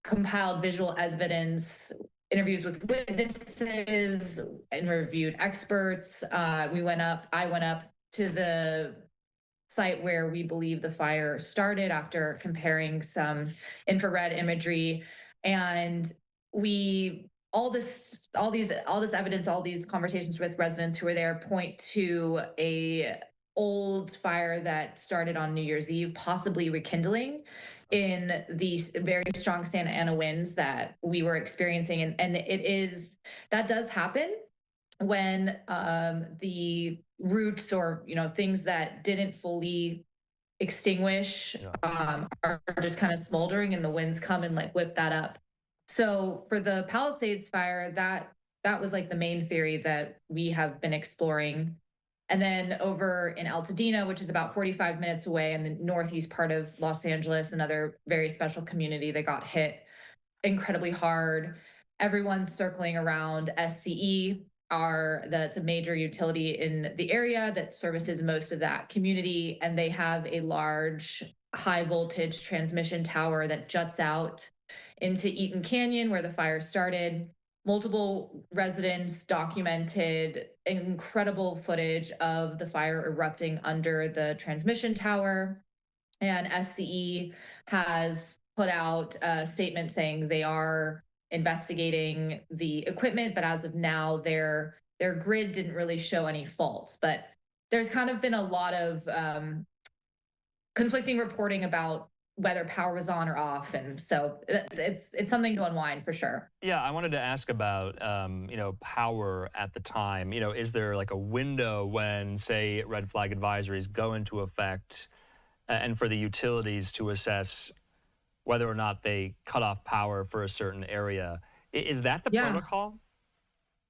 compiled visual evidence, interviews with witnesses, and reviewed experts. I went up to the site where we believe the fire started after comparing some infrared imagery, and all this evidence, all these conversations with residents who were there point to a old fire that started on New Year's Eve, possibly rekindling in these very strong Santa Ana winds that we were experiencing, and that does happen when the roots or things that didn't fully extinguish are just kind of smoldering, and the winds come and like whip that up. So for the Palisades fire, that was like the main theory that we have been exploring. And then over in Altadena, which is about 45 minutes away in the northeast part of Los Angeles, another very special community that got hit incredibly hard. Everyone's circling around SCE. That's a major utility in the area that services most of that community, and they have a large high voltage transmission tower that juts out into Eaton Canyon where the fire started. Multiple residents documented incredible footage of the fire erupting under the transmission tower, and SCE has put out a statement saying they are investigating the equipment, but as of now, their grid didn't really show any faults. But there's kind of been a lot of conflicting reporting about whether power was on or off, and so it's something to unwind for sure. Yeah, I wanted to ask about power at the time. Is there like a window when, say, red flag advisories go into effect, and for the utilities to assess whether or not they cut off power for a certain area? Is that the protocol?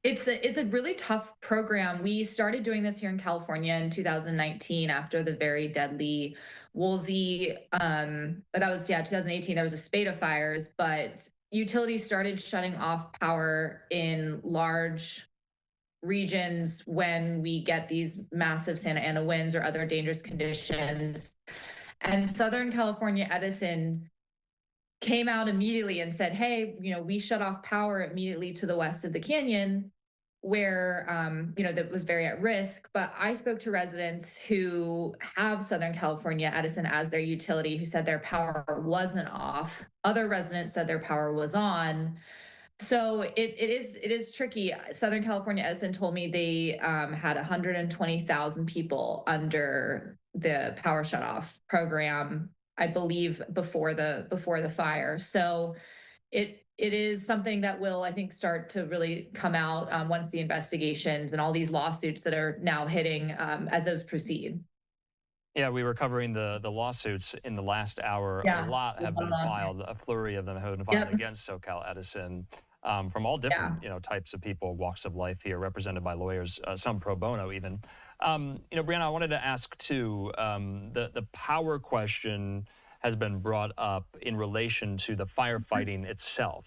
It's a really tough program. We started doing this here in California in 2019 after the very deadly Woolsey. That was 2018. There was a spate of fires, but utilities started shutting off power in large regions when we get these massive Santa Ana winds or other dangerous conditions. And Southern California Edison came out immediately and said, hey, we shut off power immediately to the west of the canyon where, that was very at risk. But I spoke to residents who have Southern California Edison as their utility who said their power wasn't off. Other residents said their power was on. So it is tricky. Southern California Edison told me they had 120,000 people under the power shutoff program, I believe, before the fire. So it is something that will, I think, start to really come out once the investigations and all these lawsuits that are now hitting as those proceed. Yeah, we were covering the lawsuits in the last hour. Yeah, A lot have been filed. A flurry of them have been filed against SoCal Edison from all different types of people, walks of life here, represented by lawyers, some pro bono even. Brianna, I wanted to ask too, the power question has been brought up in relation to the firefighting itself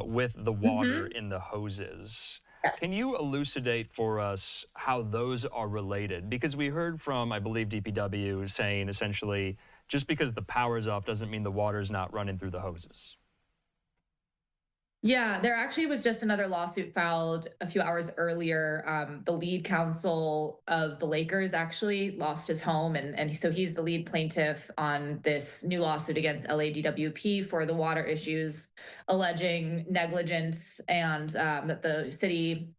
with the water in the hoses. Yes. Can you elucidate for us how those are related? Because we heard from, I believe, DPW saying essentially, just because the power is off doesn't mean the water's not running through the hoses. Yeah, there actually was just another lawsuit filed a few hours earlier. The lead counsel of the Lakers actually lost his home, and so he's the lead plaintiff on this new lawsuit against LADWP for the water issues, alleging negligence and that the city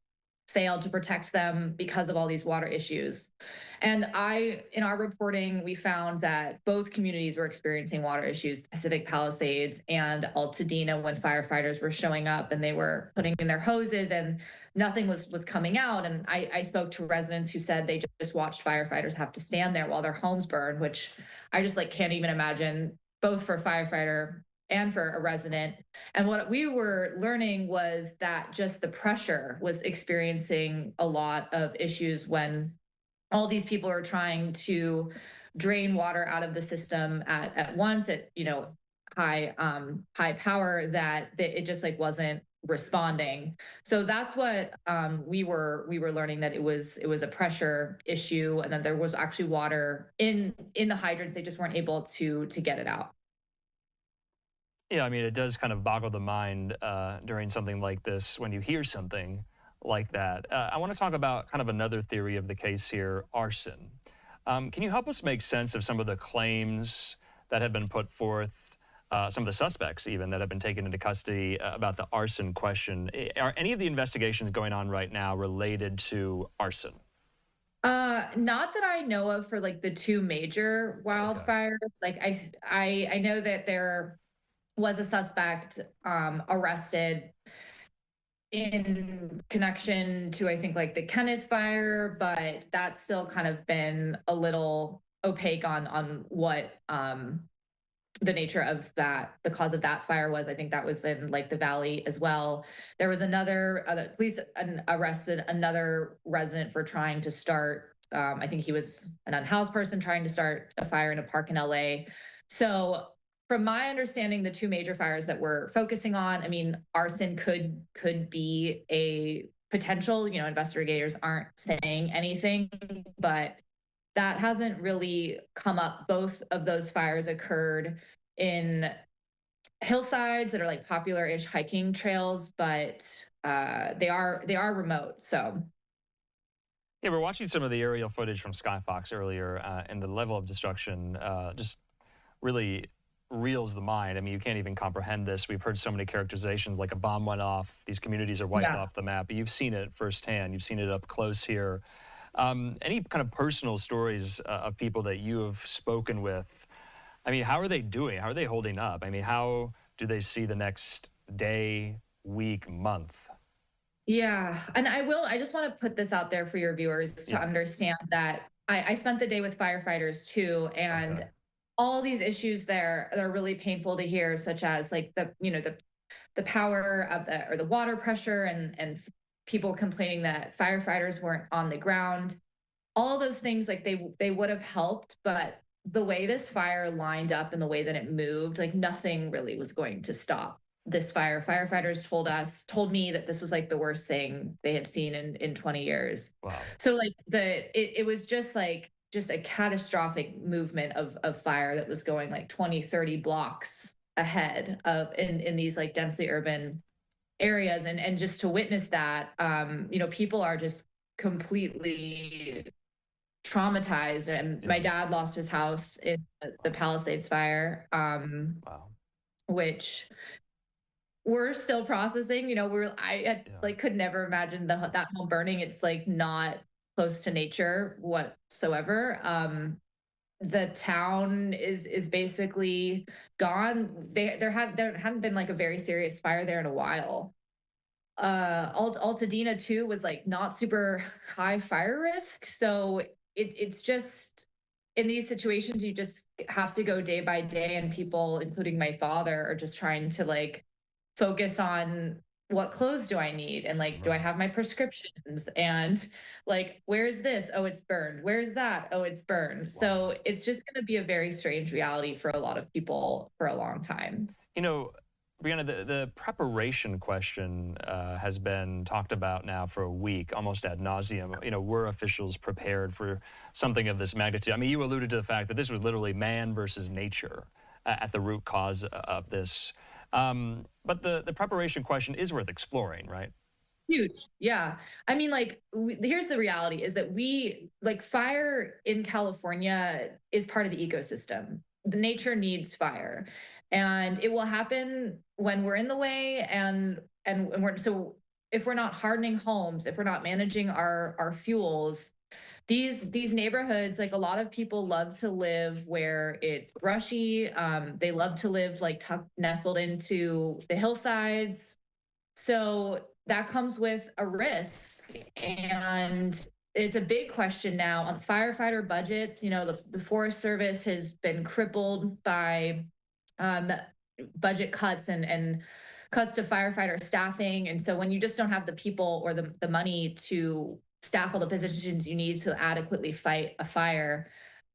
failed to protect them because of all these water issues. And in our reporting, we found that both communities were experiencing water issues, Pacific Palisades and Altadena, when firefighters were showing up and they were putting in their hoses and nothing was coming out. And I spoke to residents who said they just watched firefighters have to stand there while their homes burned, which I just can't even imagine, both for a firefighter and for a resident. And what we were learning was that just the pressure was experiencing a lot of issues when all these people are trying to drain water out of the system at once at high power, that it just wasn't responding. So that's what we were learning, that it was a pressure issue, and then there was actually water in the hydrants. They just weren't able to get it out. Yeah, I mean, it does kind of boggle the mind during something like this when you hear something like that. I want to talk about kind of another theory of the case here, arson. Can you help us make sense of some of the claims that have been put forth, some of the suspects even that have been taken into custody about the arson question? Are any of the investigations going on right now related to arson? Not that I know of for the two major wildfires. Okay. I know that there was a suspect arrested in connection to, I think, the Kenneth fire, but that's still kind of been a little opaque on what the nature of that, the cause of that fire was. I think that was in the valley as well. There was another police arrested another resident for trying to start, I think he was an unhoused person trying to start a fire in a park in LA. So from my understanding, the two major fires that we're focusing on, I mean, arson could be a potential. Investigators aren't saying anything, but that hasn't really come up. Both of those fires occurred in hillsides that are popular-ish hiking trails, but they are remote. So. Yeah, we're watching some of the aerial footage from Skyfox earlier, and the level of destruction just really reels the mind. I mean, you can't even comprehend this. We've heard so many characterizations, like a bomb went off, these communities are wiped off the map. You've seen it firsthand. You've seen it up close here. Any kind of personal stories of people that you have spoken with? I mean, how are they doing? How are they holding up? I mean, how do they see the next day, week, month? Yeah. And I just want to put this out there for your viewers to understand that I spent the day with firefighters too. And all these issues there that are really painful to hear, such as like the power of the water pressure and people complaining that firefighters weren't on the ground. All those things, like they would have helped, but the way this fire lined up and the way that it moved, like nothing really was going to stop this fire. Firefighters told me that this was like the worst thing they had seen in 20 years. Wow. So like it was just a catastrophic movement of fire that was going like 20, 30 blocks ahead of in these like densely urban areas. And just to witness that, people are just completely traumatized. And my dad lost his house in the Palisades fire, Wow. which we're still processing. Like could never imagine that home burning. It's like not close to nature whatsoever. The town is basically gone. There hadn't been like a very serious fire there in a while. Altadena too was like not super high fire risk, so it's just in these situations you just have to go day by day, and people, including my father, are just trying to like focus on what clothes do I need, and like do I have my prescriptions, and like where's this, oh it's burned, where's that, oh it's burned. So it's just going to be a very strange reality for a lot of people for a long time. Brianna, the preparation question has been talked about now for a week, almost ad nauseum. Were officials prepared for something of this magnitude? I mean, you alluded to the fact that this was literally man versus nature at the root cause of this. But the preparation question is worth exploring, right? Huge. Yeah. I mean, like, here's the reality is that fire in California is part of the ecosystem. The nature needs fire, and it will happen when we're in the way. And so if we're not hardening homes, if we're not managing our fuels, these neighborhoods, like a lot of people love to live where it's brushy. They love to live like nestled into the hillsides. So that comes with a risk. And it's a big question now on firefighter budgets. The Forest Service has been crippled by budget cuts and cuts to firefighter staffing. And so when you just don't have the people or the money to staff all the positions you need to adequately fight a fire,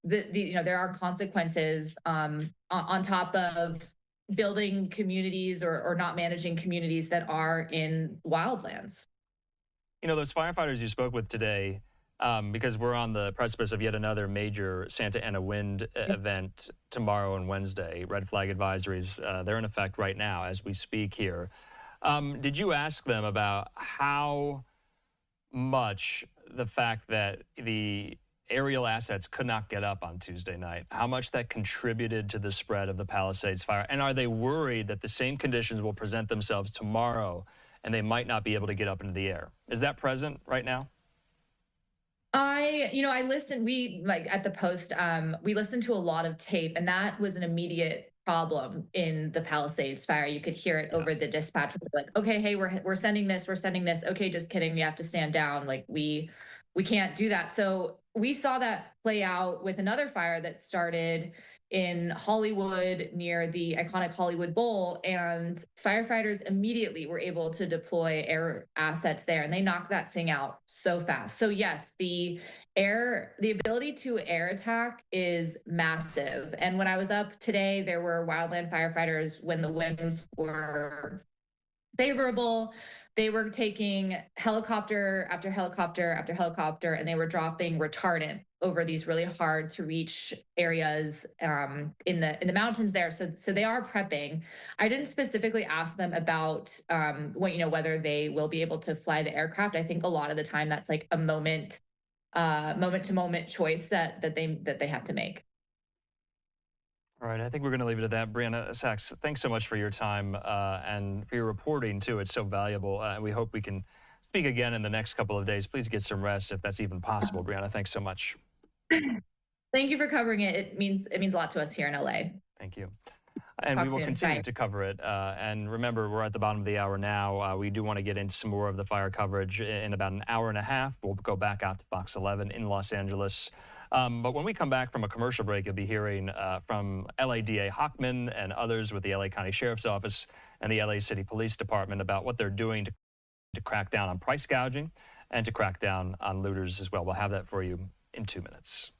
there are consequences on top of building communities or not managing communities that are in wildlands. Those firefighters you spoke with today, because we're on the precipice of yet another major Santa Ana wind event tomorrow and Wednesday. Red flag advisories, they're in effect right now as we speak here. Did you ask them about how much the fact that the aerial assets could not get up on Tuesday night, how much that contributed to the spread of the Palisades fire? And are they worried that the same conditions will present themselves tomorrow and they might not be able to get up into the air? Is that present right now? I listened, at the Post, we listened to a lot of tape, and that was an immediate problem in the Palisades fire. You could hear it over the dispatch. Like, okay, hey, we're sending this. Okay, just kidding. We have to stand down. Like we can't do that. So we saw that play out with another fire that started in Hollywood near the iconic Hollywood Bowl, and firefighters immediately were able to deploy air assets there, and they knocked that thing out so fast. So yes, the ability to air attack is massive. And when I was up today, there were wildland firefighters when the winds were favorable. They were taking helicopter after helicopter after helicopter, and they were dropping retardant over these really hard to reach areas in the mountains there. So they are prepping. I didn't specifically ask them about whether they will be able to fly the aircraft. I think a lot of the time that's like a moment to moment choice that they have to make. All right, I think we're going to leave it at that. Brianna Sachs, thanks so much for your time and for your reporting, too. It's so valuable. We hope we can speak again in the next couple of days. Please get some rest if that's even possible. Brianna, thanks so much. Thank you for covering it. It means a lot to us here in LA. Thank you. And Talk we will soon. continue Bye. to cover it. And remember, we're at the bottom of the hour now. We do want to get into some more of the fire coverage in about an hour and a half. We'll go back out to Fox 11 in Los Angeles. But when we come back from a commercial break, you'll be hearing from LADA Hockman and others with the LA County Sheriff's Office and the LA City Police Department about what they're doing to crack down on price gouging and to crack down on looters as well. We'll have that for you in 2 minutes.